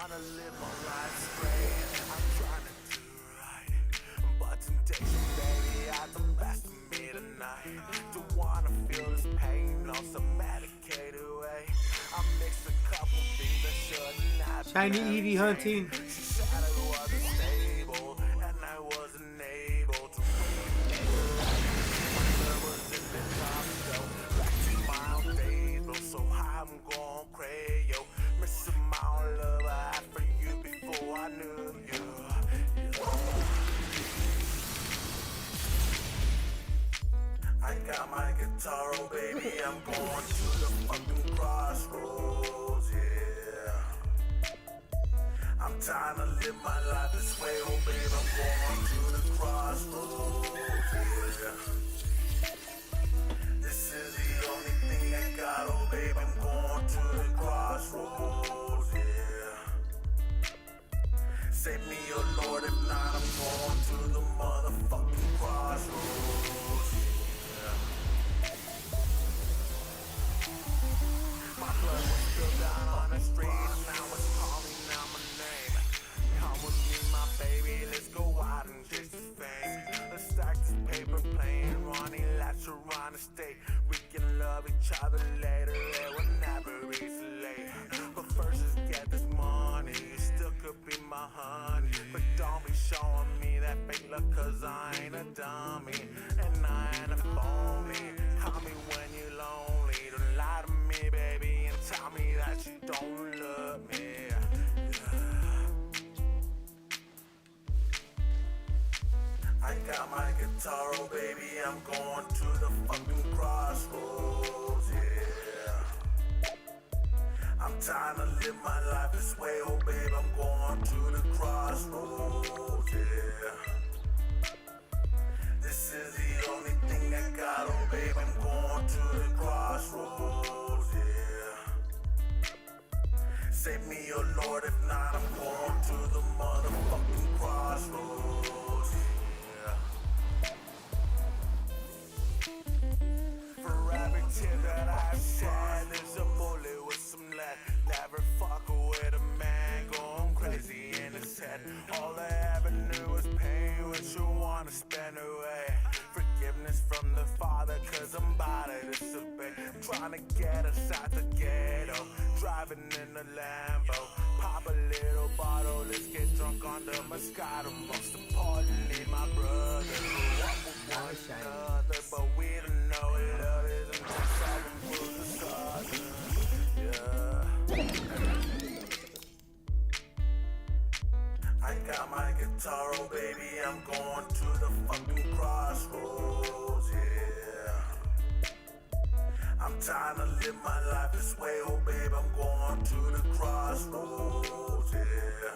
wanna live my life straight. I'm trying to do right, but temptation, baby, got the best of me tonight. Don't wanna feel this pain, on some medicated way. I mixed a couple things I shouldn't have. Shiny EEVEE hunting. She said I wasn't stable, and I wasn't able to read my love was in the top show. Back to my old days, bro, so high I'm going crazy, yo. Missing my own love I had for you before I knew you. I got my guitar, oh baby, I'm going to the fucking crossroads, yeah. I'm trying to live my life this way, oh baby, I'm going to the crossroads, yeah. This is the only thing I got, oh baby, I'm going to the crossroads, yeah. Save me, oh Lord, if not, I'm going to the motherfucking crossroads, yeah. My blood was spilled down on the street, and now it's calling out my name. Come with me, my baby, let's go out and chase this fame. Let's stack this paper plane, running laps around the state. We can love each other later, it will never be too late. But first, just get this money, you still could be my honey. But don't be showing me that fake love, cause I ain't a dummy, and I ain't a phony. Call me when you're lonely, don't lie to me, baby, and tell me that you don't love me. I got my guitar, oh baby, I'm going to the fucking crossroads, yeah. I'm trying to live my life this way, oh baby, I'm going to the crossroads, yeah. This is the only thing I got, oh baby, I'm going to the crossroads, yeah. Save me, oh Lord, if not, I'm going to the motherfucking crossroads, yeah. For every tear that I've shed, there's a bullet with some lead. Never fuck with a man going crazy in his head. All I ever knew was pain, which you wanna spend away. Forgiveness from the Father, cause I'm about to disobey. Trying to get us out the ghetto, driving in a Lambo. Pop a little bottle, let's get drunk on the Moscato. Most importantly, my brother, what we want another, but we don't know what love is until someone pulls us under, yeah. I got my guitar, oh baby, I'm going to the fucking crossroads, yeah. I'm trying to live my life this way, oh baby, I'm going to the crossroads, yeah.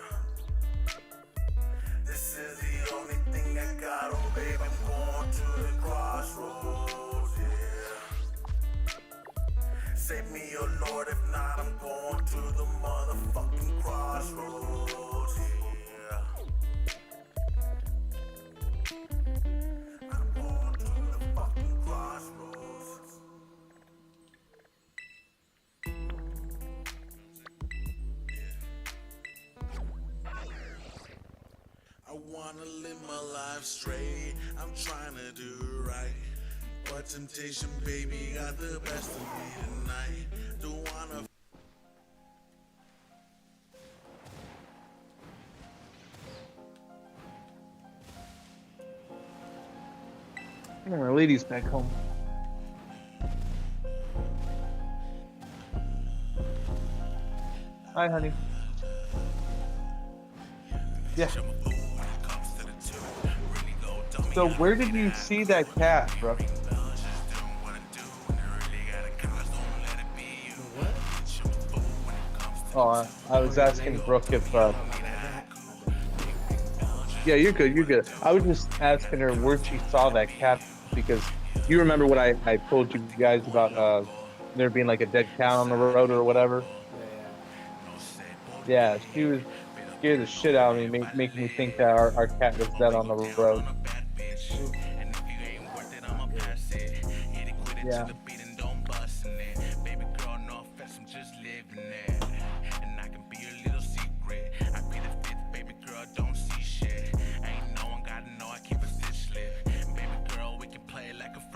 This is the only thing I got, oh baby, I'm going to the crossroads, yeah. Save me, oh Lord, if not, I'm going to the motherfucking crossroads, yeah. I'm going to the fucking crossroads. I wanna live my life straight, I'm trying to do right. But temptation, baby, got the best of me tonight. Don't wanna My lady's back home. Hi, honey. Yeah. So where did you see that cat, bro? Oh, I was asking Brooke if, yeah, you're good, you're good. I was just asking her where she saw that cat, because you remember what I told you guys about there being like a dead cat on the road or whatever? Yeah, she was scared the shit out of me, making me think that our cat was dead on the road. Yeah. Baby girl, no offense, I'm just living it. And I can be a little secret.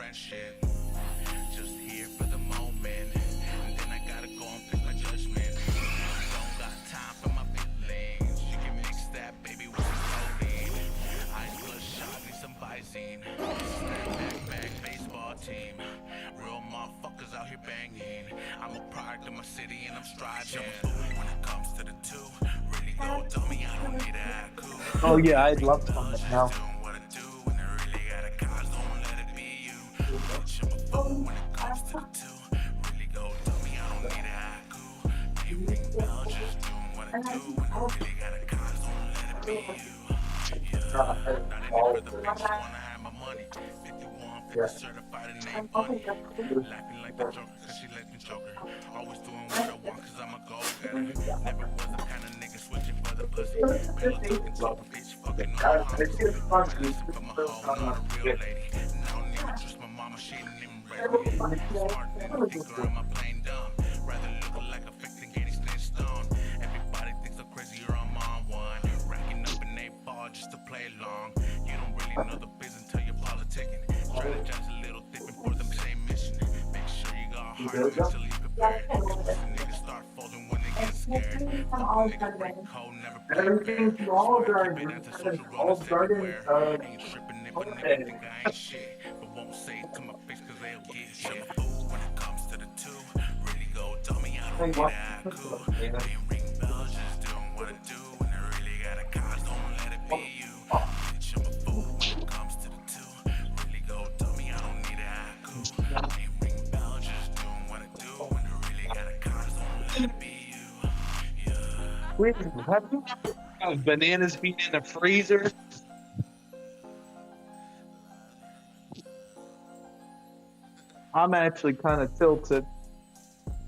friendship. Just here for the moment, and then I gotta go and fix my judgment. Don't got time for my feelings. You can mix that, baby, with some codeine. Eyes bloodshot, need some Visine. Back, baseball team. Real motherfuckers out here banging. I'm a product of my city and I'm striving. When it comes to the two, really go dummy, I don't need to act cool. Oh yeah, I'd love some now. Doing what I do, and I really got a cause, don't let it be you. Bitch, I'm a fool when it comes to the two. Really go dummy, I don't need to act cool. Can't ring bells, just doing what I do, and I really got a cause, don't let it be you. Yeah, not in it for the bitch, wanna have my money. 51, 50 certified and ain't funny. Laughing like the Joker, cause she let me choke her. Always doing what I want, cause I'm a go-getter. Never was the kind of nigga switching for the pussy. Real talking to a bitch, fucking on my listen from a hoe, not a real lady. And I don't even trust my mama, she ain't even ready. Smart than a thinker, am I playing dumb? Rather look like a fake than getting snitched on. Everybody thinks I'm crazy or I'm on one. Racking up an 8-ball just to play along. You don't really know the biz until you're politicking. Strategize a little different for them same mission. Make sure you got heart mentally prepared. Cause niggas start folding when they get scared. Fuck nigga break code, never play fair. Swear keep it anti-social rollers everywhere. Ain't tripping it, but nigga think I ain't shit. But won't say it to my face cause they'll get hit. Fool when it comes to the two. Really go dummy, I don't need to act cool. Ain't ring bells, just doing what I do. And I really got a cause, don't let it be you. Bitch, I'm a fool when it comes to the two. Really go dummy, I don't need to act cool. Ain't ring bells, just doing what I do. And I really got a cause, don't let it be you. Yeah. Wait, have you bananas being in the freezer? I'm actually kind of tilted.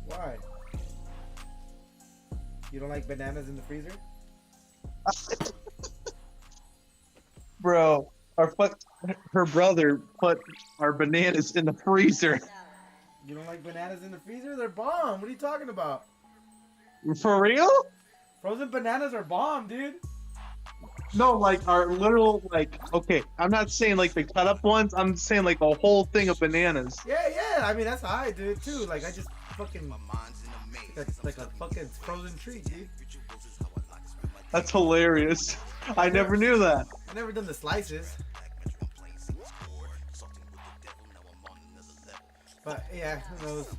Why? You don't like bananas in the freezer? Bro, her brother put our bananas in the freezer. You don't like bananas in the freezer? They're bomb. What are you talking about? For real? Frozen bananas are bomb, dude. No, like our literal, like, okay, I'm not saying like the cut up ones, I'm saying like a whole thing of bananas. Yeah, yeah. I mean, that's how I do it too. Like, I just fucking. That's like a fucking frozen treat, dude. That's hilarious. I never knew that. I never done the slices. But yeah, who knows?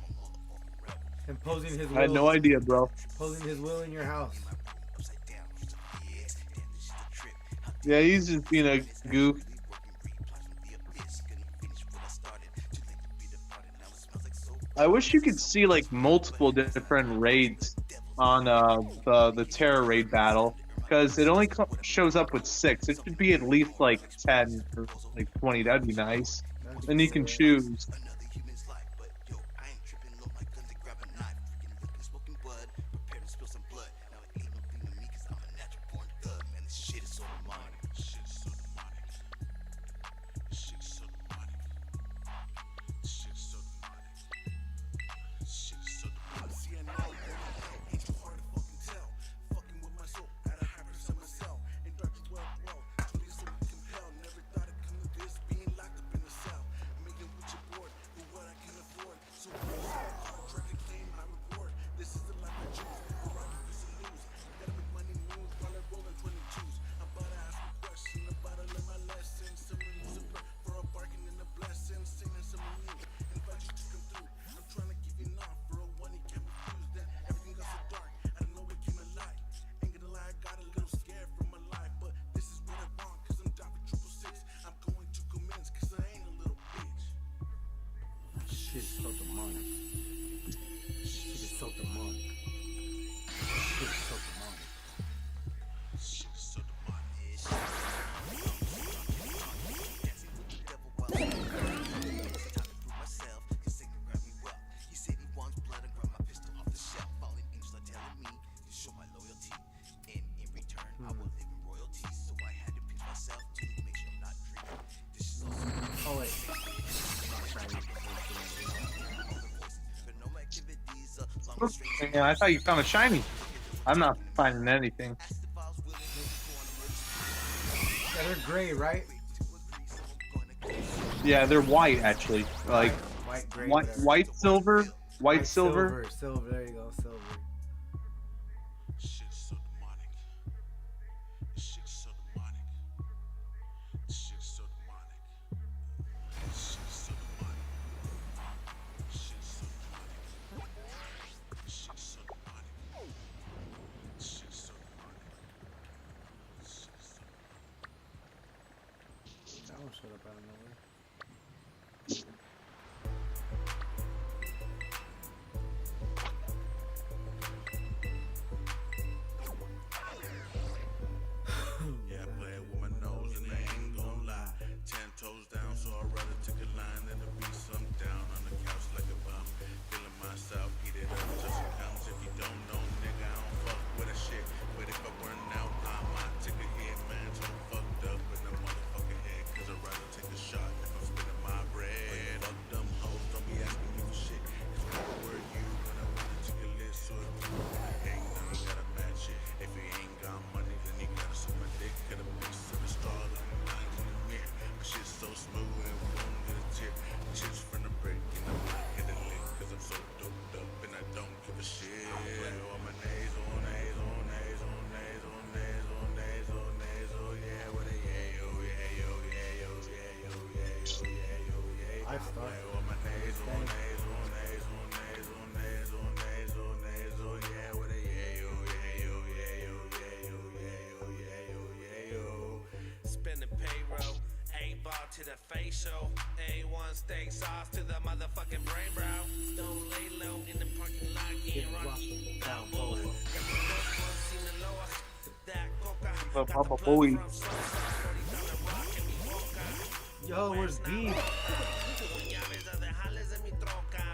Imposing his will. I had no idea, bro. Imposing his will in your house. Yeah, he's just being a goof. I wish you could see like multiple different raids on the terror raid battle, because it only shows up with 6. It should be at least like 10 or like 20. That'd be nice. Then you can choose. Shit is so demonic. Shit is so demonic. Shit is so demonic. Shit is so Oh wait. Man, I thought you found a shiny. I'm not finding anything. Yeah, they're gray, right? Yeah, they're white actually. Like White, gray, white, whatever. white silver, white silver. Silver. There you go, silver. Shit's so demonic. Shit's so demonic. Shit's so demonic. Shit's so demonic. Shit's so demonic. Shit's so demonic. Shit's so demonic. Shit's so That one showed up out of nowhere. Yeah, I play it with my nose and I ain't gon' lie. 10 toes down, so I'd rather take a line than to be some down on the couch like a bum. Feeling myself, eat it up till she comes. If you don't know, nigga, I don't fuck with a shit. But if I burn out, I might take a hit, man. So I'm fucked up in the motherfucking head. Cause I'd rather take a shot if I'm spinning my bread. Fuck them hoes, don't be asking me for shit. Cause where were you when I wanted to get lit? So if you hang, then you gotta match it. If you ain't got money, then you gotta suck my dick. Got a piece of the straw like lines in the mirror. My shit's so smooth and we don't get a tip. Chips from the break and I'm not hit a lick. Cause I'm so doped up and I don't give a shit. On my nays, on nays, on nays, on nays, on nays, on nays, on nays, oh yeah, what a yeah, oh yeah, oh yeah, oh yeah, oh yeah, oh yeah, oh yeah. I started. On my nays, on nays, on nays, on nays, on nays, on nays, on nays, oh yeah, what a yeah, oh yeah, oh yeah, oh yeah, oh yeah, oh yeah, oh yeah, oh. Spending payroll, A-ball to the facial, A1 steak sauce to the motherfucking brain, bro. Don't lay low in the parking lot, getting rocky. Balboa. Papa boy. Yo, where's beef?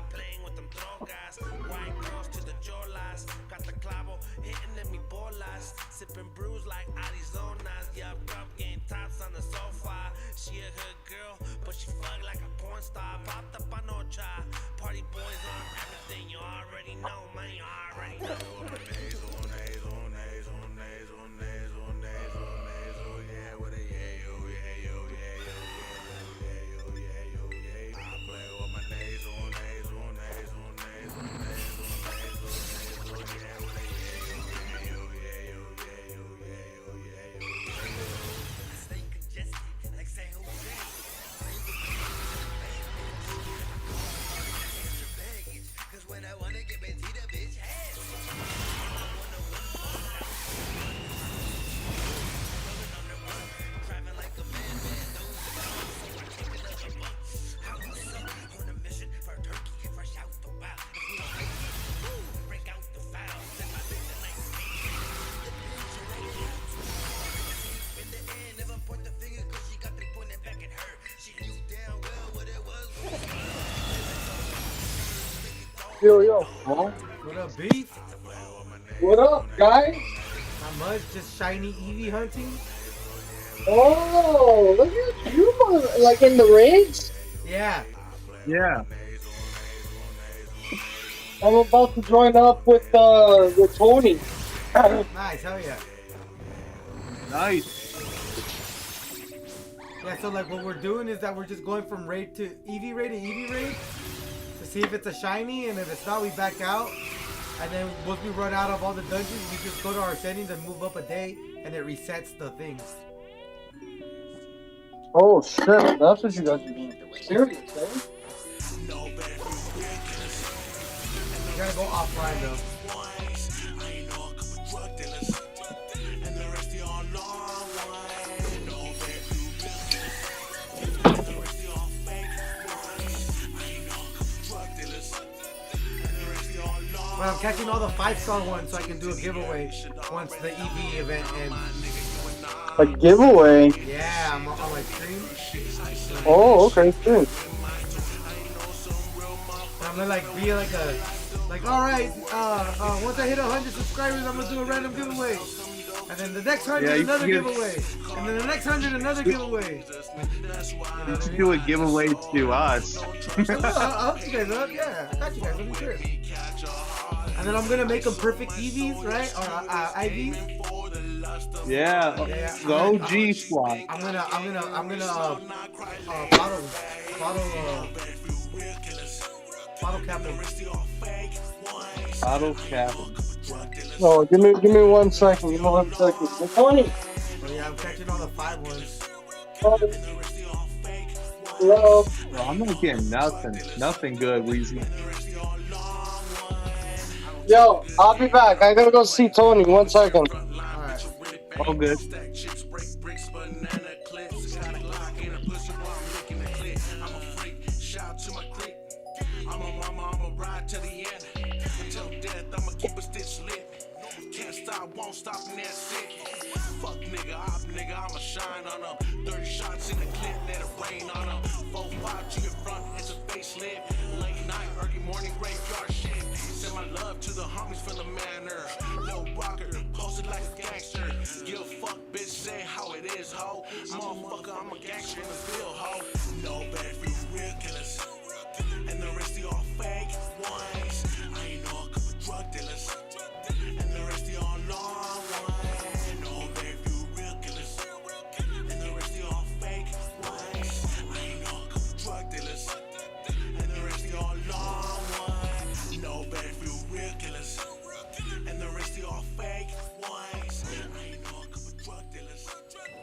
Playing with them drogas, white girls to the cholas, got the clavo hitting in me bolas, sipping brews like Arizona's, yup, getting tops on the sofa. She a hood girl, but she fuck like a porn star. Popped up on Ocha, party boys on everything. You already know, man, you already know. On nays, on nays, on nays, on nays, on nays, on nays, on nays, oh yeah, what a yeah, oh yeah, oh yeah, oh yeah, oh yeah, oh yeah, oh yeah. I play with my nays, on nays, on nays, on nays, on nays, on nays, on nays, oh yeah, what a yeah, oh yeah, oh yeah, oh yeah, oh yeah, oh yeah, oh yeah. Stay congested like San Jose. Cause when I wanna get Betita, bitch, hey. Driving like a man, on a mission for turkey, fresh out the wild. If we don't make it, break out the file. Set my bitch at night. In the end, never point the finger cause she got them pointing back at her. She knew damn well what it was. Yo, huh? What up, beef? What up, guys? Not much, just shiny EEVEE hunting. Oh, look at you, like in the raids. Yeah. Yeah. I'm about to join up with Tony. Nice, hell yeah. Nice. Yeah, so like what we're doing is that we're just going from raid to EEVEE raid to EEVEE raid to see if it's a shiny, and if it's not, we back out. And then once we run out of all the dungeons, we just go to our settings and move up a day, and it resets the things. Oh shit, that's what you guys are doing. Serious, eh? You gotta go offline though. But I'm catching all the 5-star ones so I can do a giveaway once the EEVEE event ends. A giveaway? Yeah, I'm on my stream. Oh, okay, good. I'm gonna like be like a, like alright, once I hit 100 subscribers, I'm gonna do a random giveaway. And then the next 100, another giveaway. And then the next 100, another giveaway. You should do a giveaway to us. I'll hook you guys up, yeah. I got you guys, let me sure. And then I'm gonna make them perfect EVs, right? Or IVs. Yeah, the OG squad. I'm gonna bottle cap them. Bottle cap. No, give me 1 second. Give me 1 second. Tony. Oh yeah, I'm catching all the 5 ones. Hello. Well, I'm not getting nothing good, Weezy. Yo, I'll be back. I gotta go see Tony. 1 second. Alright. All good. Won't stop and that's it. Fuck nigga, op nigga, I'ma shine on them. 30 shots in the clip, let it rain on them. 4-5 to your front, it's a facelift. Late night, early morning, graveyard shit. Send my love to the homies from the manor. Lil rocker, posted like a gangster. Give a fuck, bitch, say how it is, ho. Motherfucker, I'm a gangster in the field, ho. No bad for real killers. And the rest of y'all fake ones. I ain't know a couple drug dealers. And the rest of y'all long ones. No bad for real killers. And the rest of y'all fake ones. I ain't know a couple drug dealers. And the rest of y'all long ones. No bad for real killers. And the rest of y'all fake ones. I ain't know a couple drug dealers.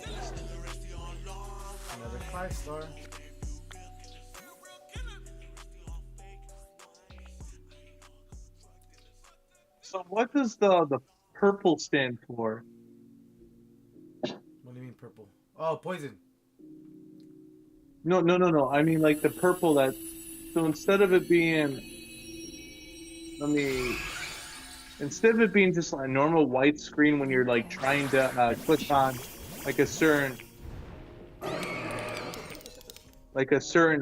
And the rest of y'all long ones. Another 5-star. So what does the purple stand for? What do you mean purple? Oh, poison. No. I mean like the purple that. So instead of it being, instead of it being just a normal white screen when you're like trying to click on like a certain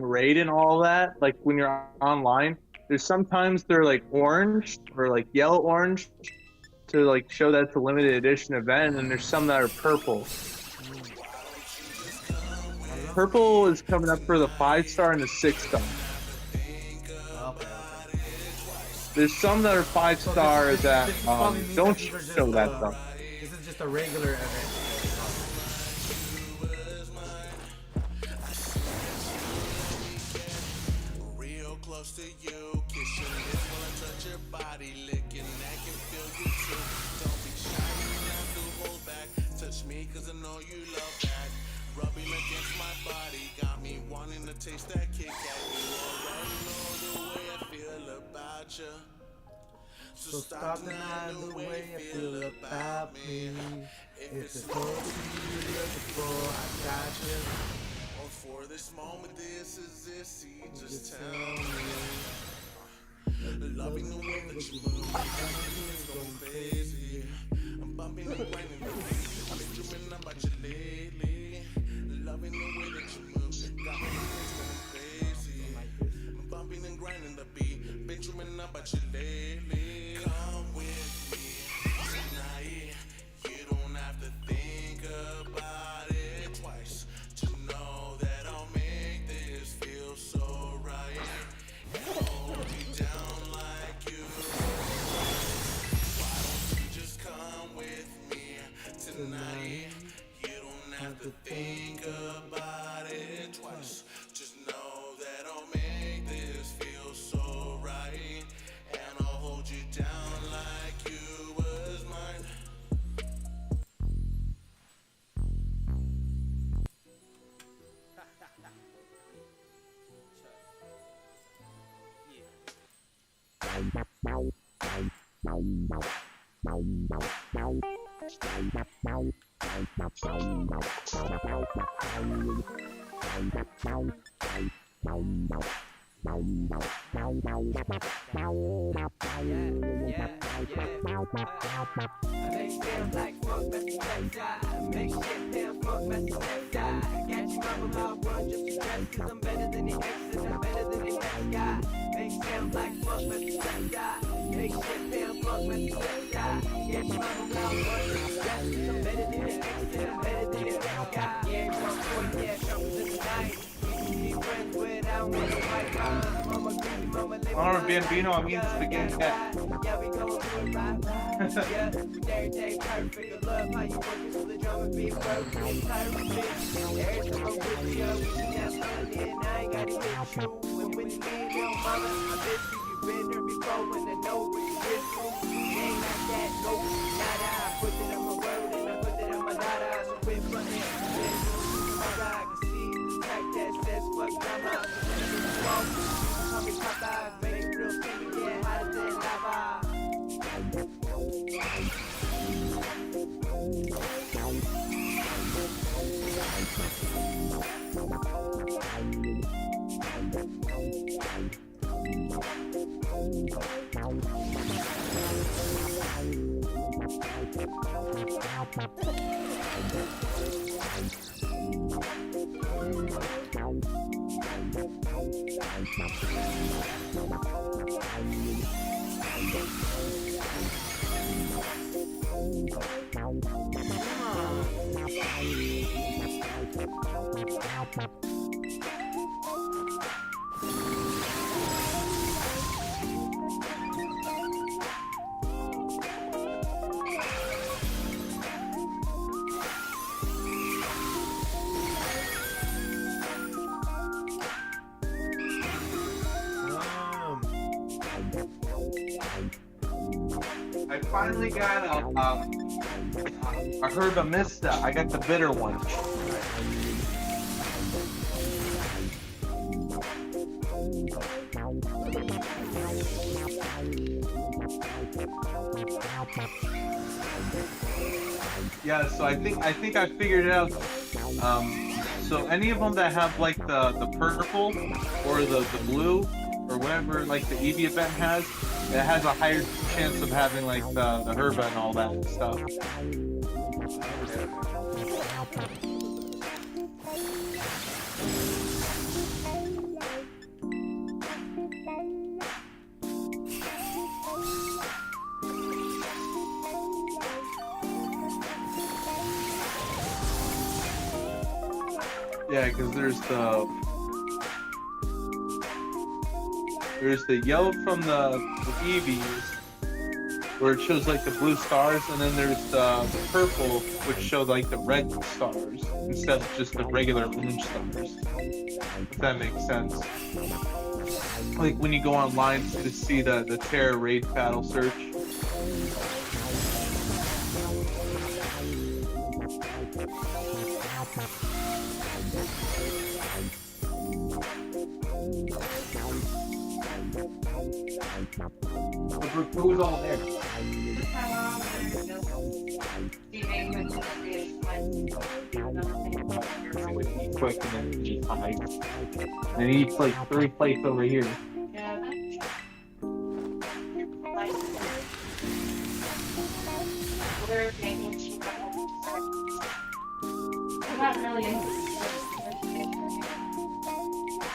raid and all that, like when you're online, there's sometimes they're like orange or like yellow orange to like show that it's a limited edition event, and there's some that are purple. Purple is coming up for the 5-star and the 6-star. There's some that are 5-star that don't show that stuff. This is just a regular event. Real close to you, kiss your lips while I touch your body, licking, I can feel you too. Don't be shy, you don't have to hold back. Touch me, cause I know you love that. Rubbing against my body, got me wanting to taste that kick at you. Already know the way I feel about you. So stop denying the way you feel about me. If it's close to you, before I got you. Or for this moment, this is it, see, just tell me. Loving the way that you move, it's going crazy. I'm bumping and grinding the beat, I've been dreaming about you lately. Loving the way that you move, got me going crazy. I'm bumping and grinding the beat, been dreaming about you lately. Come with me tonight, you don't have to think about it twice. To know that I'll make this feel so right. And hold me down like you. Why don't you just come with me tonight? You don't have to think about it twice. Just know that I'll make this feel so right. And I'll hold you down like you was mine. Or Bambino, I mean spaghetti. Yeah, we gon' do it right. Yeah, every day perfect. I love how you work it so the drama be perfect. Every time I'm with you, we can get started. And I ain't gotta hit you. And when you need your mama, I bet you've been there before. And I know what you been through. You ain't like that, no, nada. I put it on my word and I put it on my dada. So quit frontin'. My God, I can see the type that says fuck drama. Call me Popeye, baby, real steamy, yeah, hotter than lava. I finally got a Herba Mista. I got the bitter one. Yeah, so I think I figured it out. So any of them that have like the purple or the blue or whatever like the EEVEE event has, it has a higher chance of having like the herba and all that stuff. Yeah, because there's the yellow from the EEVEEs, where it shows like the blue stars, and then there's the purple, which show like the red stars instead of just the regular orange stars. If that makes sense. Like when you go online to see the Terra raid battle search. Who's all there? Quick and then eat high. And he eats like 3 plates over here.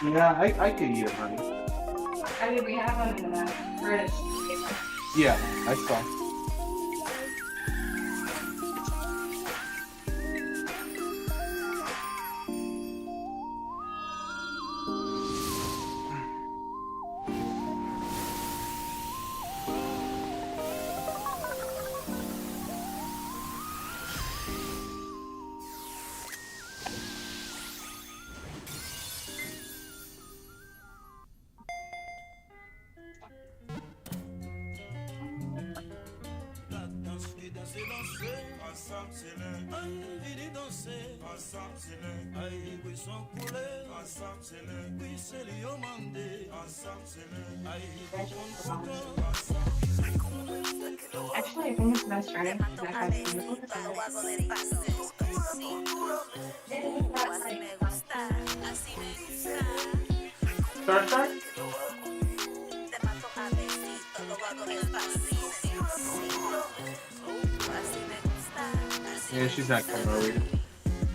Yeah, I could eat it, honey. I mean, we have them in the fridge. Yeah, I saw. Actually, I think it's best right because I have Start? Yeah, she's not coming over here.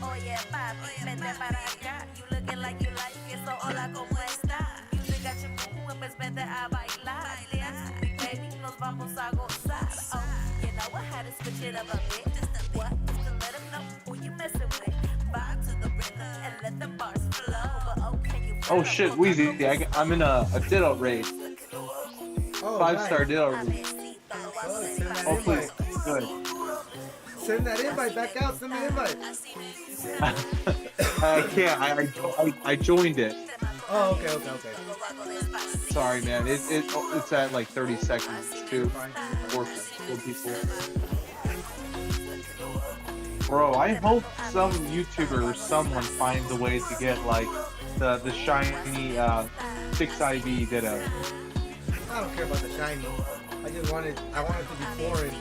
Oye, papi, vente para acá. You looking like you like it, so hola, ¿cómo está? You got your move, pues vente a bailar. Dance with me, baby, nos vamos a gozar. Oh, you know I had to switch it up a bit. What? Just to let them know who you messing with. Vibe to the rhythm and let the bars flow. But oh, can you Oh shit, Wheezy, I'm in a Ditto raid. Oh, 5-star nice. Ditto raid. Oh, send that Hopefully invite. it's good. Send that invite back out. Send the invite. I can't. I joined it. Oh, okay. Sorry, man. It's at like 30 seconds too. Four people. Bro, I hope some YouTuber or someone finds a way to get like the shiny 6IV Ditto. I don't care about the shiny. I want it to be foreign.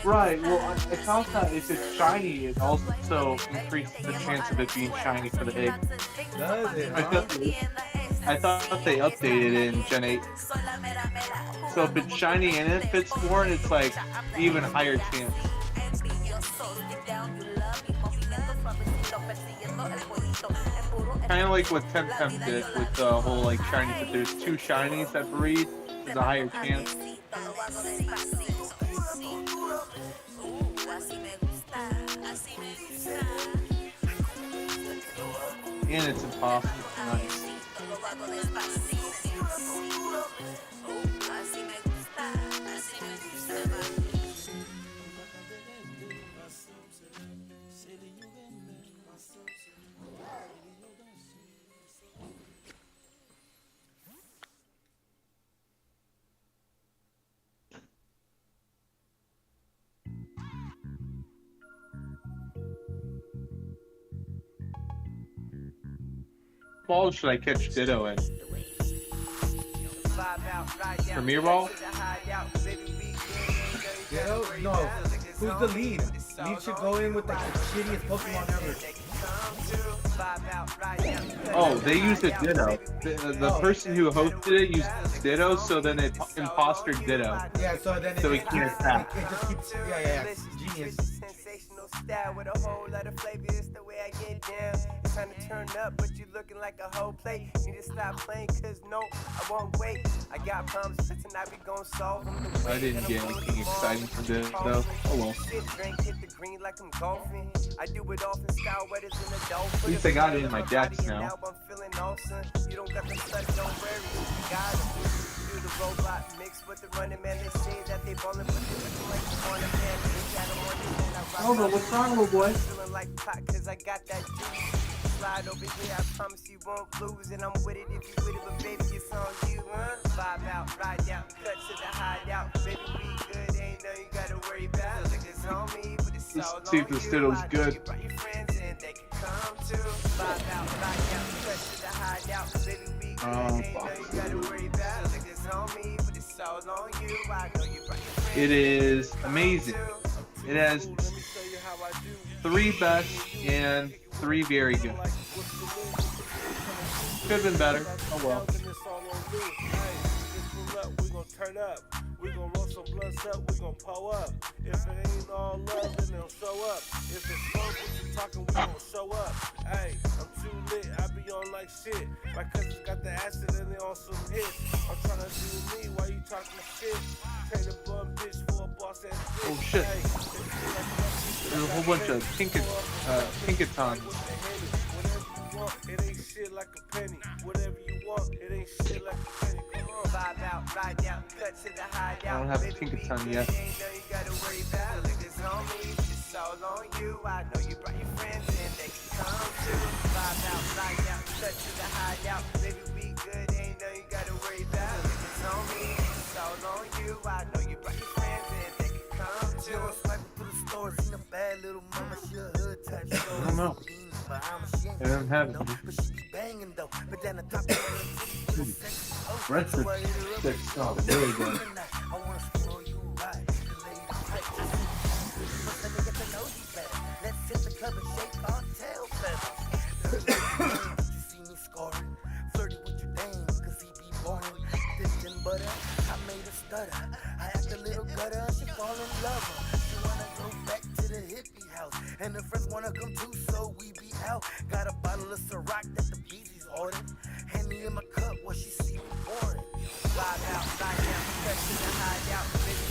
Right. Well, I thought that if it's shiny, it also increases the chance of it being shiny for the egg. Does it, huh? I thought they updated it in Gen 8. So if it's shiny and if it's foreign, it's like even higher chance. Kind of like what Temtem did with the whole like shiny. If there's two shinies that breed, there's a higher chance. And it's impossible. Nice. Ball should I catch Ditto in? Premier ball? Ditto? No. Who's the lead? Lead should go in with the shittiest Pokemon ever. Oh, they used a Ditto. The person who hosted it used Ditto, so then it imposter Ditto. Yeah, so then So it can't attack. It just keeps, yeah. Genius. Style with a whole lot of flavor, it's the way I get down. It's time to turn up, but you looking like a whole plate. Need to stop playing, cause no, I won't wait. I got problems, but tonight we gon' solve them. I didn't get anything exciting from Ditto. Oh well. Drink, hit the green like I'm golfing. I do it often, style wetters in the dough. At least I got it in my decks now. Now I'm feeling awesome. You don't got the stuff, don't worry, you got it. Do the robot mix with the running man. They say that they ballin', but they looking like the corner man. They got 'em on the head, I rock. Oh, but what's wrong, little boy? Feeling like pot, cause I got that juice. Slide over here, I promise you won't lose. And I'm with it if you with it, but baby, it's on you, huh? Vibe out, ride out, cut to the hideout. Baby, we good, ain't nothing you gotta worry about. Look, it's on me, but it's all on See if this Ditto's good. You brought your friends in, they can come too. Vibe out, ride out, cut to the hideout. Baby, we good, ain't nothing you gotta worry about. Look, it's on me, but it's all on you. I know you brought your friends. It is amazing. It has 3 best and 3 very good. Could have been better. Oh well. We gon' turn up. We gon' roll some blunts up. We gon' pull up. If it ain't all love, then they'll show up. If it's fun, what you talking, we gon' show up. Hey, I'm too lit. I be on like shit. My cousins got the acid and they on some hits. I'm tryna do me while you talking shit. Trade a bum bitch for a boss ass bitch. Oh shit. There's a whole bunch of Pinkatons. It ain't shit like a penny. Whatever you want, it ain't shit like a penny. Come on. Vibe out, ride out, cut to the hideout. I don't have a Pinkaton yet. Ain't nothing you gotta worry about. Look, it's on me, but it's all on you. I know you brought your friends in, they can come too. Vibe out, ride out, cut to the hideout. Baby, we good, ain't nothing you gotta worry about. Look, it's on me, but it's all on you. I know you brought your friends in, they can come too. Swiping through the stores, seen a bad little mama, she a hood type. I don't know. I don't have it. But she be banging though. But then the top of her Red Six. Oh, really good. I wanna spoil you right. Let me get to know you better. Let's hit the club and shake our tail feathers. You see me scoring, flirty with your dame, cause he be boring. Dipped in butter, I made her stutter. I act a little gutter, she fall in love. She wanna go back to the hippie house, and the friends wanna come too, so we be out. Got a bottle of Ciroc that the Beezy's ordered. Hand me in my cup while she see me pouring. Vibe out, cut to the hideout. Baby,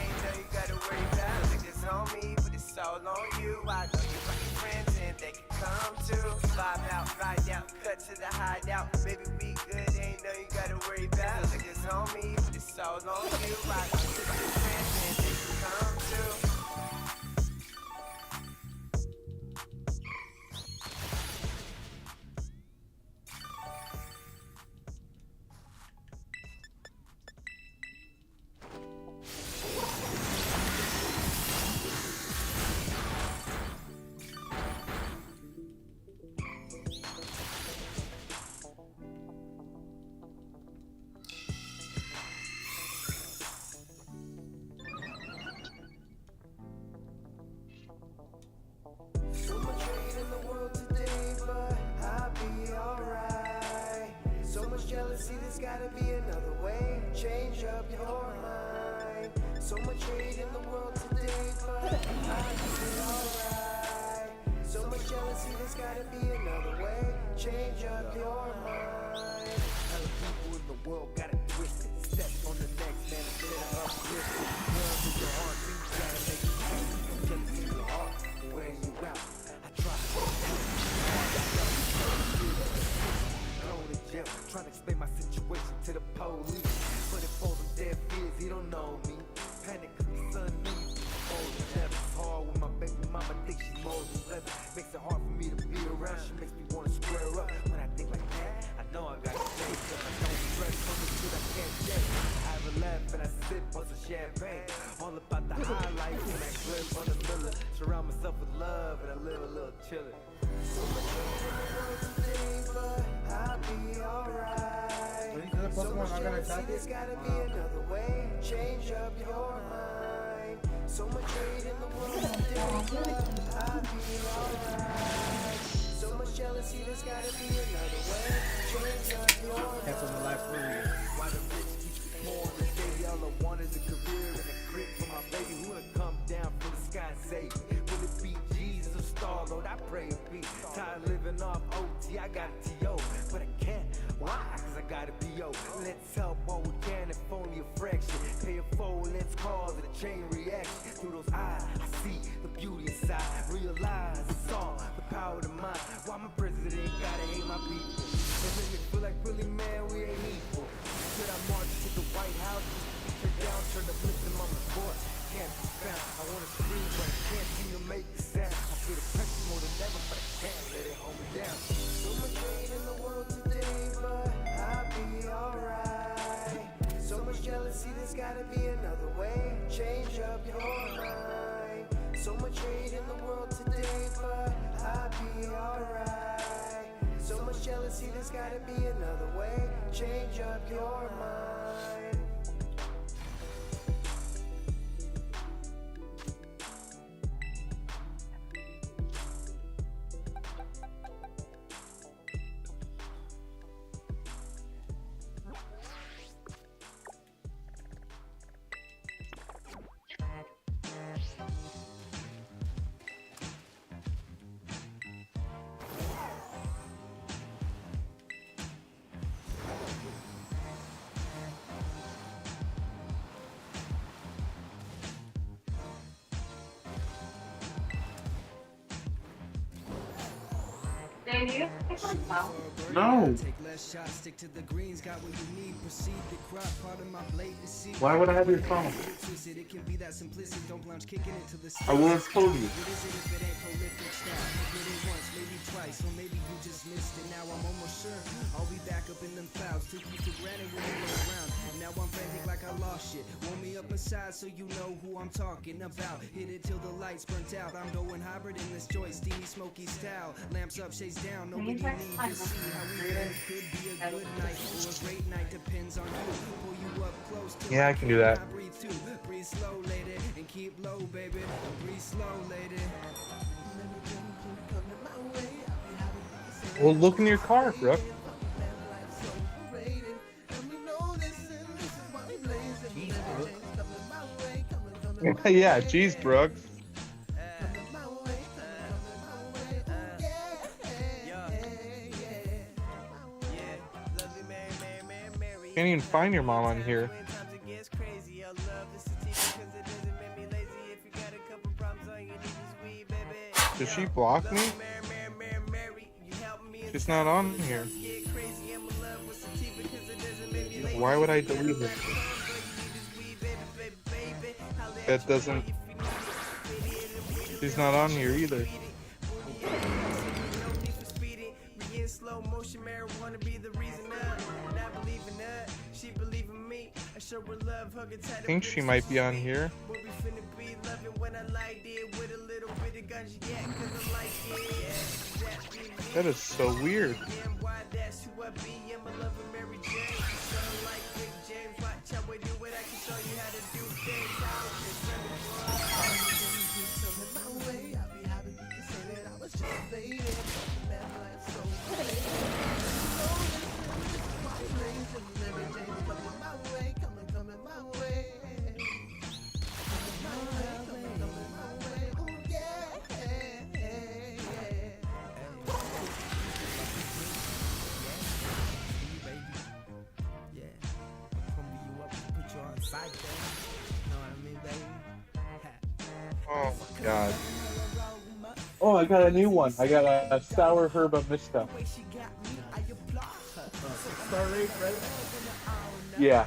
ain't nothing you gotta worry about. Look, it's on me, but it's all on you. I know you brought your friends in, if they can come to. Vibe out, ride out, cut to the hideout. Baby, we good, ain't nothing you gotta worry about. Niggas on me, but it's all on you. Ride to the friends and they can come to. So much hate in the world today, but I'll be alright. So much jealousy, there's gotta be another way. Change up your mind. So much hate in the world today, but I'll be alright. So much jealousy, there's gotta be another way. Change up your mind. Other people in the world got it twisted. Step on the next man instead of uplifted. Love in your heart, you gotta make it happen. Jealousy in your heart, wearing you out. I try to go to jail, trying to explain my situation to the police. But it falls on deaf ears, he don't know me. Panic cause my son needs me. Oh, the devil's hard with my baby mama, think she's more than leather. Makes it hard for me to be around, she makes me wanna square up. When I think like that, I know I gotta stay. Cause I don't stress on the shit I can't change. I have a laugh and I sip on some champagne. All about the highlights and that clip on the Miller. Surround myself with love and I live a little chillin'. So much hate in the world today, but I'll be alright. So much jealousy, there's gotta be another way. Change up your mind. So much hate in the world today, but I'll be alright. So much jealousy, there's gotta be another way. Change up your mind. That's on the life for you. Why the rich keep pouring the day? All I want is a career and a grip for my baby. Who would come down from the sky and save me? Will it be Jesus or Star Lord? I pray it be. Tired living off OT, I got a T.O. But I can't. Why? Cause I gotta be yo. Let's help all we can if only a fraction. Pay it forward, let's cause a chain reaction. Through those eyes, I see the beauty inside. Realize it's all the power of the mind. Why my president gotta hate my people? It make me feel like really, man, we ain't equal. Should I march to the White House? Just down, turn the listen on the court. Can't be found. I wanna scream, but I can't seem to make a sound. I feel the pressure more than ever, but I can't let it hold me down. So much hate in the world today, but I'll be alright. So much jealousy, there's gotta be another way. Change up your mind. So much hate in the world today, but I'll be alright. So much jealousy, there's gotta be another way. Change up your mind. Dan, you pick one out. No. Why would I have your phone? I would have told you. So you know who I'm talking about. Hit it till the lights burnt out. I'm going hybrid in this joint, steamy, smoky style. Lamps up, shades down. Nobody need to see how we live. Could be a good night or a great night. Depends on you. Pull you up close to Yeah, I can do that. I breathe too. Breathe slow, lady, and keep low, baby. Breathe slow, lady. Well, look in your car, bro. Yeah, jeez, Brooke. Can't even find your mom on here. Does she block me? It's not on here. Why would I delete it? That doesn't. She's not on here either. I think she might be on here. That is so weird. Oh my god. Oh, I got a new one. I got a sour herba mista. Star rate, right? Yeah.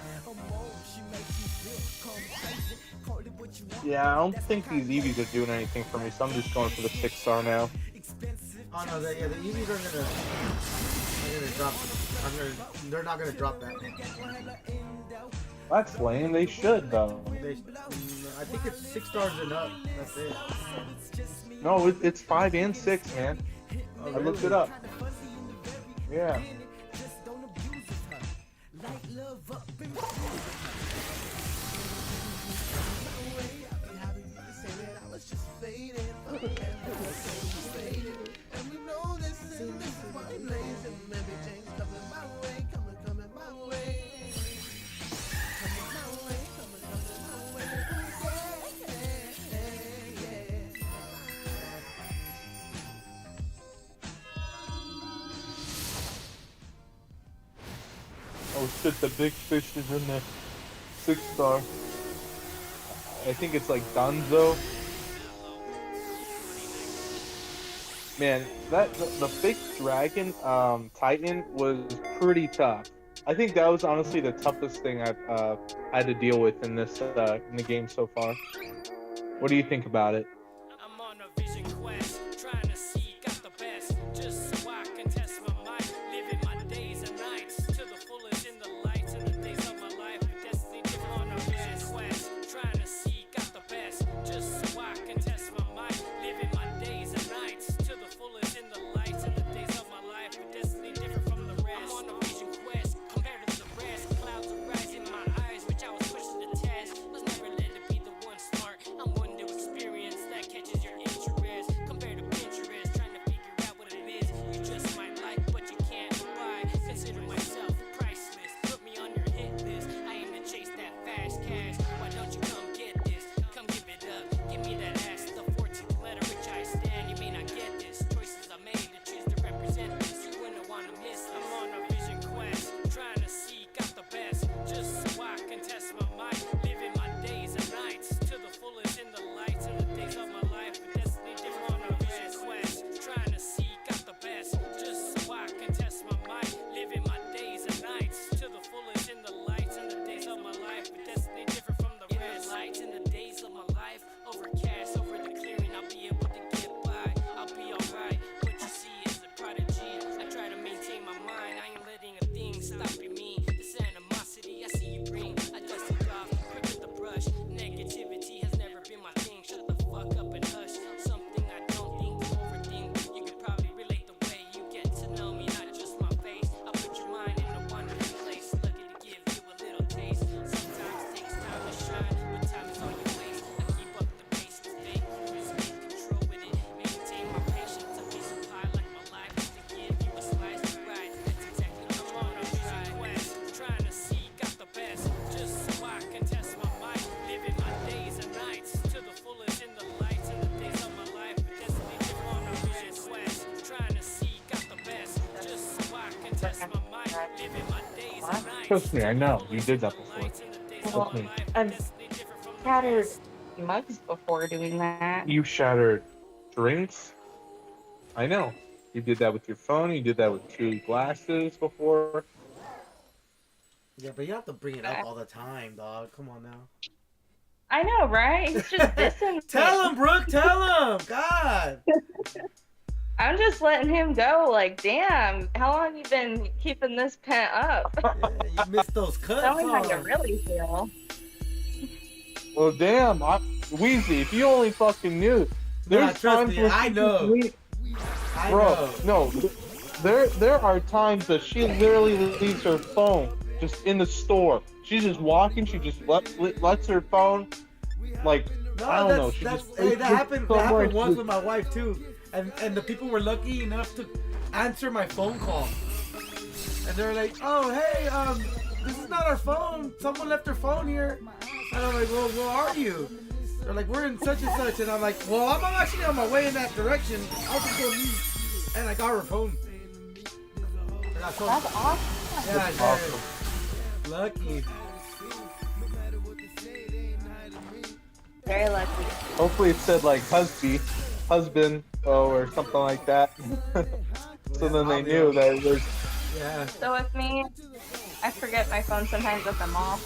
Yeah, I don't think these EVs are doing anything for me, so I'm just going for the 6-star now. Oh no, the EVs are gonna drop. They're not gonna drop that. That's lame. They should though. I think it's 6 stars and up. That's it. No, it's 5 and 6, man. Oh, I looked it up. Yeah. Oh shit, the big fish is in the 6-star. I think it's like Dunzo. Man, the fake dragon Titan was pretty tough. I think that was honestly the toughest thing I've had to deal with in this in the game so far. What do you think about it? I'm on a vision quest, trying to seek out the best, just so I can test my mind, living my days and nights to the fullest in the lights and the days of my life. Destiny different on a vision quest, trying to seek out the best, just so I can test my mind, living my days and nights to the fullest in the lights and the days of my life. Destiny different from the rest. I'm on a vision quest, compared to the rest. Clouds are rising in my eyes, which I was pushed to the test. Was never led to be the one smart. I'm one new experience that catches your interest. Compared to Pinterest, trying to figure out what it is you just might like, but you can't buy. Consider myself priceless. Put me on your hit list. I aim to chase that fast cash. Why don't you come get this? Come give it up. Give me that ass. The 14th letter which I stand. You may not get this. Choices I made to choose to represent this. You wouldn't want to miss this. I'm on a vision quest, trying to seek out the best, just so I can test my mind, living my days and nights to the fullest in the lights and the days of my life. Destiny different on a vision quest, trying to seek out the best, just so I can test my mind, living my days and nights to the fullest in the lights and the days of my life. Destiny different from the rest. Lights in the days of my life, overcast over the clearing. I'll be able to get by. I'll be alright. What you see is a prodigy. I try to maintain my mind. I ain't letting a thing stop me. This animosity I see you bring, I dust it off quick with the brush. Negativity has never been my thing. Shut the fuck up and hush. Something I don't think to overthink. You could probably relate the way you get to know me, not just my face. I put your mind in a wonderful place, lucky to give you a little taste. Sometimes it takes time to shine, but time is all you waste. I keep up the pace, stay cruise, get control with it. Maintain my patience, a piece of pie like my life is to give you a slice of right. That's exactly what I'm on a vision quest, trying to seek out the best, just so I can test my mind, living my days and nights to the fullest in the lights and the days of my life. Destiny different on a vision quest, trying to seek out the best, just so I can test my mind, living my days and nights. Trust me, I know. You did that before. Well, me. I've shattered mugs before doing that. You shattered drinks? I know. You did that with your phone. You did that with true glasses before. Yeah, but you have to bring it up all the time, dog. Come on now. I know, right? He's just dissing Tell me. him, Brooke. Tell him. God. I'm just letting him go. Like, damn, how long you been keeping this pent up? Yeah, you missed those cuts. Tell me how you huh? really feel. Well, damn, Weezy, if you only fucking knew. Nah, There's trust times me, where I she know. just I Bro, know. no. There are times that she literally leaves her phone just in the store. She's just walking. She just lets her phone, like, No, I don't know. She that's, just hey, that happened. That somewhere happened once just- with my wife too, and the people were lucky enough to answer my phone call, and they're like, "Oh, hey, this is not our phone. Someone left their phone here," and I'm like, "Well, where are you?" They're like, "We're in such and such," and I'm like, "Well, I'm actually on my way in that direction. I'll just go meet," and I got her phone. I got phone. That's awesome. Yeah, That's yeah. awesome. Lucky. Very lucky. Hopefully it said like husband, or something like that. So then they knew that it was. Yeah. So with me, I forget my phone sometimes at the mall,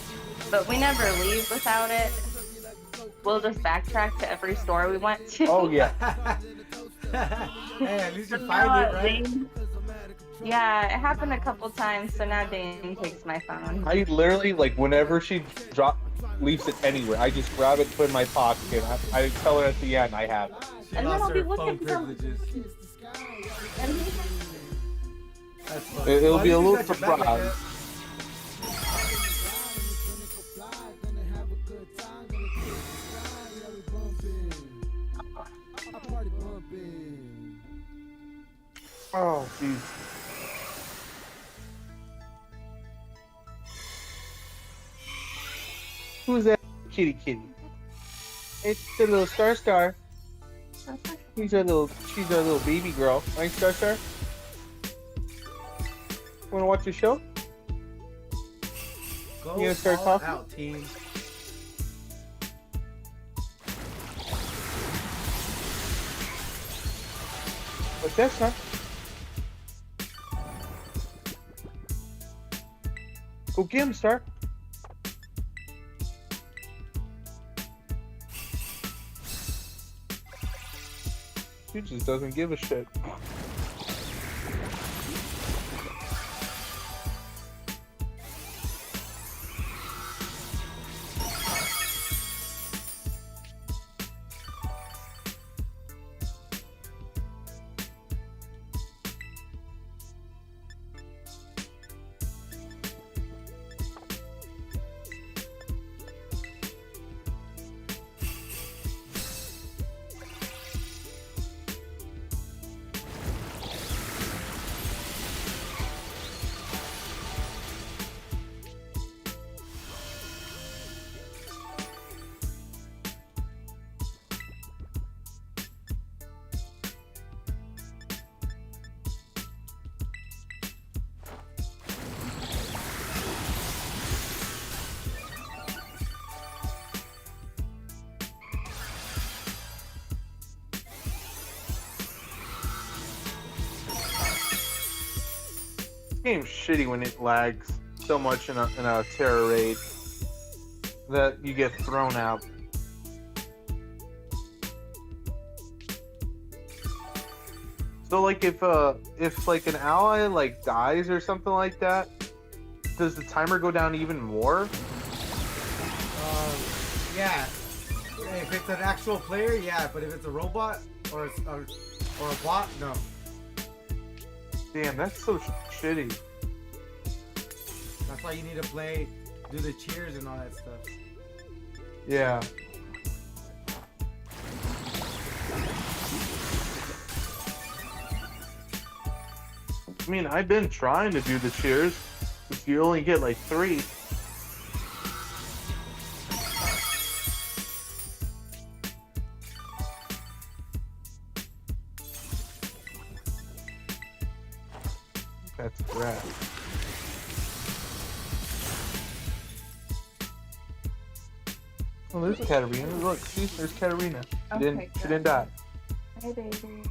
but we never leave without it. We'll just backtrack to every store we went to. Oh yeah. Hey, at least you So find now it, right? Dane- yeah, it happened a couple times, so now Dane takes my phone. I literally like whenever she leaves it anywhere, I just grab it, put it in my pocket. I tell her at the end I have it. She And then lost I'll be her phone looking for- privileges. And he's That's funny. It'll Well, be at a least you little got your back like surprise. Oh, jeez. Who's that kitty? It's the little Star. She's our little baby girl. Right, Star? Wanna watch the show? Go You gonna start all talking? out, team. What's that, son? Go get him, Star. He just doesn't give a shit. Game's shitty when it lags so much in a terror raid that you get thrown out. So like if like an ally like dies or something like that, does the timer go down even more? Yeah. If it's an actual player, yeah. But if it's a robot or a bot, no. Damn, that's so shitty. That's why you need to do the cheers and all that stuff. Yeah. I mean, I've been trying to do the cheers, but you only get like 3. That's crap. Oh, there's Katarina. Look, see, there's Katarina. She Okay, didn't die. Hi, baby.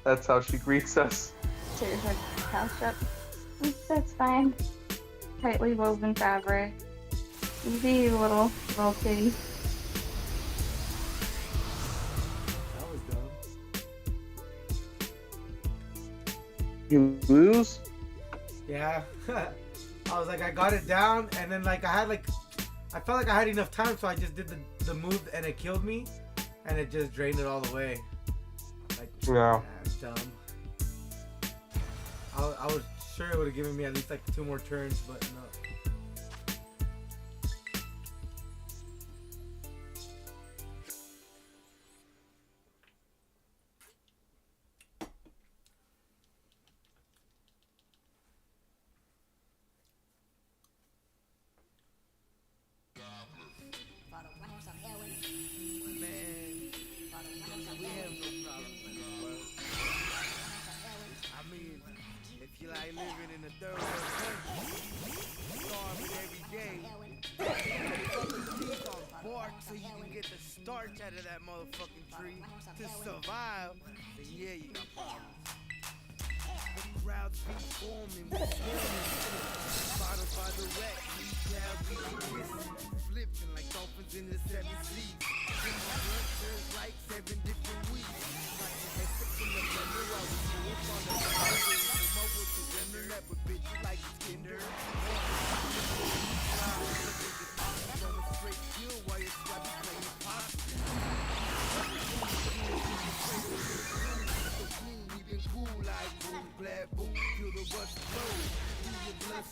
That's how she greets us. Tears her house up. That's fine. Tightly woven fabric. Easy, you little kitty. That was dumb. You lose? Yeah. I was like, I got it down, and then like I felt like I had enough time, so I just did the move, and it killed me, and it just drained it all the way. Like, Yeah. dumb. I was sure it would have given me at least like 2 more turns, but no. I mean, if you like living in a third world country, starving every day, teeth on bark so you can get the starch out of that motherfucking tree to survive, then yeah, you got problems. The crowds be forming, we swarming, bottles by the wreck, we clouds be kissing, flipping like dolphins in the 7 seas. In my blood, there's like 7 different weeks.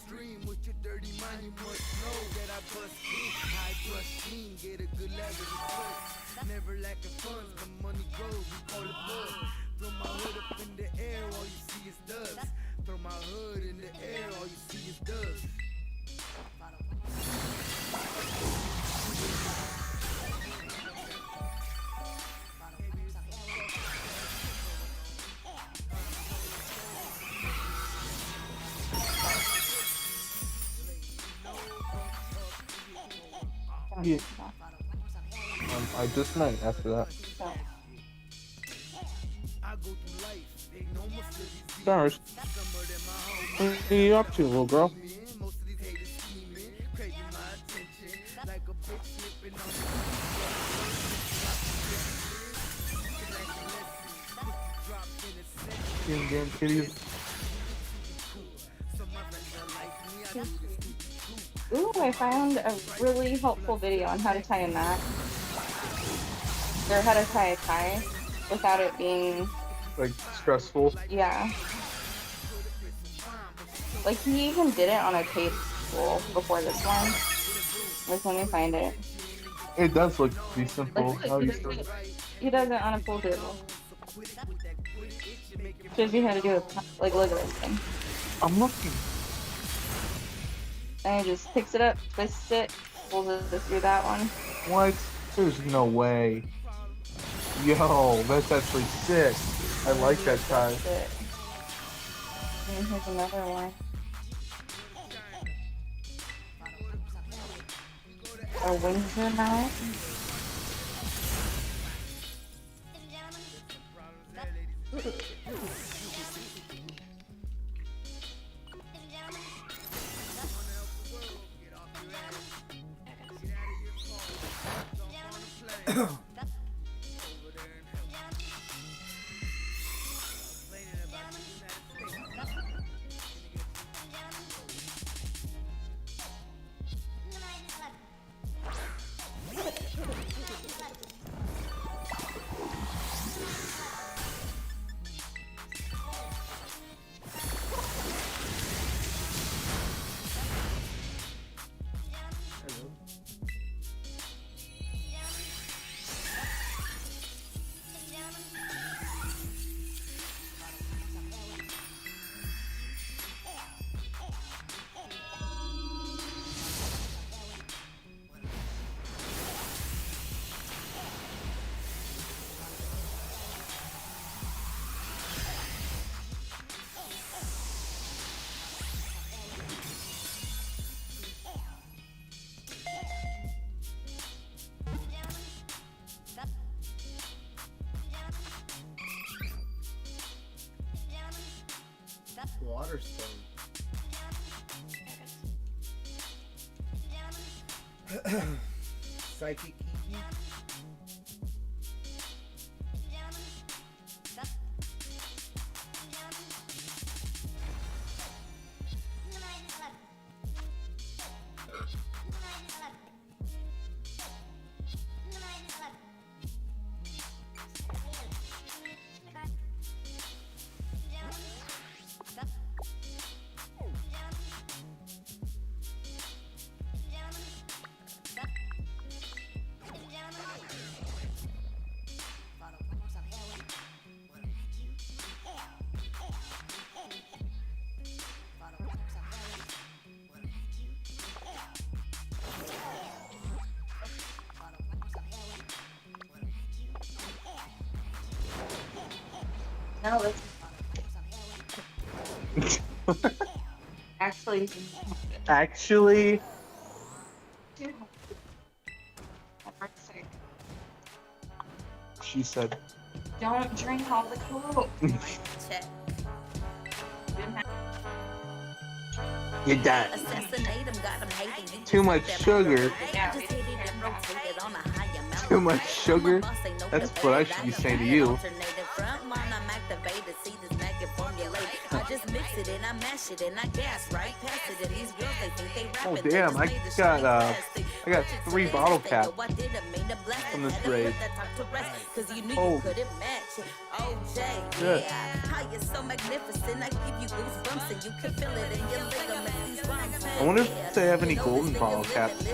Stream with your dirty mind, you must know that I bust in. High plus clean, get a good level of clothes. Never lacking funds, the money grows, we call it buzz. Throw my hood up in the air, all you see is dust. Throw my hood in the air, all you see is dust. Yeah. I just might after that. Stars. What are you up to, little girl? Damn kitties. Ooh, I found a really helpful video on how to tie a knot. Or how to tie a tie without it being... Like, stressful? Yeah. Like, he even did it on a table before this one. Like, let me find it. It does look pretty simple. Like, How you he does it on a pool table. Shows you how to do it. Like, look at this thing. I'm looking. And he just picks it up, twists it, pulls it through that one. What? There's no way. Yo, that's actually sick. I like that tie. And here's another one. A Windsor knot. water stone. Psychic EV. No, it's actually. Actually, she said. Don't drink all the Coke. Check. You're done. Assassinate him, got him hating. Too much sugar. Yeah. Just hit it and rotate it on a higher mountain. Too much sugar? That's what I should be saying to you. Front line, I'm activated. See this maggot formulate. I just mix it and I mash it and I gas right past it. And these girls, they think they Oh rapping. damn, I got 3 bottle caps from this raid. Cause you knew Oh. you couldn't match. OJ, Good. yeah. How you so magnificent? I give you goosebumps and you can feel it in your ligaments. These rhymes, I wonder if they have any golden bottle caps.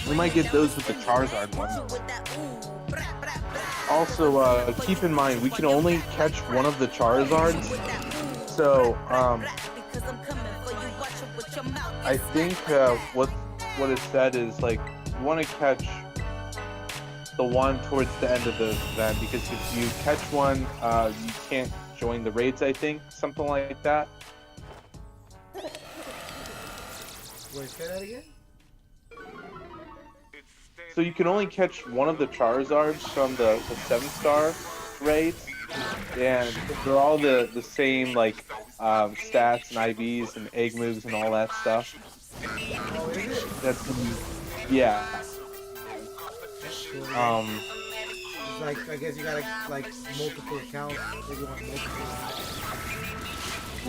We might get those with the Charizard one. Also, keep in mind, we can only catch one of the Charizards. So, I think what it said is, like, you want to catch the one towards the end of the event, because if you catch one, you can't join the raids, I think. Something like that. Wait, say that again? So you can only catch one of the Charizards from the 7-star raids, and they're all the same, like, stats and IVs and egg moves and all that stuff. Oh, is it? That's, yeah. It's like, I guess you gotta, like, multiple accounts if you want multiple.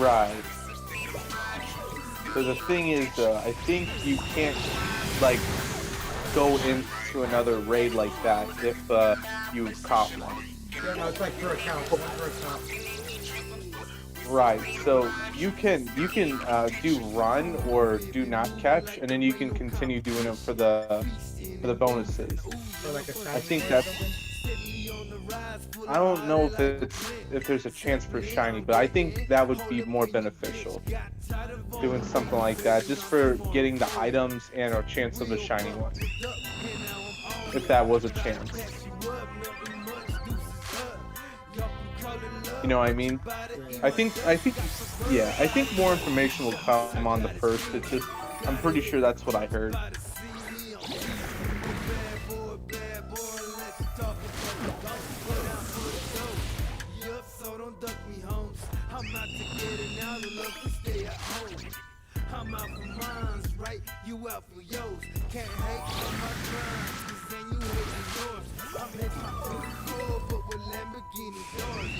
Right. So the thing is, I think you can't, like, go into another raid like that if you caught one. Yeah, no, it's like per account, one per account. Right. So you can do run or do not catch, and then you can continue doing it for the bonuses. So like a I think that's. I don't know if there's a chance for shiny, but I think that would be more beneficial. Doing something like that, just for getting the items and a chance of a shiny one. If that was a chance. You know what I mean? I think more information will come on the first. It's just, I'm pretty sure that's what I heard. I'm out for mines, right? You out for yours. Can't hate on my crimes, cause then you hate yours. I'm heading to the core, but with Lamborghini doors,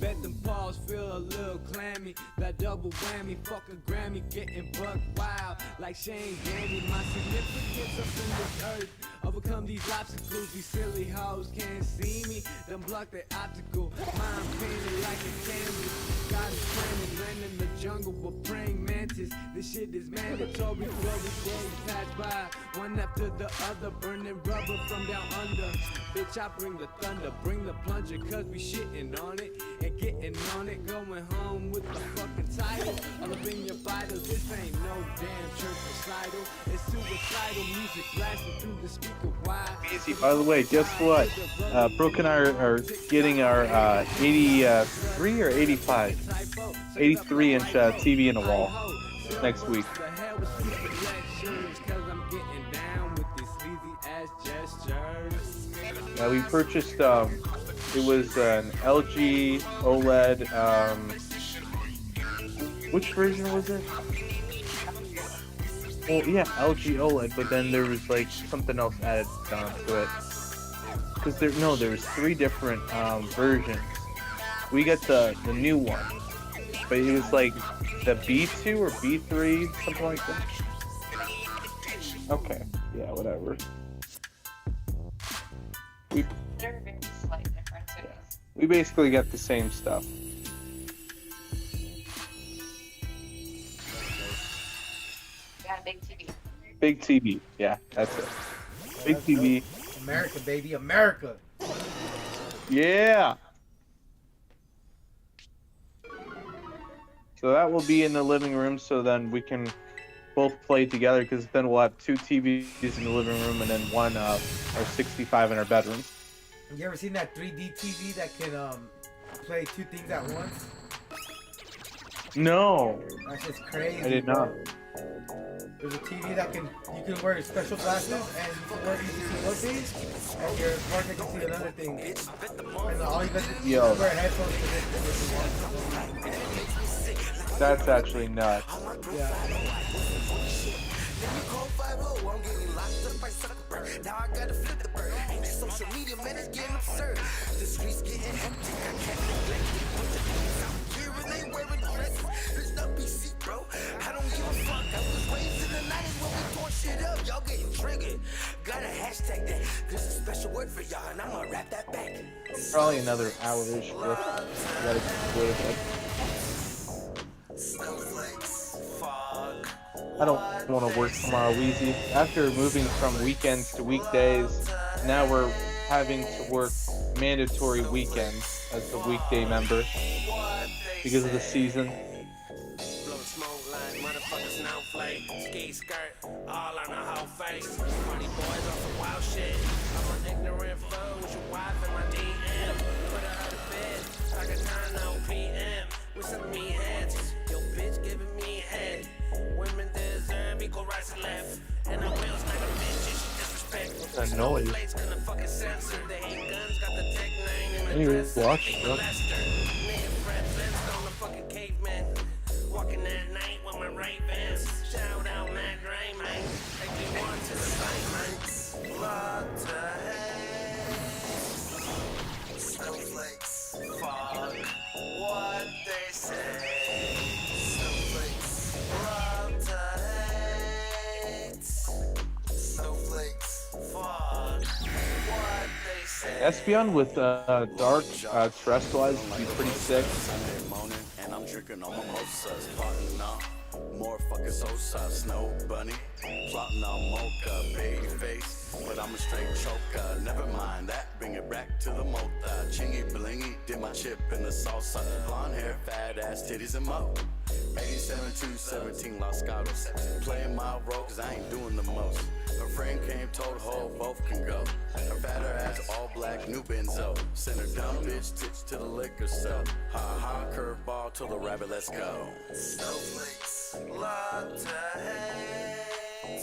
Bet them paws feel a little clammy. That double whammy, fuck a Grammy, getting buck wild like Shane Danny. My significance up in the earth. Overcome these obstacles, these silly hoes can't see me. Them block their optical, mind painted like a canvas. God is planning, land in the jungle with praying mantis. This shit is mandatory, flow pass by. One after the other, burning rubber from down under. Bitch, I bring the thunder, bring the plunger, cause we shitting on it. And getting on it, going home with the fucking title. All up in your vitals. This ain't no damn church recital. It's suicidal music blasting through the speaker wide. Easy. By the way, guess what? Brooke and I are getting our 83 or 85, 83-inch TV in the wall next week. The hell with these projections, 'cause I'm getting down with these sleazy ass gestures. Yeah, we purchased. It was an LG OLED. Which version was it? Well, yeah, LG OLED, but then there was like something else added onto it. Cause there was 3 different versions. We got the new one, but it was like the B2 or B3, something like that. Okay, yeah, whatever. There are very slight differences. We basically got the same stuff. Yeah, big TV. Big TV, yeah, that's it. Big TV. America, baby, America. Yeah. So that will be in the living room, so then we can both play together, because then we'll have 2 TVs in the living room and then one or 65 in our bedroom. You ever seen that 3D TV that can play 2 things at once? No, That's just crazy. I did not. There's a TV that you can wear special glasses and you can see one thing, and your partner can see another thing. And all you got to do Yo. is wear headphones to this thing. That's actually nuts. Yeah. Now I gotta flip the bird. Ain't this social media, man, it's getting absurd. The streets getting empty. I can't neglect it. Put the things out here and they wearing dresses. It's not BC, bro. I don't give a fuck. I was raised in the 90s when we tore shit up. Y'all getting triggered. Gotta hashtag that. There's a special word for y'all, and I'm gonna rap that back. Probably another hour-ish. But I gotta go to bed. Snowflakes, fog. I don't want to work tomorrow, Wheezy. After moving from weekends to weekdays, now we're having to work mandatory weekends as a weekday member because of the season. Blow smoke like motherfucker snowflake. Ski skirt, all on the whole face. Funny boys on some wild shit. I'm an ignorant fool with your wife in my DM. Put her to bed like a 9 PM. With some meat heads. Yo, bitch giving me head. Women deserve equal rights and left. And I will smack a bitch if she disrespectful. What's that noise? Blade's gonna fucking censor. They ain't guns, got the tech 9 in the Anyways, dress. watch. Walking at night with my right vans. Shout out Matt Gray, man. Take me one to the fight, man. Blood to hate. Snowflakes, fog. What they say. Snowflakes, blood to hate. Snowflakes, fog. What they say. Espeon with dark terrestrialized would be pretty sick. Sunday morning, and I'm drinking on mimosas, plotting on more fucking Sosa, Snow Bunny, plotting on Mocha, baby face, but I'm a straight choker. Never mind that, bring it back to the mota. Chingy blingy, did my chip in the salsa. Blonde hair, fat ass, titties and mo. 87 to 17 Los Gatos. Playing my role, cause I ain't doing the most. Her friend came, told her both can go. Her fatter ass, all black, new benzo. Send her dumb bitch tits to the liquor store. Ha ha, curveball to the rabbit, let's go. Snowflakes, love to hate.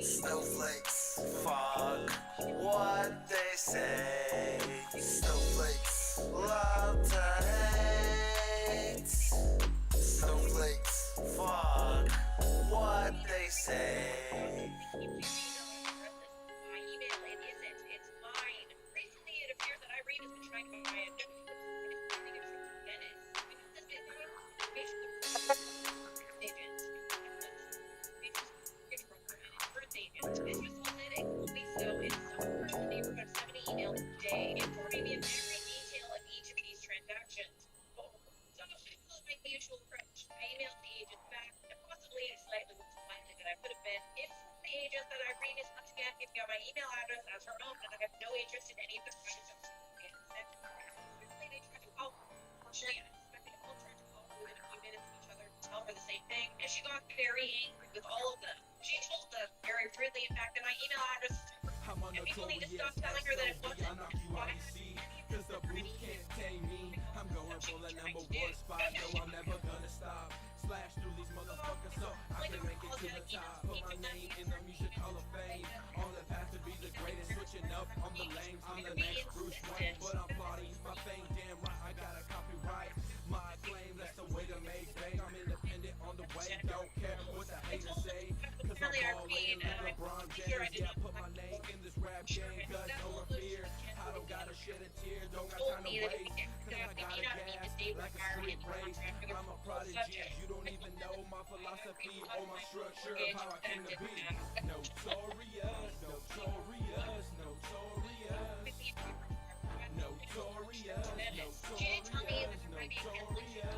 Snowflakes, fog, what they say. Snowflakes, love to hate. Snowflakes, fog, what they say. My email it isn't. It's mine. Recently, it appears that Irene has been trying to buy a new Dennis. This is agent. First agent. This was sold in weeks ago in some neighborhood 70 emails today, informing me of every detail of each of these transactions. So this was my usual approach. I emailed the agent back, and possibly slightly more slightly than I could have been if the agent that Irene is once again giving out my email address as her own, and I have no interest in any of the transactions. They tried to call. Unfortunately, I suspect they will try to call within a few minutes. very angry with all of them. She told them very rudely, in fact, that my email address is and people need to stop telling her that it wasn't. Why? Cause the booth can't tame me. I'm going for the number one spot. No, I'm never gonna stop. Splash through these motherfuckers so I can make it to the top. Put my name in the music hall of fame. On the path to be the greatest. Switching up on the lanes. I'm the next Bruce Wayne, but I'm plotting my fame. Damn right, I got a copyright. My claim, that's the way to make fame. I'm independent on the way. Don't care what the haters say. Cause I'm ballin' with LeBron James. Yeah, put my name in this rap game. Cause no fear. I don't gotta shed a tear. Don't got time to waste. Cause I got a gas like a street race. I'm a prodigy. You don't even know my philosophy or my structure of how I came to be. Notorious, notorious, notorious. Notorious, notorious, notorious.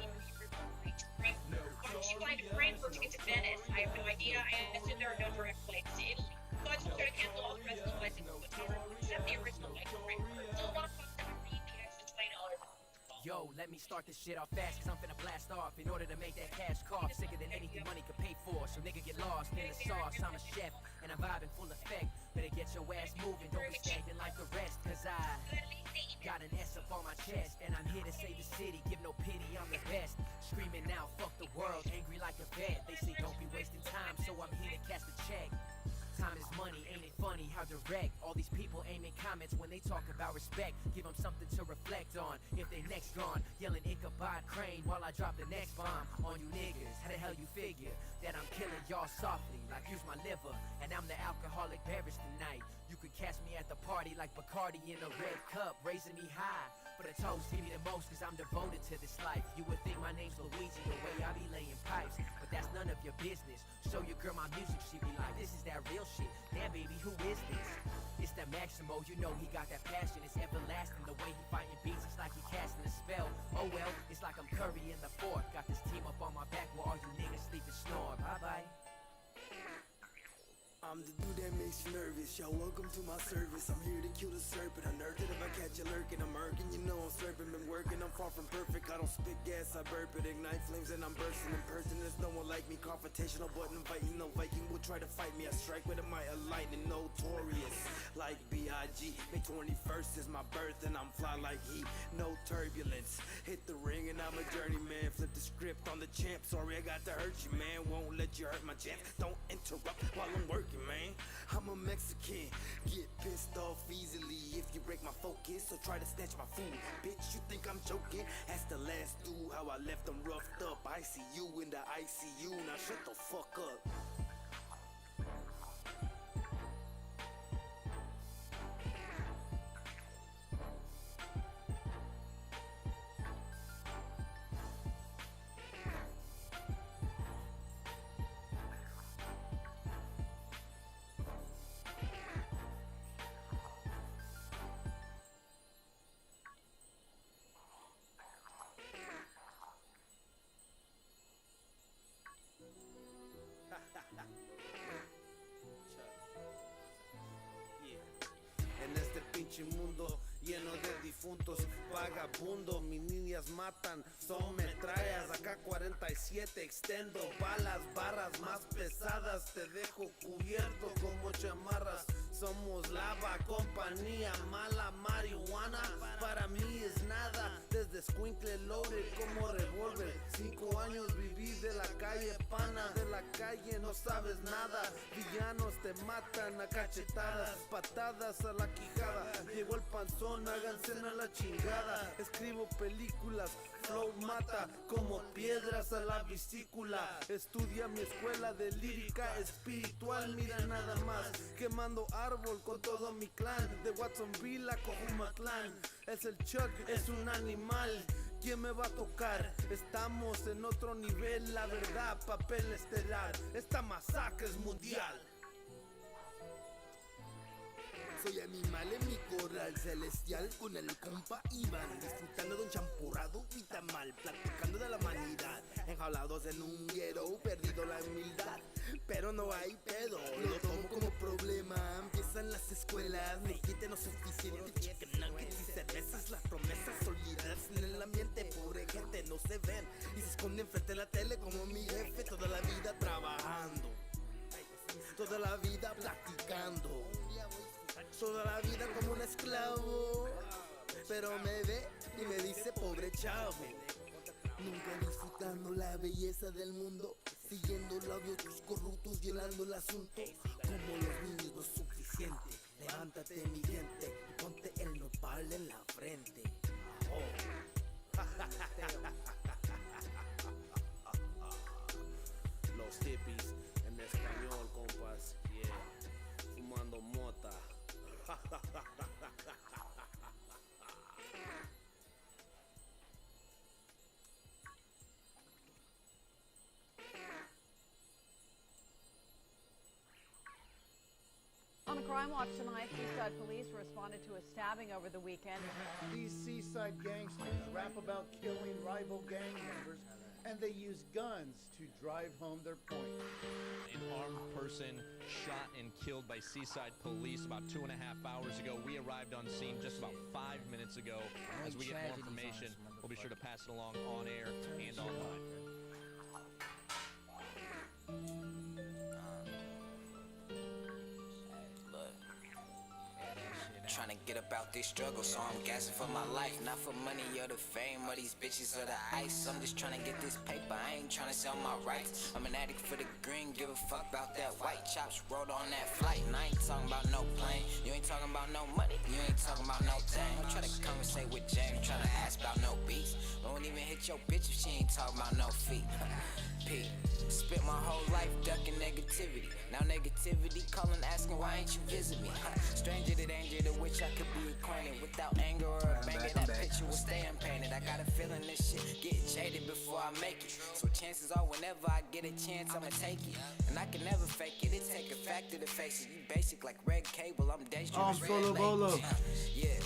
Why don't you fly to Frankfurt to get to Venice? I have no idea. I assume there are no direct flights to Italy. So I told her to cancel all the rest of the flights except the original flight to Frankfurt. Still not costing me the extra $20. Yo, let me start this shit off fast, cause I'm finna blast off in order to make that cash cough. Sicker than anything money could pay for, so nigga get lost in the sauce. I'm a chef, and I'm vibing full effect. Better get your ass moving, don't be standing like the rest, cause I got an S up on my chest, and I'm here to save the city, give no pity, I'm the best. Screaming now, fuck the world, angry like a vet. They say don't be wasting time, so I'm here to cash the check. Time is money, ain't it funny how direct all these people aiming comments when they talk about respect. Give them something to reflect on if they next gone, yelling Ichabod Crane while I drop the next bomb on you niggas. How the hell you figure that I'm killing y'all softly like use my liver, and I'm the alcoholic beverage tonight. You could catch me at the party like Bacardi in a red cup, raising me high for the toast. Give me the most cause I'm devoted to this life. You would think my name's Luigi the way I be laying pipes, but that's none of your business. Show your girl my music, she be like, this is that real shit. Damn baby, who is this? It's that Maximo, you know he got that passion. It's everlasting, the way he fighting beats, it's like he casting a spell. Oh well, it's like I'm Curry in the fourth. Got this team up on my back while all you niggas sleep and snore. Bye bye. I'm the dude that makes you nervous. Yo, welcome to my service. I'm here to kill the serpent. I nerd it if I catch you lurking. I'm murking, you know I'm slurping. Been working, I'm far from perfect. I don't spit gas, I burp it. Ignite flames and I'm bursting. In person, there's no one like me. Confrontational, but inviting. No Viking will try to fight me. I strike with a might of lightning. Notorious, like B.I.G. May 21st is my birth and I'm fly like heat. No turbulence. Hit the ring and I'm a journeyman. Flip the script on the champ. Sorry, I got to hurt you, man. Won't let you hurt my chance. Don't interrupt while I'm working, man. I'm a Mexican, get pissed off easily if you break my focus, so try to snatch my food. Bitch, you think I'm joking? Ask the last dude how I left them roughed up. I see you in the ICU, now shut the fuck up. En este pinche mundo lleno de difuntos, vagabundo, mis niñas matan, son metrallas, AK-47 extendo, balas, barras más pesadas, te dejo cubierto como chamarras, somos lava, compañía, mala marihuana, para mí es nada, desde escuincle loaded como revólver, 5 años viví de la calle pana, de la calle no sabes nada, villanos te matan a cachetadas, patadas a la quijada, llegó el panzón, háganse a la chingada, escribo películas, flow mata como piedras a la vesícula, estudia mi escuela de lírica espiritual, mira nada más, quemando árbol con todo mi clan, de Watsonville a Cojumatlán, es el Chuck, es un animal, ¿quién me va a tocar? Estamos en otro nivel, la verdad, papel estelar, esta masacre es mundial. Soy animal en mi corral celestial con el compa Iván, disfrutando de un champurrado y tamal, platicando de la humanidad, enjaulados en un ghetto, perdido la humildad, pero no hay pedo, lo tomo como problema, empiezan las escuelas, me quiten lo suficiente, chicken nuggets y cervezas, las promesas olvidadas en el ambiente, pobre gente no se ven, y se esconden frente a la tele como mi jefe, toda la vida trabaja. toda la vida platicando, toda la vida como un esclavo, pero me ve y me dice pobre chavo. Nunca disfrutando la belleza del mundo, siguiendo labios corruptos, llenando el asunto. Como los niños no es suficiente, levántate mi diente y ponte el nopal en la frente. Los hippies en español, compas, yeah, fumando mota. On a Crime Watch tonight, Seaside police responded to a stabbing over the weekend. These seaside gangsters rap about killing rival gang members, and they use guns to drive home their point. An armed person shot and killed by Seaside police about 2.5 hours ago. We arrived on scene just about 5 minutes ago. As we get more information, we'll be sure to pass it along on air and online. Trying to get about this struggle, so I'm gassing for my life. Not for money or the fame or these bitches or the ice. I'm just trying to get this paper, I ain't trying to sell my rights. I'm an addict for the green, give a fuck about that white. Chops rolled on that flight, and I ain't talking about no plane. You ain't talking about no money, you ain't talking about no thing. Don't try to conversate with James, trying to ask about no beats. Don't even hit your bitch if she ain't talking about no feet. P. Spent my whole life ducking negativity. Now negativity calling, asking why ain't you visit me? Stranger to danger to which I could be acquainted. Without anger or a banger, that picture will stay unpainted. I got a feeling this shit get jaded before I make it. So chances are whenever I get a chance, I'ma take it. And I can never fake it, it take a factor to face it. You basic like red cable, I'm dangerous. Solo Bolo. Yeah.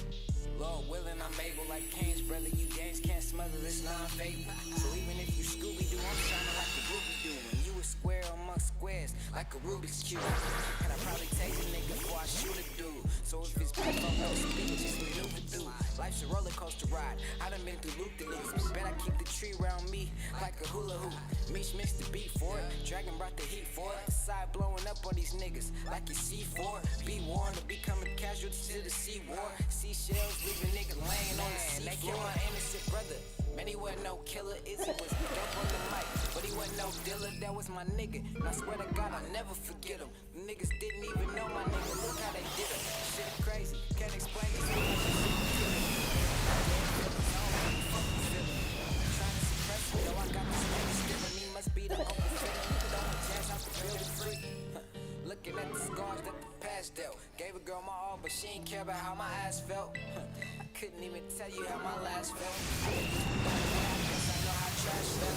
Lord willing, I'm able like Kane's brother. You games can't smother this non-fable. So even if you Scooby-Doo, I'm shining like a Ruby-Doo. And you a square amongst squares, like a Rubik's Cube. And I probably take a nigga before I shoot a dude. So if it's beef, I'm no speed, just maneuver through. Life's a roller coaster ride, I done been through loop-de-loops. Bet I keep the tree around me like a hula hoop. Meech mixed the beat for it, Dragon brought the heat for it. Side blowing up on these niggas like you C4. Be warned to becoming casualty to the sea war. Seashells leave a nigga laying on the sea. They killed my innocent brother. Man, he wasn't no killer, Izzy was dope on the mic. But he wasn't no dealer, that was my nigga. And I swear to God, I'll never forget him. The niggas didn't even know my nigga, look how they did him. Shit crazy, can't explain this. Trying to suppress it, though I got this nigga still. He must be the uncle feeling. Don't chance out the building free. Looking at the scars that the past dealt. Gave a girl my all, but she ain't care about how my ass felt. I couldn't even tell you how my last felt. I know how trash felt.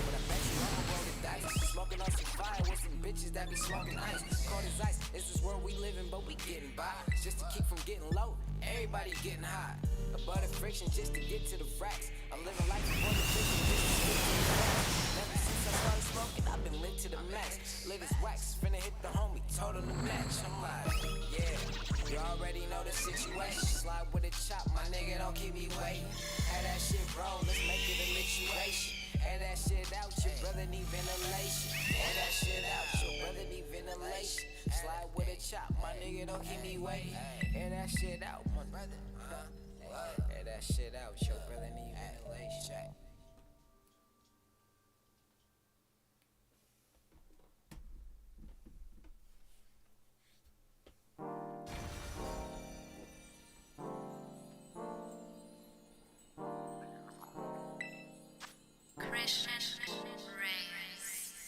But I bet you I'ma roll the dice. Smoking on some fire with some bitches that be smoking ice. Cold as ice, it's this world we living, but we getting by. Just to keep from getting low, everybody getting high. Above the friction just to get to the racks. I'm living life before the vision, just to get to the racks. Never since I started smoking, I've been lit to the max. Lit as wax, finna hit the homie, total the match. I'm like, yeah, you already know the situation. Slide with a chop, my nigga, don't keep me waiting. Have that shit roll, let's make it a lituation. Have that shit out, your brother need ventilation. Have that shit out, your brother need ventilation. Slide with a chop, my nigga, don't keep me waiting. Have that shit out, my brother. Have that shit out, your brother need ventilation. Christian Race.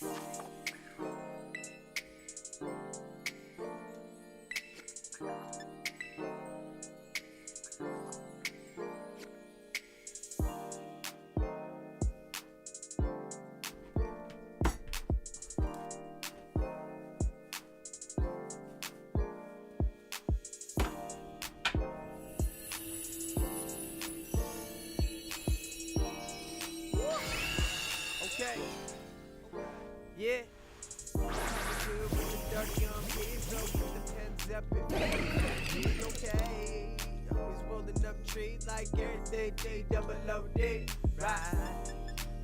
Okay. Yeah. Coming good with the dark young kids, no with the pens up and okay. Always rolling up trees like every day, double OD. Right.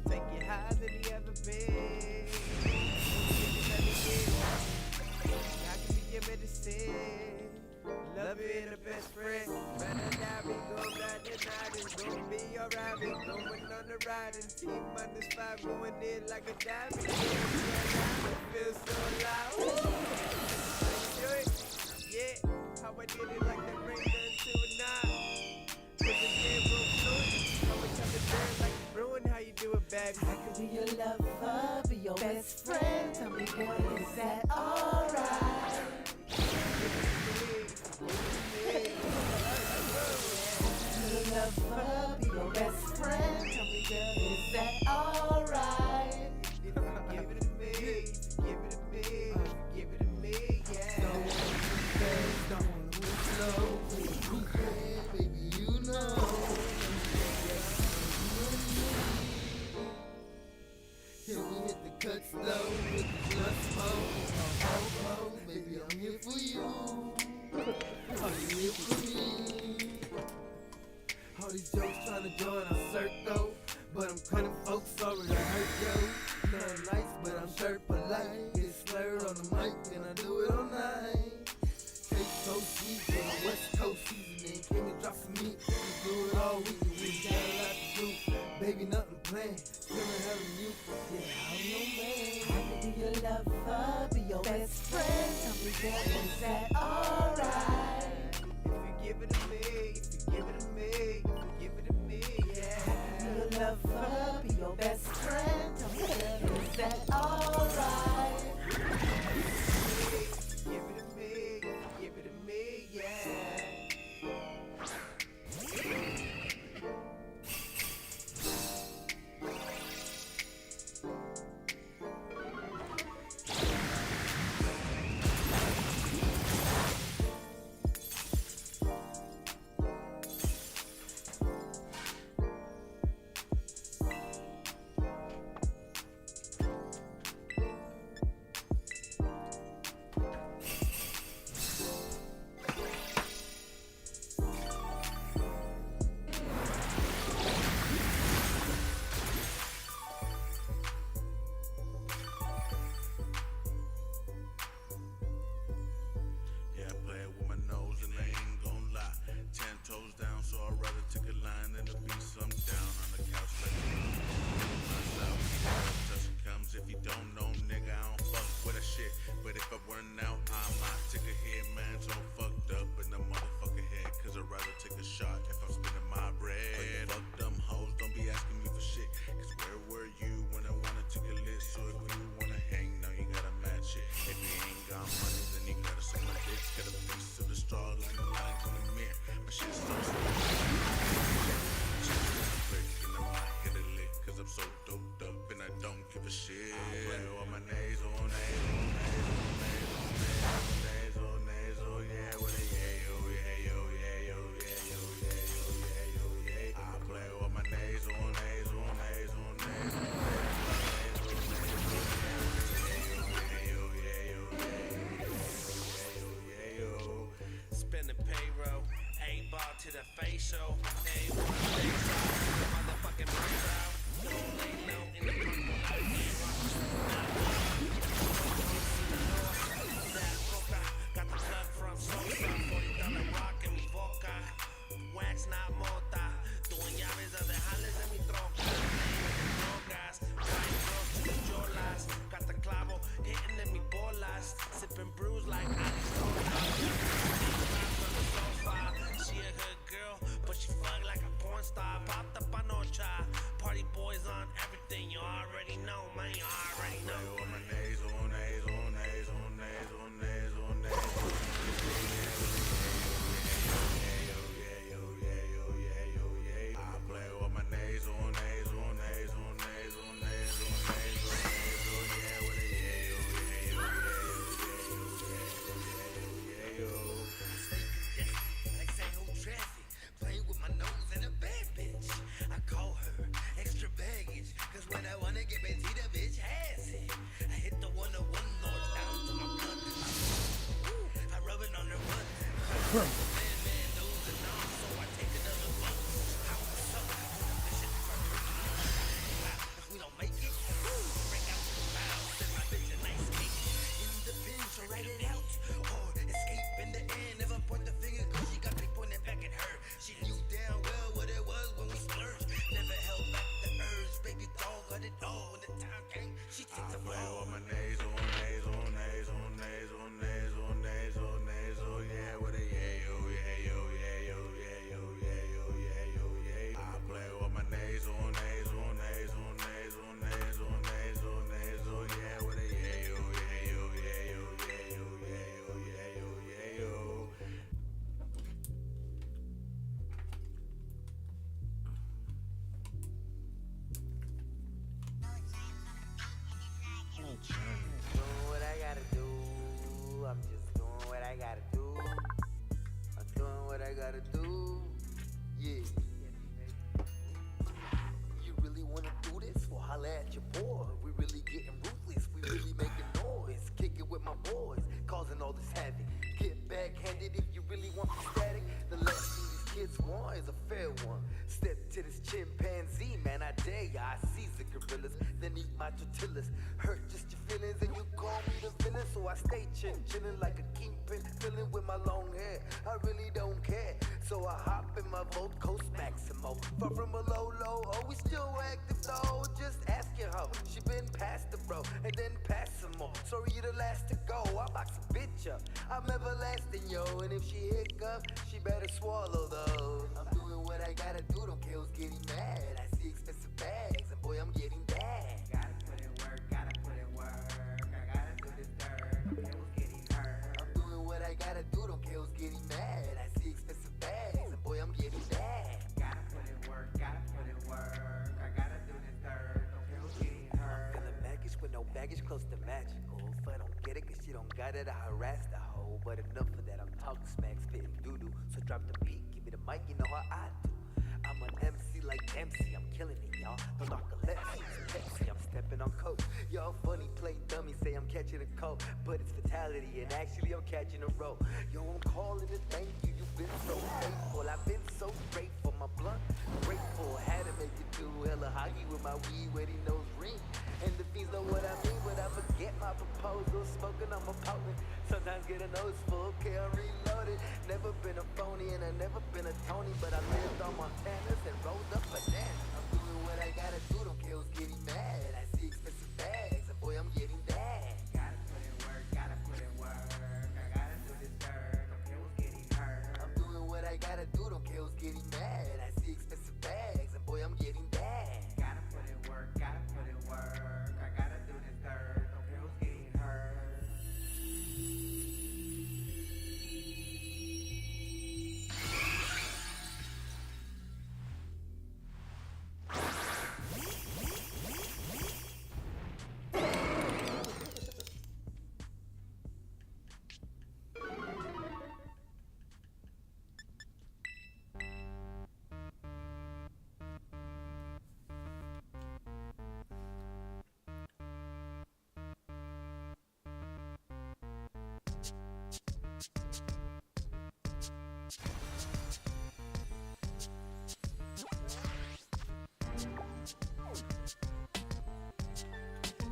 Take you higher than you ever been. Let me get sin. Love being a best friend. Rather now we go ride the night. It's gonna be alright. We going on the ride and T-5 going in like a diamond. It feels so loud. Let's do it. Yeah, how I did it like that ring done to a knot. With the game real fluid. How I tell the bird like a ruin. How you do it, baby? I could be your lover, be your best friend. Tell me, girl, is that alright? Lover, be your best friend. Tell me, girl, is that alright? If you give it to me, give it to me, give it to me, yeah. Don't wanna move fast, don't wanna move slow. Yeah, baby, you know. Can we hit the cut slow with the blood smoke? Oh, baby, I'm here for you. Are you here for me? All these jokes trying to join our circle, but I'm cutting folks sorry to hurt you. Nothing nice, but I'm sure polite. Get slurred on the mic, and I do it all night. Take so season, West Coast seasoning. Came and drop some meat, we do it all week. We got a lot to do, baby, nothing planned. Feeling having you, yeah, I'm your man. I could be your lover, be your best friend. Tell me, girl, is that alright? If you give it to me, if you give it to me, if you give it to me, yeah. I could be your lover, be your best friend. Tell me, girl, is that alright? Give it to me, give it to me, yeah. holla at your boy. We really getting ruthless, we really making noise. Kick it with my boys, causing all this havoc. Get backhanded if you really want the static. The last thing these kids want is a fair one. Step to this chimpanzee, man, I dare ya. I seize the gorillas, then eat my tortillas. Hurt just your feelings and you call me the villain. So I stay chillin' like a kingpin, fillin' with my long hair. I really don't care, so I hop in my Volt Coast Maximo. Far from a low, oh, we still active though. Just ask your hoe, she been past the bro, and then pass some more. Sorry you the last to go, I box a bitch up. I'm everlasting, yo, and if she hiccup, she better swallow those. I'm doing what I gotta do, don't care who's getting mad. I see expensive bags, and boy, I'm getting bad. Gotta put in work, gotta put in work. I gotta do this dirt, don't care who's getting hurt. I'm doing what I gotta do, don't care who's getting mad. I see expensive bags, and boy, I'm getting bad. Gotta put in work, gotta put in work. I gotta do this dirt, don't care who's getting hurt. I'm feeling baggage with no baggage, close to magical. If I don't get it, cause she don't got it, I harass the hoe. But enough of that, I'm talking smack, spitting doo-doo. So drop the beat, give me the mic, you know how I do. I'm an MC like MC, I'm killing it, y'all. No narcolepsy, Pepsi, I'm stepping on coke. Y'all funny, play dummy, say I'm catching a cold, but it's fatality, and actually I'm catching a roll. Yo, I'm calling it thank you, you've been so faithful. I've been so grateful, my blunt grateful. Had to make it do hella hockey with my weed, where he knows ring. And the fiends know what I mean, but I forget my proposal. Smoking on my potent, sometimes get a nose full, okay, I'm reloaded. Never been a phony and I never been a Tony, but I lived on Montanas and rolled up bananas. I'm doing what I gotta do, don't care who's getting mad. I see expensive bags, and boy, I'm getting bad. Gotta put in work, gotta put in work. I gotta do this dirt, don't care who's getting hurt. I'm doing what I gotta do, don't care who's getting mad. I see expensive bags, and boy, I'm getting bad. Gotta put in work, gotta put in work. I gotta do this dirt, don't care who's getting hurt.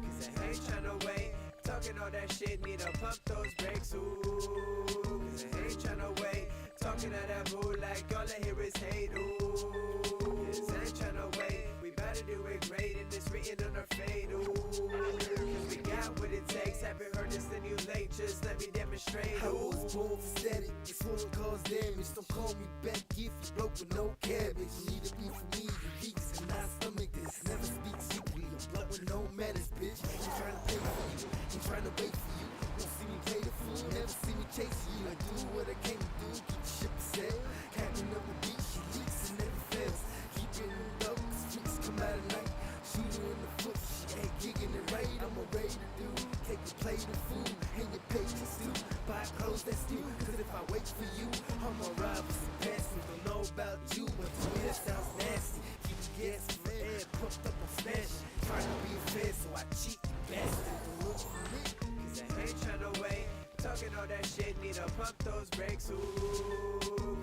Cause I ain't tryna wait, talking all that shit, need to pump those brakes, ooh. Cause I ain't tryna wait, talking all that boo like all I hear is hate, ooh. Cause I ain't tryna wait, we bout to do it great and it's written on our fate, ooh. Cause we got what it takes, haven't heard this then you late, just let me demonstrate, ooh. I was born for static, it's one cause damage. Don't call me back if you broke with no cabbage. You need to be for me, you geeks and I stomach this. Never speak secretly, I'm blunt with no manners, bitch. Ain't trying to pay for you, ain't trying to wait for you. Won't see me play the fool, never see me chasing you. I do what I came to do, keep the ship sail. Captain of the beach, she leaks and never fails. Keeping them low, cause freaks come out at night. Shoot her in the foot, she ain't gigging it right. I'm ready to do, take a plate of food, hang your pages too. Buy clothes that's new, cause if I wait for you, I'm gonna ride with some passing. Don't know about you, but to me that sounds nasty. Keep the gas for air, pumped up on smash. Trying to be a fan, so I cheat, you bastard. Don't look for me, Cause I ain't tryna wait, talking all that shit, need to pump those brakes, ooh.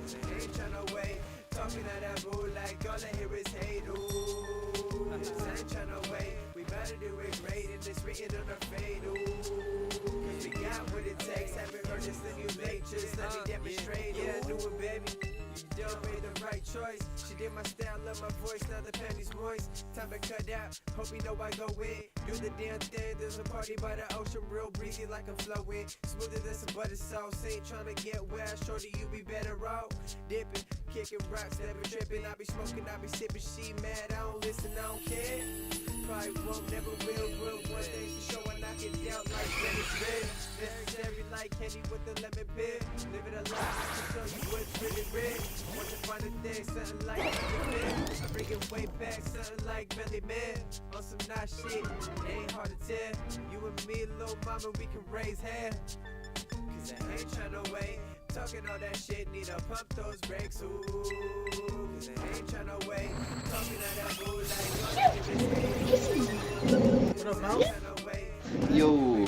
Cause I ain't tryna wait, talking all that boo like all I hear is hate, ooh. Cause I ain't tryna wait, we better do it great and it's written on our fate, ooh. Cause we got what it takes, haven't heard this then you late, just let me demonstrate, yeah, I knew it, baby. You done made the right choice. She did my style, love my voice, now the panties moist. Time to cut out, hope you know I go in. Do the damn thing, there's a party by the ocean, real breezy like I'm flowing. Smoother than some butter sauce, ain't tryna get wet, shorty you be better off. Dipping, kicking rocks, never tripping. I be smoking, I be sipping, she mad, I don't listen, I don't care. Probably won't, never will, one thing for sure, I knock it down like Dennis Red. Necessary like candy with the lemon pill. Living a lie, I can show you what's really real. Want to find a thing, something like Belly Man. I bring it way back, something like Belly Man. On some nice shit, it ain't hard to tell. You and me, little mama, we can raise hell. Cause I ain't tryna wait, talking all that shit, need to pump those brakes, ooh. Cause I ain't tryna wait, talking all that boo like all I hear is hate. up, Mouse? Yo.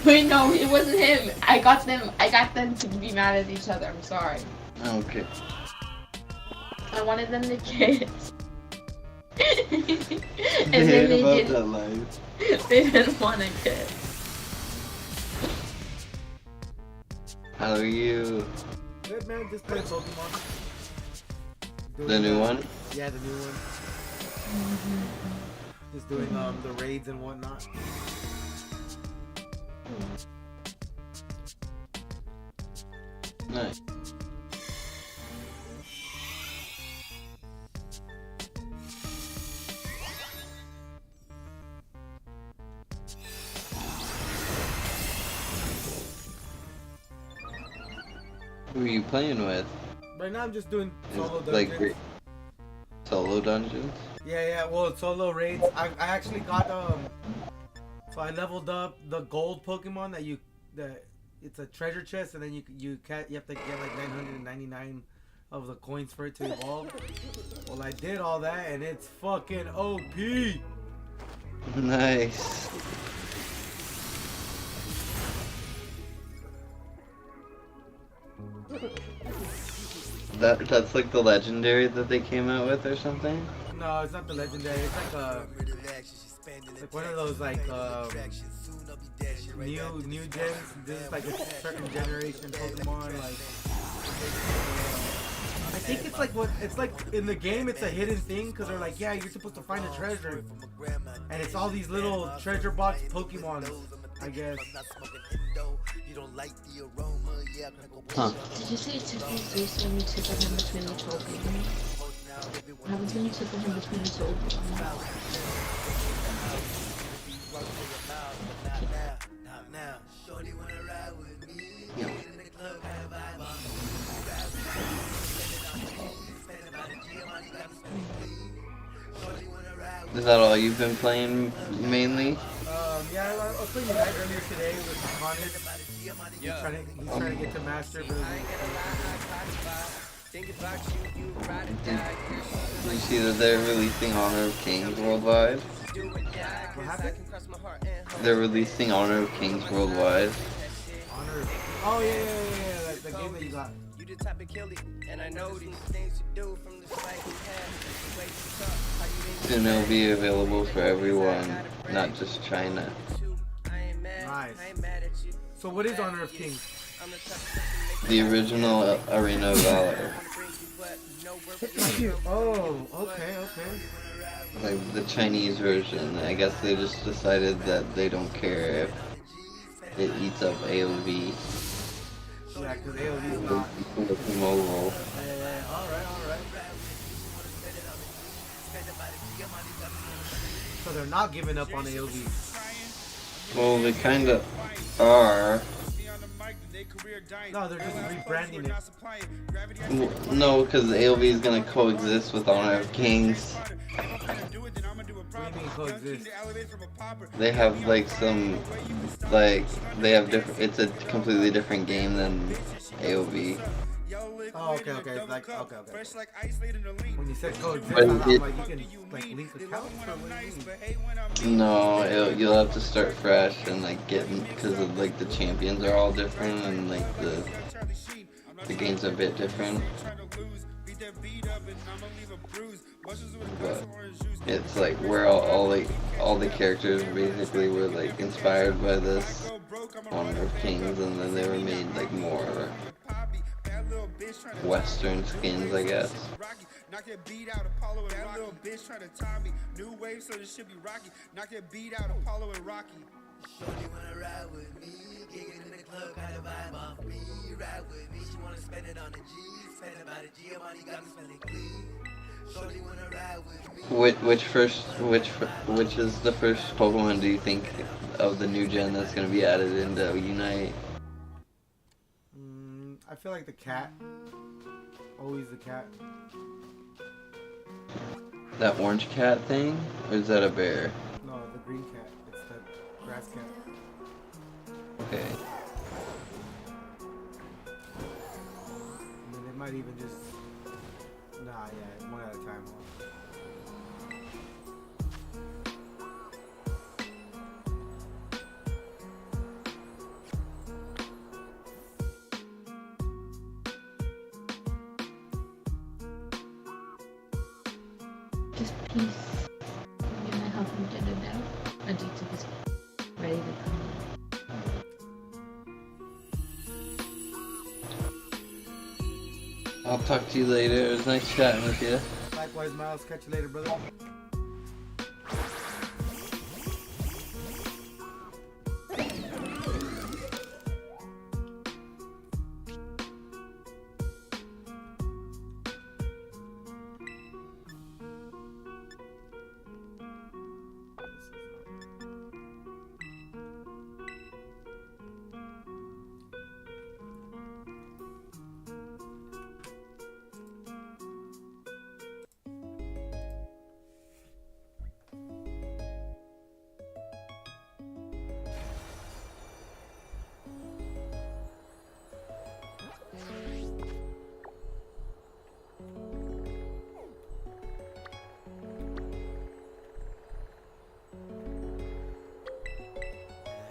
Wait, no, it wasn't him. I got them to be mad at each other. I'm sorry. Okay. I wanted them to kiss. And They then heard they about didn't. that live. They didn't want to kiss. How are you? Good, man. Just play Pokemon. The new one? Yeah, the new one. Just doing the raids and whatnot. Nice. Who are you playing with? Right now I'm just doing solo Like dungeons. solo dungeons? Yeah, well, solo raids. I actually got so I leveled up the gold Pokemon it's a treasure chest, and then you have to get like 999 of the coins for it to evolve. Well, I did all that, and it's fucking OP. Nice. That's like the legendary that they came out with or something? No, it's not the legendary. It's like one of those like new gens. This is like a certain generation Pokemon. Like I think it's like in the game it's a hidden thing because they're like, yeah, you're supposed to find a treasure, and it's all these little treasure box Pokemon, I guess. Huh. Did you say it took you 3 so you took him between the two Pokemon? What happens when you took him between the two Pokemon? Is that all you've been playing mainly? Yeah, I was playing Unite earlier today with Connor. He's trying to get to master, but Did you see that they're releasing Honor of Kings worldwide? what happened? They're releasing Honor of Kings worldwide. Honor. Oh yeah, the game that you got. Soon it'll be available for everyone, not just China. Nice. So what is Honor of Kings? The original Arena of Valor. Oh, okay. Like the Chinese version. I guess they just decided that they don't care if it eats up AOV. Yeah, because AOV is not. Mobile. Yeah, alright. So they're not giving up on AOV. Well, they kind of are. No, they're just rebranding it. No, because AOV is gonna coexist with Honor of Kings. What do you mean coexist? They have like they have different. It's a completely different game than AOV. Oh, okay. It's like, okay. When you said coexist, But I'm it- like, you can like link accounts or what do you mean? No, you'll have to start fresh and like because of like the champions are all different and like the game's a bit different. But it's like where all the characters basically were like inspired by this Honor of Kings, and then they were made like more Western skins, I guess. Knock that beat out Apollo and Rocky. That little bitch trying to tie me. New wave, so this should be Rocky. Knock that beat out Apollo and Rocky. Shorty wanna ride with me, kicking in the club, kind of vibe off me. Ride with me, she wanna spend it on the G. Spend about a G, money got me spending clean. Shorty wanna ride with me. Which is the first Pokemon do you think of the new gen that's gonna be added into Unite? I feel like the cat. Always the cat. That orange cat thing? Or is that a bear? No, the green cat. It's the grass cat. Okay. I mean, they might even just... Nah, yeah, one at a time. Just peace. You're gonna help him get it out. Aditya is ready to come. I'll talk to you later. It was nice chatting with you. Likewise, Miles. Catch you later, brother.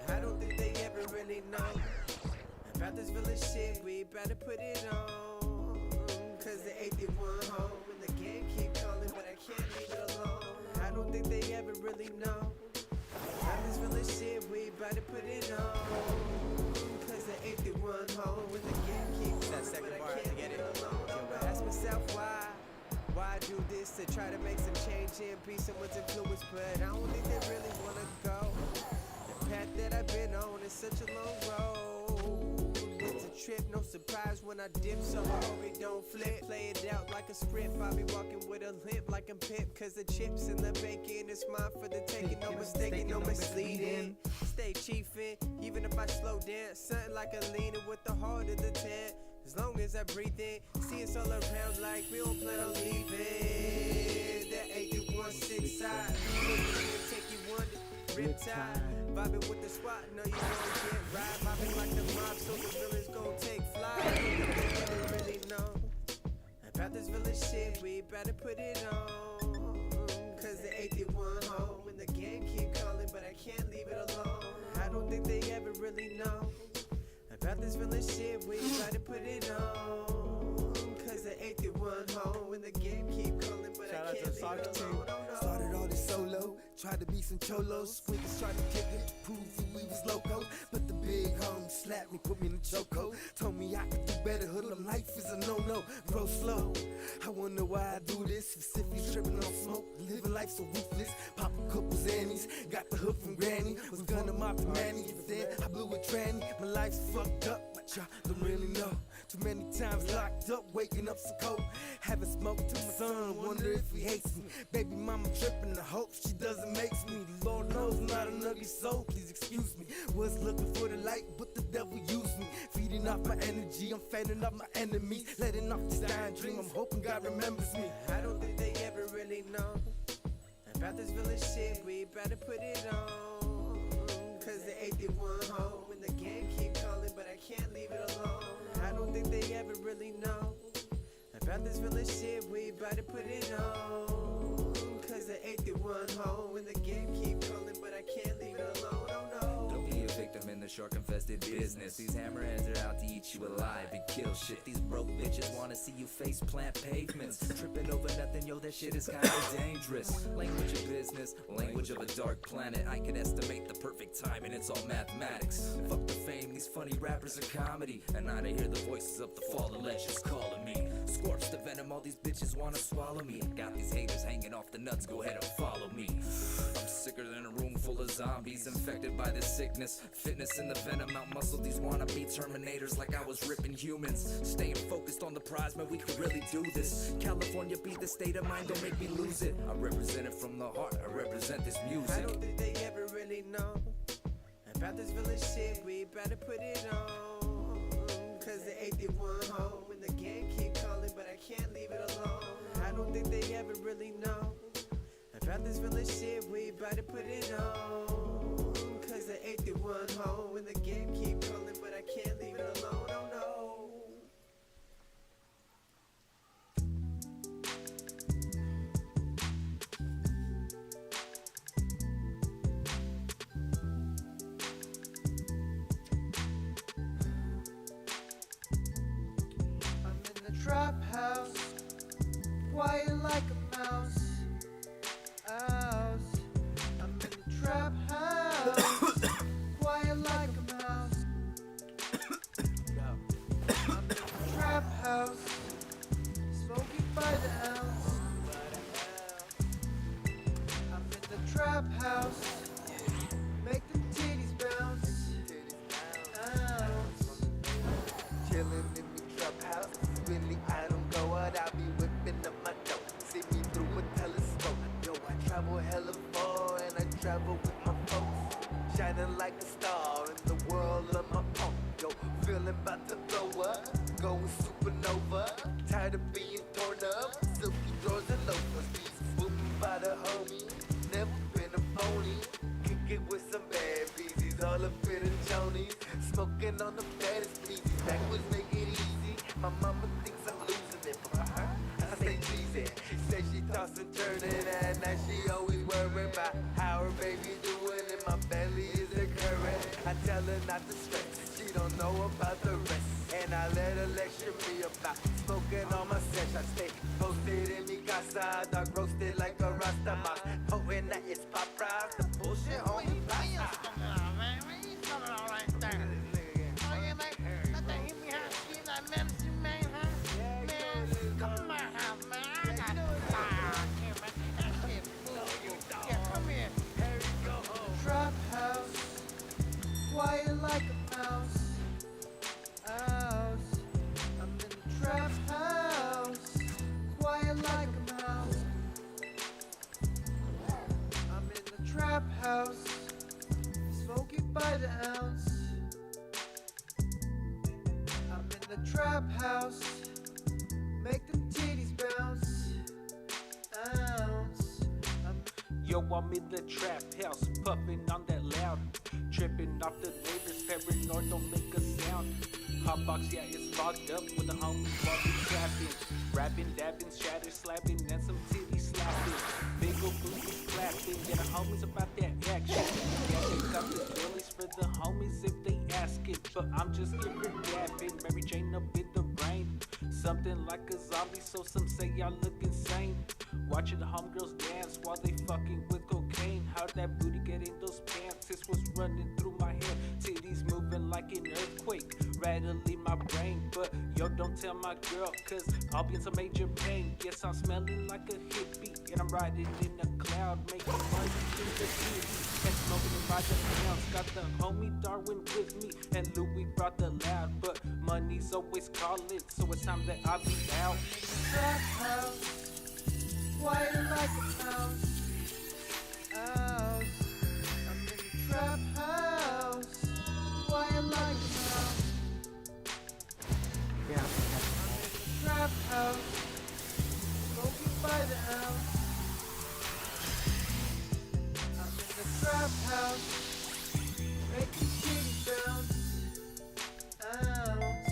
I don't think they ever really know about this village shit. We better put it on. Cause the 81 home and the game keep calling, but I can't leave it alone. I don't think they ever really know about this village shit. We better put it on. Cause the 81 home and the game keep calling, but I can't leave it alone. I ask myself why. Why do this to try to make some change and be someone's influence, but I don't think they really wanna go. The path that I've been on is such a long road. It's a trip, no surprise when I dip, so I hope it don't flip. Play it out like a script, I'll be walking with a limp like I'm Pip. Cause the chips and the bacon is mine for the taking, no mistaking, no misleading. Stay chiefin', even if I slow down, something like a leaning with the heart of the tent. As long as I breathe in, see us all around like we don't plan on leaving. That 8-1-6 side, take you one riptide. Vibing with the squad, know you gon' get right. Vibing like the mob, so the village gon' take flight. They never really know about this village shit, we better put it on. Cause the 81 home and the game keep calling, but I can't leave it alone. I don't think they ever really know about this village shit, we better put it on. Cause the 81 home and the game keep calling, but I can't leave it alone. Started all this solo, tried to be some cholos. Squiggles tried to kick it, prove that we was loco. But the big homie slapped me, put me in a chokehold. Told me I could do better, hoodlum life is a no-no. Grow slow, I wonder why I do this. Specifically tripping on smoke, living life so ruthless. Pop a couple zannies, got the hook from granny. Was gonna mop the manny, if then I blew a tranny. My life's fucked up, but y'all don't really know. Too many times locked up, waking up so cold. Haven't smoked to my son, wonder if he hates me. Baby mama tripping, I hope she doesn't make me. Lord knows I'm not an ugly soul, please excuse me. Was looking for the light, but the devil used me. Feeding off my energy, I'm fanning off my enemies. Letting off this dying dream, I'm hoping God remembers me. I don't think they ever really know about this village shit, we better put it on. Cause the 81 home and the game keep calling, but I can't leave it alone. I don't think they ever really know about this village shit, we better put it on. Cause the 81 home and the game keep calling, but I can't leave it alone, oh no. Don't be a victim in the shark-infested business. These hammerheads are out to eat you alive and kill shit. These broke bitches wanna see you face plant pavements. Tripping over nothing, yo, that shit is kinda dangerous. Language of business, language of a dark planet. I can estimate the perfect time and it's all mathematics. Fuck the fame, these funny rappers are comedy. And now they hear the voices of the fallen legends calling me. Scorch the venom, all these bitches wanna swallow me. Got these haters hanging off the nuts, go ahead and follow me. I'm sicker than a room full of zombies infected by this sickness. Fitness in the venom, out-muscle these wannabe terminators like I was ripping humans. Staying focused on the prize, man, we could really do this. California be the state of mind, don't make me lose it. I represent it from the heart, I represent this music. I don't think they ever really know about this village shit, we better put it on. Cause the 81 home and the game keep calling, but I can't leave it alone. I don't think they ever really know Drop this real shit, we about to put it on. Cause the 81 home and the game keep calling, but I can't leave it alone, oh no. I'm in the trap house, quiet like a mouse. I'm in the trap house, quiet like a mouse. I'm in the trap house, smoking by the ounce. I'm in the trap house, make them titties bounce. Ounce. Chillin' in me trap house. Really, I don't go out. I be whipping up my dough. See me through a telescope. Yo, I travel hella far and I travel with my folks. Shining like a star in the world of my own. Yo, feeling about to blow up. Going supernova. Tired of being torn up. Silky drawers and loafers. Swooping by the homie. Never been a phony. Kick it with some bad beezies. All up in the chonies. Smoking on the baddest beezies. Backwards make it easy. My mama thinks I'm losing it, but for her, I stay cheesy. She says she toss and turning, and now she always worried about how her baby doing, and my belly is occurring. I tell her not to stress, she don't know about the rest, and I let her lecture me about smoking on my sesh. I stay posted in mi casa, dog roasted like a Rasta mouse. Potent that it's pop rise, the bullshit on me plaza. Trap house, quiet like a mouse. I'm in the trap house, quiet like a mouse. I'm in the trap house, smoking by the ounce. I'm in the trap house, make them titties bounce. Ounce. Yo, I'm in the trap house, puffing on that loud. Tripping off the neighbors, paranoid, don't make a sound. Hotbox, yeah, it's fogged up with the homies while we trapping. Rapping, dabbing, shatter, slapping, and some titty slapping. Big ol' booties clapping, yeah, the homies about that action. Yeah, they got the willies for the homies if they ask it. But I'm just giving dabbing, Mary Jane up in the rain. Something like a zombie, so some say y'all look insane. Watching the homegirls dance while they fucking with cocaine. How'd that booty get in those pants? This was running through my head. Titties moving like an earthquake, rattling my brain. But yo, don't tell my girl, cause I'll be in some major pain. Yes, I'm smelling like a hippie, and I'm riding in a cloud, making money in the city. And smoking by the pounds. Got the homie Darwin with me, and Louis brought the loud. But money's always calling, so it's time that I be out. Trap house, quiet like a mouse. I'm in the trap house, quiet like a mouse. Yeah. I'm in the trap house, smoking by the ounce. I'm in the trap house, making titties bounce. Ounce.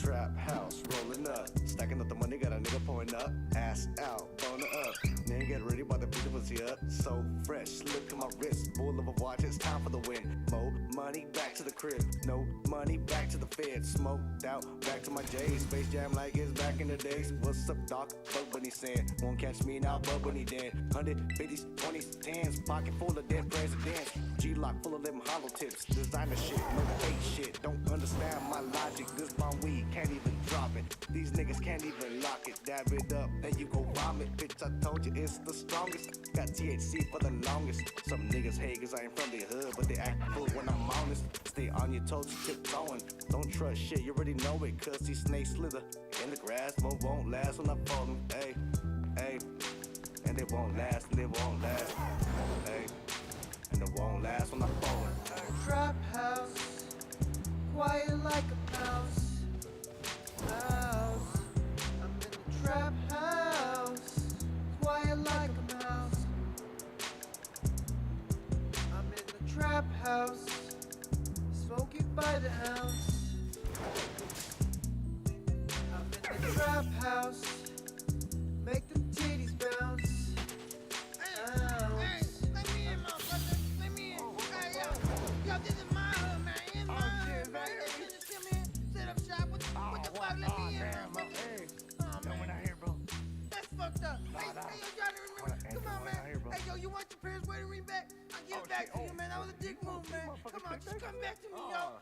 Trap house, rolling up, stacking up the money, got a nigga pouring up, ass out, boner up, nigga get ready while the beautiful pussy up, so fresh, look at my wrist, bull of a watch, it's time for the win, more money, back to the crib, no money, back to the fed, smoked out, back to my J's, Space Jam like it's back in the days, what's up doc, fuck when he saying, won't catch me now, but when he then, 150s, 20s, 10s, pocket full of dead presidents, G-Lock full of them hollow tips, designer shit, no fake shit, don't understand my logic, this bomb weed can't even drop it, these niggas can't even lock it, dab it up, then you go vomit, bitch, I told you it's the strongest, got THC for the longest, some niggas hate cause I ain't from the hood, but they act cool when I'm honest, stay on your toes, tiptoeing, don't trust shit, you already know it, cause these snakes slither in the grass, but won't last when I fall them, hey, hey, and they won't last, and they won't last, hey, and they won't last when I fall them. Trap house, quiet like a mouse. I'm in the trap house, quiet like a mouse. trap house. Make them titties bounce. Let me in, motherfucker. Let me in. Hey, yo, this is my hood, man. In my hood, right here. Just come in, set up shop. What the fuck? Let me in, motherfucker. Oh, man. That's fucked up. Hey, yo, Johnny, remember? Come on, man. Hey, yo, you want your parents' wedding ring back? I'll give it back to you, man. That was a dick move, man. Come on, just come back to me, yo.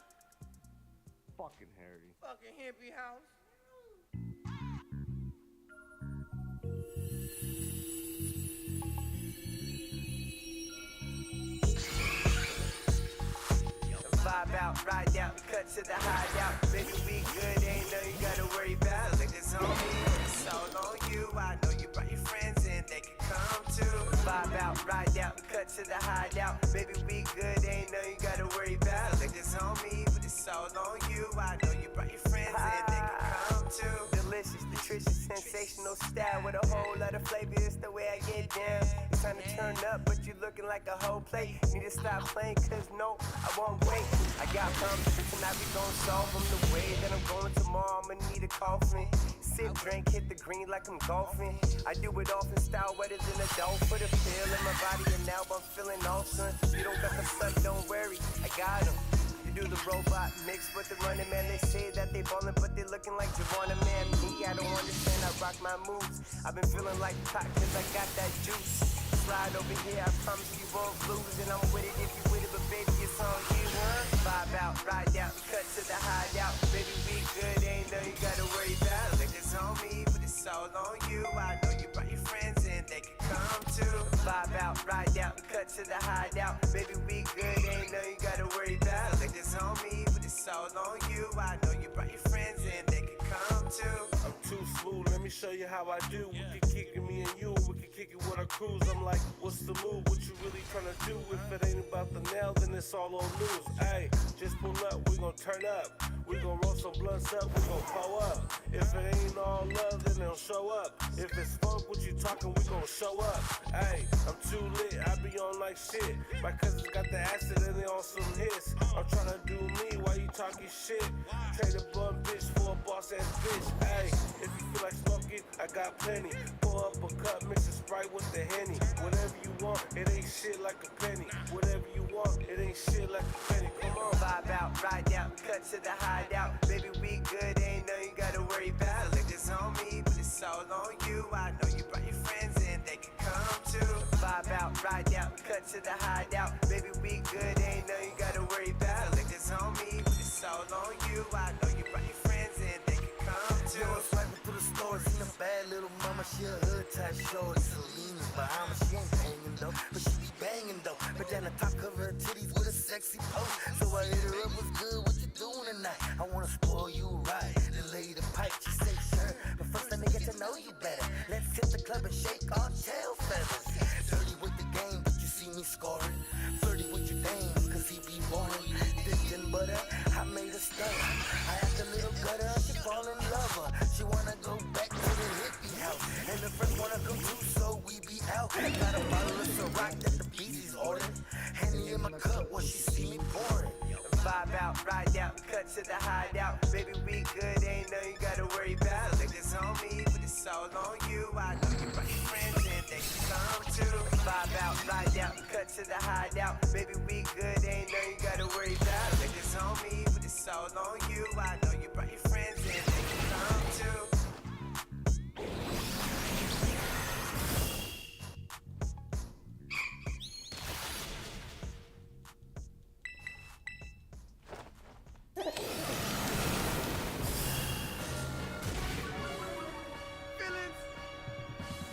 Fucking Harry. Fucking hippie house. 5 out, ride out, cut to the hideout. Baby, we good, ain't no you gotta worry about. Look, this on me, it's all on you. I know you brought your friends in, they can come too. 5 out, ride out, cut to the hideout. Baby, we good, ain't no you gotta worry about. Look, this on me, but it's all on you. I know you brought your friends in, they can come too. Delicious, nutritious, sensational style with a whole lot of flavor. It's the way I get down. It's time to turn up, but you looking like a whole plate. Need to stop playing, cause no, I won't wait. I got problems, tonight we gon' solve them. The way that I'm going tomorrow, I'ma need a coffin. Sip, drink, hit the green like I'm golfing. I do it often, style wetter than a dolphin. Put a pill in my body and now I'm feeling awesome. You don't got the stuff, don't worry, I got 'em. You do the robot mix with the running man. They say that they ballin', but they looking like Javon. Man, me, I don't understand, I rock my moves. I've been feeling like cock cause I got that juice. Slide over here, I promise you won't lose. And I'm with it if you with it, but baby, it's on you, huh? 5 out, ride out, cut to the hideout. Baby, we good, ain't no you gotta worry about. Look, it's on me, but it's all on you. I know you brought your friends in, they can come too. 5 out, ride out, cut to the hideout. Baby, we good, ain't no you gotta worry about. Look, it's on me, but it's all on you. I know you brought your friends in, they can come too. I'm too smooth, let me show you how I do. We can kick it, me and you, we can kick it with our crews. I'm like, what's the move? What you really tryna do? If it ain't about the nail, then it's all on news. Ayy, just pull up, we gon' turn up. We gon' roll some blunts up, we gon' pull up. If it ain't all love, then they'll show up. If it's funk, what you talking, we gon' show up. Ayy, I'm too lit, I be on like shit. My cousins got the acid and they on some hits. I'm tryna do me while you talking shit. Trade a bum bitch for a boss ass bitch. Ayy, if you feel like smoking, I got plenty. Pour up a cup, mix a Sprite with the Henny. Whatever you want, it ain't shit like a penny. Whatever you want, it ain't shit like a penny. Come on. 5 out, ride out, cut to the hideout. Baby, we good, ain't no you gotta worry about. Look, it's on me, but it's all on you. I know you brought your friends in, they can come too. 5 out, ride out, cut to the hideout. Baby, we good, ain't no you gotta worry about. Look, it's on me, but it's all on you. I know you brought your friends in, they can come too. Yo, I'm swiping through the stores, seen a bad little mama, she a hood type shorty. Celine Bahama, she ain't banging though, but she be banging though. But then the top cover her titties with a sexy pose. So I hit her up, what's good, what you doing tonight? I wanna spoil you right, then lay the pipe, she say sure. But first let me get to know you better. Let's hit the club and shake our tail feathers. Dirty with the game, but you see me scoring. Flirty with your dames, cause he be boring. Dipped in butter, I made her stutter. I asked a little gutter, she fall in love her. She wanna go back to the hippie house. And the first wanna come too, so we be out. Got a bottle of Ciroc that the BZ's ordered. Henny in my cup while she see me pouring. 5 out, ride out, cut to the hideout. Baby, we good, ain't no you gotta worry about. Look, it's on me, but it's all on you. I know you brought your friends in, they can come too. 5 out, ride out, cut to the hideout. Baby, we good, ain't no you gotta worry about. Look, it's on me, but it's all on you. I know you brought your friends in, they can come too.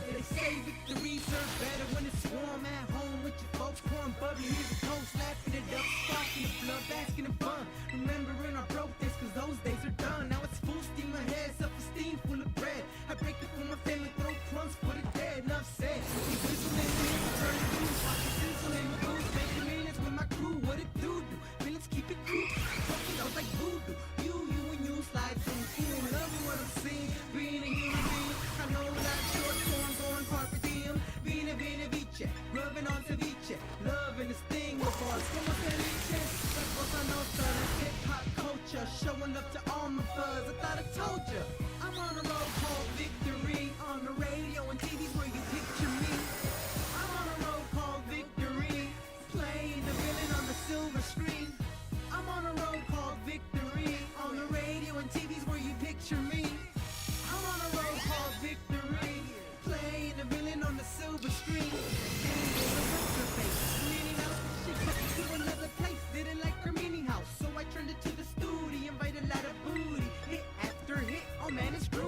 They say victories are better when it's warm at home with your folks. Pouring bubbly music, toast, laughing it up, sparking the blood, basking in fun. Remembering our broke days, cause those days are done. Now it's full steam ahead, self-esteem full of bread. I break it for my family, throw crumbs for the dead. Enough said. Keep whistling, turn the blues, watch the sizzle in the booth. Making minutes with my crew, what it do? Feelings keep it cool. Fucking out like voodoo. You and you slide through. Ooh, loving what I'm seeing, being a human being. I know that short form going carpe diem. Vina vice, rubbing on ceviche. Loving this thing with bars. Como se dice? Las cosas nostras, hip hop culture. Showing up to all my buds.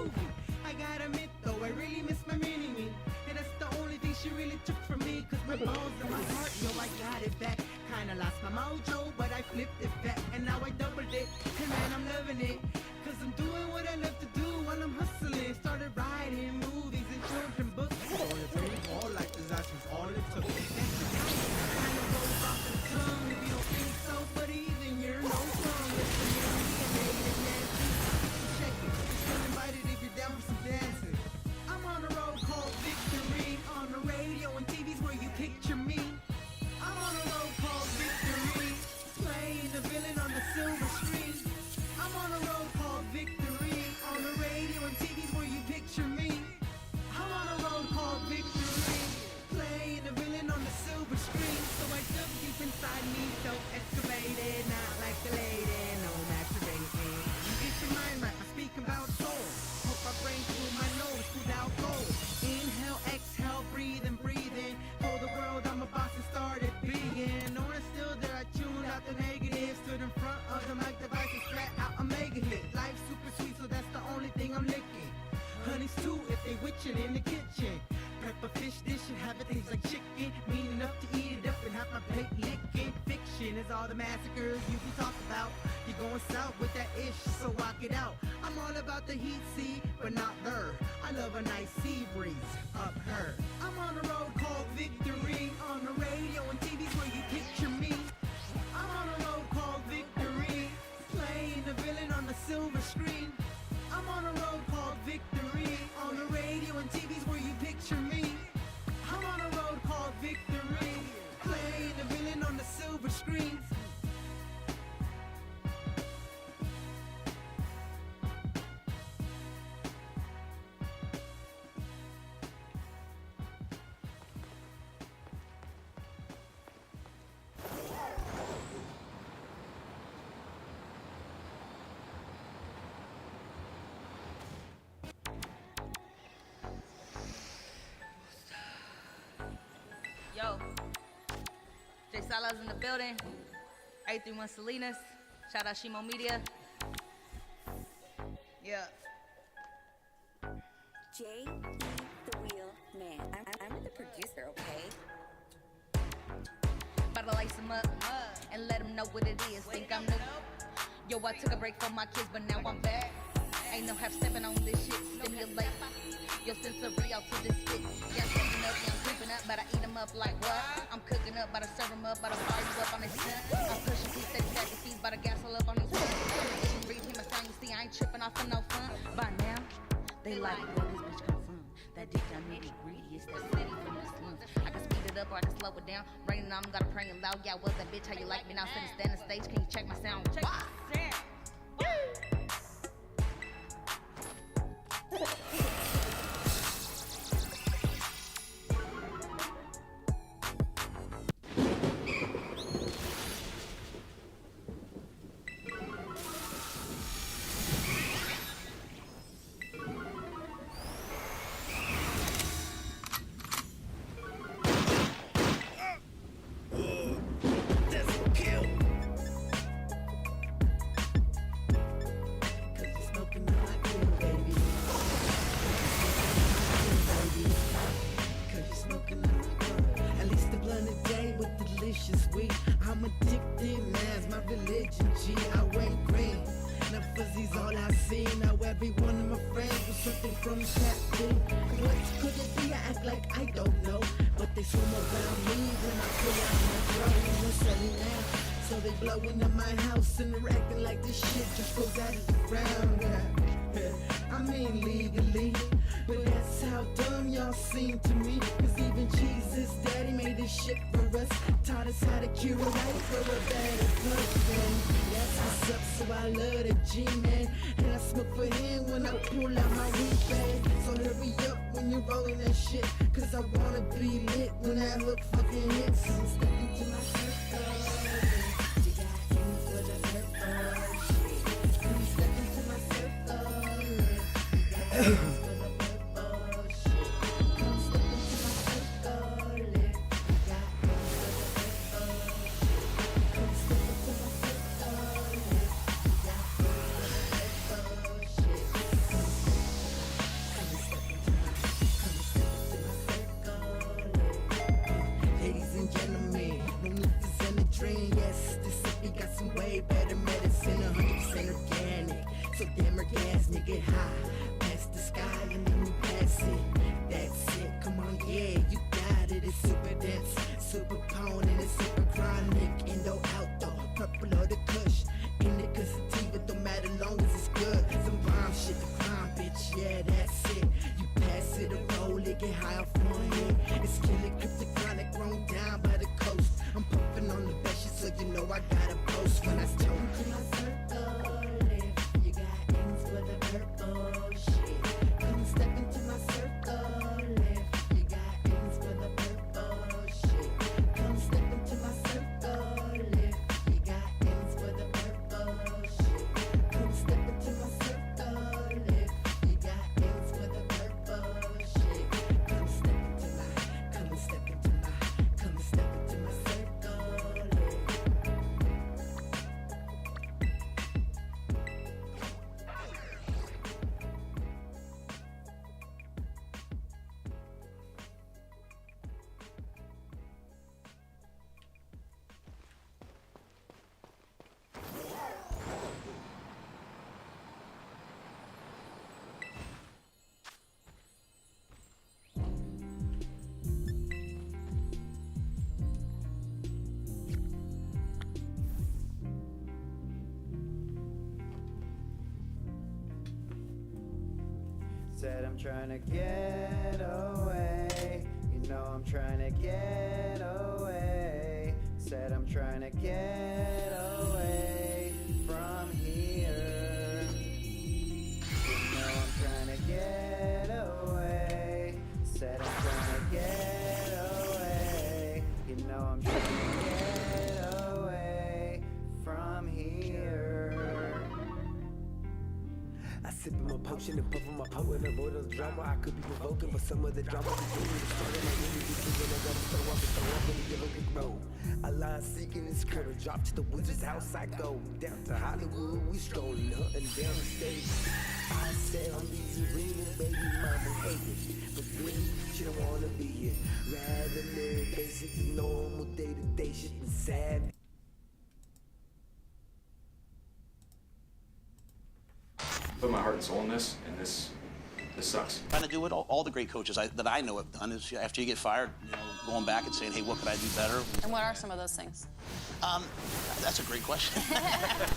movie. I gotta admit though, I really miss my mini-me. And that's the only thing she really took from me. Cause my balls and my heart, yo, I got it back. Kinda lost my mojo, but I flipped it back. And now I doubled it, and man, I'm loving it. Cause I'm doing what I love to do while I'm hustling. Started writing movies and children books. All like disasters, all it took. Kind of rolls off the tongue if you don't think so, but even you're no fun. Listen to me and Negative Nancy. Check it, still invited if you're down for some dancing. I'm on a road called Victory. On the radio and TV's where you picture me. I'm on a road called Victory. Playing the villain on the silver screen. I'm on a road called Victory. On the radio and TV's where you picture me. I'm on a road called Victory. Playing the villain on the silver screen. So I dug deep inside me, so excavated. Not like a lady, no masturbating. You get your mind right, I speak about soul. Hope I bring through my nose without gold. Inhale, exhale, breathe and breathe in. Told the world I'm a boss and started being. No one still there, I tuned out the negatives. Stood in front of the mic devices, flat out a mega hit. Life's super sweet, so that's the only thing I'm licking. Honey's too, if they witching in the kitchen. Prep a fish dish and have it taste like chicken. Mean enough to eat it up and have my plate licking. Fiction is all the massacres you can talk about. You're going south with that ish, so rock it out. I'm all about the heat, see, but not there. I love a nice sea breeze up her. I'm on a road called Victory. On the radio and TV's where you picture me. I'm on a road called Victory. Playing the villain on the silver screen. I'm on a road called Victory. On the radio and TV's where you picture me. I'm on a road called Victory. Playing the villain on the silver screen. Yo, Jay Sala's in the building. 831 Salinas. Shout out Shimo Media. Yeah. Jay, the real man. I'm the producer, okay? About to lace him up and let him know what it is. Think I'm new. Yo, I took a break from my kids, but now I'm back. Ain't no half stepping on this shit. Stimulate your sensory out to this fit. Yeah, I'm creeping up, yeah, I'm creeping up, but I eat them up like what? I'm cooking up, but I serve them up, but I fire you up on this shit. I'm pushing these steady back and fees, but I gas all up on these ones. Breathe him a sound, you see, I ain't tripping off for no fun. By now, they like where this bitch come from. That dick down nitty greedy, it's that city from the slums. I can speed it up or I can slow it down. Raining on them, gotta pray and loud. Yeah, what's that bitch? How you like me now? Sitting stand the stage, can you check my sound? Check my sound. I'm addicted, man's my religion, G. I went green. Now fuzzy's all I see. Now every one of my friends was something from Captain. What could it be? I act like I don't know. But they swim around me when I pull out my throat. And they're selling now. So they blow into my house and they're acting like this shit just goes out of the ground. I mean legally. But that's how dumb y'all seem to me. Cause even Jesus, daddy made this shit for us. Taught us how to cure a life for a better person. That's what's up, so I love the G-man. And I smoke for him when I pull out my weed bag. So hurry up when you're rolling that shit. Cause I wanna be lit when that hook fucking hits. I'm stepping to my circle. You got you for the circle. I'm stepping to my circle. to the roll, it get high off my head. It's killing cryptochronic, grown down by the coast. I'm puffing on the best shit, so you know I gotta post when I stone to my circle. If you got ends for the purple shit, come step into my circle. If you got ends for the purple shit, come step into my circle. If you got ends for the purple shit, come step into my circle. If you got ends for the purple shit, come step into my, come and step into my, come and step into my circle. Said I'm trying to get away. You know I'm trying to get away. Said I'm trying to get away from here. You know I'm trying to get away. Said I'm trying to get away. You know I'm trying to get away from here. I sip my potion and puff on my poet and avoid the drama. I could be provoking, but some of the drama be doing me starting my really be thinking I gotta throw up and throw up when you give a big roll. A line seeking this critter, drop to the wizard's house I go. Down to Hollywood, we strolling, hunting down the stage. I said on these arenas, baby mama hate it. But really, she don't wanna be here. Rather live basic, normal day-to-day shit and savage. Put my heart and soul in this, and this sucks. Trying to do what all the great coaches that I know have done is after you get fired, you know, going back and saying, hey, what could I do better? And what are some of those things? That's a great question.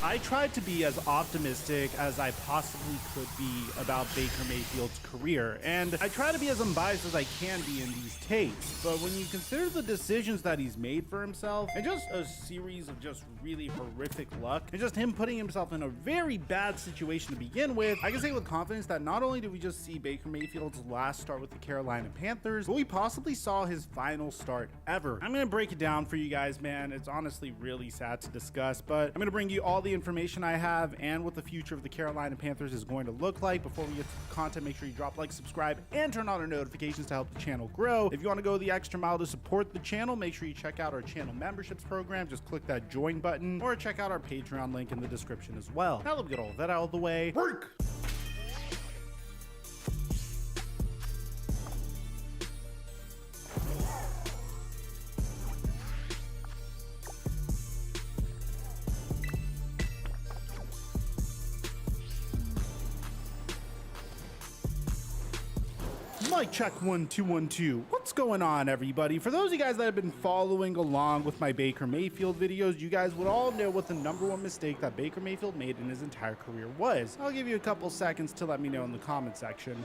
I tried to be as optimistic as I possibly could be about Baker Mayfield's career, and I try to be as unbiased as I can be in these takes. But when you consider the decisions that he's made for himself, and just a series of just really horrific luck, and just him putting himself in a very bad situation to begin with, I can say with confidence that not only did we just see Baker Mayfield's last start with the Carolina Panthers, but we possibly saw his final start ever. I'm gonna break it down for you guys, man. It's honestly really sad to discuss, but I'm gonna bring you all the information I have and what the future of the Carolina Panthers is going to look like. Before we get to the content, make sure you drop like, subscribe, and turn on our notifications to help the channel grow. If you want to go the extra mile to support the channel, make sure you check out our channel memberships program. Just click that join button, or check out our Patreon link in the description as well. Now that we get all of that out of the way, work! Mic check 1 2 1 2. What's going on, everybody? For those of you guys that have been following along with my Baker Mayfield videos, you guys would all know what the #1 mistake that Baker Mayfield made in his entire career was. I'll give you a couple seconds to let me know in the comment section.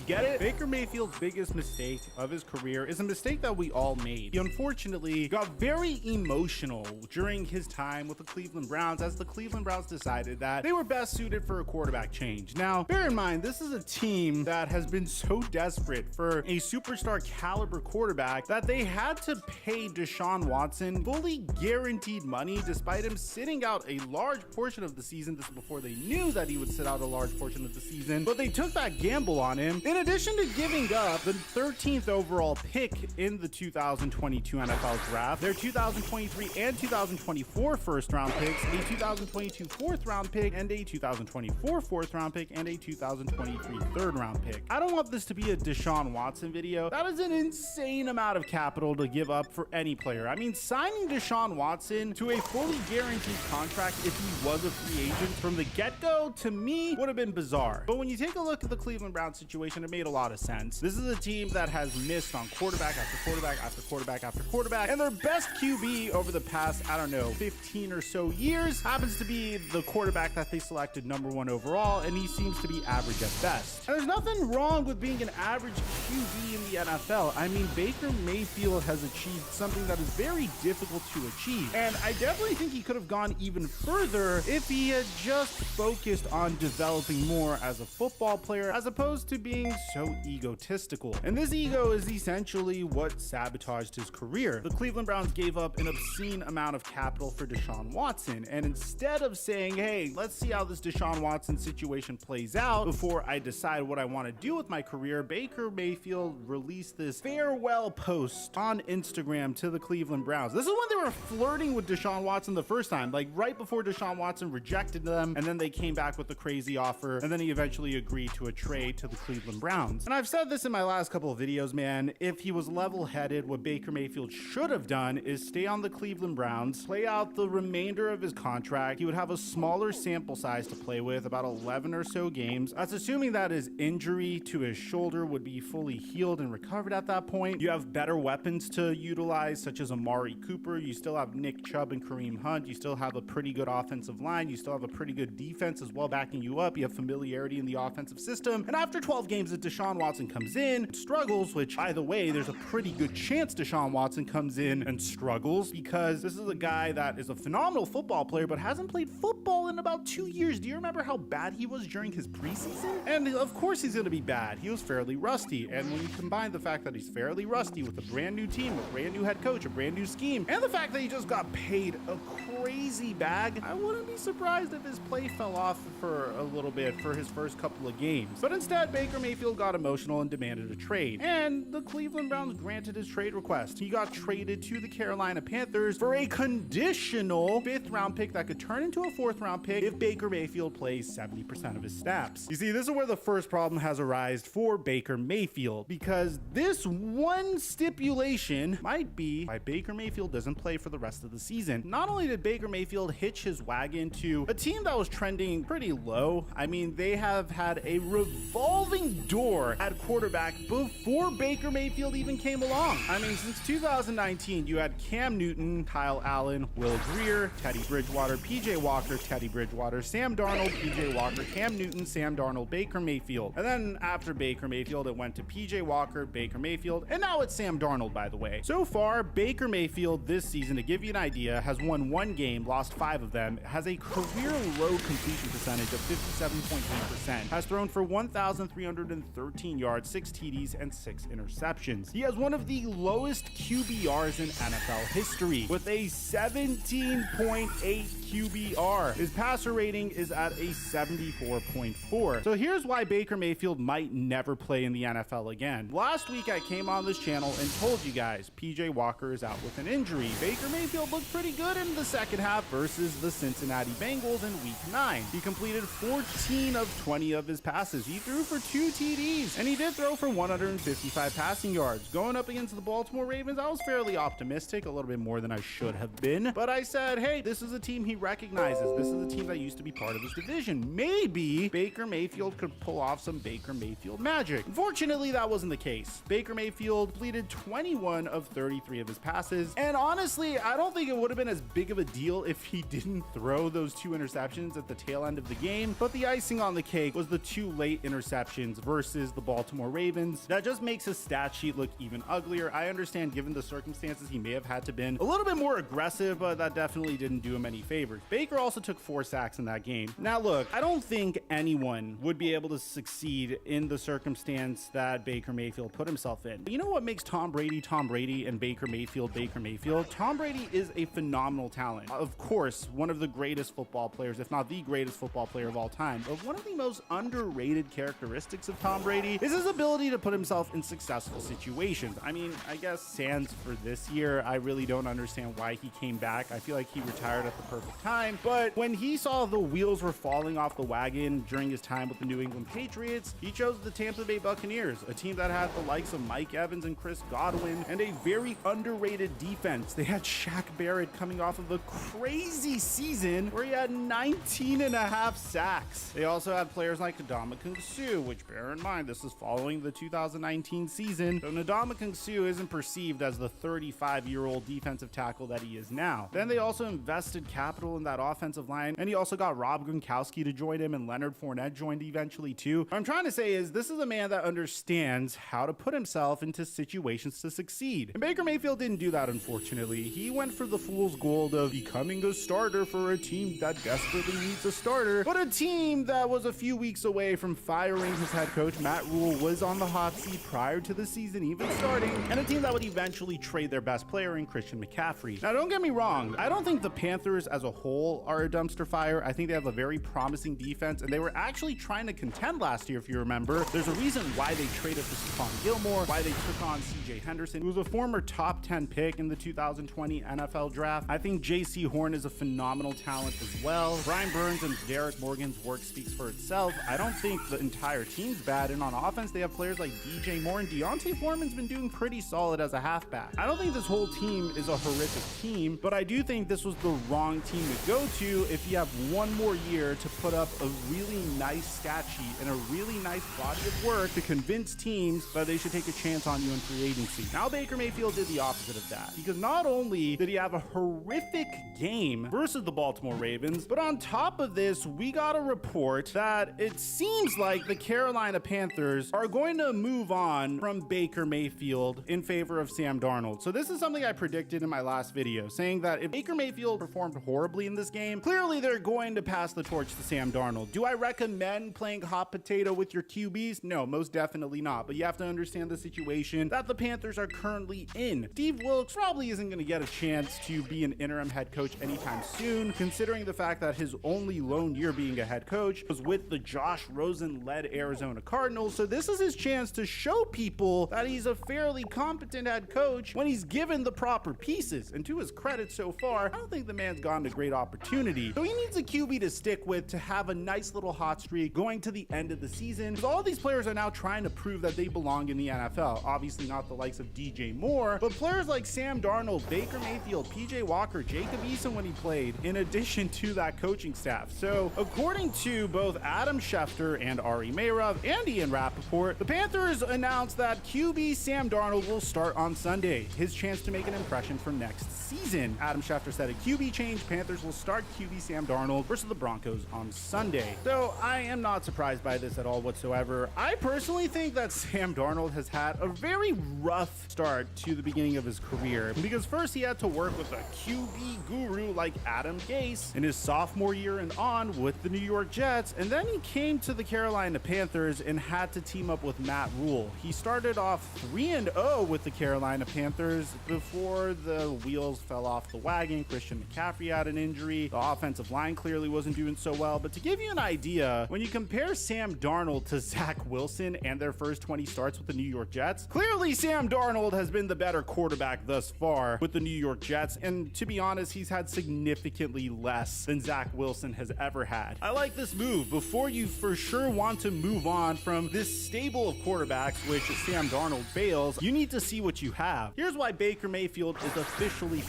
Get it? Baker Mayfield's biggest mistake of his career is a mistake that we all made. He unfortunately got very emotional during his time with the Cleveland Browns, as the Cleveland Browns decided that they were best suited for a quarterback change. Now, bear in mind, this is a team that has been so desperate for a superstar caliber quarterback that they had to pay Deshaun Watson fully guaranteed money, despite him sitting out a large portion of the season. This is before they knew that he would sit out a large portion of the season, but they took that gamble on him. In addition to giving up the 13th overall pick in the 2022 NFL draft, their 2023 and 2024 first round picks, a 2022 fourth round pick, and a 2024 fourth round pick, and a 2023 third round pick. I don't want this to be a Deshaun Watson video. That is an insane amount of capital to give up for any player. I mean, signing Deshaun Watson to a fully guaranteed contract if he was a free agent from the get-go, to me, would have been bizarre. But when you take a look at the Cleveland Browns situation, it made a lot of sense. This is a team that has missed on quarterback after quarterback after quarterback after quarterback, and their best QB over the past, I don't know, 15 or so years happens to be the quarterback that they selected #1 overall, and he seems to be average at best. And there's nothing wrong with being an average QB in the NFL. I mean, Baker Mayfield has achieved something that is very difficult to achieve, and I definitely think he could have gone even further if he had just focused on developing more as a football player as opposed to being so egotistical. And this ego is essentially what sabotaged his career. The Cleveland Browns gave up an obscene amount of capital for Deshaun Watson, and instead of saying, hey, let's see how this Deshaun Watson situation plays out before I decide what I want to do with my career, Baker Mayfield released this farewell post on Instagram to the Cleveland Browns. This is when they were flirting with Deshaun Watson the first time, like right before Deshaun Watson rejected them, and then they came back with the crazy offer, and then he eventually agreed to a trade to the Cleveland Browns. And I've said this in my last couple of videos, man, if he was level-headed, what Baker Mayfield should have done is stay on the Cleveland Browns, play out the remainder of his contract. He would have a smaller sample size to play with, about 11 or so games. That's assuming that his injury to his shoulder would be fully healed and recovered at that point. You have better weapons to utilize, such as Amari Cooper. You still have Nick Chubb and Kareem Hunt. You still have a pretty good offensive line. You still have a pretty good defense as well backing you up. You have familiarity in the offensive system. And after 12 games that Deshaun Watson comes in, struggles, which by the way, there's a pretty good chance Deshaun Watson comes in and struggles because this is a guy that is a phenomenal football player but hasn't played football in about 2 years. Do you remember how bad he was during his preseason? And of course he's going to be bad. He was fairly rusty. And when you combine the fact that he's fairly rusty with a brand new team, a brand new head coach, a brand new scheme, and the fact that he just got paid a crazy bag, I wouldn't be surprised if his play fell off for a little bit for his first couple of games. But instead, Baker Mayfield got emotional and demanded a trade. And the Cleveland Browns granted his trade request. He got traded to the Carolina Panthers for a conditional 5th round pick that could turn into a 4th round pick if Baker Mayfield plays 70% of his snaps. You see, this is where the first problem has arisen for Baker Mayfield, because this one stipulation might be why Baker Mayfield doesn't play for the rest of the season. Not only did Baker Mayfield hitch his wagon to a team that was trending pretty low, I mean, they have had a revolving door at quarterback before Baker Mayfield even came along. I mean, since 2019, you had Cam Newton, Kyle Allen, Will Grier, Teddy Bridgewater, PJ Walker, Teddy Bridgewater, Sam Darnold, PJ Walker, Cam Newton, Sam Darnold, Baker Mayfield. And then after Baker Mayfield, it went to PJ Walker, Baker Mayfield, and now it's Sam Darnold, by the way. So far, Baker Mayfield this season, to give you an idea, has won 1 game, lost 5 of them, has a career low completion percentage of 57.8%, has thrown for 1,313 yards, 6 TDs, and 6 interceptions. He has one of the lowest QBRs in NFL history, with a 17.8 QBR. His passer rating is at a 74.4. So here's why Baker Mayfield might never play in the NFL again. Last week I came on this channel and told you guys PJ Walker is out with an injury. Baker Mayfield looked pretty good in the second half versus the Cincinnati Bengals in week 9. He completed 14 of 20 of his passes. He threw for 2 TDs, and he did throw for 155 passing yards. Going up against the Baltimore Ravens, I was fairly optimistic, a little bit more than I should have been, but I said, hey, this is a team he recognizes. This is a team that used to be part of his division. Maybe Baker Mayfield could pull off some Baker Mayfield magic. Unfortunately, that wasn't the case. Baker Mayfield completed 21 of 33 of his passes, and honestly, I don't think it would have been as big of a deal if he didn't throw those 2 interceptions at the tail end of the game, but the icing on the cake was the 2 late interceptions versus the Baltimore Ravens. That just makes his stat sheet look even uglier. I understand given the circumstances he may have had to been a little bit more aggressive, but that definitely didn't do him any favors. Baker also took 4 sacks in that game. Now look, I don't think anyone would be able to succeed in the circumstance that Baker Mayfield put himself in. But you know what makes Tom Brady Tom Brady and Baker Mayfield Baker Mayfield? Tom Brady is a phenomenal talent. Of course, one of the greatest football players, if not the greatest football player of all time. But one of the most underrated characteristics of Tom Brady is his ability to put himself in successful situations. I mean, I guess sans for this year, I really don't understand why he came back. I feel like he retired at the perfect exact time, but when he saw the wheels were falling off the wagon during his time with the New England Patriots, he chose the Tampa Bay Buccaneers, a team that had the likes of Mike Evans and Chris Godwin and a very underrated defense. They had Shaq Barrett coming off of a crazy season where he had 19.5 sacks. They also had players like Ndamukong Suh, which, bear in mind, this is following the 2019 season, so Ndamukong Suh isn't perceived as the 35-year-old defensive tackle that he is now. Then they also invested capital in that offensive line, and he also got Rob Gronkowski to join him, and Leonard Fournette joined eventually too. What I'm trying to say is this is a man that understands how to put himself into situations to succeed. And Baker Mayfield didn't do that, unfortunately. He went for the fool's gold of becoming a starter for a team that desperately needs a starter, but a team that was a few weeks away from firing his head coach. Matt Rule was on the hot seat prior to the season even starting, and a team that would eventually trade their best player in Christian McCaffrey. Now, don't get me wrong, I don't think the Panthers as a whole are a dumpster fire. I think they have a very promising defense, and they were actually trying to contend last year, if you remember. There's a reason why they traded for Stephon Gilmore, why they took on CJ Henderson, who was a former top 10 pick in the 2020 NFL draft. I think JC Horn is a phenomenal talent as well. Brian Burns and Derek Morgan's work speaks for itself. I don't think the entire team's bad, and on offense, they have players like DJ Moore, and Deontay Foreman's been doing pretty solid as a halfback. I don't think this whole team is a horrific team, but I do think this was the wrong team to go to if you have one more year to put up a really nice stat sheet and a really nice body of work to convince teams that they should take a chance on you in free agency. Now Baker Mayfield did the opposite of that, because not only did he have a horrific game versus the Baltimore Ravens, but on top of this, we got a report that it seems like the Carolina Panthers are going to move on from Baker Mayfield in favor of Sam Darnold. So this is something I predicted in my last video, saying that if Baker Mayfield performed horribly in this game, clearly they're going to pass the torch to Sam Darnold. Do I recommend playing hot potato with your QBs? No, most definitely not. But you have to understand the situation that the Panthers are currently in. Steve Wilkes probably isn't going to get a chance to be an interim head coach anytime soon, considering the fact that his only lone year being a head coach was with the Josh Rosen-led Arizona Cardinals. So this is his chance to show people that he's a fairly competent head coach when he's given the proper pieces. And to his credit so far, I don't think the man's gotten a great opportunity. So he needs a QB to stick with to have a nice little hot streak going to the end of the season, because all these players are now trying to prove that they belong in the NFL. Obviously not the likes of DJ Moore, but players like Sam Darnold, Baker Mayfield, PJ Walker, Jacob Eason when he played, in addition to that coaching staff. So according to both Adam Schefter and Ari Meirov and Ian Rappaport, the Panthers announced that QB Sam Darnold will start on Sunday, his chance to make an impression for next season. Adam Schefter said a QB change, Panthers will start QB Sam Darnold versus the Broncos on Sunday. So I am not surprised by this at all whatsoever. I personally think that Sam Darnold has had a very rough start to the beginning of his career, because first he had to work with a QB guru like Adam Gase in his sophomore year and on with the New York Jets, and then he came to the Carolina Panthers and had to team up with Matt Rule. He started off 3-0 with the Carolina Panthers before the wheels fell off the wagon. Christian McCaffrey had an injury. The offensive line clearly wasn't doing so well. But to give you an idea, when you compare Sam Darnold to Zach Wilson and their first 20 starts with the New York Jets, clearly Sam Darnold has been the better quarterback thus far with the New York Jets. And to be honest, he's had significantly less than Zach Wilson has ever had. I like this move. Before you for sure want to move on from this stable of quarterbacks, which Sam Darnold fails, you need to see what you have. Here's why Baker Mayfield is officially...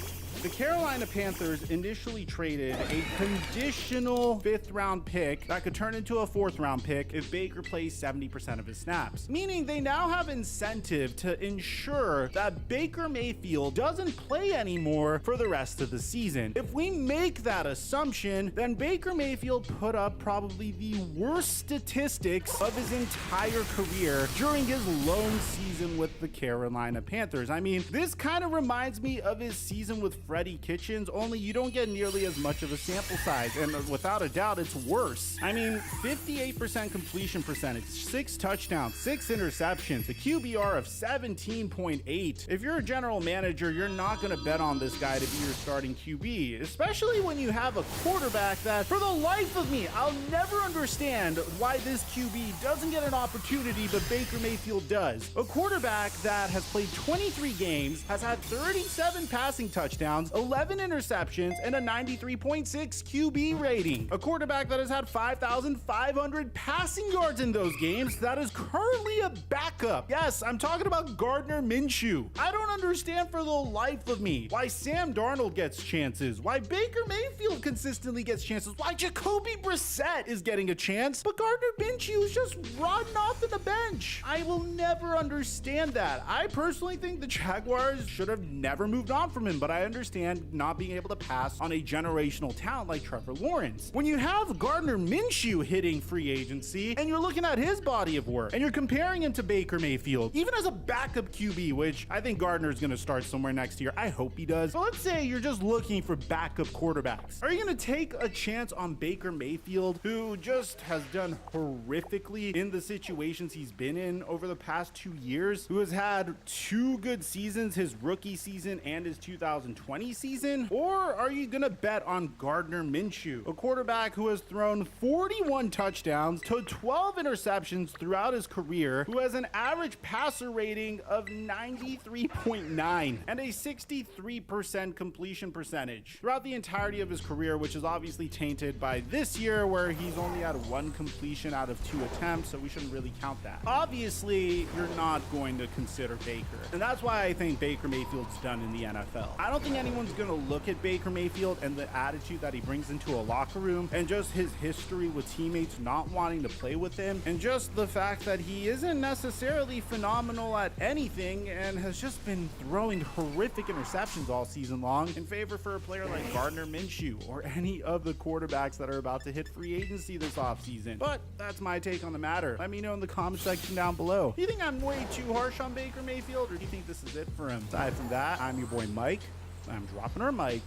The Carolina Panthers initially traded a conditional 5th round pick that could turn into a 4th round pick if Baker plays 70% of his snaps, meaning they now have incentive to ensure that Baker Mayfield doesn't play anymore for the rest of the season. If we make that assumption, then Baker Mayfield put up probably the worst statistics of his entire career during his lone season with the Carolina Panthers. I mean, this kind of reminds me of his season with Freddie Kitchens, only you don't get nearly as much of a sample size, and without a doubt, it's worse. I mean, 58% completion percentage, 6 touchdowns, 6 interceptions, a QBR of 17.8. If you're a general manager, you're not going to bet on this guy to be your starting QB, especially when you have a quarterback that, for the life of me, I'll never understand why this QB doesn't get an opportunity, but Baker Mayfield does. A quarterback that has played 23 games, has had 37 passing touchdowns, touchdowns, 11 interceptions, and a 93.6 QB rating. A quarterback that has had 5,500 passing yards in those games that is currently a backup. Yes, I'm talking about Gardner Minshew. I don't understand for the life of me why Sam Darnold gets chances, why Baker Mayfield consistently gets chances, why Jacoby Brissett is getting a chance, but Gardner Minshew is just rotting off in the bench. I will never understand that. I personally think the Jaguars should have never moved on from him, but I understand not being able to pass on a generational talent like Trevor Lawrence. When you have Gardner Minshew hitting free agency and you're looking at his body of work and you're comparing him to Baker Mayfield, even as a backup QB, which I think Gardner's going to start somewhere next year. I hope he does. But let's say you're just looking for backup quarterbacks. Are you going to take a chance on Baker Mayfield, who just has done horrifically in the situations he's been in over the past 2 years, who has had 2 good seasons, his rookie season and his 2020 season? Or are you going to bet on Gardner Minshew, a quarterback who has thrown 41 touchdowns to 12 interceptions throughout his career, who has an average passer rating of 93.9 and a 63% completion percentage throughout the entirety of his career, which is obviously tainted by this year where he's only had 1 completion out of 2 attempts, so we shouldn't really count that. Obviously, you're not going to consider Baker, and that's why I think Baker Mayfield's done in the NFL. I don't think anyone's going to look at Baker Mayfield and the attitude that he brings into a locker room and just his history with teammates not wanting to play with him and just the fact that he isn't necessarily phenomenal at anything and has just been throwing horrific interceptions all season long in favor for a player like Gardner Minshew or any of the quarterbacks that are about to hit free agency this offseason. But that's my take on the matter. Let me know in the comment section down below. Do you think I'm way too harsh on Baker Mayfield, or do you think this is it for him? Aside from that, I'm your boy Mike. I'm dropping our mic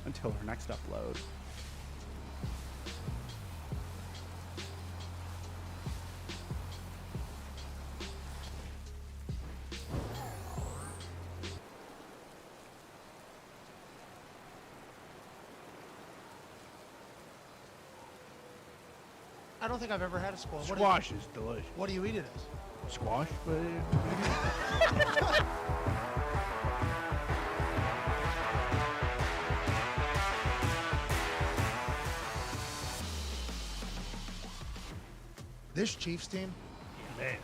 until our next upload. I don't think I've ever had a squash. Squash is delicious. What do you eat it as? Squash, but This Chiefs team, man.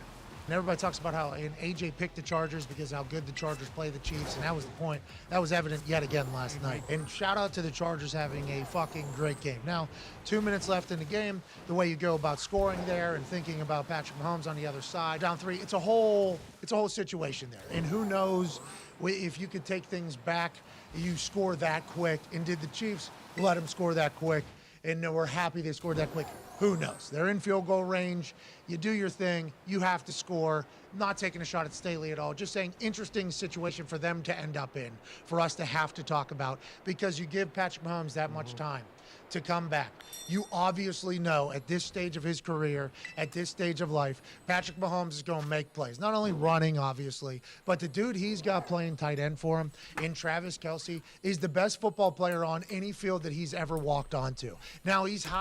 And everybody talks about how AJ picked the Chargers because how good the Chargers play the Chiefs, and that was the point. That was evident yet again last night. And shout out to the Chargers having a fucking great game. Now, 2 minutes left in the game, the way you go about scoring there and thinking about Patrick Mahomes on the other side, down 3, it's a whole situation there. And who knows if you could take things back, you score that quick. And did the Chiefs let them score that quick? And we're happy they scored that quick. Who knows? They're in field goal range. You do your thing. You have to score. Not taking a shot at Staley at all. Just saying, interesting situation for them to end up in, for us to have to talk about, because you give Patrick Mahomes that much time to come back. You obviously know at this stage of his career, at this stage of life, Patrick Mahomes is going to make plays. Not only running, obviously, but the dude he's got playing tight end for him in Travis Kelce is the best football player on any field that he's ever walked onto. Now, he's high.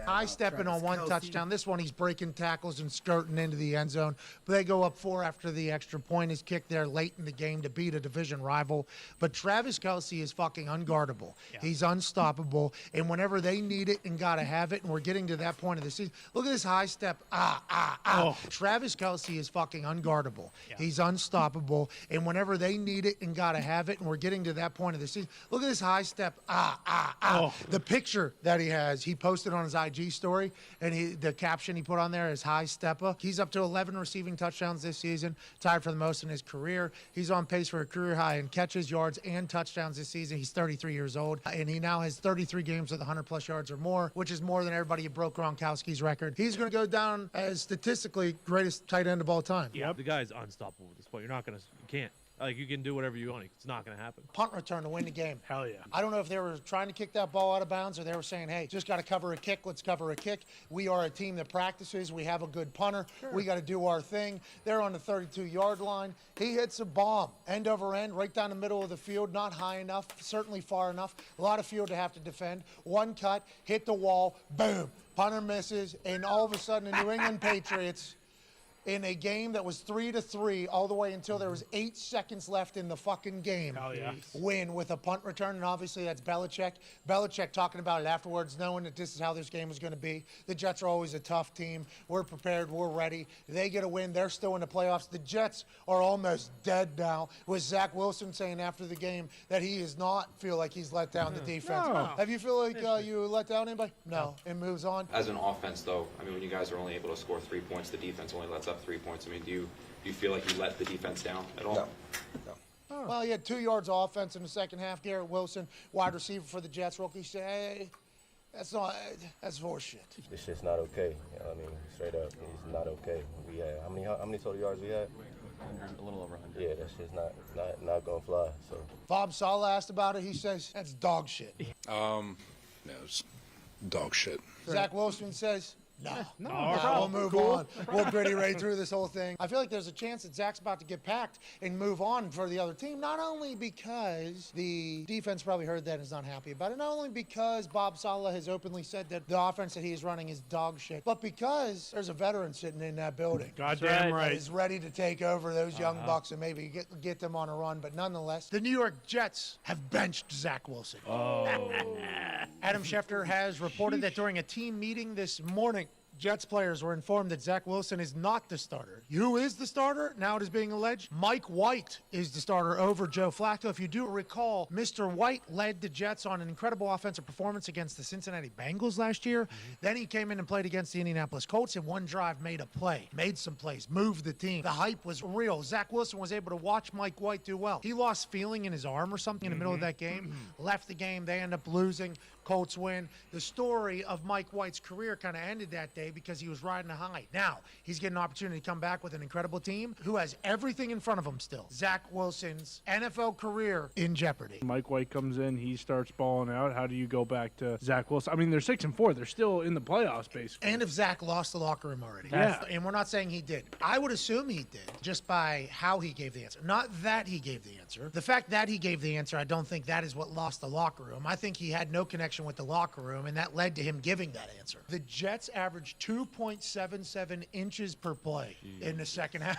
High stepping on one touchdown. This one, he's breaking tackles and skirting into the end zone. But they go up 4 after the extra point is kicked there late in the game to beat a division rival. But Travis Kelce is fucking unguardable. Yeah. He's unstoppable. And whenever they need it and got to have it, and we're getting to that point of the season, look at this high step. Oh. Travis Kelce is fucking unguardable. Yeah. He's unstoppable. And whenever they need it and got to have it, and we're getting to that point of the season, look at this high step. Oh. The picture that he has, he posted on his IG story, and the caption he put on there is high stepper. He's up to 11 receiving touchdowns this season, tied for the most in his career. He's on pace for a career high in catches, yards, and touchdowns this season. He's 33 years old, and he now has 33 games with 100-plus yards or more, which is more than everybody who broke Gronkowski's record. He's going to go down as statistically greatest tight end of all time. Yep. The guy's unstoppable at this point. You can't. Like, you can do whatever you want. It's not going to happen. Punt return to win the game. Hell yeah. I don't know if they were trying to kick that ball out of bounds or they were saying, hey, just got to cover a kick. Let's cover a kick. We are a team that practices. We have a good punter. Sure. We got to do our thing. They're on the 32-yard line. He hits a bomb, end over end, right down the middle of the field. Not high enough, certainly far enough. A lot of field to have to defend. One cut, hit the wall, boom. Punter misses, and all of a sudden the New England Patriots, in a game that was 3-3 all the way until there was 8 seconds left in the fucking game. Oh, yeah. Win with a punt return, and obviously that's Belichick. Belichick talking about it afterwards, knowing that this is how this game was going to be. The Jets are always a tough team. We're prepared. We're ready. They get a win. They're still in the playoffs. The Jets are almost dead now, with Zach Wilson saying after the game that he does not feel like he's let down the defense. No. Have you feel like you let down anybody? No. It moves on. As an offense, though, I mean, when you guys are only able to score 3 points, the defense only lets up 3 points. I mean, do you feel like you let the defense down at all? No. Well, he had 2 yards of offense in the second half. Garrett Wilson, wide receiver for the Jets, rookie, said, hey, that's horseshit. This shit's not okay. You know what I mean, straight up, it's not okay. We had how many total yards we had? 100, a little over 100. Yeah, that shit's not gonna fly. So Bob Saleh asked about it. He says that's dog shit. No, it's dog shit. Zach Wilson says, no, No, we'll move on. We'll gritty right through this whole thing. I feel like there's a chance that Zach's about to get packed and move on for the other team, not only because the defense probably heard that and is not happy about it, not only because Bob Saleh has openly said that the offense that he is running is dog shit, but because there's a veteran sitting in that building. Goddamn right. That is ready to take over those young bucks and maybe get them on a run. But nonetheless, the New York Jets have benched Zach Wilson. Oh. Adam Schefter has reported that during a team meeting this morning, Jets players were informed that Zach Wilson is not the starter. Who is the starter? Now it is being alleged. Mike White is the starter over Joe Flacco. If you do recall, Mr. White led the Jets on an incredible offensive performance against the Cincinnati Bengals last year. Then he came in and played against the Indianapolis Colts. In one drive, made a play, made some plays, moved the team. The hype was real. Zach Wilson was able to watch Mike White do well. He lost feeling in his arm or something in the middle of that game, left the game. They end up losing. Colts win. The story of Mike White's career kind of ended that day because he was riding a high. Now, he's getting an opportunity to come back with an incredible team who has everything in front of him still. Zach Wilson's NFL career in jeopardy. Mike White comes in, he starts balling out. How do you go back to Zach Wilson? I mean, they're 6-4. They're still in the playoffs, basically. And if Zach lost the locker room already. Yeah. And we're not saying he did. I would assume he did, just by how he gave the answer. Not that he gave the answer. The fact that he gave the answer, I don't think that is what lost the locker room. I think he had no connection with the locker room, and that led to him giving that answer. The Jets averaged 2.77 inches per play in the second half.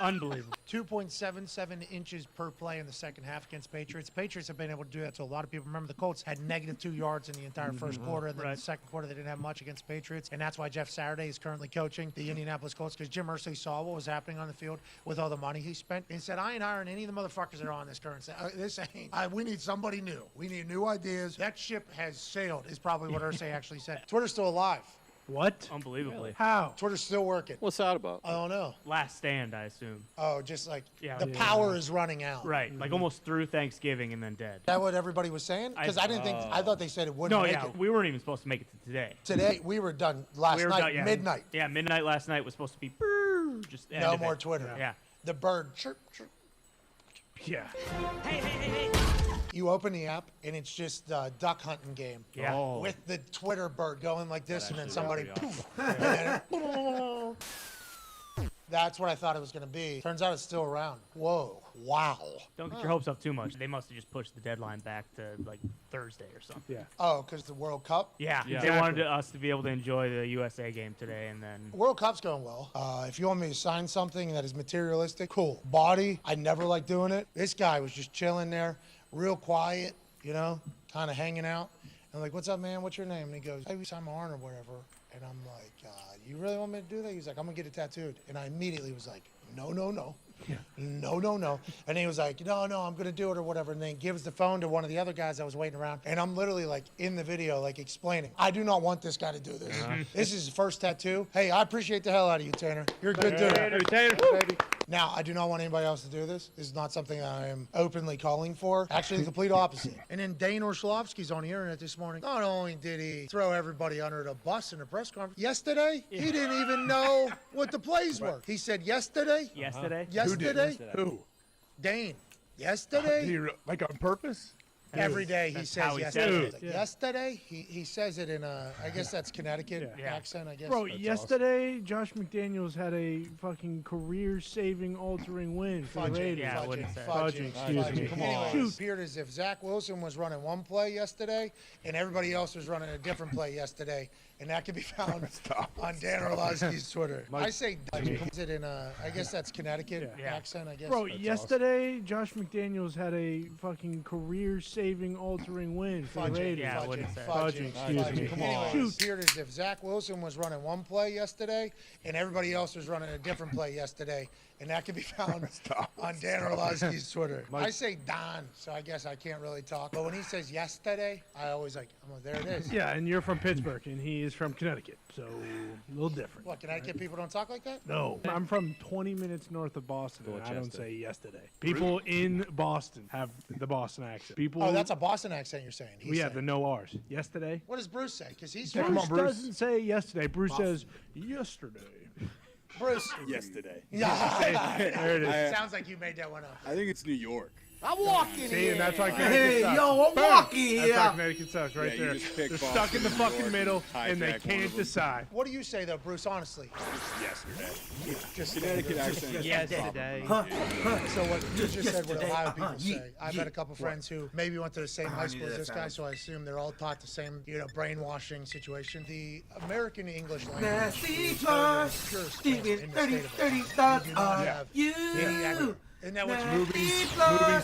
Unbelievable. 2.77 inches per play in the second half against Patriots. Patriots have been able to do that to a lot of people. Remember, the Colts had -2 yards in the entire first quarter, and then the second quarter they didn't have much against Patriots, and that's why Jeff Saturday is currently coaching the Indianapolis Colts, because Jim Irsay saw what was happening on the field with all the money he spent and said, I ain't hiring any of the motherfuckers that are on this current we need somebody new. We need new ideas. That ship has sailed, is probably what Irsay actually said. Twitter's still alive. What? Unbelievably. How? Twitter's still working. What's that about? I don't know. Last stand, I assume. Oh, just like the Yeah. power is running out. Right, like almost through Thanksgiving and then dead. Is that what everybody was saying? Because I didn't think, I thought they said it wouldn't make it. We weren't even supposed to make it to today. Today, we were done last night, midnight. Yeah, midnight last night was supposed to be just No more Twitter. Yeah. The bird chirp, chirp. Yeah. Hey. You open the app, and it's just a duck hunting game. Yeah. Oh. With the Twitter bird going like this, and then somebody, poof. And then That's what I thought it was going to be. Turns out it's still around. Whoa. Wow. Don't get your hopes up too much. They must have just pushed the deadline back to like Thursday or something. Yeah. Oh, because the World Cup? Yeah. Yeah. They wanted us to be able to enjoy the USA game today, and then. World Cup's going well. If you want me to sign something that is materialistic, cool. Body, I never like doing it. This guy was just chilling there, real quiet, you know, kind of hanging out. I'm like, what's up, man? What's your name? And he goes, hey, sign my arm or whatever. And I'm like, you really want me to do that? He's like, I'm going to get it tattooed. And I immediately was like, no, no, no. Yeah. No, no, no. And he was like, no, no, I'm going to do it or whatever. And then gives the phone to one of the other guys that was waiting around. And I'm literally like in the video, like explaining, I do not want this guy to do this. This is his first tattoo. Hey, I appreciate the hell out of you, Tanner. You're a good dude. Hey, Tanner, baby. Now, I do not want anybody else to do this. This is not something I am openly calling for. Actually, the complete opposite. And then Dane Orshlovsky's on the internet this morning. Not only did he throw everybody under the bus in a press conference, yesterday, he didn't even know what the plays were. He said yesterday. Yesterday? Yesterday. Who? Dane. Yesterday. Like on purpose? Every day he That's says how he yesterday. says it. Like, yesterday, he says it in a, I guess that's Connecticut accent, I guess. Bro, yesterday, Josh McDaniels had a fucking career-saving, altering win for the Raiders. Yeah, I wouldn't say. Fudging, excuse me. Come on. It appeared as if Zach Wilson was running one play yesterday, and everybody else was running a different play yesterday, and that can be found on Dan Orlovsky's Twitter. I say is it in a, I guess that's Connecticut accent, I guess. Bro, yesterday, Josh McDaniels had a fucking career-saving, altering win for the Raiders. Yeah, I wouldn't say. Fudging, excuse me. Come on. It appeared as if Zach Wilson was running one play yesterday, and everybody else was running a different play yesterday, and that can be found on Dan Orlovsky's Twitter. I say Don, so I guess I can't really talk. But when he says yesterday, I always like, I'm like, there it is. Yeah, and you're from Pittsburgh, and he is from Connecticut, so a little different. What, Connecticut people don't talk like that? No. I'm from 20 minutes north of Boston, and I don't say yesterday. People in Boston have the Boston accent. People. Oh, that's a Boston accent you're saying. We have the no R's. Yesterday. What does Bruce say? Because he's Bruce, from Bruce doesn't say yesterday. Bruce says yesterday. Bruce. Yesterday. Yeah. There it is. Sounds like you made that one up. I think it's New York. I'm walking See, here. and that's why Connecticut sucks. yo, I'm walking here. That's why Connecticut sucks right Yeah, you there. just pick They're Boston stuck in the and fucking New York middle, and and they hijack one of can't them. decide. What do you say, though, Bruce, honestly? Yesterday. Just Connecticut accent. Yesterday. So what you just said, what Ohio people yeah, say. I've had a couple friends who maybe went to the same high school as this guy, so I assume they're all taught the same, brainwashing situation. The American English language Nasty is Josh, pure slang Steven, in the 30 state of Ohio. thoughts You do not on have you. any accent. Isn't that what Movies,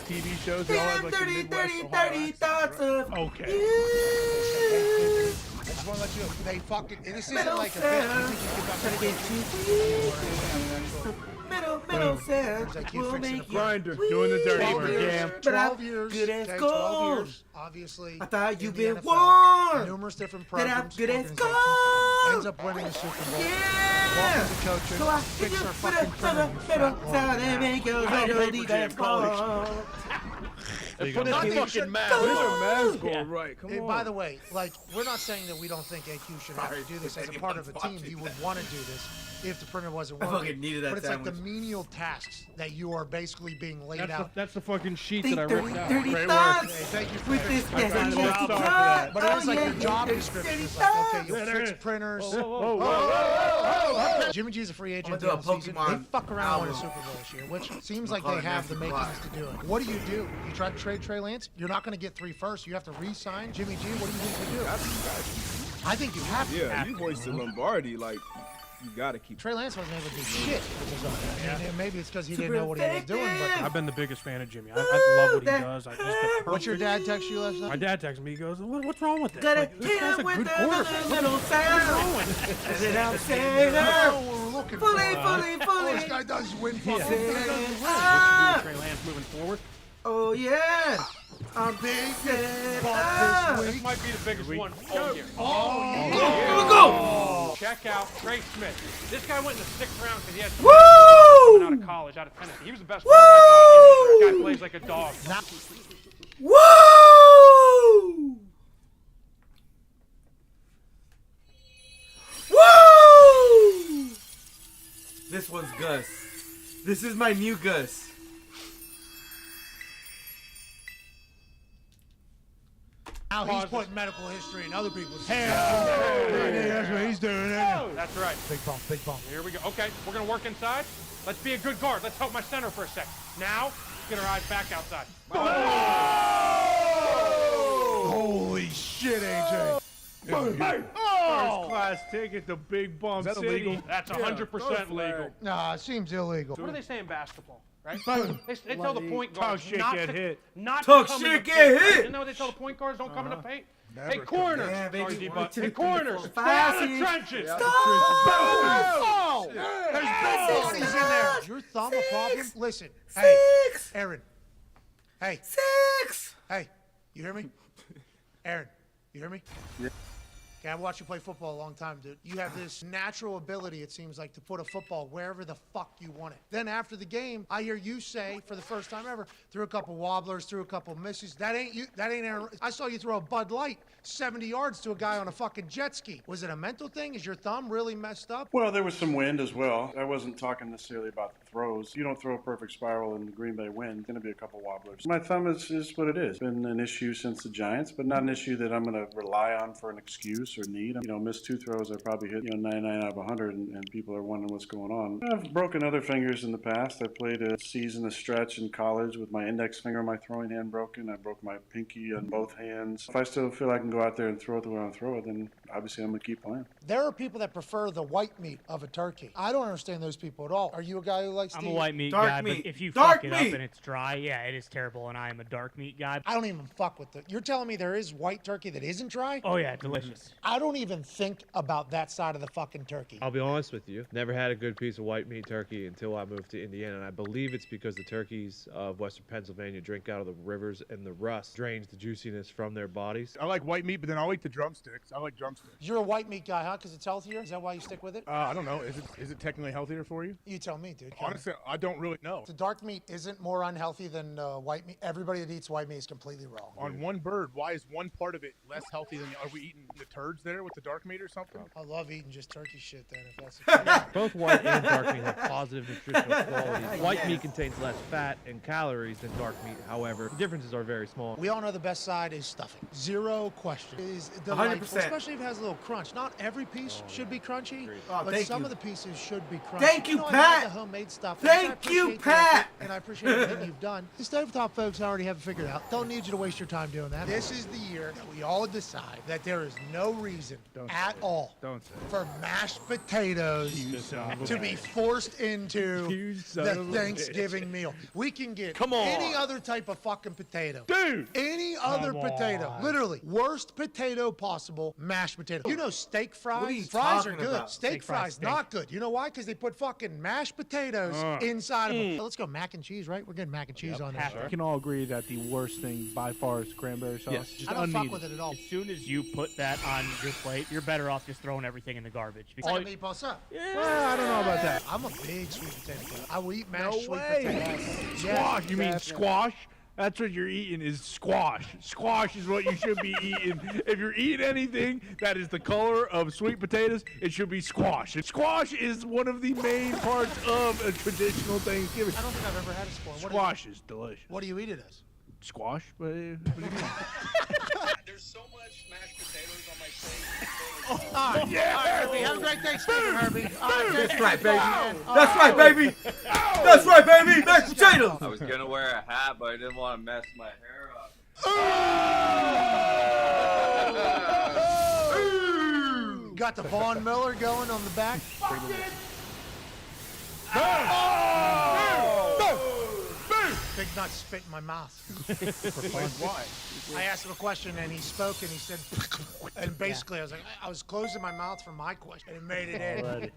TV shows, they all have like the Midwest Ohio accent, thoughts of Okay. you. I just want to let you know, they fucking, and this isn't Middle like a bit. Sarah, You think you middle Sarah, It's like you will fixing make a you Grinder, doing the dirty 12 work. years, But 12 I'm years, good as okay, gold. 12 years, obviously. I thought in you've the been NFL, warned numerous different that I'm programs, good as organizations, gold. ends up winning a Super Bowl, Yeah. walking to coaching, So I fix can our you fucking printer. how they make your radio defense gold. Put Not that you should- Right, By the way, like, we're not saying that we don't think AQ should have to do this as a part of a team. He would want to do this if the printer wasn't I working. fucking needed that but it's like sandwich. the menial tasks that you are basically being laid out. That's the fucking sheet Think that I ripped out. 30 Great thoughts work. Hey, thank you for with this fixing guy. my got phone. it. I'll start for that. But it's like your job description. It's like, okay, you'll there fix it is. printers. Whoa. Jimmy G's a free agent. I'm gonna this do a season. Pokemon They fuck around and win a album. Super Bowl this year, which seems like call they it have the Nancy makings Clark. to do it. What do? You try to trade Trey Lance? You're not going to get 3 firsts. You have to re-sign Jimmy G. What do you think to do? I think you have to. Yeah, you hoisted Lombardi, like, you gotta keep. Trey Lance wasn't able to do shit. I mean, maybe it's because he didn't know what he was doing. But I've been the biggest fan of Jimmy. I love what he does. Just the what's your dad text you last My night? dad texted me. He goes, "What's wrong with this? Gotta Like, this guy's a hit with good the quarterback. little sound. And then I'm saying, Oh, we're looking for. fully. Oh, this guy does win fucking games. Ah, Trey Lance moving forward. oh yeah, I'm big set up. This This week. might be the biggest one all year. Here we go. Check out Trey Smith. This guy went in the 6th round because he had Woo! coming out of college, out of Tennessee. He was the best player I saw in the Guy plays like a dog. Woo! Woo! This one's Gus. This is my new Gus. Now he's putting medical history in other people's That's what he's doing. That's right. Big bump, big bump. Here we go. Okay, we're going to work inside. Let's be a good guard. Let's help my center for a sec. Now, get our eyes back outside. Holy shit, AJ. First class ticket to Big Bump Is that City. illegal? That's 100% legal. Nah, it seems illegal. What do they say in basketball, right? They tell the point Talk guards shit, not get to, hit. not Talk to come shit, in the get paint. hit. You know what they tell the point guards don't come in the paint? Never Hey, come corners. Yeah, baby, Sorry, one, D-Butt. two, Hey, three, corners. four, Stay out of the five, trenches. Oh! There's big bodies in there. Is your thumb a problem? Listen. Hey, Aaron. Hey. Hey, you hear me? Aaron, you hear me? Yeah. Okay, I've watched you play football a long time, dude. You have this natural ability, it seems like, to put a football wherever the fuck you want it. Then after the game, I hear you say, for the first time ever, threw a couple wobblers, threw a couple misses. That ain't you. That ain't Aaron. I saw you throw a Bud Light 70 yards to a guy on a fucking jet ski. Was it a mental thing? Is your thumb really messed up? Well, there was some wind as well. I wasn't talking necessarily about the throws. You don't throw a perfect spiral in the Green Bay wind. It's going to be a couple wobblers. My thumb is what it is. It's been an issue since the Giants, but not an issue that I'm going to rely on for an excuse or need. You know, missed 2 throws. I probably hit 99 out of 100, and people are wondering what's going on. I've broken other fingers in the past. I played a season, a stretch in college with my index finger on my throwing hand broken. I broke my pinky on both hands. If I still feel I can go out there and throw it the way I want to throw it, then obviously I'm going to keep playing. There are people that prefer the white meat of a turkey. I don't understand those people at all. Are you a guy who likes I'm to a eat white meat Dark guy, meat. but if you Dark fuck it meat. up and it's dry, yeah, it is terrible, and I am a dark meat guy. I don't even fuck with it. You're telling me there is white turkey that isn't dry? Oh, yeah, delicious. I don't even think about that side of the fucking turkey. I'll be honest with you. Never had a good piece of white meat turkey until I moved to Indiana, and I believe it's because the turkeys of Western Pennsylvania drink out of the rivers, and the rust drains the juiciness from their bodies. I like white meat, but then I like the drumsticks. I like drumsticks. You're a white meat guy, huh? Because it's healthier? Is that why you stick with it? I don't know. Is it technically healthier for you? You tell me, dude. Honestly, I don't really know. The dark meat isn't more unhealthy than white meat. Everybody that eats white meat is completely wrong. On one bird, why is one part of it less healthy than the other? Are we eating the turds there with the dark meat or something? I love eating just turkey shit then, if that's the case. Both white and dark meat have positive nutritional qualities. White meat contains less fat and calories than dark meat. However, the differences are very small. We all know the best side is stuffing. Zero question. It is delightful, 100%. especially if it has a little crunch. Not every piece should be crunchy, Oh, but thank some you. of the pieces should be crunchy. Thank you, know, I Pat. love the homemade stuff. Thank you, Pat. And I appreciate everything you've done. The stovetop folks already have it figured out. Don't need you to waste your time doing that. This is the year that we all decide that there is no reason at all for mashed potatoes to be forced into the Thanksgiving meal. We can get any other type of fucking potato. Dude! Any other potato. Literally. Worst potato possible, mashed potato. You know steak fries? What are you Fries are talking good. about? Steak fries, not good. You know why? Because they put fucking mashed potatoes inside of them. Let's go mac and cheese, right? We're getting mac and cheese on this. We can all agree that the worst thing by far is cranberry sauce. Yes. Just I don't unneeded. fuck with it at all. As soon as you put that on your plate, you're better off just throwing everything in the garbage. It's like a meatball sub. Well, I don't know about that. I'm a big sweet potato guy. I will eat mashed sweet way. potatoes. Squash. You mean squash? That's what you're eating is squash. Squash is what you should be eating. If you're eating anything that is the color of sweet potatoes, it should be squash. And squash is one of the main parts of a traditional Thanksgiving. I don't think I've ever had a squash. Squash is delicious. What do you eat it as? Squash? What do you mean? There's so much mashed potatoes on my plate. All right, Herbie. Have a great Thanksgiving, Herbie. That's right, baby. That's right, baby. That's right, baby. Mashed potatoes. I was gonna wear a hat, but I didn't want to mess my hair up. Got the Vaughn Miller going on the back. Big nut spit in my mouth. Why? I asked him a question and he spoke and he said, and basically I was like, I was closing my mouth for my question and it made it in.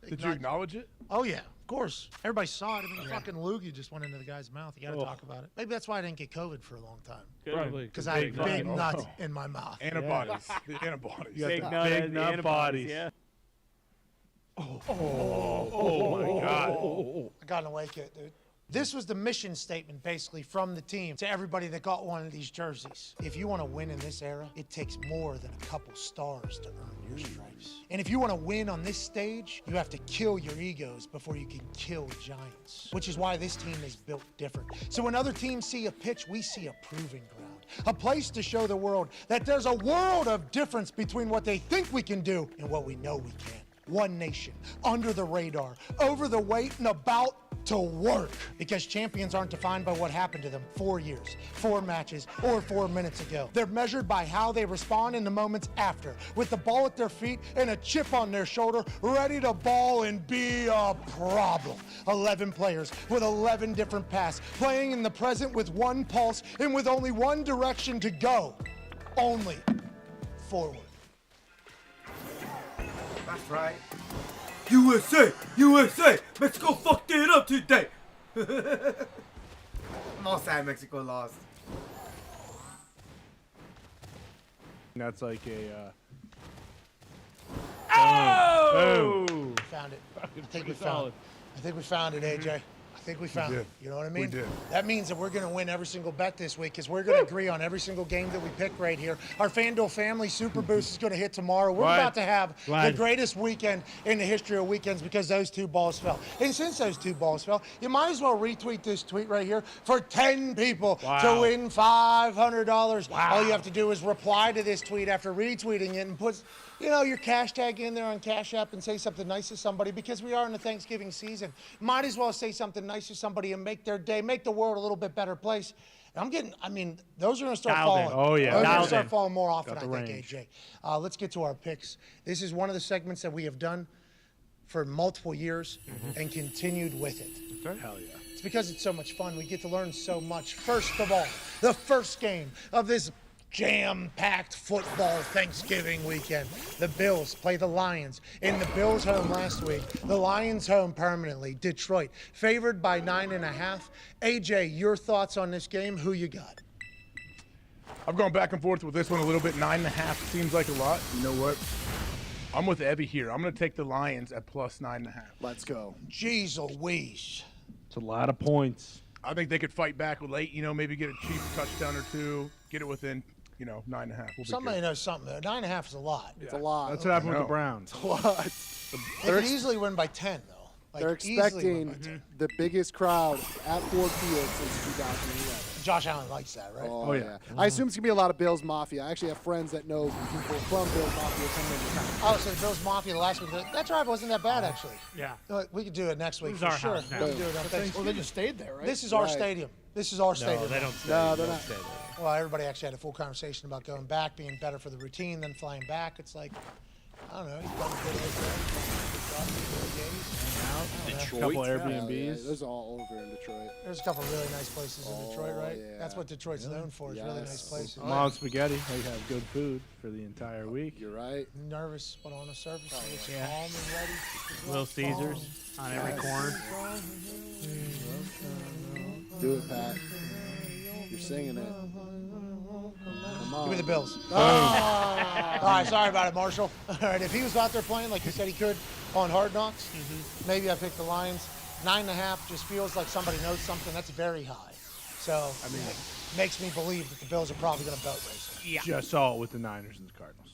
Did you acknowledge it? Oh yeah, of course. Everybody saw it. I mean, fucking loogie just went into the guy's mouth. You got to talk about it. Maybe that's why I didn't get COVID for a long time. Probably. Because I had big nuts in my mouth. Antibodies. The antibodies. You got Big the nut, big the nut antibodies, bodies. yeah. Oh my God. I got an away kit, dude. This was the mission statement, basically, from the team to everybody that got one of these jerseys. If you want to win in this era, it takes more than a couple stars to earn your stripes. And if you want to win on this stage, you have to kill your egos before you can kill giants, which is why this team is built different. So when other teams see a pitch, we see a proving ground. world. A place to show the world that there's a world of difference between what they think we can do and what we know we can. One nation, under the radar, over the weight, and about to work. Because champions aren't defined by what happened to them 4 years, 4 matches, or 4 minutes ago. They're measured by how they respond in the moments after, with the ball at their feet and a chip on their shoulder, ready to ball and be a problem. 11 players with 11 different paths, playing in the present with one pulse and with only one direction to go. Only forward. That's right. USA! USA! Mexico fucked it up today! I'm all sad Mexico lost. That's like a. Oh! Found it. I think we found solid. it. I think we found it, AJ. I think we found it. You know what I mean? We did. That means that we're going to win every single bet this week because we're going to agree on every single game that we pick right here. Our FanDuel Family Super Boost is going to hit tomorrow. We're about to have the greatest weekend in the history of weekends because those 2 balls fell. And since those 2 balls fell, you might as well retweet this tweet right here for 10 people to win $500. All you have to do is reply to this tweet after retweeting it and put, you know, your cash tag in there on Cash App and say something nice to somebody because we are in the Thanksgiving season. Might as well say something nice to somebody and make their day, make the world a little bit better place. And I mean, those are going to start falling. Oh, yeah. Those are going to start falling more often, Got I the think, range. AJ. Let's get to our picks. This is one of the segments that we have done for multiple years and continued with it. Hell yeah. It's because it's so much fun. We get to learn so much. First of all, the first game of this jam-packed football Thanksgiving weekend. The Bills play the Lions. In the Bills home last week, the Lions home permanently. Detroit favored by 9.5. AJ, your thoughts on this game? Who you got? I've gone back and forth with this one a little bit. 9.5 seems like a lot. You know what? I'm with Evie here. I'm going to take the Lions at plus 9.5. Let's go. Jeez Louise. It's a lot of points. I think they could fight back late, you know, maybe get a cheap touchdown or 2, get it within, 9.5. Somebody knows something. 9.5 is a lot. It's a lot. That's what happened with the Browns. It's a lot. They could easily win by 10, though. Like, They're expecting the biggest crowd at Ford Field since 2011. Josh Allen likes that, right? Oh yeah. I assume it's gonna be a lot of Bills Mafia. I actually have friends that know people from Bills Mafia coming into town. Oh, so the Bills Mafia last week. That drive wasn't that bad, actually. Yeah. We could do it next week This for is our sure. house now. We can do it on Thanksgiving. Well, they just stayed there, right? This is our stadium. This is our stadium. No, they don't stay. No, they they're don't not. stay there. Well, everybody actually had a full conversation about going back, being better for the routine than flying back. It's like, I don't know. He's done good A couple Airbnbs. Yeah, there's all over in Detroit. There's a couple really nice places in Detroit, right? yeah. That's what Detroit's known for, is really nice places. Mom Spaghetti. They have good food for the entire week. You're right. Nervous, but on a surface, so it's calm and ready. Little Caesars on every corner. Do it, Pat. You're singing it. Come on. Give me the Bills. All right, sorry about it, Marshall. All right, if he was out there playing like he said he could on Hard Knocks, maybe I picked the Lions. 9.5 just feels like somebody knows something. That's very high. So, I mean, it makes me believe that the Bills are probably going to belt race it. Yeah. Just saw it with the Niners and the Cardinals.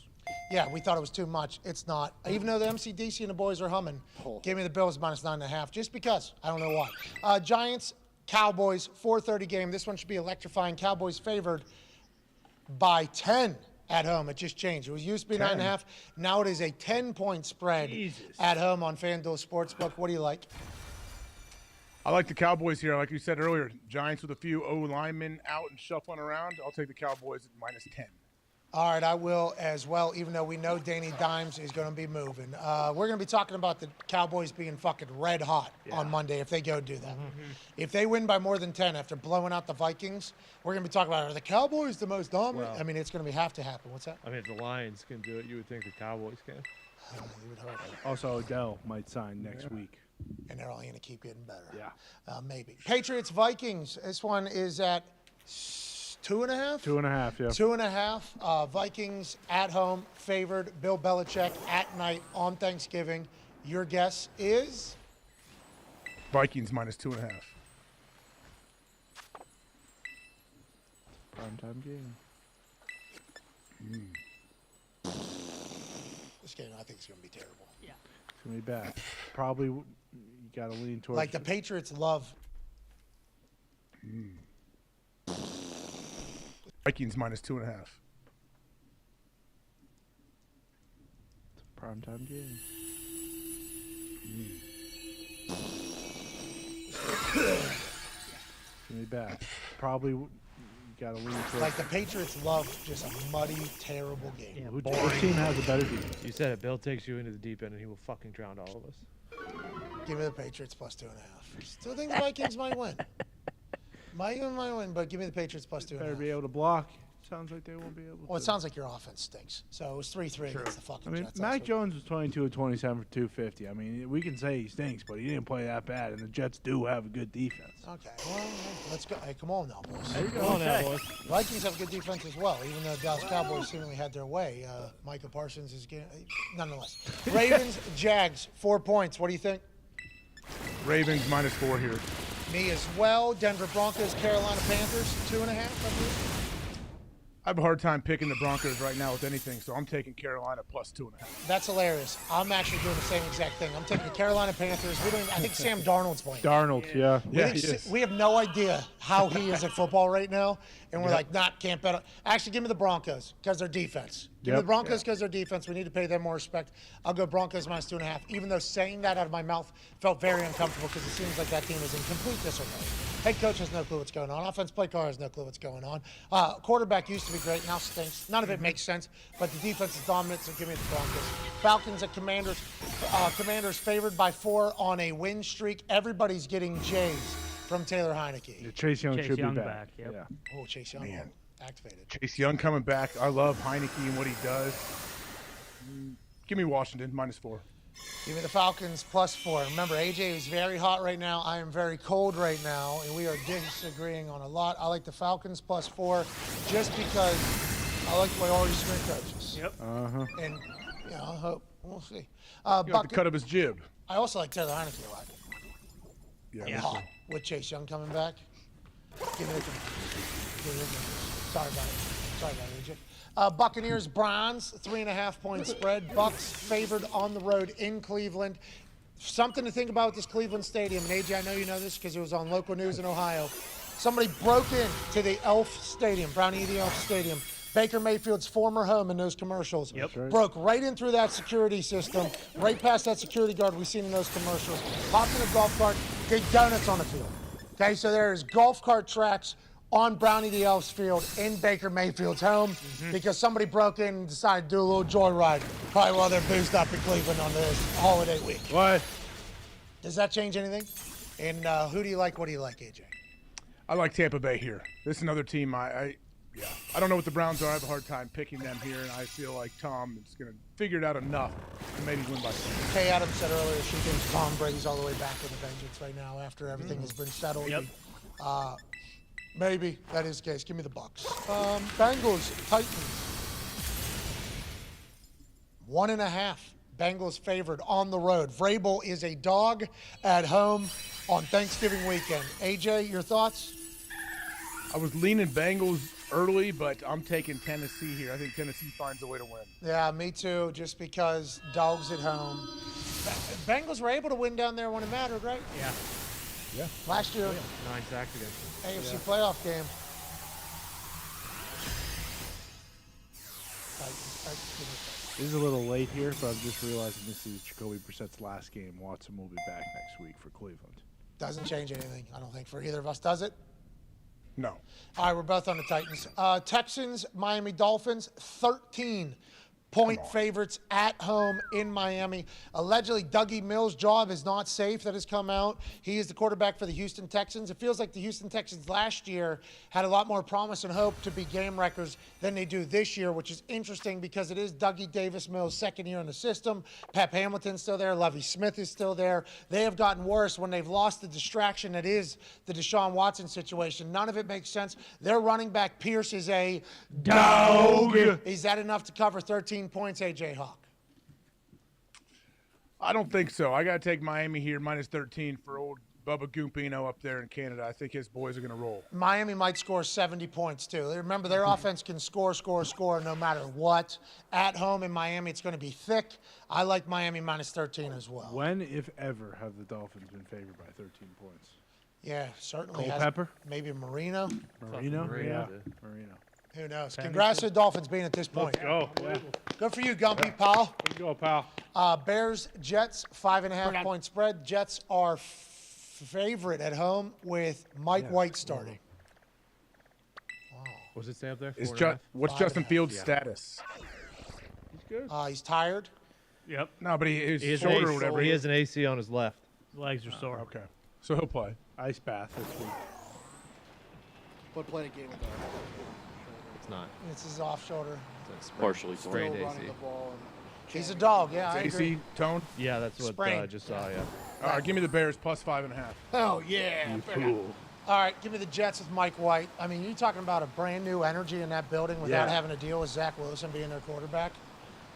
Yeah, we thought it was too much. It's not. Even though the MCDC and the boys are humming, give me the Bills minus 9.5, just because. I don't know why. Giants, Cowboys, 4:30 game. This one should be electrifying. Cowboys favored by 10 at home. It just changed. It was used to be 9.5. Now it is a 10-point spread at home on FanDuel Sportsbook. What do you like? I like the Cowboys here. Like you said earlier, Giants with a few O linemen out and shuffling around. I'll take the Cowboys at minus 10. All right, I will as well, even though we know Danny Dimes is going to be moving. We're going to be talking about the Cowboys being fucking red hot on Monday if they go do that. If they win by more than 10 after blowing out the Vikings, we're going to be talking about, are the Cowboys the most dominant? Well, I mean, it's going to have to happen. What's that? I mean, if the Lions can do it, you would think the Cowboys can. You would hope. Also, Odell might sign next week. And they're only going to keep getting better. Yeah. Maybe. Patriots, Vikings. This one is at 2.5? 2.5, yeah. 2.5. Vikings at home, favored. Bill Belichick at night on Thanksgiving. Your guess is? Vikings minus 2.5. Primetime game. This game, I think, is going to be terrible. Yeah. It's going to be bad. Probably you got to lean towards. Like the Patriots love. Vikings -2.5. It's a primetime game. Give me back. Probably got to lean towards. Like the Patriots love just a muddy, terrible game. Yeah, which team has a better defense? You said it. Bill takes you into the deep end, and he will fucking drown all of us. Give me the Patriots +2.5. Still think the Vikings might win. Might win, but give me the Patriots +2.5. Better be able to block. Sounds like they won't be able to. Well, it sounds like your offense stinks. So it was 3-3 against the fucking I mean, Jets. Mac Jones was 22 of 27 for 250. I mean, we can say he stinks, but he didn't play that bad, and the Jets do have a good defense. Okay, well, let's go. Hey, come on now, boys. There you go. Come on now, boys. Vikings have a good defense as well, even though Dallas Cowboys seemingly had their way. Micah Parsons is getting, nonetheless. Ravens, Jags, 4 points. What do you think? Ravens -4 here. Me as well. Denver Broncos, Carolina Panthers, 2.5, I believe. I have a hard time picking the Broncos right now with anything, so I'm taking Carolina +2.5. That's hilarious. I'm actually doing the same exact thing. I'm taking the Carolina Panthers. I think Sam Darnold's playing. Darnold, yeah. We have no idea how he is at football right now, and we're like, can't bet on. Actually, give me the Broncos because their defense. Give me the Broncos because their defense. We need to pay them more respect. I'll go Broncos -2.5, even though saying that out of my mouth felt very uncomfortable because it seems like that team is in complete disarray. Head coach has no clue what's going on. Offense play caller has no clue what's going on. Quarterback used to be great, now stinks. None of it makes sense, but the defense is dominant, so give me the Broncos. Falcons at Commanders. Commanders favored by 4 on a win streak. Everybody's getting J's from Taylor Heineke. Yeah, Chase Young should Young be back. yep. Yeah. Oh, Chase Young Man. activated. Chase Young coming back. I love Heineke and what he does. Give me Washington -4. Give me the Falcons +4. Remember, AJ is very hot right now. I am very cold right now, and we are disagreeing on a lot. I like the Falcons +4 just because I like the way Ari Smith coaches. Yep. And, you know, I hope. We'll see. You like the cut of his jib. I also like Taylor Heineke a lot. Yeah. Hot. With Chase Young coming back. Give me the Sorry about it, AJ. Buccaneers, Browns, 3.5-point spread. Bucks favored on the road in Cleveland. Something to think about with this Cleveland Stadium. And AJ, I know you know this because it was on local news in Ohio. Somebody broke into the Elf Stadium, Brownie the Elf Stadium, Baker Mayfield's former home in those commercials. Yep. Right. Broke right in through that security system, right past that security guard we've seen in those commercials. Hopped in a golf cart, did donuts on the field. Okay, so there's golf cart tracks on Brownie the Elf's field in Baker Mayfield's home because somebody broke in and decided to do a little joyride, probably while they're boozed up in Cleveland on this holiday week. What? Does that change anything? And who do you like? What do you like, AJ? I like Tampa Bay here. This is another team I don't know what the Browns are. I have a hard time picking them here, and I feel like Tom is going to figure it out enough to maybe win by 6. Kay Adams said earlier she thinks Tom Brady's all the way back with a vengeance right now after everything has been settled. Yep. Maybe that is the case. Give me the Bucks. Bengals, Titans. 1.5. Bengals favored on the road. Vrabel is a dog at home on Thanksgiving weekend. AJ, your thoughts? I was leaning Bengals early, but I'm taking Tennessee here. I think Tennessee finds a way to win. Yeah, me too, just because dogs at home. Bengals were able to win down there when it mattered, right? Yeah. Yeah. Last year. 9 sacks against them. AFC playoff game. This is a little late here, but I'm just realizing this is Jacoby Brissett's last game. Watson will be back next week for Cleveland. Doesn't change anything, I don't think, for either of us, does it? No. All right, we're both on the Titans. Texans, Miami Dolphins, 13-point favorites at home in Miami. Allegedly, Dougie Mills' job is not safe. That has come out. He is the quarterback for the Houston Texans. It feels like the Houston Texans last year had a lot more promise and hope to be game wreckers than they do this year, which is interesting because it is Dougie Davis Mills' second year in the system. Pep Hamilton's still there. Lovie Smith is still there. They have gotten worse when they've lost the distraction that is the Deshaun Watson situation. None of it makes sense. Their running back, Pierce, is a dog. Is that enough to cover 13 points, AJ Hawk? I don't think so. I got to take Miami here, -13 for old Bubba Gumpino up there in Canada. I think his boys are going to roll. Miami might score 70 points, too. Remember, their offense can score no matter what. At home in Miami, it's going to be thick. I like Miami -13 as well. When, if ever, have the Dolphins been favored by 13 points? Yeah, certainly. Culpepper? Maybe Marino. Marino? Marino. Yeah, Marino. Who knows? Congrats to the Dolphins being at this point. Let's go. Yeah. Good for you, Gumpy, pal. Good go, pal. Bears, Jets, 5.5 point spread. Jets are favorite at home with Mike White starting. What's it say up there? What's Justin Fields' status? He's good. He's tired. Yep. No, but he's He has sore an or AC whatever. He has an AC on his left. His legs are sore. Okay. So he'll play. Ice bath this week. But played a game with that. It's not. It's his off shoulder. It's partially sprained Still AC. running the ball and He's a dog, yeah. I AC agree. tone? Yeah, that's what I Sprained. just saw, yeah. All right, give me the Bears plus 5.5. Oh, yeah. Cool. All right, give me the Jets with Mike White. I mean, you're talking about a brand new energy in that building without Yeah. having to deal with Zach Wilson being their quarterback.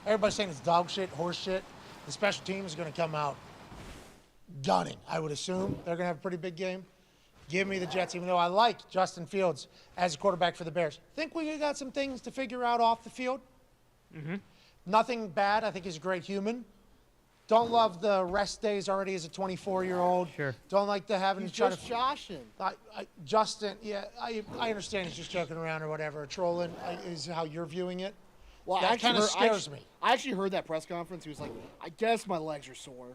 Everybody's saying it's dog shit, horse shit. The special team is going to come out gunning, I would assume. They're going to have a pretty big game. Give me the Jets, even though I like Justin Fields as a quarterback for the Bears. Think we got some things to figure out off the field. Mm-hmm. Nothing bad. I think he's a great human. Don't love the rest days already as a 24-year-old. Sure. Don't like the having He's to try just to. joshing. Justin, yeah, I understand he's just joking around or whatever. Trolling is how you're viewing it. Well, that kind of scares me. I actually heard that press conference. He was like, I guess my legs are sore.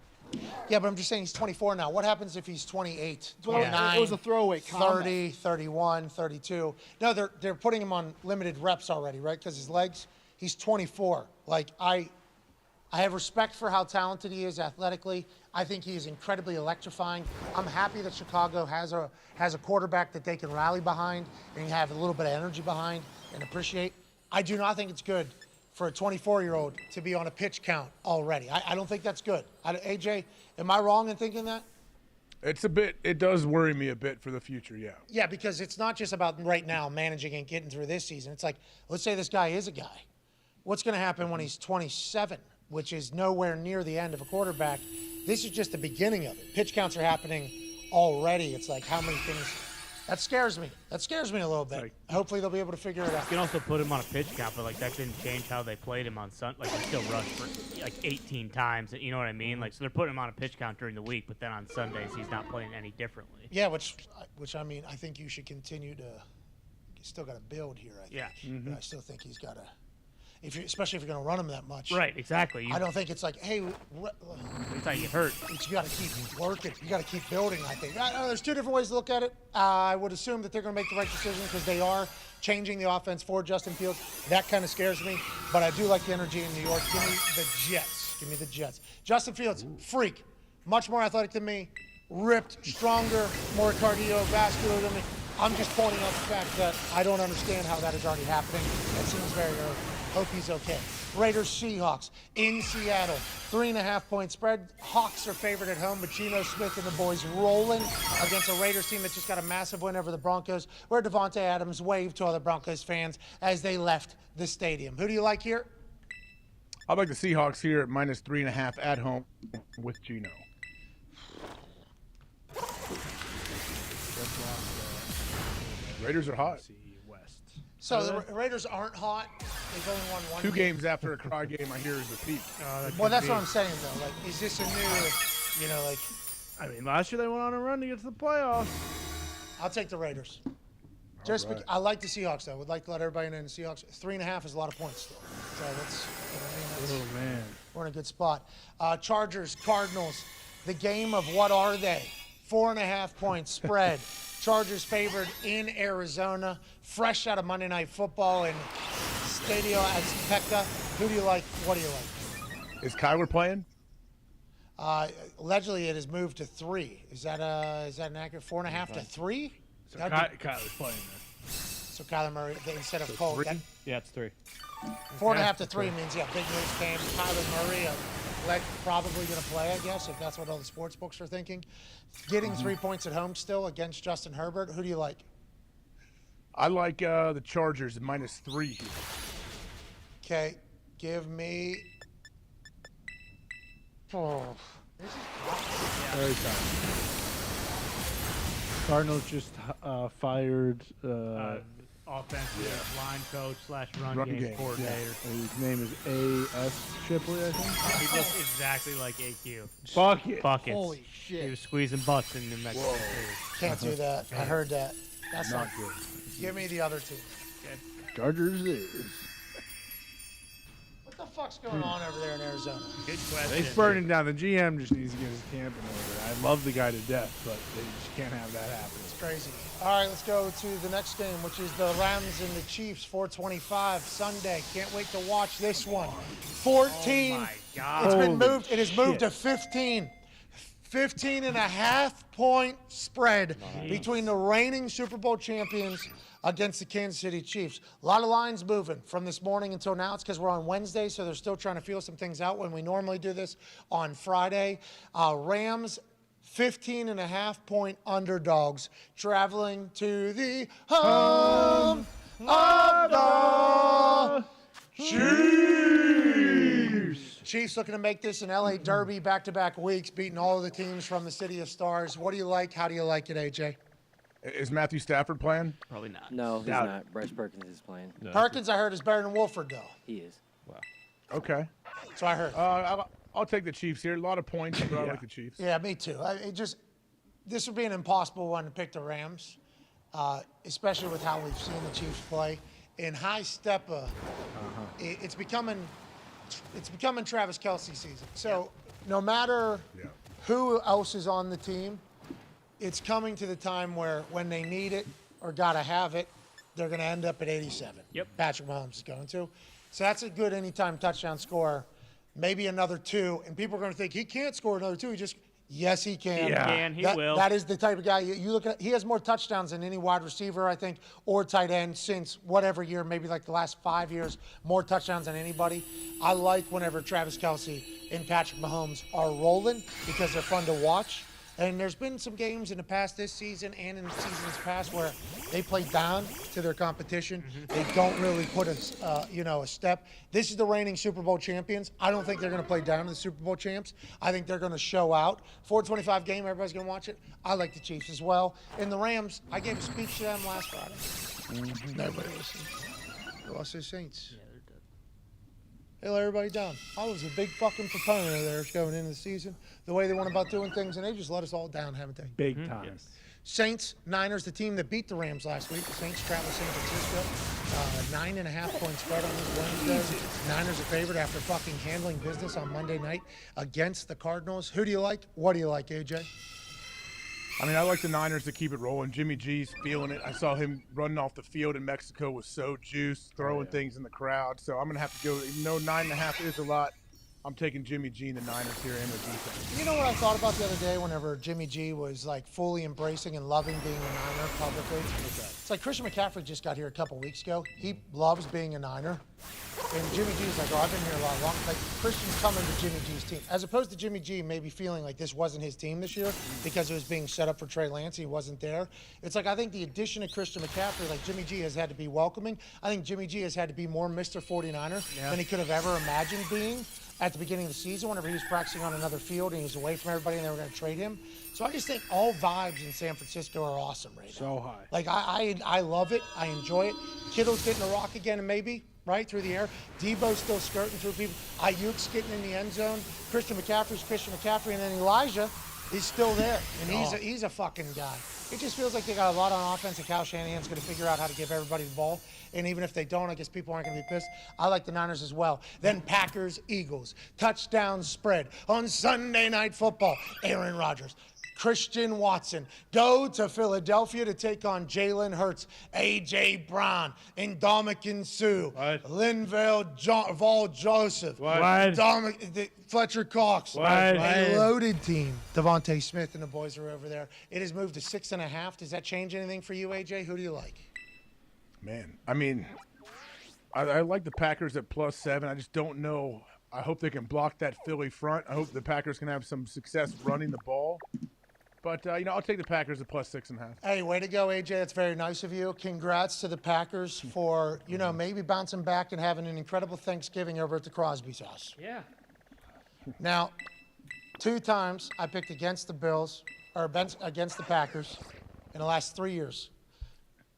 Yeah, but I'm just saying he's 24 now. What happens if he's 28, Well, 29, it was a throwaway comment. 30, 31, 32? No, they're putting him on limited reps already, right? Because his legs, he's 24. Like, I have respect for how talented he is athletically. I think he is incredibly electrifying. I'm happy that Chicago has a quarterback that they can rally behind and have a little bit of energy behind and appreciate. I do not think it's good for a 24-year-old to be on a pitch count already. I don't think that's good. AJ, am I wrong in thinking that? It does worry me a bit for the future, yeah. Yeah, because it's not just about right now managing and getting through this season. It's like, let's say this guy is a guy. What's going to happen when he's 27, which is nowhere near the end of a quarterback? This is just the beginning of it. Pitch counts are happening already. It's like how many things. That scares me. That scares me a little bit. Hopefully they'll be able to figure it out. You can also put him on a pitch count, but like that didn't change how they played him on Sunday. Like he still rushed for like 18 times. You know what I mean? Like so they're putting him on a pitch count during the week, but then on Sundays he's not playing any differently. Yeah, which I mean, I think you should continue to. You still got to build here. I think. Yeah. But I still think he's got to. Especially if you're going to run him that much. Right. Exactly. I don't think it's like, hey, it's how you get hurt. You got to keep working. You got to keep building. I think. There's two different ways to look at it. I would assume that they're going to make the right decision because they are changing the offense for Justin Fields. That kind of scares me, but I do like the energy in New York. Give me the Jets. Give me the Jets. Justin Fields, freak, much more athletic than me, ripped, stronger, more cardiovascular than me. I'm just pointing out the fact that I don't understand how that is already happening. That seems very early. Hope he's okay. Raiders, Seahawks in Seattle. 3.5 point spread. Hawks are favored at home, but Geno Smith and the boys rolling against a Raiders team that just got a massive win over the Broncos, where Devontae Adams waved to other Broncos fans as they left the stadium. Who do you like here? I like the Seahawks here at minus 3.5 at home with Geno. Raiders are hot. So the Raiders aren't hot. They've only won one. 2 games after a cry game, I hear is the peak. Well, that's what I'm saying though. Like, is this a new, like? I mean, last year they went on a run to get to the playoffs. I'll take the Raiders. I like the Seahawks though. Would like to let everybody know the Seahawks. 3.5 is a lot of points still. So that's. Oh man. We're in a good spot. Chargers, Cardinals. The game of what are they? 4.5 point spread. Chargers favored in Arizona, fresh out of Monday Night Football in Stadio Azteca. Who do you like? What do you like? Is Kyler playing? Allegedly, it has moved to 3. Is that an accurate 4.5 to 3? So Kyler's playing then. So Kyler Murray instead of Cole. Yeah, it's 3. 4.5 to 3 means big news came. Kyler Murray, probably going to play, I guess, if that's what all the sports books are thinking. Getting 3 points at home still against Justin Herbert. Who do you like? I like the Chargers at minus 3 here. Okay, give me. Oh, this is very tough. Cardinals just fired offensive line coach / run game coordinator. Yeah. His name is A.S. Shipley, I think. He looks exactly like AQ. Buckets. Holy shit. He was squeezing butts in New Mexico. Can't do that. I heard that. That's not good. Give me the other two. Okay. Chargers is. What the fuck's going on over there in Arizona? Good question. They burning down. The GM just needs to get his camp in order. I love the guy to death, but they just can't have that happen. It's crazy. All right, let's go to the next game, which is the Rams and the Chiefs, 4:25 Sunday. Can't wait to watch this one. 14. Oh my God. It's been Holy moved. It has moved shit. to 15. 15.5-point spread between the reigning Super Bowl champions against the Kansas City Chiefs. A lot of lines moving from this morning until now. It's because we're on Wednesday, so they're still trying to feel some things out when we normally do this on Friday. Rams 15.5-point underdogs traveling to the home of the Chiefs. Chiefs looking to make this an LA Derby back-to-back weeks, beating all of the teams from the City of Stars. What do you like? How do you like it, AJ? Is Matthew Stafford playing? Probably not. No, he's Doubt it. not. Bryce Perkins is playing. No. Perkins, I heard, is better than Wolford, though. He is. Wow. Okay. So I heard. I'll take the Chiefs here. A lot of points, but I like the Chiefs. Yeah, me too. This would be an impossible one to pick the Rams, especially with how we've seen the Chiefs play. In high step, it's becoming Travis Kelce season. So no matter who else is on the team, it's coming to the time where when they need it or gotta have it, they're gonna end up at 87. Yep. Patrick Mahomes is going to. So that's a good anytime touchdown score. Maybe another 2, and people are going to think he can't score another 2. Yes, he can. He can. He will. That is the type of guy you look at. He has more touchdowns than any wide receiver, I think, or tight end since whatever year, maybe like the last 5 years, more touchdowns than anybody. I like whenever Travis Kelce and Patrick Mahomes are rolling because they're fun to watch. And there's been some games in the past this season and in the seasons past where they play down to their competition. They don't really put a step. This is the reigning Super Bowl champions. I don't think they're going to play down to the Super Bowl champs. I think they're going to show out. 4:25 game, everybody's going to watch it. I like the Chiefs as well. And the Rams, I gave a speech to them last Friday. Nobody listened. They lost to the Saints. They let everybody down. I was a big fucking proponent of theirs going into the season, the way they went about doing things, and they just let us all down, haven't they? Big time. Yes. Saints, Niners, the team that beat the Rams last week. The Saints travel San Francisco. 9.5-point spread on this Wednesday. Niners are favored after fucking handling business on Monday night against the Cardinals. Who do you like? What do you like, AJ? I mean, I like the Niners to keep it rolling. Jimmy G's feeling it. I saw him running off the field in Mexico was so juiced, throwing things in the crowd. So I'm going to have to go, even though 9.5 is a lot, I'm taking Jimmy G and the Niners here and the defense. You know what I thought about the other day whenever Jimmy G was like fully embracing and loving being a Niner publicly? It's like Christian McCaffrey just got here a couple weeks ago. He loves being a Niner. And Jimmy G's like, oh, I've been here a lot longer. Like, Christian's coming to Jimmy G's team. As opposed to Jimmy G maybe feeling like this wasn't his team this year because it was being set up for Trey Lance. He wasn't there. It's like, I think the addition of Christian McCaffrey, like Jimmy G has had to be welcoming. I think Jimmy G has had to be more Mr. 49er than he could have ever imagined being at the beginning of the season whenever he was practicing on another field and he was away from everybody and they were going to trade him. So I just think all vibes in San Francisco are awesome right now. So high. Like, I love it. I enjoy it. Kittle's getting the rock again and maybe right through the air. Debo's still skirting through people. Ayuk's getting in the end zone. Christian McCaffrey's Christian McCaffrey. And then Elijah is still there. And he's a fucking guy. It just feels like they got a lot on offense and Kyle Shanahan's going to figure out how to give everybody the ball. And even if they don't, I guess people aren't going to be pissed. I like the Niners as well. Then Packers, Eagles. Touchdown spread on Sunday Night Football. Aaron Rodgers. Christian Watson go to Philadelphia to take on Jalen Hurts, A.J. Brown, Ndamukong Suh, Linval Vol Joseph, Fletcher Cox. A loaded team. Devontae Smith and the boys are over there. It has moved to 6.5. Does that change anything for you, A.J.? Who do you like? Man, I mean, I like the Packers at +7. I just don't know. I hope they can block that Philly front. I hope the Packers can have some success running the ball. But, I'll take the Packers at +6.5. Hey, way to go, AJ. That's very nice of you. Congrats to the Packers for, maybe bouncing back and having an incredible Thanksgiving over at the Crosby's house. Yeah. Now, 2 times I picked against the Bills, or against the Packers in the last 3 years.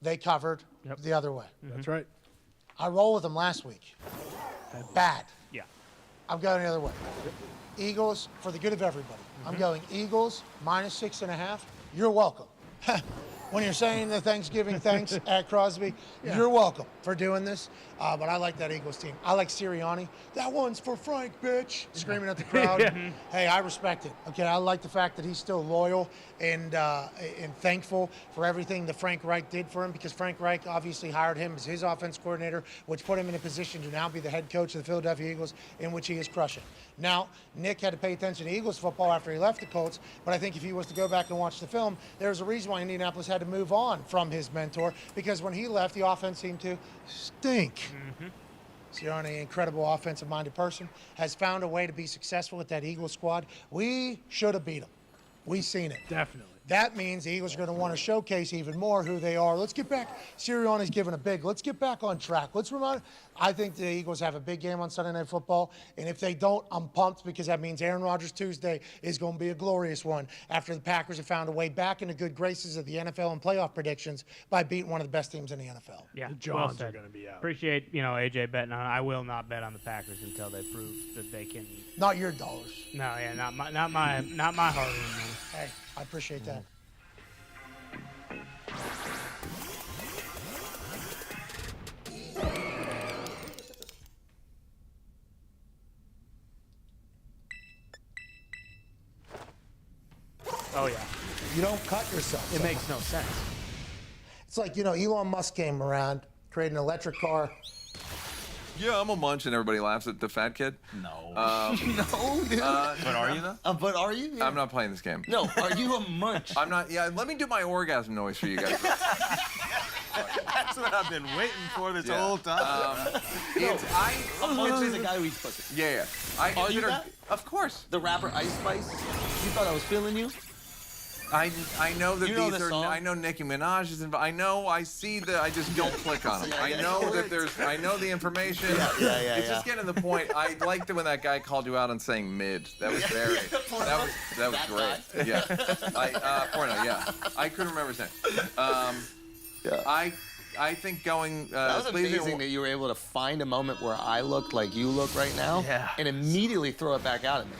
They covered the other way. That's right. I rolled with them last week. Bad. Yeah. I'm going the other way. Eagles, for the good of everybody. I'm going Eagles -6.5. You're welcome. when you're saying the Thanksgiving thanks at Crosby, you're welcome for doing this. But I like that Eagles team. I like Sirianni. That one's for Frank, bitch. Screaming at the crowd. Hey, I respect it. Okay, I like the fact that he's still loyal and thankful for everything that Frank Reich did for him, because Frank Reich obviously hired him as his offense coordinator, which put him in a position to now be the head coach of the Philadelphia Eagles, in which he is crushing. Now, Nick had to pay attention to Eagles football after he left the Colts, but I think if he was to go back and watch the film, there's a reason why Indianapolis had to move on from his mentor, because when he left, the offense seemed to stink. Sirianni, incredible offensive-minded person, has found a way to be successful with that Eagles squad. We should have beat them. We've seen it. Definitely. That means the Eagles are going to want to showcase even more who they are. Let's get back. Sirianni's given a big. Let's get back on track. Let's remind. I think the Eagles have a big game on Sunday Night Football, and if they don't, I'm pumped, because that means Aaron Rodgers Tuesday is going to be a glorious one after the Packers have found a way back into good graces of the NFL and playoff predictions by beating one of the best teams in the NFL. Yeah, The Johns are going to be out. Appreciate AJ betting on it. I will not bet on the Packers until they prove that they can. Not your dollars. No, yeah, not my hard-earned money. Hey, I appreciate that. Oh yeah. You don't cut yourself. It makes no sense. It's like, Elon Musk came around, created an electric car. Yeah, I'm a munch, and everybody laughs at the fat kid. No. No, dude. But are you, though? But are you? Yeah. I'm not playing this game. No, are you a munch? I'm not. Yeah, let me do my orgasm noise for you guys. That's what I've been waiting for this whole time. A munch is a guy who eats pussy. Yeah. Are you that? Of course. The rapper Ice Spice? You thought I was feeling you? I know that You know these this are. song? I know Nicki Minaj is involved. I know. I see the. I just don't click on them. I know that there's. I know the information. Yeah, It's just getting to the point. I liked it when that guy called you out on saying mid. That was very. That was great. Yeah. Porno. Yeah. I couldn't remember his name. Yeah. I think going. That was amazing that you were able to find a moment where I looked like you look right now, and immediately throw it back out at me.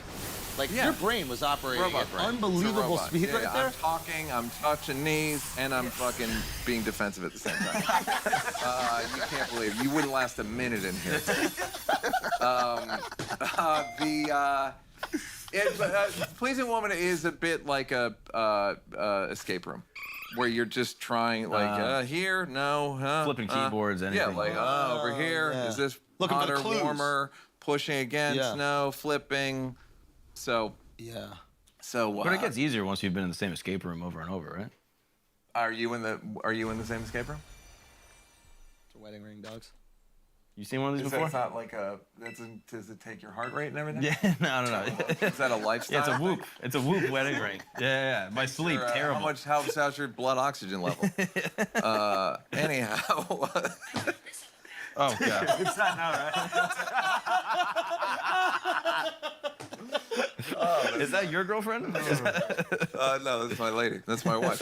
Like, your brain was operating Robot at brain. unbelievable It's a robot. speed right there. I'm talking, I'm touching knees, and I'm fucking being defensive at the same time. You can't believe you wouldn't last a minute in here. Pleasing Woman is a bit like a escape room, where you're just trying, like, here, no, huh? Flipping keyboards, anything. Yeah, like, over here, is this Looking for the hotter, clues. warmer, pushing against, no, flipping. So But it gets easier once you've been in the same escape room over and over, right? Are you in the same escape room? It's a wedding ring, dogs. You seen one of these Is before? that not like does it take your heart rate and everything? Yeah, no. Is that a lifestyle? Yeah, it's a thing? Whoop. It's a Whoop wedding ring. Yeah. My sleep, terrible. How's your blood oxygen level? Anyhow. Oh, God. It's not right. Is that your girlfriend? No, that's my lady. That's my wife.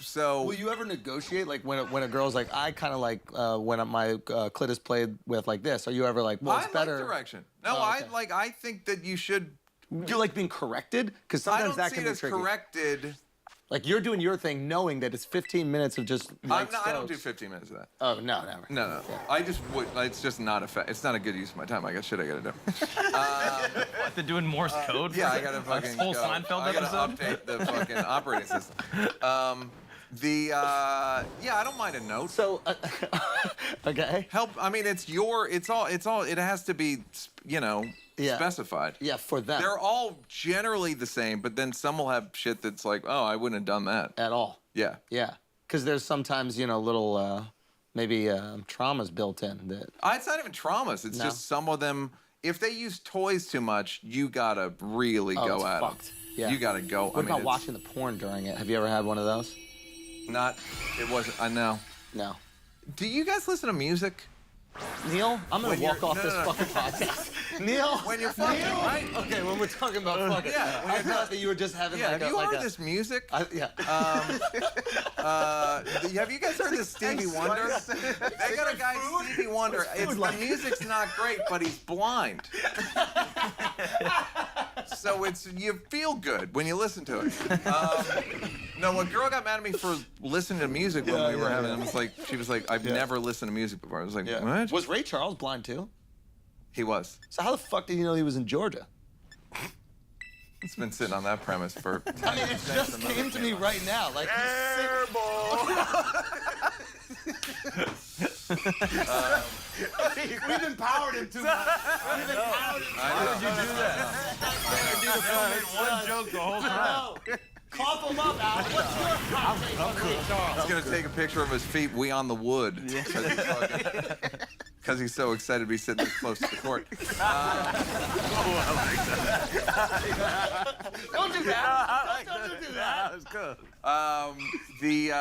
So. Will you ever negotiate, like, when a girl's like, I kind of like when my clit is played with like this? Are you ever like, well, it's better? Like direction. No, okay. I think that you should. You like being corrected? Because sometimes that can be tricky. Corrected. Like, you're doing your thing knowing that it's 15 minutes of just I don't do 15 minutes of that. Oh, no, never. No. Yeah. I just would. It's just not it's not a good use of my time. I got shit I gotta do. What, they're doing Morse code? Yeah, I gotta fucking whole go. Seinfeld I gotta episode? update the fucking operating system. I don't mind a note. So, okay. Help. I mean, it has to be, specified. Yeah, for them. They're all generally the same, but then some will have shit that's like, oh, I wouldn't have done that. At all. Yeah. Yeah. Because there's sometimes, little, maybe traumas built in that. It's not even traumas. It's just some of them, if they use toys too much, you gotta really go at them. Yeah. You gotta go. What about watching the porn during it? Have you ever had one of those? It wasn't, I know. No. Do you guys listen to music? Neil, I'm gonna walk off this fucking podcast. Neil, when you're fucking, right? Okay, when we're talking about fucking, I thought that you were just having like have you heard this music? Have you guys heard this Stevie Wonder? They got a guy, Stevie Wonder. The music's not great, but he's blind. so you feel good when you listen to it. No, a girl got mad at me for listening to music when we were having. She was like, I've never listened to music before. I was like, what? Was Ray Charles blind too? He was. So how the fuck did you know he was in Georgia? It's been sitting on that premise for. I mean, it just came to me right now. Like, We've empowered him too much. We've empowered him. Why would you do that? One joke the whole time. Cough him up, Al. What's your He's gonna take a picture of his feet. We on the wood. Because he's so excited to be sitting this close to the court. Don't do that. Don't do that. That's good. The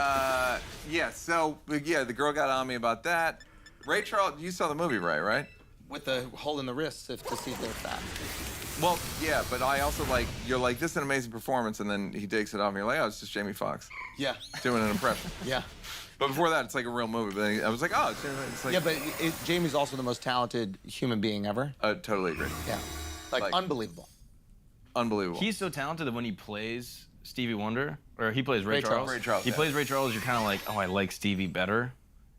girl got on me about that. Ray Charles, you saw the movie, right? With the hole in the wrist to see if they're fat. Well, yeah, but I also you're like, this is an amazing performance, and then he takes it off, and you're like, oh, it's just Jamie Foxx. Yeah. Doing an impression. Yeah. But before that, it's like a real movie. But then I was like, oh, it's like. Yeah, but Jamie's also the most talented human being ever. Totally agree. Yeah. Like unbelievable. Unbelievable. He's so talented that when he plays Stevie Wonder, or he plays Ray Charles. Ray Charles. He plays Ray Charles, you're kind of like, oh, I like Stevie better.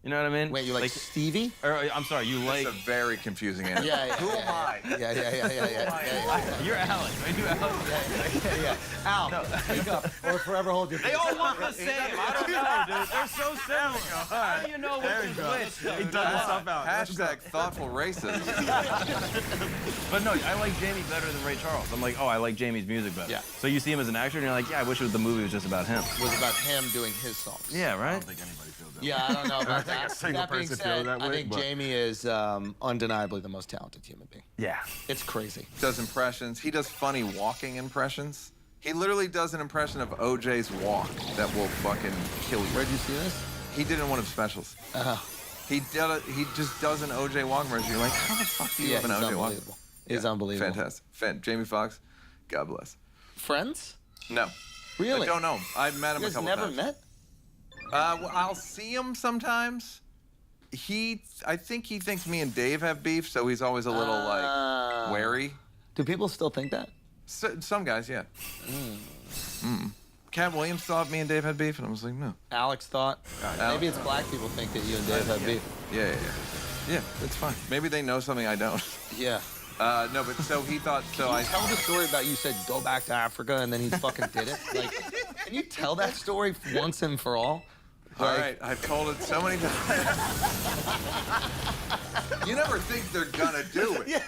You know what I mean? Wait, you like Stevie? Or I'm sorry, you like. It's a very confusing answer. Yeah. Who am I? Yeah. You're Alex. Are you Alex? Yeah. Al, speak up or forever hold your peace. They all look the same. I don't know, dude. They're so similar. How do you know which is which? He dug himself out. Hashtag thoughtful racist. But no, I like Jamie better than Ray Charles. I'm like, oh, I like Jamie's music better. Yeah. So you see him as an actor, and you're like, yeah, I wish the movie was just about him. It was about him doing his songs. Yeah, right? I don't think anybody feels that. Yeah, I don't know about that. That being said, I think Jamie is undeniably the most talented human being. Yeah. It's crazy. Does impressions. He does funny walking impressions. He literally does an impression of OJ's walk that will fucking kill you. Where'd you see this? He did it in one of his specials. He just does an OJ walk impression. You're like, how the fuck do you have an OJ walk? It's unbelievable. Fantastic. Jamie Foxx, God bless. Friends? No. Really? I don't know him. I've met him a couple times. You guys never met? Well, I'll see him sometimes. I think he thinks me and Dave have beef, so he's always a little wary. Do people still think that? Some guys, yeah. Cat Williams thought me and Dave had beef, and I was like, no. Alex thought. Maybe it's black people think that you and Dave have beef. Yeah, it's fine. Maybe they know something I don't. Yeah. No, but so he thought. So I tell the story about you said go back to Africa, and then he fucking did it. Like, can you tell that story once and for all? All right, I've told it so many times. You never think they're gonna do it.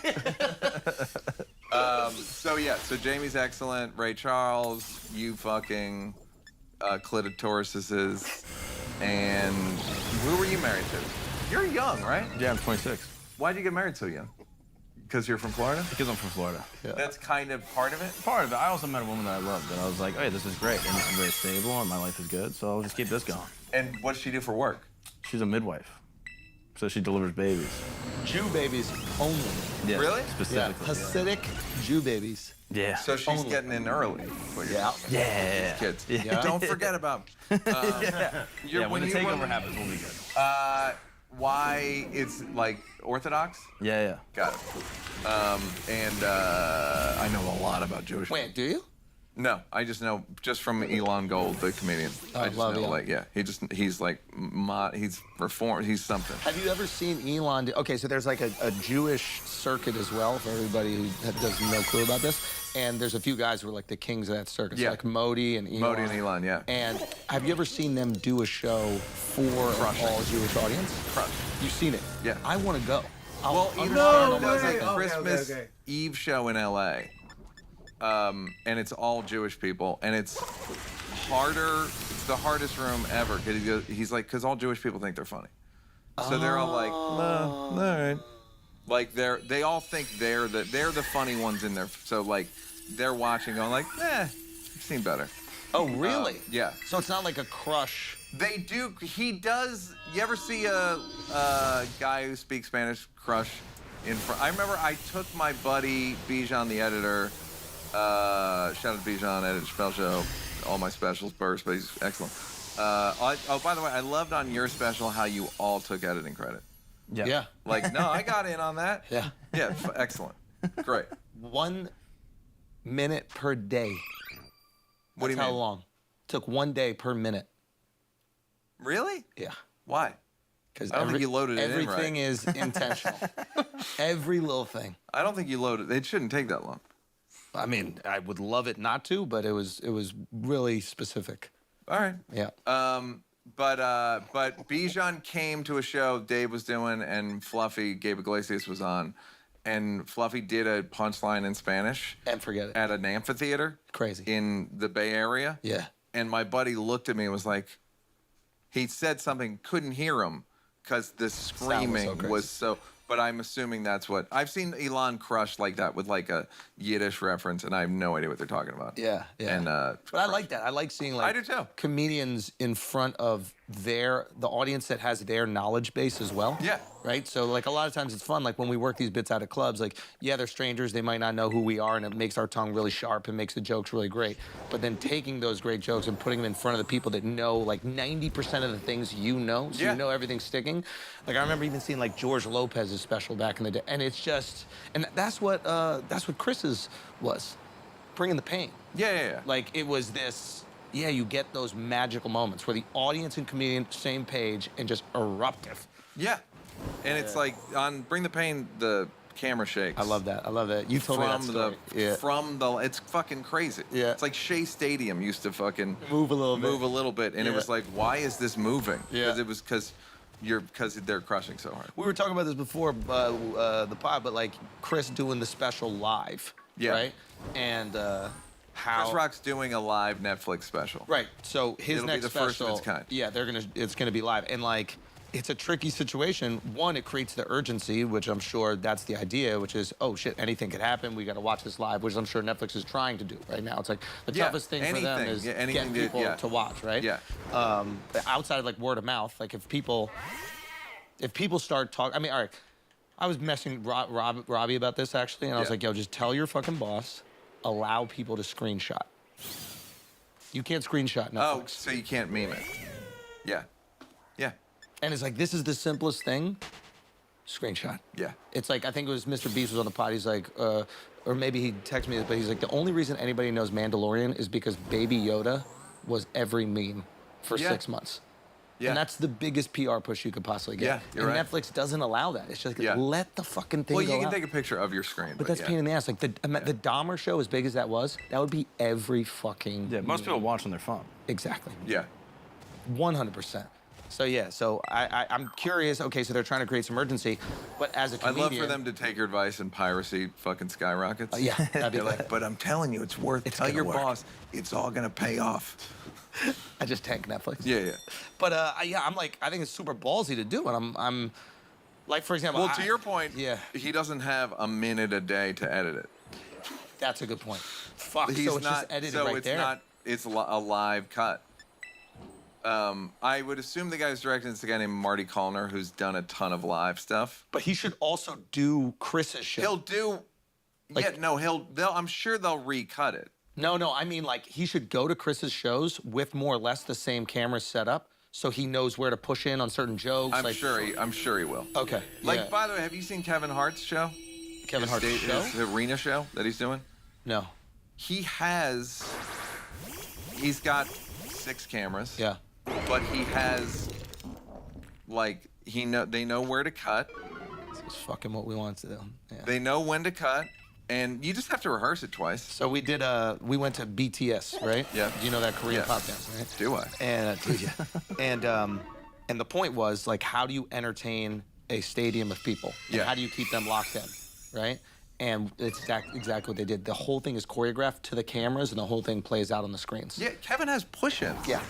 So Jamie's excellent. Ray Charles, you fucking clitorisuses, and who were you married to? You're young, right? Yeah, I'm 26. Why'd you get married so young? Because you're from Florida? Because I'm from Florida. Yeah. That's kind of part of it? Part of it. I also met a woman that I loved, and I was like, hey, this is great, and this is very stable, and my life is good, so I'll just keep this going. And what does she do for work? She's a midwife. So she delivers babies. Jew babies only. Yes, really? Specifically. Yeah. Hasidic Jew babies. Yeah. So she's getting in early. Yeah. Kids. Yeah. Don't forget about them. When the takeover happens, we'll be good. Why it's like Orthodox? Yeah. Got it. I know a lot about Jewish people. Wait, do you? No, I just know from Elon Gold, the comedian. I just know, Elon. he's reformed. He's something. Have you ever seen Elon? Okay, so there's like a Jewish circuit as well for everybody who does no clue about this. And there's a few guys who are like the kings of that circuit. Yeah. So like Modi and Elon. Yeah. And have you ever seen them do a show for an all-Jewish audience? Crush. You've seen it? Yeah. I want to go. Elon does a Christmas Eve show in L.A. And it's all Jewish people, and it's harder. It's the hardest room ever. He's like, because all Jewish people think they're funny, so they're all like, all right. Like they all think they're the funny ones in there. So like, they're watching, going like, I've seen better. Oh, really? Yeah. So it's not like a crush. They do. He does. You ever see a guy who speaks Spanish crush in front? I remember I took my buddy Bijan, the editor. Shout out to Bijan, edited Spell Show, all my specials burst, but he's excellent. By the way, I loved on your special how you all took editing credit. Yeah. Like, no, I got in on that. Yeah. Yeah, excellent. Great. One minute per day. What do you That's mean? how long? Took 1 day per minute. Really? Yeah. Why? Because I don't think you loaded it in right. Everything is intentional. Every little thing. I don't think you loaded. It shouldn't take that long. I mean, I would love it not to, but it was really specific. All right. Yeah. But Bijan came to a show Dave was doing, and Fluffy, Gabe Iglesias was on, and Fluffy did a punchline in Spanish. And forget it. At an amphitheater. Crazy. In the Bay Area. Yeah. And my buddy looked at me and was like, he said something, couldn't hear him because the screaming was so. But I'm assuming that's what I've seen Elon crush like that with like a Yiddish reference, and I have no idea what they're talking about. Yeah, yeah. And but I like that. I like seeing like I do too. Comedians in front of the audience that has their knowledge base as well. Yeah. Right? So like a lot of times it's fun. Like when we work these bits out of clubs, like, yeah, they're strangers, they might not know who we are, and it makes our tongue really sharp and makes the jokes really great. But then taking those great jokes and putting them in front of the people that know like 90% of the things you know, so you know everything's sticking. Like I remember even seeing like George Lopez's special back in the day. And it's just, and that's what Chris's was. Bringing the pain. Yeah. Like it was this, yeah, you get those magical moments where the audience and comedian same page and just eruptive. Yeah. And it's like on Bring the Pain, the camera shakes. I love that. I love that. You told me that story. It's fucking crazy. Yeah. It's like Shea Stadium used to fucking move a little bit, and it was like, why is this moving? Yeah. Because they're crushing so hard. We were talking about this before the pod, but like Chris doing the special live, right? And how Chris Rock's doing a live Netflix special. Right. So his It'll next be the special, first of its kind. Yeah, it's gonna be live, and like. It's a tricky situation. One, it creates the urgency, which I'm sure that's the idea, which is, oh shit, anything could happen. We got to watch this live, which I'm sure Netflix is trying to do right now. It's like the toughest thing for them is getting people to watch, right? Yeah. Outside of like word of mouth, like if people start talking, I mean, all right, I was messing Robbie about this actually, and I was like, yo, just tell your fucking boss, allow people to screenshot. You can't screenshot Netflix. Oh, so you can't meme it. Yeah. Yeah. And it's like, this is the simplest thing. Screenshot. Yeah. It's like, I think it was Mr. Beast was on the pod. He's like, or maybe he texted me, but he's like, the only reason anybody knows Mandalorian is because Baby Yoda was every meme for 6 months. Yeah. And that's the biggest PR push you could possibly get. Yeah, you're right. Netflix doesn't allow that. It's just let the fucking thing go Well, you can out. take a picture of your screen. But that's pain in the ass. Like the Dahmer show, as big as that was, that would be every fucking. Yeah, most people watch on their phone. Exactly. Yeah. 100%. So yeah, I'm curious. Okay, so they're trying to create some urgency, but as a comedian, I'd love for them to take your advice and piracy fucking skyrockets. Yeah, that'd be They're like, but I'm telling you, it's worth. Tell your boss, it's all gonna pay off. I just tank Netflix. Yeah. But yeah, I'm like, I think it's super ballsy to do, and I'm like, for example. Well, to your point, he doesn't have a minute a day to edit it. That's a good point. Fuck. He's so it's not, just edited so right it's there. not. It's a live cut. I would assume the guy who's directing is a guy named Marty Callner, who's done a ton of live stuff. But he should also do Chris's show. He'll do. I'm sure they'll recut it. No, I mean like he should go to Chris's shows with more or less the same camera set up, so he knows where to push in on certain jokes. I'm sure he will. Okay. Like, by the way, have you seen Kevin Hart's show? Kevin Hart's show? His arena show that he's doing? No. He's got 6 cameras. Yeah. But he has, like, they know where to cut. This is fucking what we want to do. Yeah. They know when to cut, and you just have to rehearse it twice. So we went to BTS, right? Yeah. You know that Korean pop dance, right? Do I? And do you? And the point was, like, how do you entertain a stadium of people? And how do you keep them locked in, right? And it's exactly what they did. The whole thing is choreographed to the cameras, and the whole thing plays out on the screens. Yeah, Kevin has push-ins. Yeah,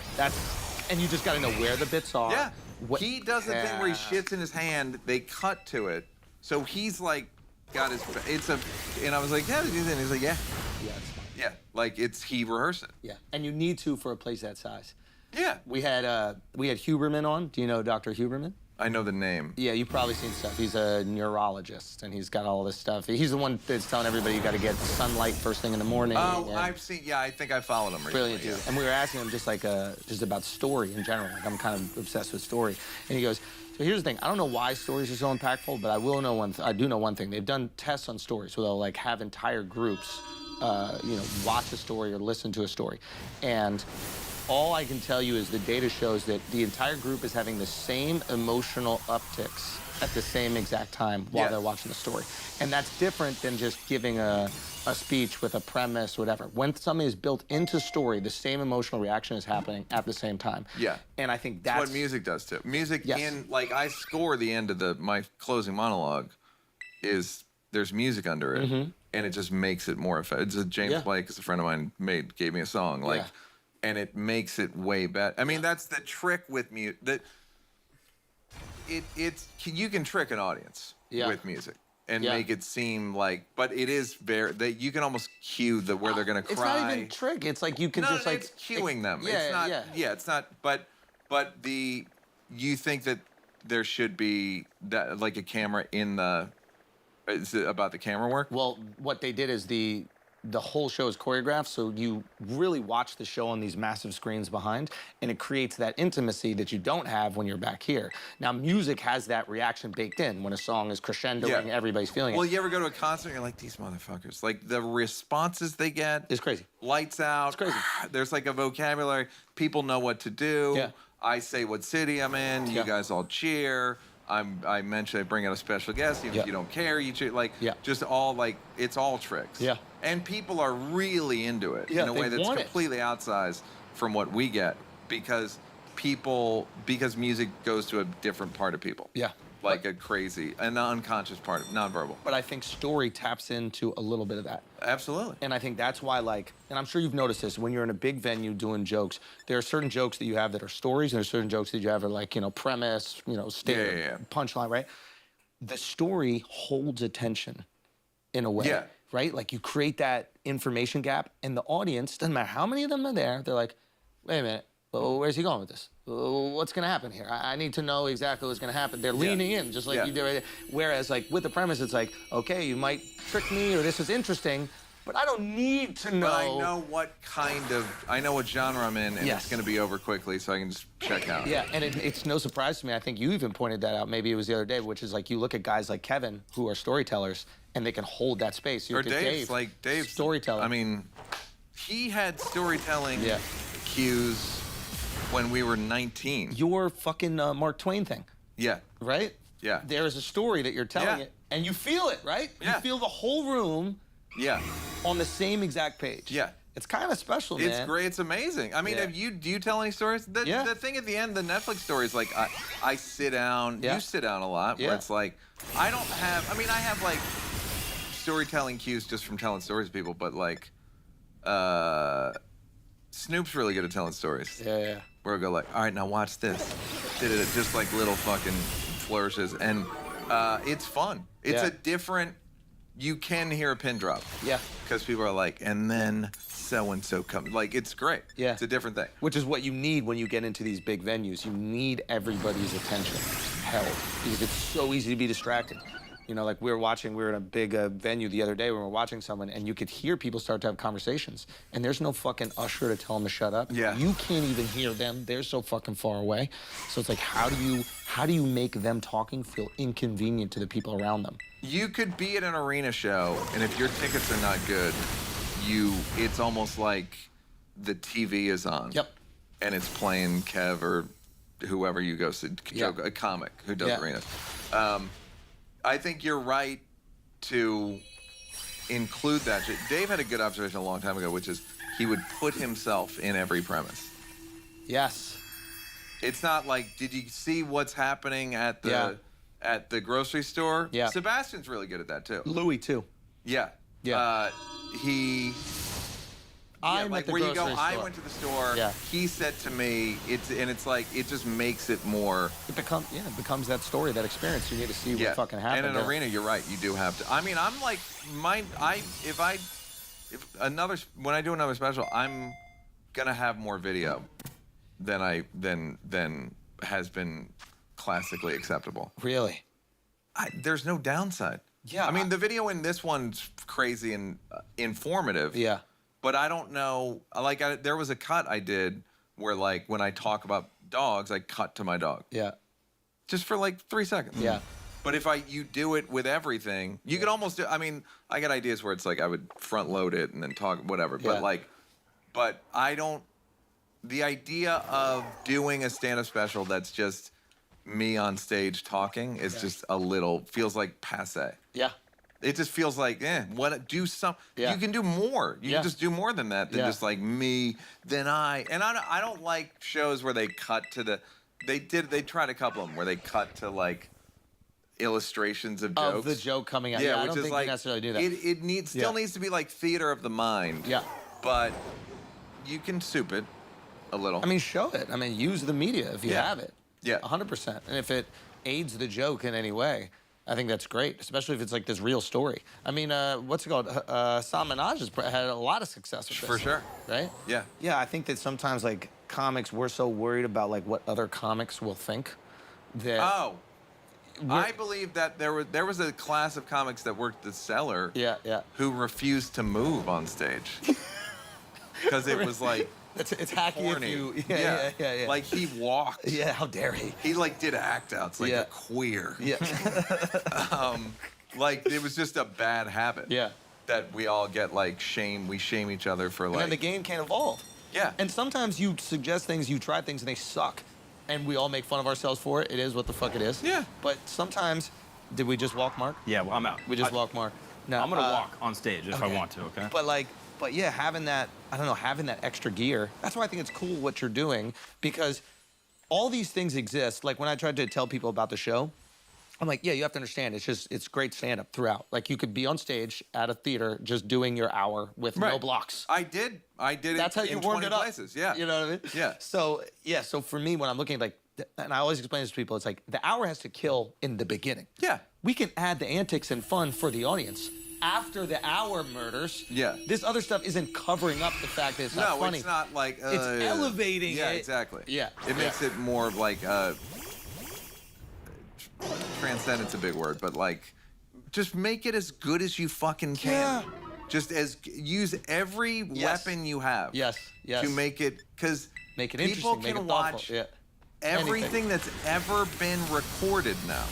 and you just got to know where the bits are. Yeah, he does the thing where he shits in his hand. They cut to it, so he's like, got his. And I was like, yeah, and he's like, yeah. Yeah, it's fine. Yeah, like he rehearsed it. Yeah, and you need to for a place that size. Yeah. We had Huberman on. Do you know Dr. Huberman? I know the name. Yeah, you've probably seen stuff. He's a neurologist, and he's got all this stuff. He's the one that's telling everybody you got to get sunlight first thing in the morning. Oh, I've seen. Yeah, I think I followed him recently. Brilliant dude. And we were asking him just about story in general. Like, I'm kind of obsessed with story. And he goes, so here's the thing. I don't know why stories are so impactful, but I do know one thing. They've done tests on stories where they'll like have entire groups watch a story or listen to a story. And all I can tell you is the data shows that the entire group is having the same emotional upticks at the same exact time while they're watching the story. And that's different than just giving a speech with a premise, whatever. When something is built into story, the same emotional reaction is happening at the same time. Yeah. And I think That's that's what music does too. Music Yes. I score the end of my closing monologue is there's music under it, and it just makes it more effective. It's a James Blake, is a friend of mine, gave me a song, and it makes it way better. I mean, that's the trick with music. That you can trick an audience with music and make it seem like, but it is that you can almost cue where they're gonna cry. It's not even trick. It's like you can just like it's cueing them. Yeah, it's not. yeah. It's not. But you think that there should be that like a camera in the. Is it about the camera work? Well, what they did is the whole show is choreographed, so you really watch the show on these massive screens behind, and it creates that intimacy that you don't have when you're back here. Now, music has that reaction baked in. When a song is crescendoing, everybody's feeling it. Well, you ever go to a concert and you're like, these motherfuckers, like the responses they get is crazy. Lights out. It's crazy. There's like a vocabulary. People know what to do. Yeah. I say what city I'm in. You guys all cheer. I mentioned I bring out a special guest. Even if you don't care, you cheer. Like, just all like, it's all tricks. Yeah. And people are really into it in a way that's completely outsized from what we get because music goes to a different part of people. Yeah. Like an unconscious part of nonverbal. But I think story taps into a little bit of that. Absolutely. And I think that's why, and I'm sure you've noticed this, when you're in a big venue doing jokes, there are certain jokes that you have that are stories, and there are certain jokes that you have that are like, premise, punchline, right? The story holds attention in a way. Yeah. Right? Like you create that information gap, and the audience, doesn't matter how many of them are there, they're like, wait a minute, where's he going with this? What's going to happen here? I need to know exactly what's going to happen. They're leaning in, just like you did right there. Whereas, like, with the premise, it's like, okay, you might trick me, or this is interesting, but I don't need to know. But I know I know what genre I'm in, and it's going to be over quickly, so I can just check out. Yeah, and it's no surprise to me. I think you even pointed that out. Maybe it was the other day, which is like you look at guys like Kevin, who are storytellers, and they can hold that space. You Or look at Dave's storyteller. I mean, he had storytelling cues when we were 19. Your fucking Mark Twain thing. Yeah. Right? Yeah. There is a story that you're telling it, and you feel it, right? Yeah. You feel the whole room on the same exact page. Yeah. It's kind of special, man. It's great. It's amazing. I mean, do you tell any stories? The thing at the end, the Netflix story is like, I sit down. You sit down a lot, where it's like, I have like storytelling cues just from telling stories to people, but like, Snoop's really good at telling stories. Yeah. Where I go like, all right, now watch this. Did it just like little fucking flourishes, and it's fun. It's a different. You can hear a pin drop. Yeah. Because people are like, and then so and so comes. Like, it's great. Yeah. It's a different thing. Which is what you need when you get into these big venues. You need everybody's attention held because it's so easy to be distracted. Like we were in a big venue the other day when we were watching someone, and you could hear people start to have conversations, and there's no fucking usher to tell them to shut up. Yeah. You can't even hear them. They're so fucking far away. So it's like, how do you make them talking feel inconvenient to the people around them? You could be at an arena show, and if your tickets are not good, it's almost like the TV is on. Yep. And it's playing Kev or whoever you go see, a comic who does arenas. I think you're right to include that shit. Dave had a good observation a long time ago, which is he would put himself in every premise. Yes. It's not like, did you see what's happening at the grocery store? Yeah. Sebastian's really good at that too. Louis too. Yeah. Yeah. I'm like, where you go, I went to the store. Yeah. He said to me, it's like, it just makes it more. It becomes that story, that experience. You need to see what fucking happened. And in an arena, you're right. You do have to. I mean, I'm like, when I do another special, I'm gonna have more video than has been classically acceptable. Really? There's no downside. Yeah. I mean, the video in this one's crazy and informative. Yeah. But I don't know, there was a cut I did where, like, when I talk about dogs, I cut to my dog. Yeah. Just for, like, 3 seconds. Yeah. But if you do it with everything, you could almost do. I mean, I got ideas where it's like I would front load it and then talk whatever. But but I don't. The idea of doing a stand-up special that's just me on stage talking is just a little feels like passe. Yeah. It just feels like, do some. You can do more. You can just do more than that. Than just like me, then I. And I don't like shows where they cut to the. They tried a couple of them where they cut to like illustrations of jokes. Of the joke coming out. Yeah, I don't think you necessarily do that. It still needs to be like theater of the mind. Yeah. But you can soup it a little. I mean, show it. I mean, use the media if you have it. Yeah. 100%. And if it aids the joke in any way, I think that's great, especially if it's like this real story. I mean, what's it called? Sam Minaj has had a lot of success with this. For sure. Right? Yeah. Yeah, I think that sometimes, like, comics, we're so worried about, like, what other comics will think that... Oh. I believe that there was a class of comics that worked the cellar who refused to move on stage. Because it was like... It's hacky corny. if you... Yeah. Like, he walked. Yeah, how dare he? He, like, did act-outs like a queer. Yeah. Like, it was just a bad habit. Yeah. That we all get, like, we shame each other for, like... And then the game can evolve. Yeah. And sometimes you suggest things, you try things, and they suck. And we all make fun of ourselves for it. It is what the fuck it is. Yeah. But sometimes... Did we just walk, Mark? Yeah, well, I'm out. We just walk, Mark. No, I'm gonna walk on stage if I want to, okay? But yeah, having that, I don't know, having that extra gear, that's why I think it's cool what you're doing, because all these things exist. Like when I tried to tell people about the show, I'm like, yeah, you have to understand, it's great stand-up throughout. Like you could be on stage at a theater just doing your hour with no blocks. I did it. That's how you warmed it up. Places. Yeah. You know what I mean? Yeah. So for me, when I'm looking at like, and I always explain this to people, it's like the hour has to kill in the beginning. Yeah. We can add the antics and fun for the audience. After the hour murders, this other stuff isn't covering up the fact that it's not funny. No, it's not like... it's elevating it. Yeah, exactly. Yeah. It makes it more of like... transcendent's a big word, but like... Just make it as good as you fucking can. Yeah. Just use every weapon you have. Yes. To make it... Because make it people interesting, can make it watch anything that's ever been recorded now.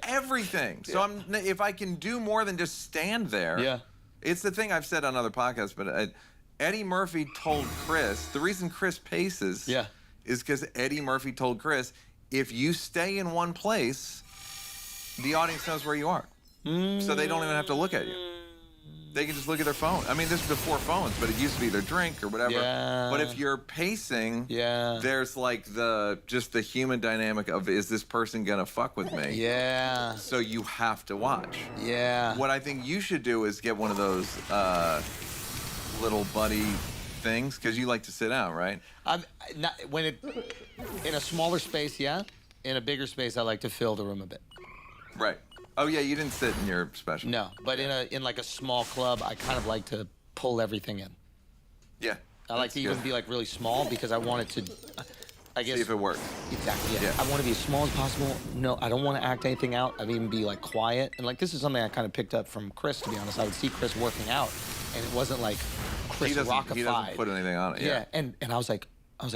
Everything. So if I can do more than just stand there, it's the thing I've said on other podcasts. But Eddie Murphy told Chris the reason Chris paces is because Eddie Murphy told Chris, if you stay in one place, the audience knows where you are, so they don't even have to look at you. They can just look at their phone. I mean, this is before phones, but it used to be their drink or whatever. Yeah. But if you're pacing, there's like just the human dynamic of, is this person gonna fuck with me? Yeah. So you have to watch. Yeah. What I think you should do is get one of those little buddy things, because you like to sit down, right? In a smaller space, yeah. In a bigger space, I like to fill the room a bit. Right. Oh yeah, you didn't sit in your special. No, but in like a small club, I kind of like to pull everything in. Yeah. I like to even be like really small because I want it to, I guess. See if it works. Exactly. Yeah. I want to be as small as possible. No, I don't want to act anything out. I'd even be like quiet. And like this is something I kind of picked up from Chris, to be honest. I would see Chris working out, and it wasn't like Chris rockified. He doesn't put anything on it. Yeah. And I was like,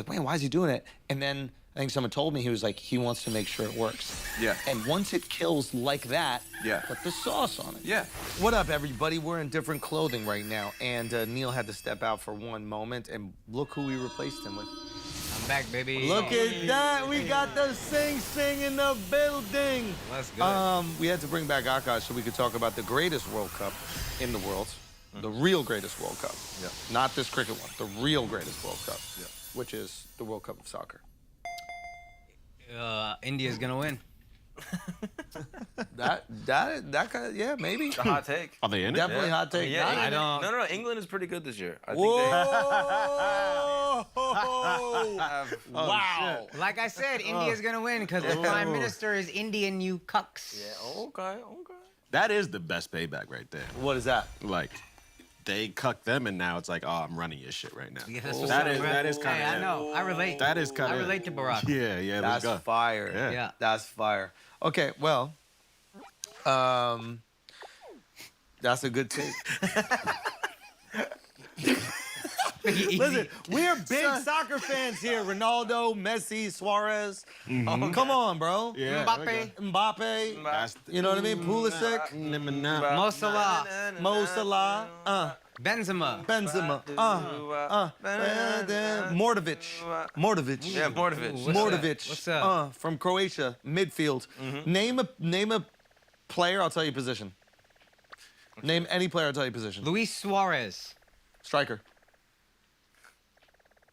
man, why is he doing it? And then I think someone told me, he was like, he wants to make sure it works. Yeah. And once it kills like that, put the sauce on it. Yeah. What up, everybody? We're in different clothing right now, and Neil had to step out for one moment, and look who we replaced him with. I'm back, baby. Look at that. We got the Sing in the building. Let's go. We had to bring back Akash so we could talk about the greatest World Cup in the world. The real greatest World Cup. Yeah. Not this cricket one. The real greatest World Cup. Yeah. Which is the World Cup of soccer. India's gonna win. that kind of, yeah, maybe. It's a hot take. Are they in it? Definitely hot take. Yeah, I don't. No. England is pretty good this year. I think wow. Like I said, India's gonna win because the prime minister is Indian, you cucks. Yeah. Okay. That is the best payback right there. What is that? Like, they cucked them, and now it's like, oh, I'm running your shit right now. Yeah, that's what's that up, is bro. that is kind of. Hey, I know. I relate. That is kind of. I relate to Barack. Yeah. That's let's go. fire. Yeah. That's fire. Okay, well, that's a good take. Listen, we're big soccer fans here. Ronaldo, Messi, Suarez. Come on, bro. Yeah, Mbappe. That's You know what I mean? Pulisic. Mo Salah. Mo Salah. Benzema. Mordovic. Yeah, Mordovic. Mordovic. What's up? From Croatia, midfield. Name a player. I'll tell you position. Name any player. I'll tell you position. Luis Suarez. Striker.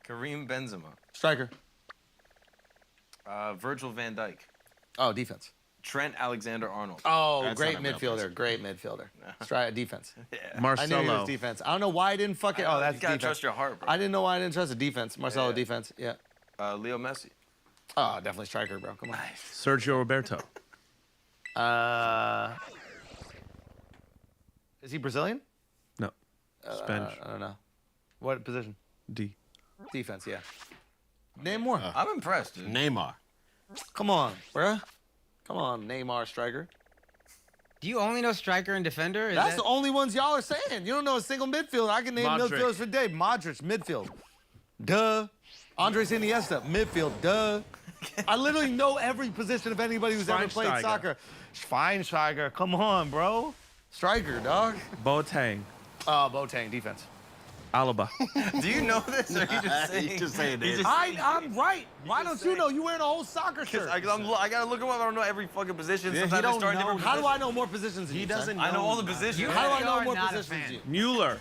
Kareem Benzema. Striker. Virgil van Dijk. Oh, defense. Trent Alexander-Arnold. Oh, That's great not a real midfielder. Great midfielder. Defense. Yeah. I knew he Marcelo. was defense. I don't know why I didn't fucking. Oh, that's You gotta defense. trust your heart, bro. I didn't know why I didn't trust the defense. Marcelo Yeah. defense. Yeah. Leo Messi. Oh, definitely striker, bro. Come on. Sergio Roberto. Is he Brazilian? No. Spanish. I don't know. What position? D. Defense. Yeah. Name more. I'm impressed, dude. Neymar. Come on, bruh. Come on, Neymar striker. Do you only know striker and defender? Is That's that... the only ones y'all are saying. You don't know a single midfielder. I can name Modric. midfielders for day. Modric, midfield. Duh. Andres Iniesta, midfield. Duh. I literally know every position of anybody who's ever played Schweinsteiger. soccer. Schweinsteiger. Come on, bro. Striker, dog. Boateng. Boateng, defense. Alaba. Do you know this, or are you just saying? He's just saying it. I'm right. Why don't you know? You wearing a whole soccer shirt. I gotta look him up. I don't know every fucking position. Yeah, Sometimes he I don't start know. different How do positions. I know more positions than He you? doesn't I know all the You positions. How do I know are more not a positions fan. than you? Mueller.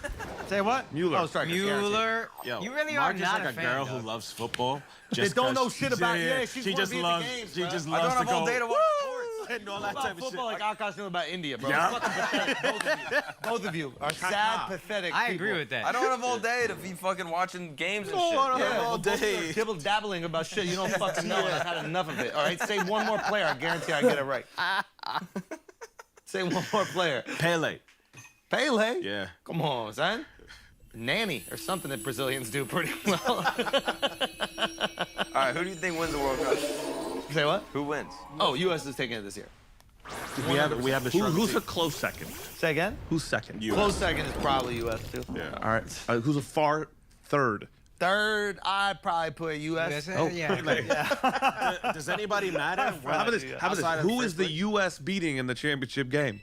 Say what? Mueller. Oh, striker. Mueller. Yo, You really are Mark is not like a a fan, girl dog. who loves football. They Just don't 'cause know shit about she she just wanna be at the loves. games, She bro. just I loves don't to have all go. day to watch sports. And all that About type of shit. football like Akash knew about India, bro. Yeah. It's fucking pathetic. Both of you are sad, pathetic I people. agree with that. I don't have all day to be fucking watching games and shit. I don't have Yeah. all day. Dibble dabbling about shit you don't fucking know. And I've had enough of it. All right, say one more player. I guarantee I get it right. Say one more player. Pele. Pele? Yeah. Come on, son. Nanny or something that Brazilians do pretty well. All right, who do you think wins the World Cup? Say what? Who wins? Oh, U.S. is taking it this year. We have the struggle Who's team. a close second? Say again? Who's second? US. Close second is probably U.S. too. Yeah. All right. Who's a far third? Third, I'd probably put U.S. Does anybody matter? How about this? Outside of Who the is the first U.S. beating in the championship game?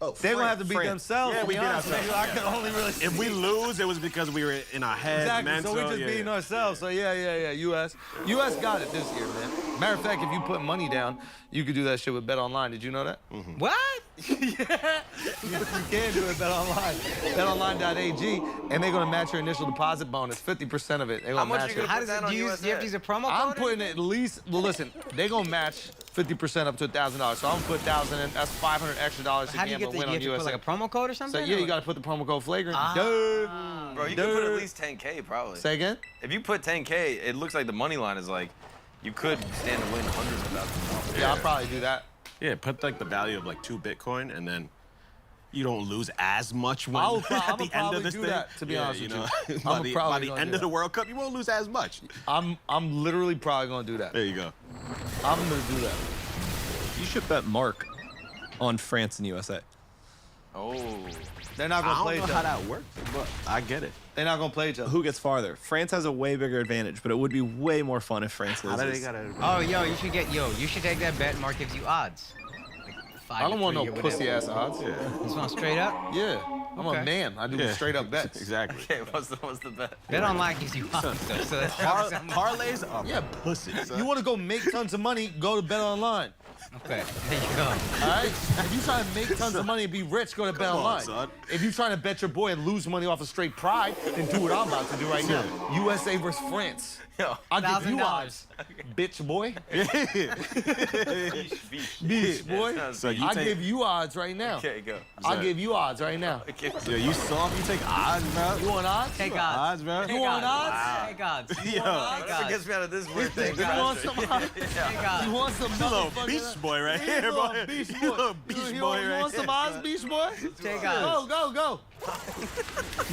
Oh, They're going to have to beat France. themselves. Yeah, to we be beat honest with ourselves. you. I can only really If we lose, it was because we were in our head. Exactly, mental, so we just beating ourselves. So yeah, U.S. U.S. got it this year, man. Matter of fact, if you put money down, you could do that shit with Bet Online. Did you know that? What? Yeah, you can do it Bet Online. BetOnline.ag, and they're gonna match your initial deposit bonus, 50% of it. They're gonna match it. How does it? Do you have to use a promo code? I'm putting at least. Well, listen, they're gonna match 50% up to $1,000. So I'm gonna put $1,000 in. That's $500 extra to How do you gamble get the? win You on have to put USA. like a promo code or So something? yeah, or- you gotta put the promo code flagrant. Bro, you could put at least 10K probably. Say again? If you put 10K, it looks like the money line is like, you could stand to win hundreds of thousands of dollars. Yeah, I'll probably do that. Yeah, put like the value of like 2 Bitcoin, and then you don't lose as much when I'll at the end probably of this do thing. that, to be honest with you. by the probably end gonna do of the that. World Cup, you won't lose as much. I'm literally probably gonna do that. There you go. I'm gonna do that. You should bet Mark on France and USA. Oh. They're not gonna play I each don't know other. how that works, but I get it. They're not gonna play each other. Who gets farther? France has a way bigger advantage, but it would be way more fun if France How do loses. they gotta? Oh, you should take that bet. Mark gives you odds. Like I don't want 5 no to 3 or whatever. pussy ass odds. Yeah. Just want straight up. Yeah, I'm a Okay. man. I do straight up bets. Exactly. Okay, what's the bet? Bet online gives you odds. So that's probably something. Parlays are Yeah, pussy. You want to go make tons of money? Go to Bet Online. Okay, there you go. All right. If you trying to make tons of money and be rich, go to Bet on, Online. son. If you trying to bet your boy and lose money off of straight pride, then do what I'm about to do right now. USA versus France. Yo, I'll give you $1,000. odds, bitch boy. beach. Bitch boy. So you I'll take- give you odds right now. Okay, go. I'll give you odds right now. Yo, you soft? You take odds, bro? You want odds? Take You odds. odds, bro? You want odds? Take odds. Yo, Whatever gets me out of this weird thing. You want some odds? Take odds. You want some you little motherfucking- beach boy right You here, little boy. beach You boy. little beach You boy want right some here. odds, beach boy? Take Go, odds. go, go.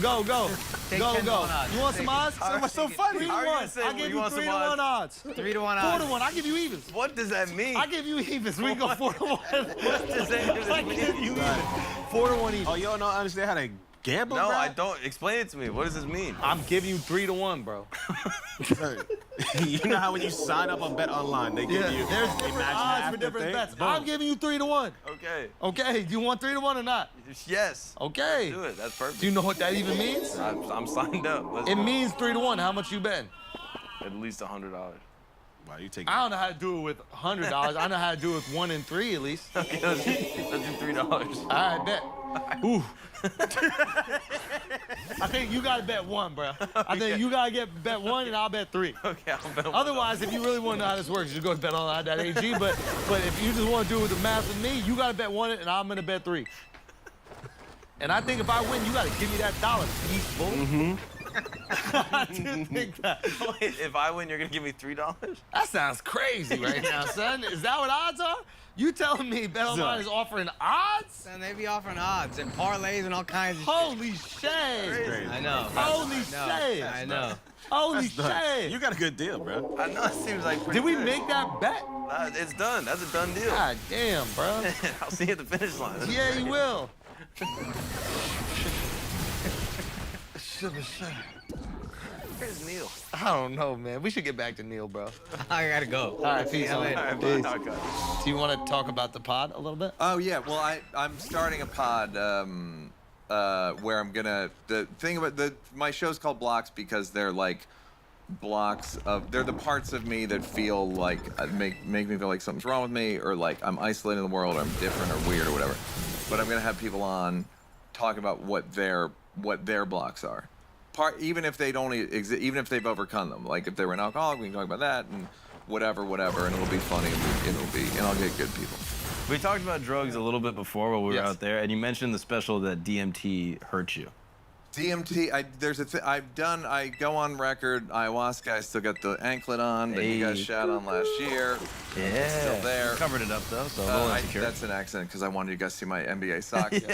Go, go. Take Go, 10 go. to 1 odds. You want some Take it. odds? What's so funny? 3 to How are you 1. gonna say I'll give you you want 3 some to 1 odds? odds. 3 to 1 4 odds. to 1. I'll give you evens. What does that mean? I give you evens. We go 4 to 1. What does that I give you evens. 4 to 1 evens. Oh, you don't know, understand how to gambling, No, bro? I don't. Explain it to me. What does this mean? I'm giving you 3 to 1, bro. You know how when you sign up on Bet Online, they give you there's they different match odds half for the different thing? bets. Boom. I'm giving you 3 to 1. Okay. Okay, do you want 3 to 1 or not? Yes. Okay. Do it. That's perfect. Do you know what that even means? I'm signed up. Let's It go. means 3 to 1. How much you betting? At least $100. Wow, you take. I don't know how to do it with $100. I know how to do it with 1 and 3 at least. Okay, let's do $3. All right, bet. Ooh. I think you gotta bet 1, bro. I think you gotta bet 1 and I'll bet 3. Okay, I'll bet 1. Otherwise, if you really want to know how this works, just go to betonline.ag. But if you just want to do it with the math with me, you gotta bet 1 and I'm gonna bet 3. And I think if I win, you gotta give me that dollar, peaceful. I do think that. Wait, if I win, you're gonna give me $3? That sounds crazy right now, son. Is that what odds are? You telling me BetOnline is offering odds? And they be offering odds and parlays and all kinds of Holy shit. I know. Holy shit. I know. Holy That's nuts. shit. You got a good deal, bro. I know it seems like pretty Did we good. make that bet? It's done. That's a done deal. God damn, bro. I'll see you at the finish line. That's Yeah, great. you will. Where's Neil? I don't know, man. We should get back to Neil, bro. I gotta go. All right, peace. Yeah, man. later. Peace. Okay. Do you want to talk about the pod a little bit? Oh yeah, well I'm starting a pod where I'm gonna the thing about my show's called Blocks because they're like blocks of they're the parts of me that feel like make me feel like something's wrong with me or like I'm isolated in the world or I'm different or weird or whatever. But I'm gonna have people on talking about what their blocks are. Even if they don't exist, even if they've overcome them. Like if they were an alcoholic, we can talk about that and whatever, and it'll be funny and I'll get good people. We talked about drugs a little bit before while we were Yes. out there, and you mentioned the special that DMT hurt you. DMT, I go on record, ayahuasca, I still got the anklet on that you guys shot on last year. Yeah. It's still there. You covered it up though, so a little insecure. That's an accident because I wanted you guys to see my NBA socks. Did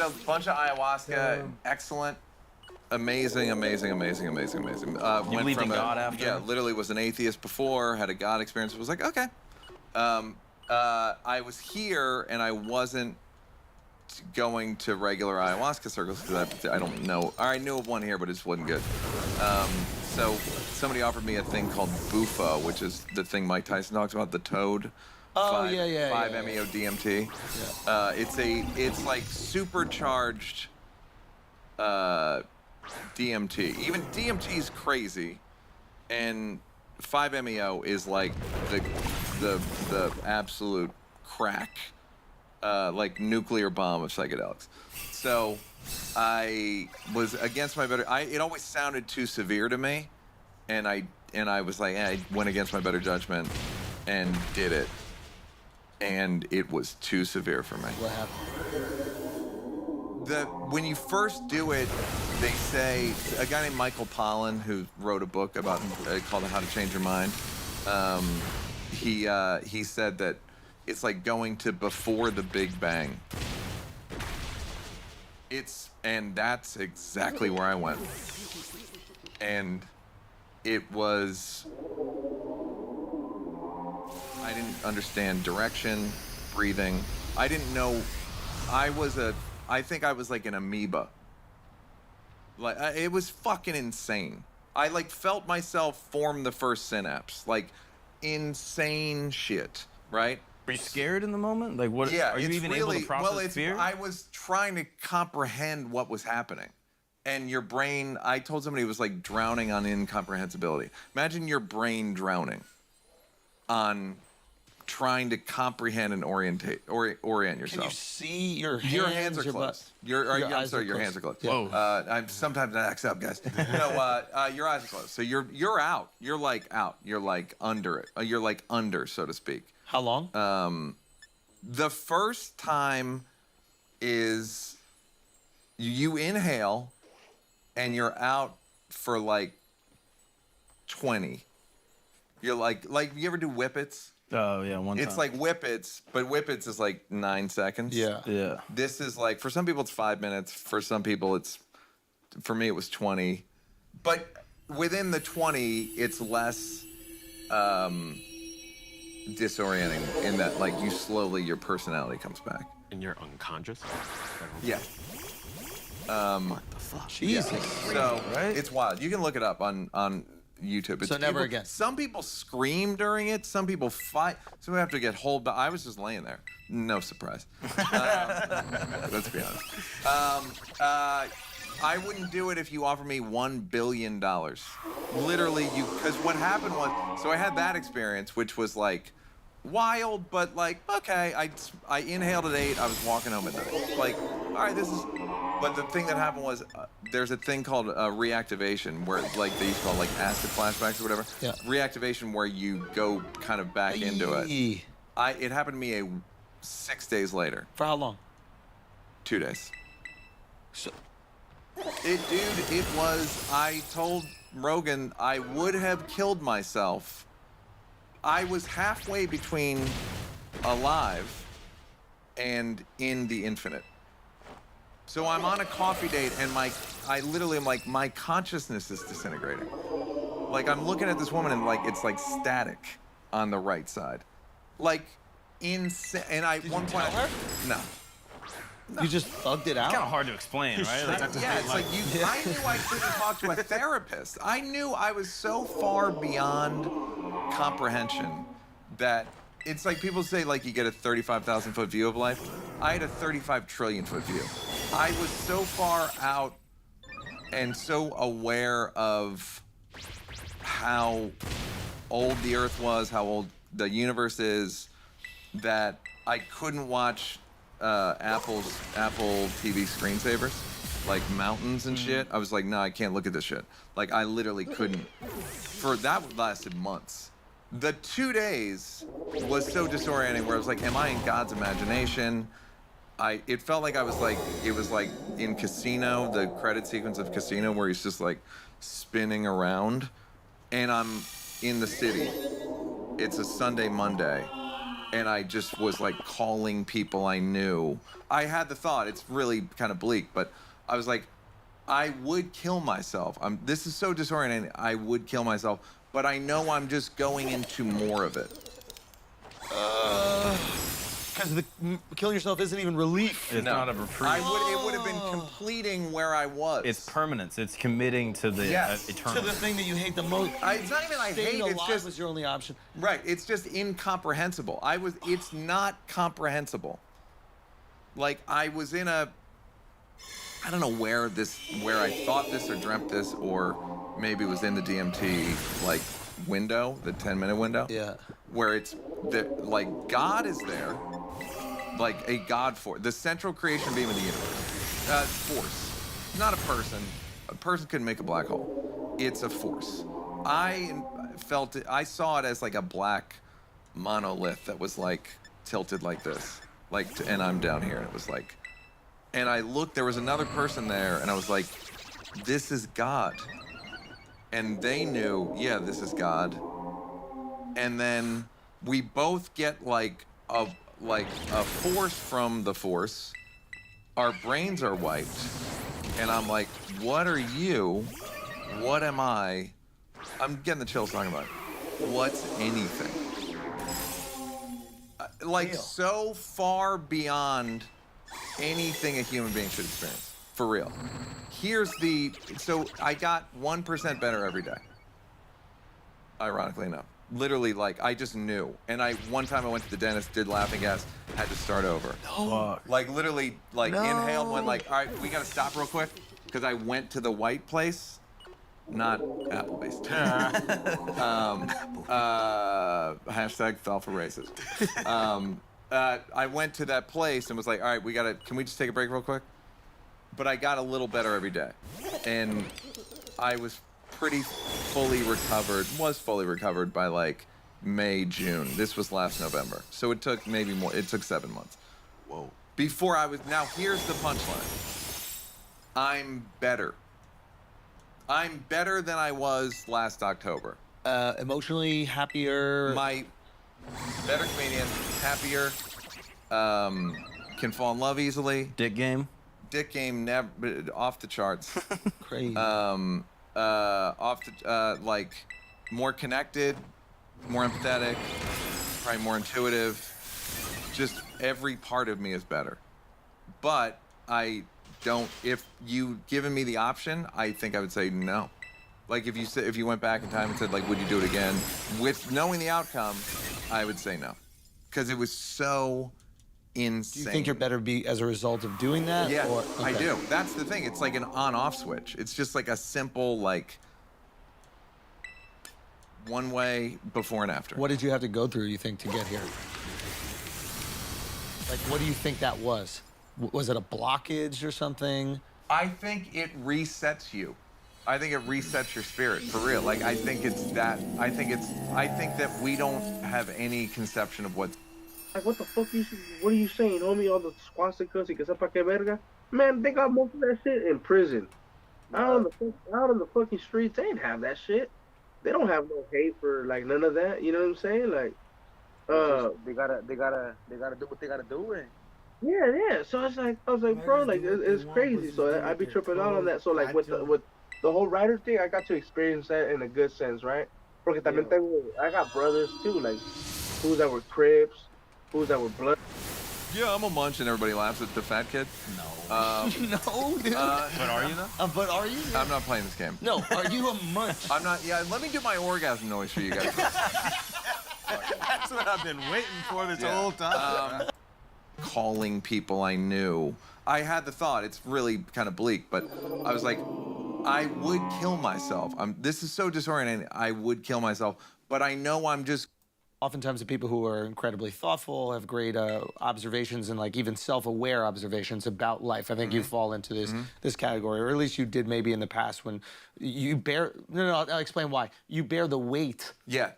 a bunch of ayahuasca, excellent. Amazing. You Went believed in God after? Yeah, literally was an atheist before, had a God experience, was like, okay. I was here and I wasn't going to regular ayahuasca circles because I don't know. I knew of one here, but it just wasn't good. So somebody offered me a thing called Bufo, which is the thing Mike Tyson talks about, the toad. Oh, 5-MeO DMT. It's like supercharged DMT. Even DMT is crazy, and 5-MeO is like the absolute crack. Like nuclear bomb of psychedelics. So I was against my better. It always sounded too severe to me, and I was like, I went against my better judgment, and did it, and it was too severe for me. What happened? When you first do it, they say a guy named Michael Pollan who wrote a book about called How to Change Your Mind. He said that. It's like going to before the Big Bang. And that's exactly where I went. And it was, I didn't understand direction, breathing. I didn't know, I think I was like an amoeba. Like, it was fucking insane. I like felt myself form the first synapse. Like, insane shit, right? Were you scared in the moment? Like, what? Yeah, are you even able to process fear? I was trying to comprehend what was happening. And your brain, I told somebody it was like drowning on incomprehensibility. Imagine your brain drowning on trying to comprehend and orient yourself. Can you see your hands? Your hands are your closed. butt? I'm sorry, your hands are closed. Whoa. I'm sometimes I act up, guys. No, your eyes are closed. So you're out. You're like out. You're like under it. You're like under, so to speak. How long? The first time is you inhale and you're out for like 20. You're like you ever do whippets? Oh yeah, one time. It's like whippets, but whippets is like 9 seconds. Yeah. This is like, for some people it's 5 minutes. For some people for me it was 20. But within the 20, it's less disorienting in that like your personality comes back. And you're unconscious? Yeah. What the fuck? Jesus. So it's wild. You can look it up on YouTube. It's So never people- again. Some people scream during it. Some people fight. Some have to get hold back. I was just laying there. No surprise. Let's be honest. I wouldn't do it if you offered me $1 billion. Literally, because what happened was, so I had that experience, which was like wild, but like, okay, I inhaled at 8, I was walking home at 9. Like, all right, this is, but the thing that happened was, there's a thing called reactivation, where like they used to call like acid flashbacks or whatever. Yeah. Reactivation where you go kind of back into it. It happened to me 6 days later. For how long? 2 days. So. Dude, it was, I told Rogan I would have killed myself. I was halfway between alive and in the infinite. So I'm on a coffee date and I literally am like, my consciousness is disintegrating. Like I'm looking at this woman and like, it's like static on the right side. Like insane. And I, one point, no. You just thugged it out? It's kind of hard to explain, right? Yeah, it's like you. I knew I couldn't talk to a therapist. I knew I was so far beyond comprehension that it's like people say like you get a 35,000-foot view of life. I had a 35 trillion foot view. I was so far out and so aware of how old the Earth was, how old the universe is, that I couldn't watch Apple TV screensavers, like mountains and shit. I was like, no, I can't look at this shit. Like, I literally couldn't. That lasted months. The 2 days was so disorienting where I was like, am I in God's imagination? It felt like it was like in Casino, the credit sequence of Casino where he's just like spinning around. And I'm in the city. It's a Sunday, Monday. And I just was like calling people I knew. I had the thought, it's really kind of bleak, but I was like, I would kill myself. This is so disorienting. I would kill myself, but I know I'm just going into more of it. Because killing yourself isn't even relief. It's not a reprieve. It would have been completing where I was. It's permanence. It's committing to the eternal. To the thing that you hate the most. It's not even I hate. It's just was your only option. Right. It's just incomprehensible. It's not comprehensible. Like I was in I don't know where I thought this or dreamt this, or maybe it was in the DMT like window, the 10-minute window. Yeah. Where it's like God is there, like a God force, the central creation beam of the universe. Force, not a person. A person couldn't make a black hole. It's a force. I felt it. I saw it as like a black monolith that was like tilted like this, and I'm down here. And it was like, and I looked. There was another person there, and I was like, "This is God." And they knew, yeah, this is God. And then we both get like a force from the force. Our brains are wiped. And I'm like, what are you? What am I? I'm getting the chills talking about it. What's anything? Like so far beyond anything a human being should experience. For real. So I got 1% better every day. Ironically enough. Literally, like, I just knew. And one time I went to the dentist, did laughing gas, had to start over. No. Like, literally, like, inhaled, went like, all right, we gotta stop real quick. Because I went to the white place, not Applebee's. Hashtag fell for racist. I went to that place and was like, all right, can we just take a break real quick? But I got a little better every day. And I was fully recovered by like May, June. This was last November. So it took maybe more, it took 7 months. Whoa. Now here's the punchline. I'm better. I'm better than I was last October. Emotionally happier. Better comedian, happier, can fall in love easily. Dick game, never off the charts. Crazy. Like more connected, more empathetic, probably more intuitive. just every part of me is better. But I don't. If you given me the option, I think I would say no. Like if you went back in time and said like, would you do it again? With knowing the outcome, I would say no, because it was so insane. Do you think you're better as a result of doing that? Yeah, or, I do. That's the thing. It's like an on-off switch. It's just like a simple like one way before and after. What did you have to go through, you think, to get here? Like, what do you think that was? Was it a blockage or something? I think it resets you. I think it resets your spirit, for real. Like, I think it's that. I think that we don't have any conception of what. Like, what the fuck what are you saying, homie? All the swastikas y que sepa que verga? Man, they got most of that shit in prison. Out on the fucking streets, they ain't have that shit. They don't have no hate for, like, none of that. You know what I'm saying? Like, they gotta do what they gotta do. And yeah. So I was like, bro, like, it's crazy. So I be tripping out on that. So, like, with the whole rider thing, I got to experience that in a good sense, right? Porque también I got brothers too, like, who's that were Crips, who's that were Blood. Yeah, I'm a munch, and everybody laughs at the fat kid. No. No, dude. But are you though? But are you? I'm not playing this game. No, are you a munch? I'm not. Yeah, let me do my orgasm noise for you guys. That's what I've been waiting for this whole time. Calling people I knew. I had the thought, it's really kind of bleak, but I was like, I would kill myself. This is so disorienting. I would kill myself, but I know I'm just. Oftentimes the people who are incredibly thoughtful, have great observations and like even self-aware observations about life. I think you fall into this category, or at least you did maybe in the past when you bear, I'll explain why. You bear the weight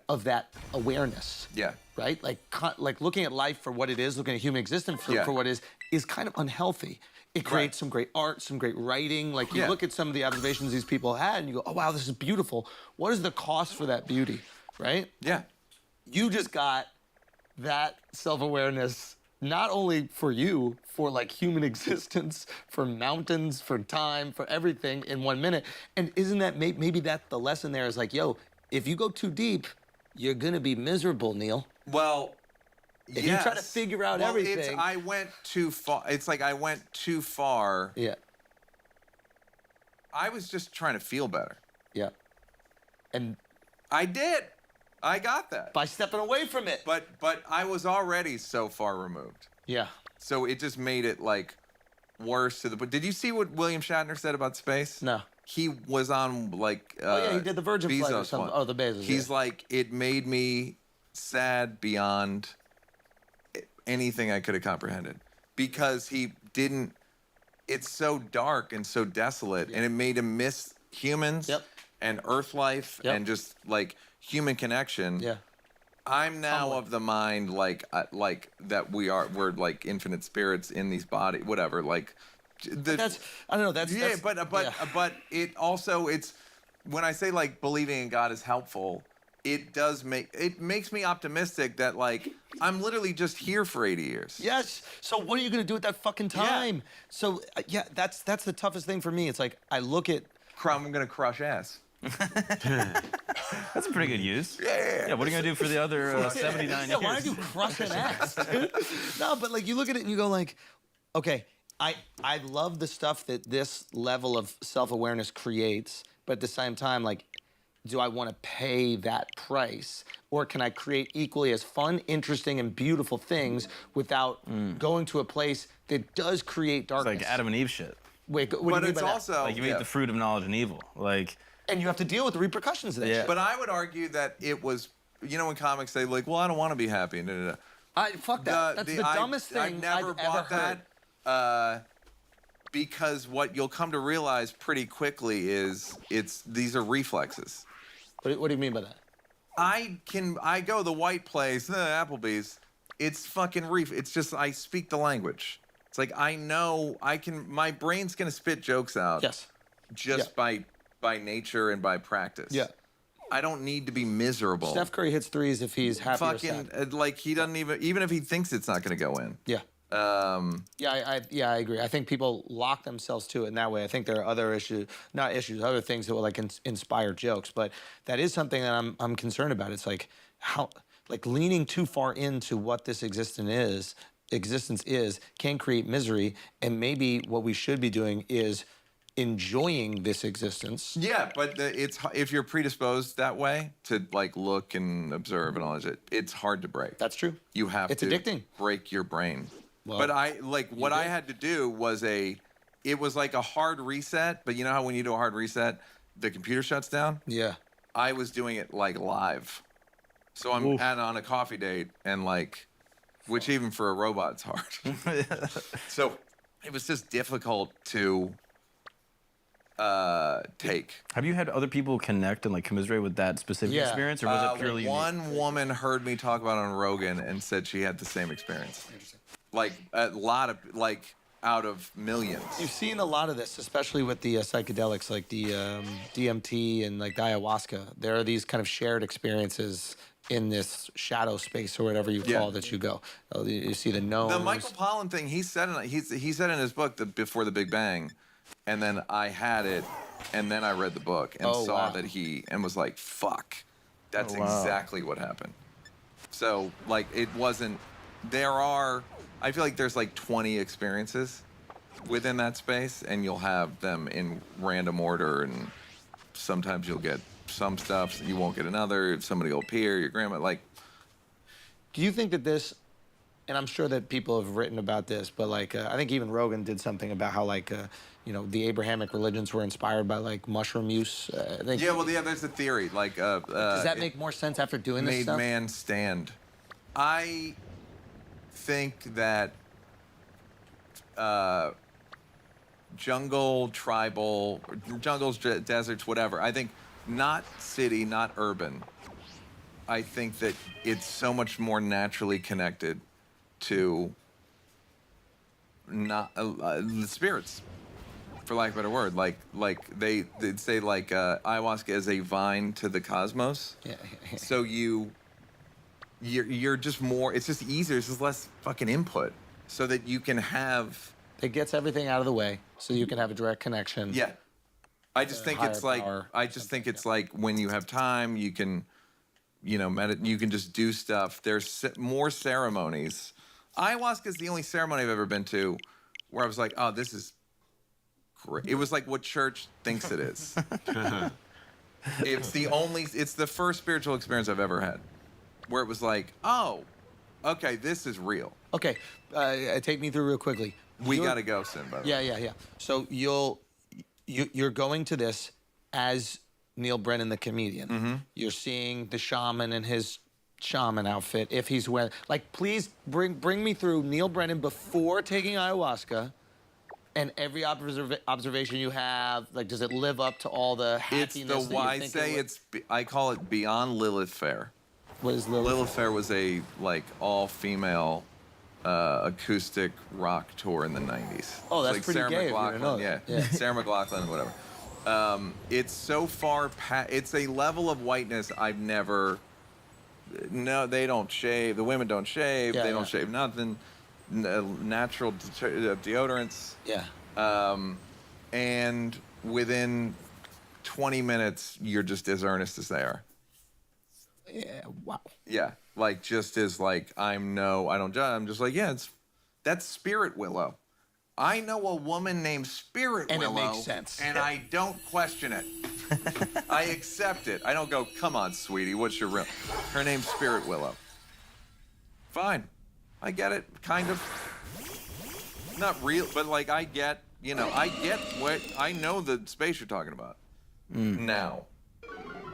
of that awareness. Yeah. Right? Like looking at life for what it is, looking at human existence for what it is kind of unhealthy. It creates some great art, some great writing. Like you look at some of the observations these people had and you go, oh wow, this is beautiful. What is the cost for that beauty? Right? Yeah. You just got that self-awareness, not only for you, for like human existence, for mountains, for time, for everything in 1 minute. And isn't that, maybe that the lesson there is like, yo, if you go too deep, you're gonna be miserable, Neil. Well, if you try to figure out everything. I went too far. It's like I went too far. Yeah. I was just trying to feel better. Yeah. And I did. I got that. By stepping away from it. But I was already so far removed. Yeah. So it just made it like worse to the. But did you see what William Shatner said about space? No. He was on like. Yeah, he did the Virgin Bezos flight or something. one. Oh, the Bezos. He's like, it made me sad beyond anything I could have comprehended, because he didn't. It's so dark and so desolate, and it made him miss humans and Earth life and just like human connection. Yeah. I'm now of the mind like that we're like infinite spirits in these bodies, whatever. Like that's I don't know. That's but it also it's when I say like believing in God is helpful. It makes me optimistic that like I'm literally just here for 80 years. Yes. So what are you gonna do with that fucking time? So that's the toughest thing for me. It's like I look at. I'm gonna crush ass. That's a pretty good use. Yeah. What are you gonna do for the other 79 years? Why are you crushing ass, dude? No, but like you look at it and you go like, okay, I love the stuff that this level of self-awareness creates, but at the same time, like, do I want to pay that price, or can I create equally as fun, interesting, and beautiful things without going to a place that does create darkness? It's like Adam and Eve shit. Wait, what do you mean by that? Like you eat the fruit of knowledge and evil, like. And you have to deal with the repercussions of that shit. But I would argue that it was, you know, when comics say like, well, I don't want to be happy. Fuck that. That's the dumbest thing I never I've bought ever heard. Because what you'll come to realize pretty quickly is these are reflexes. What do you mean by that? I go the white place, Applebee's. It's fucking it's just I speak the language. It's like I know my brain's gonna spit jokes out. Yes. Just by nature and by practice. Yeah. I don't need to be miserable. Steph Curry hits threes if he's happy or sad. Like he doesn't even if he thinks it's not gonna go in. Yeah. I agree. I think people lock themselves to it in that way. I think there are other other things that will like inspire jokes, but that is something that I'm concerned about. It's like like leaning too far into what this existence is can create misery, and maybe what we should be doing is enjoying this existence. Yeah, but it's if you're predisposed that way to like look and observe and all that shit, it's hard to break. That's true. You have It's to addicting. break your brain. Well, but I like what I had to do was it was like a hard reset. But you know how when you do a hard reset, the computer shuts down? Yeah. I was doing it like live. So I'm on a coffee date and like, which even for a robot's hard. So it was just difficult to take. Have you had other people connect and like commiserate with that specific experience, or was it purely one woman heard me talk about it on Rogan and said she had the same experience. Like a lot of out of millions. You've seen a lot of this, especially with the psychedelics like the DMT and like the ayahuasca. There are these kind of shared experiences in this shadow space or whatever you call that you go. You see the gnomes. The Michael Pollan thing, he said in his book, Before the Big Bang, and then I had it, and then I read the book and saw that and was like, fuck, that's exactly what happened. So like it wasn't, I feel like there's like 20 experiences within that space, and you'll have them in random order, and sometimes you'll get some stuff, you won't get another, somebody will appear, your grandma, like. Do you think that this, and I'm sure that people have written about this, but like, I think even Rogan did something about how like, you know, the Abrahamic religions were inspired by like mushroom use. I think, There's a theory, like. does that make more sense after doing this stuff? Made man stand. I think that jungles, deserts, whatever. I think not city, not urban. I think that it's so much more naturally connected to not the spirits, for lack of a better word. Like they'd say like ayahuasca is a vine to the cosmos. Yeah. So you're just more. It's just easier. It's just less fucking input, so that you can have. It gets everything out of the way, so you can have a direct connection. Yeah. I just think it's like like when you have time, you can, you can just do stuff. There's more ceremonies. Ayahuasca is the only ceremony I've ever been to where I was like, oh, this is great. It was like what church thinks it is. It's the first spiritual experience I've ever had where it was like, oh, okay, this is real. Okay, take me through real quickly. We gotta go soon, by the way. Yeah. So you're going to this as Neil Brennan, the comedian. Mm-hmm. You're seeing the shaman in his shaman outfit, if he's wearing. Like, please bring me through Neil Brennan before taking ayahuasca, and every observation you have. Like, does it live up to all the happiness? I call it beyond Lilith Fair. What is Lilith? Lilith Fair was a all-female acoustic rock tour in the 90s. Oh, that's like pretty Sarah gay. McLachlan, yeah. Sarah McLachlan, whatever. It's so far past. It's a level of whiteness I've never. No, they don't shave. The women don't shave. They don't shave nothing. Natural deodorants. Yeah. And within 20 minutes, you're just as earnest as they are. Yeah. Wow. Yeah. Like, just as like, I don't judge. I'm just like, that's Spirit Willow. I know a woman named Spirit Willow. And it makes sense. And I don't question it. I accept it. I don't go, come on, sweetie, what's your real? Her name's Spirit Willow. Fine. I get it, kind of. Not real, but like I get what, I know the space you're talking about now.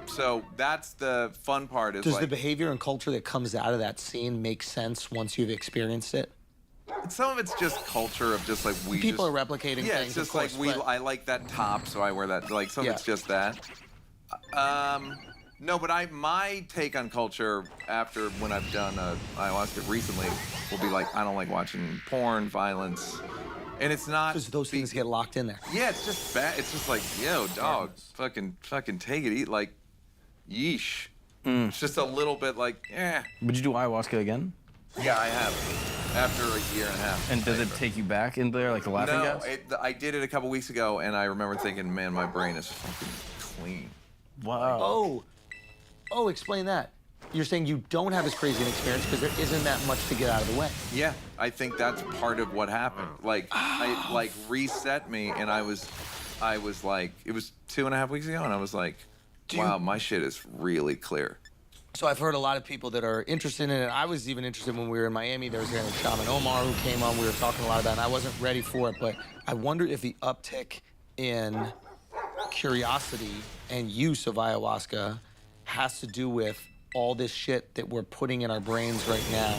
So that's the fun part is Does the behavior and culture that comes out of that scene make sense once you've experienced it? Some of it's just culture of just like people are replicating yeah, things. it's just of course, like I like that top, so I wear that. Like some of it's just that. No, but my take on culture after when I've done ayahuasca recently will be like I don't like watching porn, violence, and it's not because those things get locked in there. Yeah, it's just bad. It's just like yo, dog, fucking take it, eat like, yeesh. It's just a little bit like Would you do ayahuasca again? Yeah, I have. After a year and a half. And does it take you back in there like the laughing gas? No, I did it a couple weeks ago, and I remember thinking, man, my brain is fucking clean. Wow. Oh, explain that. you're saying you don't have as crazy an experience because there isn't that much to get out of the way. Yeah, I think that's part of what happened. Like, it like reset me, and I was like, it was 2.5 weeks ago, and I was like, wow, my shit is really clear. So I've heard a lot of people that are interested in it. I was even interested when we were in Miami. There was a guy named Shaman Omar who came on. We were talking a lot about it, and I wasn't ready for it, but I wonder if the uptick in curiosity and use of ayahuasca has to do with all this shit that we're putting in our brains right now.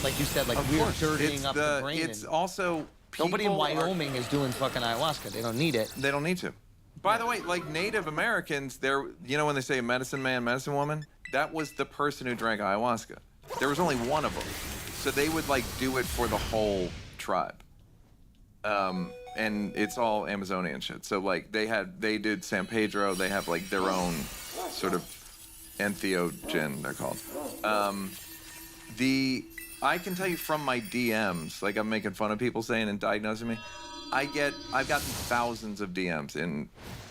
Like you said, like we're dirtying up the brain. It's also nobody in Wyoming is doing fucking ayahuasca. They don't need it. They don't need to. By the way, like Native Americans, you know when they say medicine man, medicine woman, that was the person who drank ayahuasca. There was only one of them, so they would like do it for the whole tribe. And it's all Amazonian shit. So like they did San Pedro. They have like their own sort of entheogen, they're called. I can tell you from my DMs, like I'm making fun of people saying and diagnosing me, I've gotten thousands of DMs in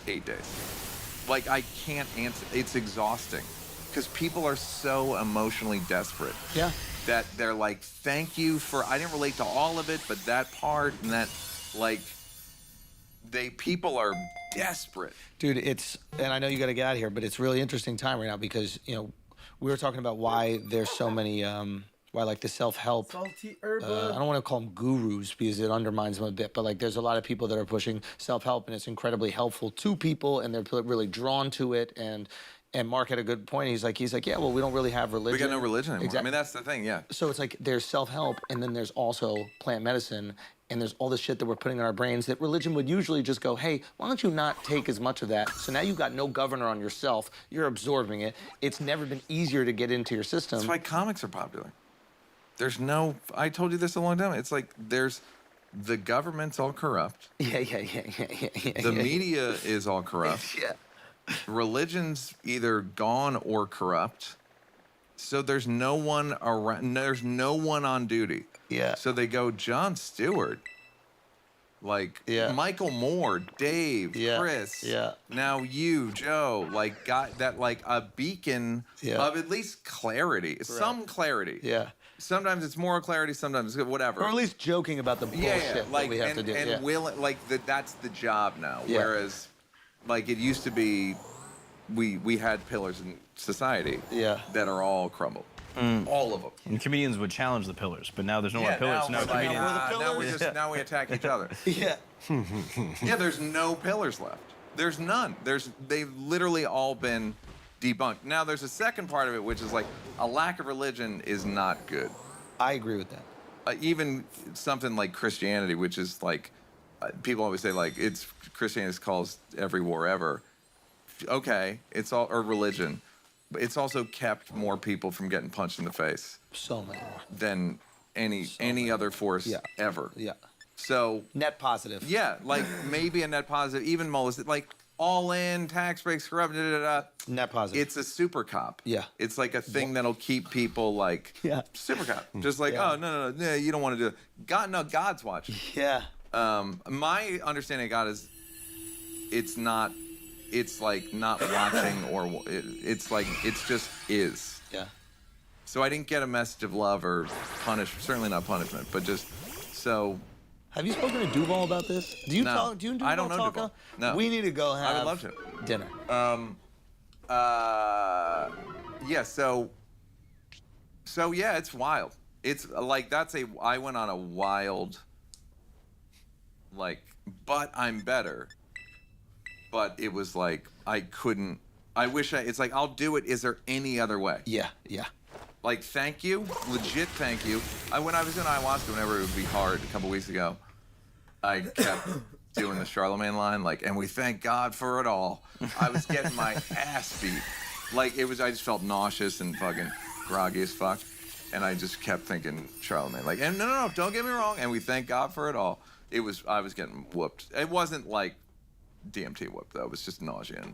8 days. Like I can't answer, it's exhausting. Because people are so emotionally desperate. Yeah. That they're like, thank you for, I didn't relate to all of it, but that part and that, like, people are desperate. Dude, and I know you got to get out of here, but it's a really interesting time right now because, you know, we were talking about why there's so many, why like the self-help, Salty I herba. don't want to call them gurus because it undermines them a bit, but like there's a lot of people that are pushing self-help and it's incredibly helpful to people and they're really drawn to it. And Mark had a good point. He's like, yeah, well, we don't really have religion. We got no religion anymore. Exactly. I mean, that's the thing, yeah. So it's like there's self-help and then there's also plant medicine and there's all this shit that we're putting in our brains that religion would usually just go, hey, why don't you not take as much of that? So now you've got no governor on yourself. You're absorbing it. It's never been easier to get into your system. That's why comics are popular. I told you this a long time. It's like the government's all corrupt. Yeah. The media is all corrupt. Yeah. Religion's either gone or corrupt. So there's no one around, there's no one on duty. Yeah. So they go, Jon Stewart, like Michael Moore, Dave, Chris, now you, Joe, like got that like a beacon of at least clarity, some clarity. Yeah. Sometimes it's moral clarity, sometimes it's whatever. Or at least joking about the bullshit like, that we have to do. And like that's the job now. Whereas like it used to be, we had pillars in society that are all crumbled. All of them. And comedians would challenge the pillars, but now there's no more pillars. Now comedians. Now we attack each other. Yeah. There's no pillars left. There's none. They've literally all been debunked. Now there's a second part of it, which is like a lack of religion is not good. I agree with that. Even something like Christianity, which is like, people always say like Christianity calls every war ever. Okay, it's all, or religion, but it's also kept more people from getting punched in the face. So many more. Than any other force ever. Yeah. So net positive. Yeah, like maybe a net positive. Even molested, like all in tax breaks, corrupt. Net positive. It's a super cop. Yeah. It's like a thing that'll keep people like super cop. Just like oh no, you don't want to do it. God, no, God's watching. Yeah. My understanding of God is, it's like not watching or it's like it's just is. Yeah. So I didn't get a message of love or certainly not punishment, but just so. Have you spoken to Duval about this? Do you No. Do you and Duval I don't know talk? Duval. No. We need to go have. I would love to. Dinner. Yeah. So yeah, it's wild. It's like I went on a wild. Like, but I'm better. But it was like I couldn't. It's like I'll do it. Is there any other way? Yeah. Like, thank you, legit thank you. When I was in ayahuasca, whenever it would be hard a couple weeks ago, I kept doing the Charlemagne line, like, and we thank God for it all. I was getting my ass beat. Like, I just felt nauseous and fucking groggy as fuck. And I just kept thinking Charlemagne. Like, and no, don't get me wrong. And we thank God for it all. I was getting whooped. It wasn't like DMT whooped, though. It was just nausea.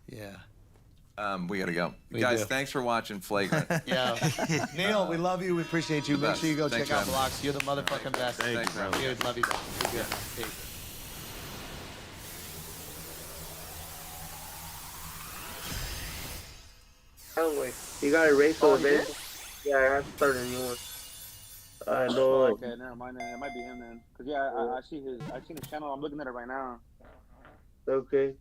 Yeah. We gotta go. We Guys, do. thanks for watching Flagrant. Yeah. Neil, we love you. We appreciate you. Make Best. sure you go Thanks check out for having me. Blocks. You're the motherfucking best. Thanks, bro. Dude, love you, bro. Good. Peace. Oh, wait. He got erased so Oh, he did? eventually. Yeah, I have to start a new one. I know. Oh, Like, okay, never mind. Then. It might be him then. Cause yeah, I see his. I seen his channel. I'm looking at it right now. okay.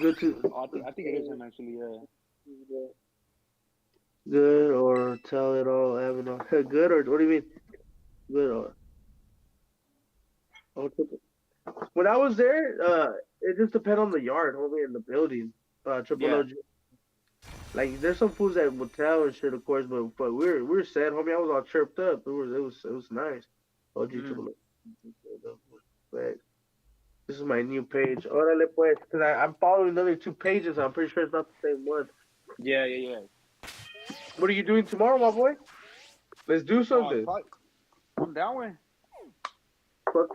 Good to. Oh, I think it is him actually. Yeah. Good or tell it all, Avenal. Good or what do you mean? Good or. Oh, when I was there, it just depends on the yard, homie, and the building. Triple Yeah. OG. Like, there's some fools that would tell and shit, of course, but we were sad, homie. I was all chirped up. It was nice. OG Triple OG. This is my new page. Órale pues, because I'm following another 2 pages. I'm pretty sure it's not the same one. Yeah. What are you doing tomorrow, my boy? Let's do something. I'm down with. We'll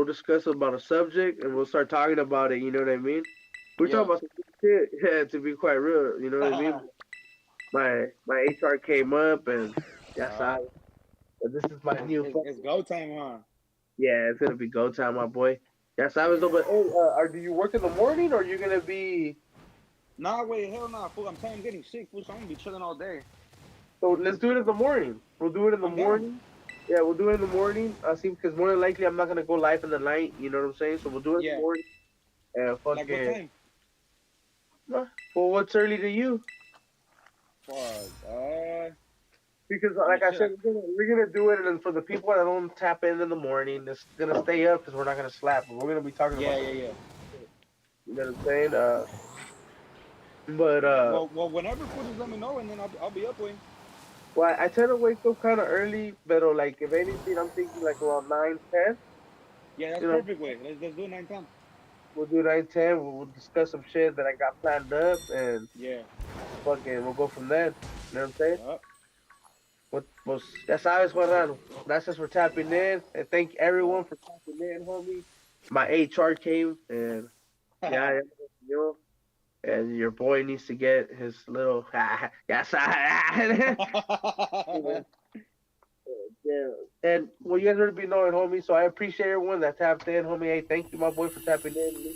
discuss about a subject and we'll start talking about it. You know what I mean? We're Yeah. talking about some good shit. Yeah, to be quite real. You know what I mean? My HR came up and this is my new. It's go time, huh? Yeah, it's gonna be go time, my boy. Ya sabes, though. But hey, do you work in the morning or are you gonna be? Nah, wait, hell nah, fool. I'm telling you, I'm getting sick, fool. So I'm gonna be chilling all day. So let's do it in the morning. We'll do it in the morning. Yeah, we'll do it in the morning. See, because more than likely I'm not gonna go live in the night. You know what I'm saying? So we'll do it in the morning. And fucking. Like what time? Well, what's early to you? Fuck. Because like I said, we're gonna do it, and then for the people that don't tap in the morning, it's gonna stay up because we're not gonna slap. But we're gonna be talking about. Yeah. You know what I'm saying? Well, whenever food is, let me know, and then I'll be up with. Well, I tend to wake up kind of early, but like if anything, I'm thinking like around 9, 10. Yeah, that's perfect way. Let's do 9, 10. We'll do 9, 10. We'll discuss some shit that I got planned up, and fucking we'll go from there. You know what I'm saying? Yep. Pues, ya sabes, Juan. Gracias for tapping in, and thank everyone for tapping in, homie. My HR came, and you know, and your boy needs to get his little And well, you guys already be knowing, homie. So I appreciate everyone that tapped in, homie. Hey, thank you, my boy, for tapping in. You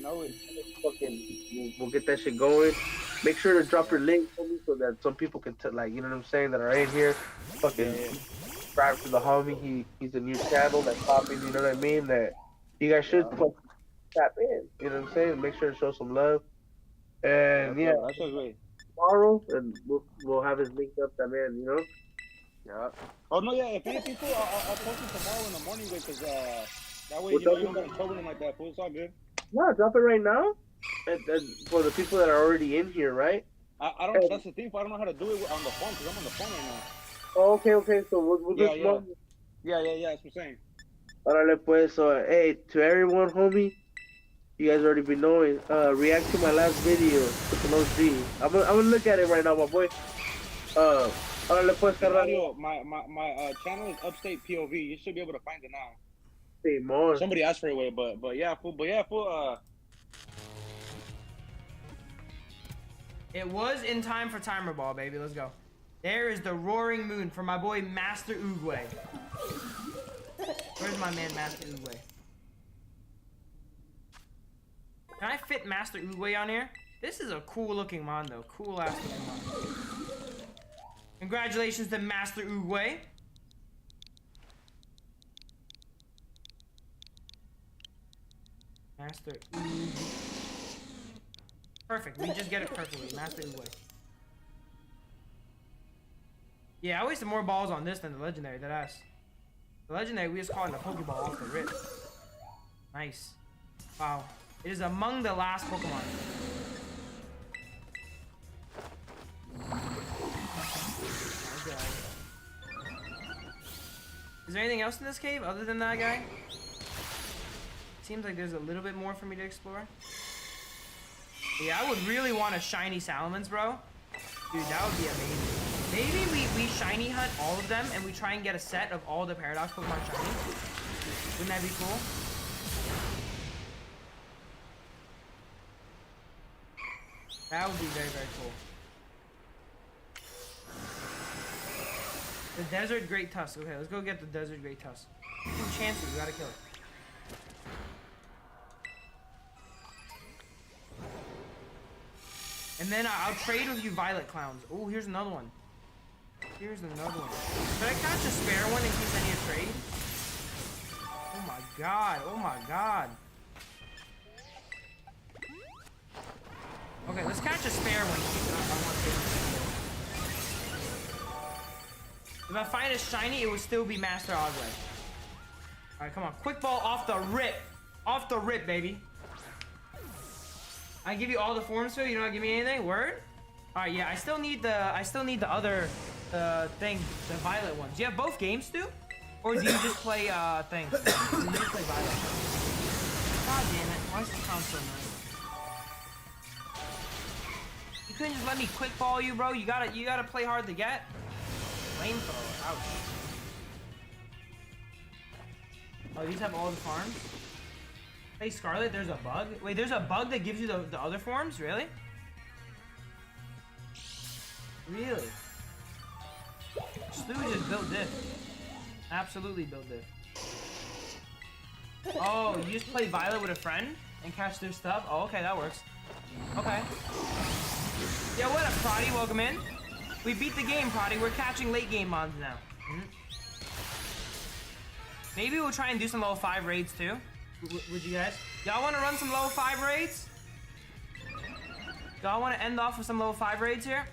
know it. Fucking, we'll get that shit going. Make sure to drop your link, homie, so that some people can, like, you know what I'm saying, that are in here. Fucking subscribe to the homie. He's a new channel that's popping. You know what I mean? That you guys should tap in. You know what I'm saying? Make sure to show some love. And That's great. Tomorrow, and we'll have his link up, that man. You know. Yeah. Oh no, yeah. If anything, fool, I'll post it tomorrow in the morning, because that way Well, you don't get in trouble like that, fool. It's all good. No, drop it right now. And for the people that are already in here, right? I don't. That's the thing. I don't know how to do it on the phone because I'm on the phone right now. Oh, okay. So we'll do tomorrow. Yeah. That's what I'm saying. Alright, pues. So hey, to everyone, homie, you guys already been knowing. React to my last video, Triple OG. I'm gonna look at it right now, my boy. Alright, pues, carnal. My channel is Upstate POV. You should be able to find it now. Hey, more. Somebody asked for it, but yeah, fool. It was in time for timer ball, baby. Let's go. There is the roaring moon for my boy Master Oogway. Where's my man Master Oogway? Can I fit Master Oogway on here? This is a cool looking mon though. Cool ass looking mon. Congratulations to Master Oogway. Master Oogway. Perfect. We just get it perfectly. Master Oogway. Yeah, I wasted more balls on this than the legendary. That ass. The legendary, we just caught in a Pokeball off the rip. Nice. Wow. It is among the last Pokemon. Okay. Is there anything else in this cave other than that guy? Seems like there's a little bit more for me to explore. Yeah, I would really want a shiny Salamence, bro. Dude, that would be amazing. Maybe we shiny hunt all of them and we try and get a set of all the Paradox Pokemon shiny. Wouldn't that be cool? That would be very, very cool. The Desert Great Tusk. Okay, let's go get the Desert Great Tusk. Chance it, we gotta kill it. And then I'll trade with you Violet Clowns. Oh, here's another one. Here's another one. Should I catch a spare one in case I need a trade? Oh my god. Oh my god. Okay, let's catch a spare one. If I find a shiny, it would still be Master Ogway. Alright, come on. Quick ball off the rip. Off the rip, baby. I give you all the forms, Phil. You don't give me anything? Word? Alright, yeah, I still need the other thing, the Violet ones. Do you have both games, Stu? Or do you just play thing? Do you just play Violet? God damn it. Why is the sound so nice? You couldn't just let me quick ball you, bro. You gotta play hard to get. Flamethrower. Ouch. Oh, these have all the farms? Hey, Scarlet, there's a bug? Wait, there's a bug that gives you the other forms? Really? Really? Stu just built diff. Absolutely built diff. Oh, you just play Violet with a friend and catch their stuff? Oh, okay, that works. Okay. Yeah, what up, Proddy? Welcome in. We beat the game, Proddy. We're catching late game mons now. Maybe we'll try and do some level 5 raids too. Would you guys? Y'all want to run some level 5 raids? Y'all want to end off with some level 5 raids here?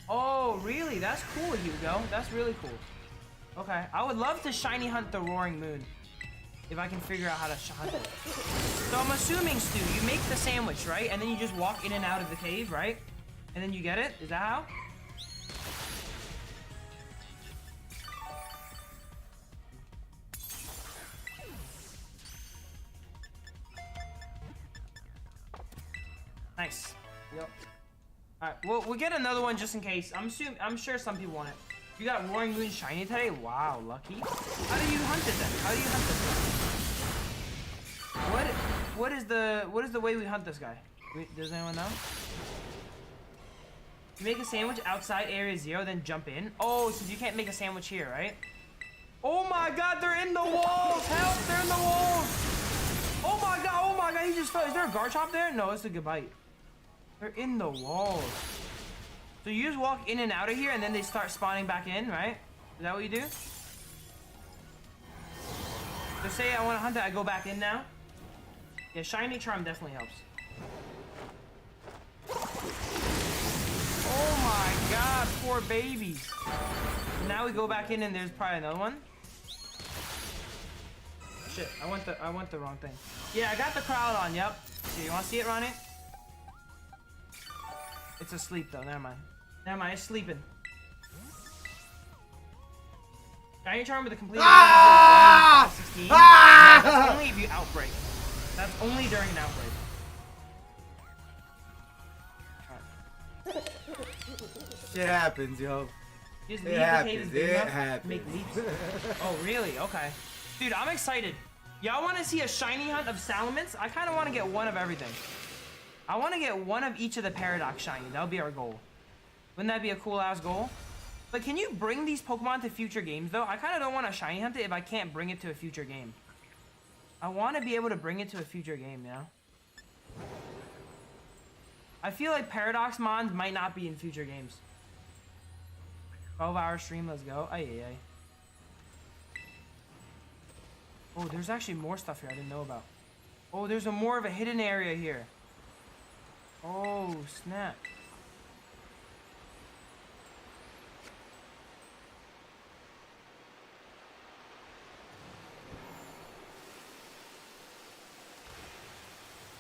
Oh, really? That's cool, Hugo. That's really cool. Okay. I would love to shiny hunt the Roaring Moon. If I can figure out how to hunt it. So I'm assuming, Stu, you make the sandwich, right? And then you just walk in and out of the cave, right? And then you get it? Is that how? Nice. Yep. Alright, well, we'll get another one just in case. I'm sure some people want it. You got Roaring Moon shiny today? Wow, lucky. How do you hunt it then? How do you hunt this guy? What is the way we hunt this guy? Does anyone know? You make a sandwich outside area 0, then jump in. Oh, so you can't make a sandwich here, right? Oh my god, they're in the walls! Help, they're in the walls! Oh my god, he just fell. Is there a Garchomp there? No, it's a good bite. They're in the walls. So you just walk in and out of here and then they start spawning back in, right? Is that what you do? So say I want to hunt it, I go back in now. Yeah, Shiny Charm definitely helps. Oh my god, poor babies. Now we go back in and there's probably another one. Shit, I went the wrong thing. Yeah, I got the crowd on, yep. See, you wanna see it, Ronnie? It's asleep though, never mind. Never mind, it's sleeping. Shiny Charm with a complete Ah! 16. Ah! That's only if you outbreak. That's only during an outbreak. Shit happens, yo. Just It leave the cave happens. is big It enough to happens. make leaps. Oh, really? Okay. Dude, I'm excited. Y'all want to see a shiny hunt of Salamence? I kind of want to get one of everything. I want to get one of each of the Paradox shiny. That would be our goal. Wouldn't that be a cool-ass goal? But can you bring these Pokemon to future games, though? I kind of don't want to shiny hunt it if I can't bring it to a future game. I want to be able to bring it to a future game, you know? I feel like Paradox Mons might not be in future games. 12-hour stream, let's go. Ay, ay, ay. Oh, there's actually more stuff here I didn't know about. Oh, there's more of a hidden area here. Oh, snap.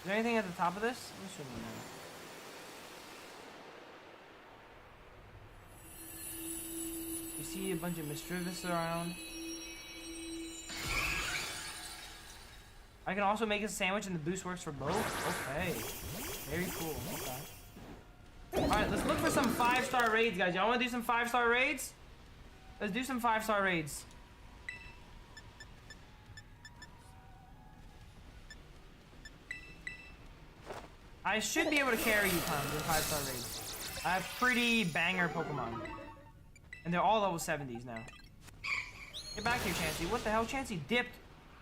Is there anything at the top of this? I'm assuming no. You see a bunch of Misdreavus around. I can also make a sandwich and the boost works for both? Okay. Very cool. Okay. Alright, let's look for some 5-star raids, guys. Y'all want to do some 5-star raids? Let's do some 5-star raids. I should be able to carry you, Tom, in 5-star raids. I have pretty banger Pokemon. And they're all level 70s now. Get back here, Chansey. What the hell? Chansey dipped.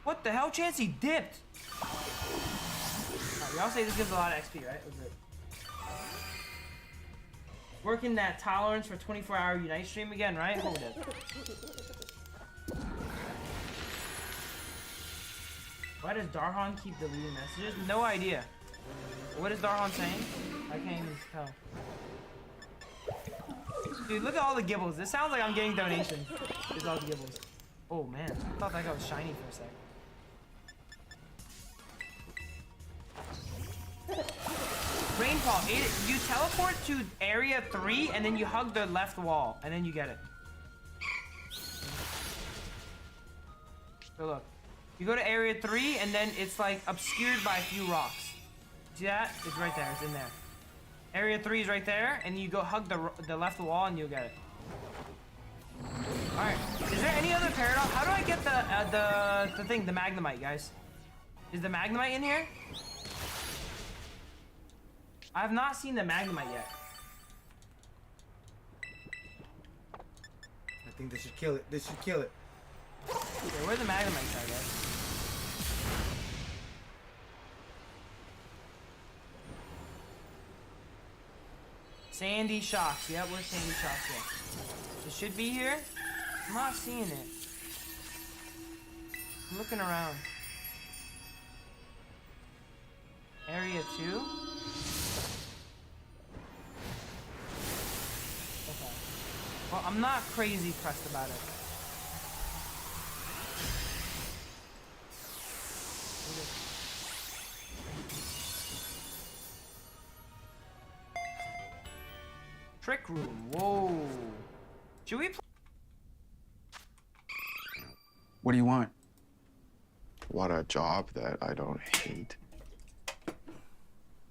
What the hell? Chancey dipped. Right, y'all say this gives a lot of XP, right? Let's do it. Working that tolerance for 24-hour Unite stream again, right? Hold it. Why does Darhan keep deleting messages? No idea. What is Darhan saying? I can't even tell. Dude, look at all the gibbles. This sounds like I'm getting donations. There's all the gibbles. Oh man, I thought that guy was shiny for a sec. Rainfall, you teleport to area 3 and then you hug the left wall and then you get it. So look, you go to area 3 and then it's like obscured by a few rocks. See that? It's right there, it's in there. Area 3 is right there and you go hug the left wall and you'll get it. Alright, is there any other paradox? How do I get the thing, the Magnemite, guys? Is the Magnemite in here? I have not seen the Magnemite yet. I think this should kill it. This should kill it. Okay, where's the Magnemite guy, guys? Sandy Shocks. Yep, where's Sandy Shocks here? It should be here. I'm not seeing it. I'm looking around. Area 2? Okay. Well, I'm not crazy pressed about it. Trick room. Whoa. Should we play? What do you want? Want a job that I don't hate.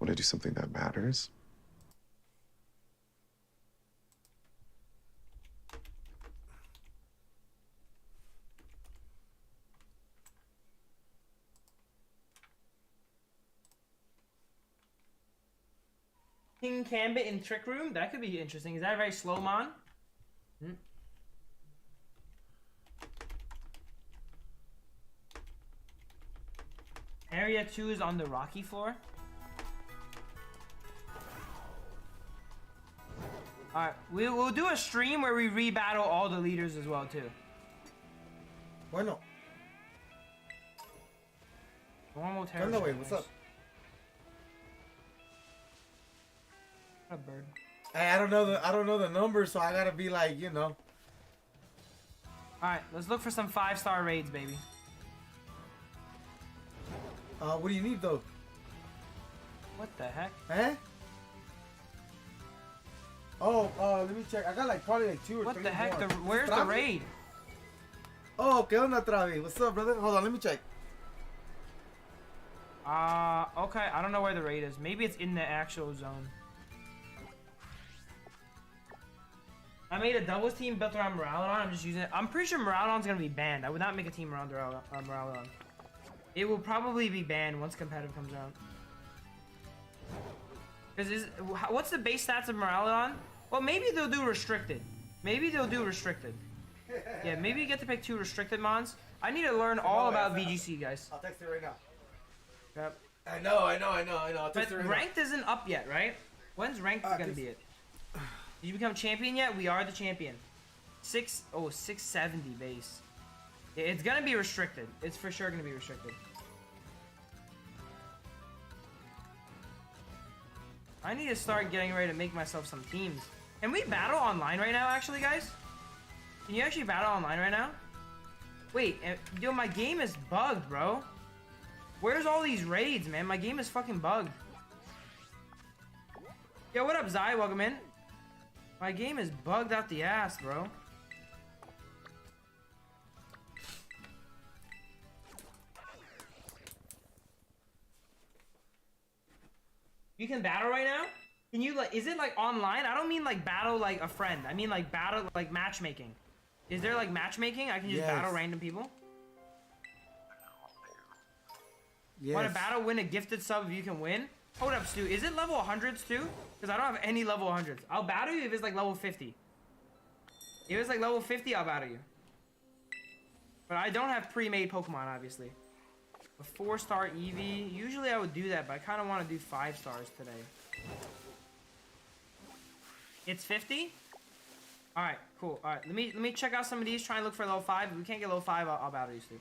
Want to do something that matters. King Gambit in Trick Room? That could be interesting. Is that very slow, man? Hmm. Area 2 is on the rocky floor. Alright, we'll do a stream where we re-battle all the leaders as well, too. Bueno. Normal Turn the way, what's up? A bird. Hey, I don't know the numbers, so I gotta be like, you know. Alright, let's look for some 5-star raids, baby. What do you need though? What the heck? Eh? Oh, let me check. I got like probably like 2 or 3 What the heck? more. Where's the raid? Oh, ¿qué onda, Travi? What's up, brother? Hold on, let me check. Okay. I don't know where the raid is. Maybe it's in the actual zone. I made a doubles team built around Moralodon. I'm just using it. I'm pretty sure Moralodon's gonna be banned. I would not make a team around Moralodon. It will probably be banned once competitive comes out. What's the base stats of Moralodon? Well, maybe they'll do restricted. Maybe they'll do restricted. Yeah, maybe you get to pick 2 restricted mons. I need to learn all about VGC, guys. I'll text it right now. Yep. I know. I'll text it right now. But ranked isn't up yet, right? When's ranked gonna be it? Did you become champion yet? We are the champion. 670 base. It's gonna be restricted. It's for sure gonna be restricted. I need to start getting ready to make myself some teams. Can we battle online right now, actually, guys? Can you actually battle online right now? Wait, yo, my game is bugged, bro. Where's all these raids, man? My game is fucking bugged. Yo, what up, Zai? Welcome in. My game is bugged out the ass, bro. You can battle right now? Can you, like, is it like online? I don't mean like battle like a friend. I mean like battle like matchmaking. Is there like matchmaking? I can just battle random people? Yes. Want to battle, win a gifted sub if you can win? Hold up, Stu. Is it level 100s too? Because I don't have any level 100s. I'll battle you if it's like level 50. If it's like level 50, I'll battle you. But I don't have pre-made Pokemon, obviously. A 4-star EV. Usually I would do that, but I kind of want to do 5 stars today. It's 50? Alright, cool. Alright, let me check out some of these, try and look for level 5. If we can't get level 5, I'll battle you, Stu.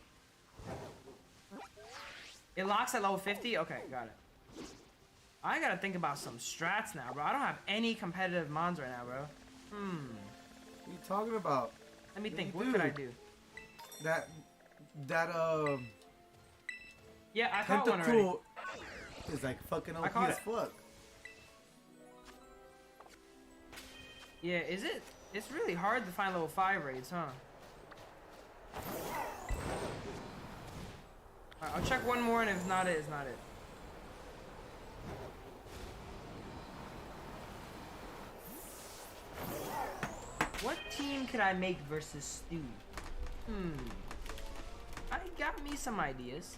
It locks at level 50? Okay, got it. I gotta think about some strats now, bro. I don't have any competitive mons right now, bro. What are you talking about? Let me think. What could I do? Yeah, I caught one already. Is like fucking OP as fuck. Yeah, is it? It's really hard to find level 5 raids, huh? Alright, I'll check one more, and if not it, it's not it. What team could I make versus Stu? I got me some ideas.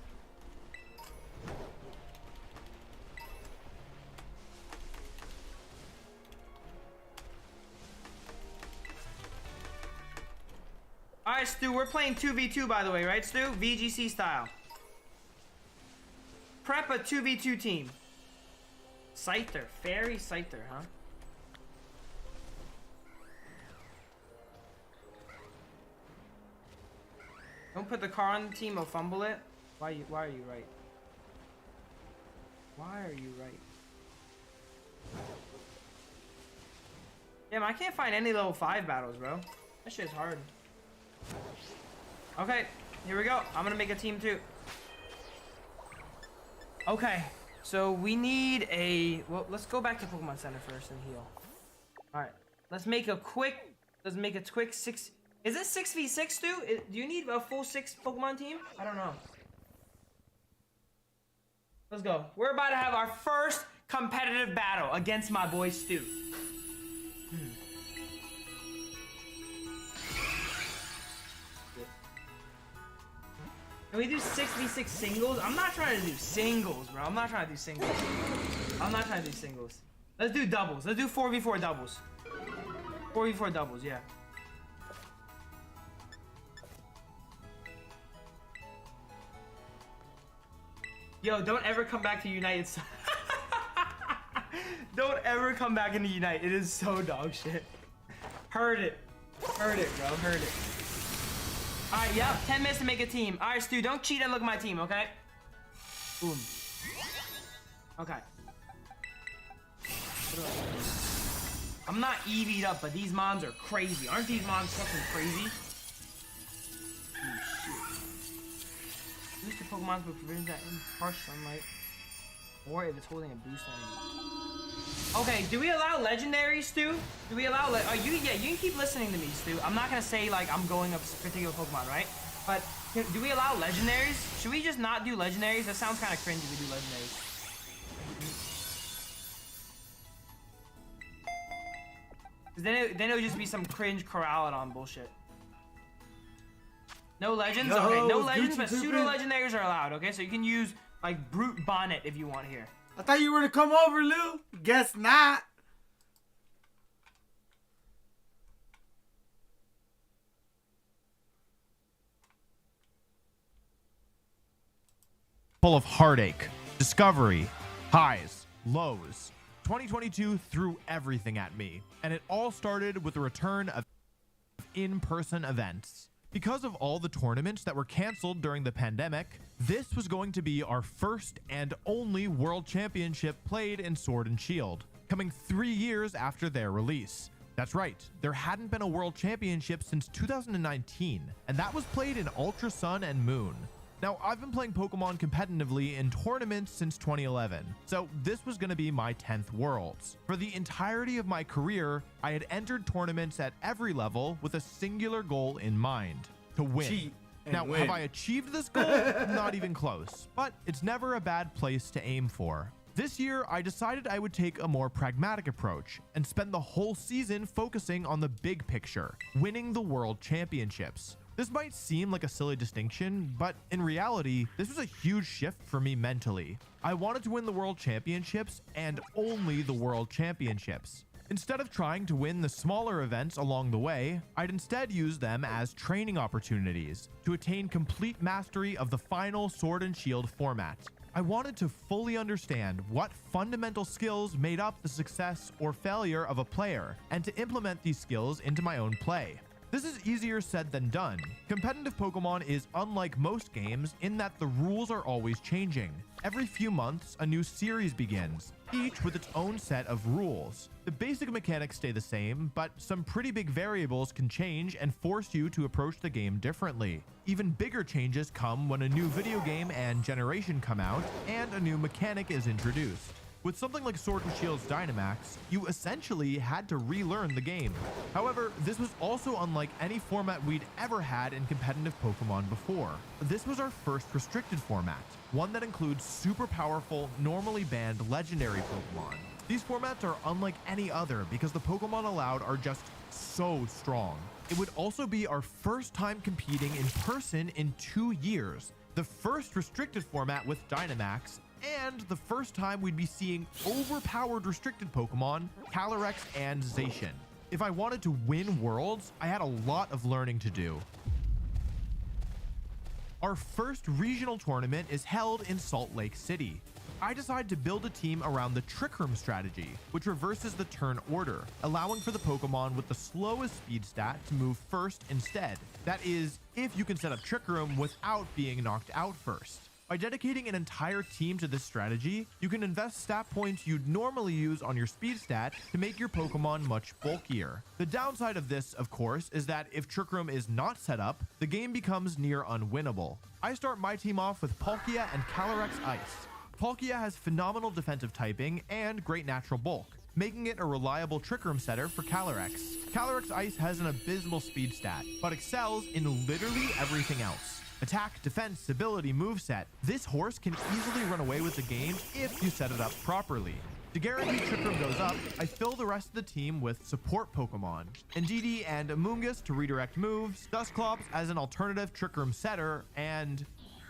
Alright, Stu, we're playing 2v2, by the way, right, Stu? VGC style. Prep a 2v2 team. Scyther. Fairy Scyther, huh? Don't put the car on the team, or fumble it. Why are you right? Why are you right? Damn, I can't find any level 5 battles, bro. That shit's hard. Okay, here we go. I'm gonna make a team too. Okay, so we need a... Well, let's go back to Pokemon Center first and heal. Alright, let's make a quick 6... Is it 6v6, Stu? Do you need a full 6 Pokemon team? I don't know. Let's go. We're about to have our first competitive battle against my boy Stu. Can we do 6v6 singles? I'm not trying to do singles, bro. I'm not trying to do singles. Let's do doubles. Let's do 4v4 doubles. 4v4 doubles, yeah. Yo, don't ever come back to Unite. Don't ever come back into Unite. It is so dog shit. Heard it, bro. Heard it. Alright, yep. 10 minutes to make a team. Alright, Stu, don't cheat and look at my team, okay? Boom. Okay. I'm not EV'd up, but these mons are crazy. Aren't these mons fucking crazy? Boost the Pokemon's with provisions that in harsh sunlight, or if it's holding a boost energy. Okay, do we allow legendaries, Stu? Do we allow? Yeah, you can keep listening to me, Stu. I'm not gonna say like I'm going up particular Pokemon, right? But do we allow legendaries? Should we just not do legendaries? That sounds kind of cringy if we do legendaries. Cause then it would just be some cringe Corralodon bullshit. No legends? Okay, no legends, but pseudo-legendaries are allowed, okay? So you can use, like, Brute Bonnet if you want here. I thought you were gonna come over, Lou. Guess not. Full of heartache, discovery, highs, lows. 2022 threw everything at me, and it all started with the return of in-person events. Because of all the tournaments that were canceled during the pandemic, this was going to be our first and only World Championship played in Sword and Shield, coming 3 years after their release. That's right, there hadn't been a World Championship since 2019, and that was played in Ultra Sun and Moon. Now, I've been playing Pokemon competitively in tournaments since 2011, so this was going to be my 10th Worlds. For the entirety of my career, I had entered tournaments at every level with a singular goal in mind: to win. Now, have I achieved this goal? Not even close, but it's never a bad place to aim for. This year, I decided I would take a more pragmatic approach and spend the whole season focusing on the big picture, winning the World Championships. This might seem like a silly distinction, but in reality, this was a huge shift for me mentally. I wanted to win the World Championships and only the World Championships. Instead of trying to win the smaller events along the way, I'd instead use them as training opportunities to attain complete mastery of the final Sword and Shield format. I wanted to fully understand what fundamental skills made up the success or failure of a player, and to implement these skills into my own play. This is easier said than done. Competitive Pokemon is unlike most games in that the rules are always changing. Every few months, a new series begins, each with its own set of rules. The basic mechanics stay the same, but some pretty big variables can change and force you to approach the game differently. Even bigger changes come when a new video game and generation come out, and a new mechanic is introduced. With something like Sword and Shield's Dynamax, you essentially had to relearn the game. However, this was also unlike any format we'd ever had in competitive Pokemon before. This was our first restricted format, one that includes super powerful, normally banned legendary Pokemon. These formats are unlike any other because the Pokemon allowed are just so strong. It would also be our first time competing in person in 2 years, the first restricted format with Dynamax, and the first time we'd be seeing overpowered restricted Pokemon, Calyrex and Zacian. If I wanted to win Worlds, I had a lot of learning to do. Our first regional tournament is held in Salt Lake City. I decided to build a team around the Trick Room strategy, which reverses the turn order, allowing for the Pokemon with the slowest speed stat to move first instead. That is, if you can set up Trick Room without being knocked out first. By dedicating an entire team to this strategy, you can invest stat points you'd normally use on your speed stat to make your Pokemon much bulkier. The downside of this, of course, is that if Trick Room is not set up, the game becomes near unwinnable. I start my team off with Palkia and Calyrex Ice. Palkia has phenomenal defensive typing and great natural bulk, making it a reliable Trick Room setter for Calyrex. Calyrex Ice has an abysmal speed stat, but excels in literally everything else. Attack, defense, ability, moveset. This horse can easily run away with the game if you set it up properly. To guarantee Trick Room goes up, I fill the rest of the team with support Pokemon. Indeedee and Amoonguss to redirect moves, Dusclops as an alternative Trick Room setter, and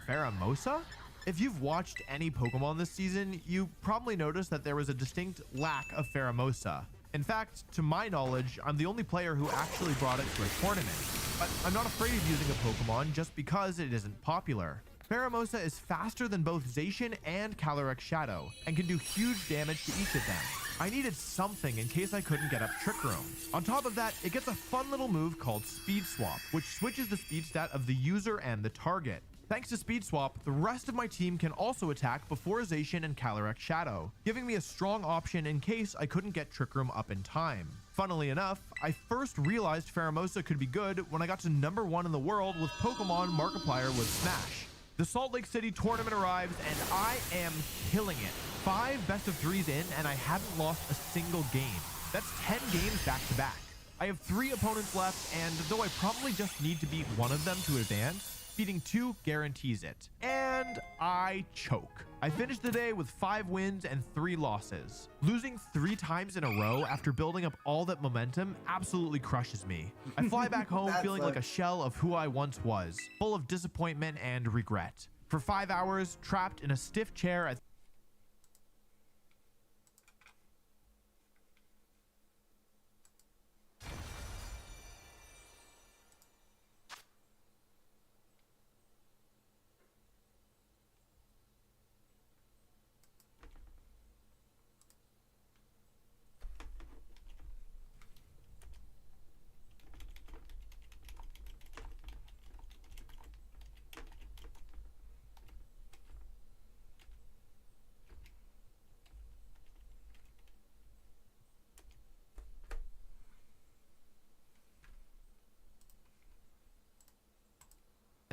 Pheromosa? If you've watched any Pokemon this season, you probably noticed that there was a distinct lack of Pheromosa. In fact, to my knowledge, I'm the only player who actually brought it to a tournament. But I'm not afraid of using a Pokemon just because it isn't popular. Pheromosa is faster than both Zacian and Calyrex Shadow, and can do huge damage to each of them. I needed something in case I couldn't get up Trick Room. On top of that, it gets a fun little move called Speed Swap, which switches the speed stat of the user and the target. Thanks to Speed Swap, the rest of my team can also attack before Zacian and Calyrex Shadow, giving me a strong option in case I couldn't get Trick Room up in time. Funnily enough, I first realized Pheromosa could be good when I got to #1 in the world with Pokemon Markiplier with Smash. The Salt Lake City tournament arrives and I am killing it. 5 best-of-3s in and I haven't lost a single game. That's 10 games back to back. I have 3 opponents left, and though I probably just need to beat one of them to advance, beating 2 guarantees it. And I choke. I finished the day with 5 wins and 3 losses. Losing 3 times in a row after building up all that momentum absolutely crushes me. I fly back home feeling like a shell of who I once was, full of disappointment and regret. For 5 hours, trapped in a stiff chair at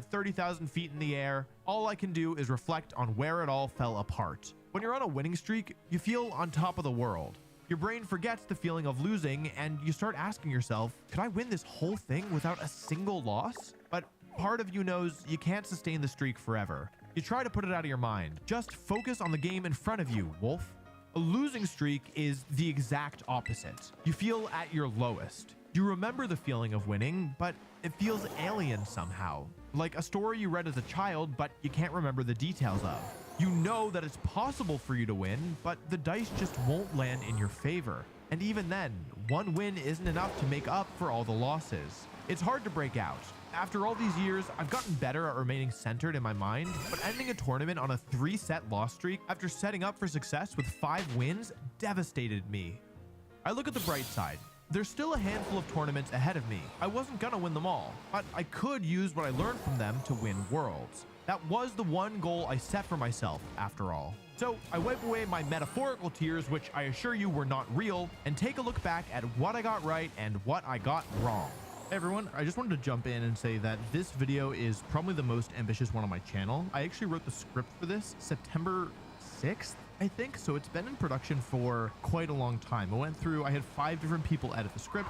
at 30,000 feet in the air, all I can do is reflect on where it all fell apart. When you're on a winning streak, you feel on top of the world. Your brain forgets the feeling of losing, and you start asking yourself, could I win this whole thing without a single loss? But part of you knows you can't sustain the streak forever. You try to put it out of your mind. Just focus on the game in front of you, Wolf. A losing streak is the exact opposite. You feel at your lowest. You remember the feeling of winning, but it feels alien somehow. Like a story you read as a child, but you can't remember the details of. You know that it's possible for you to win, but the dice just won't land in your favor. And even then, one win isn't enough to make up for all the losses. It's hard to break out. After all these years, I've gotten better at remaining centered in my mind, but ending a tournament on a 3-set loss streak after setting up for success with 5 wins devastated me. I look at the bright side. There's still a handful of tournaments ahead of me. I wasn't gonna win them all, but I could use what I learned from them to win Worlds. That was the one goal I set for myself, after all. So I wipe away my metaphorical tears, which I assure you were not real, and take a look back at what I got right and what I got wrong. Hey everyone, I just wanted to jump in and say that this video is probably the most ambitious one on my channel. I actually wrote the script for this September 6th, I think, so it's been in production for quite a long time. I had 5 different people edit the script.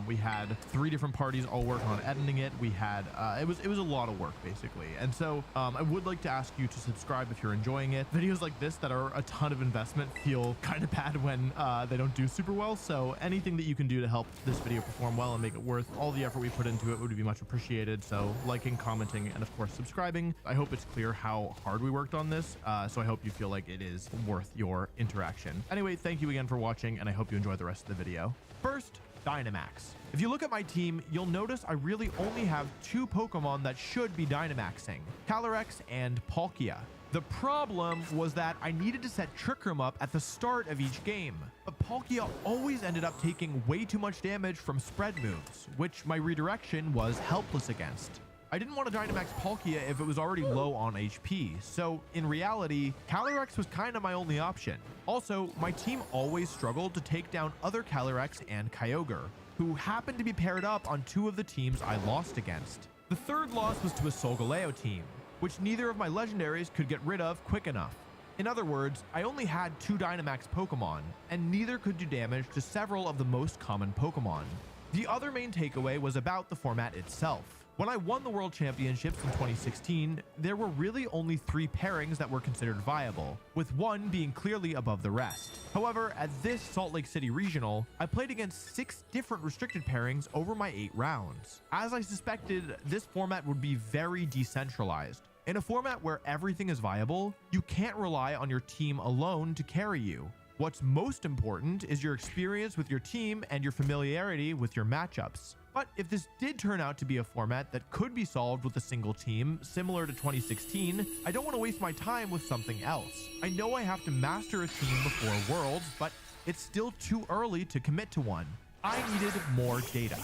We had 3 different parties all working on editing it. We had it was a lot of work basically, and so I would like to ask you to subscribe if you're enjoying it. Videos like this that are a ton of investment feel kind of bad when they don't do super well, so anything that you can do to help this video perform well and make it worth all the effort we put into it would be much appreciated. So liking, commenting, and of course subscribing. I hope it's clear how hard we worked on this, so I hope you feel like it is worth your interaction. Anyway, thank you again for watching, and I hope you enjoy the rest of the video. First, Dynamax. If you look at my team, you'll notice I really only have 2 Pokemon that should be Dynamaxing, Calyrex and Palkia. The problem was that I needed to set Trick Room up at the start of each game, but Palkia always ended up taking way too much damage from spread moves, which my redirection was helpless against. I didn't want to Dynamax Palkia if it was already low on HP, so in reality, Calyrex was kind of my only option. Also, my team always struggled to take down other Calyrex and Kyogre, who happened to be paired up on 2 of the teams I lost against. The third loss was to a Solgaleo team, which neither of my legendaries could get rid of quick enough. In other words, I only had 2 Dynamax Pokemon, and neither could do damage to several of the most common Pokemon. The other main takeaway was about the format itself. When I won the World Championships in 2016, there were really only 3 pairings that were considered viable, with one being clearly above the rest. However, at this Salt Lake City Regional, I played against 6 different restricted pairings over my 8 rounds. As I suspected, this format would be very decentralized. In a format where everything is viable, you can't rely on your team alone to carry you. What's most important is your experience with your team and your familiarity with your matchups. But if this did turn out to be a format that could be solved with a single team, similar to 2016, I don't want to waste my time with something else. I know I have to master a team before Worlds, but it's still too early to commit to one. I needed more data.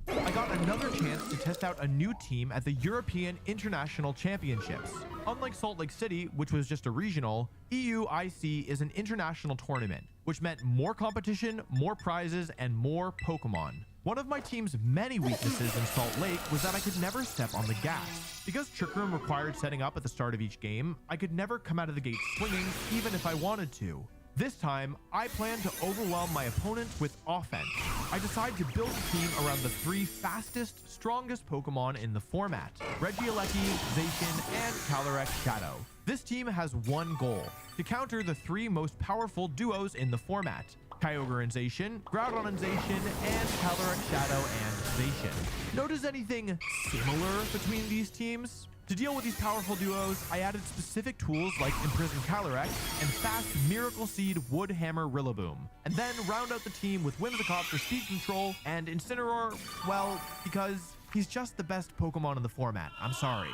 I got another chance to test out a new team at the European International Championships. Unlike Salt Lake City, which was just a regional, EUIC is an international tournament, which meant more competition, more prizes, and more Pokemon. One of my team's many weaknesses in Salt Lake was that I could never step on the gas. Because Trick Room required setting up at the start of each game, I could never come out of the gate swinging, even if I wanted to. This time, I plan to overwhelm my opponents with offense. I decide to build a team around the 3 fastest, strongest Pokemon in the format, Regieleki, Zacian, and Calyrex Shadow. This team has one goal, to counter the 3 most powerful duos in the format, Kyogre and Zacian, Groudon and Zacian, and Calyrex Shadow and Zacian. Notice anything similar between these teams? To deal with these powerful duos, I added specific tools like Imprison Calyrex and fast Miracle Seed Woodhammer Rillaboom, and then round out the team with Whimsicott for speed control and Incineroar, well, because he's just the best Pokemon in the format. I'm sorry.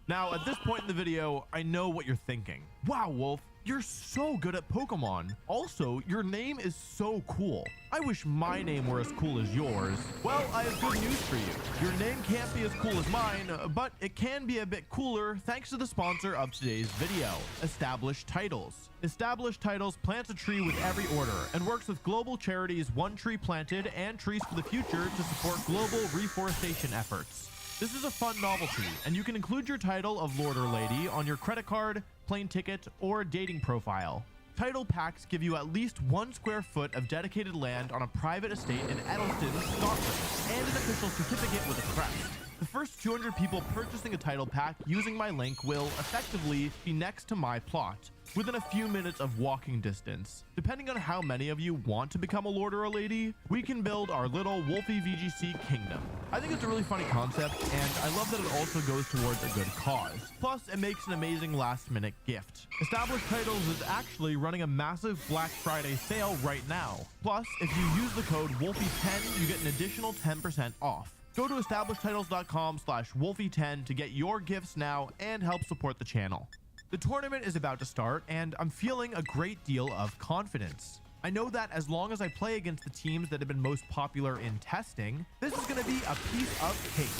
Now, at this point in the video, I know what you're thinking. Wow, Wolf, you're so good at Pokemon. Also, your name is so cool. I wish my name were as cool as yours. Well, I have good news for you. Your name can't be as cool as mine, but it can be a bit cooler thanks to the sponsor of today's video, Established Titles. Established Titles plants a tree with every order and works with global charities One Tree Planted and Trees for the Future to support global reforestation efforts. This is a fun novelty, and you can include your title of Lord or Lady on your credit card, plane ticket, or dating profile. Title packs give you at least 1 square foot of dedicated land on a private estate in Edelston, Scotland, and an official certificate with a crest. The first 200 people purchasing a title pack using my link will effectively be next to my plot, within a few minutes of walking distance. Depending on how many of you want to become a lord or a lady, we can build our little Wolfie VGC kingdom. I think it's a really funny concept, and I love that it also goes towards a good cause. Plus, it makes an amazing last-minute gift. Established Titles is actually running a massive Black Friday sale right now. Plus, if you use the code Wolfie10, you get an additional 10% off. Go to establishedtitles.com/Wolfie10 to get your gifts now and help support the channel. The tournament is about to start, and I'm feeling a great deal of confidence. I know that as long as I play against the teams that have been most popular in testing, this is going to be a piece of cake.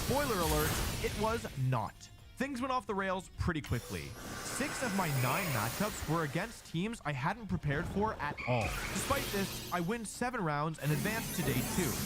Spoiler alert, it was not. Things went off the rails pretty quickly. 6 of my 9 matchups were against teams I hadn't prepared for at all. Despite this, I win 7 rounds and advance to day 2,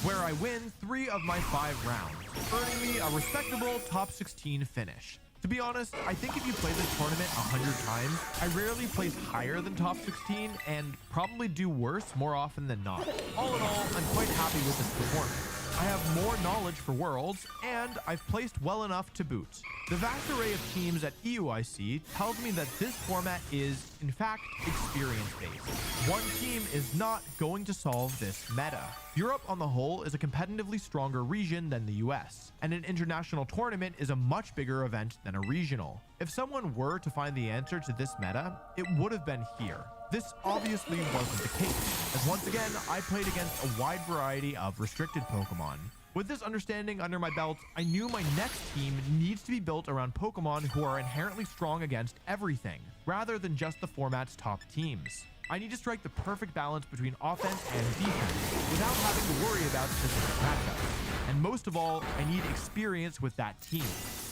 where I win 3 of my 5 rounds, earning me a respectable top 16 finish. To be honest, I think if you play this tournament 100 times, I rarely place higher than top 16 and probably do worse more often than not. All in all, I'm quite happy with this performance. I have more knowledge for Worlds, and I've placed well enough to boot. The vast array of teams at EUIC tells me that this format is, in fact, experience-based. One team is not going to solve this meta. Europe on the whole is a competitively stronger region than the US, and an international tournament is a much bigger event than a regional. If someone were to find the answer to this meta, it would have been here. This obviously wasn't the case, as once again, I played against a wide variety of restricted Pokemon. With this understanding under my belt, I knew my next team needs to be built around Pokemon who are inherently strong against everything, rather than just the format's top teams. I need to strike the perfect balance between offense and defense, without having to worry about specific matchups. And most of all, I need experience with that team.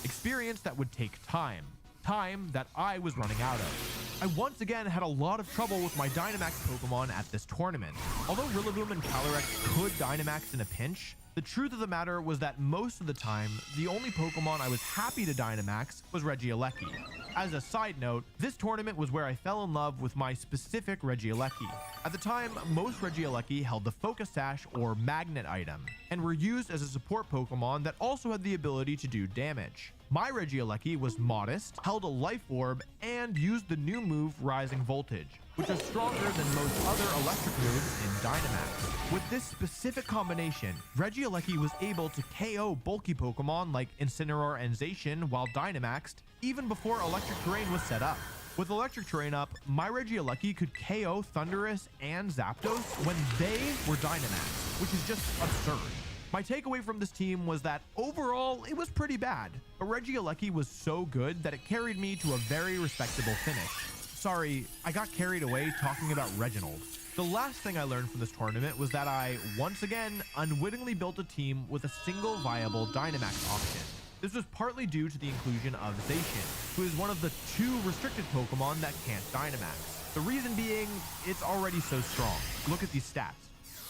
Experience that would take time. Time that I was running out of. I once again had a lot of trouble with my Dynamax Pokemon at this tournament. Although Rillaboom and Calyrex could Dynamax in a pinch, the truth of the matter was that most of the time, the only Pokemon I was happy to Dynamax was Regieleki. As a side note, this tournament was where I fell in love with my specific Regieleki. At the time, most Regieleki held the Focus Sash or Magnet item, and were used as a support Pokemon that also had the ability to do damage. My Regieleki was modest, held a Life Orb, and used the new move Rising Voltage, which is stronger than most other electric moves in Dynamax. With this specific combination, Regieleki was able to KO bulky Pokemon like Incineroar and Zacian while Dynamaxed, even before Electric Terrain was set up. With Electric Terrain up, my Regieleki could KO Thundurus and Zapdos when they were Dynamaxed, which is just absurd. My takeaway from this team was that overall, it was pretty bad, but Regieleki was so good that it carried me to a very respectable finish. Sorry, I got carried away talking about Reginald. The last thing I learned from this tournament was that I, once again, unwittingly built a team with a single viable Dynamax option. This was partly due to the inclusion of Zacian, who is one of the 2 restricted Pokemon that can't Dynamax. The reason being, it's already so strong. Look at these stats.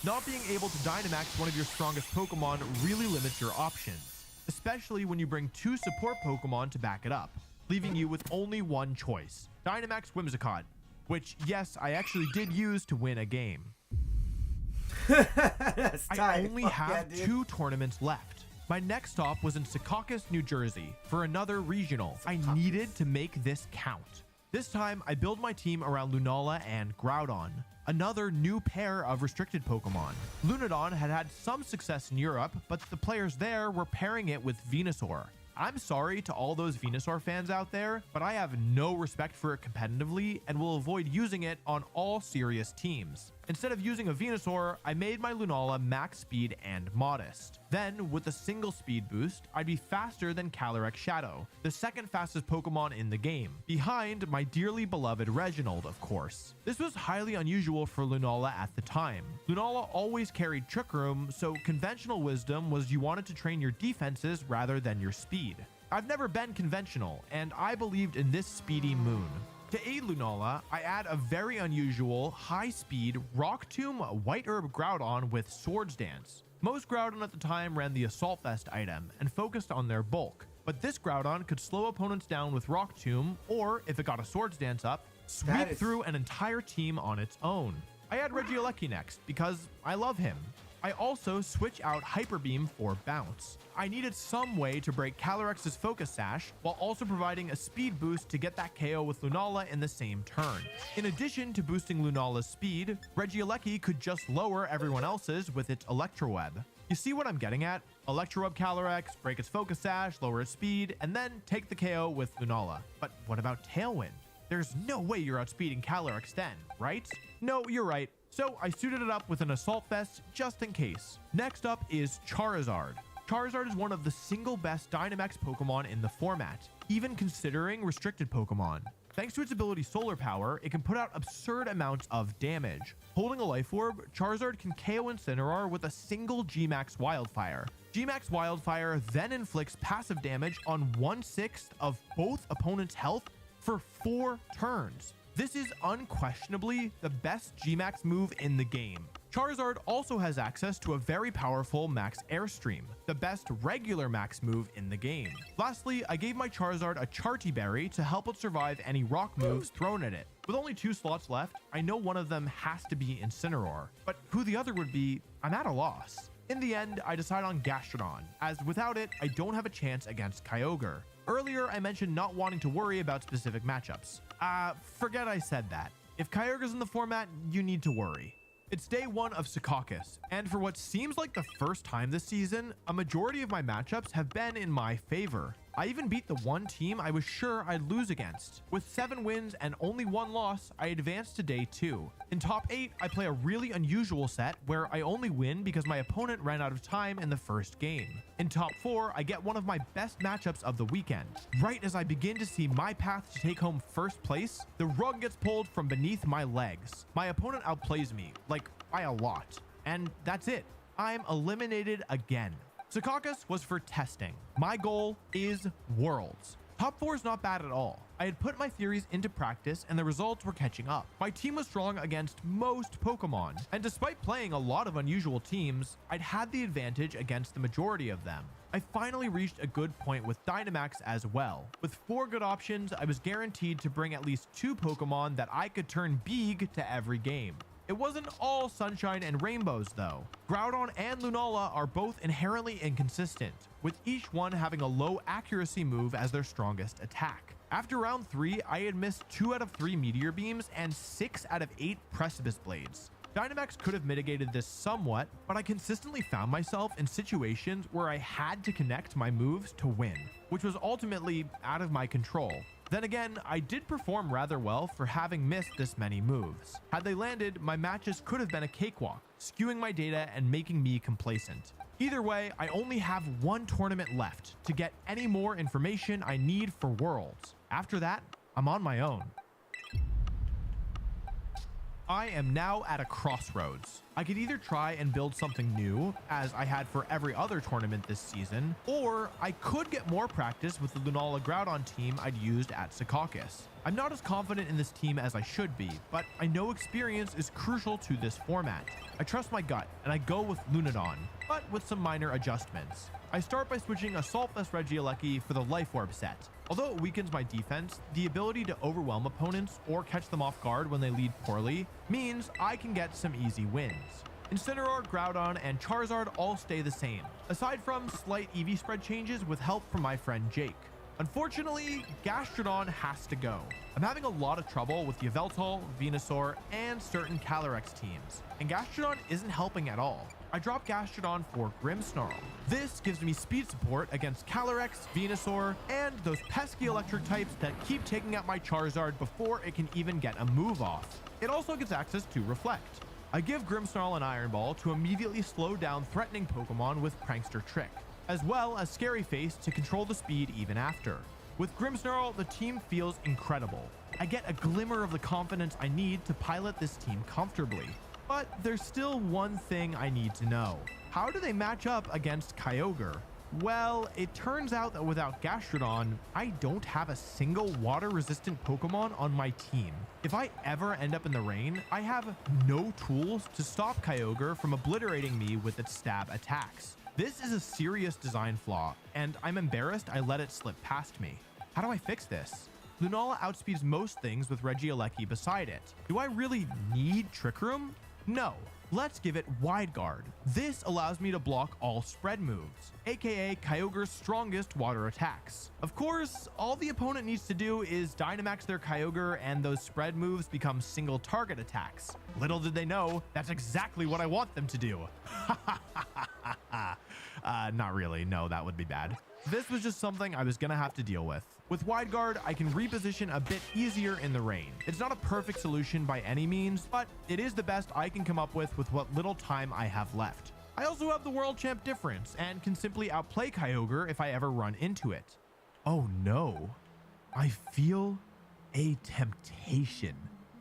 Not being able to Dynamax one of your strongest Pokemon really limits your options, especially when you bring 2 support Pokemon to back it up, leaving you with only one choice, Dynamax Whimsicott, which, yes, I actually did use to win a game. I only have 2 tournaments left. My next stop was in Secaucus, New Jersey, for another regional. I needed to make this count. This time, I build my team around Lunala and Groudon, another new pair of restricted Pokemon. Lunadon had had some success in Europe, but the players there were pairing it with Venusaur. I'm sorry to all those Venusaur fans out there, but I have no respect for it competitively and will avoid using it on all serious teams. Instead of using a Venusaur, I made my Lunala max speed and modest. Then, with a single speed boost, I'd be faster than Calyrex Shadow, the second fastest Pokemon in the game, behind my dearly beloved Reginald, of course. This was highly unusual for Lunala at the time. Lunala always carried Trick Room, so conventional wisdom was you wanted to train your defenses rather than your speed. I've never been conventional, and I believed in this speedy moon. To aid Lunala, I add a very unusual, high-speed, Rock Tomb White Herb Groudon with Swords Dance. Most Groudon at the time ran the Assault Vest item and focused on their bulk, but this Groudon could slow opponents down with Rock Tomb, or if it got a Swords Dance up, sweep through an entire team on its own. I add Regieleki next because I love him. I also switch out Hyper Beam for Bounce. I needed some way to break Calorex's Focus Sash while also providing a speed boost to get that KO with Lunala in the same turn. In addition to boosting Lunala's speed, Regieleki could just lower everyone else's with its Electro Web. You see what I'm getting at? Electro Web Calyrex, break its Focus Sash, lower its speed, and then take the KO with Lunala. But what about Tailwind? There's no way you're outspeeding Calyrex then, right? No, you're right. So I suited it up with an Assault Vest just in case. Next up is Charizard. Charizard is one of the single best Dynamax Pokemon in the format, even considering restricted Pokemon. Thanks to its ability Solar Power, it can put out absurd amounts of damage. Holding a Life Orb, Charizard can KO Incineroar with a single G-Max Wildfire. G-Max Wildfire then inflicts passive damage on 1/6 of both opponents' health for 4 turns. This is unquestionably the best G-Max move in the game. Charizard also has access to a very powerful Max Airstream, the best regular Max move in the game. Lastly, I gave my Charizard a Charty Berry to help it survive any rock moves thrown at it. With only 2 slots left, I know one of them has to be Incineroar, but who the other would be, I'm at a loss. In the end, I decide on Gastrodon, as without it, I don't have a chance against Kyogre. Earlier, I mentioned not wanting to worry about specific matchups. Forget I said that. If Kyogre's in the format, you need to worry. It's day 1 of Secaucus, and for what seems like the first time this season, a majority of my matchups have been in my favor. I even beat the one team I was sure I'd lose against. With 7 wins and only 1 loss, I advanced to day 2. In top 8, I play a really unusual set where I only win because my opponent ran out of time in the first game. In top 4, I get one of my best matchups of the weekend. Right as I begin to see my path to take home first place, the rug gets pulled from beneath my legs. My opponent outplays me, like by a lot. And that's it. I'm eliminated again. Secaucus was for testing. My goal is Worlds. Top 4 is not bad at all. I had put my theories into practice and the results were catching up. My team was strong against most Pokemon, and despite playing a lot of unusual teams, I'd had the advantage against the majority of them. I finally reached a good point with Dynamax as well. With 4 good options, I was guaranteed to bring at least 2 Pokemon that I could turn big to every game. It wasn't all sunshine and rainbows though. Groudon and Lunala are both inherently inconsistent, with each one having a low accuracy move as their strongest attack. After round 3, I had missed 2 out of 3 Meteor Beams and 6 out of 8 Precipice Blades. Dynamax could have mitigated this somewhat, but I consistently found myself in situations where I had to connect my moves to win, which was ultimately out of my control. Then again, I did perform rather well for having missed this many moves. Had they landed, my matches could have been a cakewalk, skewing my data and making me complacent. Either way, I only have 1 tournament left to get any more information I need for Worlds. After that, I'm on my own. I am now at a crossroads. I could either try and build something new, as I had for every other tournament this season, or I could get more practice with the Lunala Groudon team I'd used at Secaucus. I'm not as confident in this team as I should be, but I know experience is crucial to this format. I trust my gut, and I go with Lunadon, but with some minor adjustments. I start by switching Assault Vest Regieleki for the Life Orb set. Although it weakens my defense, the ability to overwhelm opponents or catch them off guard when they lead poorly means I can get some easy wins. Incineroar, Groudon, and Charizard all stay the same, aside from slight EV spread changes with help from my friend Jake. Unfortunately, Gastrodon has to go. I'm having a lot of trouble with Yveltal, Venusaur, and certain Calyrex teams, and Gastrodon isn't helping at all. I drop Gastrodon for Grimmsnarl. This gives me speed support against Calyrex, Venusaur, and those pesky electric types that keep taking out my Charizard before it can even get a move off. It also gets access to Reflect. I give Grimmsnarl an Iron Ball to immediately slow down threatening Pokemon with Prankster Trick, as well as Scary Face to control the speed even after. With Grimmsnarl, the team feels incredible. I get a glimmer of the confidence I need to pilot this team comfortably. But there's still one thing I need to know. How do they match up against Kyogre? Well, it turns out that without Gastrodon, I don't have a single water-resistant Pokemon on my team. If I ever end up in the rain, I have no tools to stop Kyogre from obliterating me with its stab attacks. This is a serious design flaw, and I'm embarrassed I let it slip past me. How do I fix this? Lunala outspeeds most things with Regieleki beside it. Do I really need Trick Room? No. let's give it Wide Guard. This allows me to block all spread moves, aka Kyogre's strongest water attacks. Of course, all the opponent needs to do is Dynamax their Kyogre and those spread moves become single target attacks. Little did they know, that's exactly what I want them to do. Not really, no, that would be bad. This was just something I was gonna have to deal with. With Wide Guard, I can reposition a bit easier in the rain. It's not a perfect solution by any means, but it is the best I can come up with what little time I have left. I also have the World Champ difference and can simply outplay Kyogre if I ever run into it. Oh no, I feel a temptation.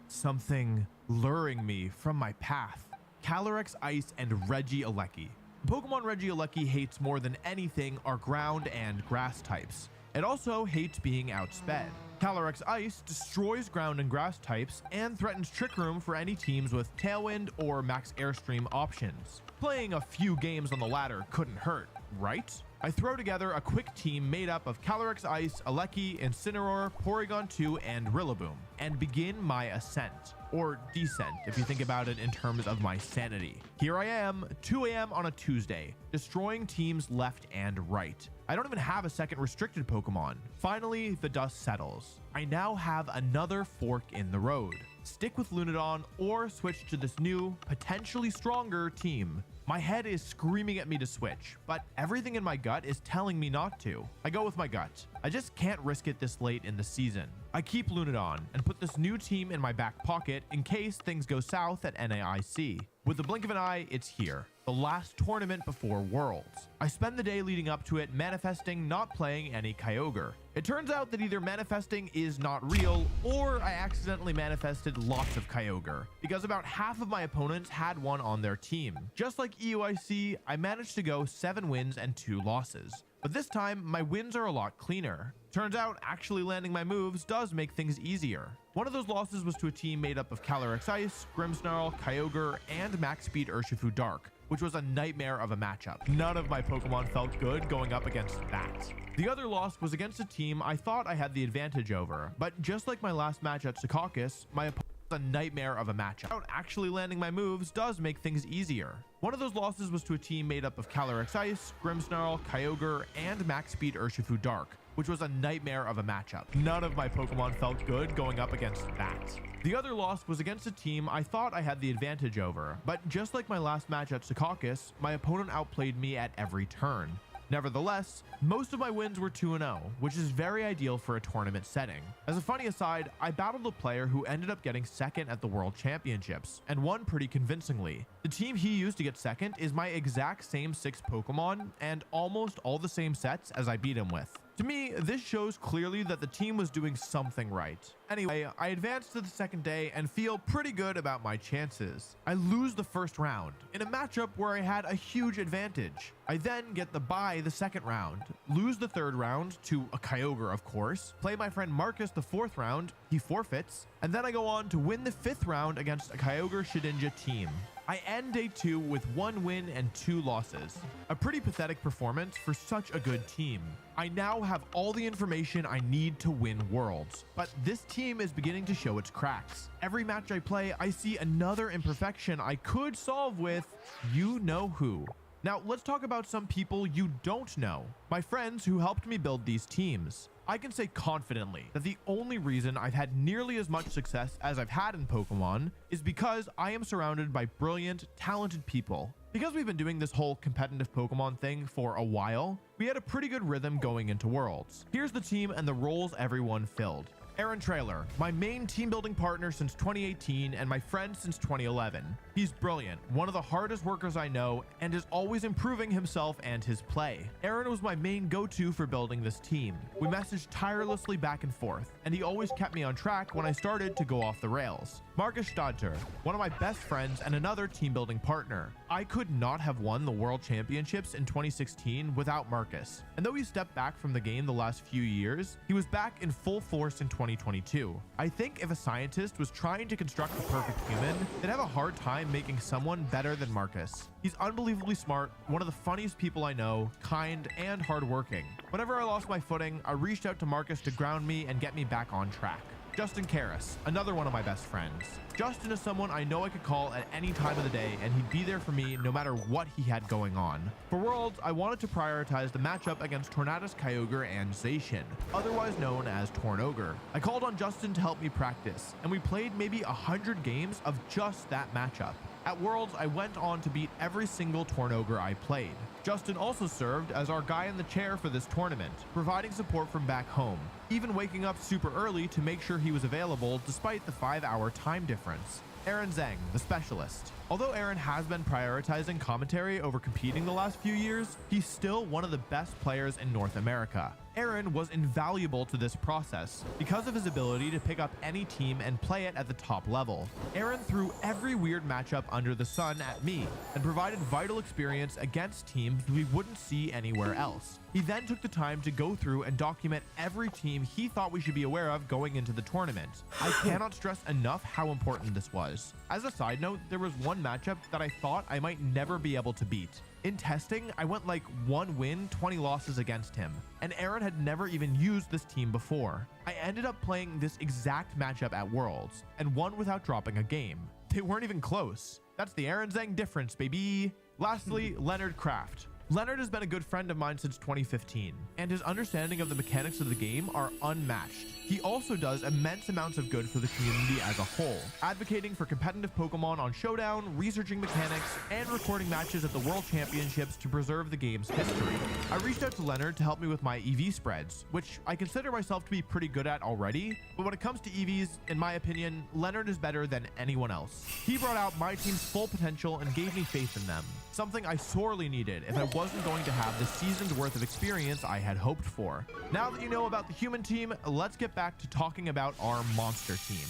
Something luring me from my path. Calyrex Ice and Regieleki. Pokemon Regieleki hates more than anything our ground and grass types. It also hates being outsped. Calyrex Ice destroys ground and grass types and threatens Trick Room for any teams with Tailwind or Max Airstream options. Playing a few games on the latter couldn't hurt, right? I throw together a quick team made up of Calyrex Ice, Aleki, Incineroar, Porygon 2, and Rillaboom, and begin my ascent. Or descent, if you think about it in terms of my sanity. Here I am, 2 a.m. on a Tuesday, destroying teams left and right. I don't even have a second restricted Pokemon. Finally, the dust settles. I now have another fork in the road. Stick with Lunadon or switch to this new, potentially stronger team. My head is screaming at me to switch, but everything in my gut is telling me not to. I go with my gut. I just can't risk it this late in the season. I keep Lunadon and put this new team in my back pocket in case things go south at NAIC. With the blink of an eye, it's here. The last tournament before Worlds. I spend the day leading up to it manifesting not playing any Kyogre. It turns out that either manifesting is not real or I accidentally manifested lots of Kyogre because about half of my opponents had one on their team. Just like EUIC, I managed to go 7 wins and 2 losses. But this time, my wins are a lot cleaner. Turns out, actually landing my moves does make things easier. One of those losses was to a team made up of Calyrex Ice, Grimmsnarl, Kyogre, and Max Speed Urshifu Dark, which was a nightmare of a matchup. None of my Pokemon felt good going up against that. The other loss was against a team I thought I had the advantage over, but just like my last match at Secaucus, my opponent was a nightmare of a matchup. Actually landing my moves does make things easier. One of those losses was to a team made up of Calyrex Ice, Grimmsnarl, Kyogre, and Max Speed Urshifu Dark, which was a nightmare of a matchup. None of my Pokemon felt good going up against that. The other loss was against a team I thought I had the advantage over, but just like my last match at Secaucus, my opponent outplayed me at every turn. Nevertheless, most of my wins were 2-0, which is very ideal for a tournament setting. As a funny aside, I battled a player who ended up getting second at the World Championships, and won pretty convincingly. The team he used to get second is my exact same 6 Pokemon, and almost all the same sets as I beat him with. To me, this shows clearly that the team was doing something right. Anyway, I advanced to the second day and feel pretty good about my chances. I lose the first round in a matchup where I had a huge advantage. I then get the bye the second round, lose the third round to a Kyogre of course, play my friend Marcus the 4th round, he forfeits, and then I go on to win the 5th round against a Kyogre Shedinja team. I end day 2 with 1 win and 2 losses. A pretty pathetic performance for such a good team. I now have all the information I need to win Worlds, but this team is beginning to show its cracks. Every match I play, I see another imperfection I could solve with you know who. Now, let's talk about some people you don't know. My friends who helped me build these teams. I can say confidently that the only reason I've had nearly as much success as I've had in Pokemon is because I am surrounded by brilliant, talented people. Because we've been doing this whole competitive Pokemon thing for a while, we had a pretty good rhythm going into Worlds. Here's the team and the roles everyone filled. Aaron Traylor, my main team building partner since 2018 and my friend since 2011. He's brilliant, one of the hardest workers I know, and is always improving himself and his play. Aaron was my main go-to for building this team. We messaged tirelessly back and forth, and he always kept me on track when I started to go off the rails. Marcus Stadter, one of my best friends and another team building partner. I could not have won the World Championships in 2016 without Marcus. And though he stepped back from the game the last few years, he was back in full force in 2022. I think if a scientist was trying to construct the perfect human, they'd have a hard time making someone better than Marcus. He's unbelievably smart, one of the funniest people I know, kind and hardworking. Whenever I lost my footing, I reached out to Marcus to ground me and get me back on track. Justin Karras, another one of my best friends. Justin is someone I know I could call at any time of the day, and he'd be there for me no matter what he had going on. For Worlds, I wanted to prioritize the matchup against Tornadus Kyogre and Zacian, otherwise known as Tornogre. I called on Justin to help me practice, and we played maybe 100 games of just that matchup. At Worlds, I went on to beat every single Tornogre I played. Justin also served as our guy in the chair for this tournament, providing support from back home, even waking up super early to make sure he was available despite the 5-hour time difference. Aaron Zhang, the specialist. Although Aaron has been prioritizing commentary over competing the last few years, he's still one of the best players in North America. Aaron was invaluable to this process because of his ability to pick up any team and play it at the top level. Aaron threw every weird matchup under the sun at me and provided vital experience against teams we wouldn't see anywhere else. He then took the time to go through and document every team he thought we should be aware of going into the tournament. I cannot stress enough how important this was. As a side note, there was one matchup that I thought I might never be able to beat. In testing, I went like 1 win, 20 losses against him, and Aaron had never even used this team before. I ended up playing this exact matchup at Worlds, and won without dropping a game. They weren't even close. That's the Aaron Zhang difference, baby. Lastly, Leonard Kraft. Leonard has been a good friend of mine since 2015, and his understanding of the mechanics of the game are unmatched. He also does immense amounts of good for the community as a whole, advocating for competitive Pokemon on Showdown, researching mechanics, and recording matches at the World Championships to preserve the game's history. I reached out to Leonard to help me with my EV spreads, which I consider myself to be pretty good at already, but when it comes to EVs, in my opinion, Leonard is better than anyone else. He brought out my team's full potential and gave me faith in them, something I sorely needed if I wasn't going to have the season's worth of experience I had hoped for. Now that you know about the human team, let's get back to talking about our monster team.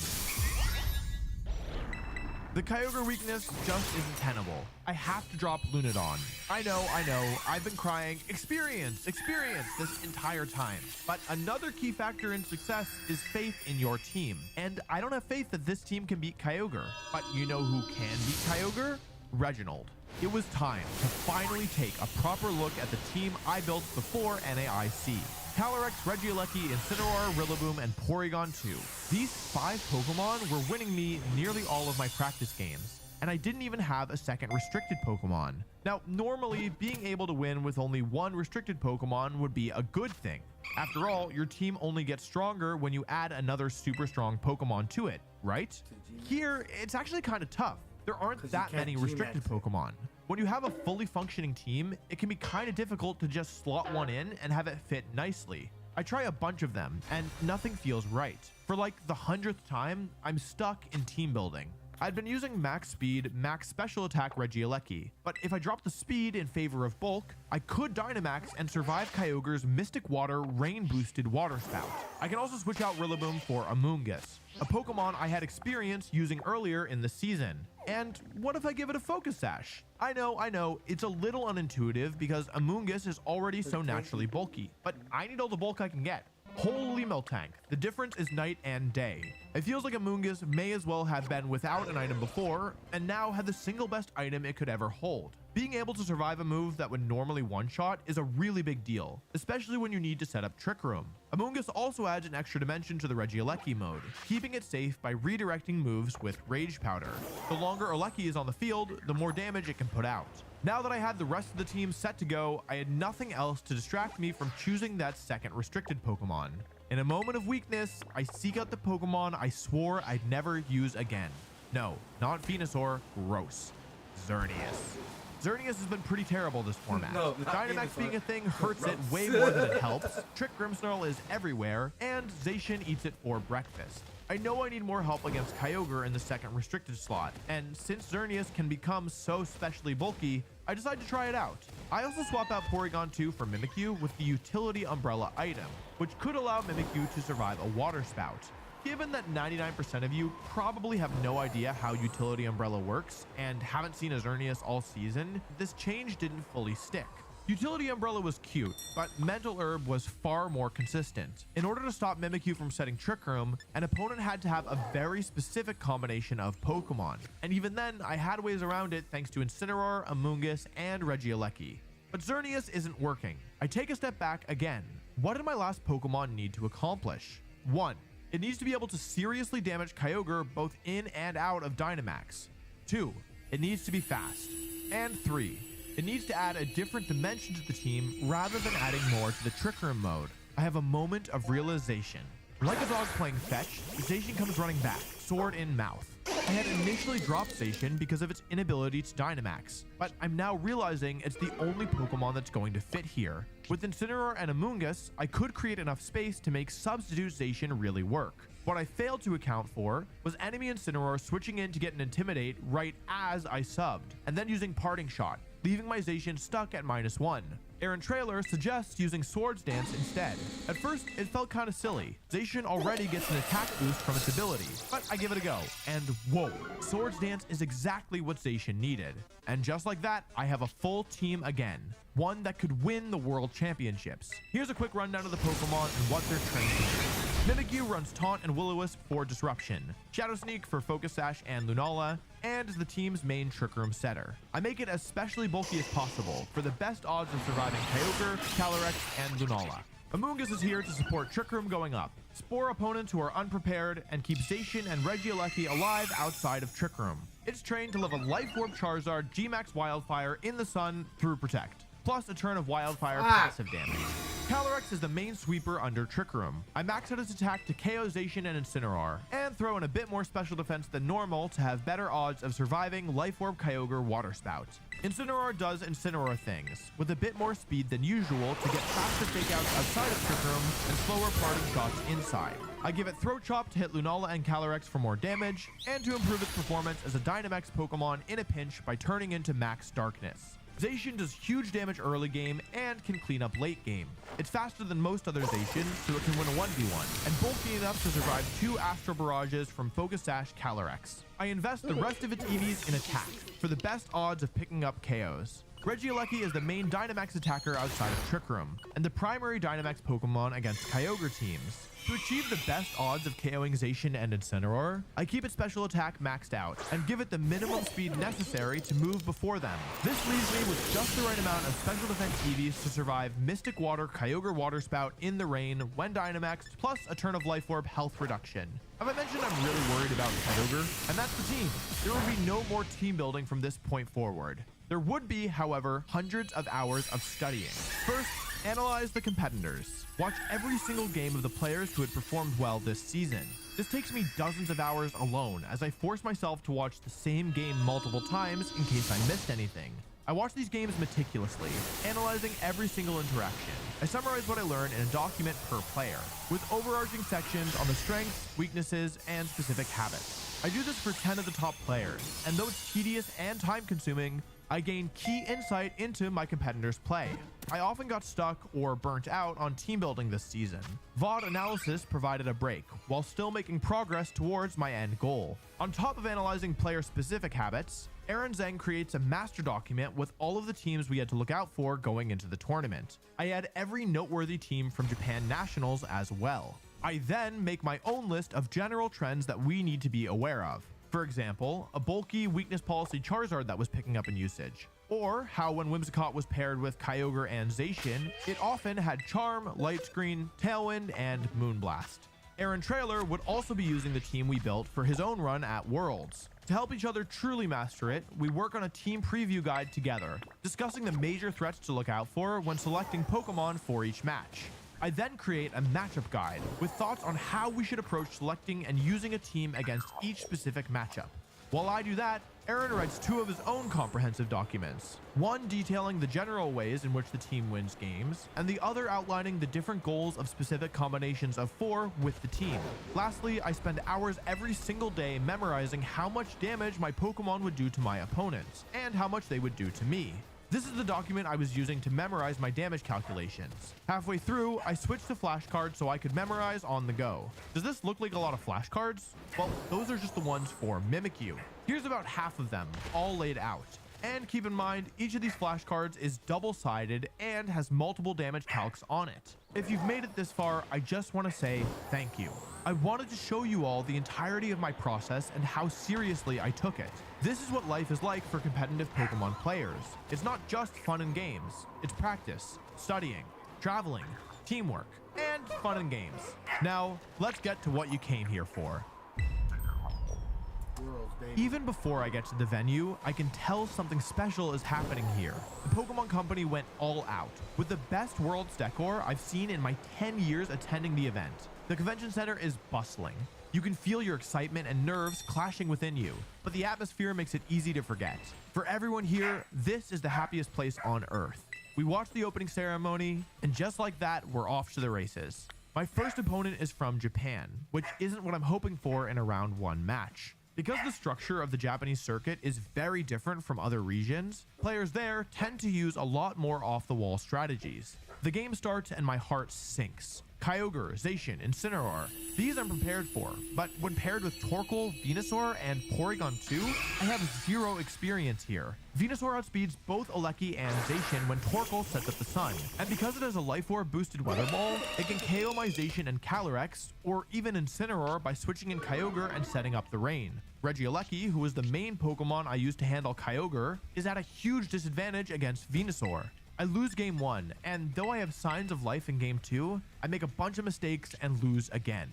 The Kyogre weakness just isn't tenable. I have to drop Lunadon. I know, I've been crying, experience, this entire time. But another key factor in success is faith in your team. And I don't have faith that this team can beat Kyogre. But you know who can beat Kyogre? Reginald. It was time to finally take a proper look at the team I built before NAIC. Calyrex, Regieleki, Incineroar, Rillaboom, and Porygon 2. These 5 Pokemon were winning me nearly all of my practice games, and I didn't even have a second restricted Pokemon. Now, normally, being able to win with only 1 restricted Pokemon would be a good thing. After all, your team only gets stronger when you add another super strong Pokemon to it, right? Here, it's actually kind of tough. There aren't that many restricted Pokemon. When you have a fully functioning team, it can be kind of difficult to just slot one in and have it fit nicely. I try a bunch of them, and nothing feels right. For like the 100th time, I'm stuck in team building. I'd been using max speed, max special attack Regieleki, but if I dropped the speed in favor of bulk, I could Dynamax and survive Kyogre's Mystic Water rain boosted Water Spout. I can also switch out Rillaboom for Amoonguss, a Pokemon I had experience using earlier in the season. And what if I give it a Focus Sash? I know, it's a little unintuitive because Amoonguss is already so naturally bulky, but I need all the bulk I can get. Holy Miltank, the difference is night and day. It feels like Amoonguss may as well have been without an item before, and now had the single best item it could ever hold. Being able to survive a move that would normally one-shot is a really big deal, especially when you need to set up Trick Room. Amoonguss also adds an extra dimension to the Regieleki mode, keeping it safe by redirecting moves with Rage Powder. The longer Eleki is on the field, the more damage it can put out. Now that I had the rest of the team set to go, I had nothing else to distract me from choosing that second restricted Pokemon. In a moment of weakness, I seek out the Pokemon I swore I'd never use again. No, not Venusaur, gross. Xerneas. Xerneas has been pretty terrible this format. No, Dynamax being a thing hurts it way more than it helps. Trick Grimmsnarl is everywhere, and Zacian eats it for breakfast. I know I need more help against Kyogre in the second restricted slot, and since Xerneas can become so specially bulky, I decided to try it out. I also swap out Porygon 2 for Mimikyu with the Utility Umbrella item, which could allow Mimikyu to survive a Water Spout. Given that 99% of you probably have no idea how Utility Umbrella works and haven't seen a Xerneas all season, this change didn't fully stick. Utility Umbrella was cute, but Mental Herb was far more consistent. In order to stop Mimikyu from setting Trick Room, an opponent had to have a very specific combination of Pokemon. And even then, I had ways around it thanks to Incineroar, Amoonguss, and Regieleki. But Xerneas isn't working. I take a step back again. What did my last Pokemon need to accomplish? 1. It needs to be able to seriously damage Kyogre both in and out of Dynamax. 2. It needs to be fast. And 3. It needs to add a different dimension to the team rather than adding more to the Trick Room mode. I have a moment of realization. Like a dog playing fetch, Zacian comes running back, sword in mouth. I had initially dropped Zacian because of its inability to Dynamax, but I'm now realizing it's the only Pokemon that's going to fit here. With Incineroar and Amoonguss, I could create enough space to make substitute Zacian really work. What I failed to account for was enemy Incineroar switching in to get an Intimidate right as I subbed, and then using Parting Shot, leaving my Zacian stuck at -1. Aaron Trailer suggests using Swords Dance instead. At first, it felt kind of silly. Zacian already gets an attack boost from its ability, but I give it a go, and whoa, Swords Dance is exactly what Zacian needed. And just like that, I have a full team again. One that could win the World Championships. Here's a quick rundown of the Pokemon and what they're trained to do. Mimikyu runs Taunt and Will-O-Wisp for Disruption, Shadow Sneak for Focus Sash and Lunala, and is the team's main Trick Room setter. I make it as specially bulky as possible for the best odds of surviving Kyogre, Calyrex, and Lunala. Amoonguss is here to support Trick Room going up, spore opponents who are unprepared, and keep Zacian and Regieleki alive outside of Trick Room. It's trained to live a Life Orb Charizard G-Max Wildfire in the sun through Protect, plus a turn of Wildfire passive damage. Calyrex is the main sweeper under Trick Room. I max out its attack to KO Zacian and Incineroar, and throw in a bit more special defense than normal to have better odds of surviving Life Orb Kyogre Water Spout. Incineroar does Incineroar things, with a bit more speed than usual to get faster fakeouts outside of Trick Room and slower parting shots inside. I give it Throat Chop to hit Lunala and Calyrex for more damage, and to improve its performance as a Dynamax Pokemon in a pinch by turning into Max Darkness. Zacian does huge damage early game and can clean up late game. It's faster than most other Zacian, so it can win a 1v1, and bulky enough to survive 2 Astral Barrages from Focus Sash Calyrex. I invest the rest of its EVs in attack for the best odds of picking up KOs. Regieleki is the main Dynamax attacker outside of Trick Room, and the primary Dynamax Pokemon against Kyogre teams. To achieve the best odds of KOing Zacian and Incineroar, I keep its special attack maxed out, and give it the minimum speed necessary to move before them. This leaves me with just the right amount of special defense EVs to survive Mystic Water Kyogre Water Spout in the rain when Dynamaxed, plus a turn of Life Orb health reduction. Have I mentioned I'm really worried about Kyogre? And that's the team. There will be no more team building from this point forward. There would be, however, hundreds of hours of studying. First, analyze the competitors. Watch every single game of the players who had performed well this season. This takes me dozens of hours alone, as I force myself to watch the same game multiple times in case I missed anything. I watch these games meticulously, analyzing every single interaction. I summarize what I learn in a document per player, with overarching sections on the strengths, weaknesses, and specific habits. I do this for 10 of the top players, and though it's tedious and time-consuming, I gain key insight into my competitors' play. I often got stuck or burnt out on team building this season. VOD analysis provided a break, while still making progress towards my end goal. On top of analyzing player-specific habits, Aaron Zeng creates a master document with all of the teams we had to look out for going into the tournament. I add every noteworthy team from Japan Nationals as well. I then make my own list of general trends that we need to be aware of. For example, a bulky weakness policy Charizard that was picking up in usage. Or how when Whimsicott was paired with Kyogre and Zacian, it often had Charm, Light Screen, Tailwind, and Moonblast. Aaron Trailer would also be using the team we built for his own run at Worlds. To help each other truly master it, we work on a team preview guide together, discussing the major threats to look out for when selecting Pokemon for each match. I then create a matchup guide with thoughts on how we should approach selecting and using a team against each specific matchup. While I do that, Aaron writes 2 of his own comprehensive documents, one detailing the general ways in which the team wins games, and the other outlining the different goals of specific combinations of 4 with the team. Lastly, I spend hours every single day memorizing how much damage my Pokemon would do to my opponents, and how much they would do to me. This is the document I was using to memorize my damage calculations. Halfway through, I switched to flashcards so I could memorize on the go. Does this look like a lot of flashcards? Well, those are just the ones for Mimikyu. Here's about half of them, all laid out. And keep in mind, each of these flashcards is double-sided and has multiple damage calcs on it. If you've made it this far, I just want to say thank you. I wanted to show you all the entirety of my process and how seriously I took it. This is what life is like for competitive Pokemon players. It's not just fun and games. It's practice, studying, traveling, teamwork, and fun and games. Now, let's get to what you came here for. Even before I get to the venue, I can tell something special is happening here. The Pokemon Company went all out, with the best Worlds decor I've seen in my 10 years attending the event. The convention center is bustling. You can feel your excitement and nerves clashing within you, but the atmosphere makes it easy to forget. For everyone here, this is the happiest place on Earth. We watched the opening ceremony, and just like that, we're off to the races. My first opponent is from Japan, which isn't what I'm hoping for in a round 1 match. Because the structure of the Japanese circuit is very different from other regions, players there tend to use a lot more off-the-wall strategies. The game starts and my heart sinks. Kyogre, Zacian, Incineroar. These I'm prepared for, but when paired with Torkoal, Venusaur, and Porygon 2, I have zero experience here. Venusaur outspeeds both Alecki and Zacian when Torkoal sets up the sun, and because it has a Life Orb boosted Weather Ball, it can KO my Zacian and Calyrex, or even Incineroar by switching in Kyogre and setting up the rain. Regieleki, who is the main Pokemon I use to handle Kyogre, is at a huge disadvantage against Venusaur. I lose game 1, and though I have signs of life in game 2, I make a bunch of mistakes and lose again.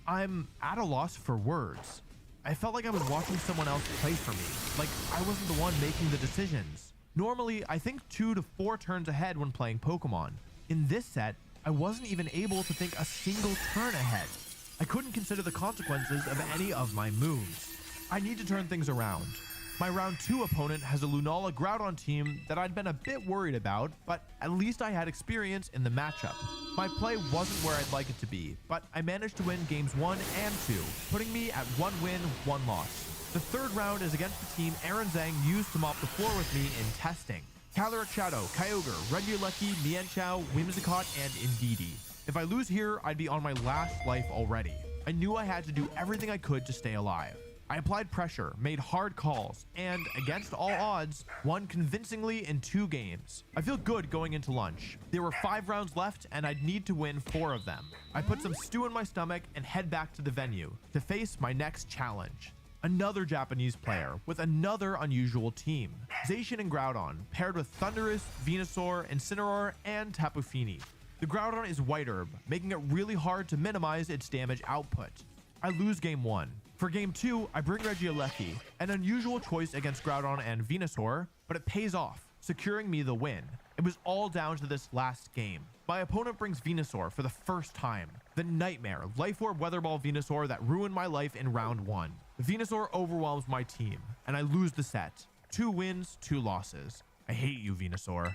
I'm at a loss for words. I felt like I was watching someone else play for me, like I wasn't the one making the decisions. Normally, I think 2 to 4 turns ahead when playing Pokemon. In this set, I wasn't even able to think a single turn ahead. I couldn't consider the consequences of any of my moves. I need to turn things around. My round 2 opponent has a Lunala Groudon team that I'd been a bit worried about, but at least I had experience in the matchup. My play wasn't where I'd like it to be, but I managed to win games 1 and 2, putting me at 1 win, 1 loss. The third round is against the team Aaron Zhang used to mop the floor with me in testing. Calyrex Shadow, Kyogre, Regieleki, Mienshao, Whimsicott, and Indeedee. If I lose here, I'd be on my last life already. I knew I had to do everything I could to stay alive. I applied pressure, made hard calls, and, against all odds, won convincingly in 2 games. I feel good going into lunch. There were 5 rounds left, and I'd need to win 4 of them. I put some stew in my stomach and head back to the venue to face my next challenge. Another Japanese player with another unusual team. Zacian and Groudon, paired with Thundurus, Venusaur, Incineroar, and Tapu Fini. The Groudon is White Herb, making it really hard to minimize its damage output. I lose game 1. For game 2, I bring Regieleki, an unusual choice against Groudon and Venusaur, but it pays off, securing me the win. It was all down to this last game. My opponent brings Venusaur for the first time. The nightmare Life Orb Weather Ball Venusaur that ruined my life in round 1. Venusaur overwhelms my team, and I lose the set. 2 wins, 2 losses. I hate you, Venusaur.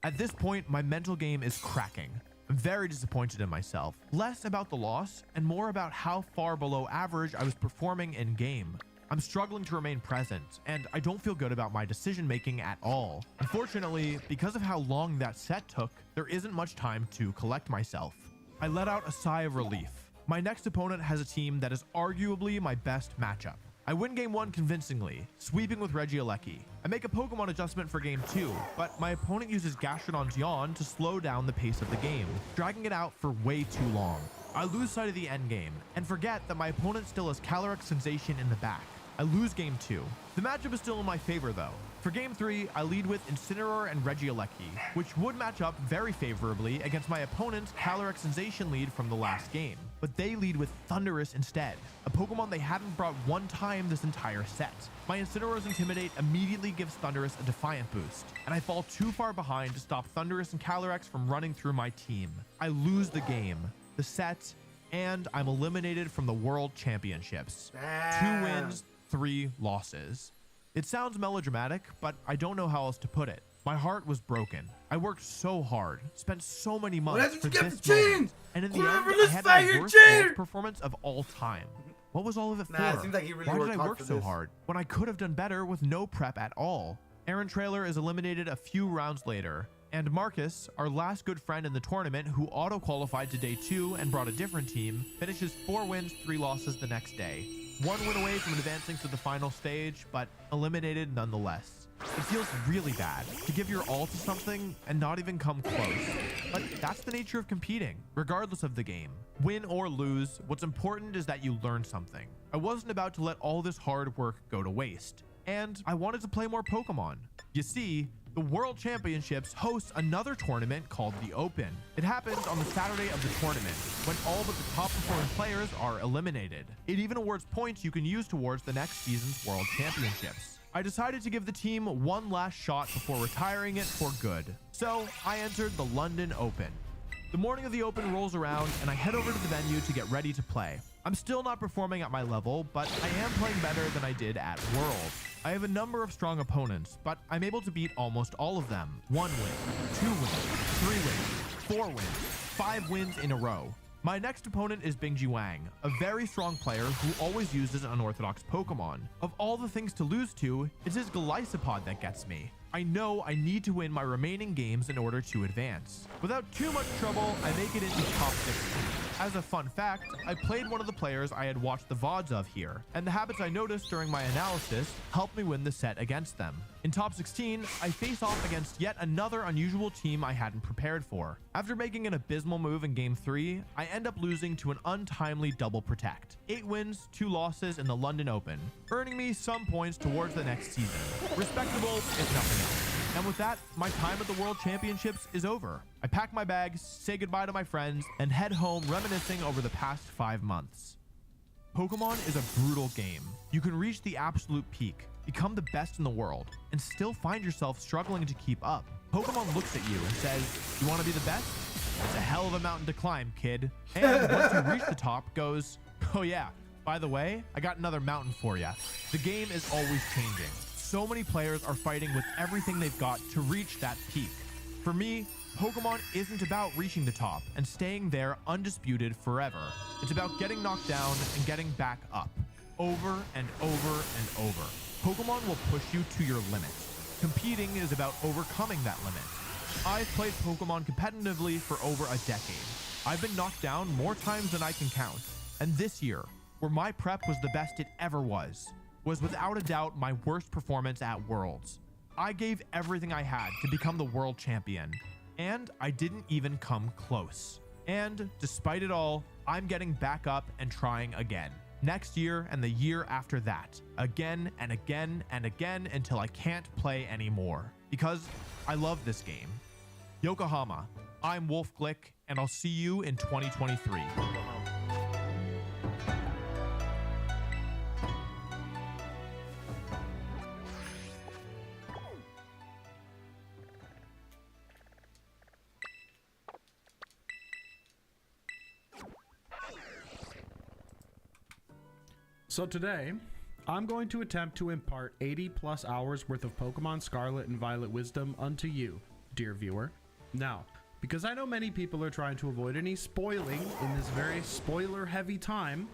At this point, my mental game is cracking. I'm very disappointed in myself. Less about the loss and more about how far below average I was performing in game. I'm struggling to remain present, and I don't feel good about my decision making at all. Unfortunately, because of how long that set took, there isn't much time to collect myself. I let out a sigh of relief. My next opponent has a team that is arguably my best matchup. I win game 1 convincingly, sweeping with Regieleki. I make a Pokemon adjustment for game 2, but my opponent uses Gastrodon's Yawn to slow down the pace of the game, dragging it out for way too long. I lose sight of the endgame, and forget that my opponent still has Calyrex Sensation in the back. I lose game 2. The matchup is still in my favor though. For game 3, I lead with Incineroar and Regieleki, which would match up very favorably against my opponent's Calyrex Sensation lead from the last game. But they lead with Thundurus instead, a Pokemon they haven't brought 1 time this entire set. My Incineroar's Intimidate immediately gives Thundurus a Defiant boost, and I fall too far behind to stop Thundurus and Calyrex from running through my team. I lose the game, the set, and I'm eliminated from the World Championships. 2 wins, 3 losses. It sounds melodramatic, but I don't know how else to put it. My heart was broken. I worked so hard, spent so many months for this moment, and in the end, I had my worst Worlds performance of all time. What was all of it for? It seems like he really Why worked did I hard work for so this. hard when I could have done better with no prep at all? Aaron Trailer is eliminated a few rounds later, and Marcus, our last good friend in the tournament who auto-qualified to day 2 and brought a different team, finishes 4 wins, 3 losses the next day. 1 win away from advancing to the final stage, but eliminated nonetheless. It feels really bad to give your all to something and not even come close. But that's the nature of competing, regardless of the game. Win or lose, what's important is that you learn something. I wasn't about to let all this hard work go to waste. And I wanted to play more Pokemon. You see, The World Championships hosts another tournament called the Open. It happens on the Saturday of the tournament, when all but the top performing players are eliminated. It even awards points you can use towards the next season's World Championships. I decided to give the team one last shot before retiring it for good. So I entered the London Open. The morning of the Open rolls around and I head over to the venue to get ready to play. I'm still not performing at my level, but I am playing better than I did at Worlds. I have a number of strong opponents, but I'm able to beat almost all of them. 1 win, 2 wins, 3 wins, 4 wins, 5 wins in a row. My next opponent is Bingji Wang, a very strong player who always uses unorthodox Pokemon. Of all the things to lose to, it's his Golisopod that gets me. I know I need to win my remaining games in order to advance. Without too much trouble, I make it into top 16. As a fun fact, I played one of the players I had watched the VODs of here, and the habits I noticed during my analysis helped me win the set against them. In top 16, I face off against yet another unusual team I hadn't prepared for. After making an abysmal move in game 3, I end up losing to an untimely double protect. 8 wins, 2 losses in the London Open, earning me some points towards the next season. Respectable, if nothing else. And with that, my time at the World Championships is over. I pack my bags, say goodbye to my friends, and head home reminiscing over the past 5 months. Pokemon is a brutal game. You can reach the absolute peak, become the best in the world, and still find yourself struggling to keep up. Pokemon looks at you and says, "You want to be the best? It's a hell of a mountain to climb, kid." And once you reach the top, goes, "Oh yeah, by the way, I got another mountain for ya." The game is always changing. So many players are fighting with everything they've got to reach that peak. For me, Pokemon isn't about reaching the top and staying there undisputed forever. It's about getting knocked down and getting back up, over and over and over. Pokemon will push you to your limit. Competing is about overcoming that limit. I've played Pokemon competitively for over a decade. I've been knocked down more times than I can count. And this year, where my prep was the best it ever was without a doubt my worst performance at Worlds. I gave everything I had to become the world champion, and I didn't even come close. And despite it all, I'm getting back up and trying again. Next year and the year after that, again and again and again until I can't play anymore. Because I love this game. Yokohama, I'm Wolf Glick, and I'll see you in 2023. So today, I'm going to attempt to impart 80 plus hours worth of Pokemon Scarlet and Violet wisdom unto you, dear viewer. Now, because I know many people are trying to avoid any spoiling in this very spoiler-heavy time,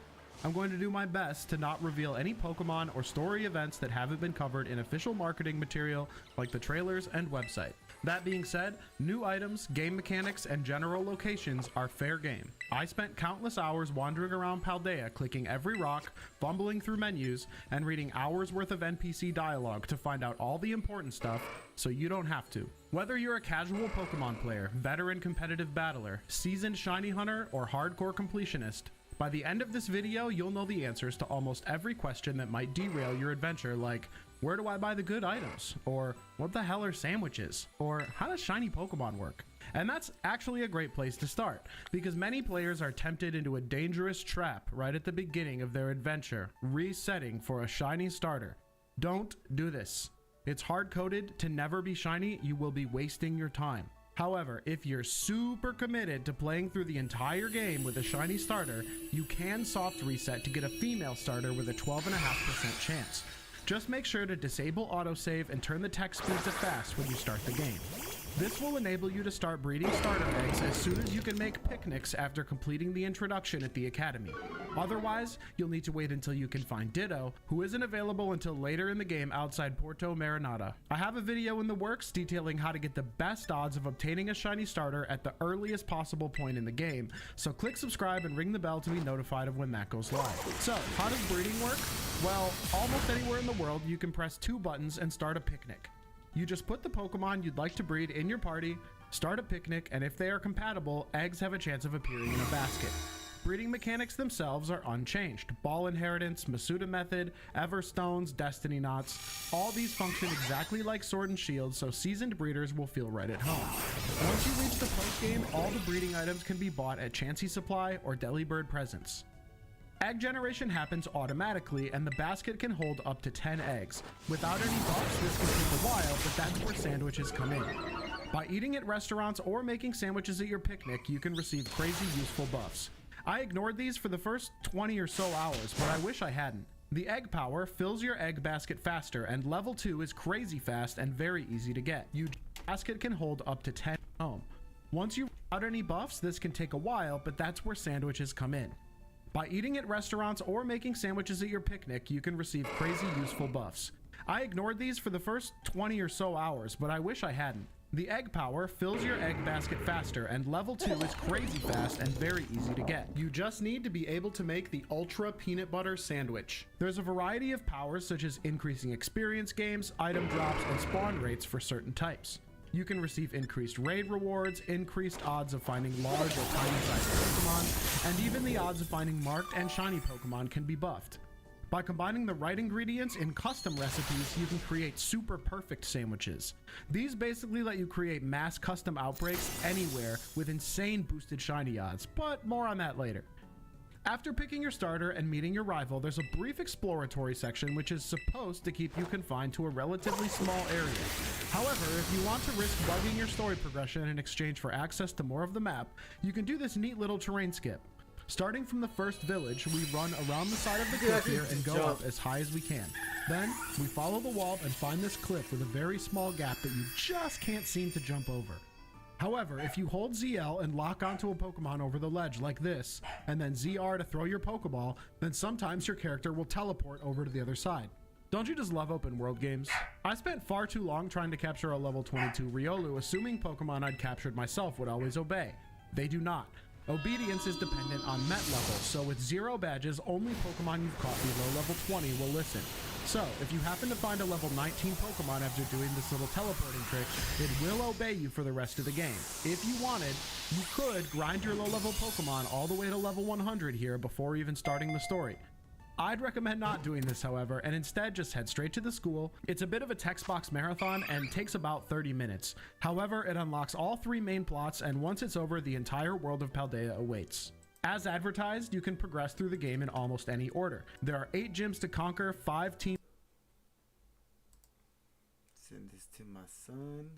I'm going to do my best to not reveal any Pokemon or story events that haven't been covered in official marketing material like the trailers and website. That being said, new items, game mechanics, and general locations are fair game. I spent countless hours wandering around Paldea, clicking every rock, fumbling through menus, and reading hours worth of NPC dialogue to find out all the important stuff, so you don't have to. Whether you're a casual Pokemon player, veteran competitive battler, seasoned shiny hunter, or hardcore completionist, by the end of this video, you'll know the answers to almost every question that might derail your adventure, like, where do I buy the good items? Or what the hell are sandwiches? Or how does shiny Pokemon work? And that's actually a great place to start, because many players are tempted into a dangerous trap right at the beginning of their adventure, resetting for a shiny starter. Don't do this. It's hard-coded to never be shiny. You will be wasting your time. However, if you're super committed to playing through the entire game with a shiny starter, you can soft reset to get a female starter with a 12.5% chance. Just make sure to disable autosave and turn the text speed to fast when you start the game. This will enable you to start breeding starter eggs as soon as you can make picnics after completing the introduction at the academy. Otherwise, you'll need to wait until you can find Ditto, who isn't available until later in the game outside Porto Marinata. I have a video in the works detailing how to get the best odds of obtaining a shiny starter at the earliest possible point in the game, so click subscribe and ring the bell to be notified of when that goes live. So, how does breeding work? Well, almost anywhere in the world you can press 2 buttons and start a picnic. You just put the Pokemon you'd like to breed in your party, start a picnic, and if they are compatible, eggs have a chance of appearing in a basket. Breeding mechanics themselves are unchanged. Ball inheritance, Masuda method, Everstones, Destiny knots, all these function exactly like Sword and Shield, so seasoned breeders will feel right at home. Once you reach the post game, all the breeding items can be bought at Chansey Supply or Delibird Presents. Egg generation happens automatically, and the basket can hold up to 10 eggs. Without any buffs, this can take a while, but that's where sandwiches come in. By eating at restaurants or making sandwiches at your picnic, you can receive crazy useful buffs. I ignored these for the first 20 or so hours, but I wish I hadn't. The egg power fills your egg basket faster, and level 2 is crazy fast and very easy to get. Your basket can hold up to 10 home. Once you without any buffs, this can take a while, but that's where sandwiches come in. By eating at restaurants or making sandwiches at your picnic, you can receive crazy useful buffs. I ignored these for the first 20 or so hours, but I wish I hadn't. The egg power fills your egg basket faster, and level 2 is crazy fast and very easy to get. You just need to be able to make the Ultra Peanut Butter Sandwich. There's a variety of powers such as increasing experience gains, item drops, and spawn rates for certain types. You can receive increased raid rewards, increased odds of finding large or tiny sized Pokemon, and even the odds of finding marked and shiny Pokemon can be buffed. By combining the right ingredients in custom recipes, you can create super perfect sandwiches. These basically let you create mass custom outbreaks anywhere with insane boosted shiny odds, but more on that later. After picking your starter and meeting your rival, there's a brief exploratory section which is supposed to keep you confined to a relatively small area. However, if you want to risk bugging your story progression in exchange for access to more of the map, you can do this neat little terrain skip. Starting from the first village, we run around the side of the cliff here and go up as high as we can. Then, we follow the wall and find this cliff with a very small gap that you just can't seem to jump over. However, if you hold ZL and lock onto a Pokemon over the ledge like this, and then ZR to throw your Pokeball, then sometimes your character will teleport over to the other side. Don't you just love open world games? I spent far too long trying to capture a level 22 Riolu, assuming Pokemon I'd captured myself would always obey. They do not. Obedience is dependent on met level, so with 0 badges, only Pokemon you've caught below level 20 will listen. So, if you happen to find a level 19 Pokemon after doing this little teleporting trick, it will obey you for the rest of the game. If you wanted, you could grind your low-level Pokemon all the way to level 100 here before even starting the story. I'd recommend not doing this, however, and instead just head straight to the school. It's a bit of a text box marathon and takes about 30 minutes. However, it unlocks all 3 main plots, and once it's over, the entire world of Paldea awaits. As advertised, you can progress through the game in almost any order. There are 8 gyms to conquer, 5 teams. Send this to my son.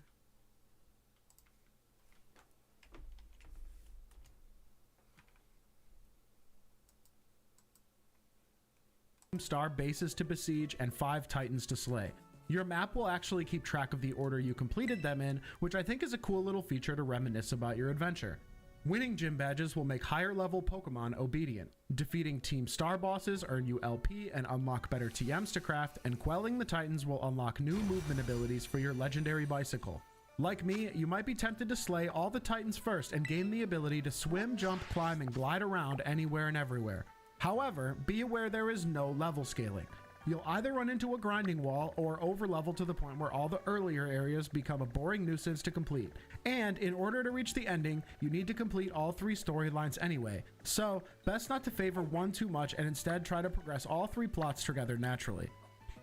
Star bases to besiege, and 5 titans to slay. Your map will actually keep track of the order you completed them in, which I think is a cool little feature to reminisce about your adventure. Winning gym badges will make higher level Pokemon obedient. Defeating Team Star bosses earn you LP and unlock better TMs to craft, and quelling the titans will unlock new movement abilities for your legendary bicycle. Like me, you might be tempted to slay all the titans first and gain the ability to swim, jump, climb, and glide around anywhere and everywhere. However, be aware there is no level scaling. You'll either run into a grinding wall or overlevel to the point where all the earlier areas become a boring nuisance to complete. And in order to reach the ending, you need to complete all 3 storylines anyway. So, best not to favor one too much and instead try to progress all 3 plots together naturally.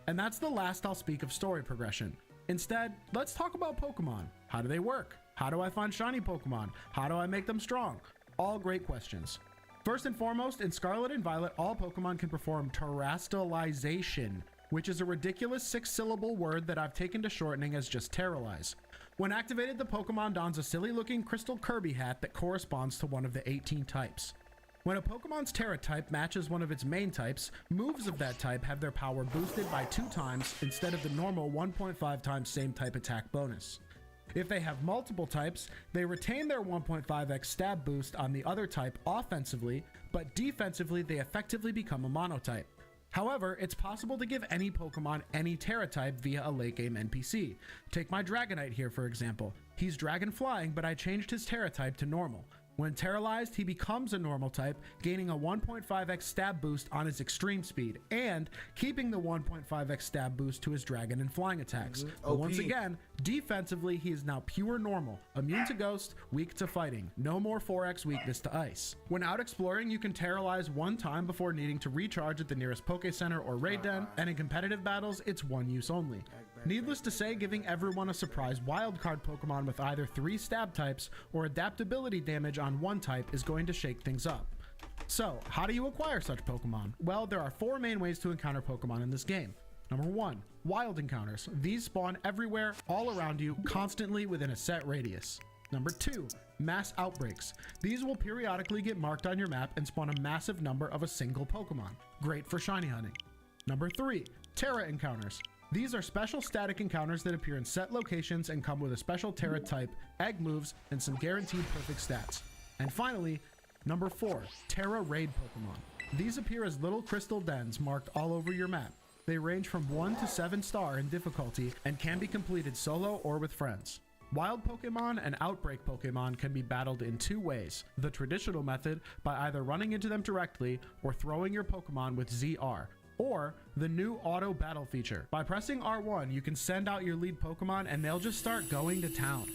And that's the last I'll speak of story progression. Instead, let's talk about Pokemon. How do they work? How do I find shiny Pokemon? How do I make them strong? All great questions. First and foremost, in Scarlet and Violet, all Pokemon can perform terastallization, which is a ridiculous 6-syllable word that I've taken to shortening as just terralize. When activated, the Pokemon dons a silly-looking crystal Kirby hat that corresponds to one of the 18 types. When a Pokemon's Terra type matches one of its main types, moves of that type have their power boosted by 2 times instead of the normal 1.5 times same type attack bonus. If they have multiple types, they retain their 1.5x stab boost on the other type offensively, but defensively they effectively become a monotype. However, it's possible to give any Pokemon any Terra type via a late game NPC. Take my Dragonite here for example. He's dragon flying, but I changed his Terra type to normal. When terrorized, he becomes a normal type, gaining a 1.5x stab boost on his extreme speed, and keeping the 1.5x stab boost to his dragon and flying attacks. But once again, defensively, he is now pure normal, immune to ghost, weak to fighting, no more 4x weakness to ice. When out exploring, you can terrorize one time before needing to recharge at the nearest Poke Center or Raid Den, and in competitive battles, it's one use only. Needless to say, giving everyone a surprise wildcard Pokemon with either 3 stab types or adaptability damage on one type is going to shake things up. So, how do you acquire such Pokemon? Well, there are 4 main ways to encounter Pokemon in this game. Number 1, wild encounters. These spawn everywhere, all around you, constantly within a set radius. Number 2, mass outbreaks. These will periodically get marked on your map and spawn a massive number of a single Pokemon. Great for shiny hunting. Number 3, Terra encounters. These are special static encounters that appear in set locations and come with a special Terra type, egg moves, and some guaranteed perfect stats. And finally, number 4, Terra Raid Pokemon. These appear as little crystal dens marked all over your map. They range from 1 to 7 star in difficulty and can be completed solo or with friends. Wild Pokemon and Outbreak Pokemon can be battled in 2 ways. The traditional method, by either running into them directly or throwing your Pokemon with ZR. Or the new auto battle feature. By pressing R1, you can send out your lead Pokemon and they'll just start going to town.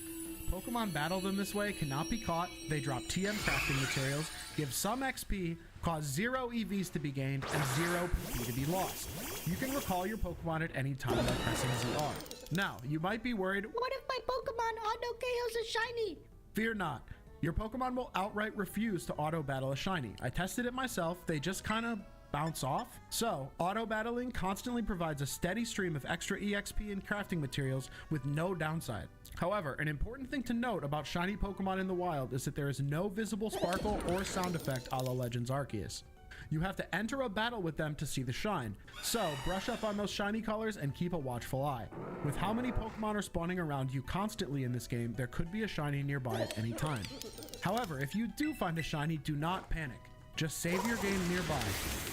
Pokemon battled in this way cannot be caught, they drop TM crafting materials, give some XP, cause 0 EVs to be gained, and 0 PP to be lost. You can recall your Pokemon at any time by pressing ZR. Now, you might be worried, what if my Pokemon auto KOs a shiny? Fear not. Your Pokemon will outright refuse to auto battle a shiny. I tested it myself, they just kinda bounce off. So, auto battling constantly provides a steady stream of extra EXP and crafting materials with no downside. However, an important thing to note about shiny Pokemon in the wild is that there is no visible sparkle or sound effect a la Legends Arceus. You have to enter a battle with them to see the shine, so brush up on those shiny colors and keep a watchful eye. With how many Pokemon are spawning around you constantly in this game, there could be a shiny nearby at any time. However, if you do find a shiny, do not panic. Just save your game nearby.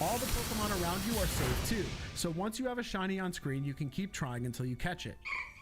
All the Pokemon around you are saved too, so once you have a shiny on screen, you can keep trying until you catch it.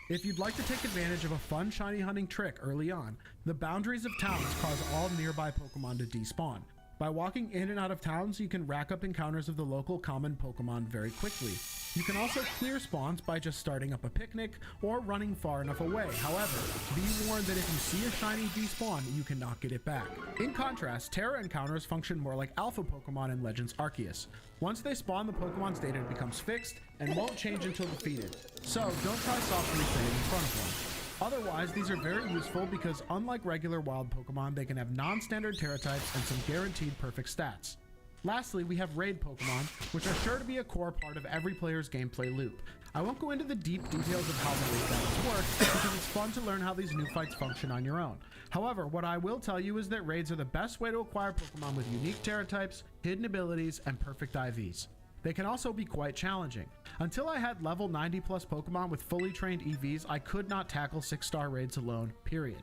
If you'd like to take advantage of a fun shiny hunting trick early on, the boundaries of towns cause all nearby Pokemon to despawn. By walking in and out of towns, you can rack up encounters of the local common Pokemon very quickly. You can also clear spawns by just starting up a picnic or running far enough away. However, be warned that if you see a shiny despawn, you cannot get it back. In contrast, Terra encounters function more like alpha Pokemon in Legends Arceus. Once they spawn, the Pokemon's data becomes fixed and won't change until defeated. So don't try softly training in front of one. Otherwise, these are very useful because unlike regular wild Pokemon, they can have non-standard Terra types and some guaranteed perfect stats. Lastly, we have Raid Pokemon, which are sure to be a core part of every player's gameplay loop. I won't go into the deep details of how the raid battles work, because it's fun to learn how these new fights function on your own. However, what I will tell you is that raids are the best way to acquire Pokemon with unique Terra types, hidden abilities, and perfect IVs. They can also be quite challenging. Until I had level 90 plus Pokemon with fully trained EVs, I could not tackle 6-star raids alone, period.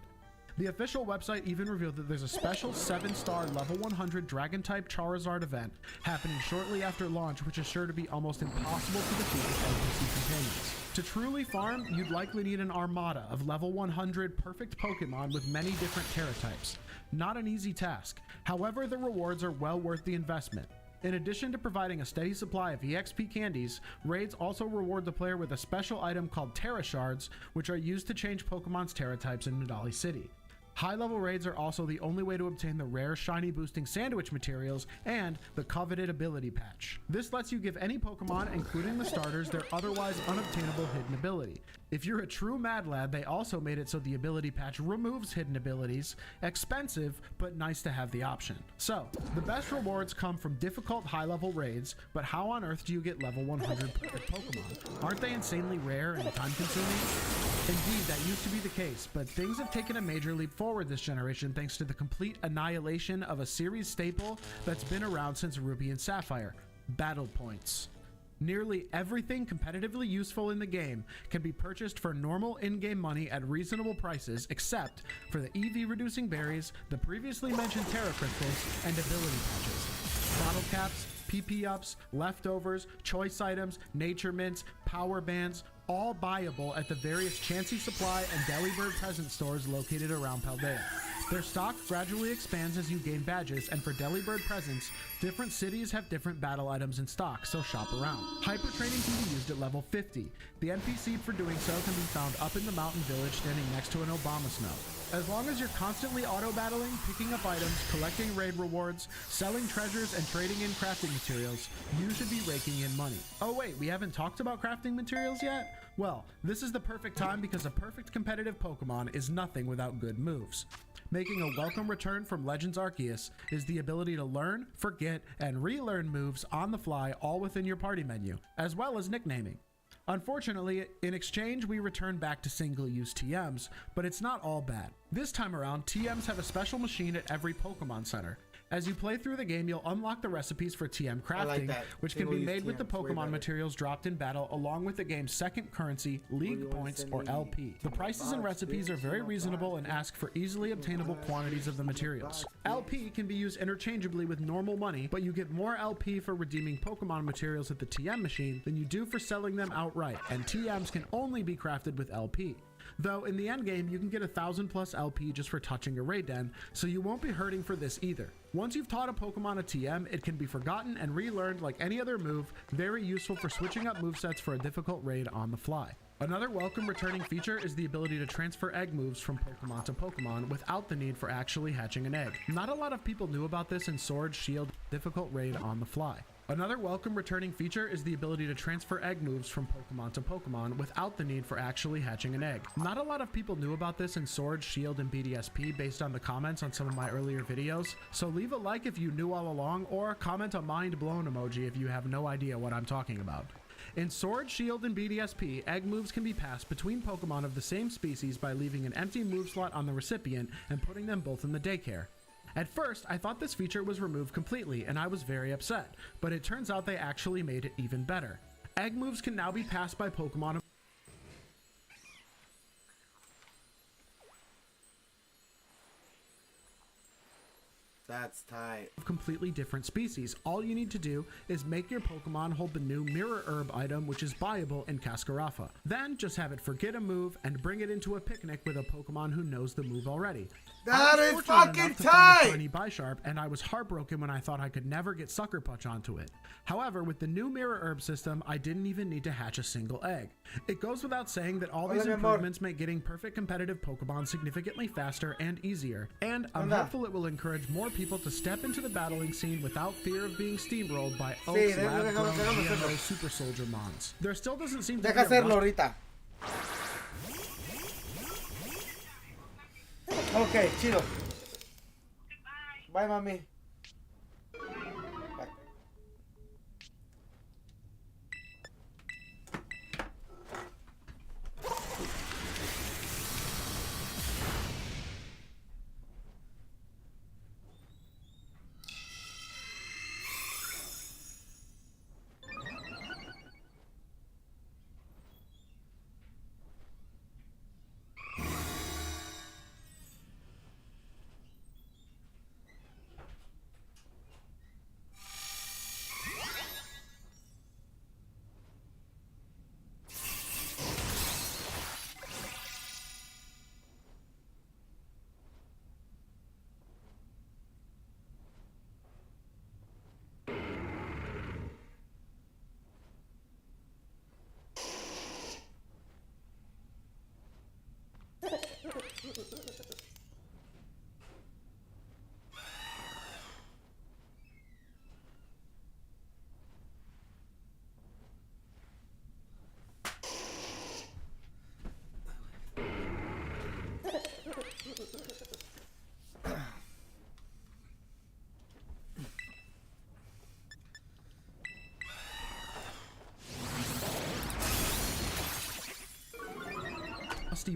The official website even revealed that there's a special 7-star level 100 Dragon-type Charizard event happening shortly after launch, which is sure to be almost impossible to defeat with NPC companions. To truly farm, you'd likely need an armada of level 100 perfect Pokemon with many different Terra types. Not an easy task. However, the rewards are well worth the investment. In addition to providing a steady supply of EXP candies, raids also reward the player with a special item called Terra Shards, which are used to change Pokemon's Terra types in Nidalee City. High-level raids are also the only way to obtain the rare shiny boosting sandwich materials and the coveted ability patch. This lets you give any Pokemon, including the starters, their otherwise unobtainable hidden ability. If you're a true Mad Lad, they also made it so the ability patch removes hidden abilities. Expensive, but nice to have the option. So, the best rewards come from difficult high-level raids, but how on earth do you get level 100 perfect Pokemon? Aren't they insanely rare and time-consuming? Indeed, that used to be the case, but things have taken a major leap forward this generation thanks to the complete annihilation of a series staple that's been around since Ruby and Sapphire: battle points. Nearly everything competitively useful in the game can be purchased for normal in-game money at reasonable prices, except for the EV reducing berries, the previously mentioned Terra crystals, and ability patches. Bottle caps, PP ups, leftovers, choice items, nature mints, power bands, all buyable at the various Chansey Supply and Delibird present stores located around Paldea. Their stock gradually expands as you gain badges, and for Delibird presents, different cities have different battle items in stock, so shop around. Hyper training can be used at level 50. The NPC for doing so can be found up in the mountain village standing next to an Obama Snow. As long as you're constantly auto-battling, picking up items, collecting raid rewards, selling treasures, and trading in crafting materials, you should be raking in money. Oh wait, we haven't talked about crafting materials yet? Well, this is the perfect time because a perfect competitive Pokemon is nothing without good moves. Making a welcome return from Legends Arceus is the ability to learn, forget, and relearn moves on the fly all within your party menu, as well as nicknaming. Unfortunately, in exchange, we return back to single-use TMs, but it's not all bad. This time around, TMs have a special machine at every Pokemon Center. As you play through the game, you'll unlock the recipes for TM crafting, which can be made with the Pokemon materials dropped in battle, along with the game's second currency, League Points, or LP. The prices and recipes are very reasonable and ask for easily obtainable quantities of the materials. LP can be used interchangeably with normal money, but you get more LP for redeeming Pokemon materials at the TM machine than you do for selling them outright, and TMs can only be crafted with LP. Though in the endgame, you can get 1,000+ LP just for touching a raid den, so you won't be hurting for this either. Once you've taught a Pokemon a TM, it can be forgotten and relearned like any other move, very useful for switching up movesets for a difficult raid on the fly. Another welcome returning feature is the ability to transfer egg moves from Pokemon to Pokemon without the need for actually hatching an egg. Not a lot of people knew about this in Sword, Shield, difficult raid on the fly. Another welcome returning feature is the ability to transfer egg moves from Pokemon to Pokemon without the need for actually hatching an egg. Not a lot of people knew about this in Sword, Shield, and BDSP based on the comments on some of my earlier videos, so leave a like if you knew all along, or comment a mind blown emoji if you have no idea what I'm talking about. In Sword, Shield, and BDSP, egg moves can be passed between Pokemon of the same species by leaving an empty move slot on the recipient and putting them both in the daycare. At first, I thought this feature was removed completely, and I was very upset, but it turns out they actually made it even better. Egg moves can now be passed by Pokemon That's tight. of completely different species. All you need to do is make your Pokemon hold the new Mirror Herb item, which is buyable in Cascarafa. Then just have it forget a move and bring it into a picnic with a Pokemon who knows the move already. That is fucking tight! Shiny Bisharp, and I was heartbroken when I thought I could never get Sucker Punch onto it. However, with the new Mirror Herb system, I didn't even need to hatch a single egg. It goes without saying that all these improvements make getting perfect competitive Pokemon significantly faster and easier, and I'm hopeful it will encourage more people to step into the battling scene without fear of being steamrolled by Oak's lab-grown GMO Super Soldier Mons. There still doesn't seem to be a Okay, chido. Bye, mami.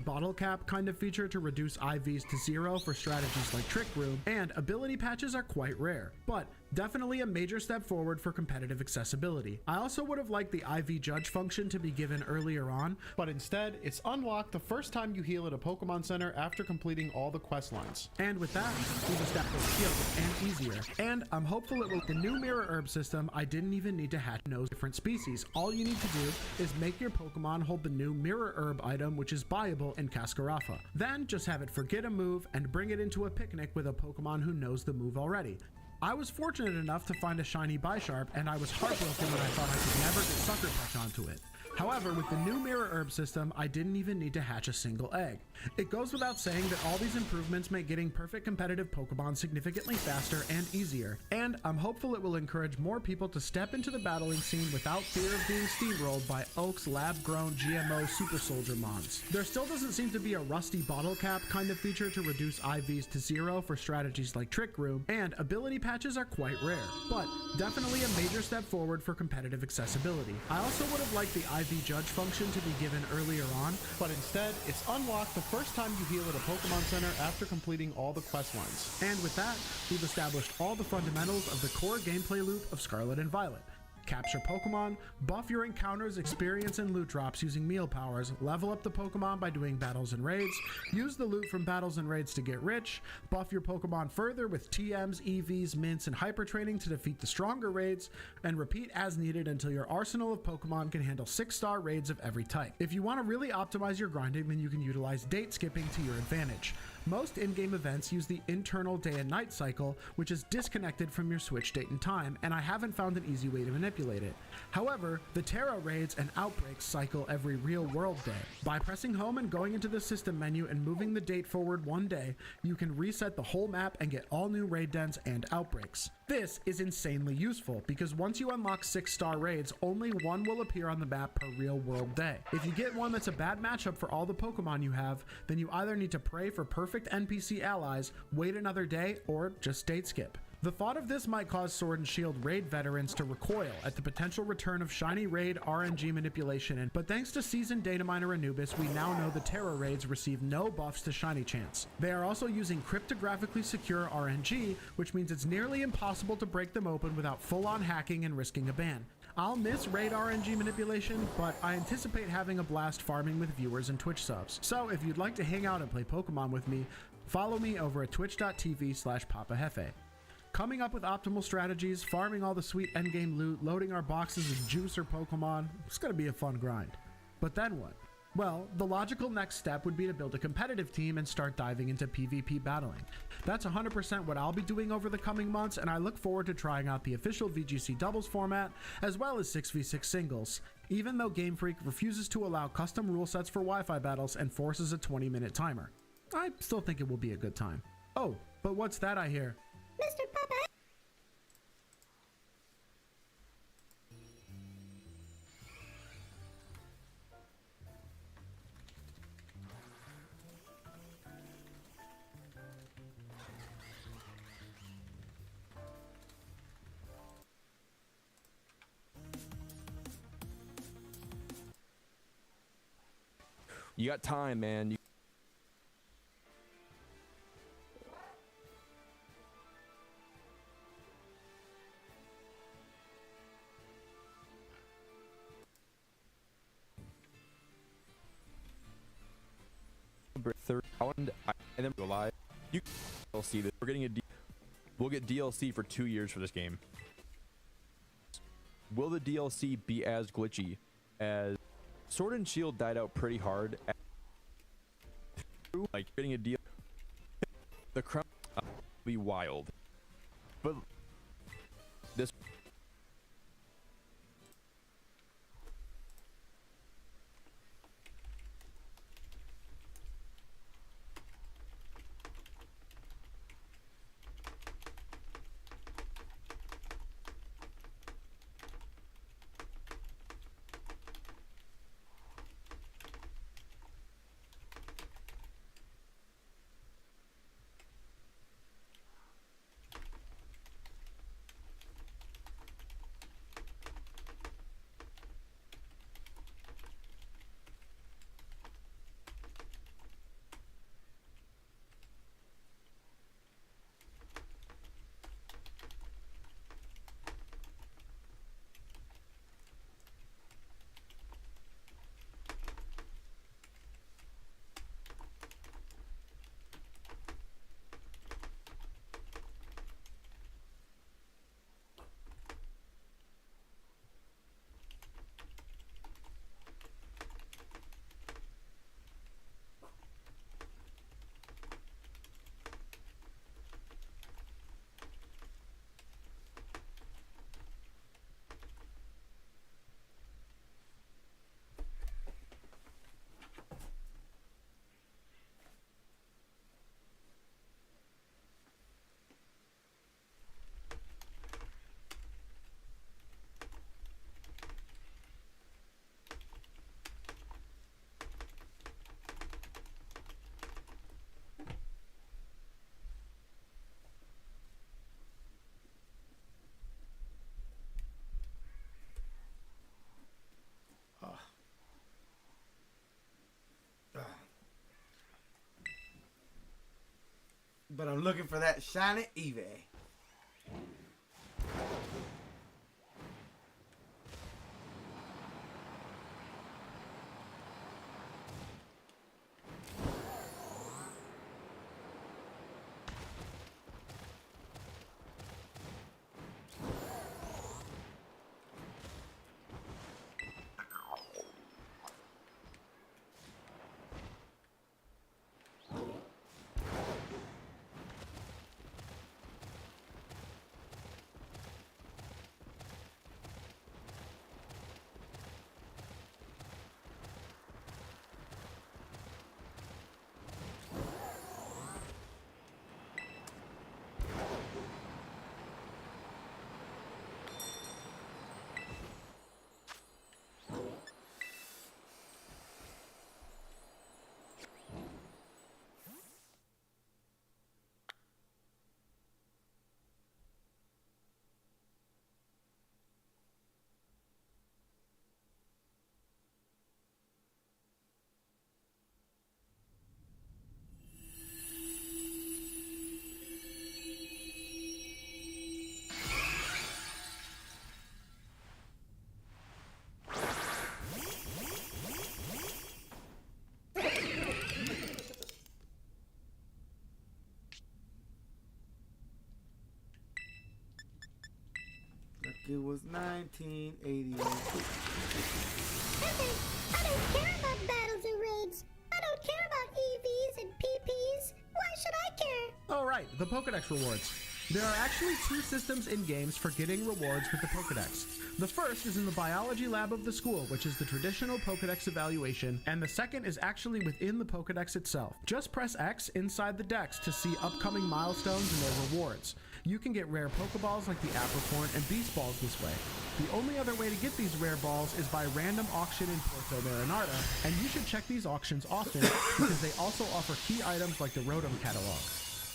bottle cap kind of feature to reduce IVs to 0 for strategies like Trick Room, and ability patches are quite rare. But Definitely a major step forward for competitive accessibility. I also would have liked the IV Judge function to be given earlier on, but instead, it's unlocked the first time you heal at a Pokemon Center after completing all the quest lines. And with that, we've established heal and easier. And I'm hopeful it will. The new Mirror Herb system, I didn't even need to hatch no different species. All you need to do is make your Pokemon hold the new Mirror Herb item, which is buyable in Cascarafa. Then just have it forget a move and bring it into a picnic with a Pokemon who knows the move already. I was fortunate enough to find a shiny Bisharp, and I was heartbroken when I thought I could never get Sucker Punch onto it. However, with the new Mirror Herb system, I didn't even need to hatch a single egg. It goes without saying that all these improvements make getting perfect competitive Pokemon significantly faster and easier, and I'm hopeful it will encourage more people to step into the battling scene without fear of being steamrolled by Oak's lab-grown GMO Super Soldier Mons. There still doesn't seem to be a rusty bottle cap kind of feature to reduce IVs to 0 for strategies like Trick Room, and ability patches are quite rare, but definitely a major step forward for competitive accessibility. I also would have liked the IV Judge function to be given earlier on, but instead, it's unlocked the first time you heal at a Pokemon Center after completing all the quest lines. And with that, we've established all the fundamentals of the core gameplay loop of Scarlet and Violet. Capture Pokemon, buff your encounters, experience, and loot drops using meal powers, level up the Pokemon by doing battles and raids, use the loot from battles and raids to get rich, buff your Pokemon further with TMs, EVs, mints, and hyper training to defeat the stronger raids, and repeat as needed until your arsenal of Pokemon can handle 6-star raids of every type. If you want to really optimize your grinding, then you can utilize date skipping to your advantage. Most in-game events use the internal day and night cycle, which is disconnected from your Switch date and time, and I haven't found an easy way to manipulate it. However, the Terra raids and outbreaks cycle every real-world day. By pressing home and going into the system menu and moving the date forward one day, you can reset the whole map and get all new raid dens and outbreaks. This is insanely useful, because once you unlock 6-star raids, only one will appear on the map per real-world day. If you get one that's a bad matchup for all the Pokemon you have, then you either need to pray for perfect NPC allies, wait another day, or just date skip. The thought of this might cause Sword and Shield raid veterans to recoil at the potential return of shiny raid RNG manipulation, but thanks to seasoned data miner Anubis, we now know the Terra raids receive no buffs to shiny chance. They are also using cryptographically secure RNG, which means it's nearly impossible to break them open without full-on hacking and risking a ban. I'll miss raid RNG manipulation, but I anticipate having a blast farming with viewers and Twitch subs. So if you'd like to hang out and play Pokemon with me, follow me over at twitch.tv/PapaJefe. Coming up with optimal strategies, farming all the sweet endgame loot, loading our boxes of juice or Pokemon, it's gonna be a fun grind. But then what? Well, the logical next step would be to build a competitive team and start diving into PvP battling. That's 100% what I'll be doing over the coming months, and I look forward to trying out the official VGC doubles format, as well as 6v6 singles, even though Game Freak refuses to allow custom rule sets for Wi-Fi battles and forces a 20-minute timer. I still think it will be a good time. Oh, but what's that I hear? Mr. Papa. You got time, man. Third round, and then go live. You can DLC this. We're getting we'll get DLC for 2 years for this game. Will the DLC be as glitchy as Sword and Shield died out pretty hard? Like getting a deal, the crown will be wild, but this. But I'm looking for that shiny EEVEE. It was 1988. I don't care about battles and raids. I don't care about EVs and PPs. Why should I care? Oh right, the Pokedex rewards. There are actually two systems in games for getting rewards with the Pokedex. The first is in the biology lab of the school, which is the traditional Pokedex evaluation, and the second is actually within the Pokedex itself. Just press X inside the Dex to see upcoming milestones and their rewards. You can get rare Pokeballs like the Apricorn and Beast Balls this way. The only other way to get these rare balls is by random auction in Puerto Marinarda, and you should check these auctions often because they also offer key items like the Rotom catalog.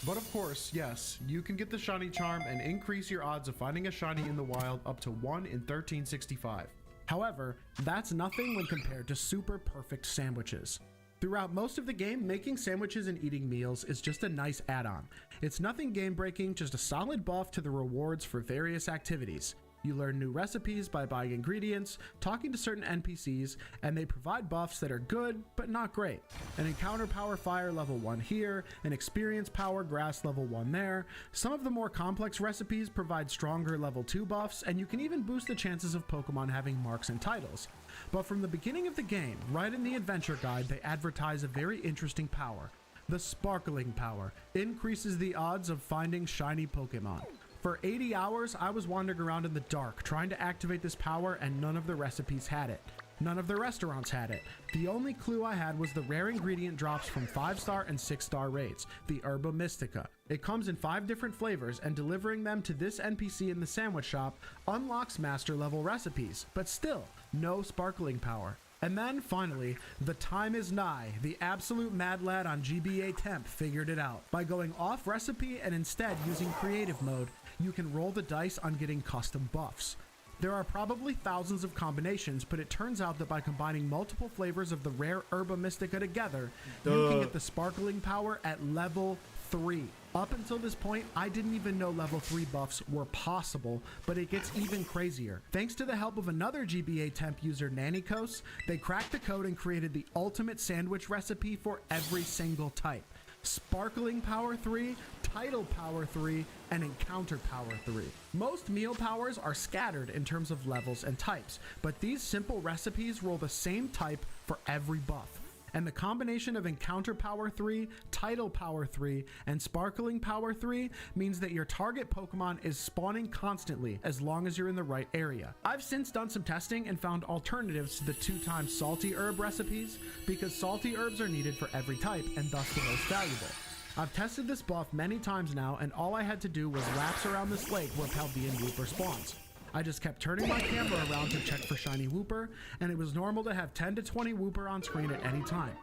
But of course, yes, you can get the shiny charm and increase your odds of finding a shiny in the wild up to 1 in 1365. However, that's nothing when compared to super perfect sandwiches. Throughout most of the game, making sandwiches and eating meals is just a nice add-on. It's nothing game-breaking, just a solid buff to the rewards for various activities. You learn new recipes by buying ingredients, talking to certain NPCs, and they provide buffs that are good, but not great. An encounter power fire level 1 here, an experience power grass level 1 there. Some of the more complex recipes provide stronger level 2 buffs, and you can even boost the chances of Pokemon having marks and titles. But from the beginning of the game, right in the adventure guide, they advertise a very interesting power. The Sparkling Power increases the odds of finding shiny Pokemon. For 80 hours, I was wandering around in the dark trying to activate this power, and none of the recipes had it. None of the restaurants had it. The only clue I had was the rare ingredient drops from 5-star and 6-star raids, the Herba Mystica. It comes in 5 different flavors, and delivering them to this NPC in the sandwich shop unlocks master level recipes, but still, no Sparkling Power. And then, finally, the time is nigh. The absolute mad lad on GBA Temp figured it out. By going off recipe and instead using creative mode, you can roll the dice on getting custom buffs. There are probably thousands of combinations, but it turns out that by combining multiple flavors of the rare Herba Mystica together, you can get the Sparkling Power at level 3. Up until this point, I didn't even know level 3 buffs were possible, but it gets even crazier. Thanks to the help of another GBA Temp user, Nanikos, they cracked the code and created the ultimate sandwich recipe for every single type. Sparkling Power 3, Title Power 3, and Encounter Power 3. Most meal powers are scattered in terms of levels and types, but these simple recipes roll the same type for every buff. And the combination of Encounter Power 3, Title Power 3, and Sparkling Power 3 means that your target Pokemon is spawning constantly as long as you're in the right area. I've since done some testing and found alternatives to the 2x Salty Herb recipes, because Salty Herbs are needed for every type and thus the most valuable. I've tested this buff many times now, and all I had to do was laps around this lake where Paldean Wooper spawns. I just kept turning my camera around to check for shiny Wooper, and it was normal to have 10 to 20 Wooper on screen at any time.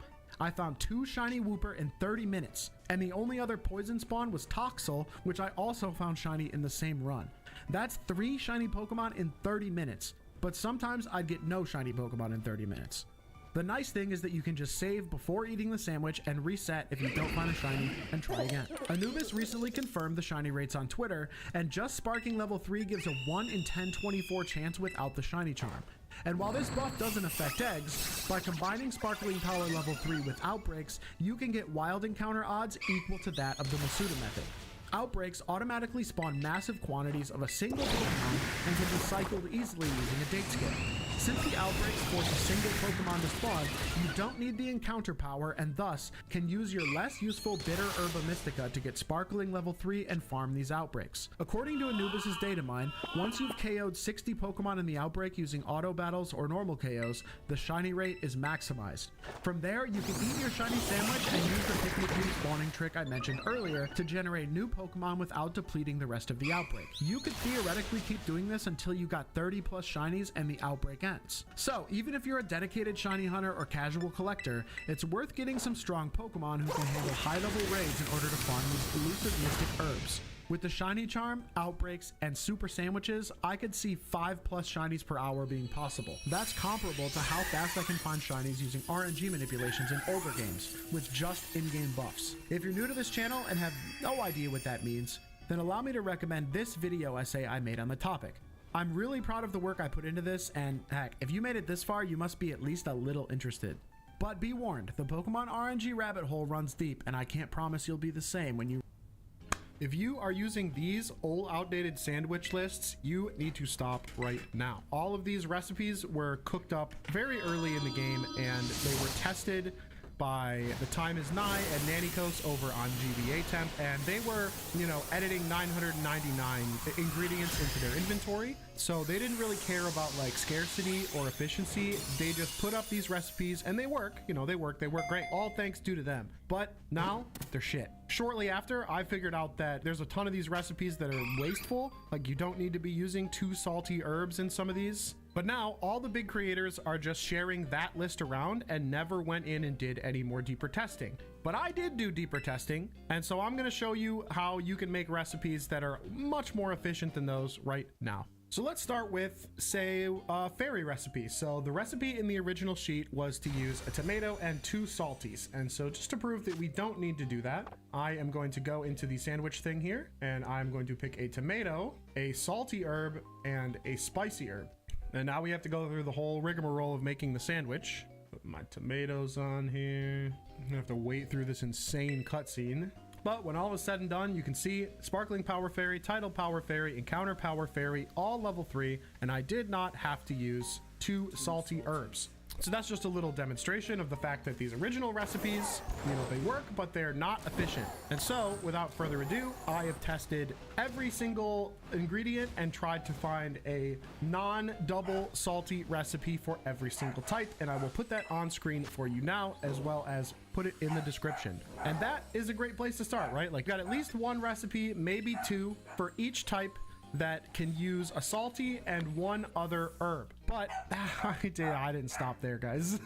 I found 2 shiny Wooper in 30 minutes, and the only other poison spawn was Toxel, which I also found shiny in the same run. That's 3 shiny Pokemon in 30 minutes, but sometimes I'd get no shiny Pokemon in 30 minutes. The nice thing is that you can just save before eating the sandwich and reset if you don't find a shiny and try again. Anubis recently confirmed the shiny rates on Twitter, and just sparking level 3 gives a 1 in 1024 chance without the shiny charm. And while this buff doesn't affect eggs, by combining Sparkling Power level 3 with Outbreaks, you can get wild encounter odds equal to that of the Masuda method. Outbreaks automatically spawn massive quantities of a single Pokemon and can be cycled easily using a date skip. Since the Outbreaks force a single Pokemon to spawn, you don't need the encounter power and thus can use your less useful Bitter Herba Mystica to get Sparkling level 3 and farm these Outbreaks. According to Anubis' data mine, once you've KO'd 60 Pokemon in the Outbreak using auto battles or normal KOs, the shiny rate is maximized. From there, you can eat your shiny sandwich and use the Picnic View spawning trick I mentioned earlier to generate new Pokemon without depleting the rest of the Outbreak. You could theoretically keep doing this until you got 30 plus shinies and the Outbreak ends. So even if you're a dedicated shiny hunter or casual collector, it's worth getting some strong Pokemon who can handle high level raids in order to farm these elusive mystic herbs. With the shiny charm, Outbreaks, and super sandwiches, I could see 5 plus shinies per hour being possible. That's comparable to how fast I can find shinies using RNG manipulations in older games, with just in-game buffs. If you're new to this channel and have no idea what that means, then allow me to recommend this video essay I made on the topic. I'm really proud of the work I put into this, and heck, if you made it this far, you must be at least a little interested. But be warned, the Pokemon RNG rabbit hole runs deep, and I can't promise you'll be the same when you... If you are using these old outdated sandwich lists, you need to stop right now. All of these recipes were cooked up very early in the game and they were tested by The Time Is Nigh and Nanikos over on GBA Temp, and they were, you know, editing 999 ingredients into their inventory, so they didn't really care about like scarcity or efficiency. They just put up these recipes and they work, you know, they work great, all thanks due to them. But now they're shit. Shortly after, I figured out that there's a ton of these recipes that are wasteful, like you don't need to be using 2 salty herbs in some of these. But now all the big creators are just sharing that list around and never went in and did any more deeper testing. But I did do deeper testing, and so I'm gonna show you how you can make recipes that are much more efficient than those right now. So let's start with, say, a fairy recipe. So the recipe in the original sheet was to use a tomato and 2 salties. And so just to prove that we don't need to do that, I am going to go into the sandwich thing here, and I'm going to pick a tomato, a salty herb, and a spicy herb. And now we have to go through the whole rigmarole of making the sandwich. Put my tomatoes on here. I'm gonna have to wait through this insane cutscene. But when all is said and done, you can see Sparkling Power Fairy, Tidal Power Fairy, Encounter Power Fairy, all level 3, and I did not have to use 2 salty herbs. So that's just a little demonstration of the fact that these original recipes, you know, they work, but they're not efficient. And so, without further ado, I have tested every single ingredient and tried to find a non-double salty recipe for every single type, and I will put that on screen for you now, as well as put it in the description. And that is a great place to start, right? Like, you got at least 1 recipe, maybe 2, for each type that can use a salty and 1 other herb. But I didn't stop there, guys.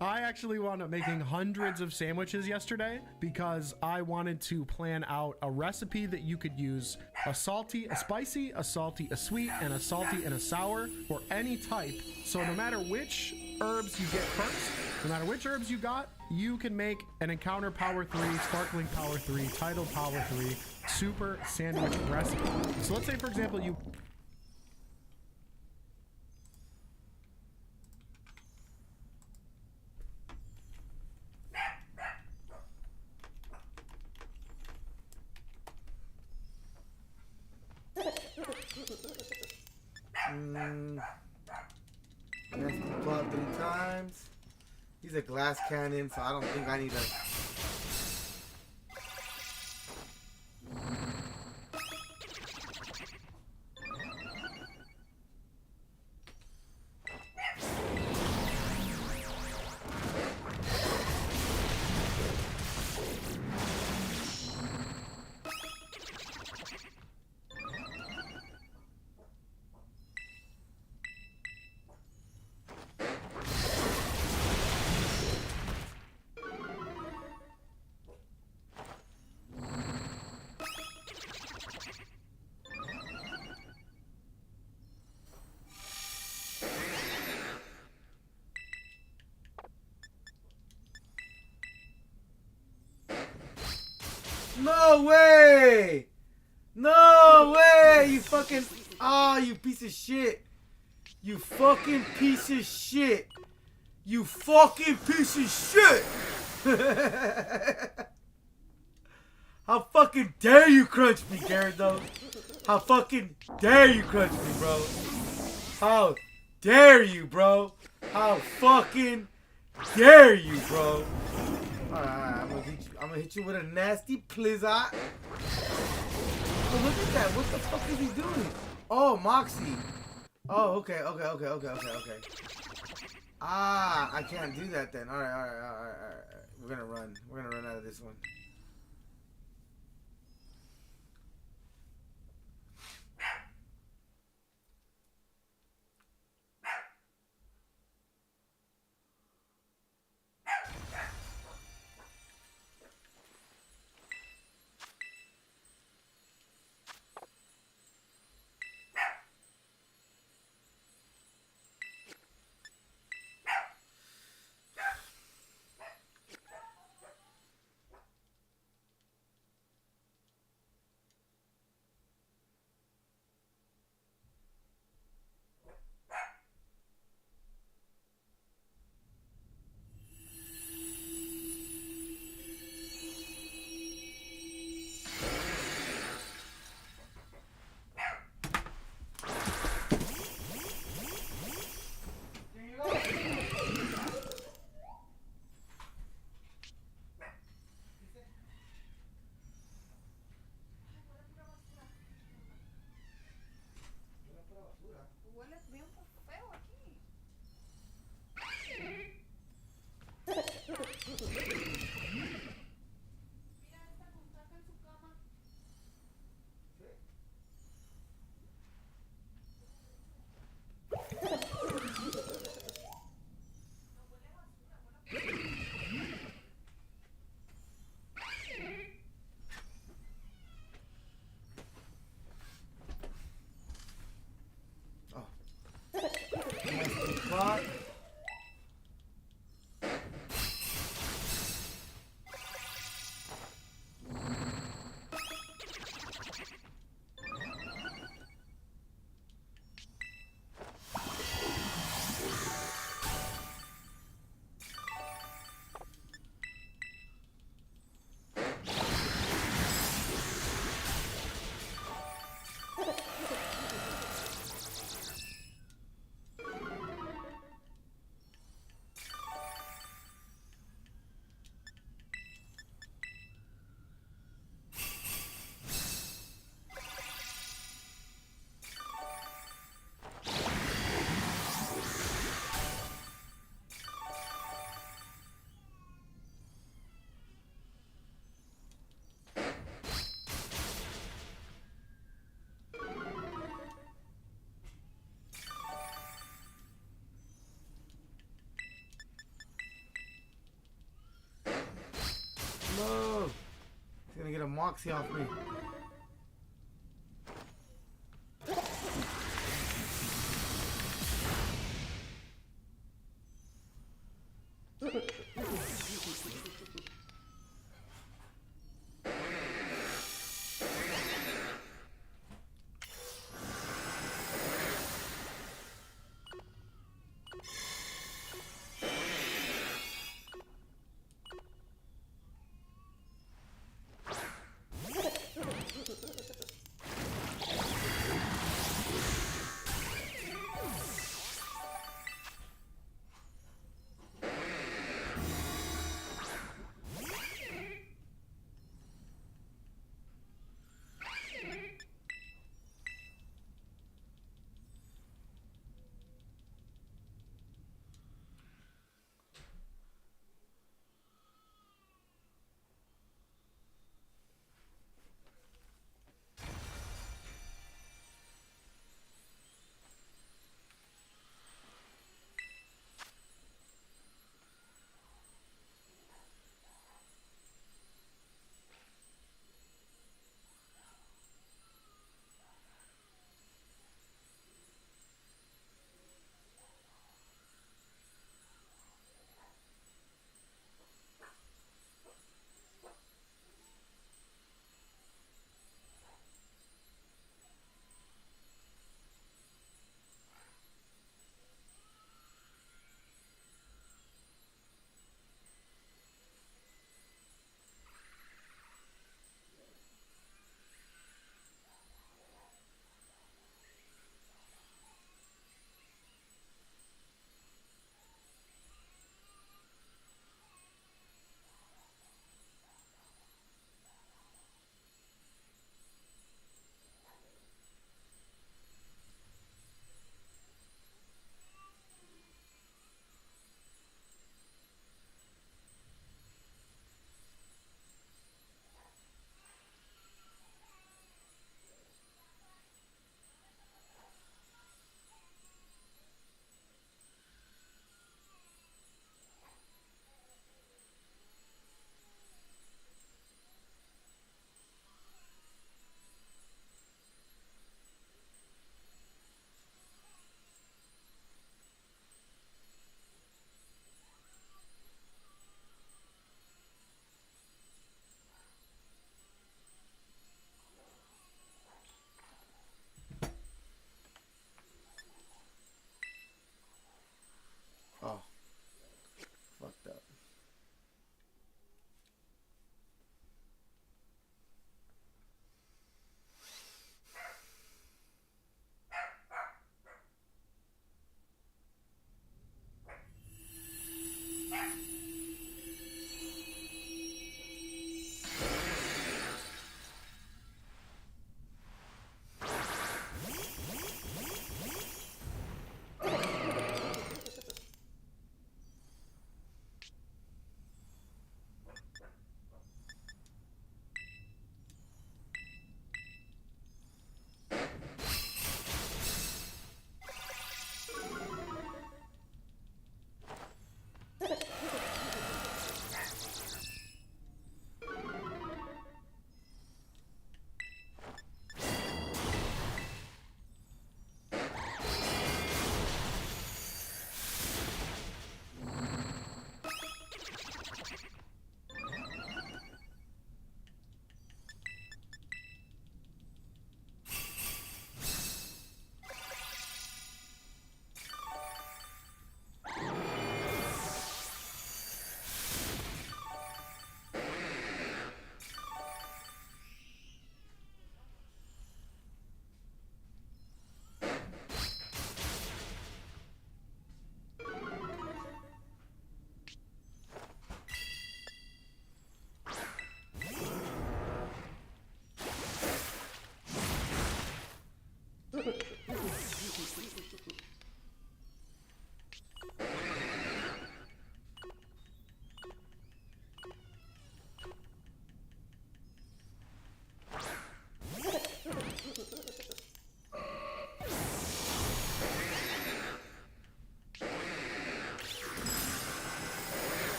I actually wound up making hundreds of sandwiches yesterday because I wanted to plan out a recipe that you could use a salty, a spicy, a salty, a sweet, and a salty and a sour for any type. So no matter which herbs you get first, no matter which herbs you got, you can make an Encounter Power 3, Sparkling Power 3, Tidal Power 3 super sandwich recipe. So let's say, for example, you... Let's blow up 3 times. He's a glass cannon, so I don't think I need to... No way! No way! You fucking... Ah, you piece of shit. You fucking piece of shit. You fucking piece of shit! How fucking dare you crunch me, Gyarados? How fucking dare you crunch me, bro? How dare you, bro? How fucking dare you, bro? Alright, I'm gonna hit you with a nasty blizzard. Oh, look at that. What the fuck is he doing? Oh, Moxie. Oh, okay. Ah, I can't do that then. Alright. We're gonna run. We're gonna run out of this one. Fuck. No! He's gonna get a Moxie off me.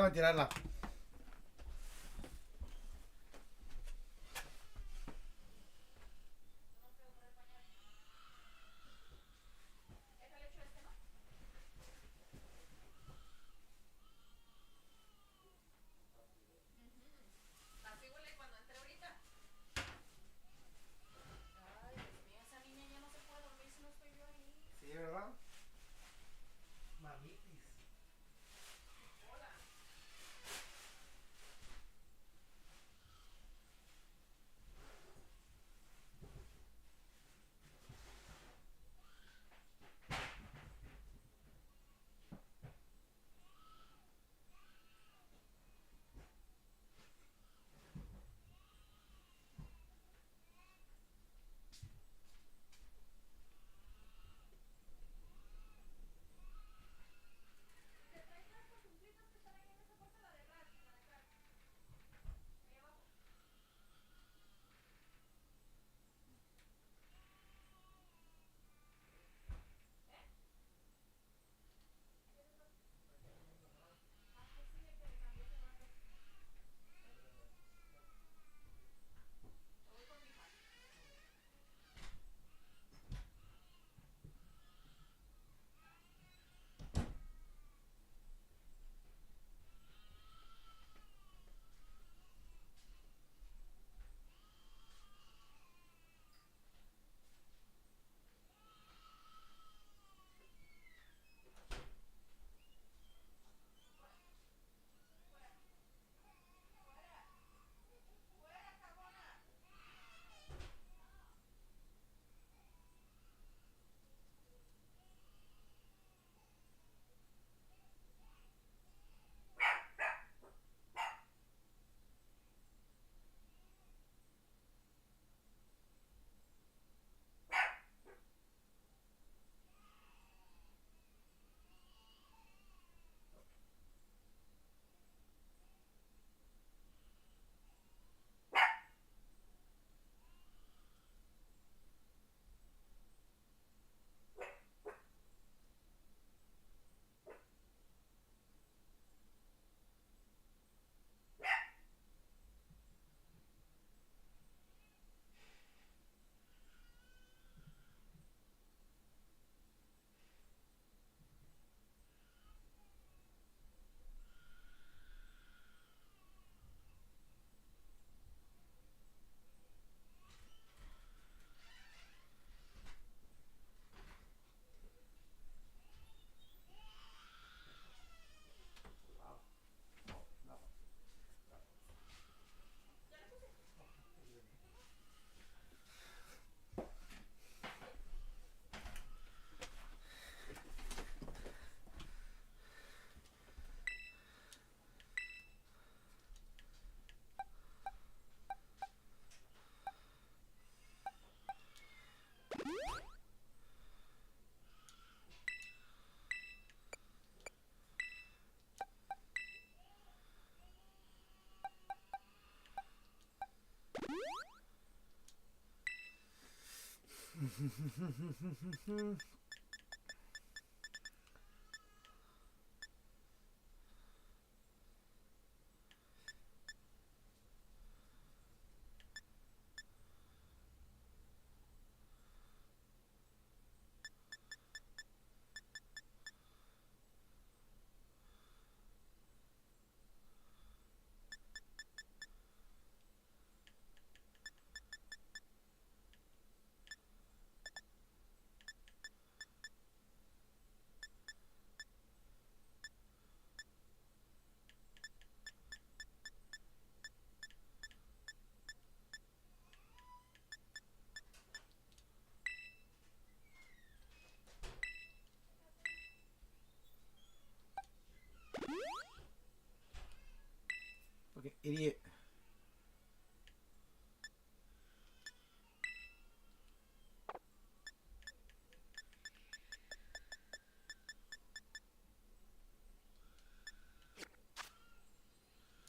déjame tirarla. Sí, ¿verdad? Mamitis. Fucking idiot.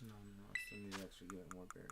No, I still need to actually get more berries.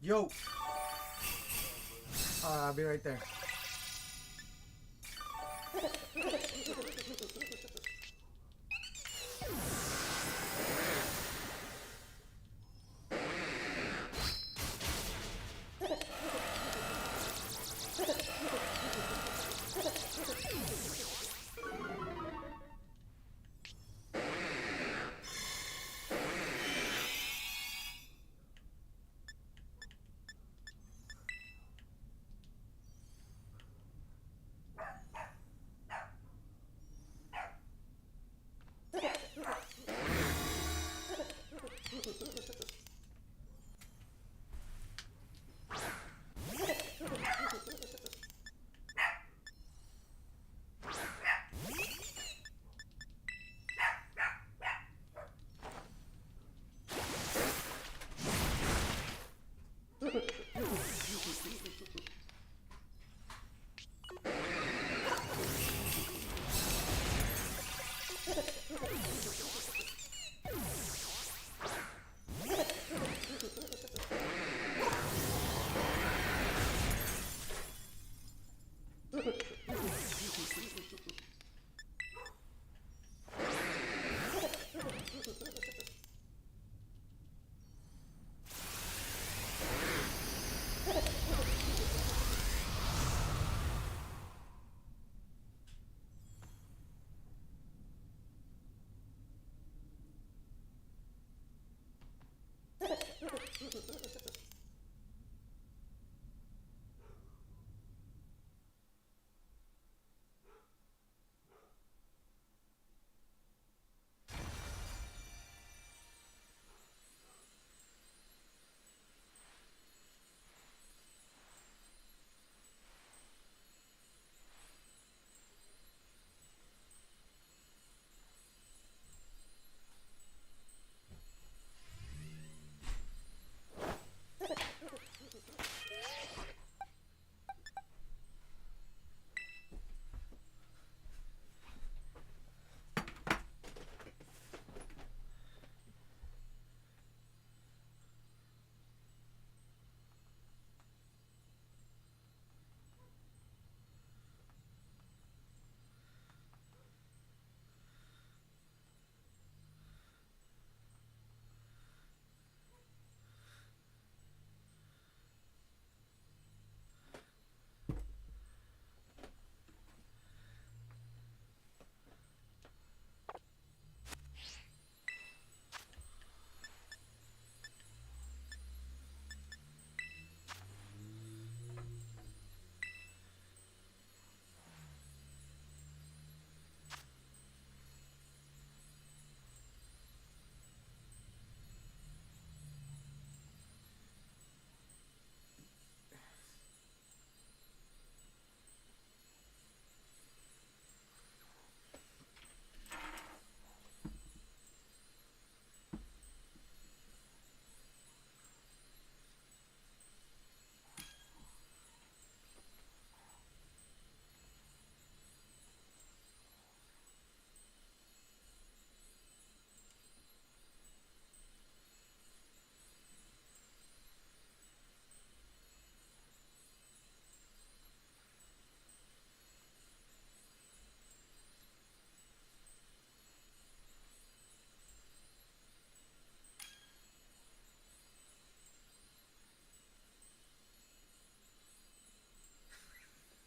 Yo. I'll be right there.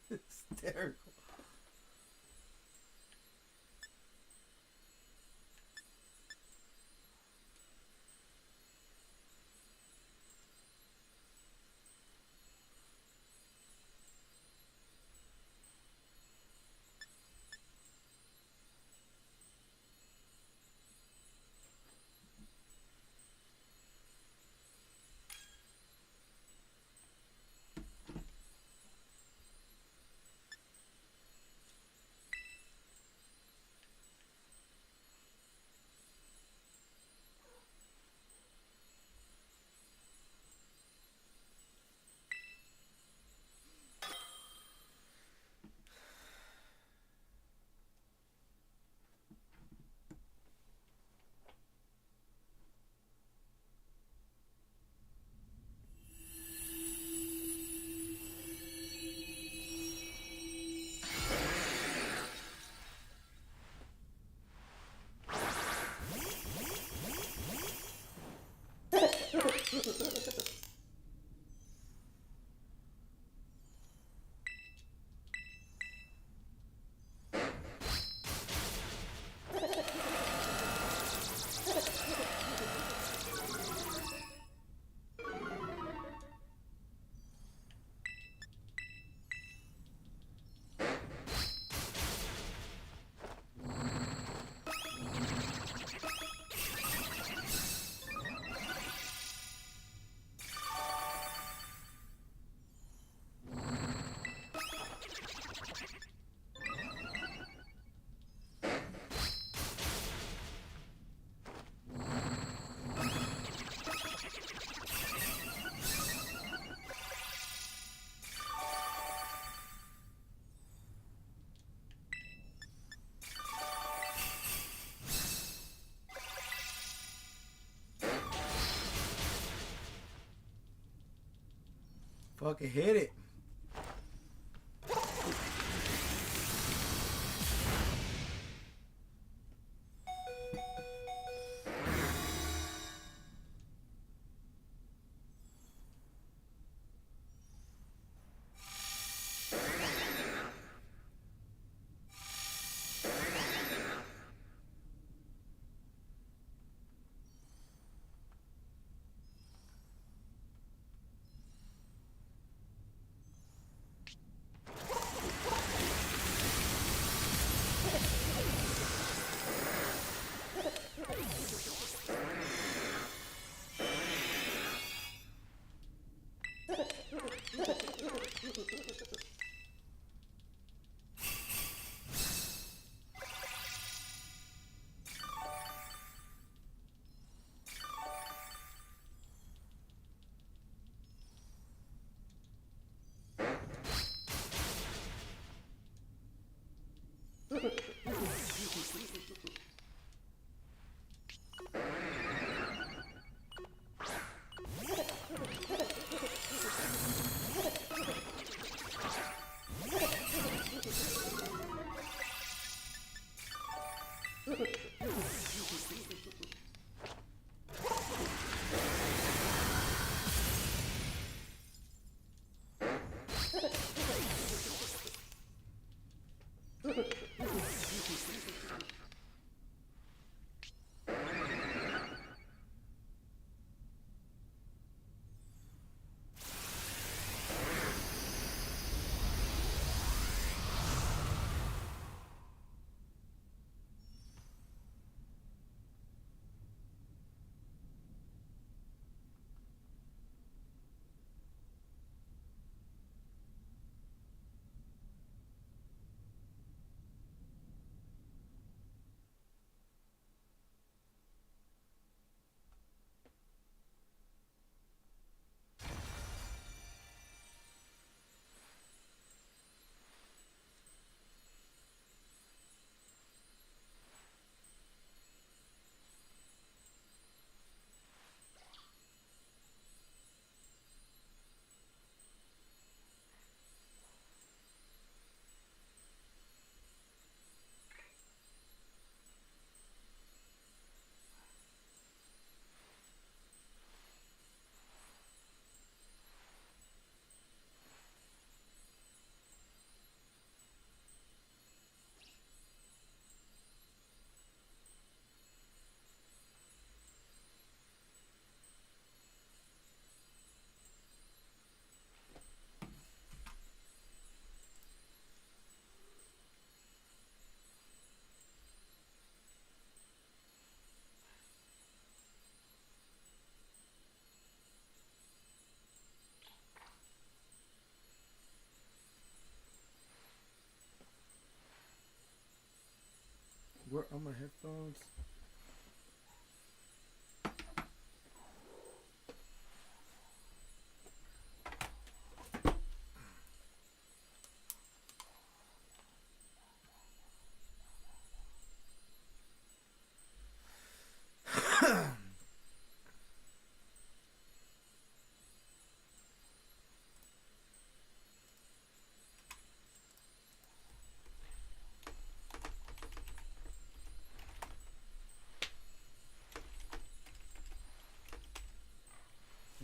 Hysterical. Fucking hit it. Where are my headphones?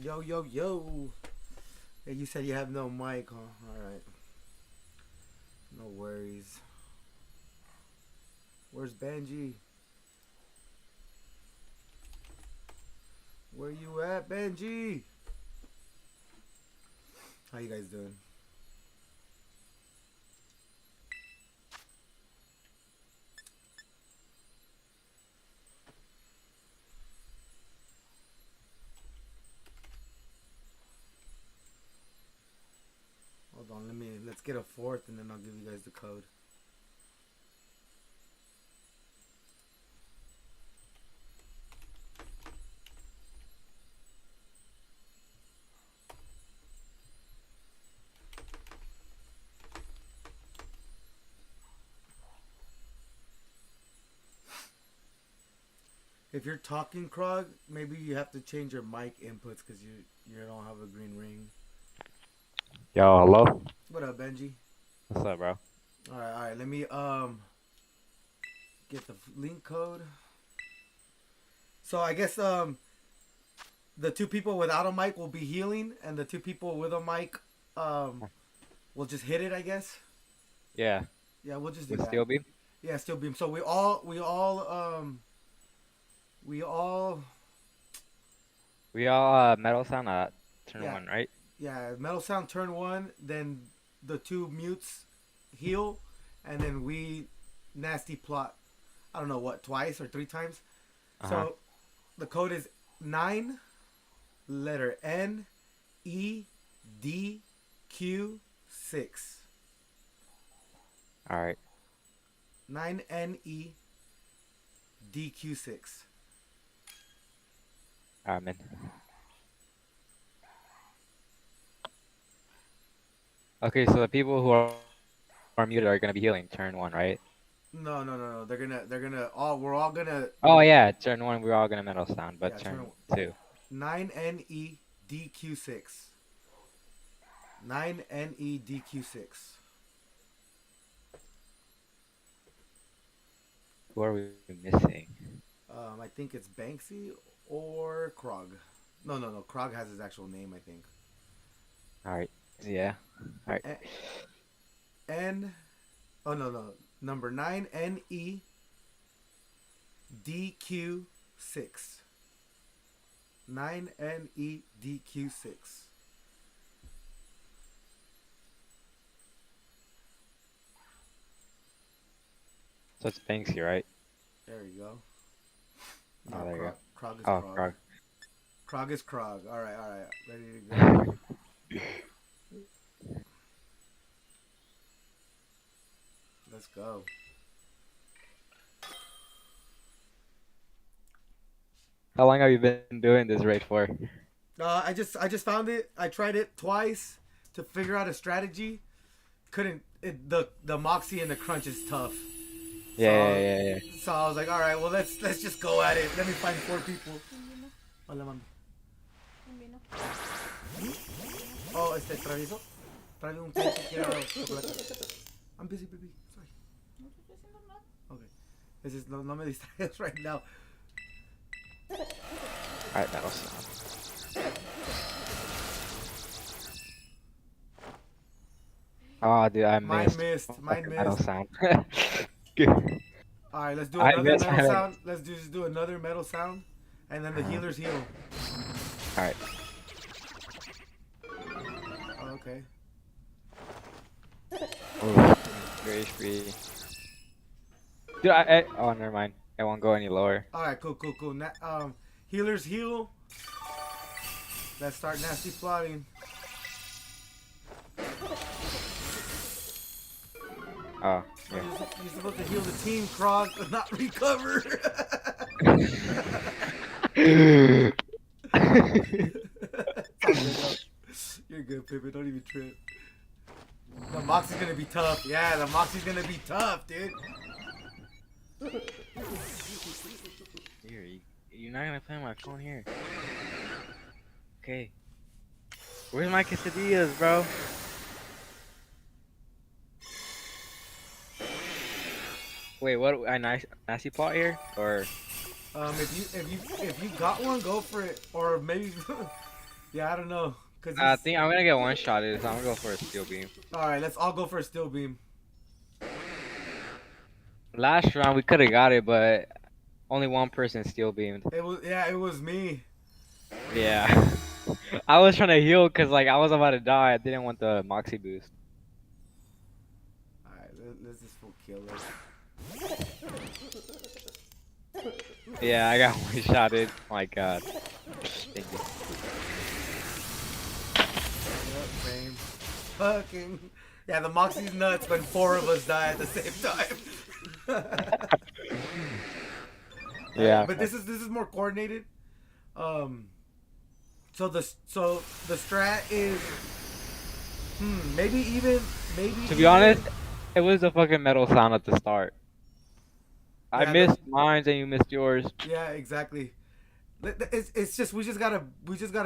Yo, yo, yo. Hey, you said you have no mic, huh? Alright. No worries. Where's Benji? Where you at, Benji? How you guys doing? Hold on, let's get a fourth and then I'll give you guys the code. If you're talking, Krog, maybe you have to change your mic inputs because you don't have a green ring. Yo, hello. What up, Benji? What's up, bro? All right. Let me get the link code. So I guess the two people without a mic will be healing, and the two people with a mic will just hit it, I guess. Yeah. Yeah, we'll just do With that. steel beam? Yeah, steel beam. So we all Metal sound turn yeah. 1, right? Yeah, metal sound turn 1, then the two mutes heal, and then we nasty plot. I don't know what, twice or 3 times. So the code is 9 letter N E D Q 6. All right. 9 N E D Q 6. All right, man. Okay, so the people who are muted are gonna be healing turn 1, right? No. They're gonna we're all gonna. Oh yeah, turn 1 we're all gonna metal sound, but Yeah, turn 2. 9 N E D Q 6. 9 N E D Q 6. Who are we missing? I think it's Banksy or Krog. No. Krog has his actual name, I think. All right. Yeah. All right. Number 9 N E D Q 6. 9 N E D Q 6. So it's Banksy, right? There you go. Oh, there you go. Krog is Krog. Krog. Krog is Krog. All right. Ready to go. Let's go. How long have you been doing this raid for? I just found it. I tried it twice to figure out a strategy. The Moxie and the Crunch is tough. Yeah. So I was like, all right, well let's just go at it. Let me find 4 people. Hola, mami. Oh, travieso. Trae un cake que quiero chocolate. I'm busy, baby. Sorry. Okay. This is no me distraigas right now. Alright, metal sound. Oh, dude, I missed. Mine missed. Metal sound. Alright, let's do another metal sound. Let's just do another metal sound. And then the healers heal. Alright. Okay. Ooh, very free. Dude, oh, never mind. I won't go any lower. Alright, cool. Healers heal. Let's start nasty plotting. Oh, yeah. You're supposed to heal the team, Krog, but not recover. You're good, Pippin. Don't even trip. The Moxie's gonna be tough. Yeah, the Moxie's gonna be tough, dude. Here, you're not gonna play on my phone here. Okay. Where's my quesadillas, bro? Wait, what? I nasty plot here, or? If you got one, go for it. Or maybe, yeah, I don't know. I think I'm gonna get one shotted, so I'm gonna go for a steel beam. All right, let's all go for a steel beam. Last round we could have got it, but only one person steel beamed. It was me. Yeah. I was trying to heal because like I was about to die. I didn't want the Moxie boost. All right, let's just full kill it. Yeah, I got one shotted. My God. Thank you. Yep, same. Fucking. Yeah, the Moxie's nuts when 4 of us die at the same time. Yeah. But this is more coordinated. So the strat is maybe. To be honest, it was a fucking metal sound at the start. I missed mine and you missed yours. Yeah, exactly. It's just we just gotta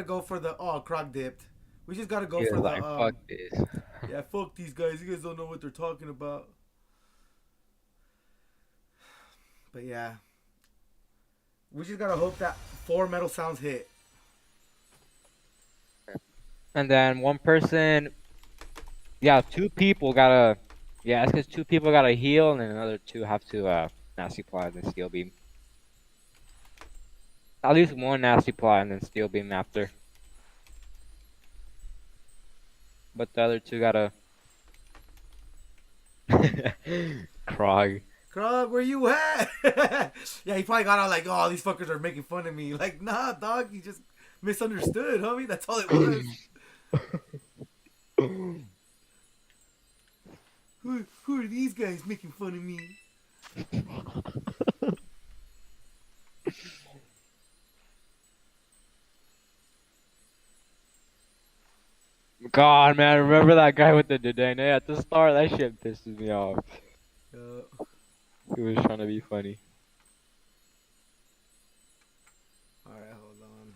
go for the Krog dipped. We just gotta go He for was the like, fuck this. Yeah, fuck these guys. You guys don't know what they're talking about. But yeah, we just gotta hope that 4 metal sounds hit. And then one person, yeah, 2 people gotta, yeah, it's because 2 people gotta heal, and then another 2 have to nasty plot and then steel beam. At least one nasty plot and then steel beam after. But the other 2 gotta. Krog. Krog, where you at? Yeah, he probably got out like, oh, these fuckers are making fun of me. Like, nah, dog, you just misunderstood, homie. That's all it was. Who are these guys making fun of me? God, man, remember that guy with the Dene at the start? That shit pisses me off. He was trying to be funny. Alright, hold on.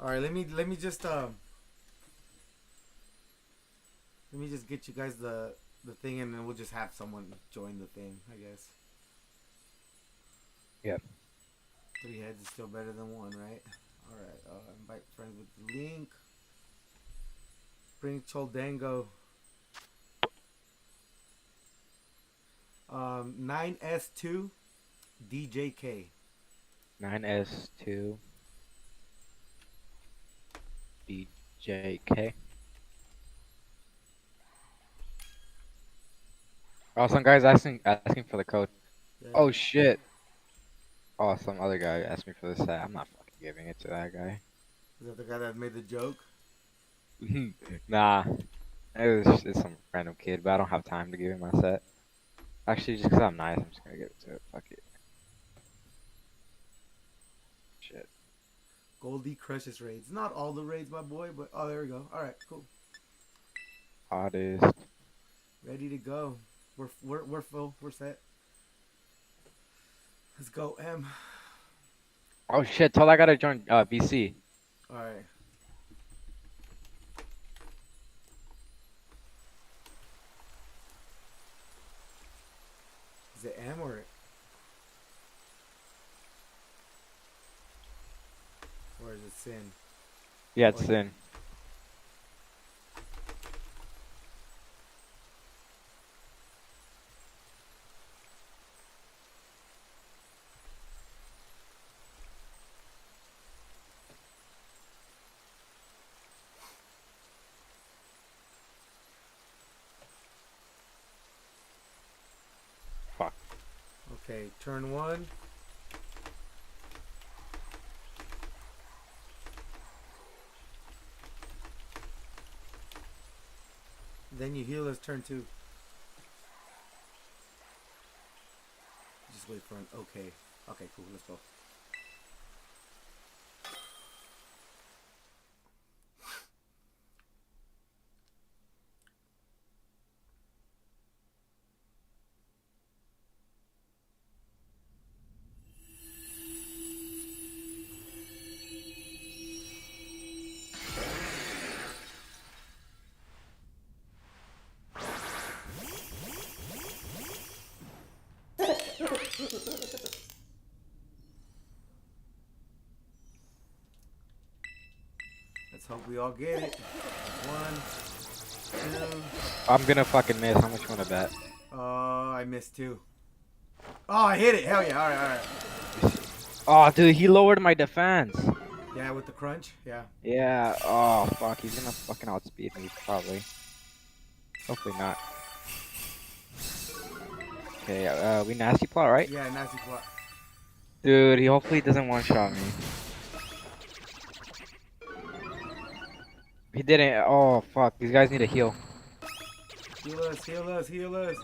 All right, let me just get you guys the thing, and then we'll just have someone join the thing, I guess. Yep. 3 heads is still better than 1, right? All right. Invite friends with the link. Bring Choldango. 9S2 DJK. 9S2 DJK. Oh, some guy's asking for the code. Yeah. Oh shit. Oh, some other guy asked me for the set. I'm not fucking giving it to that guy. Is that the guy that made the joke? Nah. It's some random kid, but I don't have time to give him my set. Actually, just because I'm nice, I'm just gonna give it to it. Fuck it. Shit. Goldie crushes raids. Not all the raids, my boy, but oh, there we go. All right, cool. Hottest. Ready to go. We're full. We're set. Let's go, M. Oh shit! Tell that guy to join VC. All right. Is it M or is it Sin? Yeah, it's Sin. Fuck. Okay, turn 1. Then you heal us turn 2. Just wait for an okay. Okay, cool, let's go. Let's hope we all get it. 1, 2. I'm gonna fucking miss. How much you wanna bet? I missed 2. Oh, I hit it. Hell yeah. All right. Oh, dude, he lowered my defense. Yeah, with the crunch. Yeah. Yeah. Oh, fuck. He's gonna fucking outspeed me, probably. Hopefully not. Okay, we nasty plot, right? Yeah, nasty plot. Dude, he hopefully doesn't one-shot me. He didn't. Oh fuck! These guys need a heal. Heal us, heal us, heal us.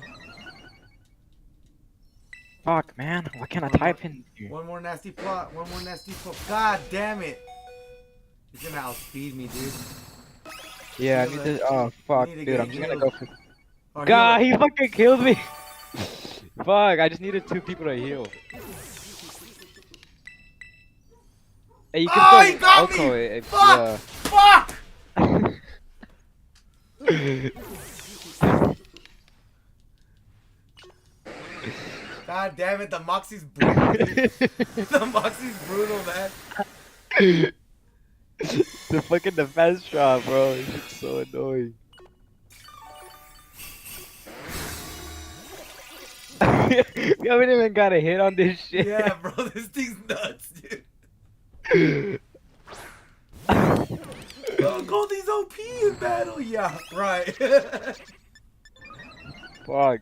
Fuck, man. Why can't I One type more- in here? One more nasty plot. One more nasty plot. God damn it. He's gonna outspeed me, dude. Yeah, I Heal need us. to. Oh fuck, We need to dude. get I'm just gonna healed. go for. Or God, heal he fucking killed me. Fuck! I just needed 2 people to heal. Hey, you can Oh, still he got Oko me! if Fuck! Fuck! God damn it, the Moxie's brutal, dude. The Moxie's brutal, man. The fucking defense shot, bro. It's so annoying. We haven't even got a hit on this shit. Yeah, bro, this thing's nuts, dude. Don't call these OP in battle. Yeah, right. Fuck.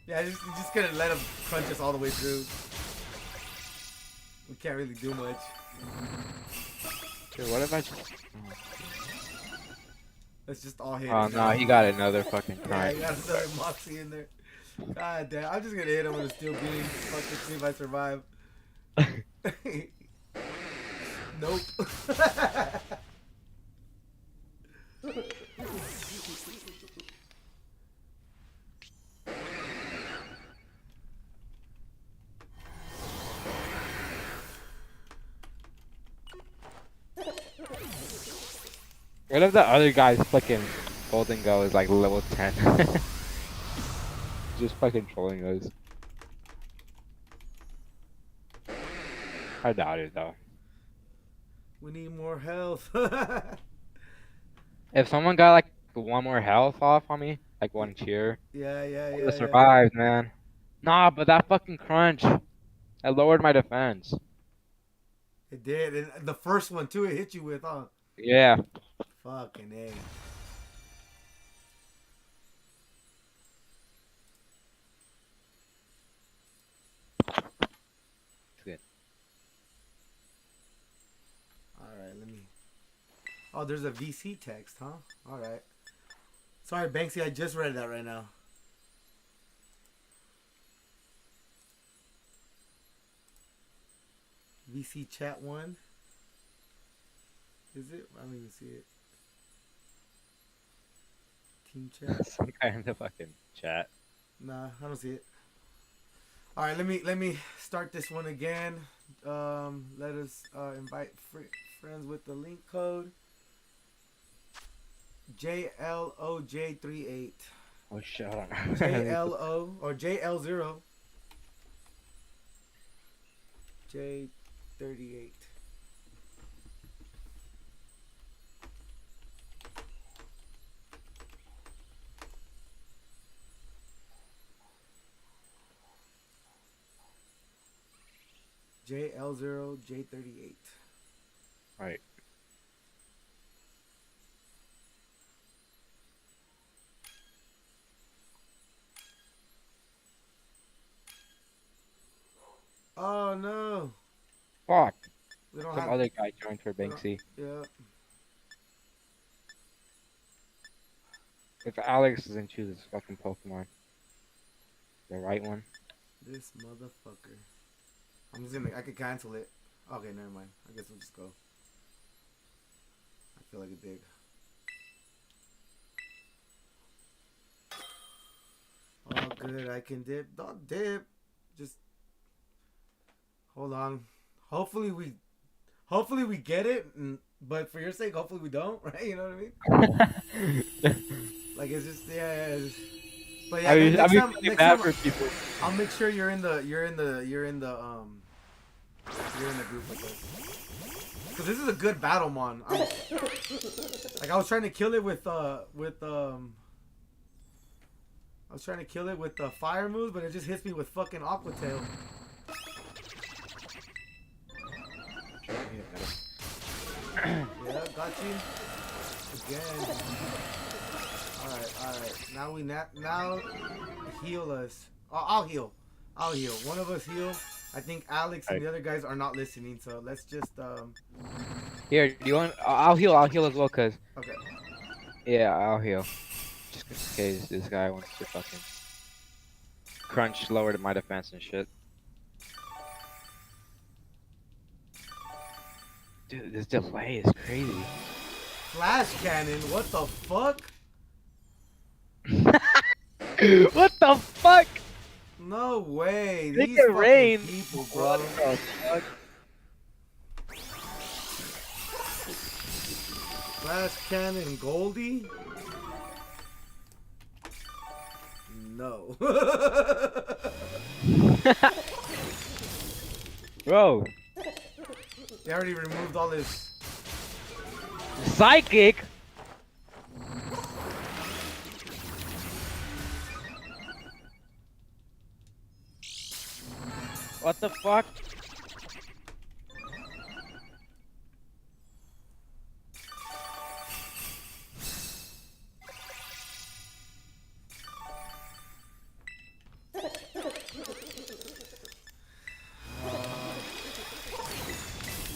Yeah, just gonna let him crunch us all the way through. We can't really do much. Dude, what if I just... Let's just all hit Oh him. no, he got another fucking Yeah, crunch. he got another Moxie in there. God damn, I'm just gonna hit him with a steel beam. Fucking see if I survive. Nope. What if the other guy's fucking golden go is like level 10? Just fucking trolling us. I doubt it though. We need more health. If someone got like 1 more health off on me, like 1 cheer, Yeah, yeah, I yeah. would have survived, man. Nah, but that fucking crunch, I lowered my defense. It did. And the first one too, it hit you with, huh? Yeah. Fucking A. Good. Alright, let me. Oh, there's a VC text, huh? Alright. Sorry, Banksy, I just read that right now. VC chat 1. Is it? I don't even see it. Team chat. Some guy in the fucking chat. Nah, I don't see it. All right, let me start this one again. Let us invite friends with the link code JLOJ38. Oh shit! Hold on. JLO or JL0 J38. JL0 J38. Right. Oh no. Fuck. We don't Some have other guy joined for Banksy. Yeah. If Alex doesn't choose his fucking Pokemon, the right one. This motherfucker. I'm just gonna. I could cancel it. Okay, never mind. I guess we'll just go. I feel like a dig. Oh, good. I can dip. Don't dip. Just hold on. Hopefully we get it. But for your sake, hopefully we don't. Right? You know what I mean? Like it's just it's just, but yeah. Next time, for people. I'll make sure you're in the group with us. Cause this is a good battle mon. Like I was trying to kill it with I was trying to kill it with the fire moves, but it just hits me with fucking Aqua Tail. Yeah, got you. Again. Alright. Now heal us. Oh, I'll heal. One of us heal. I think Alex and the other guys are not listening, so let's just Here, do you want? I'll heal. I'll heal as well, cause. Okay. Yeah, I'll heal. Just in case this guy wants to fucking crunch lower to my defense and shit. Dude, this delay is crazy. Flash cannon? What the fuck? What the fuck? No way. They These can fucking rain. people, bro. What the fuck? Flash cannon Goldie? No. Bro. They already removed all his Psychic? What the fuck?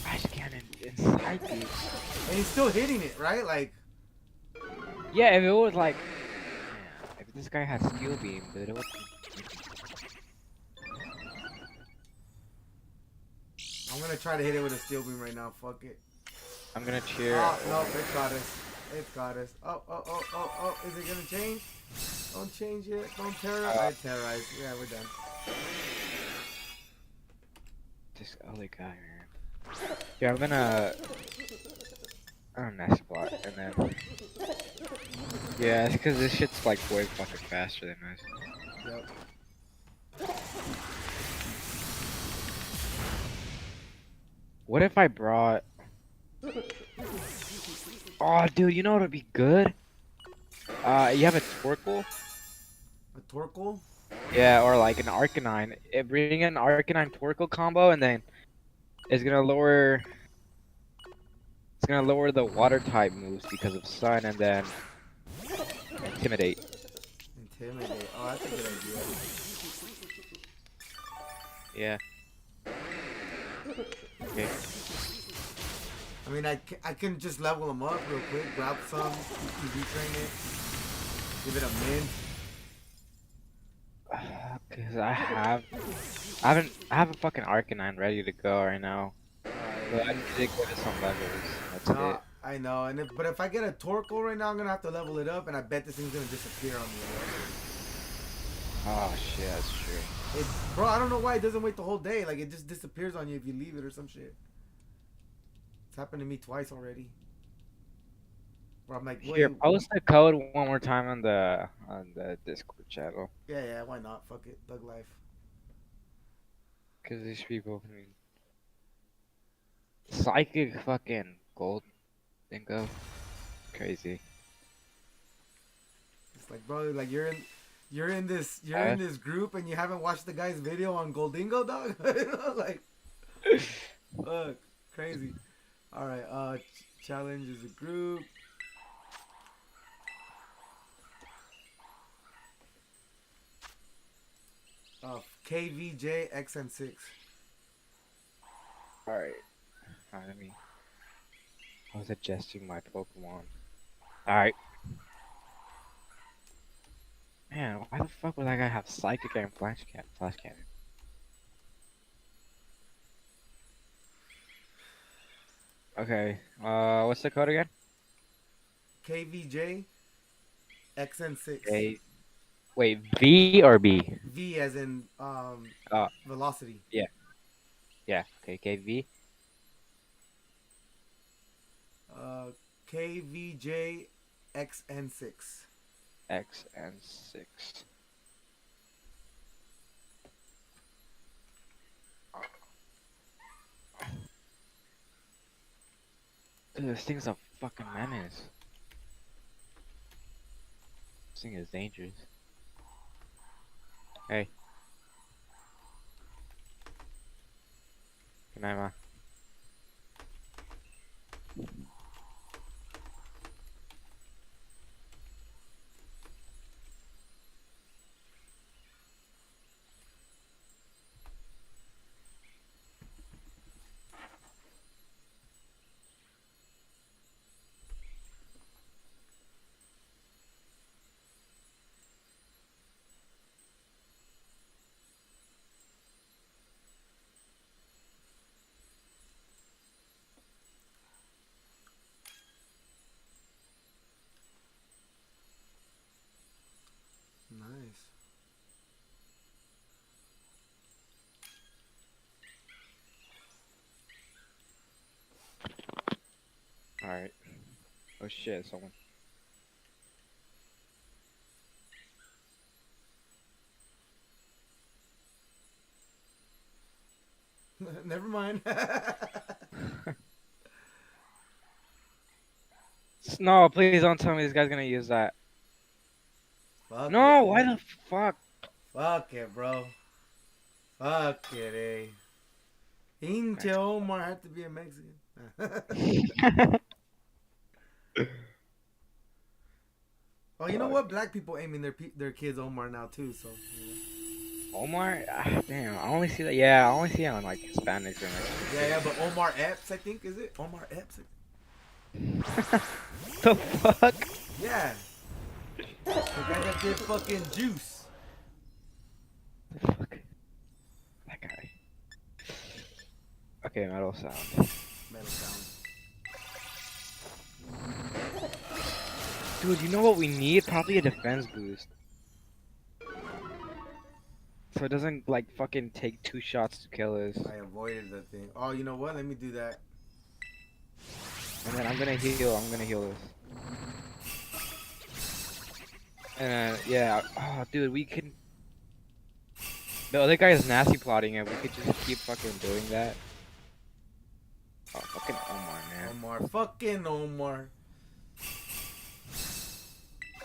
Flash cannon and psychic. And he's still hitting it, right? Like, Yeah, if it was like, if this guy had skill beam, dude, it would. I'm gonna try to hit it with a steel beam right now. Fuck it. I'm gonna cheer. Oh, no, it got us. It got us. Oh. Is it gonna change? Don't change it. Don't terrorize. I terrorize. Yeah, we're done. This other guy, man. Yeah, I'm gonna. Next spot, and then. Yeah, it's because this shit's like way fucking faster than us. Yep. What if I brought? Oh, dude, you know what would be good? You have a Torkoal? A Torkoal? Yeah, or like an Arcanine. Bring an Arcanine Torkoal combo, and then it's gonna lower. It's gonna lower the water type moves because of Sun, and then Intimidate. Intimidate. Oh, that's a good idea. Yeah. Okay. I mean, I can just level him up real quick, grab some, EV train it, give it a mint. Cause I have a fucking Arcanine ready to go right now. But I need to go to some levels. That's it. I know, but if I get a Torkoal right now, I'm gonna have to level it up, and I bet this thing's gonna disappear on me. Oh shit, that's true. Bro, I don't know why it doesn't wait the whole day. Like, it just disappears on you if you leave it or some shit. It's happened to me twice already. Where I'm like, wait. Here, post the code one more time on the Discord channel. Yeah, why not? Fuck it, Thug Life. Cause these people, I mean, psychic fucking gold, dingo, crazy. It's like, bro, like you're in this group and you haven't watched the guy's video on Goldingo, dog. You know, like, fuck, crazy. All right, challenge is a group. KVJ XN6. Alright, let me. I was adjusting my Pokemon. Alright. Man, why the fuck would that guy have Psychic and Flash Cannon? Okay, what's the code again? KVJ XN6. Okay. Wait, V or B? V as in velocity. Yeah. Yeah. Okay, KV. KVJ XN6. XN6. Dude, this thing's a fucking menace. This thing is dangerous. Hey. Good night, ma. Oh shit, someone. Never mind. No, please don't tell me this guy's gonna use that. Fuck No, it, why eh? the fuck? Fuck it, bro. Fuck it, eh? Hinche Omar had to be a Mexican. Oh, you know what? Black people aiming their kids Omar now too. So. Yeah. Omar? Ah, damn, I only see that. Yeah, I only see it on like Hispanics or like. Yeah, but Omar Epps, I think, is it? Omar Epps. The fuck? Yeah. The guy that did fucking Juice. The fuck? That guy. Okay, metal sound. Metal sound. Dude, you know what we need? Probably a defense boost. So it doesn't like fucking take 2 shots to kill us. I avoided the thing. Oh, you know what? Let me do that. And then I'm gonna heal this. And yeah, oh dude, we can. The other guy is nasty plotting it. We could just keep fucking doing that. Oh, fucking Omar, man. Omar, fucking Omar.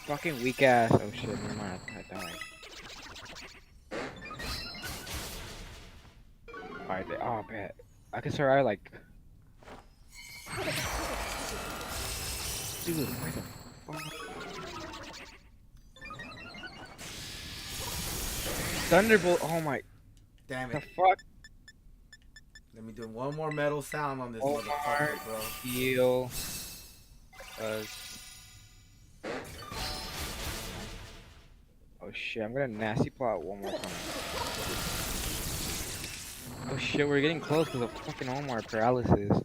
Fucking weak ass. Oh shit, never mind. I died. Alright, oh bet. I can survive like. Dude, where the fuck? Thunderbolt, oh my. Damn it. The fuck? Let me do one more metal sound on this Omar, motherfucker, bro. heal. Oh shit, I'm gonna nasty plot one more time. Oh shit, we're getting close because of fucking Omar paralysis.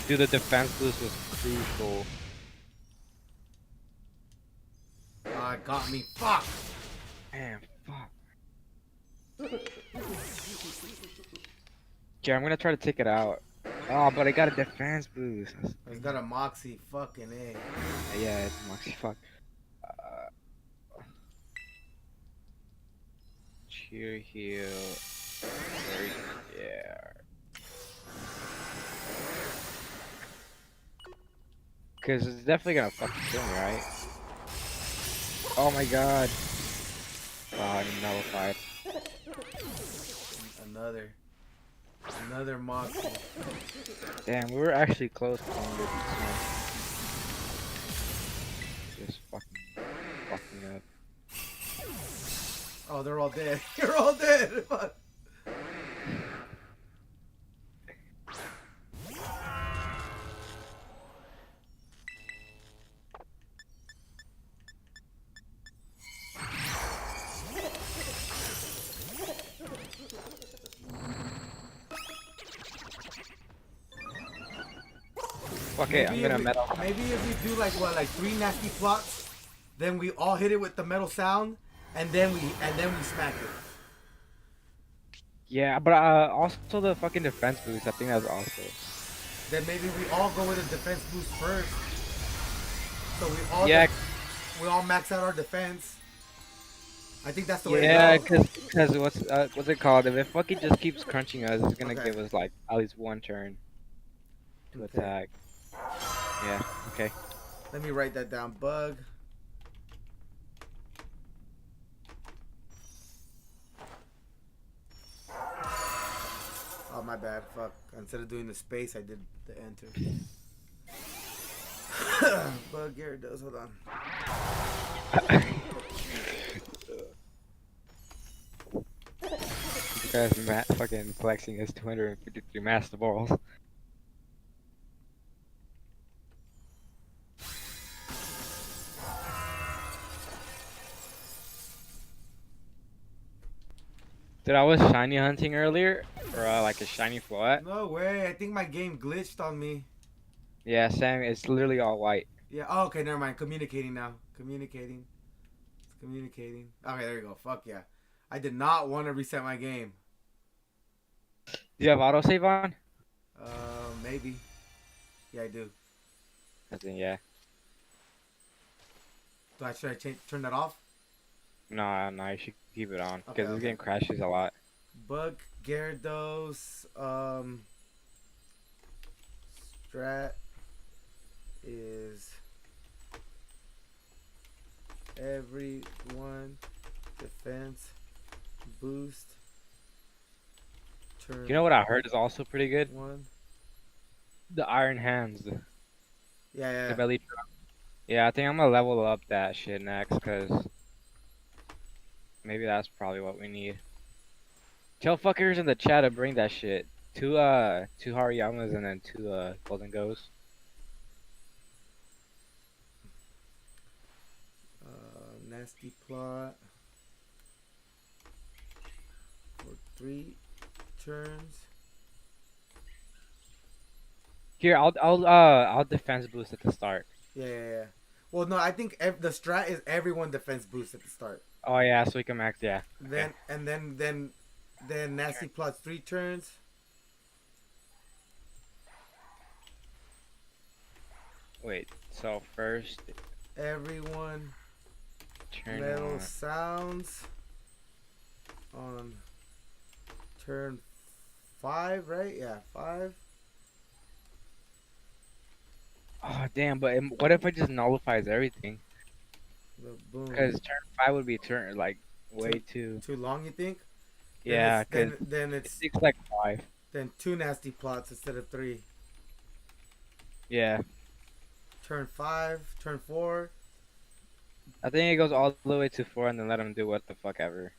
Dude, the defense boost was crucial. Ah, it got me. Fuck. Man, fuck. Okay, I'm gonna try to take it out. Oh, but I got a defense boost. He's got a Moxie. Fucking A. Yeah, it's Moxie. Fuck. Cheer heal. Yeah. Cause it's definitely gonna fucking kill me, right? Oh my god. Wow, I'm nullified. Another Moxie. Damn, we were actually close to one of these. Just fucking up. Oh, they're all dead. You're all dead. Fuck. Okay, I'm gonna metal. Maybe if we do like 3 nasty plots, then we all hit it with the metal sound, and then we smack it. Yeah, but also the fucking defense boost. I think that's also. Then maybe we all go with a defense boost first. So we all max out our defense. I think that's the way. Yeah, because what's it called? If it fucking just keeps crunching us, it's gonna give us like at least 1 turn to attack. Yeah. Okay. Let me write that down. Bug. Oh, my bad. Fuck. Instead of doing the space, I did the enter. Bug Gyarados. Hold on. This guy's fucking flexing his 253 Master Balls. Dude, I was shiny hunting earlier, or like a shiny float. No way. I think my game glitched on me. Yeah, Sam, it's literally all white. Yeah. Oh, okay. Never mind. Communicating now. Communicating. It's communicating. Okay, there you go. Fuck yeah. I did not want to reset my game. Do you have autosave on? Maybe. Yeah, I do. I think, yeah. Should I turn that off? No, you should keep it on. Because Okay, this game crashes a lot. Bug Gyarados, strat is everyone defense boost. Turn You know what I heard is also pretty good? one. The Iron Hands. Yeah. The belly drop. Yeah, I think I'm gonna level up that shit next, because maybe that's probably what we need. Tell fuckers in the chat to bring that shit. Two Hariyamas and then 2 Golden Goes. Nasty plot for 3 turns. Here, I'll defense boost at the start. Yeah. Well, no, I think the strat is everyone defense boost at the start. Oh yeah, so we can max, yeah. Then and then nasty plots 3 turns. Wait, so first Everyone turn metal on. sounds on turn 5, right? Yeah, 5. Oh damn, but what if it just nullifies everything? The boom. Because turn 5 would be like way too long, you think? Yeah, then because it's it takes like 5. Then 2 nasty plots instead of 3. Yeah. Turn 5, turn 4. I think it goes all the way to 4 and then let them do what the fuck ever.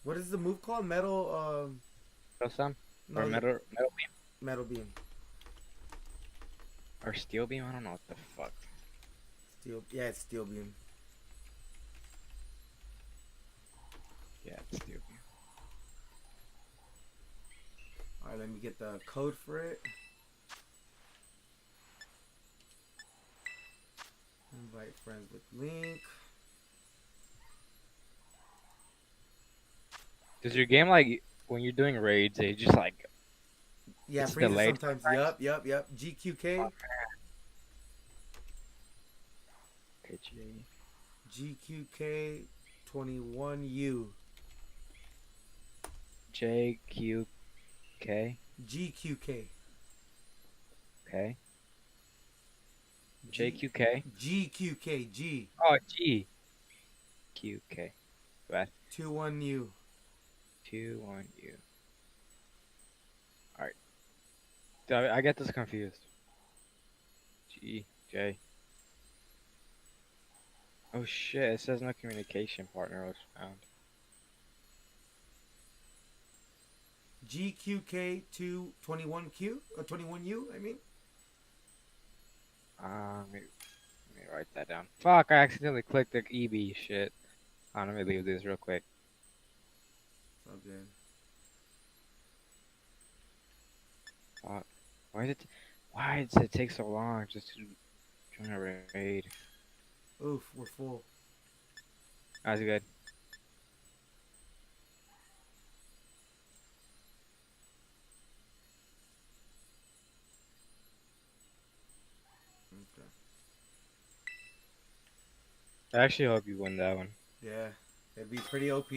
What is the move called? Metal Metal Sun? No, Or metal beam? Metal beam. Or steel beam? I don't know what the fuck. It's steel beam. Yeah, it's steel beam. Alright, let me get the code for it. Invite friends with link. Does your game, like, when you're doing raids, they just like... Yeah, it's freezes delayed sometimes. Yup. GQK. GQK 21U. JQK? GQK. Okay. JQK? GQK. G. Oh, G. QK. What? 21U. 21U. Alright. I get this confused. G. J. Oh shit, it says no communication partner was found. GQK 21Q? Or 21U, I mean? Let me write that down. Fuck, I accidentally clicked the EEVEE shit. Let me leave this real quick. It's all good. Fuck. Why does it take so long just to join a raid? Oof, we're full. That's good. Okay. I actually hope you win that one. Yeah, it'd be pretty OP.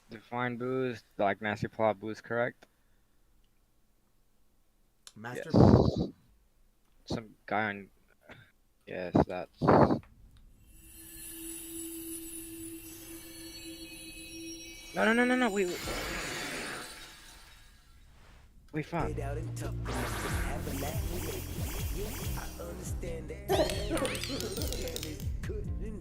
Define boost, like nasty plot boost, correct? Master. Yes. Some guy on. Yes, that's. No, wait. Wait, fuck.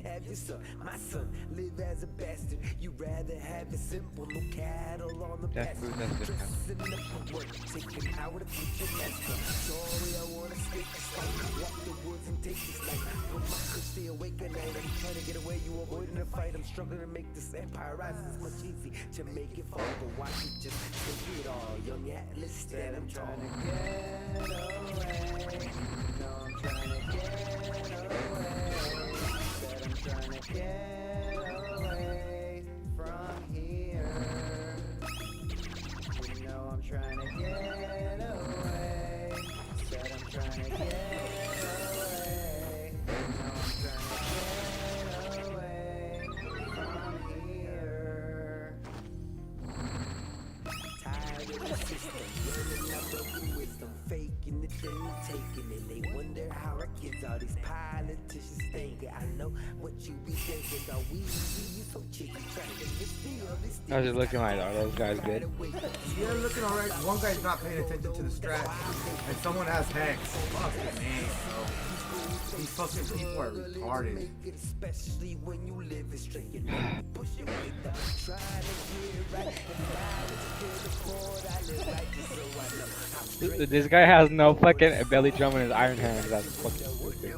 Have your son, my son, live as a bastard. You rather have it simple, no cattle on the pasture. Dressing up for work, taking power to put your master. Sorry, I wanna skate the fight, walk the woods and take this life. Put my could stay awake at night. I'm trying to get away, you avoiding a fight. I'm struggle to make this empire rise. It's much easy to make it fall, but watch it just take it all. Young Atlas, stand I'm trying to get away. No, I'm trying to get away. Said I'm trying to get away from here. You know I'm trying to get away. Said I'm trying to get away. You know I'm trying to get away from here. Tired of the system, learning out broken wisdom, faking it then taking it. They wonder how our kids, all these politicians thinking. I know what you be thinking, though we so cheeky, trying to convince me of this. How's it looking like? Are those guys good? Yeah, looking alright. One guy's not paying attention to the strat, and someone has Hex. Fucking man, bro. These fucking people are retarded. Especially when you live in straight, you know, push it with them, trying to get right, Dude, this guy has no fucking belly drum in his iron hands. That's fucking stupid.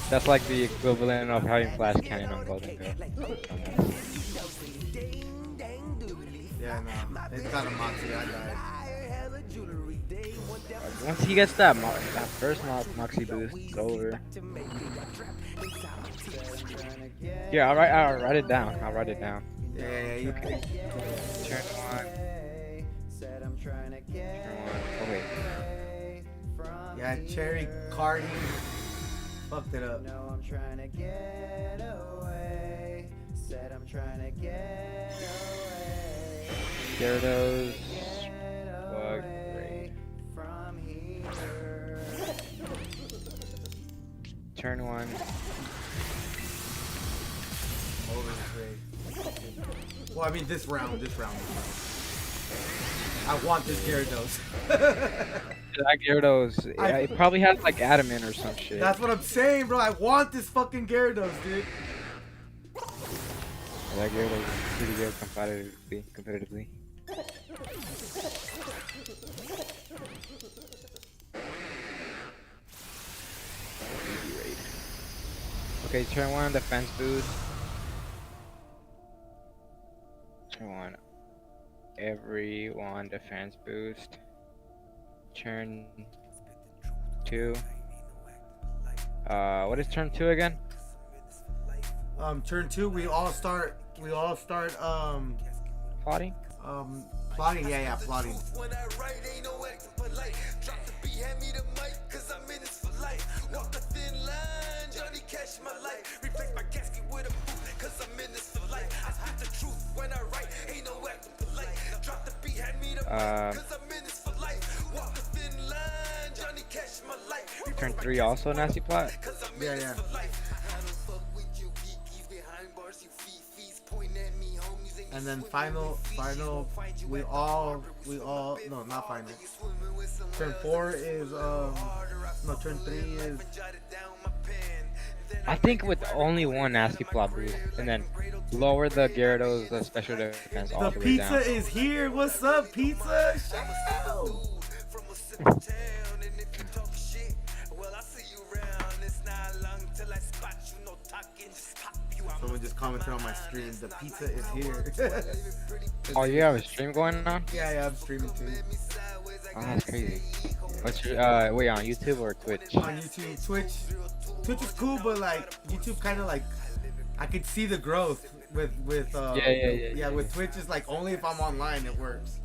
That's like the equivalent of having flash cannon on Golden Girl. Yeah, no. It's got a Moxie. I died. Once he gets that first Moxie boost, it's over. Yeah, I'll write it down. I'll write it down. Yeah, you can. Turn one. Oh wait. Yeah, Cherry Cardi fucked it up. No, I'm trying to get away. Said I'm trying to get away. Gyarados. Fuck. Great. From here. Turn one. Over the grade. Well, I mean this round. I want this Gyarados. That Gyarados, it probably has like adamant or some shit. That's what I'm saying, bro. I want this fucking Gyarados, dude. That Gyarados is pretty good competitively. Okay, turn one, defense boost. Turn one. Everyone defense boost. Turn two. What is turn two again? Turn two, we all start plotting? Plotting, yeah, plotting. Turn three also nasty plot? Yeah. And then final, we all, no, not final. Turn four is, no, turn three is. I think with only one nasty plot boost, and then lower the Gyarados special defense all the way down. The pizza is here. What's up, pizza? Shout out. Someone just commented on my stream. The pizza is here. Oh, you have a stream going on? Yeah, I'm streaming too. Oh, that's crazy. What's your wait, on YouTube or Twitch? On YouTube, Twitch is cool, but like YouTube kind of like I could see the growth with yeah. With Twitch is like only if I'm online it works.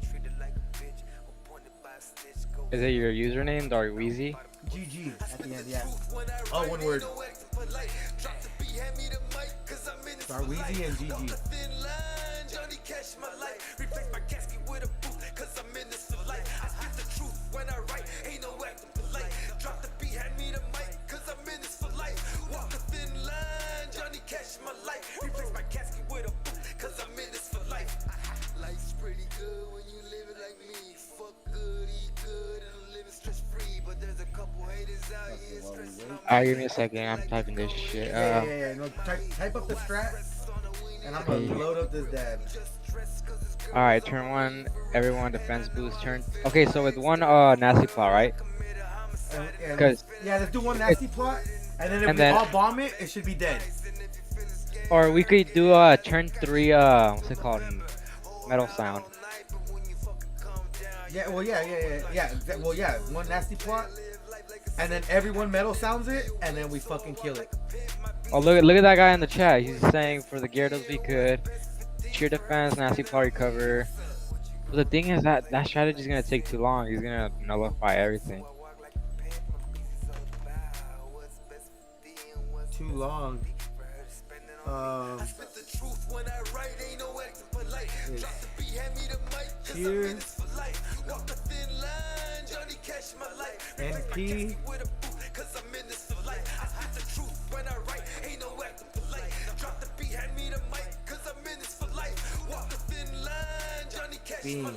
Is it your username, Darweezy? GG at the end, yeah. Oh, one word. Darweezy and GG. Alright, give me a second. I'm typing this shit. Yeah. No, type up the strat, and I'm gonna load up this dad. Alright, turn one. Everyone defense boost. Turn. Okay, so with one nasty plot, right? Because yeah, let's do one nasty plot, and then if we all bomb it, it should be dead. Or we could do turn 3 what's it called? Metal sound. Yeah, well, well, yeah, one nasty plot, and then everyone metal sounds it, and then we fucking kill it. Oh, look at that guy in the chat. He's saying for the Gyarados we could. Cheer defense, nasty plot recover. But the thing is that strategy is gonna take too long. He's gonna nullify everything. Too long. Here. NP. Bean.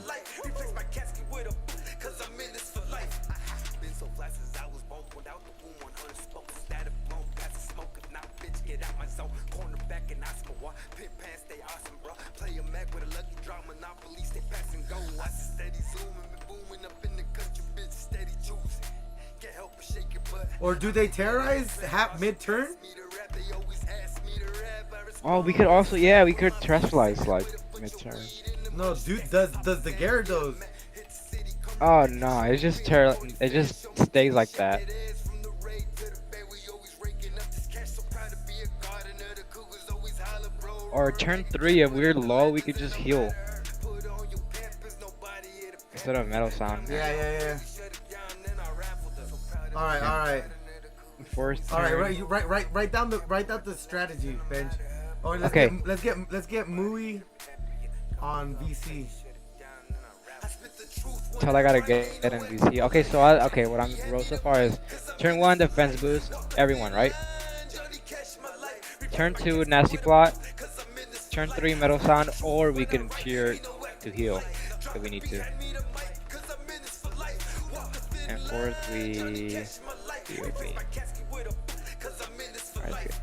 Or do they terrorize mid-turn? Oh, we could also, yeah, we could terrestrialize like mid-turn. No, dude, does the Gyarados? Oh no, it just stays like that. Or turn 3, if we're low, we could just heal instead of metal sound. Yeah. All right. First all right, turn. write down the strategy, Benj. Oh, let's get Mui on VC. That's all I gotta get in VC. Okay, so what I'm roll so far is turn 1 defense boost, everyone, right? Turn 2 nasty plot. Turn 3 metal sound, or we can cheer to heal if we need to. And 4th we EEVEE. Alright, good.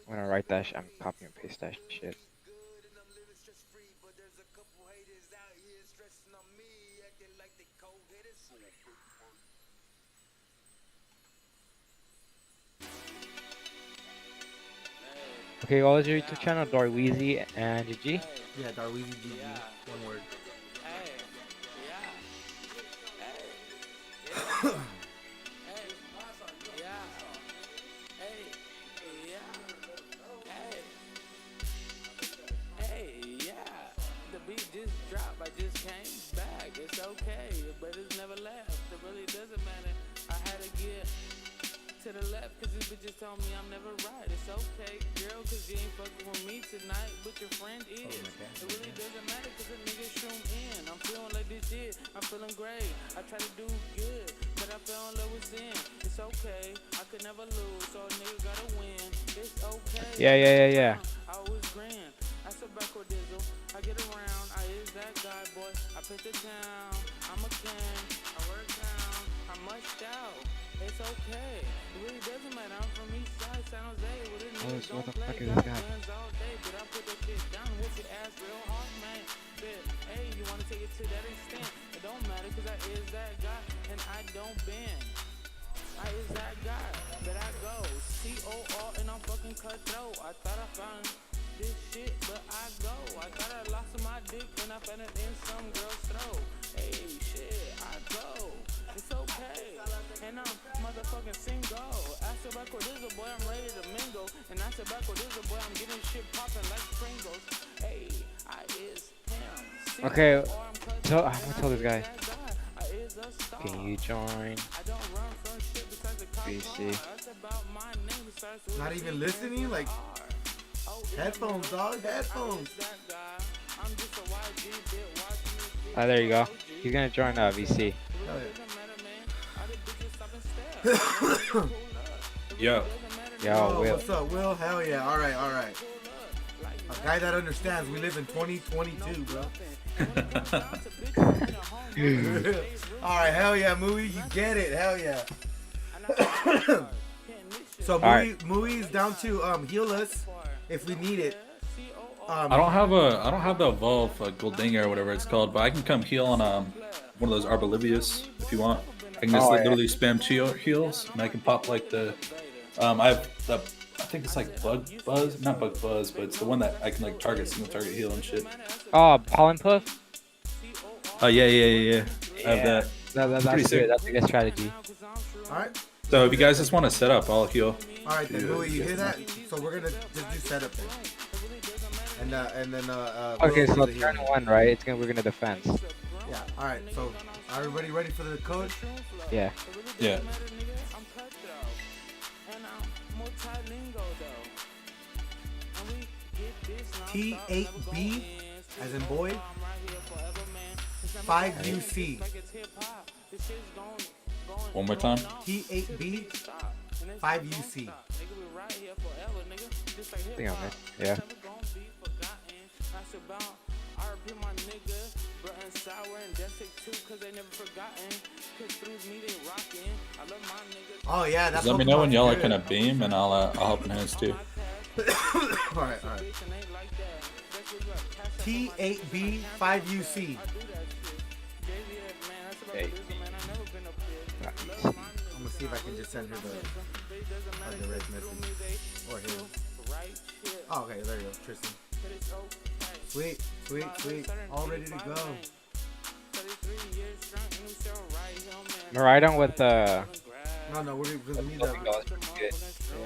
I'm gonna write that. I'm copy and paste that shit. Okay, what was your YouTube channel? Darweezy and GG? Yeah, Darweezy GG. One word. The beat just dropped. I just came back. It's okay, but it's never left. It really doesn't matter. I had to get to the left, cause these bitches told me I'm never right. It's okay, girl, cause you ain't fucking with me tonight, but your friend is. It really doesn't matter, cause a nigga shoom in. I'm feeling like this shit, I'm feeling great. I try to do good, but I fell in love with sin. It's okay, I could never lose, so a nigga gotta win. It's okay. Yeah. I always grin. I sit back with Dizzle, I get around, I is that guy, boy. I pick the town, I'm a king, I work down, I'm mushed out. It's okay. It really doesn't matter. I'm from East Side, San Jose. With a nigga What the don't fuck play. is Got this guy? guns all day, but I put that shit down. Whoop your ass real hard, man. But hey, you wanna take it to that extent? It don't matter, cause I is that guy, and I don't bend. I is that guy, but I go COR and I'm fucking cutthroat. I thought I found this shit, but I go. I thought I lost my dick, and I found it in some girl's throat. Hey, shit, I go. It's okay, and I'm motherfucking single. I said back with this boy, I'm ready to mingle. And I said back with this boy, I'm getting shit popping like Pringles. Hey, I is him. Okay, so I'm gonna tell this guy. Can you join VC? Not even listening, like headphones, dog, headphones. Oh, there you go. He's gonna join VC. Yo. Yo, Will. What's up, Will? Hell yeah. All right. A guy that understands. We live in 2022, bro. All right, hell yeah, Mui. You get it. Hell yeah. So Mui's down to heal us if we need it. I don't have the evolve Goldinger or whatever it's called, but I can come heal on one of those Arbolivius if you want. I can just literally spam heals, and I can pop like the I have the think it's like bug buzz, not bug buzz, but it's the one that I can like target, single target heal and shit. Oh, pollen puff. Oh yeah. I have that. That's Pretty good. sick. That's a good strategy. All right. So if you guys just want to set up, I'll heal. All right, then Louis, you hear that? So we're gonna just do setup then. And then Okay, Will so do the turn healing. 1, right? We're gonna defense. Yeah. All right. So everybody ready for the code? Yeah. Yeah. T8B, as in boy. 5UC. One more time. T8B, 5UC. Think on it. Yeah. Oh yeah, that's. Just let me know when y'all are kind of beam, and I'll help enhance too. All right. T8B 5UC. I'm gonna see if I can just send her the direct message or him. Oh, okay, there you go, Tristan. Sweet. All ready to go. Maridon with No, we're gonna need that. Good. Yeah,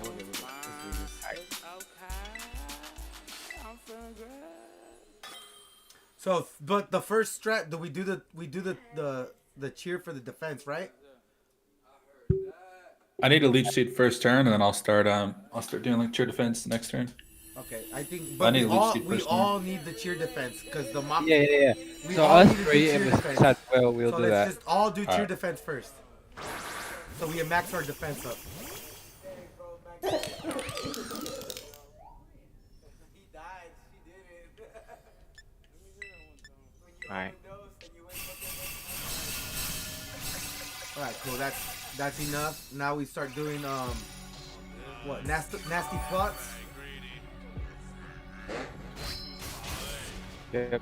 we're good. Let's do this. So, but the first strat, we do the cheer for the defense, right? I need a leech seed first turn, and then I'll start doing like cheer defense next turn. Okay, I think, I but need we a leech seed we first all need the cheer defense because the mock. Yeah. We So all us need to do three cheer and defense. besides Will, we'll so do let's that. just all do cheer Alright. defense first. So we max our defense up. Alright. Alright, cool. That's enough. Now we start doing what nasty plots. Yep.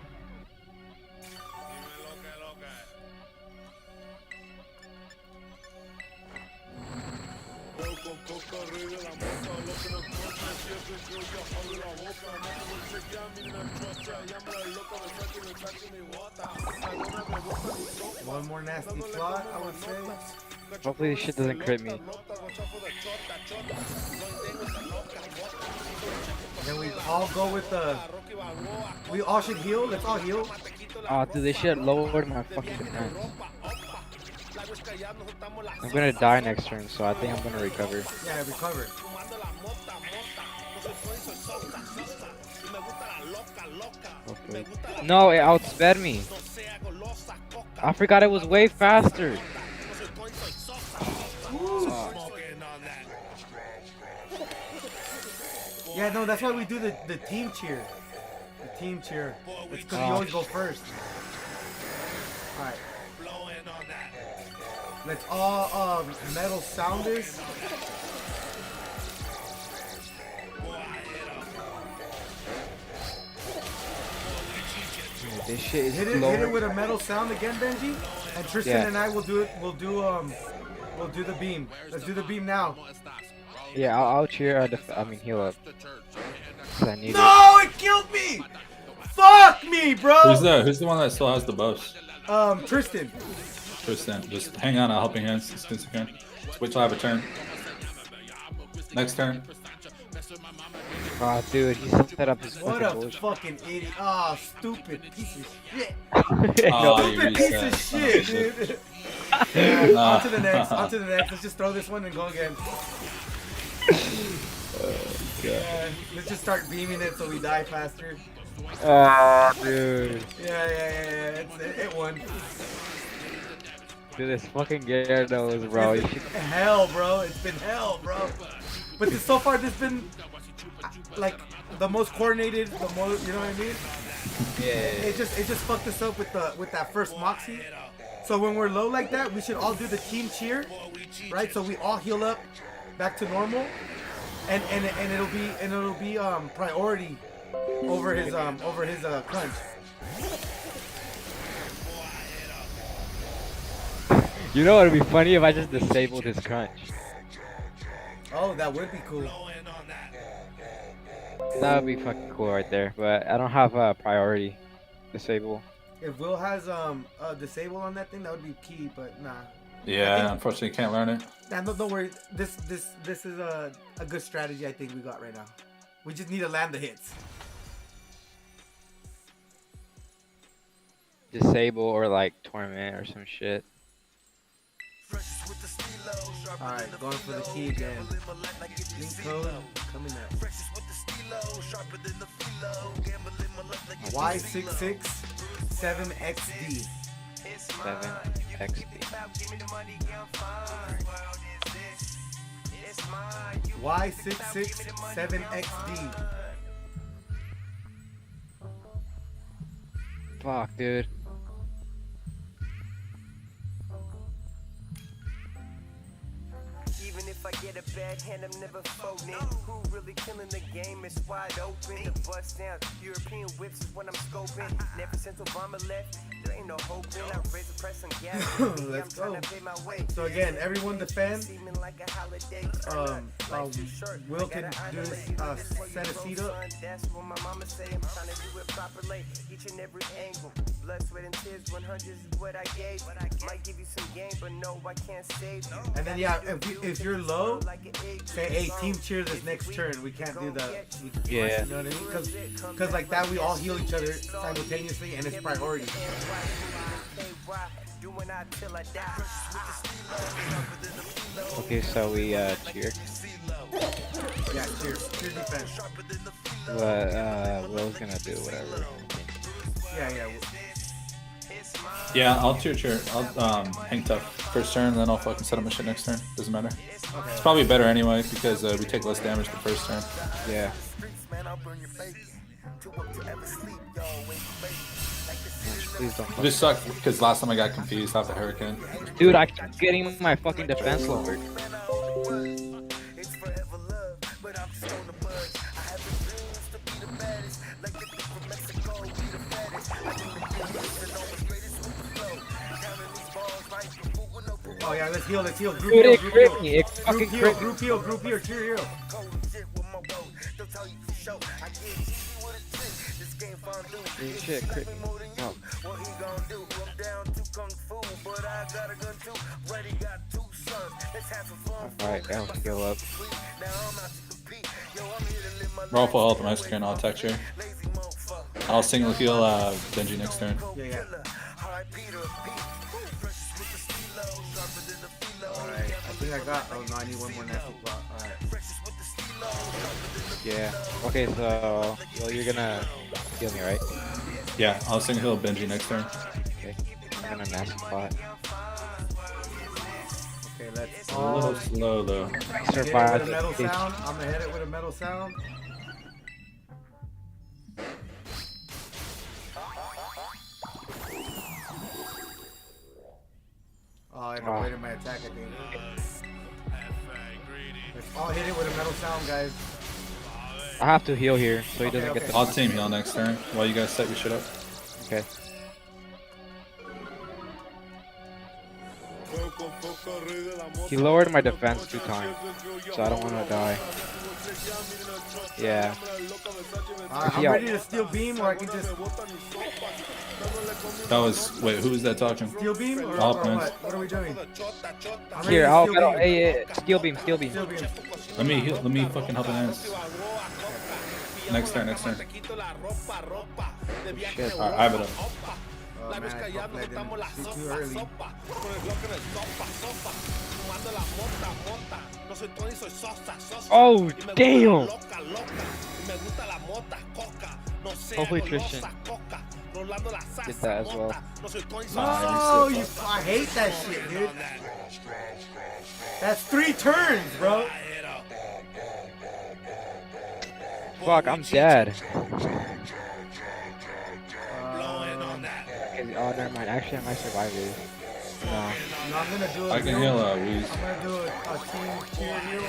One more nasty plot, I would say. Hopefully this shit doesn't crit me. Then we all go with the. We all should heal. Let's all heal. Oh, dude, this shit lowered my fucking defense. I'm gonna die next turn, so I think I'm gonna recover. Yeah, recover. Hopefully. No, it outsped me. I forgot it was way faster. Yeah, no, that's why we do the team cheer. The team cheer. It's because you always go first. Alright. Let's all metal sound this. This shit is Hit it with a metal sound again, Benji. And Tristan and I will do it. We'll do the beam. Let's do the beam now. Yeah, I'll cheer. Heal up. 'Cause I need it killed me. Fuck me, bro. Who's the one that still has the buffs? Tristan. Tristan, just hang on. I'll helping hands as soon as you can. Wait till I have a turn. Next turn. Oh, dude, he set up his What fucking a bullshit. fucking idiot. Oh, stupid piece of shit. Oh, Stupid piece of shit, dude. On to the next. On to the next. Let's just throw this one and go again. Yeah, let's just start beaming it so we die faster. Oh, dude. Yeah. It won. Dude, this fucking Gyarados, bro. You should... Hell, bro. It's been hell, bro. But so far, this been like the most coordinated, the most, you know what I mean? Yeah. It just fucked us up with that first Moxie. So when we're low like that, we should all do the team cheer, right? So we all heal up back to normal, and it'll be priority over his crunch. You know what'd be funny if I just disabled his crunch? Oh, that would be cool. That would be fucking cool right there, but I don't have a priority disable. If Will has disable on that thing, that would be key. But nah. Yeah, unfortunately, you can't learn it. Nah, don't worry. This is a good strategy. I think we got right now. We just need to land the hits. Disable or like torment or some shit. Alright, going for the key again. Link code coming up. Y667XD. 7XD. Y667XD. Fuck, dude. Even if I get a bad hand, I'm never folding. Who really killing the game is wide open. The bust down, European whips is what I'm scoping. Never since Obama left, there ain't no hope. I raise the press on gas. Let's go. So again, everyone defend. Will can do this set a seat up. That's what my mama say. I'm trying to do it properly. Each and every angle. Blood, sweat, and tears. 100 is what I gave. Might give you some game, but no, I can't save you. And then yeah, if you're low, say hey, team cheer this next turn. We can't do the Yeah. You know what I mean? Because like that we all heal each other simultaneously and it's priority. Okay, so we cheer. Yeah, cheer defense. But Will's gonna do whatever. Yeah. Yeah, I'll cheer. I'll hang tough first turn, then I'll fucking set up my shit next turn. Doesn't matter. It's probably better anyway because we take less damage the first turn. Yeah. Please don't. It just sucked because last time I got confused off the hurricane. Dude, I keep getting my fucking defense lowered. Oh yeah, let's heal. Group Dude, heal, it group crit heal. me. It fucking crit me. Group heal, cheer heal. Dude, shit, crit me. Oh. Alright, I'll heal up. We're all full health on my screen. I'll attack cheer. I'll single heal Benji next turn. Yeah. Alright, I think I got. Oh no, I need one more nasty plot. Alright. Yeah. Okay, so well, you're gonna heal me, right? Yeah, I'll single heal Benji next turn. Okay. I'm gonna nasty spot. Okay, let's. It's a little slow though. Survive with a metal sound. I'm gonna hit it with a metal sound. Oh, I avoided my attack, I think. Let's all hit it with a metal sound, guys. I have to heal here so he doesn't get the. I'll team heal next turn while you guys set your shit up. Okay. He lowered my defense 2 times, so I don't want to die. Yeah. I'm ready to steal beam, or I can just. That was wait, who was that talking? Steel beam or what? What are we doing? Here, I'll hey, steel beam. Steel beam. Let me heal. Let me fucking help an ass. Next turn. Shit. Alright, I have it up. Oh man, I didn't too early. Oh damn! Hopefully Tristan get that as well. No, I hate that shit, dude. That's 3 turns, bro. Fuck, I'm dead. Oh, never mind. Actually, I might survive this. No. No, I'm gonna do it. I can heal Weez. I'm gonna do a team cheer heal.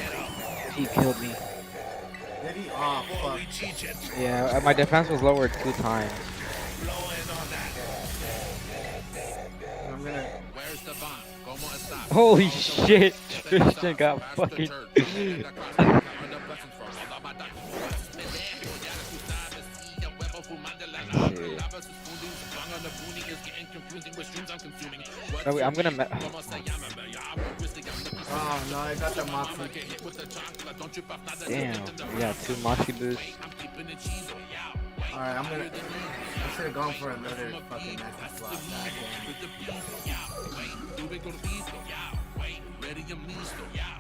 He killed me. Did he? Oh, fuck. Yeah, my defense was lowered 2 times. I'm gonna. Holy shit! Tristan got fucking. Oh, wait, I'm gonna. Oh no, I got the Moxie. Damn, we got 2 Moxie boosts. Alright, I should have gone for another fucking nasty slot.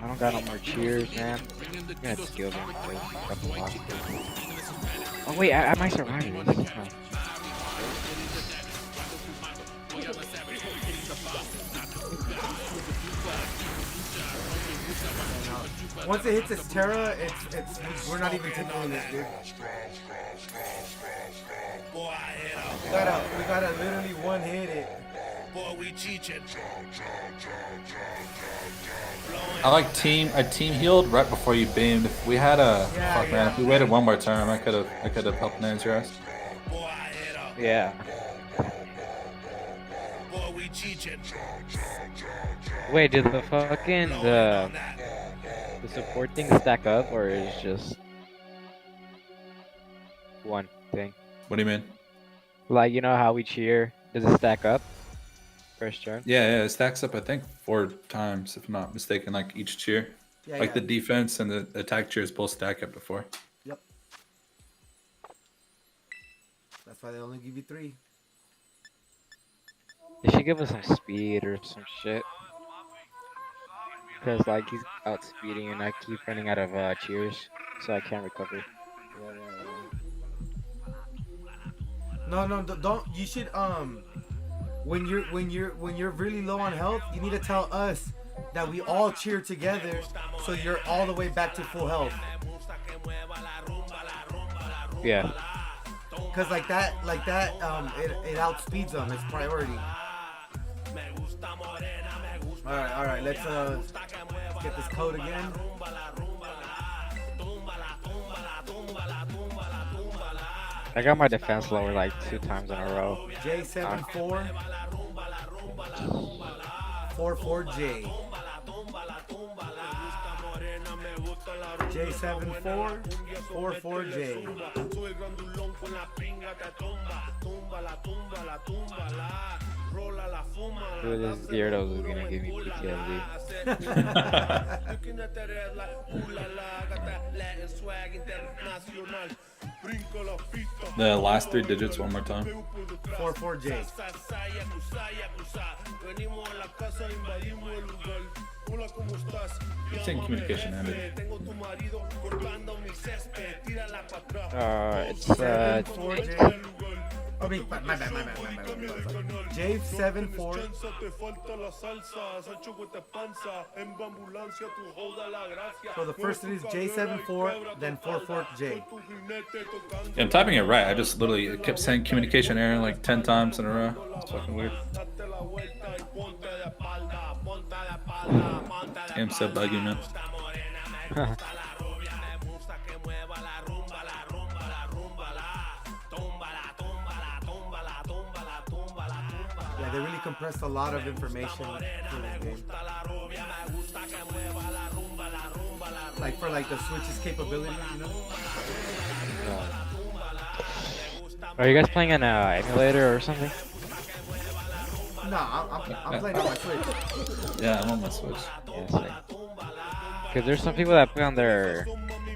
I don't got no more cheers, man. I'm gonna skill them for a couple Moxie. Oh wait, I might survive this. No. Once it hits its Terra, we're not even taking this, dude. We gotta literally one hit it. I like team. I team healed right before you beamed. If we had a man, if we waited one more turn, I could have helped Nance your ass. Yeah. Wait, did the fucking the support thing stack up, or is just one thing? What do you mean? Like, you know how we cheer? Does it stack up? First turn? Yeah, it stacks up I think 4 times, if I'm not mistaken, like each cheer. Yeah, like the defense and the attack cheers both stack up to 4. Yep. That's why they only give you 3. They should give us some speed or some shit. Because, like, he's outspeeding and I keep running out of cheers, so I can't recover. No, don't. You should when you're really low on health, you need to tell us that we all cheer together, so you're all the way back to full health. Yeah. Cause like that, it outspeeds them. It's priority. All right. Let's get this code again. I got my defense lower like 2 times in a row. J74 44J. J74 44J. Dude, this Gyarados is gonna give me PTSD. The last 3 digits one more time. 44J. I think communication ended. It's I mean, my bad. J74. So the first is J74, then 44J. Yeah, I'm typing it right. I just literally kept saying communication error like 10 times in a row. It's fucking weird. Damn, so buggy, man. Yeah, they really compressed a lot of information for this game. Like for like the Switch's capabilities, you know? Are you guys playing an emulator or something? No, I'm playing on my Switch. Yeah, I'm on my Switch. Because there's some people that play on their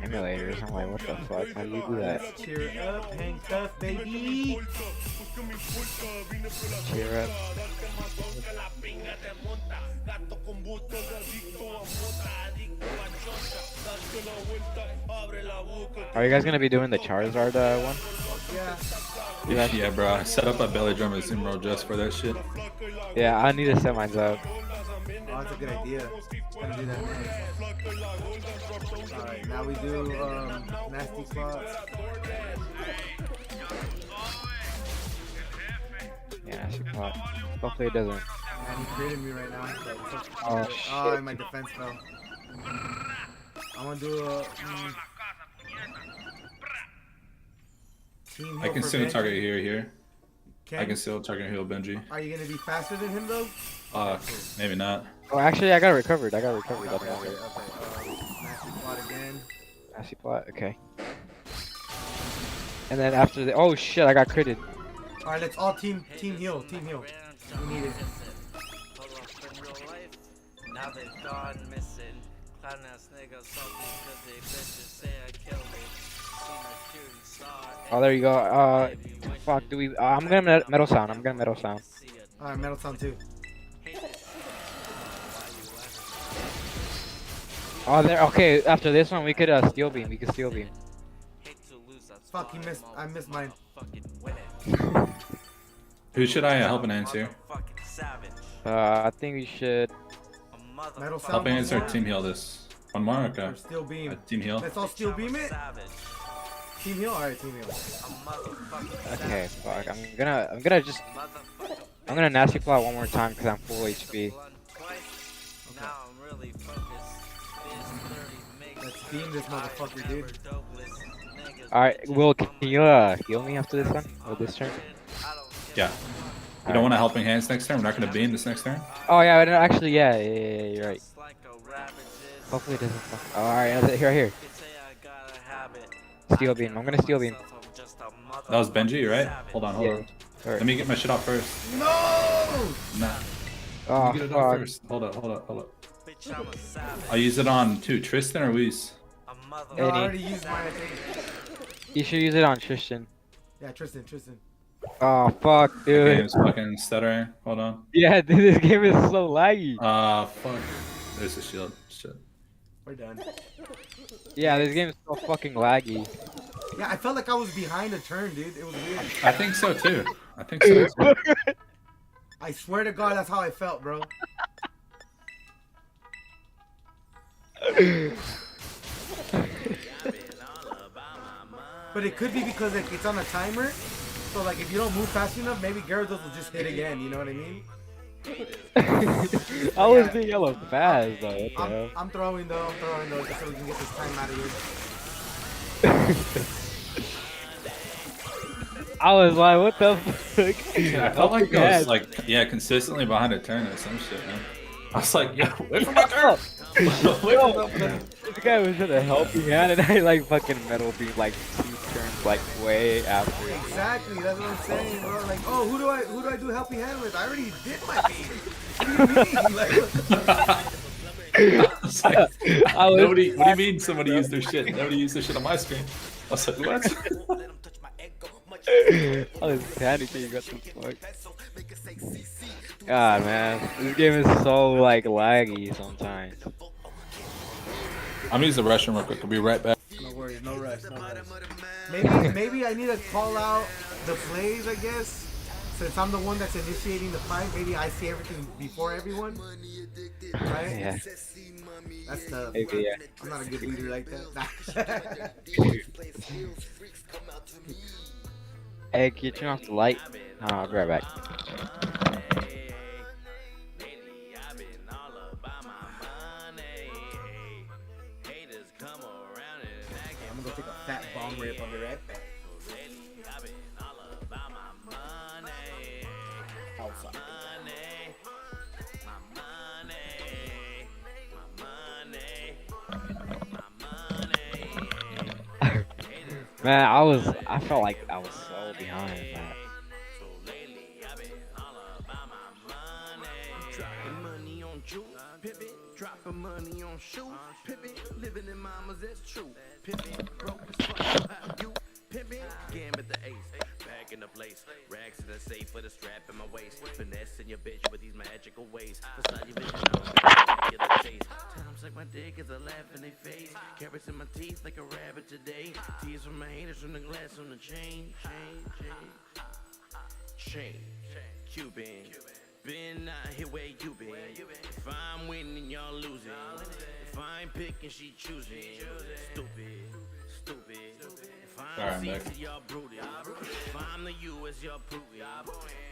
emulators. I'm like, what the fuck? How do you do that? Cheer up, hang tough, baby. Cheer up. Are you guys gonna be doing the Charizard one? Yeah, bro. I set up a belly drum with Zimro just for that shit. Yeah, I need to set mine up. Oh, that's a good idea. Gonna do that next. Alright, now we do nasty spots. Yeah, nasty spot. Hopefully it doesn't. Man, he created me right now. Oh, shit. Oh, and my defense fell. I'm gonna do a team I heal can for still Benji. target here. Can? I can still target heal Benji. Are you gonna be faster than him though? Maybe not. Oh, actually, I got recovered. That's Okay. longer. Nasty plot again. Nasty plot. Okay. And then after the oh shit, I got critted. All right, let's all team heal. Team heal. We need it. Now they gone missing. Clown ass niggas salty cause they bitches say I killed it. Seen a shooting star. Oh, there you go. Fuck, do we? I'm gonna metal sound. I'm gonna metal sound. Alright, metal sound too. Oh, there. Okay, after this one, we could steel beam. We could steel beam. Fuck, he missed. I missed mine. Who should I help enhance here? I think we should. Metal sound. Help enhance or team heal this? One more? Okay. Or steel beam. Team heal. Let's all steel beam it. Team heal. Alright, team heal. Okay, fuck. I'm gonna nasty plot one more time because I'm full HP. Let's beam this motherfucker, dude. Alright, Will, can you heal me after this one? Or this turn? Yeah. You don't want to help enhance next turn? We're not going to beam this next turn? Oh yeah, actually, yeah, you're right. Hopefully it doesn't fuck. Alright, here. Steel beam. I'm gonna steel beam. That was Benji, right? Hold on. Alright. Let me get my shit off first. No! Nah. Oh, Let me get it off first. Hold up. I'll use it on Tristan or Weiss? No, I already used mine, I think. You should use it on Tristan. Yeah, Tristan. Oh fuck, dude. This game's fucking stuttering. Hold on. Yeah, dude, this game is so laggy. Fuck. There's a shield. Shit. We're done. Yeah, this game is so fucking laggy. Yeah, I felt like I was behind a turn, dude. It was weird. I think so too. I swear to God, that's how I felt, bro. But it could be because like it's on a timer. So like if you don't move fast enough, maybe Gyarados will just hit again, you know what I mean? I was being hella fast though. I'm throwing though, just so we can get this time out of here. I was like, what the fuck? I felt like I was like, consistently behind a turn or some shit, man. I was like, yo, wait for my turn. This guy was trying to help me out, and I like fucking metal beam like 2 turns like way after. Exactly, that's what I'm saying, bro. Like, oh, who do I do helping hand with? I already did my beam. What do you mean? What do you mean somebody used their shit? Nobody used their shit on my screen. I was like, what? I was panicking, what the fuck? God, man, this game is so like laggy sometimes. I'm gonna use the restroom real quick. I'll be right back. No worries, no rush. Maybe I need to call out the plays, I guess. Since I'm the one that's initiating the fight, maybe I see everything before everyone. Right? Yeah. That's tough. Maybe, yeah. I'm not a good leader like that. Hey, can you turn off the light? I'll be right back. I'm gonna go take a fat bomb rip. I'll be right back. Outside. Man, I felt like I was so behind that. Dropping money on shoes, pimpin', living in mamas, that's true. Pimpin', broke as fuck, how you pimpin'? Gambit the ace, back in the place. Racks in the safe with a strap in my waist. Finessing your bitch with these magical ways. Beside your vision, I'm get a chase. Times like my dick is a laugh in their face. Carrots in my teeth like a rabbit today. Tears from my haters from the glass on the chain. Cuban. Been out here where you been. If I'm winning, y'all losing. If I'm picking, she choosing. Stupid. If I'm seated, y'all brooding. If I'm the US, y'all proving.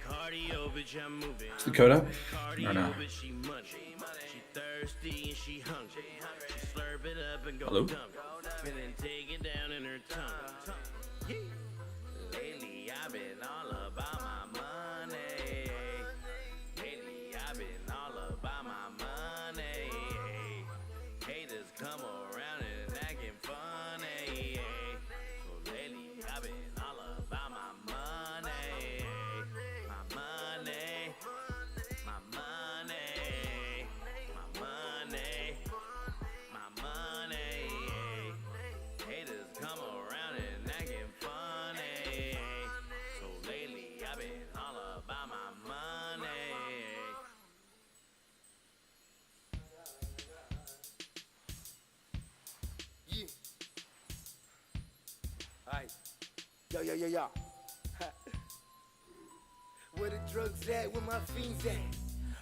Cardio, bitch, I'm moving. Is the code up? Cardio, Or no? bitch, she munching. She thirsty and she hungry. She slurp it up and go Hello? dumb. And then take it down in her tongue. Lately, I've been all about my money. I've been all about my money. Haters come around and acting funny. So lately I've been all about my money. My money. Yo, yo, yo, yo. Where the drugs at? Where my fiends at?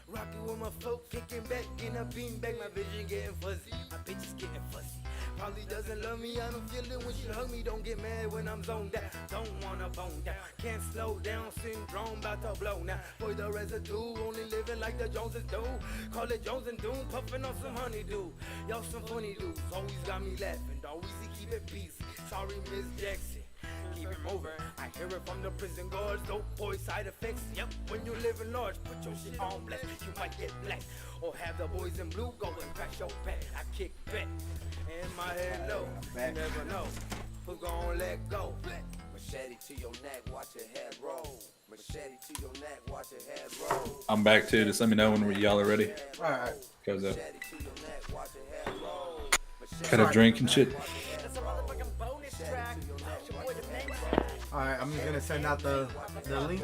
Rockin' with my folk, kicking back in a beanbag. My vision getting fuzzy, my bitch is getting fuzzy. Probably doesn't love me, I don't feel it when she hug me. Don't get mad when I'm zoned out, don't wanna bone down. Can't slow down, syndrome about to blow now. Boy, the residue, only living like the Joneses do. Call it Jones and Doom, puffin' on some honeydew. Y'all some funny dudes, always got me laughing. Always keep it busy, sorry Miss Jackson. Keep it moving. I hear it from the prison guards. Dope boy side effects. Yep, when you live in large, put your shit on black. You might get black. Or have the boys in blue go and crash your back. I kick back. In my head low. You never know who's gonna let go. Machete to your neck, watch your head roll. Machete to your neck, watch your head roll. I'm back too. Just let me know when y'all are ready. Alright. Goes up. Had a drink and shit. Alright, I'm just gonna send out the link.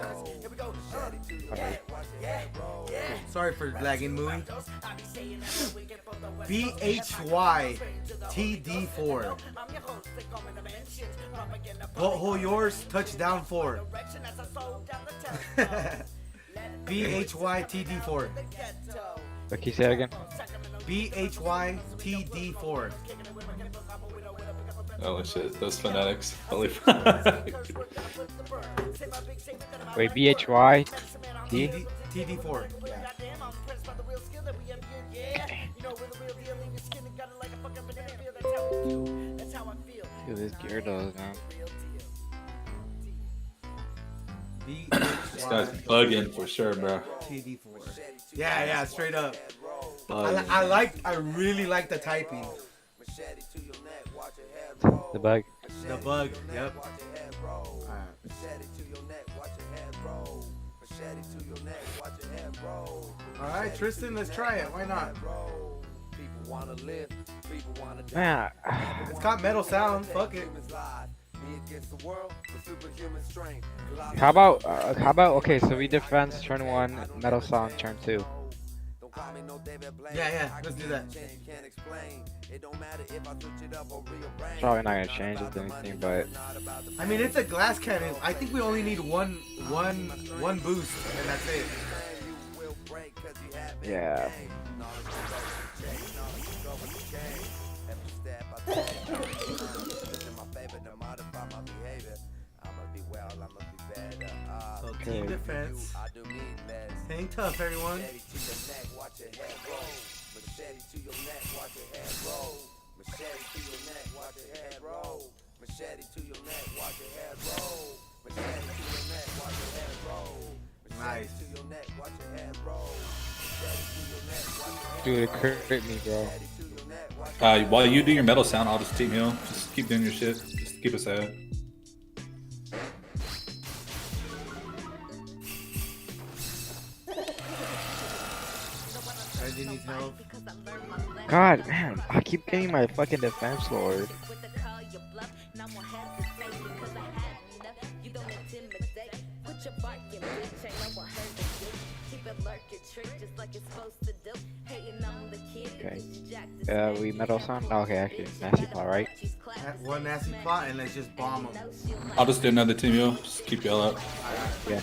Sorry for lagging, movie. BHYTD4. Butthole yours, touchdown 4. BHYTD4. What can you say that again? BHYTD4. Oh shit, those phonetics. Holy Wait, BHY? T? TD4. Dude, this Gyarados, man. This guy's bugging for sure, bro. TD4. Yeah, straight up. Bugging. I really like the typing. The bug. The bug, yep. Alright, Tristan, let's try it. Why not? Man, it's got metal sound. Fuck it. how about okay, so we defense turn 1, metal song turn 2. Yeah, let's do that. Probably not gonna change anything, but I mean, it's a glass cannon. I think we only need one boost, and that's it. yeah. Team defense. Hang tough, everyone. Nice. Dude, it crit me, bro. While you do your metal sound, I'll just team heal. Just keep doing your shit. Just keep us ahead. Needs help. God, man, I keep getting my fucking defense lord. Okay. We metal sound? Okay, actually, nasty plot, right? One nasty plot, and let's just bomb them. I'll just do another team heal. Just keep y'all up. Yeah.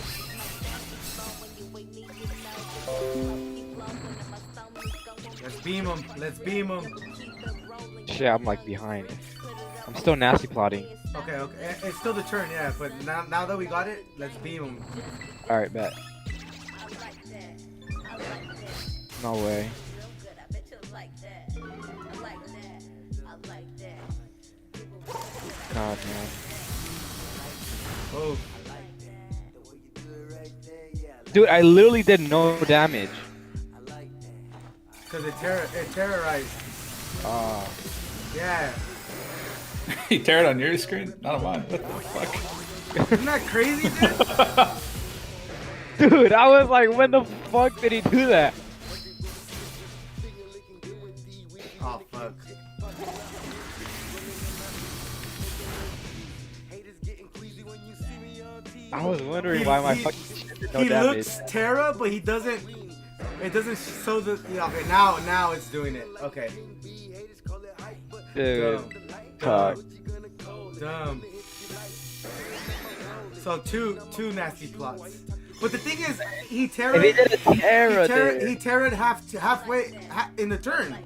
Let's beam them. Let's beam them. Shit, I'm like behind. I'm still nasty plotting. Okay. It's still the turn, yeah. But now that we got it, let's beam them. All right, bet. No way. God, man. Oh. Dude, I literally did no damage. Because it terrorized. Oh. Yeah. He teared on your screen? Not on mine. What the fuck? Isn't that crazy, dude? Dude, I was like, when the fuck did he do that? Oh, fuck. I was wondering why my fucking shit did no he damage. looks Terra, but he doesn't. It doesn't show the. Yeah, okay, now it's doing it. Okay. Dude. Dumb. So two nasty plots. But the thing is, he If he did a Terra there. he Terra'd halfway in the turn.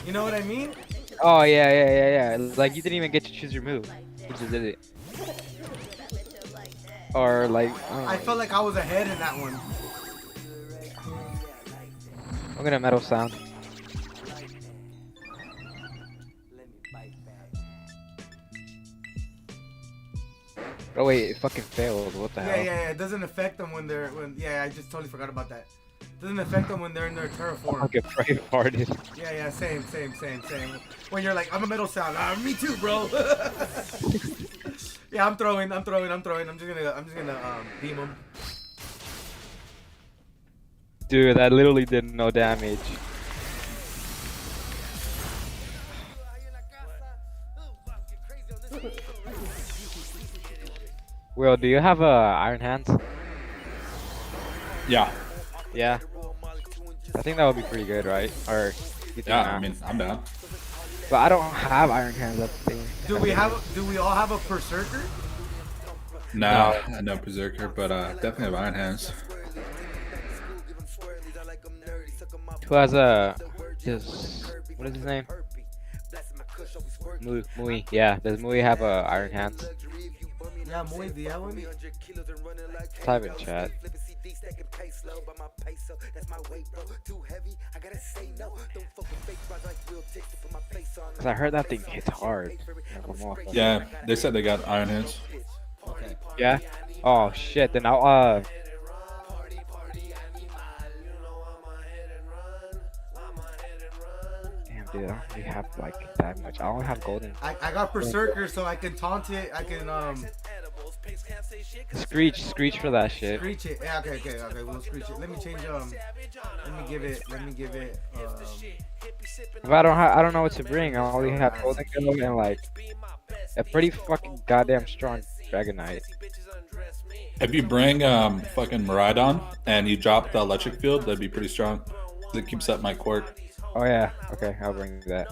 You know what I mean? Oh yeah. Like you didn't even get to choose your move. You just did it. Or like. I felt like I was ahead in that one. I'm gonna metal sound. Oh wait, it fucking failed. What the hell? Yeah. It doesn't affect them when I just totally forgot about that. Doesn't affect them when they're in their terraform. Fucking brave hearted. Yeah. Same. When you're like, I'm a metal sound. Me too, bro. Yeah, I'm throwing. I'm just gonna beam him. Dude, that literally did no damage. Will, do you have iron hands? Yeah. Yeah. I think that would be pretty good, right? Or you think Yeah, not? I mean, I'm down. But I don't have iron hands. That's the thing. Do we all have a berserker? No, no berserker, but definitely have iron hands. Who has a what is his name? Mui. Yeah, does Mui have iron hands? Yeah, Mui, do you have one? Type in chat. Cause I heard that thing hits hard. Yeah, they said they got iron hands. Okay. Yeah. Oh shit. Then I'll Damn, dude, I don't really have like that much. I only have golden. I got berserker, so I can taunt it. I can Screech for that shit. Screech it. Yeah, okay. We'll screech it. Let me change Let me give it. If I don't know what to bring. I only have golden gun and like a pretty fucking goddamn strong Dragonite. If you bring fucking Miraidon and you drop the electric field, that'd be pretty strong. It keeps up my quirk. Oh yeah. Okay, I'll bring that.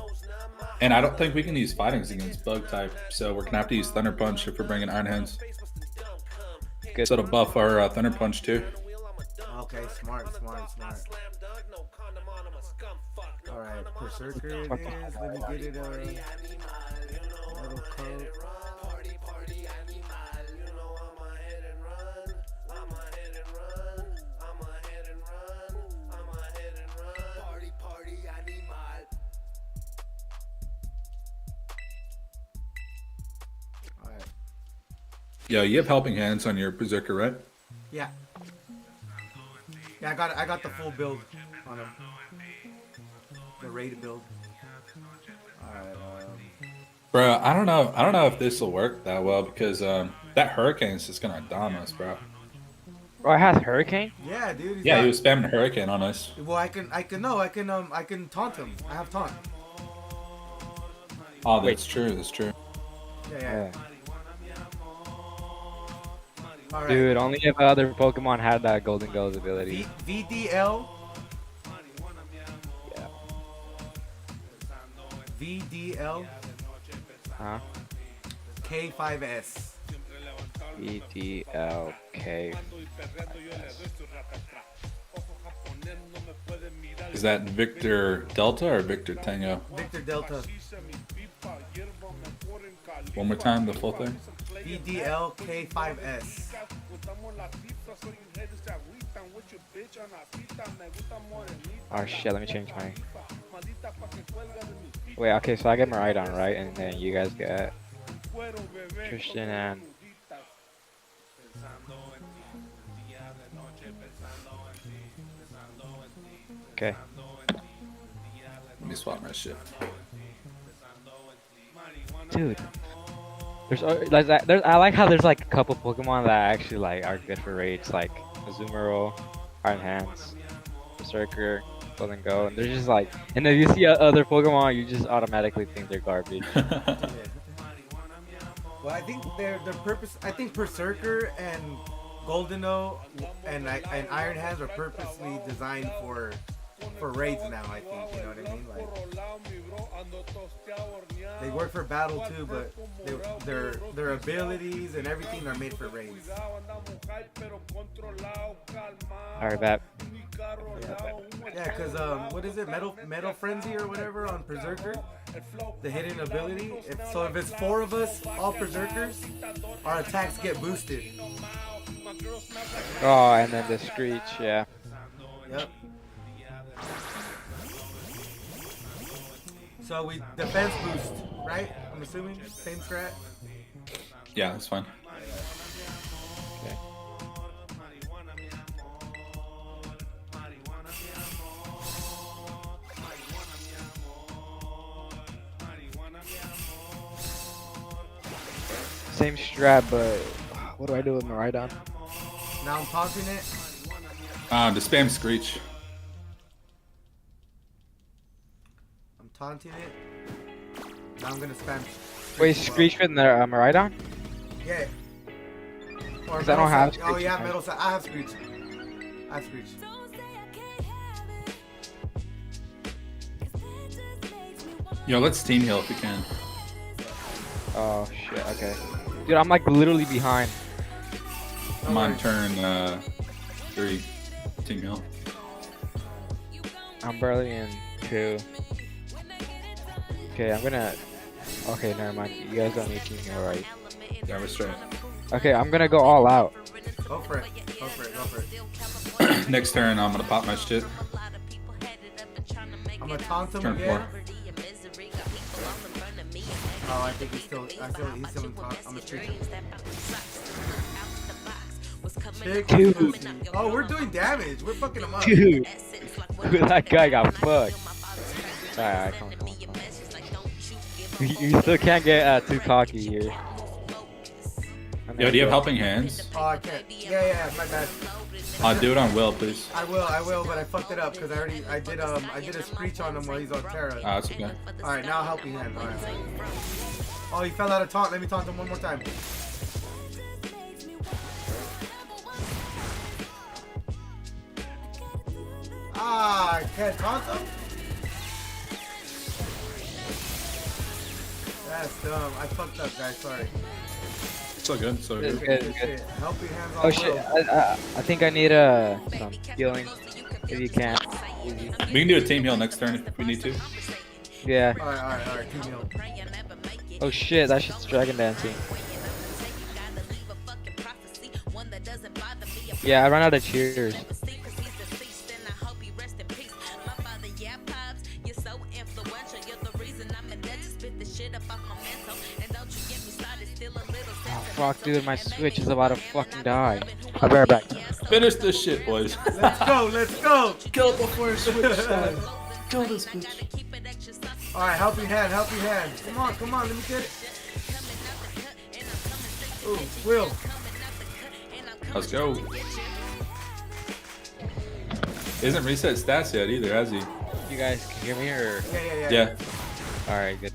And I don't think we can use fightings against bug type, so we're gonna have to use Thunder Punch if we're bringing Iron Hands. Good. So to buff our Thunder Punch too. Okay, smart. Alright, berserker it is. Let me get it metal coat. Yo, you have helping hands on your berserker, right? Yeah, I got the full build on him. The raid build. Alright, Bro, I don't know if this will work that well because that hurricane's just gonna dom us, bro. Oh, it has hurricane? yeah, dude. Yeah, he was spamming hurricane on us. Well, I can taunt him. I have taunt. Oh, that's true. That's true. Yeah. All right. Dude, only if other Pokemon had that Golden Ghost ability. VDL. Yeah. VDL. Huh? K5S. VDLK. Is that Victor Delta or Victor Tango? Victor Delta. One more time, the full thing. VDL K5S. Oh shit, let me change my... Wait, okay, so I get Miraidon, right? And then you guys get... Tristan and... Okay. Let me swap my shit. Dude. I like how there's like a couple Pokemon that actually like are good for raids, like Azumarill, Iron Hands, Berserker, Golden Go, and they're just like, and if you see other Pokemon, you just automatically think they're garbage. Well, I think their purpose. I think Berserker and Goldeno and Iron Hands are purposely designed for raids now. I think, you know what I mean. Like, They work for battle too, but their abilities and everything are made for raids. Alright, bet. Yeah, cause what is it, metal frenzy or whatever on Berserker, the hidden ability. If it's 4 of us, all Berserkers, our attacks get boosted. Oh, and then the Screech, yeah. Yep. So we defense boost, right? I'm assuming same strat. Yeah, that's fine. Okay. Same strat, but what do I do with Maridon? Now I'm taunting it. The spam Screech. I'm taunting it. Now I'm gonna spam. Wait, Screech with Maridon? Yeah. Or 'Cause I don't have Oh Screech, yeah, right? metal side. I have Screech. I have Screech. Yo, let's team heal if we can. Oh shit, okay. Dude, I'm like literally behind. I'm on turn 3. Team heal. I'm barely in 2. Okay, I'm gonna... Okay, never mind. You guys don't need team heal, right? Yeah, we're straight. Okay, I'm gonna go all out. Go for it. Go for it. Go for it. Next turn, I'm gonna pop my shit. I'm gonna taunt him Turn again. 4. Oh, I think he's still. I feel he's still in taunt. I'm gonna treat him. Dude. Oh, we're doing damage. We're fucking him up. Dude. That guy got fucked. Alright, come on. You still can't get too cocky here. Yo, do you have helping hands? Oh, I can't. Yeah, my bad. Do it on Will, please. I will, but I fucked it up because I did a Screech on him while he's on Terra. Ah, that's okay. All right, now helping hand. All right. Oh, he fell out of taunt. Let me taunt him one more time. Ah, I can't taunt him. That's dumb. I fucked up, guys. Sorry. So good, so It's good. good, it's good. Helping hands Oh shit, I think I need some healing, if you can. We can do a team heal next turn if we need to. Yeah. All right. Team heal. Oh shit, that shit's dragon dancing. Yeah, I ran out of cheers. Oh fuck, dude, my Switch is about to fucking die. I'll be right back. Finish this shit, boys. Let's go. Let's go. Kill it before it switches. Kill this bitch. All right, helping hand. Come on, let me get it. Ooh, Will. Let's go. Isn't reset stats yet either, has he? You guys can hear me or? Yeah. Alright, good.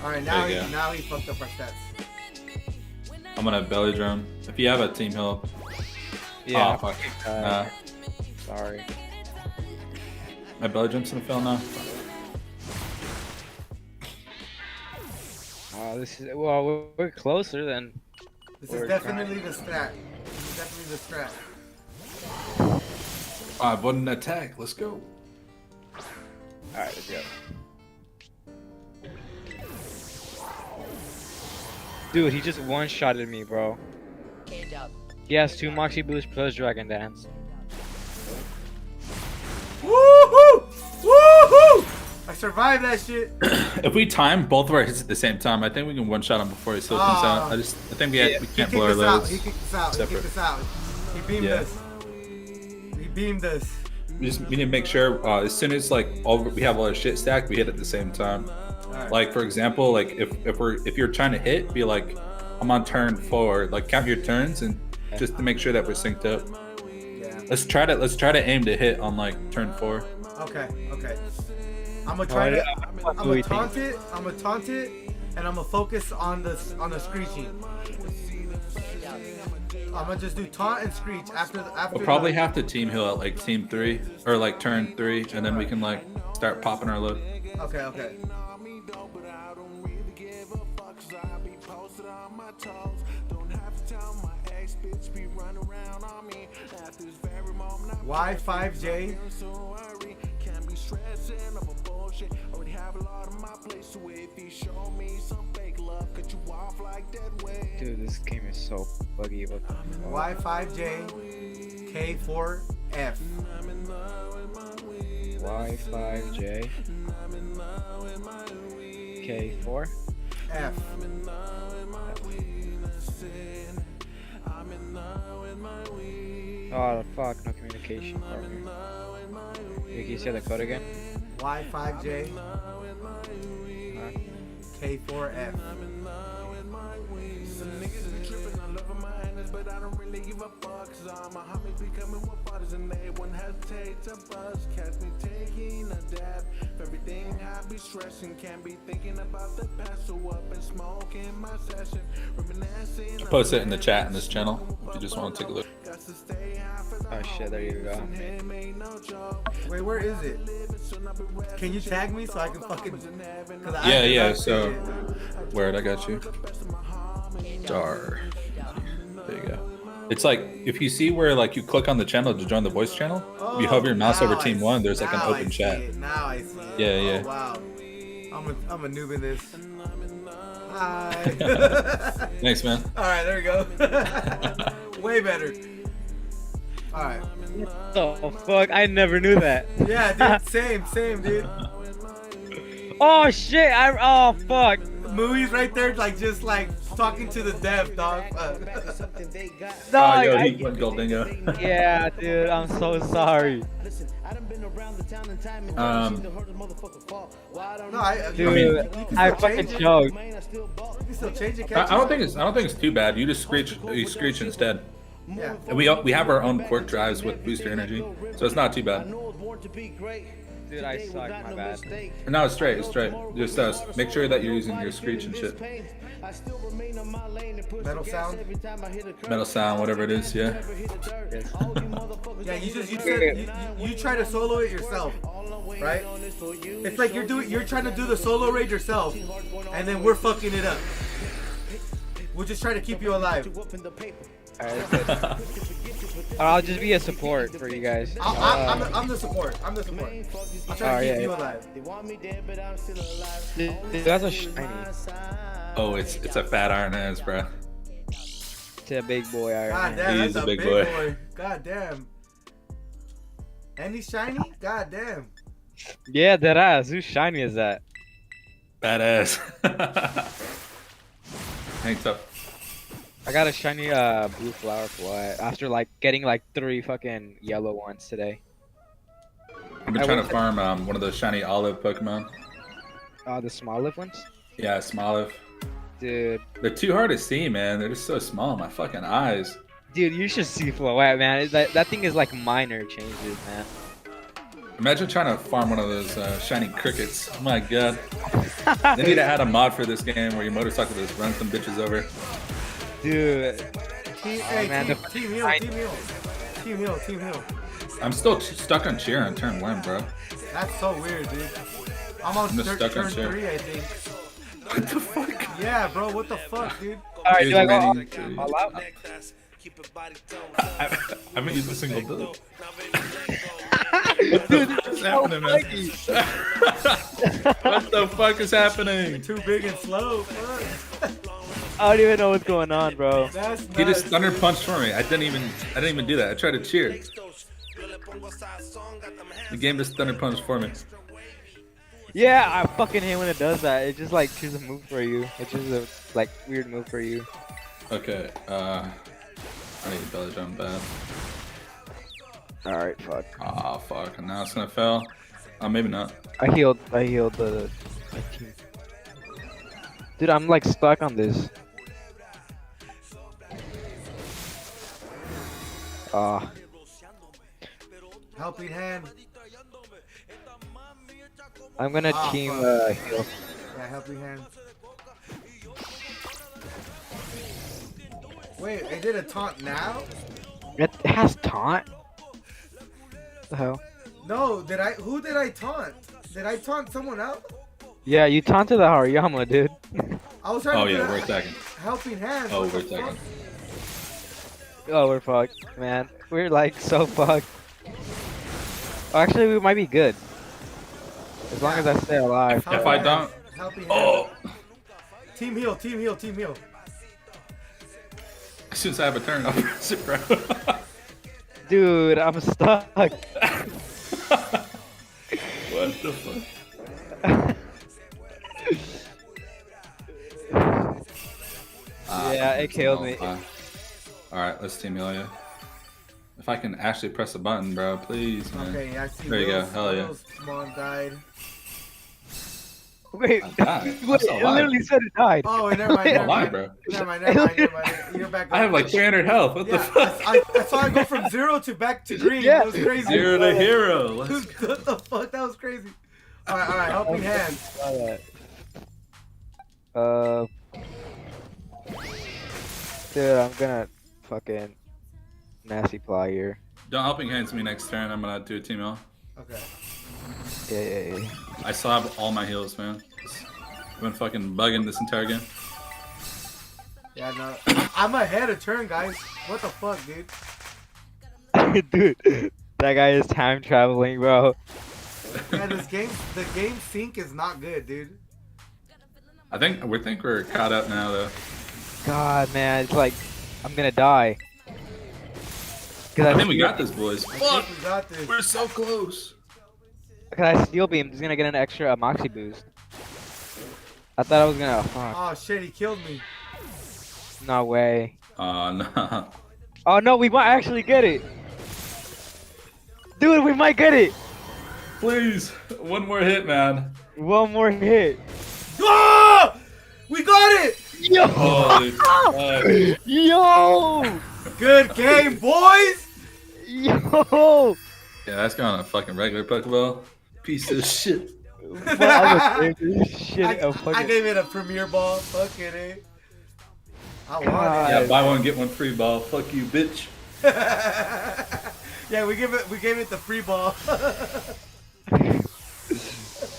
All right, There you go. now he fucked up our stats. I'm gonna belly drum. If you have a team heal. Yeah. Oh, fuck. Nah. Sorry. My belly drum's gonna fail now. Oh, this is well. We're closer than. This is definitely the strat. This is definitely the strat. 5 button attack. Let's go. Alright, let's go. Dude, he just one-shotted me, bro. He has 2 Moxie boosts plus Dragon Dance. Woohoo! Woohoo! I survived that shit. If we time both of our hits at the same time, I think we can one shot him before he still comes out. I think we can't blow our loads. He kicked us out. Separate. He kicked us out. He beamed us. He beamed us. We need to make sure as soon as like we have all our shit stacked, we hit at the same time. Right. Like for example, like if you're trying to hit, be like, I'm on turn 4. Like count your turns and just to make sure that we're synced up. Yeah. Let's try to aim to hit on like turn 4. Okay. I'm gonna try to. I'm gonna taunt it. And and I'm gonna focus on the screeching. I'm gonna just do taunt and screech after. We'll probably have to team heal at like team 3 or like turn 3, and then we can like start popping our load. Okay, okay. Y5J. Dude, this game is so buggy. What the fuck? Y5J K4F. Y5J K4 F. Oh fuck, no communication partner. Can you say the code again? Y5J K4F. But I don't really give a fuck, cause all my homies be coming with fathers and they wouldn't hesitate to buzz. Catch me taking a dab. For everything I be stressing, can't be thinking about the past. So up and smoking my session, reminiscing. I'll post it in the chat in this channel if you just want to take a look. Oh shit, there you go. Wait, where is it? Can you tag me so I can fucking... Yeah, so... Word, I got you. Dar. There you go. It's like, if you see where like you click on the channel to join the voice channel, if you hover your mouse over team 1, there's like an open chat. Now I see it. Yeah, yeah. Wow. I'm a noob in this. Hi. Thanks, man. Alright, there we go. Way better. Alright. Oh fuck, I never knew that. Yeah, dude, same, dude. Oh shit, oh fuck. Movie's right there, like just like talking to the dev, dog. No, oh, yo, he went gold dingo. Yeah, dude, I'm so sorry. Dude, I fucking choked. You can still change it, I don't think it's too bad. You just screech instead. Yeah. And we have our own quirk drives with booster energy, so it's not too bad. Dude, I suck, my bad. No, it's straight, Just make sure that you're using your screech and shit. Metal sound? Metal sound, whatever it is, yeah. Yeah, you try to solo it yourself, right? It's like you're trying to do the solo raid yourself, and then we're fucking it up. We'll just try to keep you alive. I'll just be a support for you guys. I'm the support. I'm trying to keep you alive. Dude, that's a shiny. Oh, it's a fat iron ass, bro. It's a big boy iron. God damn, He's that's a big boy. God damn. And he's shiny? God damn. Yeah, that ass. Whose shiny is that? Badass. Hangs up. I got a shiny blue flower for what? After like getting like 3 fucking yellow ones today. I've been trying to farm one of those shiny olive Pokemon. The Smoliv ones? Yeah, Smoliv. Dude. They're too hard to see, man. They're just so small in my fucking eyes. Dude, you should see Floette, man. That thing is like minor changes, man. Imagine trying to farm one of those shiny crickets. Oh my god. They need to add a mod for this game where your motorcycle just runs some bitches over. Dude. Team heal. I'm still stuck on cheer on turn 1, bro. That's so weird, dude. I'm on stuck on turn cheer. 3, I think. What the fuck? Yeah, bro, what the fuck, dude? Alright, do I go all out? I haven't used a single build. What's happening, man? What the fuck is happening? Too big and slow, fuck. I don't even know what's going on, bro. He just thunder punched for me. I didn't even do that. I tried to cheer. The game just thunder punched for me. Yeah, I fucking hate when it does that. It just like chooses a move for you. It chooses a like weird move for you. Okay, I need to belly jump bad. Alright, fuck. Ah, fuck. And now it's gonna fail. Maybe not. I healed my team. Dude, I'm like stuck on this. Helping hand. I'm gonna team heal. Yeah, helping hand. Wait, I did a taunt now? It has taunt. The hell? No, did I? Who did I taunt? Did I taunt someone else? Yeah, you taunted the Hariyama, dude. I was trying Oh to do yeah, that. we're attacking. Helping hands. Oh, what we're the attacking. fuck? Oh, we're fucked, man. We're like so fucked. Oh, actually, we might be good. As long as I stay alive. If I don't, Helping hands. oh, Team heal, team heal, team heal. as soon as I have a turn, I'll press it, bro. Dude, I'm stuck. What the fuck? Yeah, it killed me. All right, let's team heal you. If I can actually press a button, bro, please, man. Okay, I see. There you go. Will's- Hell yeah. Will's Mom died. Wait, I died. I'm wait, still it alive. literally said it died. Oh, never mind. I'm Never alive, mind. bro. Never mind. Never mind. Never mind. You're back. I have like 300 health. What the fuck? I saw it go from 0 to back to green. Yeah. It was crazy. 0 to hero. Let's Dude, what the fuck? That was crazy. All right. Helping hands. Dude, I'm gonna fucking nasty ply here. Don't helping hands me next turn. I'm gonna do a team heal. Okay. Yeah. I still have all my heals, man. I've been fucking bugging this entire game. Yeah, no. I'm ahead of turn, guys. What the fuck, dude? Dude, that guy is time traveling, bro. Yeah, the game sync is not good, dude. I think we're caught up now, though. God, man, it's like I'm gonna die. I think we got this, boys. I Fuck! think we got this. We're so close. Cause I steel beam, he's gonna get an extra moxie boost. I thought I was gonna. Fuck. Oh shit, he killed me. No way. Oh no. Oh no, we might actually get it. Dude, we might get it. Please, one more hit, man. One more hit. Oh! We got it! Yo! Holy fuck. Yo! Good game, boys! Yo! Yeah, that's going on a fucking regular Pokeball. Piece of shit. I gave it a premier ball. Fuck it, eh? I want it. Yeah, buy one get one free ball. Fuck you, bitch. Yeah, we gave it the free ball.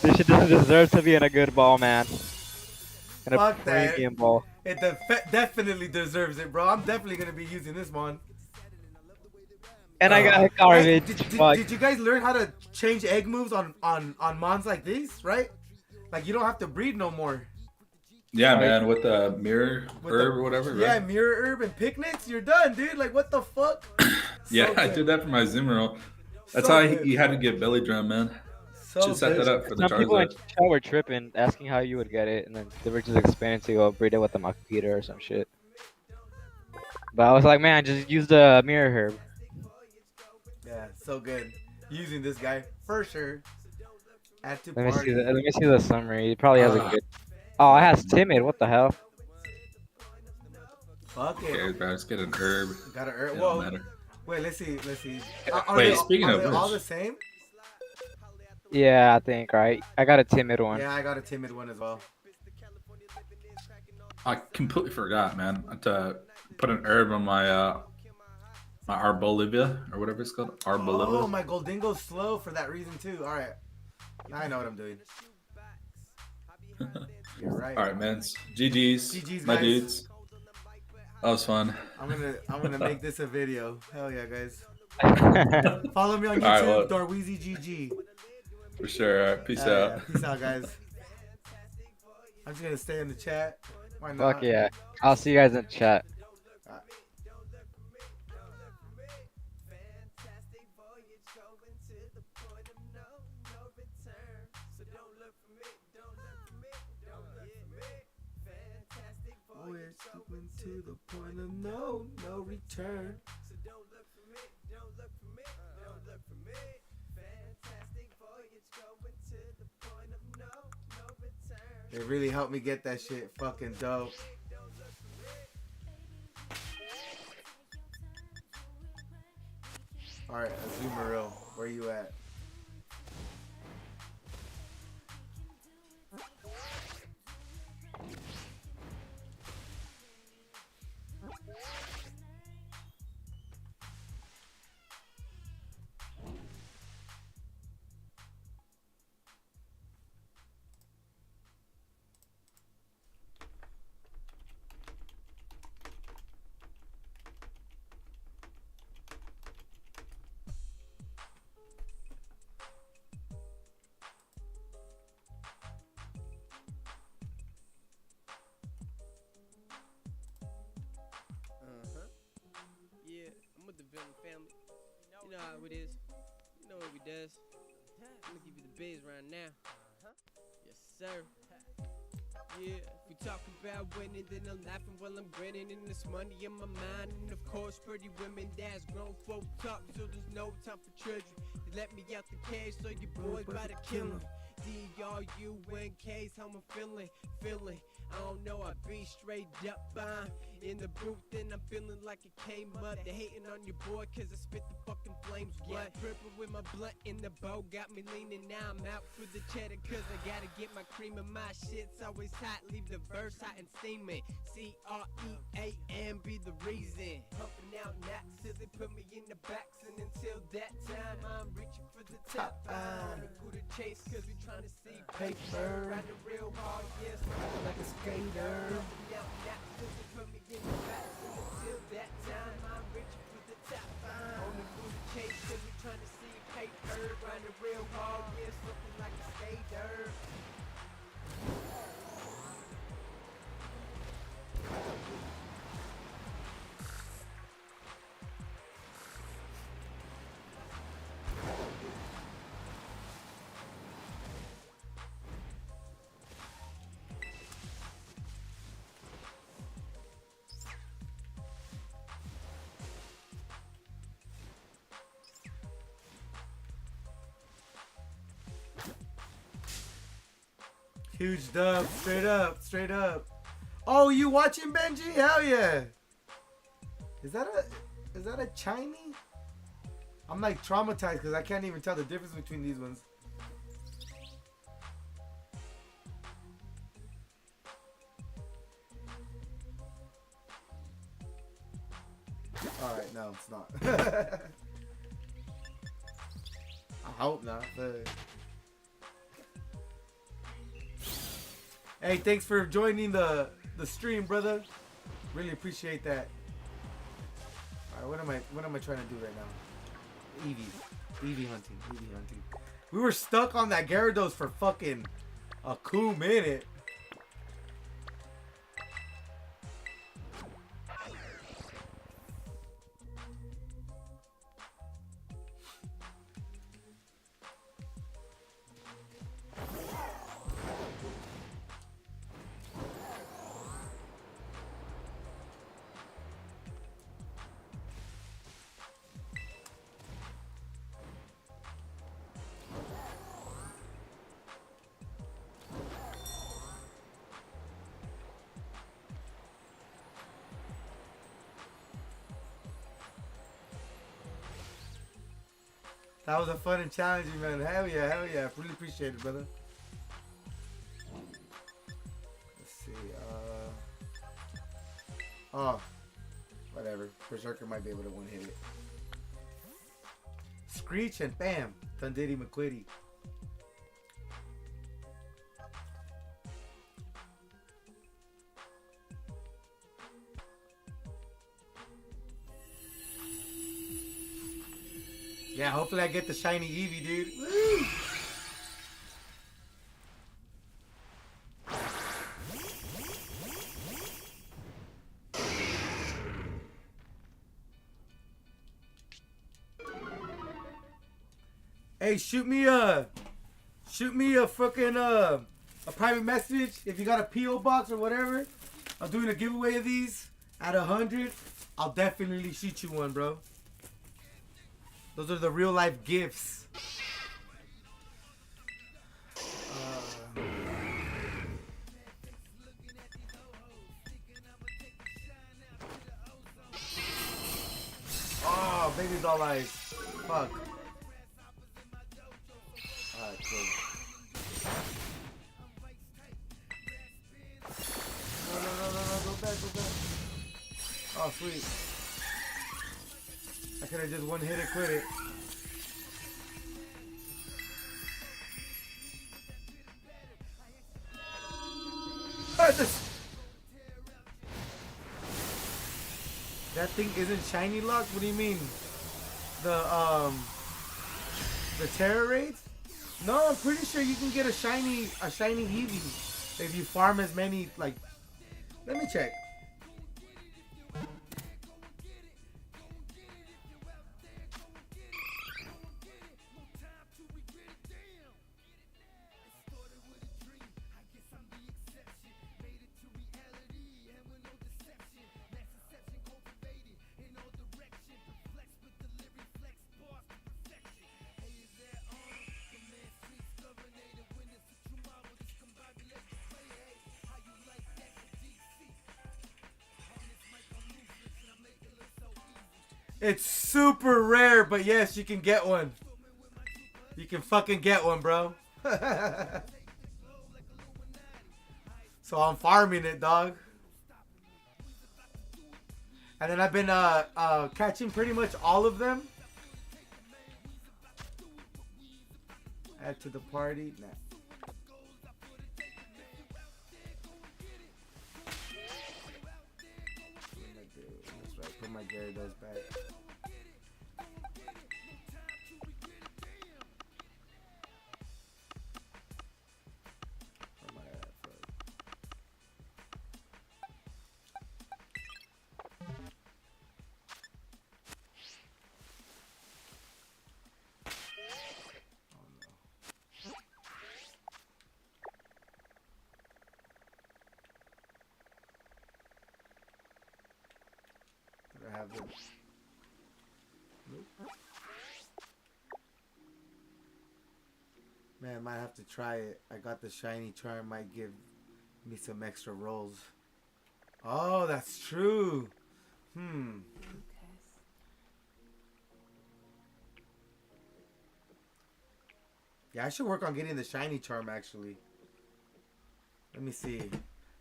This shit doesn't deserve to be in a good ball, man. In a Fuck that. premium ball. It definitely deserves it, bro. I'm definitely gonna be using this one. And I got garbage. Did you guys learn how to change egg moves on mons like these, right? Like you don't have to breed no more. Yeah, man, with the mirror herb or whatever, Yeah, right? mirror herb and picnics, you're done, dude. Like what the fuck? Yeah, I good. did that for my Zimmerl. That's So how good. he had to get belly drum, man. So Should set that up for the Some people in Charizard. chat were tripping, asking how you would get it, and then they were just explaining to go breed it with the Makita or some shit. But I was like, man, just use the mirror herb. Yeah, so good. Using this guy for sure. At to Let me party. see the summary. It probably has a good. Oh, it has timid. What the hell? Fuck it. Okay, bro, let's get an herb. Got an herb. It Whoa. don't matter. Wait, let's see. Wait, speaking are of they all which- the same? Yeah, I think right. I got a timid one. Yeah, I got a timid one as well. I completely forgot, man, to put an herb on my my Arbolivia or whatever it's called. Arbolivia. Oh, my Goldingo's slow for that reason too. All right, now I know what I'm doing. You're right. All right, man. GG's, GG's, my guys. dudes. That was fun. I'm gonna make this a video. Hell yeah, guys. Follow me on All right, YouTube, well- Darweezy GG. For sure. All right, peace Yeah, out. peace out, guys. I'm just gonna stay in the chat. Why not? Fuck yeah. I'll see you guys in chat. We're coming to the point of no return. It really helped me get that shit fucking dope. Alright, Azumarill, where you at? with the villain family. You know how it is. You know what we does. I'm gonna give you the biz right now. Yes, sir. Yeah, if we talk about winning, then I'm laughing while I'm grinning. And there's money in my mind, and of course, pretty women. That's grown folk talk, so there's no time for children. They let me out the cage, so your boys about to kill him. D-R-U-N-K's how I'm feeling. I don't know, I be straight up, I'm in the booth and I'm feeling like it came up. They hating on your boy cause I spit the fucking flames. Get purple with my blunt in the bow, got me leaning. Now I'm out for the cheddar cause I gotta get my cream and my shit's always hot. Leave the verse hot and steaming. C-R-E-A-M be the reason. Pumping out knots till they put me in the box. And until that time I'm reaching for the top. I'm go to chase cause we trying to see paper. Ride the real hard, yes, like a skater. Pumping out knots till they put me in the box. And until that time I'm reaching for the top. On the go to chase cause we trying to see paper. Ride the real hard, yes, something like a skater. Huge dub, straight up. Oh, you watching Benji? Hell yeah. Is that a Chinese? I'm like traumatized because I can't even tell the difference between these ones. Alright, no, it's not. I hope not, but... Hey, thanks for joining the stream, brother. Really appreciate that. All right, what am I trying to do right now? EEVEE hunting. We were stuck on that Gyarados for fucking a cool minute. That was a fun and challenging, man. Hell yeah. Really appreciate it, brother. Let's see. Oh, whatever. Berserker might be able to one-hit it. Screech and bam, Thundiddy McQuitty. Yeah, hopefully I get the shiny EEVEE, dude. Woo! Hey, shoot me a fucking a private message if you got a PO box or whatever. I'm doing a giveaway of these at 100. I'll definitely shoot you one, bro. Those are the real life gifts. Oh, baby's all like, fuck. Alright, cool. No, go back. Oh, sweet. I could have just one hit it, quit it. That thing isn't shiny locked? What do you mean? The terror raids? No, I'm pretty sure you can get a shiny EEVEE if you farm as many, like, let me check. It's super rare, but yes, you can get one. You can fucking get one, bro. So I'm farming it, dog. And then I've been catching pretty much all of them. Add to the party. Nah. That's right. Put my Gyarados back. Where am I at, fuck? I have it. Nope. Man, might have to try it. I got the shiny charm. Might give me some extra rolls. Oh, that's true. Yeah, I should work on getting the shiny charm actually. Let me see.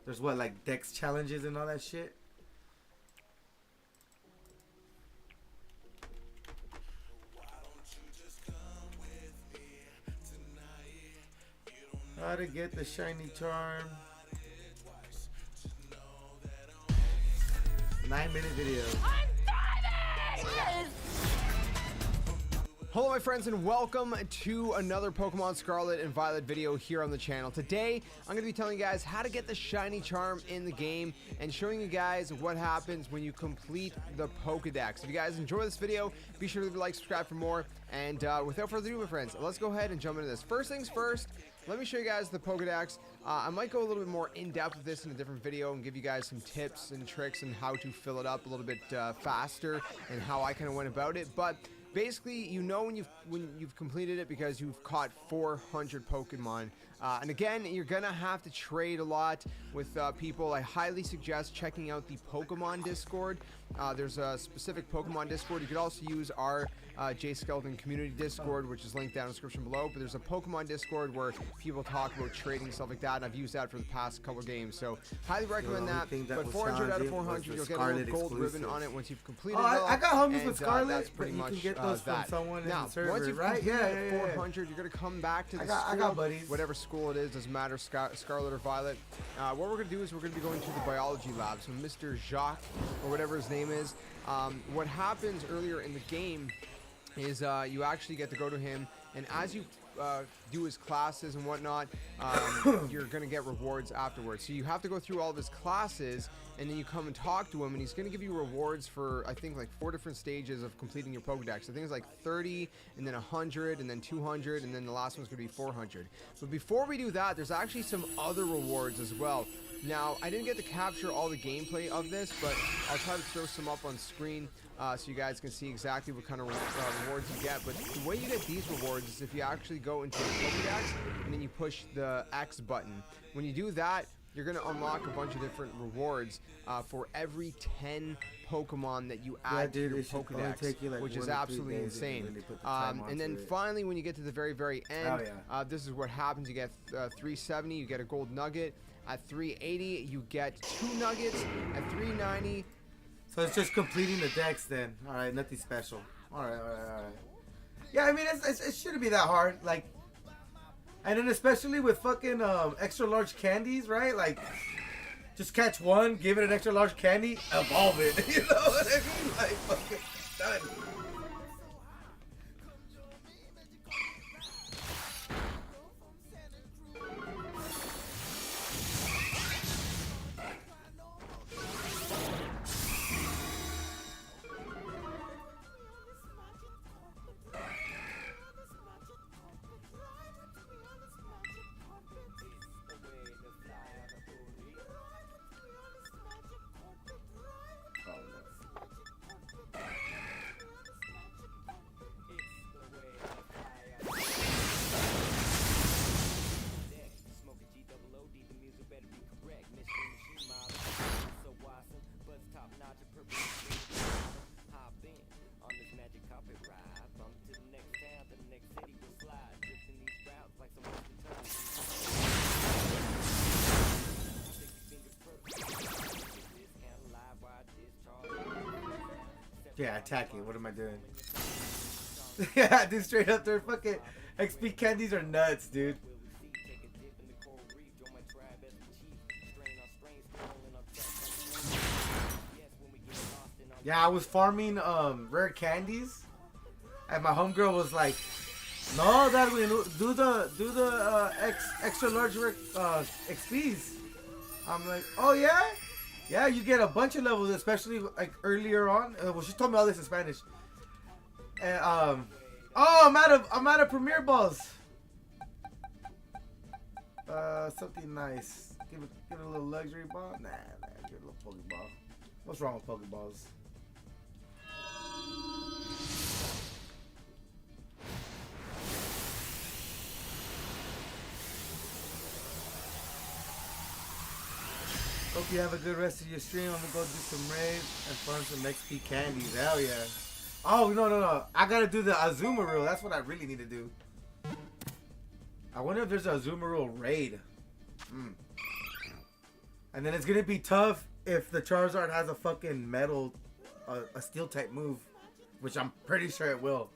There's what, like dex challenges and all that shit? How to get the shiny charm. 9-minute video. Hello my friends and welcome to another Pokemon Scarlet and Violet video here on the channel. Today I'm going to be telling you guys how to get the shiny charm in the game and showing you guys what happens when you complete the Pokedex. If you guys enjoy this video, be sure to leave a like, subscribe for more, and without further ado my friends, let's go ahead and jump into this. First things first, let me show you guys the Pokedex. I might go a little bit more in-depth with this in a different video and give you guys some tips and tricks on how to fill it up a little bit faster and how I kind of went about it, but basically, you know when you've completed it because you've caught 400 Pokemon. And again, you're gonna have to trade a lot with people. I highly suggest checking out the Pokemon Discord. There's a specific Pokemon Discord. You could also use our J Skeleton community Discord, which is linked down in the description below. But there's a Pokemon Discord where people talk about trading and stuff like that, and I've used that for the past couple games. So highly recommend that. But 400 out of 400, you'll get a little gold ribbon on it once you've completed it all. I got homies with Scarlet. That's pretty much you can get those from someone now, in the server, once you've right? completed 400, you're gonna come back to the school. I got buddies. Whatever school it is, doesn't matter, Scarlet or Violet. What we're gonna do is we're gonna be going to the biology lab. So Mr. Jacques, or whatever his name is, what happens earlier in the game is you actually get to go to him, and as you do his classes and whatnot, you're gonna get rewards afterwards. So you have to go through all of his classes, and then you come and talk to him, and he's gonna give you rewards for I think like 4 different stages of completing your Pokedex. I think it's like 30, and then 100, and then 200, and then the last one's gonna be 400. But before we do that, there's actually some other rewards as well. Now, I didn't get to capture all the gameplay of this, but I'll try to throw some up on screen so you guys can see exactly what kind of rewards you get. But the way you get these rewards is if you actually go into the Pokedex and then you push the X button. When you do that, you're going to unlock a bunch of different rewards for every 10 Pokemon that you add to your Pokedex, which is absolutely insane. And then finally, when you get to the very, very end, this is what happens. You get 370, you get a gold nugget. At 380, you get 2 nuggets. At 390... So it's just completing the decks then. Alright, nothing special. Alright. Yeah, I mean, it shouldn't be that hard. Like, and then especially with fucking extra large candies, right? Like, just catch one, give it an extra large candy, evolve it. You know what I mean? Like, fucking done. Yeah, attacking. What am I doing? Yeah, dude, straight up, their fucking XP candies are nuts, dude. Yeah, I was farming rare candies, and my homegirl was like, "No, that we do the extra large rare XPs." I'm like, "Oh yeah, yeah, you get a bunch of levels, especially like earlier on." Well, she told me all this in Spanish. And oh, I'm out of Premier Balls. Something nice. Give it a little luxury ball. Nah, give it a little Pokeball. What's wrong with Pokeballs? Hope you have a good rest of your stream. I'm gonna go do some raids and farm some XP candies. Hell yeah. Oh, no. I gotta do the Azumarill. That's what I really need to do. I wonder if there's a Azumarill raid. And then it's gonna be tough if the Charizard has a fucking metal, a steel type move, which I'm pretty sure it will.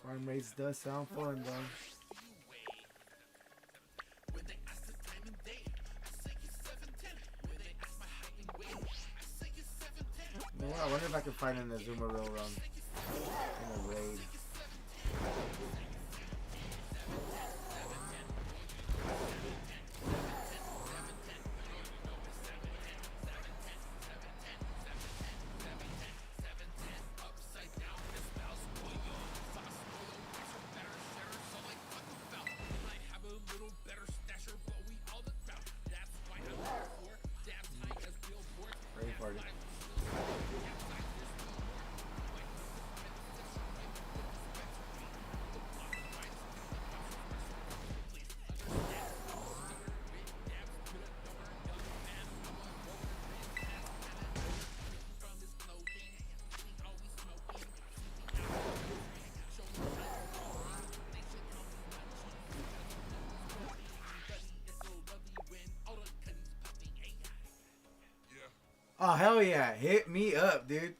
Farm raids does sound fun, though. You know what? I wonder if I can find an Azumarill run in a raid. Oh, hell yeah. Hit me up, dude.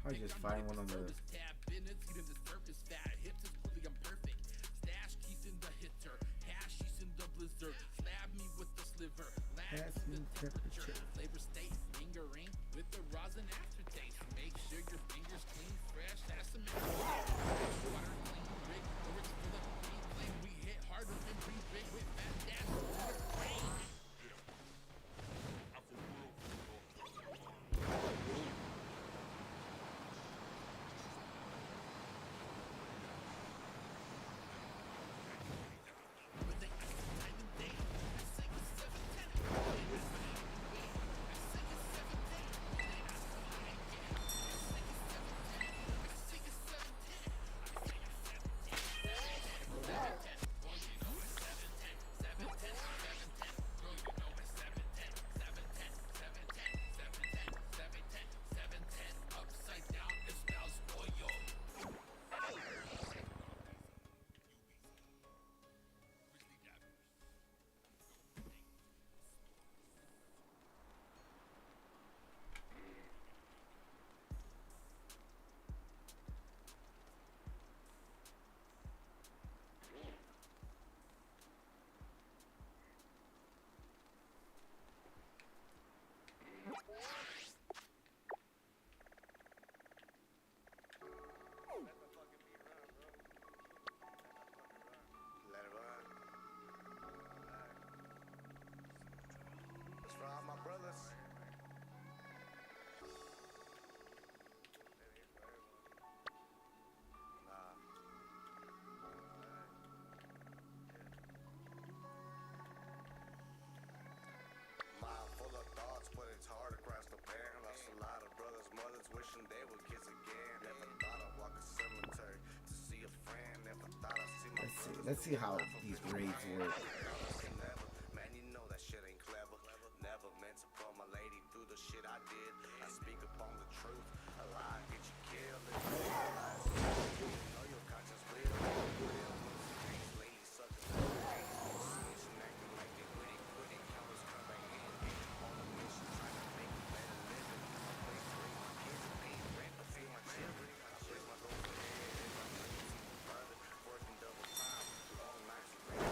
I just find one on the. Let's see how these raids work. Man, you know that shit ain't clever. Never meant to put my lady through the shit I did. I speak upon the truth. A lie get you killed. Know your conscience will. Lately suckers snitching, acting like they with it. Quitting counters coming in. On a mission trying to make a better living. A place to raise my kids and pay rent to feed my children. I place my goals ahead and my dreams even further. Working double time, long nights of rain.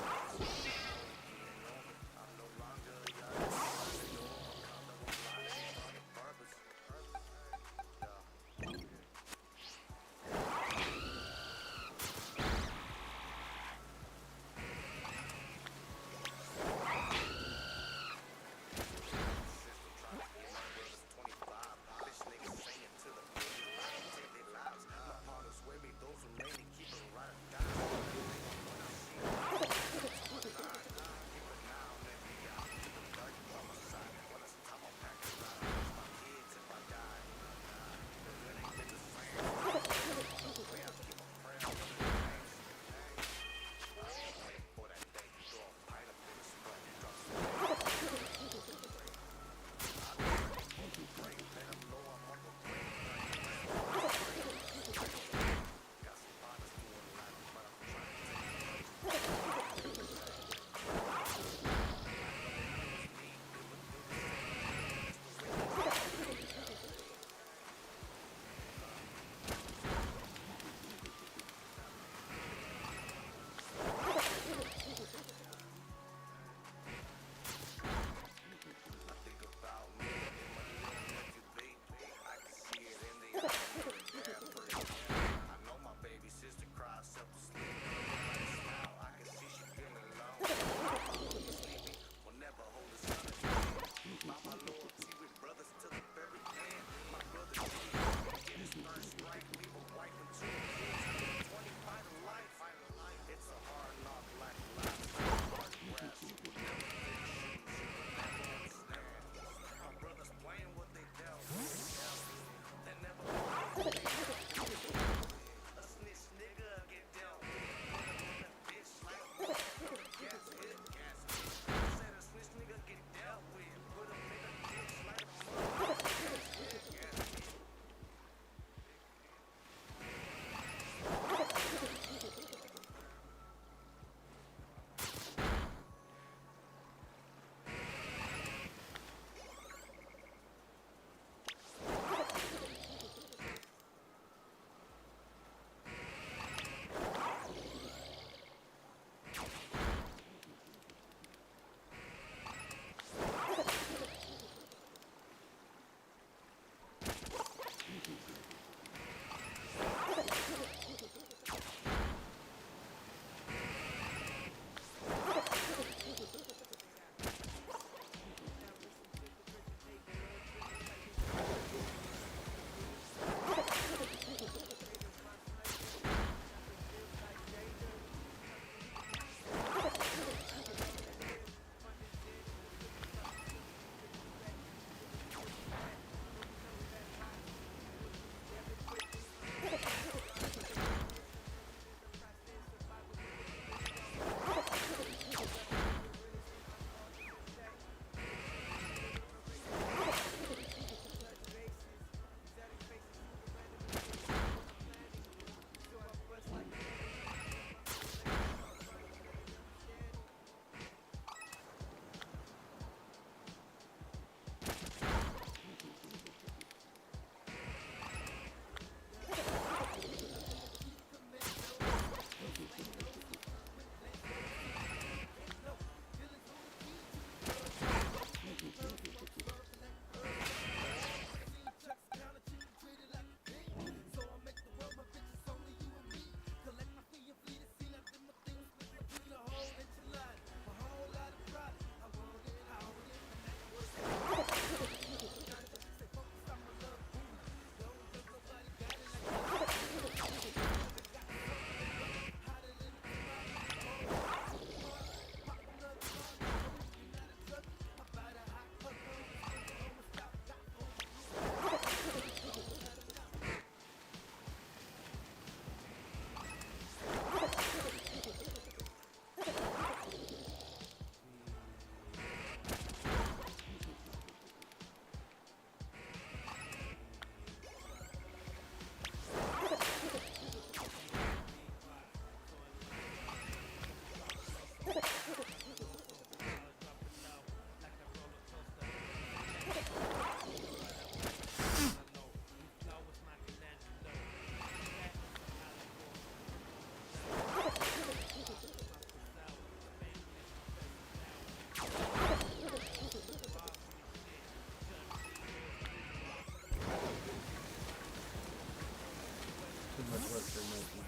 Too much work for nothing.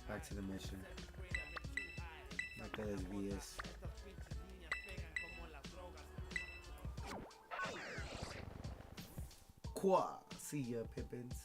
Back to the mission. Like that is VS. Qua. See ya, Pippins.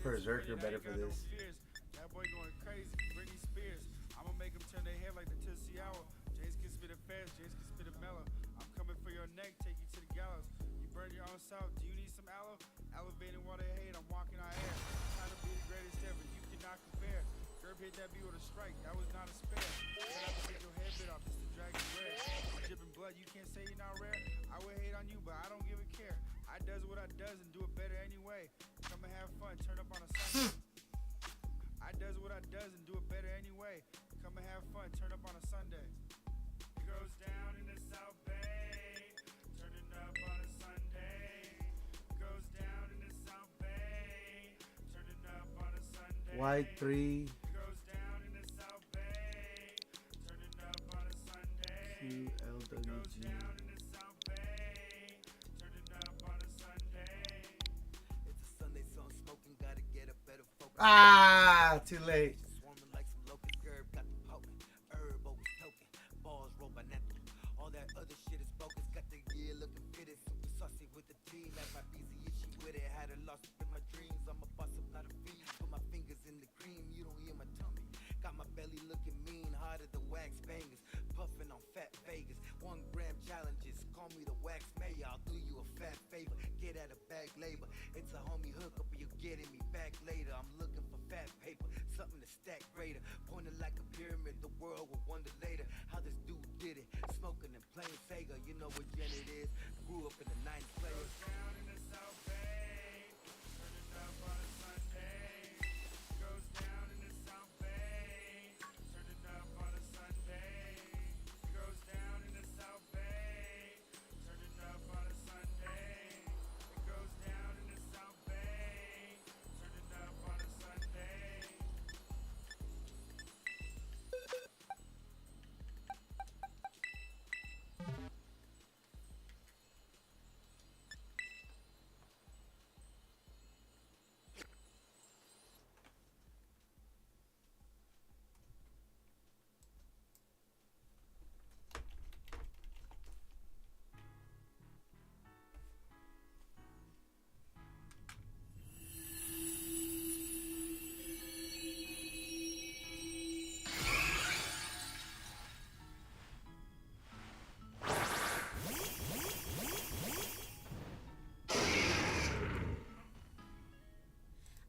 Berserker better for this. That boy going crazy, Britney Spears. I'ma make him turn their head like the Tootsie Hour. James can spit it fast, James can spit it mellow. I'm coming for your neck, take you to the gallows. You burn your own self, do you need some aloe? Elevating while they hate, I'm walking on air. Trying to be the greatest ever, you cannot compare. Gerb hit that beat with a strike, that was not a spare. Set up to take your head bit off, just to drag you rare. Dripping blood, you can't say you're not rare. I would hate on you, but I don't give a care. I does what I does and do it better anyway. Come and have fun, turn up on a Sunday. I does what I does and do it better anyway. Come and have fun, turn up on a Sunday. It goes down in the South Bay, turning up on a Sunday. It goes down in the South Bay, turning up on a Sunday. Y3. It goes down in the South Bay, turning up on a Sunday. QLWG. It goes down in the South Bay, turning up on a Sunday. It's a Sunday, so I'm smoking, gotta get a better focus. Ah, too late. Swarming like some locust, herb got the potent. Herb always token, balls roll by nothing. All that other shit is bogus. Got the gear looking fitted, super saucy with the team. Like my busy issue with it, had her lost up in my dreams. I'm a boss up, not a fiend. Put my fingers in the cream, you don't hear my tummy. Got my belly looking mean, harder than wax bangers. Puffing on fat Vegas, 1 gram challenges. Call me the wax mayor, I'll do you a fat favor. Get at a bag labor. It's a homie hookup, but you're getting me back later. I'm looking for fat paper, something to stack greater. Pointed like a pyramid, the world will wonder later how this dude did it. Smoking and playing Sega, you know what gen it is. Grew up in the 90s players. Down in the South Bay, turn it up on a Sunday. Goes down in the South Bay, turn it up on a Sunday. Goes down in the South Bay, turn it up on a Sunday. It goes down in the South Bay, turn it up on a Sunday.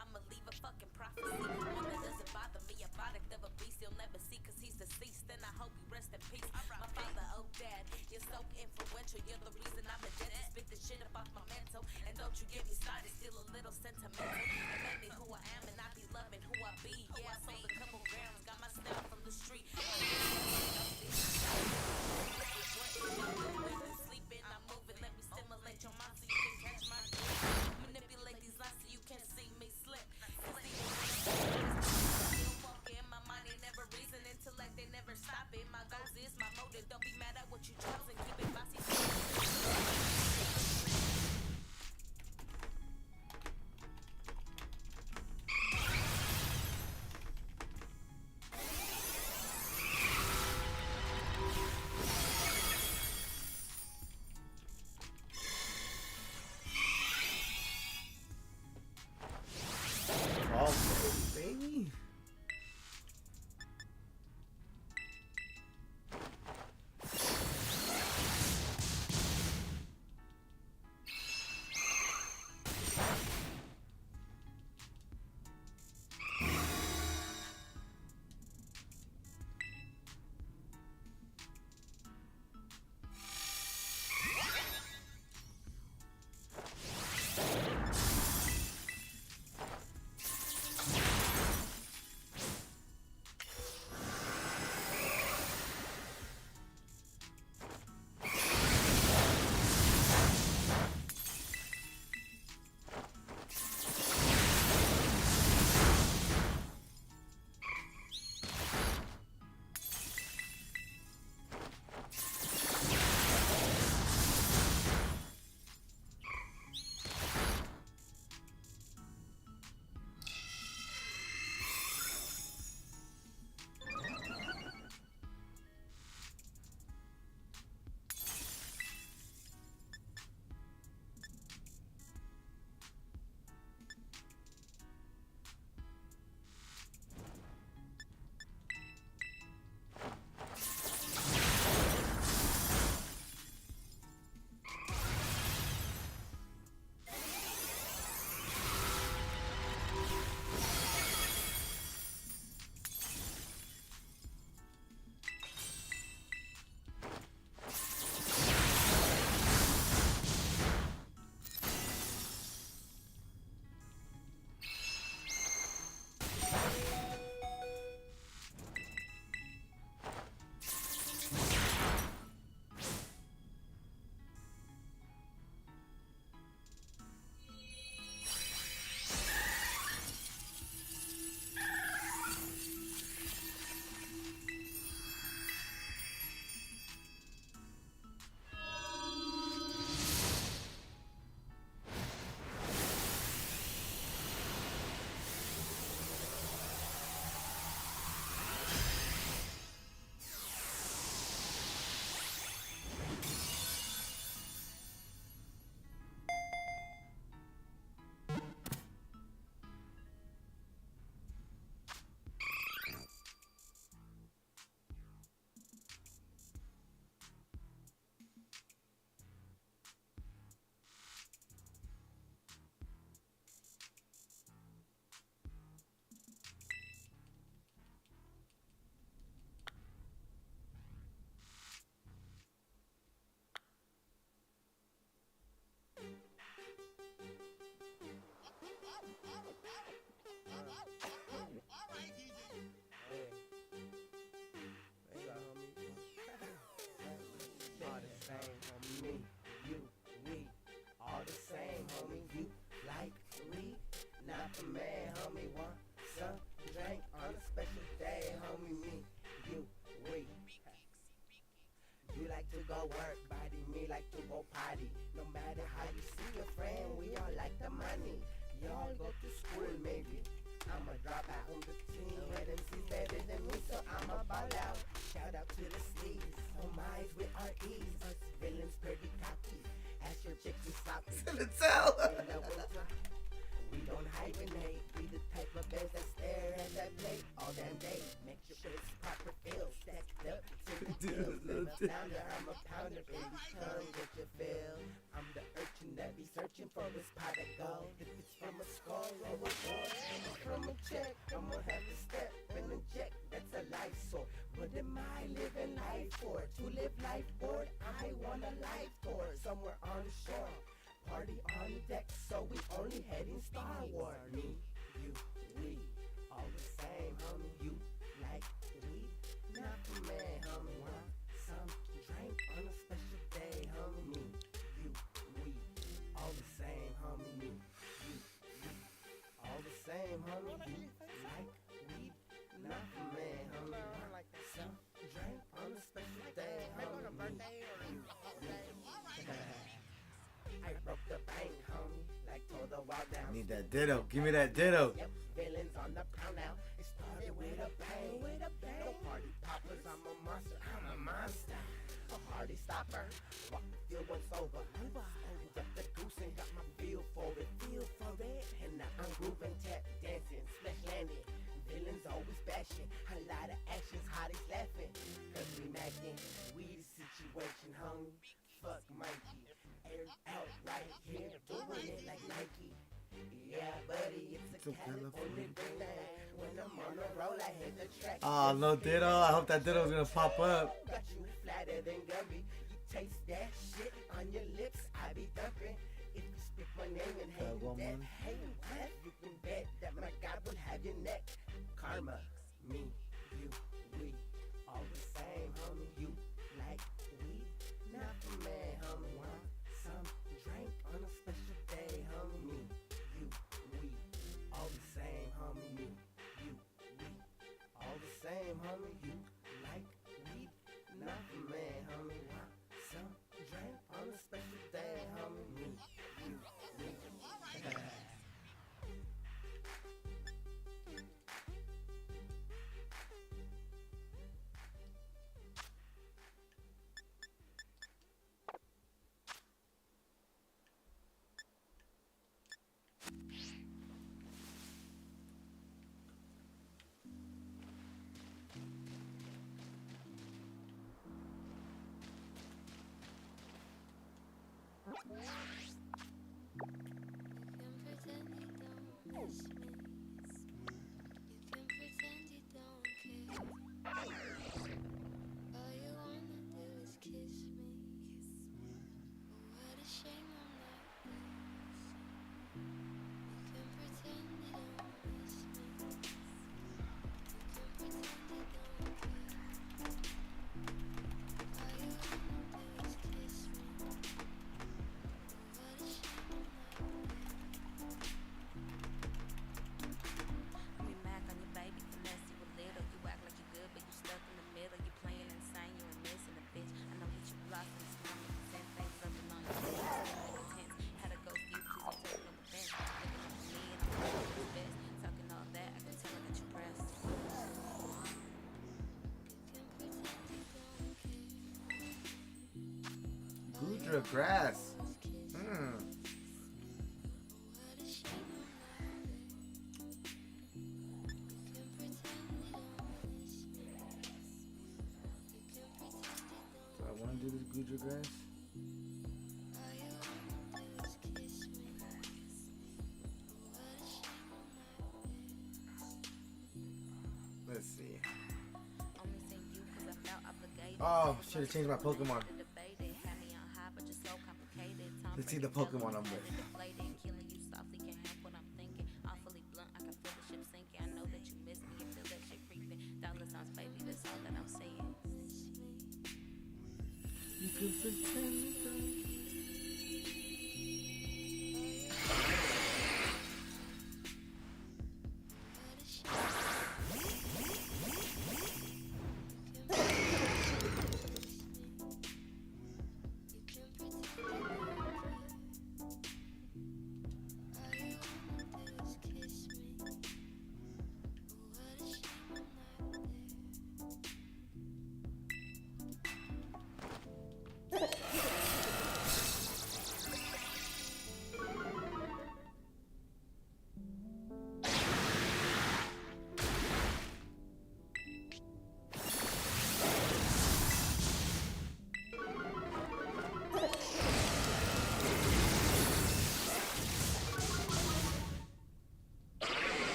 I'ma leave a fucking prophecy. One that doesn't bother me. A product of a beast you'll never see, cause he's deceased. And I hope you rest in peace. My father, oh dad, you're so influential. You're the reason I'm a dentist. Spit this shit up off my mental. And don't you get me started, still a little sentimental. It made me who I am, and I be loving who I be. Yeah, I sold a couple grams, got my style from the street. When you sleeping, I'm moving. Let me stimulate your mind so you can catch my drift. Manipulate these lines so you can't see me slip. Still walking in my mind, ain't never reason. Intellect, they never stop it. My goals is my motive. Don't be mad at what you chose and keep it bossy. me, you, we, all the same, homie. You like weed, not the man, homie. Want some drink on a special day, homie. Me, you, we. You like to go work, body, me like to go party. No matter how you see your friend, we all like the money. Y'all go to school, maybe. I'ma drop out on the team. Let them see better than me, so I'ma ball out. Shout out to the sleeves, home eyes with our ease. Us villains pretty cocky. Ask your chicks to stop it. We don't hibernate. We the type of beds that stare at that plate all damn day. Make sure it's proper feel. Stacked up to the deals. Never founder, I'm a pounder. Baby, come get your fill. I'm the urchin that be searching for this pot of gold. If it's from a skull or a ball, if it's from a check, I'ma have to step and inject. That's a life sword. What am I living life for? To live life bored, I want a life tour. Somewhere on the shore. Party on deck, so we only heading Star Wars. Me, you, we, all the same, homie. You like weed, not the man, homie. Want some drink on a special day, homie. Me, you, we, all the same, homie. Me, you, we, all the same, homie. You like weed, not the man, homie. Want some drink on a special day, homie. You, I broke the bank, homie, like told the wild down. I need that ditto. Give me that ditto. Yep, villains on the pound now. It started with a bang. No party poppers, I'm a monster. I'm a monster. A hardy stopper. Walk the field once over. Duck the goose and got my feel for it. And now I'm grooving, tap dancing, splash landing. Villains always bashing. A lot of actions, hotties laughing. Cause we macking. We the situation, homie. Fuck Mikey. Air out right here, doing it like Nike. Yeah, buddy, it's a California day. When I'm on the roll, I hit the track. Oh, no ditto. I hope that ditto's gonna pop up. Got you flatter than Gumby. You taste that shit on your lips, I be dumping. If you speak my name and hate that, hey, what? You can bet that my God will have your neck. Karma, me, you, we, all the same, homie. You like weed, not the man, homie. Want some drink on a special day, homie. Me, you, we, all the same, homie. Me, you, we, all the same, homie. You like weed, not the man, homie. Want some drink on a special day, homie. Me, you, we. Gudra grass. Do I want to do this Gudra grass? Let's see. Oh, should have changed my Pokemon. Let's see the Pokemon I'm with. You can pretend you don't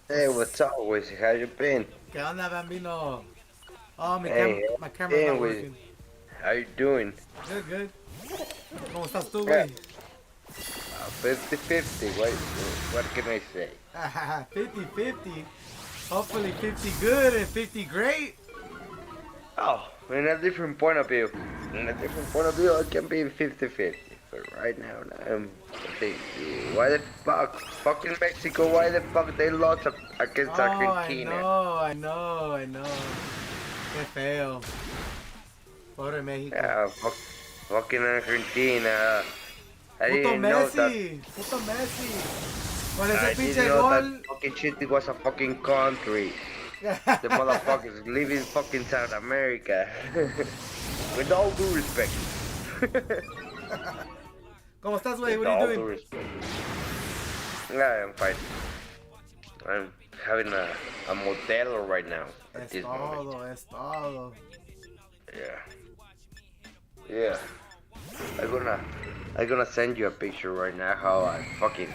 Hey, what's up, Wizzy? How you been? ¿Qué onda, Bambino? Oh, Hey, my camera's not Wizzy. working. How you doing? Good, good. ¿Cómo estás tú, Yeah. güey? 50-50. What can I say? 50-50. Hopefully 50 good and 50 great. Oh, in a different point of view. I can be 50-50. But right now, why the fuck? Fucking Mexico, why the fuck they lost against Argentina? I know. Qué feo. Pobre México. Yeah, fucking Argentina. I Puto didn't know that. Puto Messi. Con ese I pinche didn't know gol. that fucking shit was a fucking country. The motherfuckers live in fucking South America. With all due respect. ¿Cómo estás, güey? With What are all you due doing? respect. Yeah, I'm fine. I'm having a modelo right now at Es this moment. todo, es todo. Yeah. I'm gonna send you a picture right now how I fucking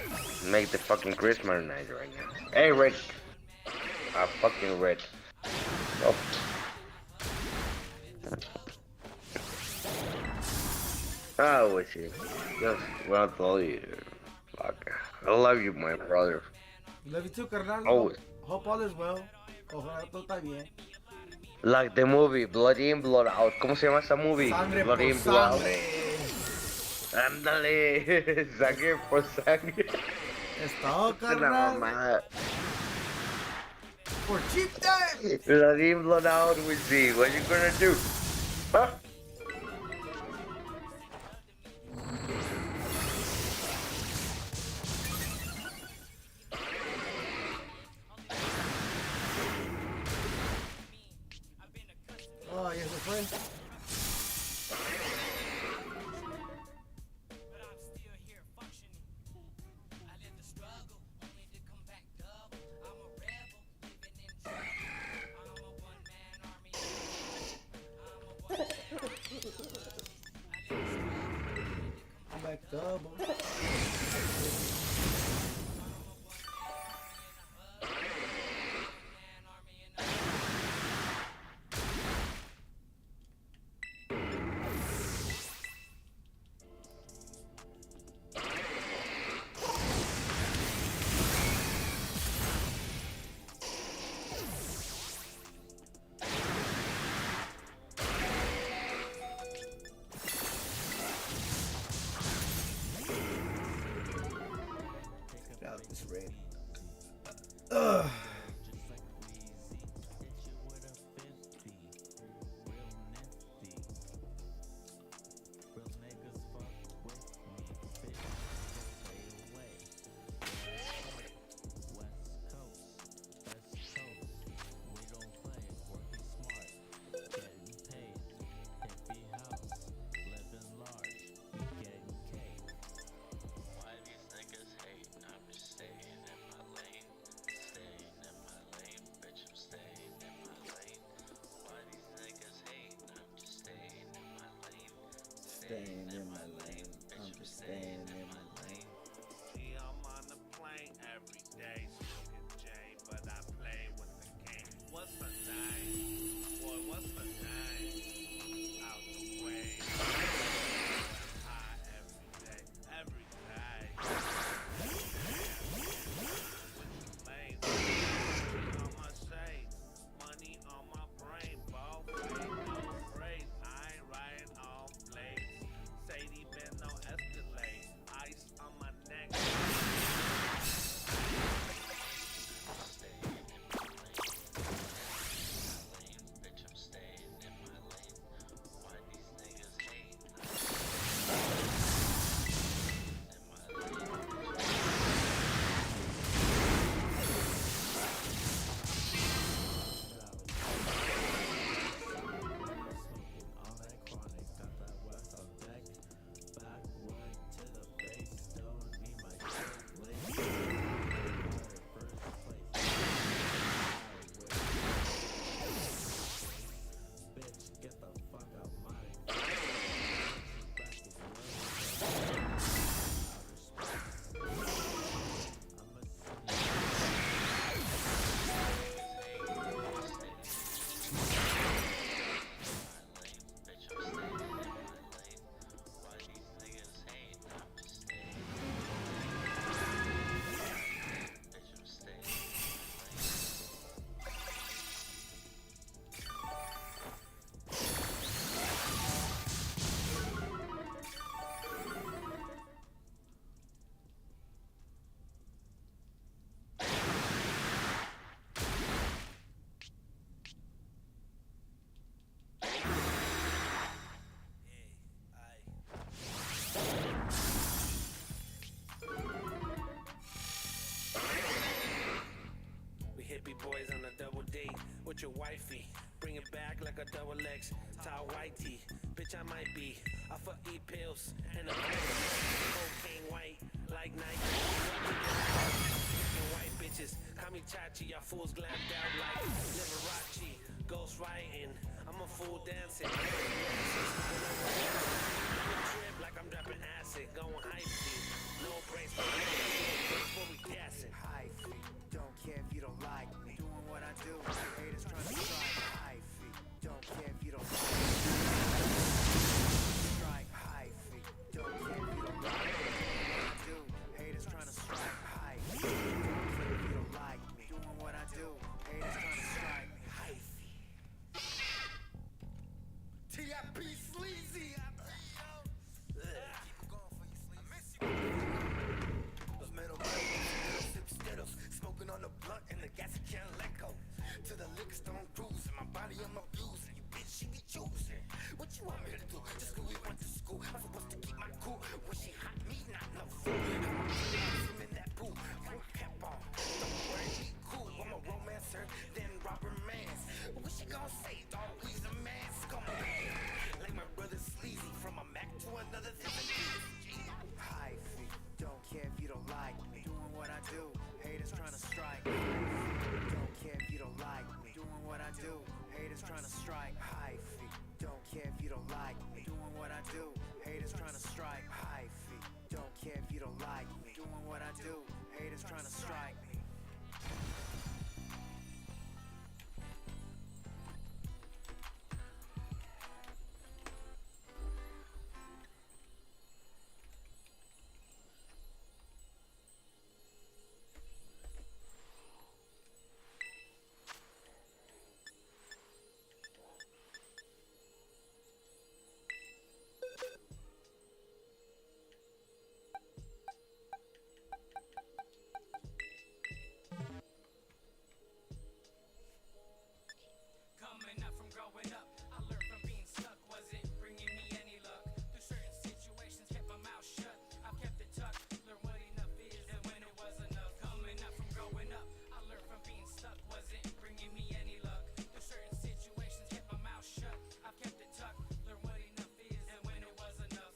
make the fucking Christmas night right now. Hey, Red. Fucking Red. Oh. Oh, what's it? Just want to tell you, fuck, I love you, my brother. Love you too, carnal. Always. Hope all is well. Ojalá todo está bien. Like the movie Blood In, Blood Out. ¿Cómo se llama esa movie? Sangre Blood por In, Blood Out. sangre. Ándale, sangre por sangre. Es todo, Es una carnal. mamada. For cheap day. Blood In, Blood Out, we see. What you gonna do? Huh? Oh, ya se fue. Back double. Out this rain. Ugh. Staying in my lane. I'm just staying in my lane. See, I'm on the plane every day, smoking J, but I play with the game. What's the name? Boy, what's the name? Out the way. High every day, every day. On my shade, money on my brain, both ain't no praise. I ain't riding off blades. Sadie your wifey. Bring it back like a double X, tall white tee. Bitch, I might be off of E-pills and a cocaine white like Nike. White bitches, call me Chachi. Y'all fools glammed out like Liberace. Ghost writing, I'm a fool dancing. Trip like I'm dropping acid, going high speed. No brakes, before we gassing. High feet, don't care if you don't like me. Doing what I do, haters trying to strike. High feet, don't care if you don't like me. Strike high feet, don't care if you don't like me. Doing what I do, haters trying to strike. High feet, don't care if you don't like me. Doing what I do, haters trying to strike. High feet. T.I.P. Sleazy. Those metal sip Skittles, smoking on the blunt and the gas I can't let go. To the liquor stone cruising, my body I'm abusing. You bitch, she be choosing. What you want me to do? Just 'cause we went to school, I'm supposed to keep my cool. When she hot, me not no fool. I'm in that pool, Frank cap on. Don't worry, be cool. I'm a romancer, then Robert Mans. What she gon' say? Dog, we's a man. Scum like my brother Sleazy, from a Mac to another thing. High feet, don't care if you don't like me. Doing what I do, haters trying to strike. Don't care if you don't like me. Doing what I do, haters trying to strike. High feet, don't care if you don't like me. Doing what I do, haters trying to strike. High feet, don't care if you don't like me. Doing what I do, haters trying to strike me. Coming up from growing up, I learned from being stuck wasn't bringing me any luck. Through certain situations, kept my mouth shut. I've kept it tucked, learned what enough is and when it was enough. Coming up from growing up, I learned from being stuck wasn't bringing me any luck. Through certain situations, kept my mouth shut. I've kept it tucked, learned what enough is and when it was enough.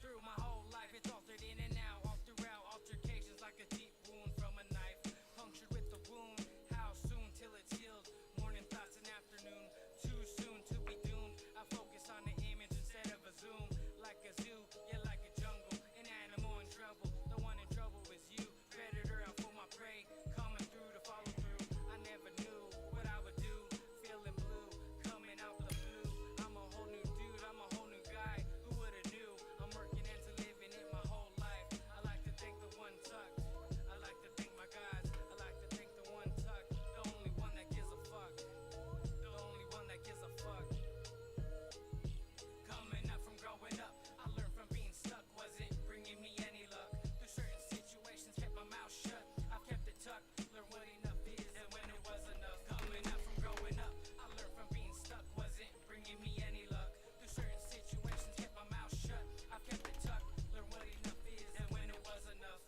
Through my whole life, it's altered in and out, all throughout altercations like a deep wound from a knife. Punctured with the wound, how soon till it's healed? Morning thoughts and afternoon, too soon to be doomed. I focus on the image instead of a zoom. Like a zoo, yeah, like a jungle, an animal in trouble. The one in trouble is you, predator out for my prey. Coming through to follow through. I never knew what I would do. Feeling blue, coming out the blue. I'm a whole new dude, I'm a whole new guy. Who would've knew? I'm working into living it my whole life. I like to thank the one tucked. I like to thank my guys. I like to thank the one tucked. The only one that gives a fuck. The only one that gives a fuck. Coming up from growing up, I learned from being stuck wasn't bringing me any luck. Through certain situations, kept my mouth shut. I've kept it tucked, learned what enough is and when it was enough. Coming up from growing up, I learned from being stuck wasn't bringing me any luck. Through certain situations, kept my mouth shut. I've kept it tucked, learned what enough is and when it was enough.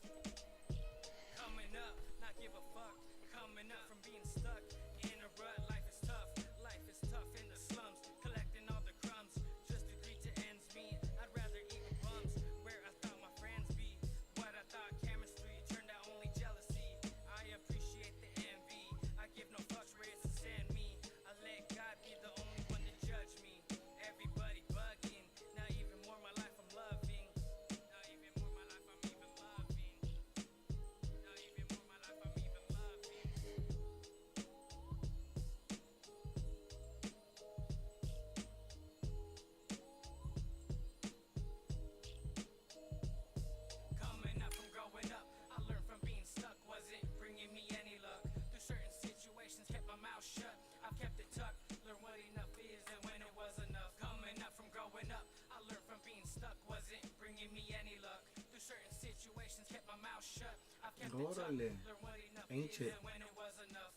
Coming up, not give a fuck. Coming up from being stuck in a rut. Life is tough. Life is tough in the slums. Collecting all the crumbs just to greet to ends meet. I'd rather eat with bums where I thought my friends be. What I thought chemistry turned out only jealousy. I appreciate the envy. I give no fucks where it's to send me. I let God be the only one to judge me. Everybody bugging. Now even more my life I'm loving. Now even more my life I'm even loving. Now even more my life I'm even loving. Coming up from growing up, I learned from being stuck wasn't bringing me any luck. Through certain situations, kept my mouth shut. I've kept it tucked, learned what enough is and when it was enough. Coming up from growing up, I learned from being stuck wasn't bringing me any luck. Through certain situations, kept my mouth shut. I've kept it tucked, Órale. learned what enough Ancient. is and when it was enough.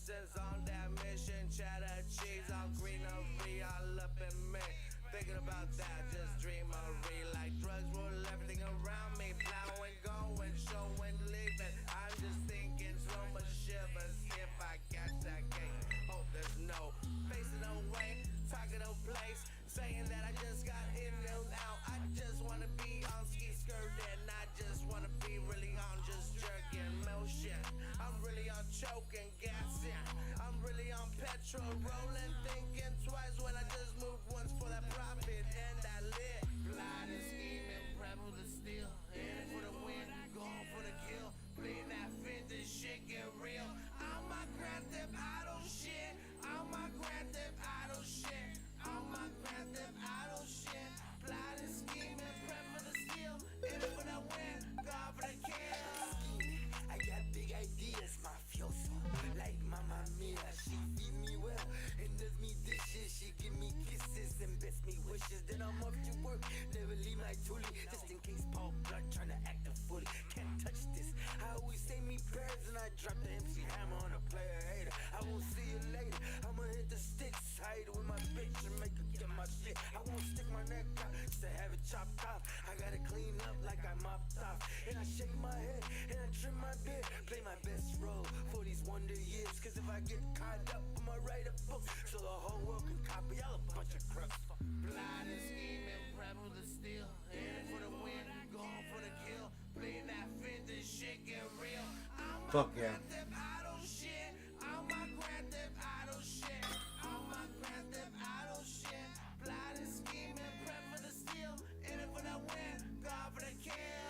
essence on that mission. Cheddar cheese, all greenery, all up in me. Thinking about that, just dreamery. Like drugs roll everything around me. Plowing, going, showing, leaving. I'm just thinking so much shivers. If I catch that case, hope there's no facing no way, talking no place. Saying that I just got in and out. I just wanna be on ski skirt and I just wanna be really on just jerking motion. I'm really on choking, gassing. I'm really on petrol rolling, thinking twice when I just move once for that profit and that lit. Plotting, scheming, rebel to steal. In it for the win, going for the kill. Playing that fit, this shit get real. I'm my Grand Theft Auto shit. I'm my Grand Theft Auto shit. I'm my Grand Theft Auto shit. Plotting, scheming, prep for the steal. In it for the win, God for the kill. I got big ideas, mafioso. Like Mamma Mia, she feed me well and does me dishes. She give me kisses and best me wishes. Then I'm off to work, never leave my toolie. Just in case Paul Blood trying to act a fully. Can't touch this. I always say me prayers and I drop the MC hammer on a player hater. I won't see you later. I'ma hit the sticks, hide with my bitch and make her get my shit. I won't stick my neck out just to have it chopped off. I gotta clean up like I mopped off. And I shake my head and I trim my beard. Play my best role for these wonder years. Cause if I get caught up, I'ma write a book so the whole world can copy. Y'all a bunch of crooks. Plotting, scheming, rebel to steal. In it for the win, going for the kill. Playing that fit, this shit get real. I'm my Fuck yeah. Grand Theft Auto shit. I'm my Grand Theft Auto shit. I'm my Grand Theft Auto shit. Plotting, scheming, prep for the steal. In it for the win, God for the kill.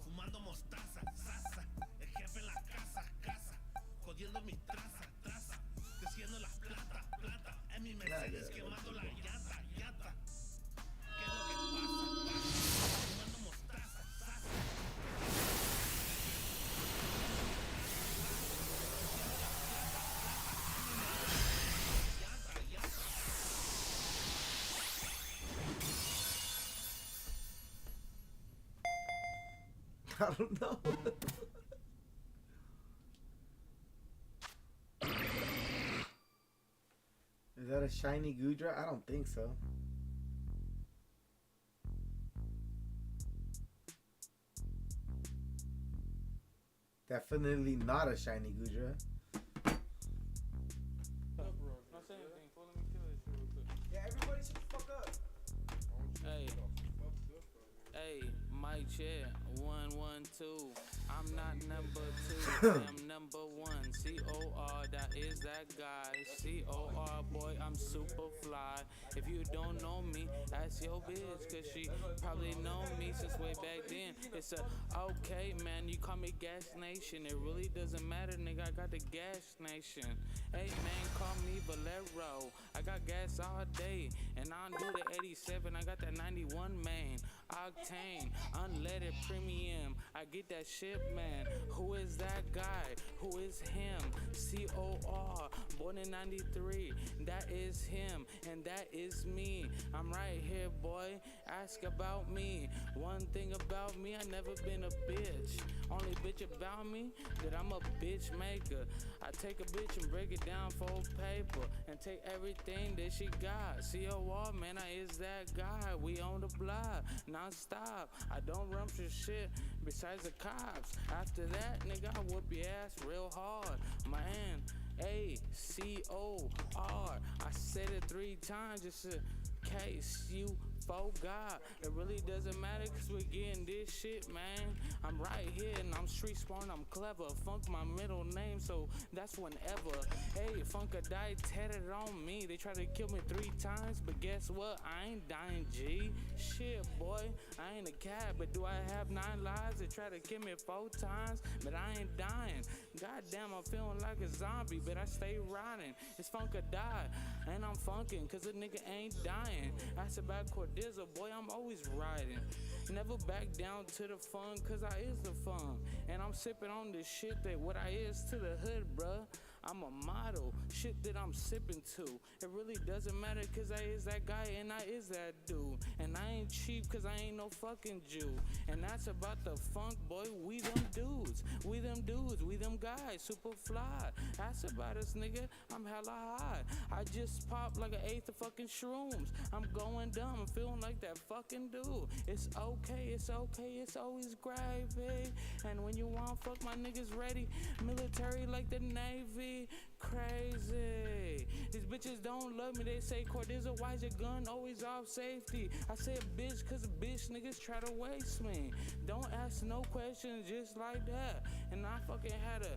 Fumando mostaza, sasa, el jefe en la casa, casa, jodiendo mi traza, traza, creciendo las plata, plata, en mi Mercedes quemando la llanta, llanta. ¿Qué es lo que pasa? Pasa, fumando mostaza, sasa. I don't know. Is that a shiny Gudra? I don't think so. Definitely not a shiny Gudra. Yeah, everybody shut the fuck up. Hey, hey, mic check, 1 1 2. I'm not number 2, I'm number 1. COR, that is that guy. COR, boy, I'm super fly. If you don't know me, ask your bitch, cause she probably known me since way back then. It's a okay, man, you call me Gas Nation. It really doesn't matter, nigga, I got the Gas Nation. Hey, man, call me Valero. I got gas all day, and I don't do the 87. I got that 91 main. Octane, unleaded premium. I get that shit, man. Who is that guy? Who is him? COR, born in 93. That is him, and that is me. I'm right here, boy. Ask about me. One thing about me, I never been a bitch. Only bitch about me, that I'm a bitch maker. I take a bitch and break it down for paper, and take everything that she got. COR, man, I is that guy. We on the block, non-stop. I don't run for shit besides the cops. After that, nigga, I whoop your ass real hard. Man, ACOR. I said it 3 times just in case you forgot. It really doesn't matter cause we're getting this shit, man. I'm right here and I'm street smart, I'm clever. Funk my middle name, so that's whenever. Hey, Funka died tatted on me. They tried to kill me 3 times, but guess what? I ain't dying, G. Shit, boy, I ain't a cat, but do I have 9 lives? They tried to kill me 4 times, but I ain't dying. Goddamn, I'm feeling like a zombie, but I stay riding. It's Funka die, and I'm funkin' cause a nigga ain't dying. That's about Cordizzle, boy, I'm always riding. Never back down to the fun, cause I is the fun. And I'm sipping on this shit that what I is to the hood, bruh. I'm a model, shit that I'm sipping to. It really doesn't matter cause I is that guy and I is that dude. And I ain't cheap cause I ain't no fucking Jew. And that's about the funk, boy, we them dudes. We them dudes, we them guys, super fly. That's about us, nigga, I'm hella high. I just popped like an 8th of fucking shrooms. I'm going dumb, I'm feeling like that fucking dude. It's okay, it's okay, it's always gravy. And when you want fuck, my niggas ready. Military like the Navy. Crazy. These bitches don't love me. They say, Cordizzle, why's your gun always off safety? I said bitch cause bitch niggas try to waste me. Don't ask no questions just like that. And I fucking had to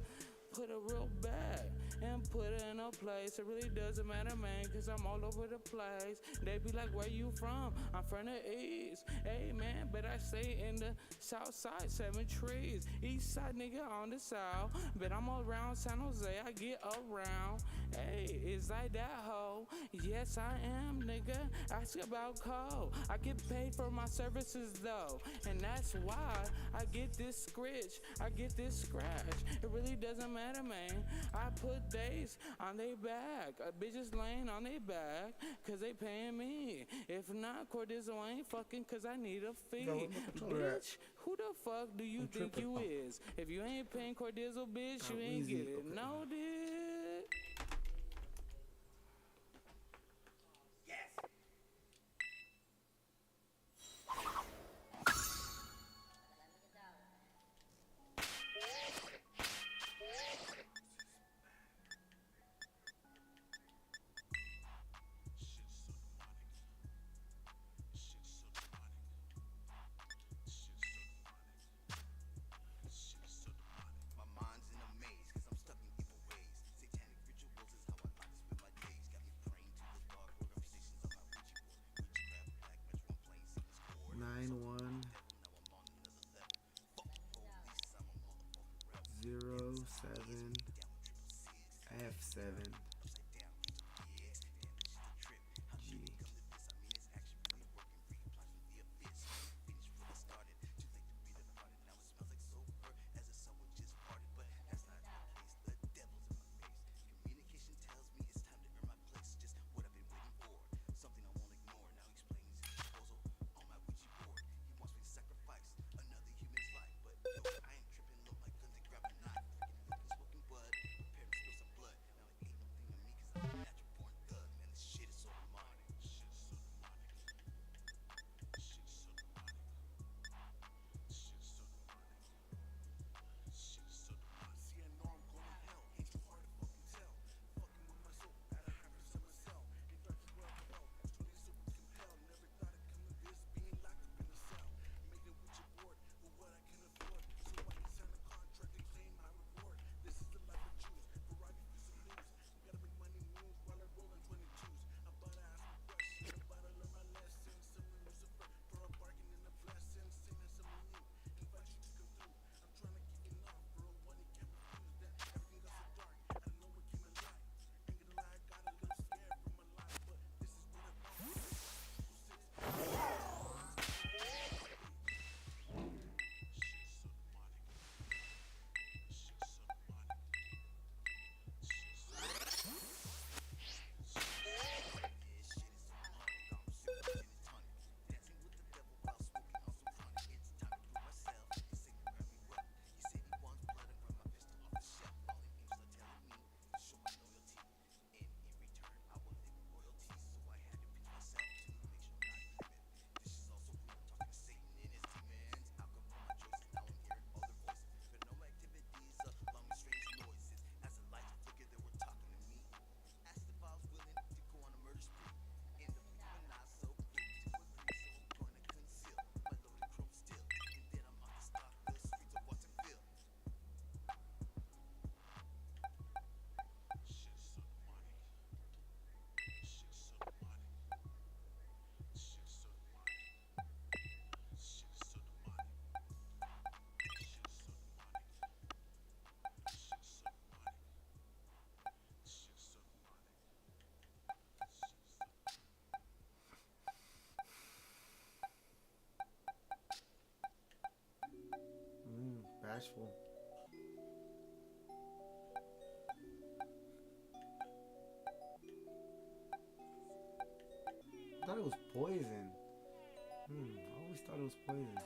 put a real bag and put it in a place. It really doesn't matter, man, cause I'm all over the place. They be like, where you from? I'm from the east. Hey, man, but I stay in the south side, 7 trees. East side, nigga, on the south. But I'm all around San Jose, I get around. Hey, is I that hoe? Yes, I am, nigga. Ask about code. I get paid for my services, though. And that's why I get this scritch. I get this scratch. It really doesn't matter, man. I put days on they back. Bitches laying on they back cause they paying me. If not, Cordizzle ain't fucking cause I need a fee. Bitch, who the fuck do you think you is? If you ain't paying Cordizzle, bitch, you ain't get it. No, dick. 07F7G. Bashful. I thought it was poison. I always thought it was poison.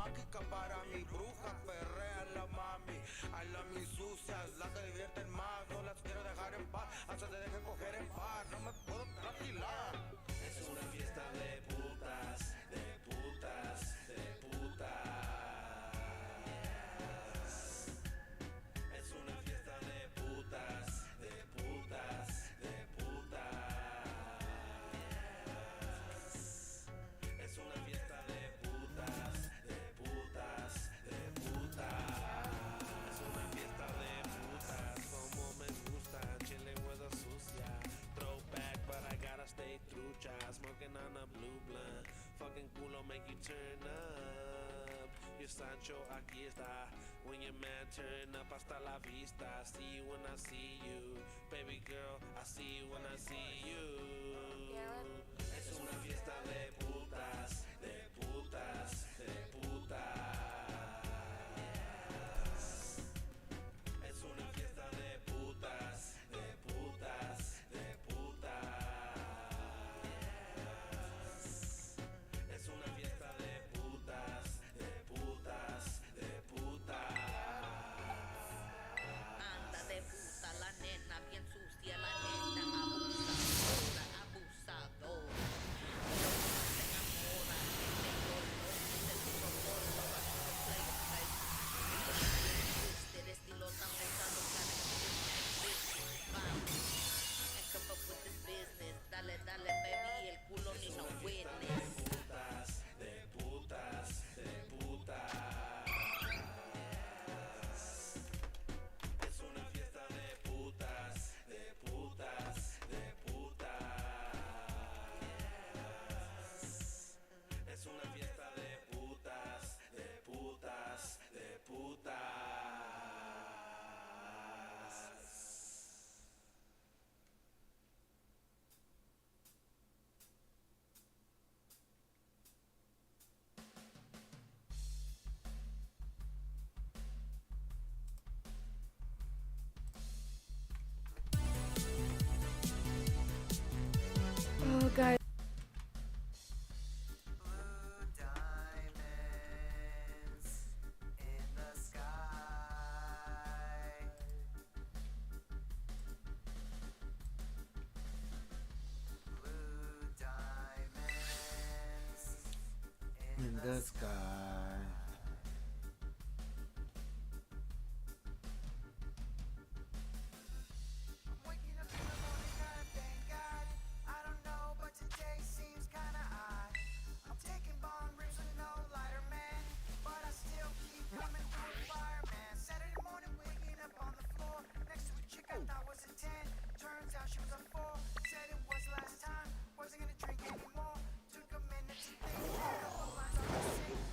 mágica para mi bruja, perrea la mami. A las mis sucias, las que divierten más, no las quiero dejar en paz, hasta te dejen coger en paz, no me puedo tranquilar. Es una fiesta de putas, de putas, de putas. Es una fiesta de putas, de putas, de putas. Es una fiesta de putas, de putas, de putas. Es una fiesta de putas, como me gusta, chilling with a sucia. Throwback, but I gotta stay trucha. Smoking on a blue blunt, fucking culo make you turn up. Your Sancho aquí está. When your man turn up hasta la vista. See you when I see you, baby girl. I see you when I see you. Es una fiesta de putas, de putas, de putas. Es una fiesta de putas, de putas, de putas. Es una fiesta de putas, de putas, de putas. Anda de puta la nena, bien sucia la nena, abusadora, abusadora. Pero no se enamora, de dolor, de puro polvo, play, play. Twisted estilo tan pesado, gotta keep it vamos. And come up with this business, dale, dale, baby, el culo ni no witness. De putas, de putas. Es una fiesta de putas, de putas, de putas. Es una fiesta de putas, de putas, de putas. Oh, guys. In the sky. I don't know, but today seems kinda odd. I'm taking bong rips with no lighter, man, but I still keep coming through a fire, man. Saturday morning, waking up on the floor next to a chick I thought was a 10. Turns out she was a 4. Said it was last time, wasn't gonna drink anymore. Took a minute to think, a couple lines on the sink.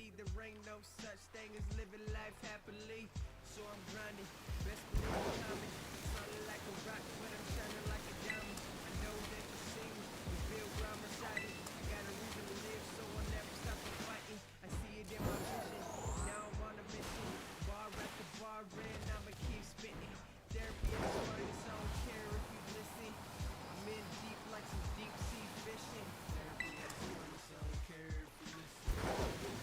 me, there ain't no such thing as living life happily. So I'm grinding, best believe I'm coming. Solid like a rock, but I'm shining like a diamond. I know that you see me, you feel where I'm residing. I got a reason to live, so I'll never stop the fighting. I see it in my vision, now I'm on a mission. Bar after bar, and I'ma keep spitting. Therapy is hard, so I don't care if you listen. I'm in deep like some deep sea fishing. Therapy is hard, so I don't care if you listen.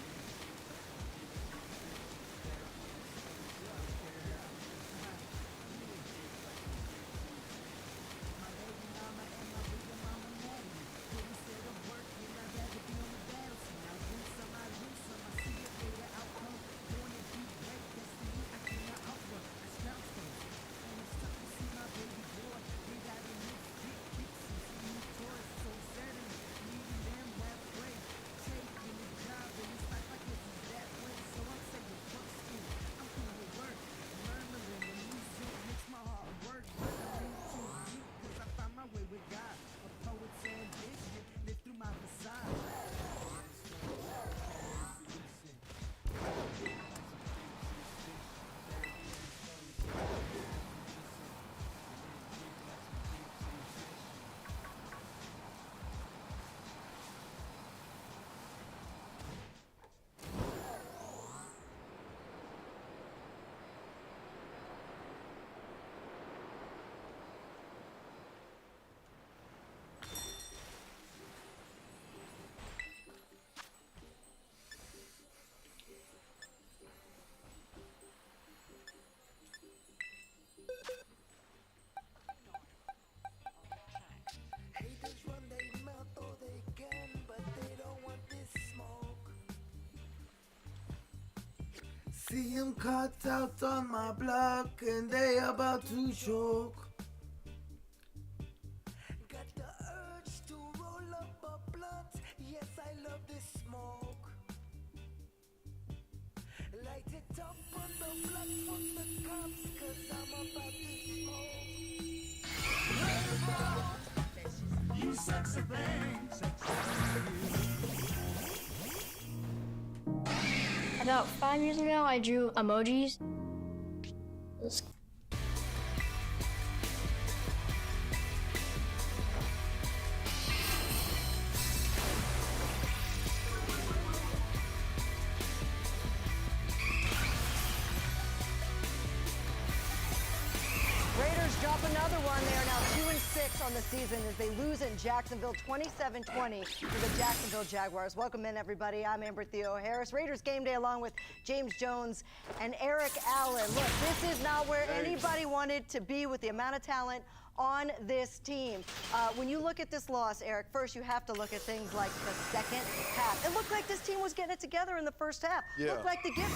See them cut out on my block and they about to choke. Got the urge to roll up a blunt. Yes, I love this smoke. Light it up on the block from the cops, cause I'm about to smoke. You sexy thing, About 5 years ago, I drew emojis. Raiders drop another one. They are now 2-6 on the season as they lose in Jacksonville 27-20 to the Jacksonville Jaguars. Welcome in, everybody. I'm Amber Theo Harris. Raiders game day along with James Jones and Eric Allen. Look, this is not where anybody wanted to be with the amount of talent on this team. When you look at this loss, Eric, first you have to look at things like the second half. It looked like this team was getting it together in the first half. Yeah. Looked like the gift.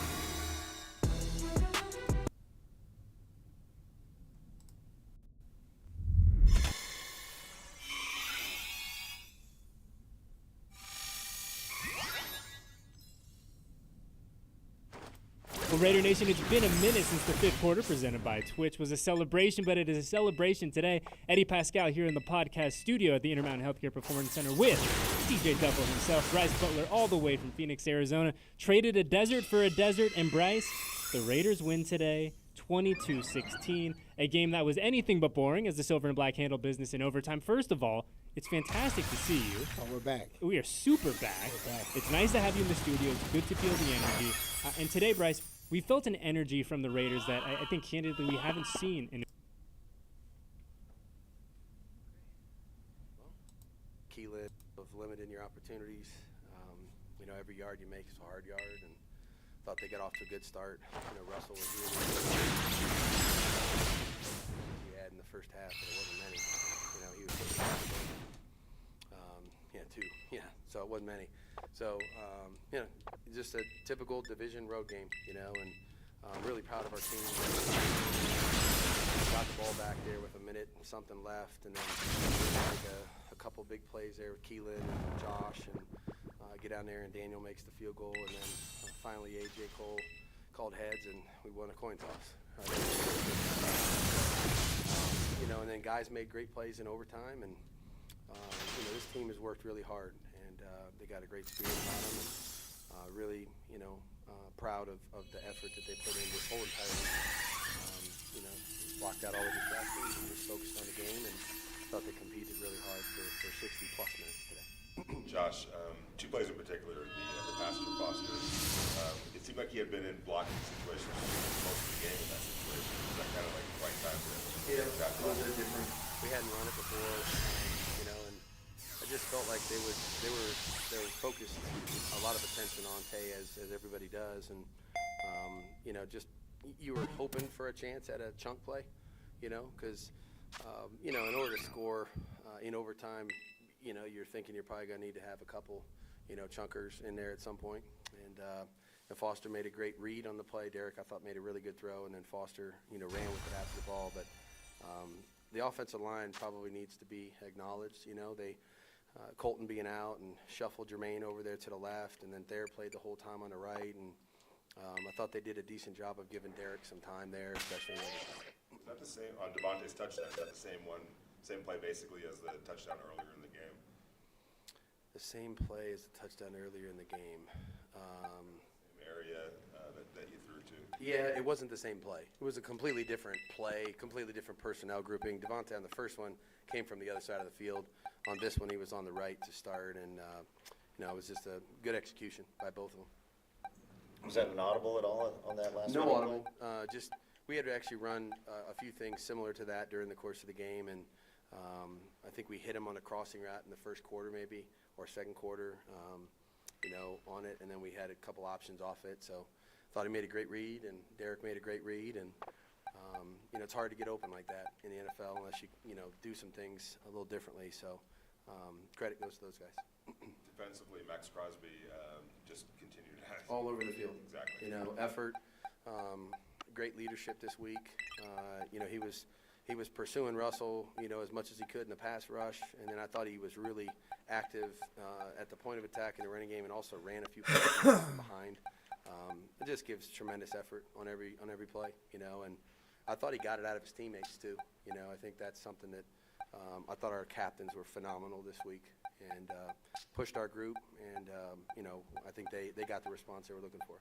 Well, Raider Nation, it's been a minute since the fifth quarter presented by Twitch was a celebration, but it is a celebration today. Eddie Pascal here in the podcast studio at the Intermountain Healthcare Performance Center with DJ Duffel himself, Bryce Butler, all the way from Phoenix, Arizona. Traded a desert for a desert, and Bryce, the Raiders win today, 22-16, a game that was anything but boring as the Silver and Black handled business in overtime. First of all, it's fantastic to see you. Oh, we're back. We are super back. We're back. It's nice to have you in the studio. It's good to feel the energy. And today, Bryce, we felt an energy from the Raiders that I think, candidly, we haven't seen in. Keelan of limiting your opportunities. You know, every yard you make is a hard yard, and thought they got off to a good start. You know, Russell was really he had in the first half, but it wasn't many. You know, he was two. Yeah, so it wasn't many. So, you know, just a typical division road game, you know, and I'm really proud of our team. Got the ball back there with a minute and something left, and then like a couple big plays there with Keelan and Josh, and get down there and Daniel makes the field goal, and then finally A.J. Cole called heads, and we won a coin toss. You know, and then guys made great plays in overtime, and you know, this team has worked really hard, and they got a great spirit about them, and really, really, proud of the effort that they put in this whole entire week. Blocked out all the distractions and just focused on the game, and thought they competed really hard for 60-plus minutes today. Josh, two plays in particular, the pass to Foster. It seemed like he had been in blocking situations most of the game in that situation. Was that kind of like the right time to Yeah, a little bit different. We hadn't run it before, and I just felt like they were focused a lot of attention on Tay as everybody does, and just you were hoping for a chance at a chunk play, because in order to score in overtime, you're thinking you're probably going to need to have a couple, chunkers in there at some point. And Foster made a great read on the play. Derek, I thought, made a really good throw, and then Foster, ran with it after the ball. But the offensive line probably needs to be acknowledged. They Colton being out and shuffled Jermaine over there to the left, and then Thayer played the whole time on the right. And I thought they did a decent job of giving Derek some time there, especially in overtime. Is that the same on Devontae's touchdown? Is that the same play basically as the touchdown earlier in the game? The same play as the touchdown earlier in the game. Same area that you threw to? Yeah, it wasn't the same play. It was a completely different play, completely different personnel grouping. Devontae on the first one came from the other side of the field. On this one, he was on the right to start, and it was just a good execution by both of them. Was that an audible at all on that last one? No audible. Just we had to actually run a few things similar to that during the course of the game, and I think we hit him on a crossing route in the first quarter maybe, or second quarter, on it, and then we had a couple options off it. So thought he made a great read, and Derek made a great read, and it's hard to get open like that in the NFL unless you do some things a little differently. So credit goes to those guys. Defensively, Max Crosby just continued to have all over the field. Exactly. Effort, great leadership this week. He was pursuing Russell, as much as he could in the pass rush, and then I thought he was really active at the point of attack in the running game, and also ran a few plays from behind. It just gives tremendous effort on every play, and I thought he got it out of his teammates too. I think that's something that I thought our captains were phenomenal this week and pushed our group, and I think they got the response they were looking for.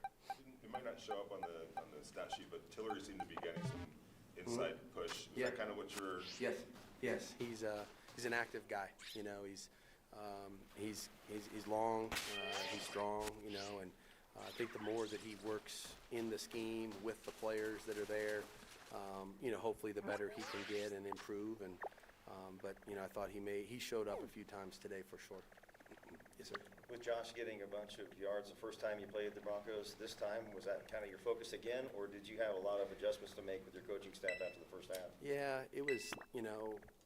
It might not show up on the stat sheet, but Tillery seemed to be getting some inside push. Is that kind of what you're? Yes. He's an active guy. He's long, he's strong. And I think the more that he works in the scheme with the players that are there, hopefully the better he can get and improve. And but I thought he showed up a few times today for sure. Yes, sir. With Josh getting a bunch of yards the first time you played the Broncos, this time, was that kind of your focus again, or did you have a lot of adjustments to make with your coaching staff after the first half? Yeah, it was,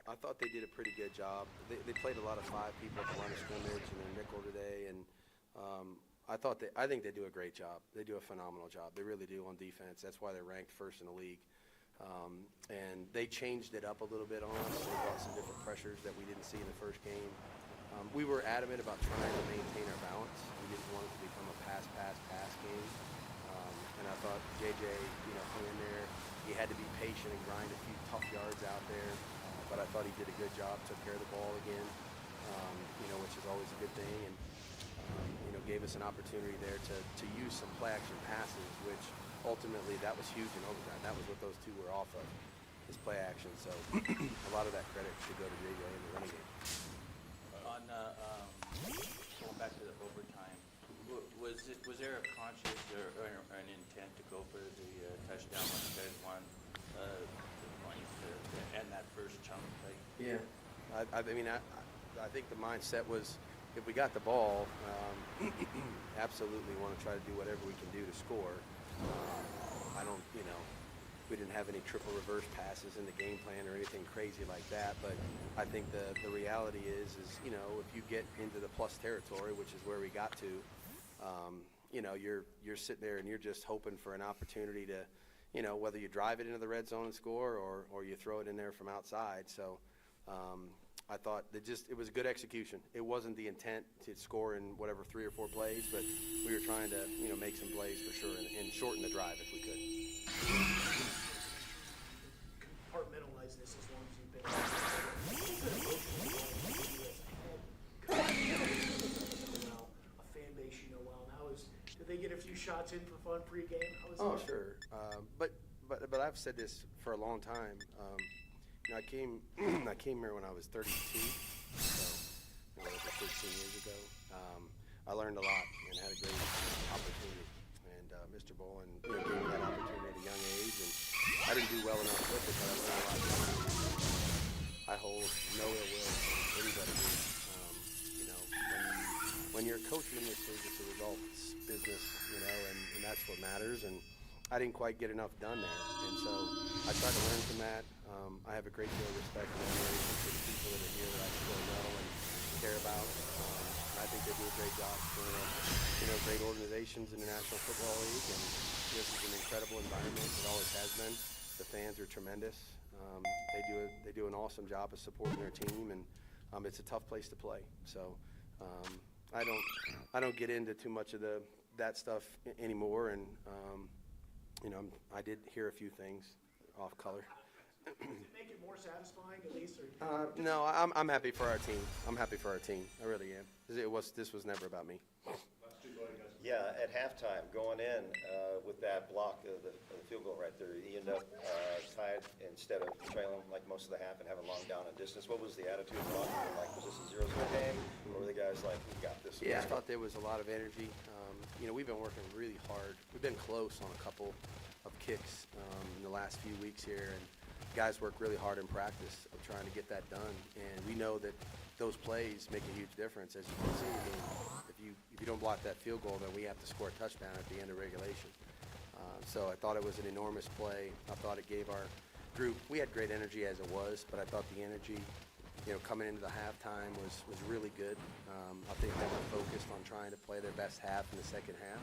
I thought they did a pretty good job. They played a lot of 5 people at the line of scrimmage and their nickel today, and I think they do a great job. They do a phenomenal job. They really do on defense. That's why they're ranked first in the league. And they changed it up a little bit on us. They brought some different pressures that we didn't see in the first game. We were adamant about trying to maintain our balance. We didn't want it to become a pass game. And I thought JJ, hung in there. He had to be patient and grind a few tough yards out there. But I thought he did a good job, took care of the ball again, which is always a good thing. And, gave us an opportunity there to use some play action passes, which ultimately that was huge in overtime. That was what those two were off of, is play action. So a lot of that credit should go to JJ in the running game. Going back to the overtime, was there a conscious or an intent to go for the touchdown when you guys won the points to end that first chunk play? Yeah, I think the mindset was, if we got the ball, absolutely want to try to do whatever we can do to score. We didn't have any triple reverse passes in the game plan or anything crazy like that, but I think the reality is if you get into the plus territory, which is where we got to, you're sitting there and you're just hoping for an opportunity to, whether you drive it into the red zone and score or you throw it in there from outside. So I thought that it was good execution. It wasn't the intent to score in whatever 3 or 4 plays, but we were trying to make some plays for sure and shorten the drive if we could. Compartmentalize this as long as you've been a fan base you know well. And do they get a few shots in for fun pregame? Oh, sure. But I've said this for a long time. You know, I came here when I was 32, so over 13 years ago. I learned a lot and had a great opportunity. And Mr. Bolin, you know, gave me that opportunity at a young age, and I didn't do well enough with it, but I learned a lot. I hold no ill will to anybody. You know, when you're coaching in this league, it's a result. It's business, you know, and that's what matters. And I didn't quite get enough done there, and so I tried to learn from that. I have a great deal of respect and admiration for the people that are here that I still know and care about. I think they do a great job for, you know, great organizations in the National Football League, and this is an incredible environment. It always has been. The fans are tremendous. They do an awesome job of supporting their team, and it's a tough place to play. So I don't get into too much of that stuff anymore, and you know, I did hear a few things off color. Does it make it more satisfying at least? Or No, I'm happy for our team. I'm happy for our team. I really am. This was never about me. Yeah, at halftime, going in with that block of the field goal right there, you end up tied instead of trailing like most of the half and having long down and distance. What was the attitude of blocking? Like, was this a 0-0 game, or were the guys like, we got this? Yeah, I thought there was a lot of energy. You know, we've been working really hard. We've been close on a couple of kicks in the last few weeks here, and guys work really hard in practice of trying to get that done. And we know that those plays make a huge difference. As you can see, I mean, if you don't block that field goal, then we have to score a touchdown at the end of regulation. So I thought it was an enormous play. I thought it gave our group, we had great energy as it was, but I thought the energy, you know, coming into the halftime was really good. I think they were focused on trying to play their best half in the second half.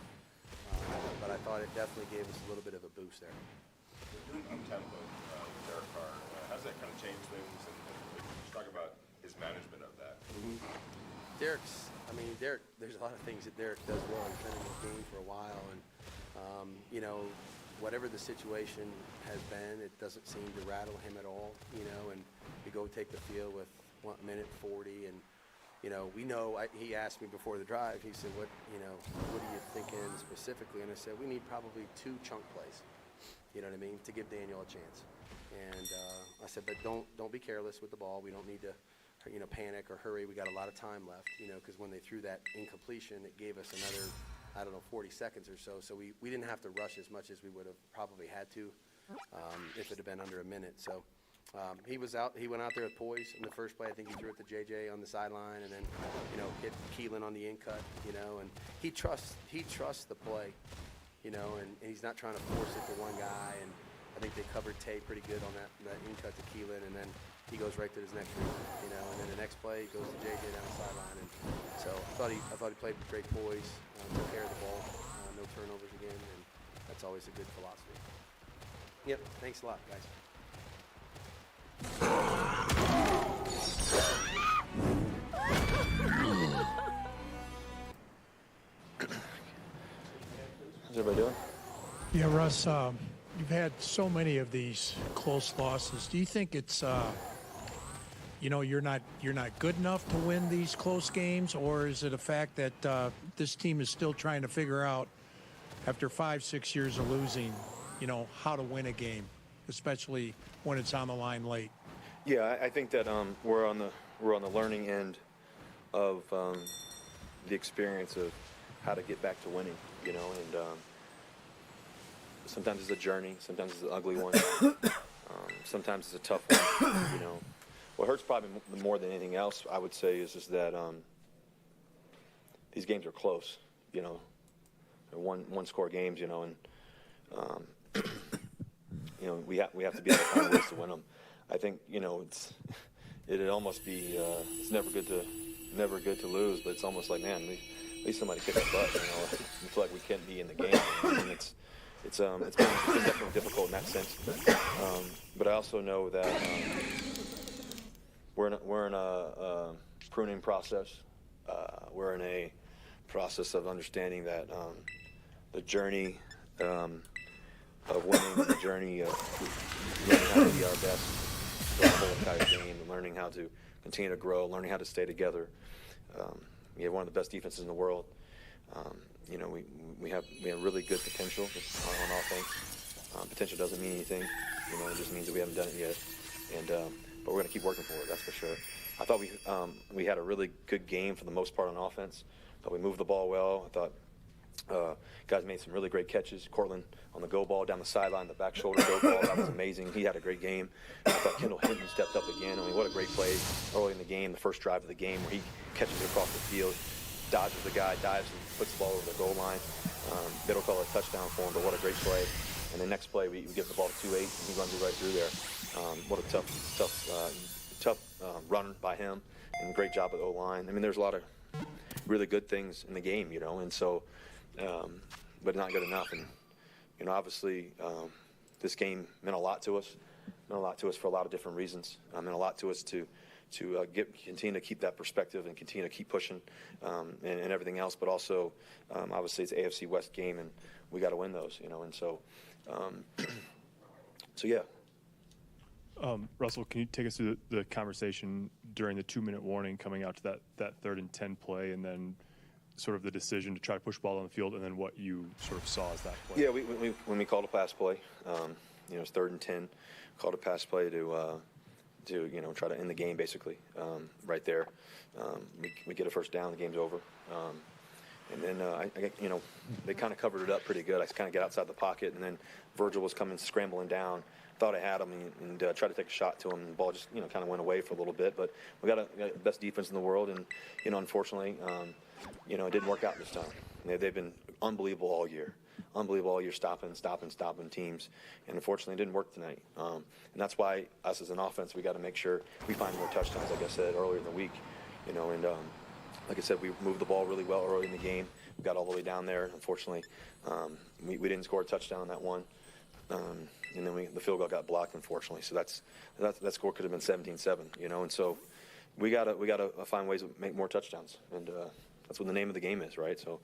But I thought it definitely gave us a little bit of a boost there. On tempo, Derek Carr, how's that kind of changed things? And just talk about his management of that. Derek, there's a lot of things that Derek does well. He's been in the game for a while, and you know, whatever the situation has been, it doesn't seem to rattle him at all. You know, and we go take the field with 1 minute 40, and you know, he asked me before the drive. He said, "What are you thinking specifically?" And I said, "We need probably 2 chunk plays. You know what I mean, to give Daniel a chance." And I said, "But don't be careless with the ball. We don't need to, you know, panic or hurry. We got a lot of time left, you know, because when they threw that incompletion, it gave us another, 40 seconds or so. So we didn't have to rush as much as we would have probably had to if it had been under a minute." So he went out there with poise in the first play. I think he threw it to JJ on the sideline, and then, you know, hit Keelan on the in cut, you know, and he trusts the play, you know, and he's not trying to force it to one guy. And I think they covered Tay pretty good on that in cut to Keelan, and then he goes right to his next read, you know, and then the next play he goes to JJ down the sideline. And so I thought he played with great poise, took care of the ball, no turnovers again, and that's always a good philosophy. Yep, thanks a lot, guys. How's everybody doing? Yeah, Russ, you've had so many of these close losses. Do you think it's, you know, you're not good enough to win these close games, or is it a fact that this team is still trying to figure out, after 5-6 years of losing, you know, how to win a game, especially when it's on the line late? Yeah, I think that we're on the learning end of the experience of how to get back to winning, you know, and sometimes it's a journey, sometimes it's an ugly one, sometimes it's a tough one, you know. What hurts probably more than anything else, I would say, is just that these games are close, you know, one-score games, you know, and you know, we have to be able to find ways to win them. I think, you know, it'd almost be it's never good to lose, but it's almost like, man, at least somebody kicked our butt, you know. We feel like we can't be in the game, and it's been definitely difficult in that sense. But I also know that we're in a pruning process. We're in a process of understanding that the journey of winning, the journey of learning how to be our best the whole entire game, and learning how to continue to grow, learning how to stay together. We have one of the best defenses in the world. you know, we have really good potential on offense. Potential doesn't mean anything, you know, it just means that we haven't done it yet. And but we're going to keep working for it, that's for sure. I thought we had a really good game for the most part on offense. I thought we moved the ball well. I thought guys made some really great catches. Cortland on the go ball down the sideline, the back shoulder go ball, that was amazing. He had a great game. I thought Kendall Hinton stepped up again. I mean, what a great play early in the game, the first drive of the game, where he catches it across the field, dodges the guy, dives and puts the ball over the goal line. They'll call it a touchdown for him, but what a great play. And the next play, we give the ball to 2-8, and he runs it right through there. What a tough run by him, and great job with O-line. I mean, there's a lot of really good things in the game, you know, and so, but not good enough. And, you know, obviously, this game meant a lot to us. Meant a lot to us for a lot of different reasons. Meant a lot to us to continue to keep that perspective and continue to keep pushing and everything else. But also, obviously, it's an AFC West game, and we got to win those, you know. And so, so yeah. Russell, can you take us through the conversation during the 2-minute warning coming out to that 3rd and 10 play, and then sort of the decision to try to push ball on the field, and then what you sort of saw as that play? Yeah, when we called a pass play, you know, it's 3rd and 10, called a pass play to you know, try to end the game basically, right there. We get a first down, the game's over. And then, you know, they kind of covered it up pretty good. I kind of got outside the pocket, and then Virgil was coming scrambling down. Thought I had him and tried to take a shot to him. And the ball just, you know, kind of went away for a little bit. But we got the best defense in the world, and, you know, unfortunately, you know, it didn't work out this time. They've been unbelievable all year. Unbelievable all year, stopping teams. And unfortunately, it didn't work tonight. And that's why us as an offense, we got to make sure we find more touchdowns, like I said earlier in the week. You know, and like I said, we moved the ball really well early in the game. We got all the way down there. Unfortunately, we didn't score a touchdown on that one. And then the field goal got blocked, unfortunately. So that score could have been 17-7, you know. And so we gotta find ways to make more touchdowns, and that's what the name of the game is, right? So,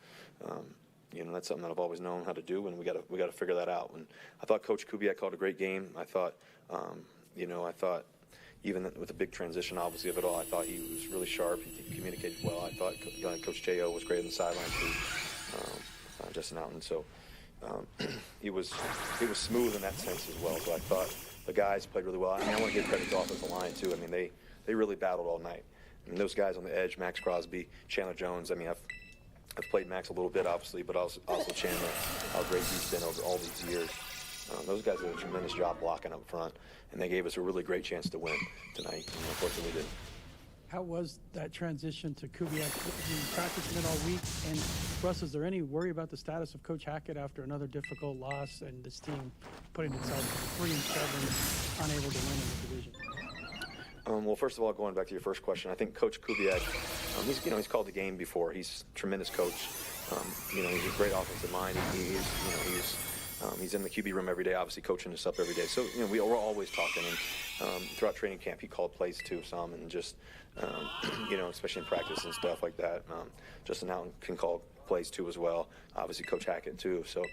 you know, that's something that I've always known how to do, and we gotta figure that out. And I thought Coach Kubiak called a great game. I thought, you know, even with the big transition, obviously, of it all, I thought he was really sharp. He communicated well. I thought Coach J.O. was great on the sideline too, Justin Alton. So. He was smooth in that sense as well. So I thought the guys played really well. I mean, I want to give credit to the offensive line too. I mean, they really battled all night. I mean, those guys on the edge, Max Crosby, Chandler Jones. I mean, I've played Max a little bit, obviously, but also Chandler, how great he's been over all these years. Those guys did a tremendous job blocking up front, and they gave us a really great chance to win tonight. And unfortunately, we didn't. How was that transition to Kubiak? You practicing it all week, and Russ, is there any worry about the status of Coach Hackett after another difficult loss and this team putting itself 3-7, unable to win in the division? Well, first of all, going back to your first question, I think Coach Kubiak, he's called the game before. He's a tremendous coach. You know, he's a great offensive mind. He's in the QB room every day, obviously coaching us up every day. So, you know, we're always talking. And throughout training camp, he called plays too, some, and just, you know, especially in practice and stuff like that. Justin Alton can call plays too as well. Obviously, Coach Hackett too. So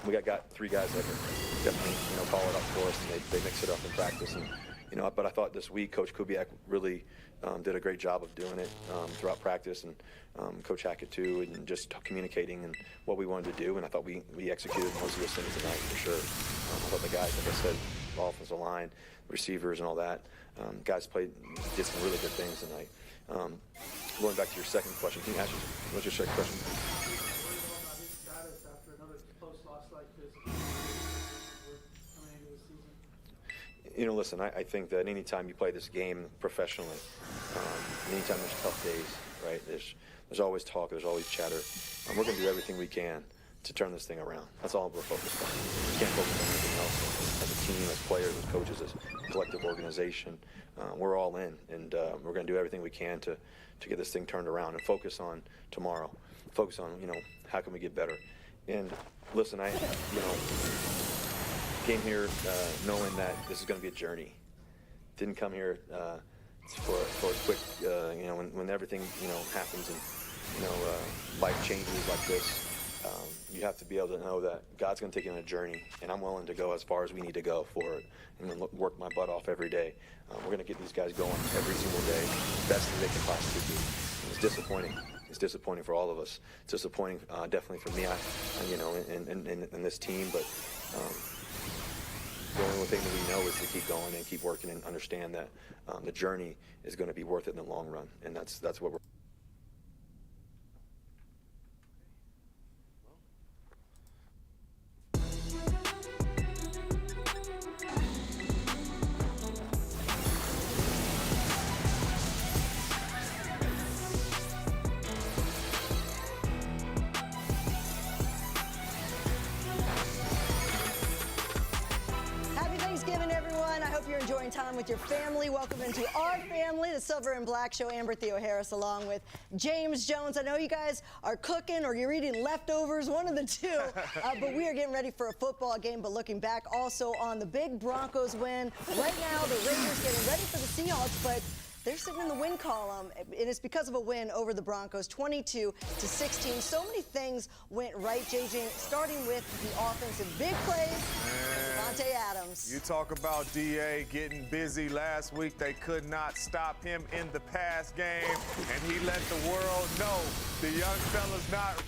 we got 3 guys that can definitely, you know, call it up for us, and they mix it up in practice. And you know, but I thought this week Coach Kubiak really did a great job of doing it throughout practice, and Coach Hackett too, and just communicating and what we wanted to do. And I thought we executed most of those things tonight for sure. I thought the guys, like I said, the offensive line, receivers, and all that, guys did some really good things tonight. Going back to your second question, can you ask what's your second question? You know, listen, I think that anytime you play this game professionally, anytime there's tough days, right, there's always talk, there's always chatter. We're going to do everything we can to turn this thing around. That's all we're focused on. We can't focus on anything else. As a team, as players, as coaches, as a collective organization, we're all in, and we're going to do everything we can to get this thing turned around and focus on tomorrow. Focus on, you know, how can we get better? And listen, came here knowing that this is going to be a journey. Didn't come here for a quick, you know, when everything, you know, happens and, you know, life changes like this, you have to be able to know that God's going to take you on a journey, and I'm willing to go as far as we need to go for it, and work my butt off every day. We're going to get these guys going every single day, best that they can possibly be. And it's disappointing. It's disappointing for all of us. It's disappointing, definitely for me, and this team. But the only thing that we know is to keep going and keep working and understand that the journey is going to be worth it in the long run, and that's what we're. Happy Thanksgiving, everyone. I hope you're enjoying time with your family. Welcome into our family, the Silver and Black Show. Amber Theo Harris along with James Jones. I know you guys are cooking or you're eating leftovers, one of the two. But we are getting ready for a football game. But looking back also on the big Broncos win. Right now, the Raiders getting ready for the Seahawks, but they're sitting in the win column, and it's because of a win over the Broncos, 22-16. So many things went right, JJ, starting with the offensive big plays. Devontae Adams. You talk about DA getting busy last week. They could not stop him in the pass game, and he let the world know the young fella's not.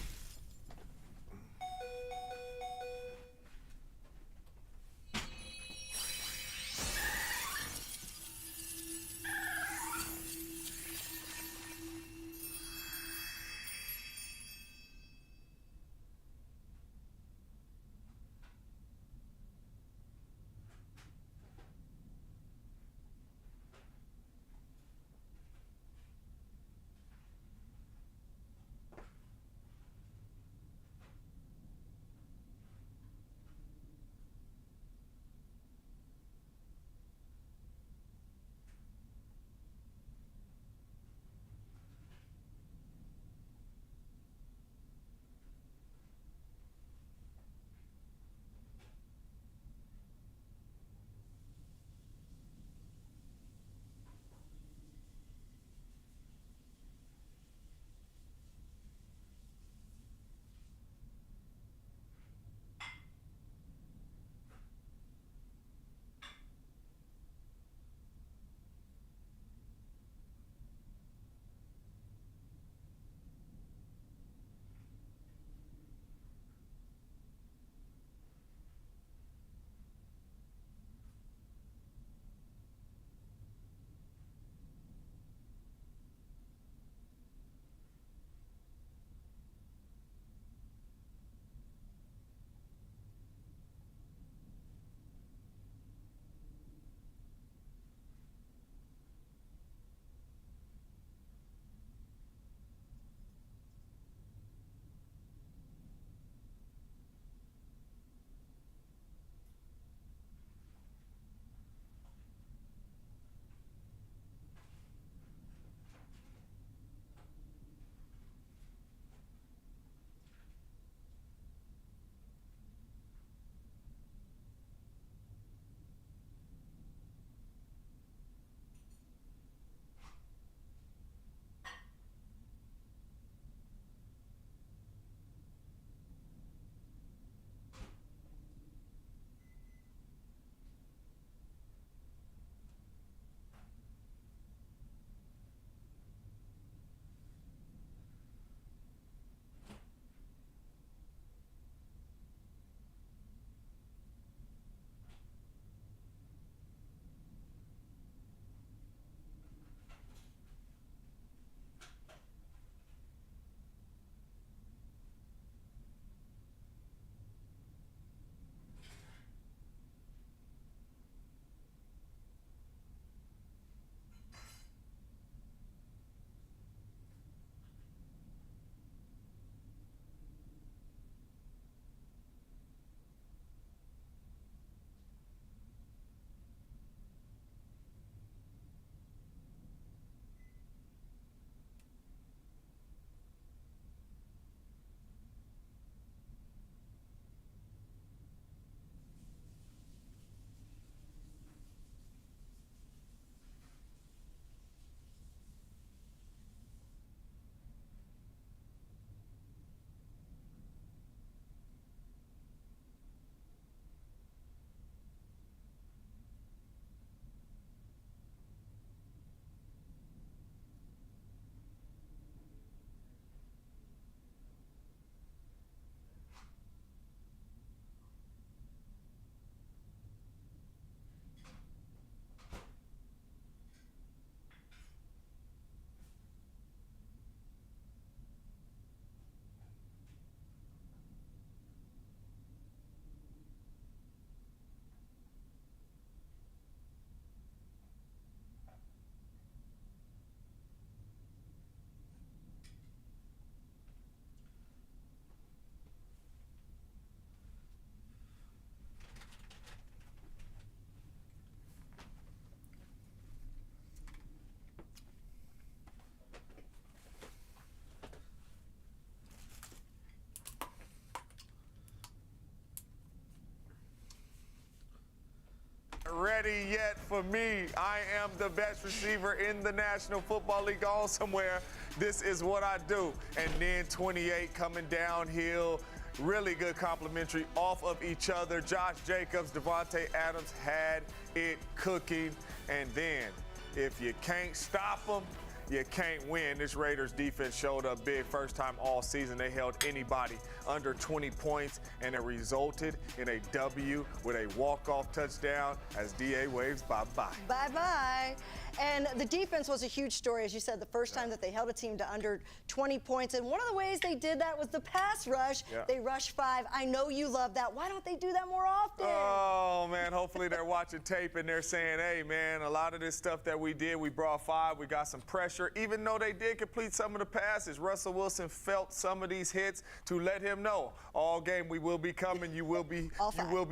ready yet for me. I am the best receiver in the National Football League. All somewhere, this is what I do. And then 28 coming downhill. Really good complimentary off of each other. Josh Jacobs, Devontae Adams had it cooking. And then, if you can't stop them, you can't win. This Raiders defense showed up big. First time all season they held anybody under 20 points, and it resulted in a W with a walk-off touchdown as DA waves bye-bye. Bye-bye. And the defense was a huge story, as you said, the first time that they held a team to under 20 points. And one of the ways they did that was the pass rush. Yeah. They rushed 5. I know you love that. Why don't they do that more often? Oh, man, hopefully they're watching tape and they're saying, hey, man, a lot of this stuff that we did, we brought 5, we got some pressure. Even though they did complete some of the passes, Russell Wilson felt some of these hits to let him know all game we will be coming, you will be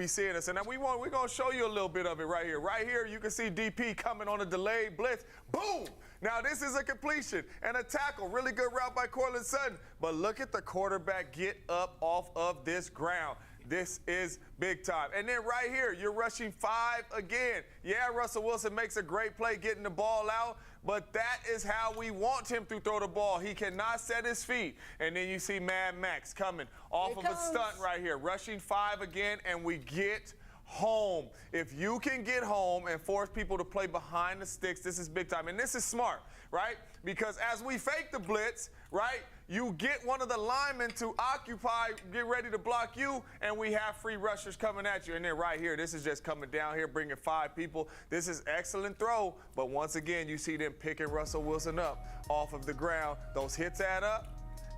seeing us. And now we're going to show you a little bit of it right here. Right here, you can see DP coming on a delayed blitz. Boom! Now this is a completion and a tackle. Really good route by Cortland Sutton. But look at the quarterback get up off of this ground. This is big time. And then right here, you're rushing 5 again. Yeah, Russell Wilson makes a great play getting the ball out, but that is how we want him to throw the ball. He cannot set his feet. And then you see Mad Max coming off of a stunt right here, rushing 5 again, and we get home. If you can get home and force people to play behind the sticks, this is big time. And this is smart, right? Because as we fake the blitz, right, you get one of the linemen to occupy, get ready to block you, and we have free rushers coming at you. And then right here, this is just coming down here, bringing 5 people. This is excellent throw, but once again, you see them picking Russell Wilson up off of the ground. Those hits add up.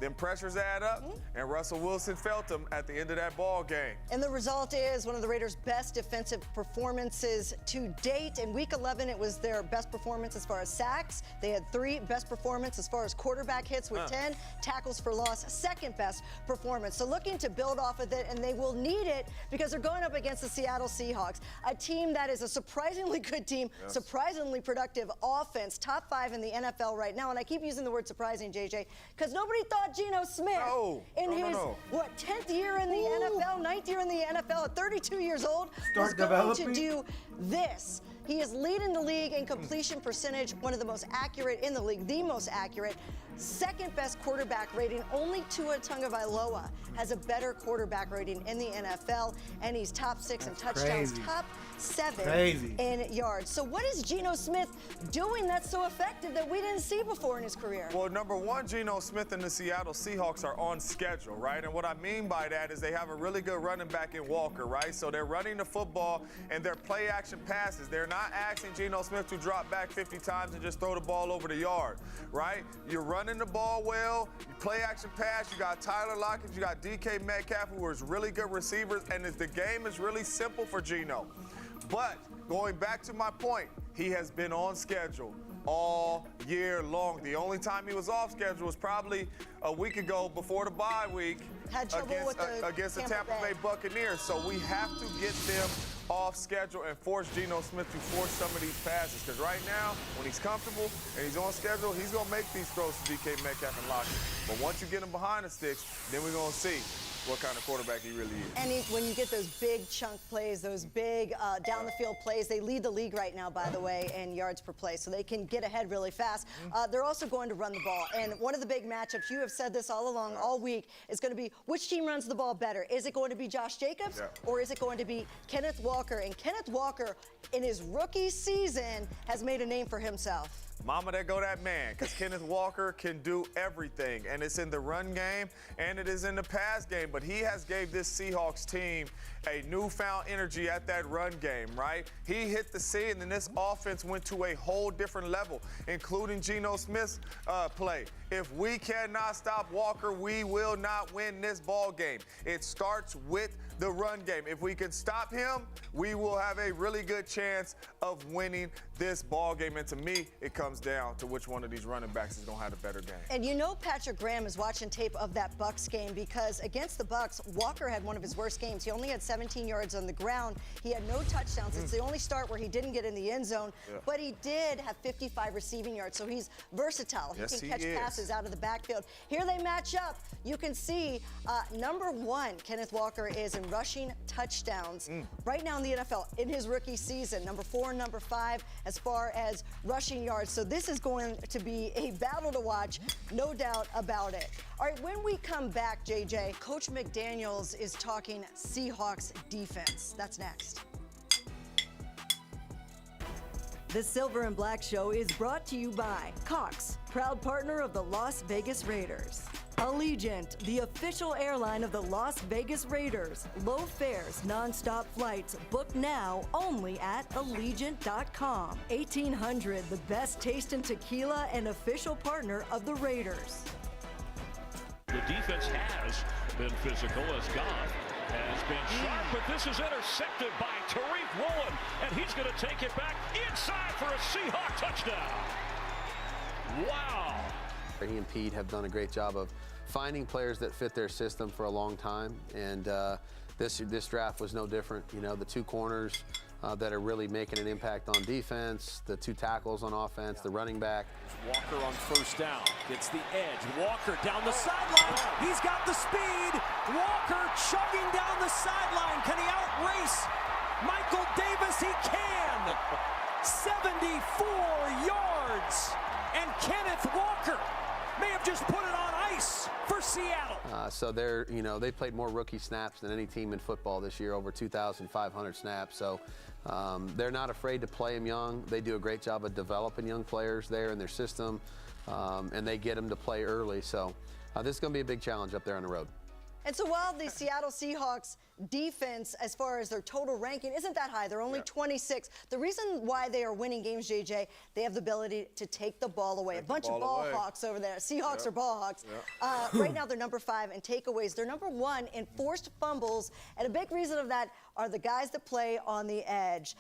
Them pressures add up, and Russell Wilson felt them at the end of that ball game. And the result is one of the Raiders' best defensive performances to date. In Week 11, it was their best performance as far as sacks. They had 3 best performance as far as quarterback hits with 10 tackles for loss, second best performance. So looking to build off of it, and they will need it because they're going up against the Seattle Seahawks, a team that is a surprisingly good team, surprisingly productive offense, top 5 in the NFL right now. And I keep using the word surprising, JJ, because nobody thought Geno Smith in his 10th year in the NFL, 9th year in the NFL, at 32 years old, was going to do this. He is leading the league in completion percentage, one of the most accurate in the league, the most accurate. Second best quarterback rating. Only Tua Tagovailoa has a better quarterback rating in the NFL, and he's top 6 in touchdowns, top 7 in yards. So what is Geno Smith doing that's so effective that we didn't see before in his career? Well, number one, Geno Smith and the Seattle Seahawks are on schedule, right? And what I mean by that is they have a really good running back in Walker, right? So they're running the football and they're play action passes. They're not asking Geno Smith to drop back 50 times and just throw the ball over the yard, right? You're running the ball well, you play action pass, you got Tyler Lockett, you got DK Metcalf, who are really good receivers, and the game is really simple for Geno. But going back to my point, he has been on schedule all year long. The only time he was off schedule was probably a week ago before the bye week against the Tampa Bay Buccaneers. So we have to get them off schedule and force Geno Smith to force some of these passes. Because right now, when he's comfortable and he's on schedule, he's going to make these throws to DK Metcalf and Lockett. But once you get him behind the sticks, then we're going to see what kind of quarterback he really is. And when you get those big chunk plays, those big down-the-field plays, they lead the league right now, by the way, in yards per play, so they can get ahead really fast. They're also going to run the ball. And one of the big matchups, you have said this all along, all week, is going to be which team runs the ball better. Is it going to be Josh Jacobs or is it going to be Kenneth Walker? And Kenneth Walker, in his rookie season, has made a name for himself. Mama, there go that man, because Kenneth Walker can do everything, and it's in the run game, and it is in the pass game, but he has gave this Seahawks team a newfound energy at that run game, right? He hit the scene, and this offense went to a whole different level, including Geno Smith's play. If we cannot stop Walker, we will not win this ball game. It starts with the run game. If we can stop him, we will have a really good chance of winning this ball game. And to me, it comes down to which one of these running backs is going to have a better game. And you know Patrick Graham is watching tape of that Bucs game because against the Bucs, Walker had one of his worst games. He only had 17 yards on the ground. He had no touchdowns. It's the only start where he didn't get in the end zone, but he did have 55 receiving yards, so he's versatile. He can catch passes out of the backfield. Here they match up. You can see number one, Kenneth Walker is in in rushing touchdowns right now in the NFL in his rookie season. Number 4 and number 5 as far as rushing yards. So this is going to be a battle to watch, no doubt about it. All right, when we come back, JJ, Coach McDaniels is talking Seahawks defense. That's next. The Silver and Black Show is brought to you by Cox, proud partner of the Las Vegas Raiders. Allegiant, the official airline of the Las Vegas Raiders. Low fares, non-stop flights. Book now only at Allegiant.com. 1800, the best taste in tequila and official partner of the Raiders. The defense has been physical as Goff has been sharp, but this is intercepted by Tariq Woolen, and he's going to take it back inside for a Seahawk touchdown. Wow. He and Pete have done a great job of finding players that fit their system for a long time, and this draft was no different. You know, the 2 corners that are really making an impact on defense, the 2 tackles on offense, the running back. Walker on first down, gets the edge. Walker down the sideline. He's got the speed. Walker chugging down the sideline. Can he outrace Michael Davis? He can. 74 yards. And Kenneth Walker may have just put it on ice for Seattle. So they're, you know, they played more rookie snaps than any team in football this year, over 2,500 snaps. So they're not afraid to play them young. They do a great job of developing young players there in their system, and they get them to play early. So this is going to be a big challenge up there on the road. And so while the Seattle Seahawks defense, as far as their total ranking, isn't that high, they're only 26. The reason why they are winning games, JJ, they have the ability to take the ball away. A bunch of ball hawks over there. Seahawks are ball hawks. Right now they're number 5 in takeaways. They're number 1 in forced fumbles. And a big reason of that are the guys that play on the edge.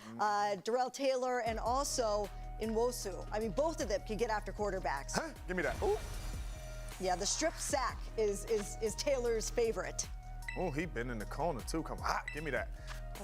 Darrell Taylor and also Nwosu. I mean, both of them can get after quarterbacks. Give me that. Ooh. Yeah, the strip sack is Taylor's favorite. Oh, he been in the corner too. Come on, give me that.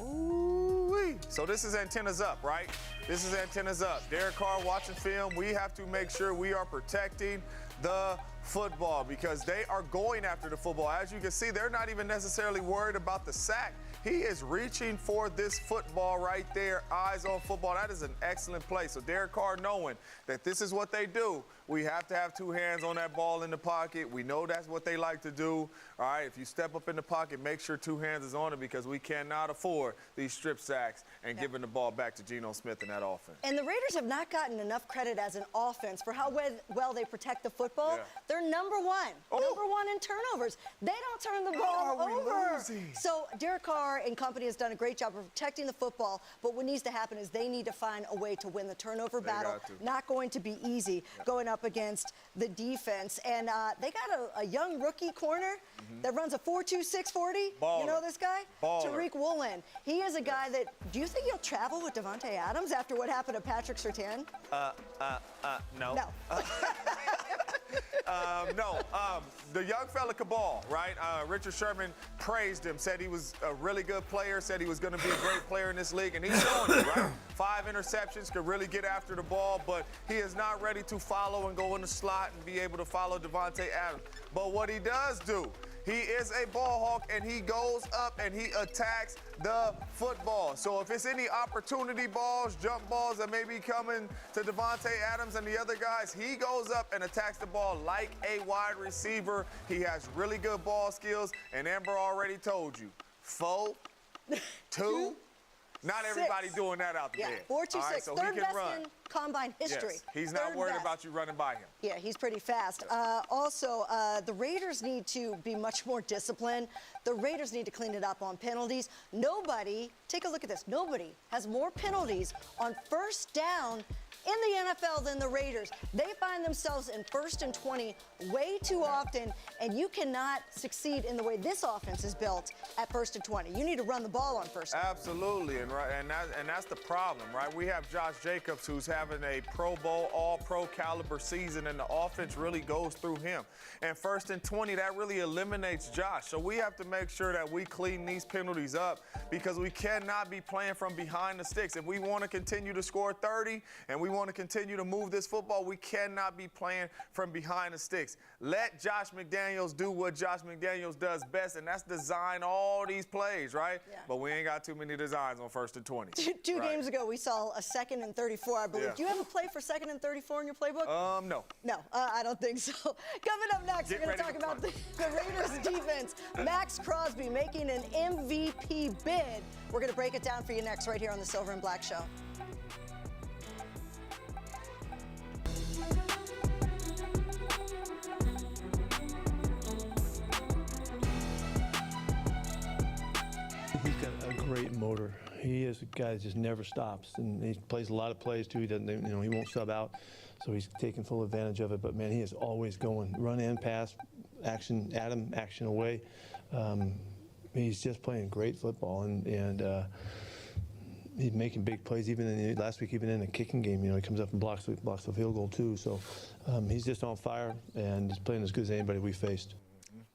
Ooh-wee. So this is antennas up, right? This is antennas up. Derek Carr watching film. We have to make sure we are protecting the football because they are going after the football. As you can see, they're not even necessarily worried about the sack. He is reaching for this football right there, eyes on football. That is an excellent play. So Derek Carr knowing that this is what they do. We have to have 2 hands on that ball in the pocket. We know that's what they like to do. All right, if you step up in the pocket, make sure 2 hands is on it because we cannot afford these strip sacks and giving the ball back to Geno Smith in that offense. And the Raiders have not gotten enough credit as an offense for how well they protect the football. They're number 1. Number 1 in turnovers. They don't turn the ball over. So Derek Carr and company has done a great job of protecting the football, but what needs to happen is they need to find a way to win the turnover battle. Not going to be easy going up against the defense. And they got a young rookie corner that runs a 4.26 40. You know this guy? Tariq Woolen. He is a guy that, do you think he'll travel with Davante Adams after what happened to Patrick Surtain? No. No. The young fella could ball, right? Richard Sherman praised him, said he was a really good player, said he was going to be a great player in this league, and he's showing it, right? 5 interceptions, could really get after the ball, but he is not ready to follow and go in the slot and be able to follow Davante Adams. But what he does do, he is a ball hawk, and he goes up and he attacks the football. So if it's any opportunity balls, jump balls that may be coming to Davante Adams and the other guys, he goes up and attacks the ball like a wide receiver. He has really good ball skills, and Amber already told you, 4, 2, not everybody doing that out there. 4.26, so third he can best run. in combine history. Yes. He's not worried about you running by him. Yeah, he's pretty fast. Also, the Raiders need to be much more disciplined. The Raiders need to clean it up on penalties. Nobody, take a look at this, nobody has more penalties on first down in the NFL than the Raiders. They find themselves in 1st and 20 way too often, and you cannot succeed in the way this offense is built at 1st and 20. You need to run the ball on first down. Absolutely, and that's the problem, right? We have Josh Jacobs, who's had having a Pro Bowl, all-pro caliber season, and the offense really goes through him. And 1st and 20, that really eliminates Josh. So we have to make sure that we clean these penalties up because we cannot be playing from behind the sticks. If we want to continue to score 30 and we want to continue to move this football, we cannot be playing from behind the sticks. Let Josh McDaniels do what Josh McDaniels does best, and that's design all these plays, right? Yeah. But we ain't got too many designs on 1st and 20. Two games ago, we saw a 2nd and 34, I believe. Yeah. Do you have a play for 2nd and 34 in your playbook? No. No, I don't think so. Coming up next, we're going to talk about the Raiders defense. Max Crosby making an MVP bid. We're going to break it down for you next right here on the Silver and Black Show. He's got a great motor. He is a guy that just never stops, and he plays a lot of plays too. He doesn't, he won't sub out, so he's taking full advantage of it. But man, he is always going, run in, pass, action at him, action away. He's just playing great football, and he's making big plays. Even last week, even in a kicking game, he comes up and blocks the field goal too. So he's just on fire, and he's playing as good as anybody we faced.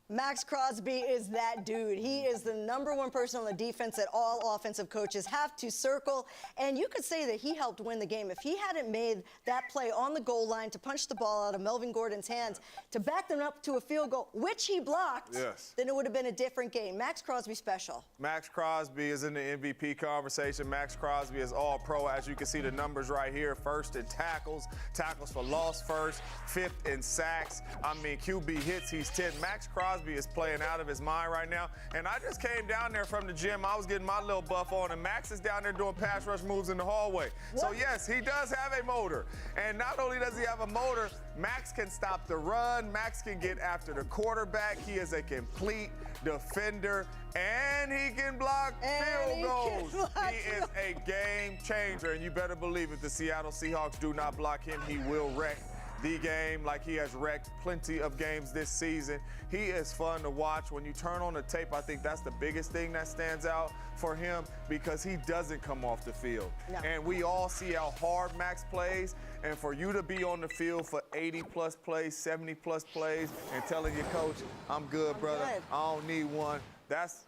Max Crosby is that dude. He is the #1 person on the defense that all offensive coaches have to circle. And you could say that he helped win the game. If he hadn't made that play on the goal line to punch the ball out of Melvin Gordon's hands, to back them up to a field goal, which he blocked, then it would have been a different game. Max Crosby special. Max Crosby is in the MVP conversation. Max Crosby is all pro. As you can see the numbers right here. 1st in tackles, tackles for loss first, 5th in sacks. I mean, QB hits, he's 10. Max Crosby is playing out of his mind right now. And I just came down there from the gym. I was getting my little buff on, and Max is down there doing pass rush moves in the hallway. What? So yes, he does have a motor. And not only does he have a motor, Max can stop the run. Max can get after the quarterback. He is a complete defender, and he can block field goals. He is a game changer, and you better believe if the Seattle Seahawks do not block him, he will wreck the game like he has wrecked plenty of games this season. He is fun to watch. When you turn on the tape, I think that's the biggest thing that stands out for him because he doesn't come off the field. No. And we all see how hard Max plays. And for you to be on the field for 80-plus plays, 70-plus plays, and telling your coach, I'm good, brother, I don't need one. That's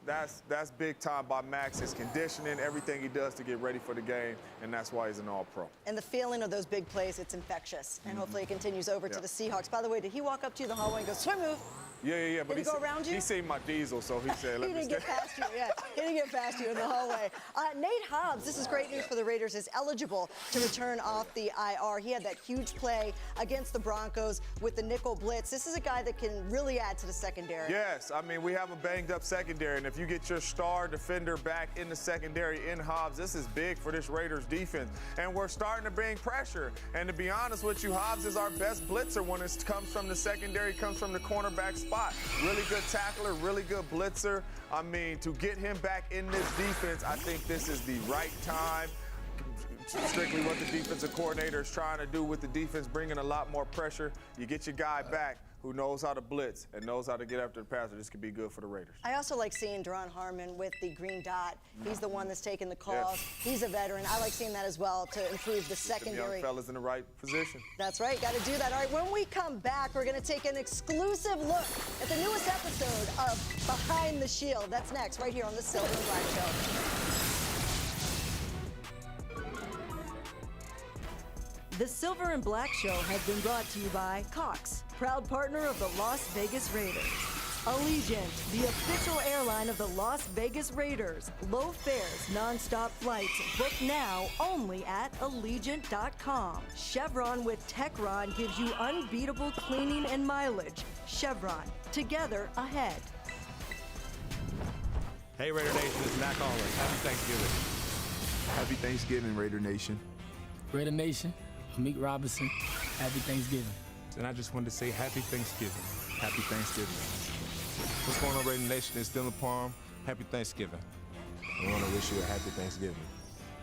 big time by Max. His conditioning, everything he does to get ready for the game, and that's why he's an all-pro. And the feeling of those big plays, it's infectious. And hopefully it continues over to the Seahawks. By the way, did he walk up to you in the hallway and go, swim move? Yeah. But did he go around you? He seen my diesel, so he said, he didn't get past you. Yeah, he didn't get past you in the hallway. Nate Hobbs, this is great news for the Raiders, is eligible to return off the IR. He had that huge play against the Broncos with the nickel blitz. This is a guy that can really add to the secondary. Yes, I mean, we have a banged-up secondary, and if you get your star defender back in the secondary in Hobbs, this is big for this Raiders defense. And we're starting to bring pressure. And to be honest with you, Hobbs is our best blitzer when it comes from the secondary, comes from the cornerback spot. Really good tackler, really good blitzer. I mean, to get him back in this defense, I think this is the right time. Strictly what the defensive coordinator is trying to do with the defense, bringing a lot more pressure. You get your guy back who knows how to blitz and knows how to get after the passer. This could be good for the Raiders. I also like seeing Deron Harmon with the green dot. He's the one that's taking the calls. He's a veteran. I like seeing that as well to improve the secondary. Some young fellas in the right position. That's right. Got to do that. All right, when we come back, we're going to take an exclusive look at the newest episode of Behind the Shield. That's next, right here on the Silver and Black Show. The Silver and Black Show has been brought to you by Cox, proud partner of the Las Vegas Raiders. Allegiant, the official airline of the Las Vegas Raiders. Low fares, non-stop flights. Book now only at Allegiant.com. Chevron with Techron gives you unbeatable cleaning and mileage. Chevron, together ahead. Hey Raider Nation, it's Mac Allin. Happy Thanksgiving. Happy Thanksgiving, Raider Nation. Raider Nation, Meek Robinson, happy Thanksgiving. And I just wanted to say happy Thanksgiving. Happy Thanksgiving. What's going on, Raider Nation? It's Dylan Parham. Happy Thanksgiving. I want to wish you a happy Thanksgiving.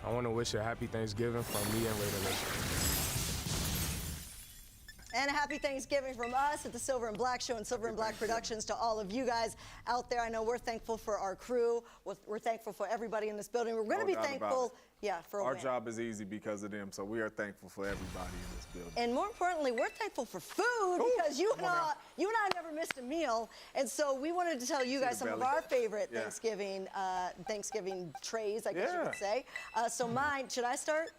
I want to wish you a happy Thanksgiving from me and Raider Nation. And a happy Thanksgiving from us at the Silver and Black Show and Silver and Black Productions to all of you guys out there. I know we're thankful for our crew. We're thankful for everybody in this building. We're going to be thankful, for a Our win. job is easy because of them, so we are thankful for everybody in this building. And more importantly, we're thankful for food because you and I never missed a meal. And so we wanted to tell you guys some of our favorite Thanksgiving trays, I guess you could say. So mine, should I start?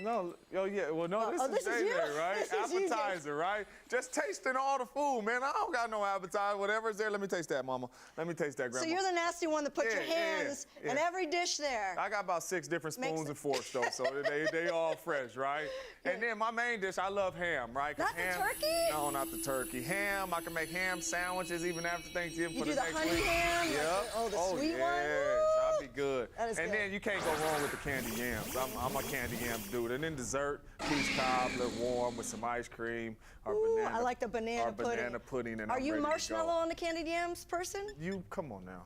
No, well, no, this is you? JJ, right? This is you, Appetizer, right? Just tasting all the food, man. I don't got no appetizer. Whatever's there, let me taste that, Mama. Let me taste that, Grandma. So you're the nasty one that put your hands in every dish there. I got about 6 different spoons and forks, though, so they all fresh, right? And then my main dish, I love ham, right? Not ham, the turkey? No, not the turkey. Ham, I can make ham sandwiches even after Thanksgiving for the next week. You do the honey ham? Yep. The sweet one? I'll be good. That is and good. then you can't go wrong with the candy yams. I'm a candy yam dude. And then dessert, peach cobb, a little warm with some ice cream. Or banana, I like the banana pudding. Banana pudding. And Are I'm you ready to marshmallow go. on the candied yams person? Come on now.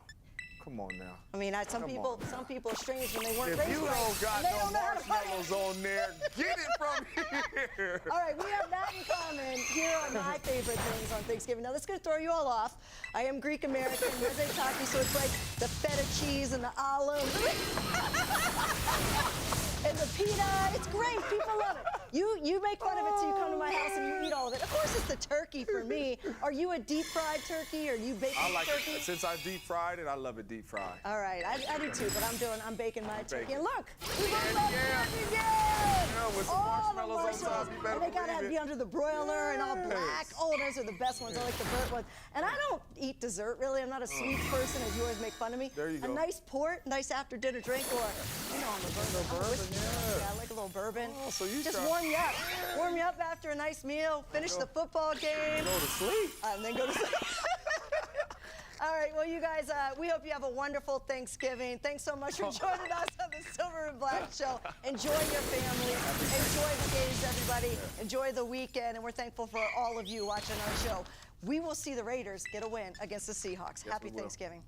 Come on now. I mean, some people are strange when they weren't If raised you right. don't got They no don't know how to fight. marshmallows on there, get it from here. All right, we have that in common. Here are my favorite things on Thanksgiving. Now, this is going to throw you all off. I am Greek American, Mezze so it's like the feta cheese and the olive and the pita. It's great. People love it. You make fun of it, so you come to my house and you eat all of it. Of course, it's the turkey for me. Are you a deep fried turkey or you baking I like turkey? it. Since I deep fried it, I love it deep fried. All right, I do too, but I'm baking my turkey. And look, we both Yeah, love yeah. turkey, yeah! Yeah, with some All the marshmallows on top, you better and they gotta believe it. be under the broiler and all black. Yes. Oh, those are the best ones. I like the burnt ones. And I don't eat dessert really. I'm not a sweet person, as you always make fun of me. There you go. A nice port, nice after dinner drink, or I'm a bourbon. Yeah, I like a little bourbon. Oh, so you just try- warm you up. Warm you up after a nice meal. Finish the football game. Go to sleep. And then go to sleep. All right, well, you guys, we hope you have a wonderful Thanksgiving. Thanks so much for joining us on the Silver and Black Show. Enjoy your family. Enjoy the games, everybody. Enjoy the weekend, and we're thankful for all of you watching our show. We will see the Raiders get a win against the Seahawks. Yes, Happy we will. Thanksgiving.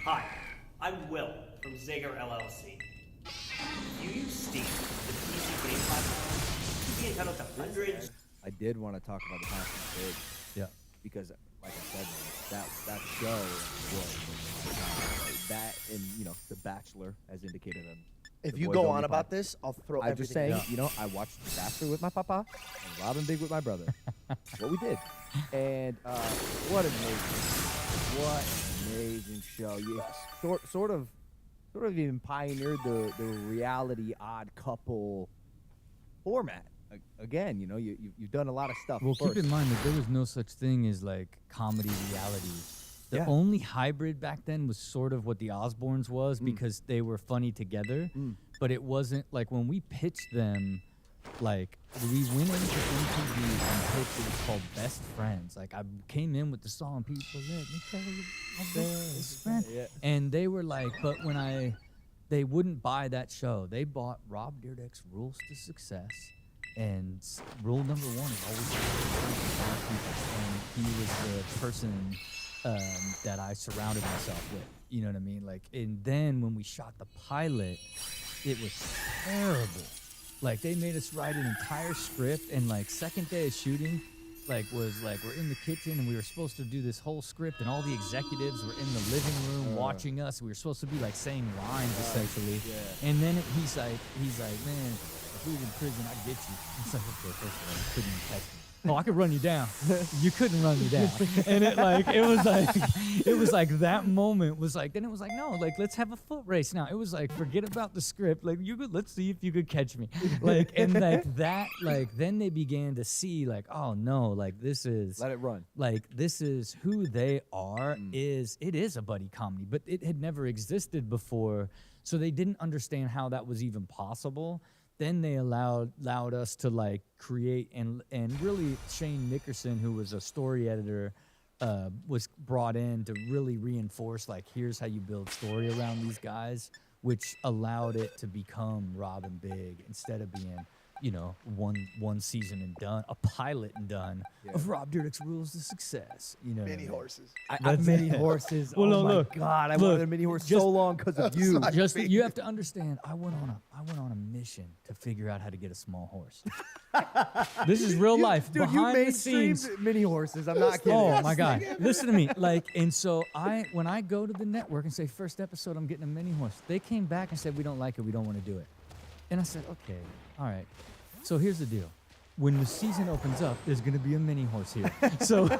Hi, I'm Will from Zager LLC. You use Steam, the PC game platform, to be entitled to hundreds. I did want to talk about the Passion Big. Yeah. Because, like I said, man, that show was that, and The Bachelor, as indicated on. If the you Boys go Only on about podcast. this, I'll throw I'm just everything saying, out. I watched The Bachelor with my papa and Robin Big with my brother. What we did, and what an amazing show. You sort of even pioneered the reality odd couple format. Again, you've done a lot of stuff. Well, first. keep in mind that there was no such thing as like comedy reality. The only hybrid back then was sort of what the Osbournes was because they were funny together, but it wasn't like when we pitched them. Like we went into MTV and pitched it was called Best Friends. Like I came in with the song, people let me tell you, my best friend, and they were like, but when they wouldn't buy that show. They bought Rob Dyrdek's Rules to Success. And rule number one is always and he was the person that I surrounded myself with. You know what I mean? Like, and then when we shot the pilot, it was terrible. Like they made us write an entire script, and like second day of shooting, like was like we're in the kitchen and we were supposed to do this whole script, and all the executives were in the living room watching us. We were supposed to be like saying lines essentially. And then he's like, man, if we was in prison, I'd get you. It's like, okay, first of all, you couldn't even catch me. Oh, I could run you down. You couldn't run me down. And it was like that moment was like, then it was like, no, like let's have a foot race now. It was like, forget about the script. Like let's see if you could catch me. Like, and like that, like then they began to see like, oh no, like this is, let it run. Like this is who they are. It is a buddy comedy, but it had never existed before. So they didn't understand how that was even possible. Then they allowed us to like create and really Shane Nickerson, who was a story editor, was brought in to really reinforce like, here's how you build story around these guys, which allowed it to become Rob and Big instead of being, you know, one season and done, a pilot and done of Rob Dyrdek's Rules to Success. You know, mini horses. Mini horses. Well, oh no, my look, God, I look, wanted a mini horse so long because of you. Just you have to understand. I went on a mission to figure out how to get a small horse. This is real life. Dude, behind you the scenes. mini horses. I'm not kidding. Oh my God! Listen to me. Like, and so when I go to the network and say first episode, I'm getting a mini horse. They came back and said we don't like it. We don't want to do it. And I said, okay, all right. So here's the deal. When the season opens up, there's going to be a mini horse here. So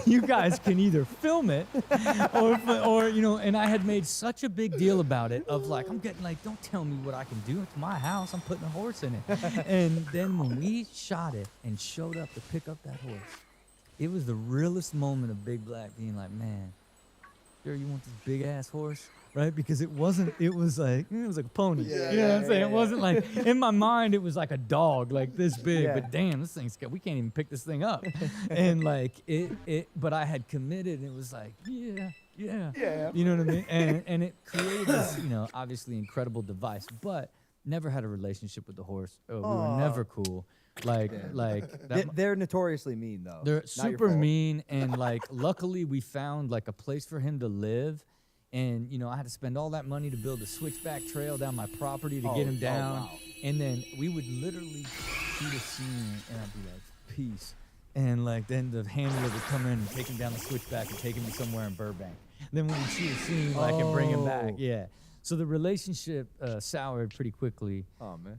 you guys can either film it or, you know, and I had made such a big deal about it of like, I'm getting like, don't tell me what I can do. It's my house. I'm putting a horse in it. And then when we shot it and showed up to pick up that horse, it was the realest moment of Big Black being like, man, sure you want this big ass horse? Right? Because it was like a pony. You know what I'm saying? It wasn't like, in my mind, it was like a dog, like this big, but damn, this thing's we can't even pick this thing up. And like but I had committed, and it was like, yeah. You know what I mean? And it created this, you know, obviously incredible device, but never had a relationship with the horse. We were never cool. They're notoriously mean though. They're super mean, and like luckily we found like a place for him to live. And, you know, I had to spend all that money to build a switchback trail down my property to get him down. Wow. And then we would literally shoot a scene, and I'd be like, peace. And, like, then the handler would come in and take him down the switchback and take him to somewhere in Burbank. Then we would shoot a scene, like, and bring him back. Yeah. So the relationship soured pretty quickly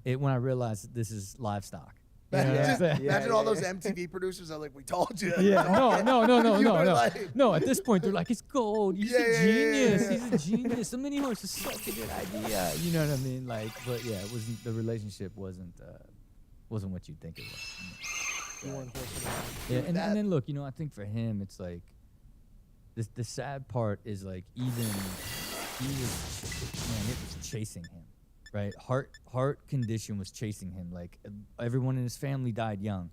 when I realized that this is livestock. Imagine all those MTV producers are like, we told you. Yeah, no. At this point, they're like, it's gold. He's a genius. He's a genius. The mini horse is such a good idea. You know what I mean? Like, but yeah, it wasn't. The relationship wasn't what you'd think it was. Yeah, and then look, you know, I think for him, it's like the sad part is like it was chasing him. Right, heart condition was chasing him. Like everyone in his family died young.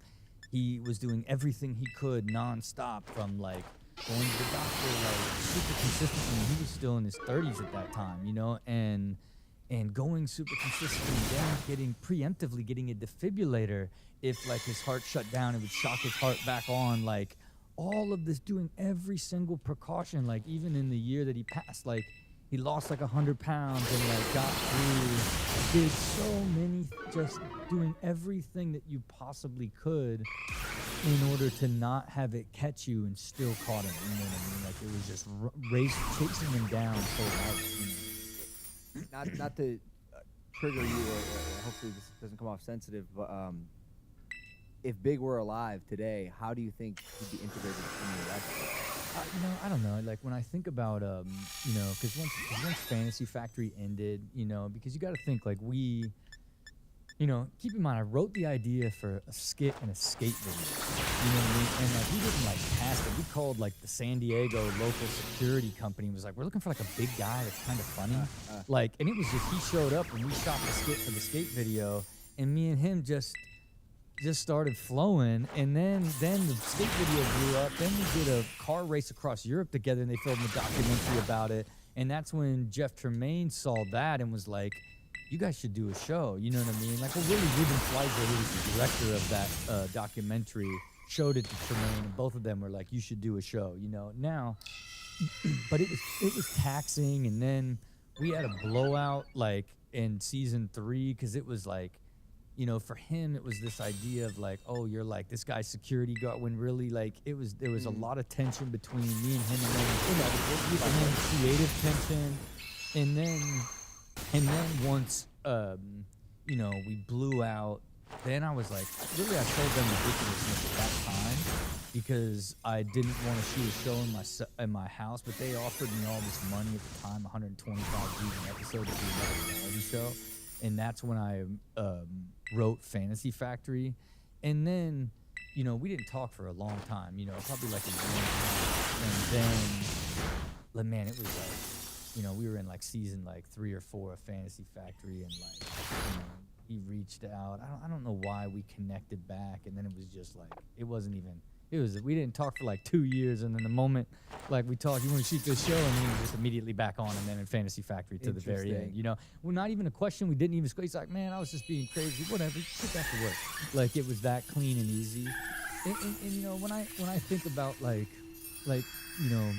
He was doing everything he could nonstop, from like going to the doctor, like super consistently. He was still in his 30s at that time, you know, and going super consistently, then preemptively getting a defibrillator if like his heart shut down, it would shock his heart back on. Like all of this, doing every single precaution. Like even in the year that he passed, like. He lost like 100 pounds and like got through, did so many, just doing everything that you possibly could in order to not have it catch you, and still caught him. You know what I mean? Like it was just chasing him down so hard. Not to trigger you, or hopefully this doesn't come off sensitive, but if Big were alive today, how do you think he'd be integrated in your life? You know, I don't know. Like when I think about, you know, because once Fantasy Factory ended, you know, because you got to think like you know, keep in mind I wrote the idea for a skit and a skate video. You know what I mean? And like we didn't like cast it. We called like the San Diego local security company and was like, we're looking for like a big guy that's kind of funny. Like, and it was just he showed up and we shot the skit for the skate video, and me and him just started flowing, and then the skate video blew up. Then we did a car race across Europe together, and they filmed a documentary about it. And that's when Jeff Tremaine saw that and was like, you guys should do a show. You know what I mean? Like, well, really, Ruben Fleischer, who was the director of that documentary, showed it to Tremaine, and both of them were like, you should do a show, you know? Now, but it was taxing, and then we had a blowout, like, in season 3, because it was like, you know, for him, it was this idea of like, oh, you're like this guy's security guard, when really like there was a lot of tension between me and him, and then creative tension, and then once you know, we blew out, then I was like, really, I told them ridiculousness at that time because I didn't want to shoot a show in my house, but they offered me all this money at the time, 125 views an episode to do another reality show. And that's when I wrote Fantasy Factory. And then, you know, we didn't talk for a long time, you know, probably like a year and a half. And then, man, it was like, you know, we were in like season like 3 or 4 of Fantasy Factory, and like, you know, he reached out. I don't know why we connected back, and then it was just like, we didn't talk for like 2 years, and then the moment like we talked, you want to shoot this show, and then we were just immediately back on, and then in Fantasy Factory to the very end. You know, well, not even a question. We didn't even. He's like, man, I was just being crazy. Whatever, get back to work. Like it was that clean and easy. And you know, when I think about like you know,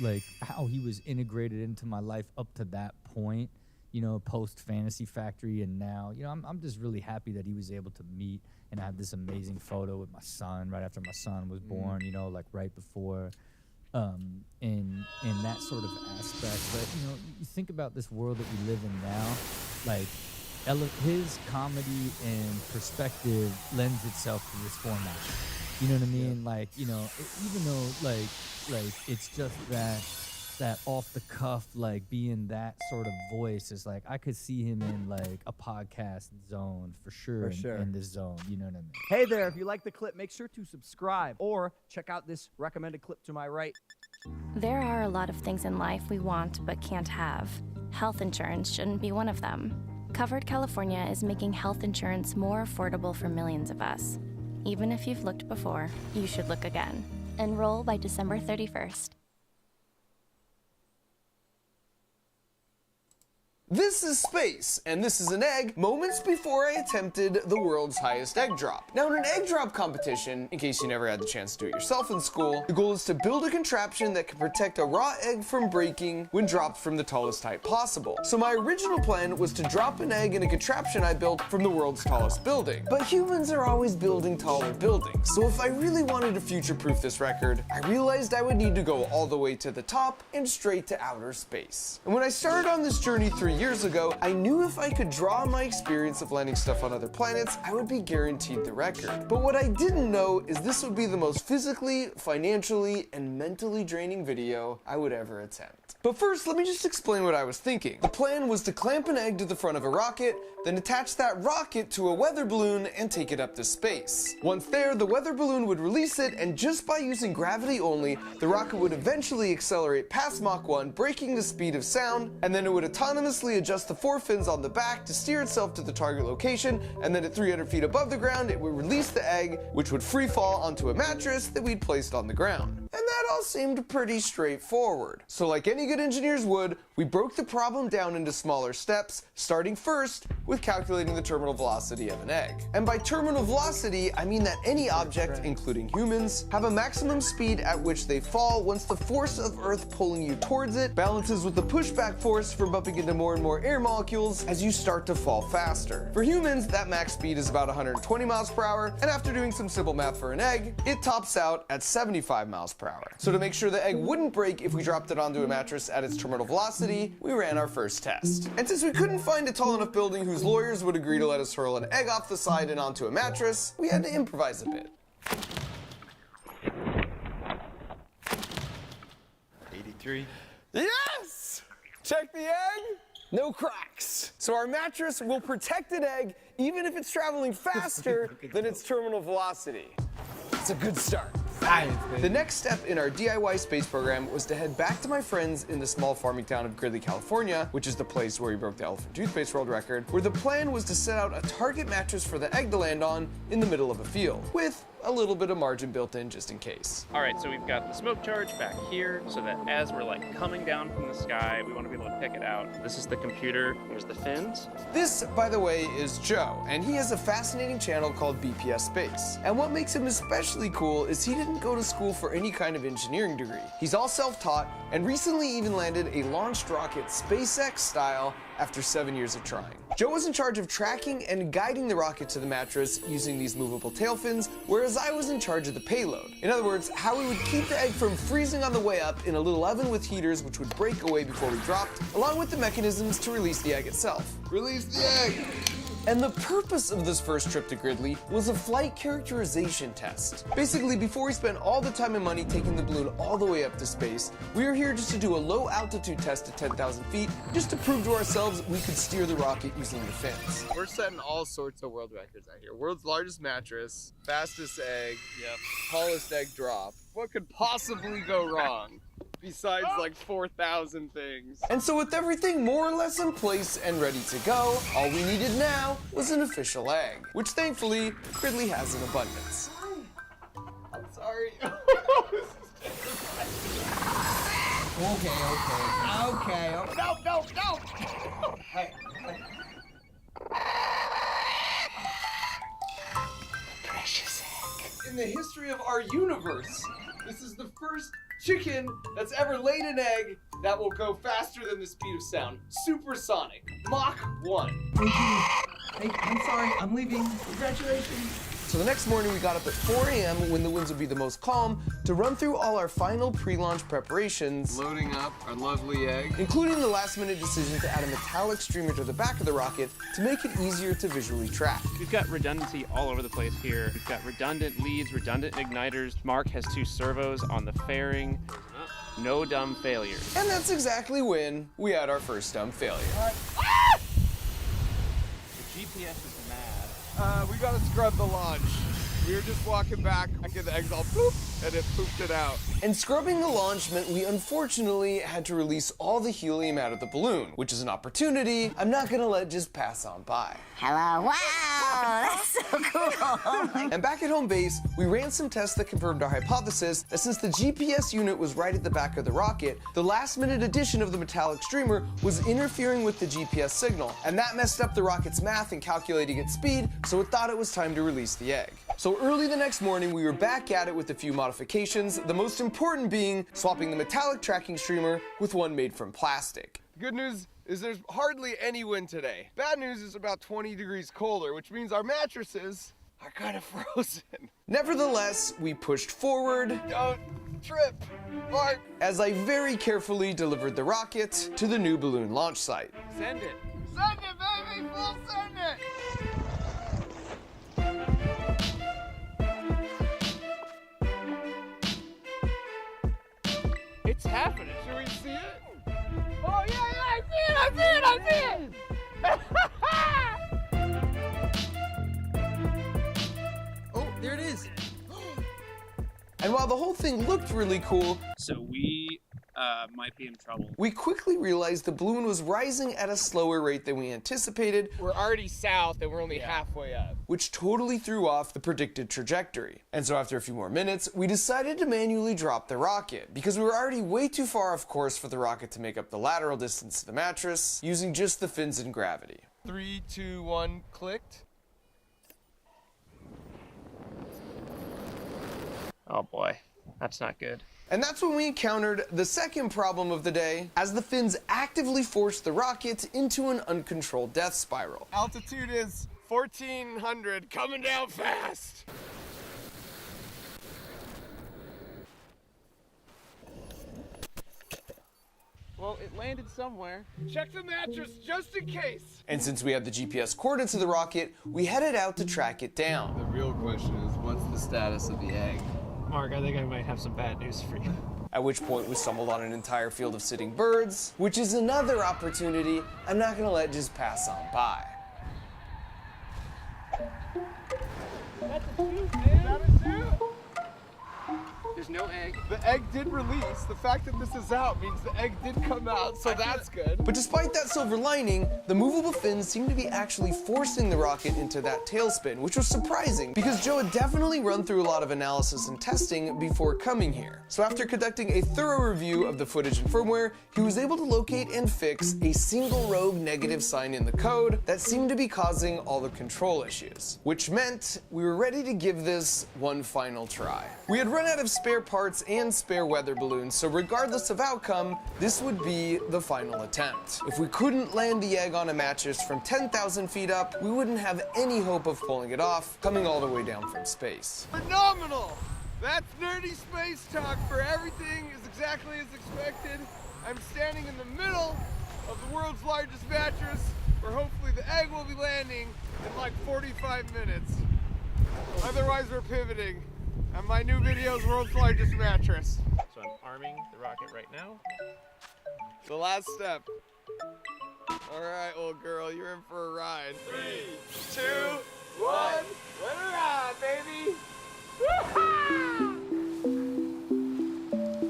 like how he was integrated into my life up to that point, you know, post Fantasy Factory, and now, you know, I'm just really happy that he was able to meet and have this amazing photo with my son right after my son was born, you know, like right before, in that sort of aspect. But, you know, you think about this world that we live in now, like his comedy and perspective lends itself to this format. You know what I mean? Yeah. Like, you know, even though like it's just that off the cuff, like being that sort of voice is like, I could see him in like a podcast zone for sure. In this zone, you know what I mean? Hey there, if you like the clip, make sure to subscribe or check out this recommended clip to my right. There are a lot of things in life we want but can't have. Health insurance shouldn't be one of them. Covered California is making health insurance more affordable for millions of us. Even if you've looked before, you should look again. Enroll by December 31st. This is space, and this is an egg moments before I attempted the world's highest egg drop. Now, in an egg drop competition, in case you never had the chance to do it yourself in school, the goal is to build a contraption that can protect a raw egg from breaking when dropped from the tallest height possible. So my original plan was to drop an egg in a contraption I built from the world's tallest building. But humans are always building taller buildings, so if I really wanted to future-proof this record, I realized I would need to go all the way to the top and straight to outer space. And when I started on this journey 3 years ago, I knew if I could draw on my experience of landing stuff on other planets, I would be guaranteed the record. But what I didn't know is this would be the most physically, financially, and mentally draining video I would ever attempt. But first, let me just explain what I was thinking. The plan was to clamp an egg to the front of a rocket, then attach that rocket to a weather balloon and take it up to space. Once there, the weather balloon would release it, and just by using gravity only, the rocket would eventually accelerate past Mach 1, breaking the speed of sound, and then it would autonomously adjust the 4 fins on the back to steer itself to the target location, and then at 300 feet above the ground, it would release the egg, which would free fall onto a mattress that we'd placed on the ground. And that all seemed pretty straightforward. So like any good engineers would, we broke the problem down into smaller steps, starting first with calculating the terminal velocity of an egg. And by terminal velocity, I mean that any object, including humans, have a maximum speed at which they fall once the force of Earth pulling you towards it balances with the pushback force from bumping into more and more air molecules as you start to fall faster. For humans, that max speed is about 120 miles per hour, and after doing some simple math for an egg, it tops out at 75 miles per hour. So to make sure the egg wouldn't break if we dropped it onto a mattress at its terminal velocity, we ran our first test. And since we couldn't find a tall enough building whose lawyers would agree to let us hurl an egg off the side and onto a mattress, we had to improvise a bit. 83. Yes! Check the egg. No cracks. So our mattress will protect an egg even if it's traveling faster than its terminal velocity. It's a good start. The next step in our DIY space program was to head back to my friends in the small farming town of Gridley, California, which is the place where we broke the elephant toothpaste world record, where the plan was to set out a target mattress for the egg to land on in the middle of a field, with a little bit of margin built in just in case. All right, so we've got the smoke charge back here so that as we're like coming down from the sky, we want to be able to pick it out. This is the computer, here's the fins. This, by the way, is Joe, and he has a fascinating channel called BPS Space. And what makes him especially cool is he didn't go to school for any kind of engineering degree. He's all self-taught and recently even landed a launched rocket SpaceX style after 7 years of trying. Joe was in charge of tracking and guiding the rocket to the mattress using these movable tail fins, whereas I was in charge of the payload. In other words, how we would keep the egg from freezing on the way up in a little oven with heaters which would break away before we dropped, along with the mechanisms to release the egg itself. Release the egg! And the purpose of this first trip to Gridley was a flight characterization test. Basically, before we spent all the time and money taking the balloon all the way up to space, we were here just to do a low altitude test at 10,000 feet, just to prove to ourselves we could steer the rocket using the fins. We're setting all sorts of world records out here. World's largest mattress, fastest egg, tallest egg drop. What could possibly go wrong? Besides like 4,000 things. And so with everything more or less in place and ready to go, all we needed now was an official egg, which thankfully Gridley has in abundance. I'm sorry. Okay. No. Hey. Precious egg. In the history of our universe, this is the first chicken that's ever laid an egg that will go faster than the speed of sound. Supersonic. Mach 1. Thank you. Hey, I'm sorry. I'm leaving. Congratulations. So the next morning we got up at 4 a.m. when the winds would be the most calm to run through all our final pre-launch preparations. Loading up our lovely egg. Including the last-minute decision to add a metallic streamer to the back of the rocket to make it easier to visually track. We've got redundancy all over the place here. We've got redundant leads, redundant igniters. Mark has 2 servos on the fairing. No dumb failures. And that's exactly when we had our first dumb failure. The GPS is mad. We gotta scrub the launch. We were just walking back, and the eggs all poop, and it pooped it out. And scrubbing the launch meant we unfortunately had to release all the helium out of the balloon, which is an opportunity I'm not gonna let just pass on by. Hello, wow, that's so cool. And back at home base, we ran some tests that confirmed our hypothesis that since the GPS unit was right at the back of the rocket, the last-minute addition of the metallic streamer was interfering with the GPS signal, and that messed up the rocket's math in calculating its speed, so it thought it was time to release the egg. So early the next morning, we were back at it with a few modifications, the most important being swapping the metallic tracking streamer with one made from plastic. Good news is there's hardly any wind today. Bad news is about 20 degrees colder, which means our mattresses are kind of frozen. Nevertheless, we pushed forward. Don't trip, Mark. As I very carefully delivered the rocket to the new balloon launch site. Send it. Send it, baby, full send it. It's happening. Should we see it? Oh, yeah, I see it! Oh, there it is. And while the whole thing looked really cool, So we might be in trouble. we quickly realized the balloon was rising at a slower rate than we anticipated, We're already south and we're only halfway up. which totally threw off the predicted trajectory. And so after a few more minutes, we decided to manually drop the rocket because we were already way too far off course for the rocket to make up the lateral distance to the mattress using just the fins and gravity. 3, 2, 1, clicked. Oh boy, that's not good. And that's when we encountered the second problem of the day, as the fins actively forced the rocket into an uncontrolled death spiral. Altitude is 1,400, coming down fast. Well, it landed somewhere. Check the mattress just in case. And since we had the GPS coordinates of the rocket, we headed out to track it down. The real question is, what's the status of the egg? Mark, I think I might have some bad news for you. At which point we stumbled on an entire field of sitting birds, which is another opportunity I'm not gonna let just pass on by. That's a shoot, man. Is that a shoot? There's no egg. The egg did release. The fact that this is out means the egg did come out, so that's good. But despite that silver lining, the movable fins seem to be actually forcing the rocket into that tailspin, which was surprising because Joe had definitely run through a lot of analysis and testing before coming here. So after conducting a thorough review of the footage and firmware, he was able to locate and fix a single rogue negative sign in the code that seemed to be causing all the control issues, which meant we were ready to give this one final try. We had run out of spare parts and spare weather balloons, so regardless of outcome, this would be the final attempt. If we couldn't land the egg on a mattress from 10,000 feet up, we wouldn't have any hope of pulling it off, coming all the way down from space. Phenomenal! That's nerdy space talk for everything is exactly as expected. I'm standing in the middle of the world's largest mattress, where hopefully the egg will be landing in like 45 minutes. Otherwise, we're pivoting. And my new video is world's largest mattress. So I'm arming the rocket right now. The last step. All right, old girl, you're in for a ride. 3, 2, 1. Let her ride, baby.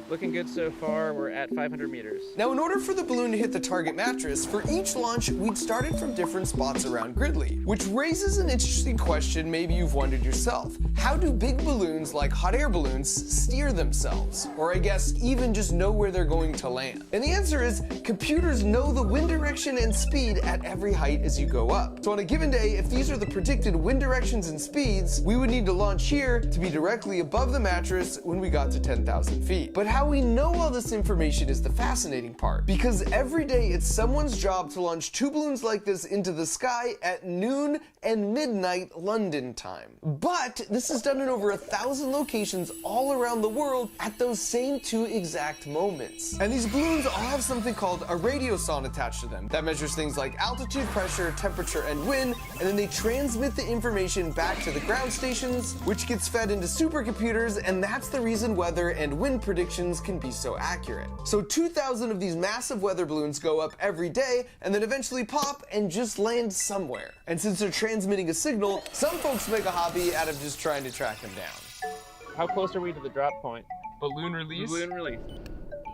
Looking good so far. We're at 500 meters. Now, in order for the balloon to hit the target mattress, for each launch, we'd started from different spots around Gridley, which raises an interesting question maybe you've wondered yourself. How do big balloons like hot air balloons steer themselves? Or I guess even just know where they're going to land? And the answer is computers know the wind direction and speed at every height as you go up. So on a given day, if these are the predicted wind directions and speeds, we would need to launch here to be directly above the mattress when we got to 10,000 feet. But how we know all this information is the fascinating part, because every day it's someone's job to launch 2 balloons like this into the sky at noon and midnight London time. But this is done in over 1,000 locations all around the world at those same 2 exact moments. And these balloons all have something called a radiosonde attached to them that measures things like altitude, pressure, temperature, and wind, and then they transmit the information back to the ground stations, which gets fed into supercomputers, and that's the reason weather and wind predictions can be so accurate. So 2,000 of these massive weather balloons go up every day and then eventually pop and just land somewhere. And since they're transmitting a signal, some folks make a hobby out of just trying to track them down. How close are we to the drop point? Balloon release? Balloon release.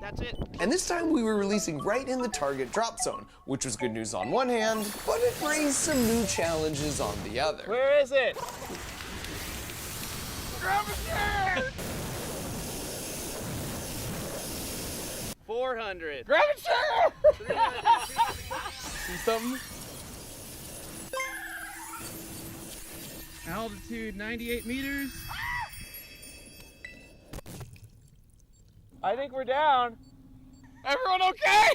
That's it. And this time we were releasing right in the target drop zone, which was good news on one hand, but it raised some new challenges on the other. Where is it? Grab a chair! 400. Grab a chair! See something? Altitude 98 meters. I think we're down. Everyone okay?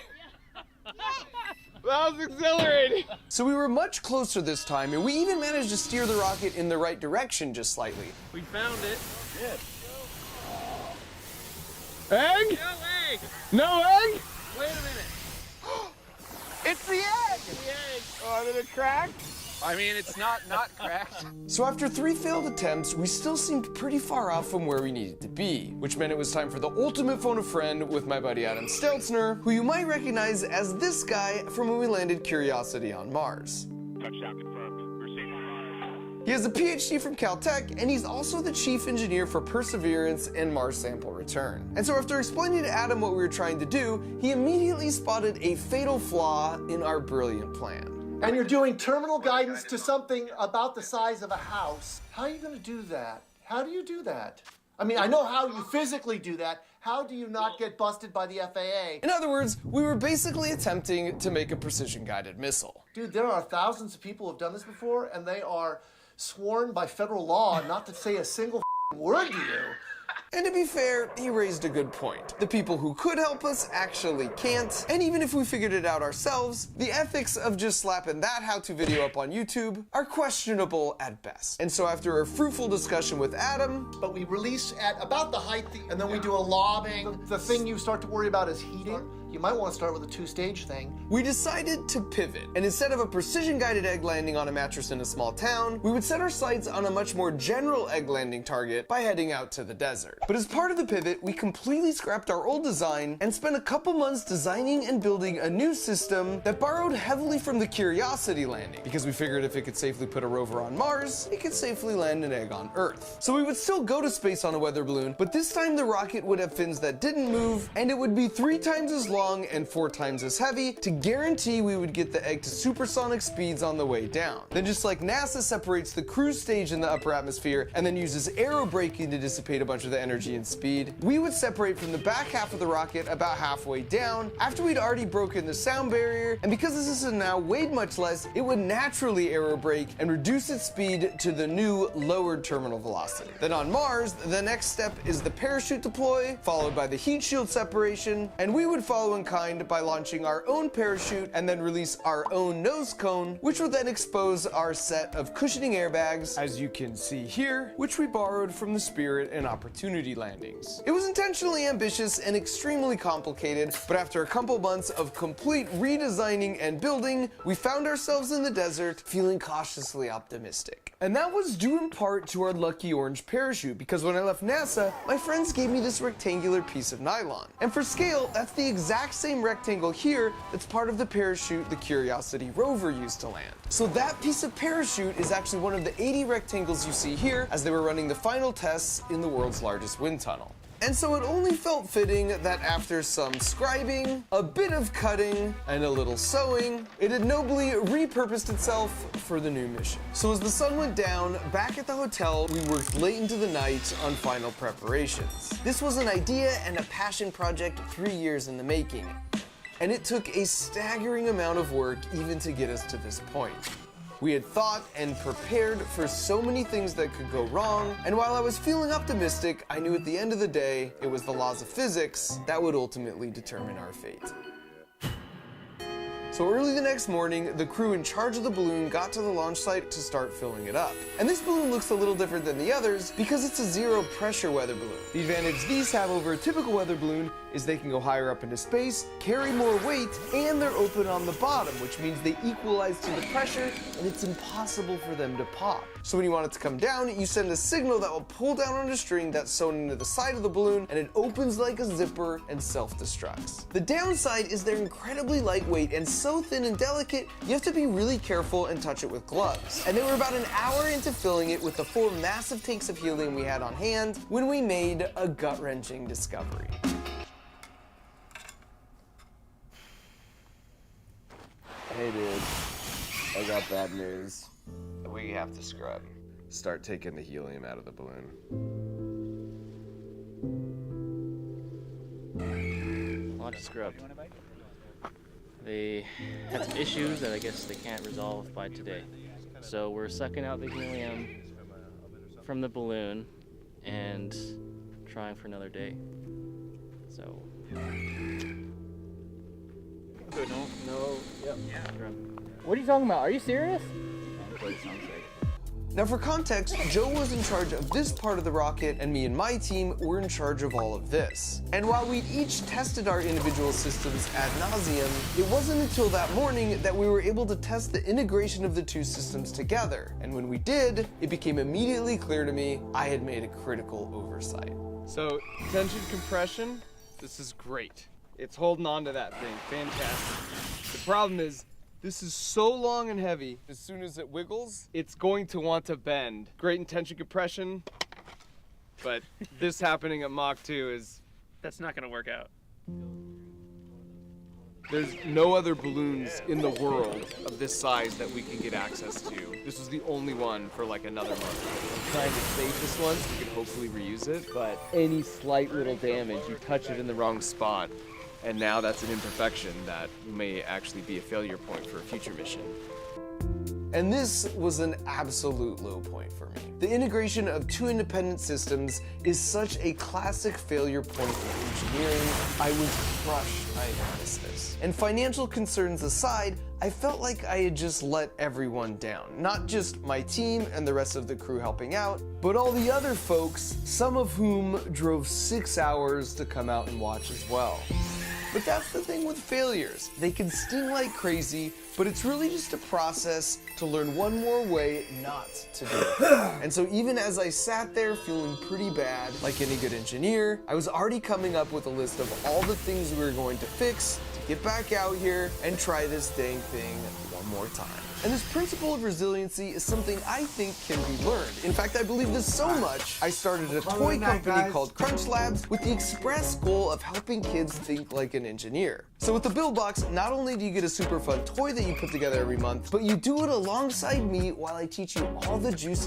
That was exhilarating. So we were much closer this time, and we even managed to steer the rocket in the right direction just slightly. We found it. Good. Egg? No egg. No egg? Wait a minute. It's the egg! The egg. Oh, did it crack? I mean, it's not cracked. So after 3 failed attempts, we still seemed pretty far off from where we needed to be, which meant it was time for the ultimate phone a friend with my buddy Adam Stelzner, who you might recognize as this guy from when we landed Curiosity on Mars. Touchdown confirmed. We're safe on Mars. He has a PhD from Caltech, and he's also the chief engineer for Perseverance and Mars Sample Return. And so after explaining to Adam what we were trying to do, he immediately spotted a fatal flaw in our brilliant plan. And you're doing terminal guidance to something about the size of a house. How are you going to do that? How do you do that? I mean, I know how you physically do that. How do you not get busted by the FAA? In other words, we were basically attempting to make a precision-guided missile. Dude, there are thousands of people who have done this before, and they are sworn by federal law not to say a single word to you. And to be fair, he raised a good point. The people who could help us actually can't, and even if we figured it out ourselves, the ethics of just slapping that how-to video up on YouTube are questionable at best. And so after a fruitful discussion with Adam... But we release at about the height, and then we do a lobbing. The thing you start to worry about is heating. you might want to start with a 2-stage thing. We decided to pivot, and instead of a precision-guided egg landing on a mattress in a small town, we would set our sights on a much more general egg landing target by heading out to the desert. But as part of the pivot, we completely scrapped our old design and spent a couple months designing and building a new system that borrowed heavily from the Curiosity landing, because we figured if it could safely put a rover on Mars, it could safely land an egg on Earth. So we would still go to space on a weather balloon, but this time the rocket would have fins that didn't move, and it would be 3 times as long and 4 times as heavy to guarantee we would get the egg to supersonic speeds on the way down. Then just like NASA separates the cruise stage in the upper atmosphere and then uses aerobraking to dissipate a bunch of the energy and speed, we would separate from the back half of the rocket about halfway down after we'd already broken the sound barrier, and because the system now weighed much less, it would naturally aerobrake and reduce its speed to the new lowered terminal velocity. Then on Mars, the next step is the parachute deploy, followed by the heat shield separation, and we would follow in kind by launching our own parachute and then release our own nose cone, which would then expose our set of cushioning airbags, as you can see here, which we borrowed from the Spirit and Opportunity landings. It was intentionally ambitious and extremely complicated, but after a couple months of complete redesigning and building, we found ourselves in the desert feeling cautiously optimistic. And that was due in part to our lucky orange parachute, because when I left NASA, my friends gave me this rectangular piece of nylon. And for scale, that's the exact same rectangle here that's part of the parachute the Curiosity rover used to land. So that piece of parachute is actually one of the 80 rectangles you see here as they were running the final tests in the world's largest wind tunnel. And so it only felt fitting that after some scribing, a bit of cutting, and a little sewing, it had nobly repurposed itself for the new mission. So as the sun went down, back at the hotel, we worked late into the night on final preparations. This was an idea and a passion project 3 years in the making, and it took a staggering amount of work even to get us to this point. We had thought and prepared for so many things that could go wrong, and while I was feeling optimistic, I knew at the end of the day, it was the laws of physics that would ultimately determine our fate. So early the next morning, the crew in charge of the balloon got to the launch site to start filling it up. And this balloon looks a little different than the others because it's a zero pressure weather balloon. The advantage these have over a typical weather balloon is they can go higher up into space, carry more weight, and they're open on the bottom, which means they equalize to the pressure and it's impossible for them to pop. So when you want it to come down, you send a signal that will pull down on a string that's sewn into the side of the balloon, and it opens like a zipper and self-destructs. The downside is they're incredibly lightweight and so thin and delicate, you have to be really careful and touch it with gloves. And they were about an hour into filling it with the 4 massive tanks of helium we had on hand when we made a gut-wrenching discovery. Hey dude, I got bad news. We have to scrub. Start taking the helium out of the balloon. Launch scrub. They had some issues that I guess they can't resolve by today. So we're sucking out the helium from the balloon and trying for another day. So. No, yep. What are you talking about? Are you serious? Now for context, Joe was in charge of this part of the rocket, and me and my team were in charge of all of this. And while we'd each tested our individual systems ad nauseum, it wasn't until that morning that we were able to test the integration of the 2 systems together. And when we did, it became immediately clear to me I had made a critical oversight. So, tension compression, this is great. It's holding on to that thing, fantastic. The problem is, this is so long and heavy, as soon as it wiggles, it's going to want to bend. Great in tension compression, but this happening at Mach 2 is... That's not gonna work out. There's no other balloons in the world of this size that we can get access to. This was the only one for like another month. I'm trying to save this one so we can hopefully reuse it, but any slight little damage, you touch it in the wrong spot, and now that's an imperfection that may actually be a failure point for a future mission. And this was an absolute low point for me. The integration of 2 independent systems is such a classic failure point in engineering. I was crushed I had missed this. And financial concerns aside, I felt like I had just let everyone down. Not just my team and the rest of the crew helping out, but all the other folks, some of whom drove 6 hours to come out and watch as well. But that's the thing with failures. They can sting like crazy, but it's really just a process to learn one more way not to do it. And so even as I sat there feeling pretty bad, like any good engineer, I was already coming up with a list of all the things we were going to fix to get back out here and try this dang thing one more time. And this principle of resiliency is something I think can be learned. In fact, I believe this so much, I started a toy company called Crunch Labs with the express goal of helping kids think like an engineer. So with the Build Box, not only do you get a super fun toy that you put together every month, but you do it alongside me while I teach you all the juicy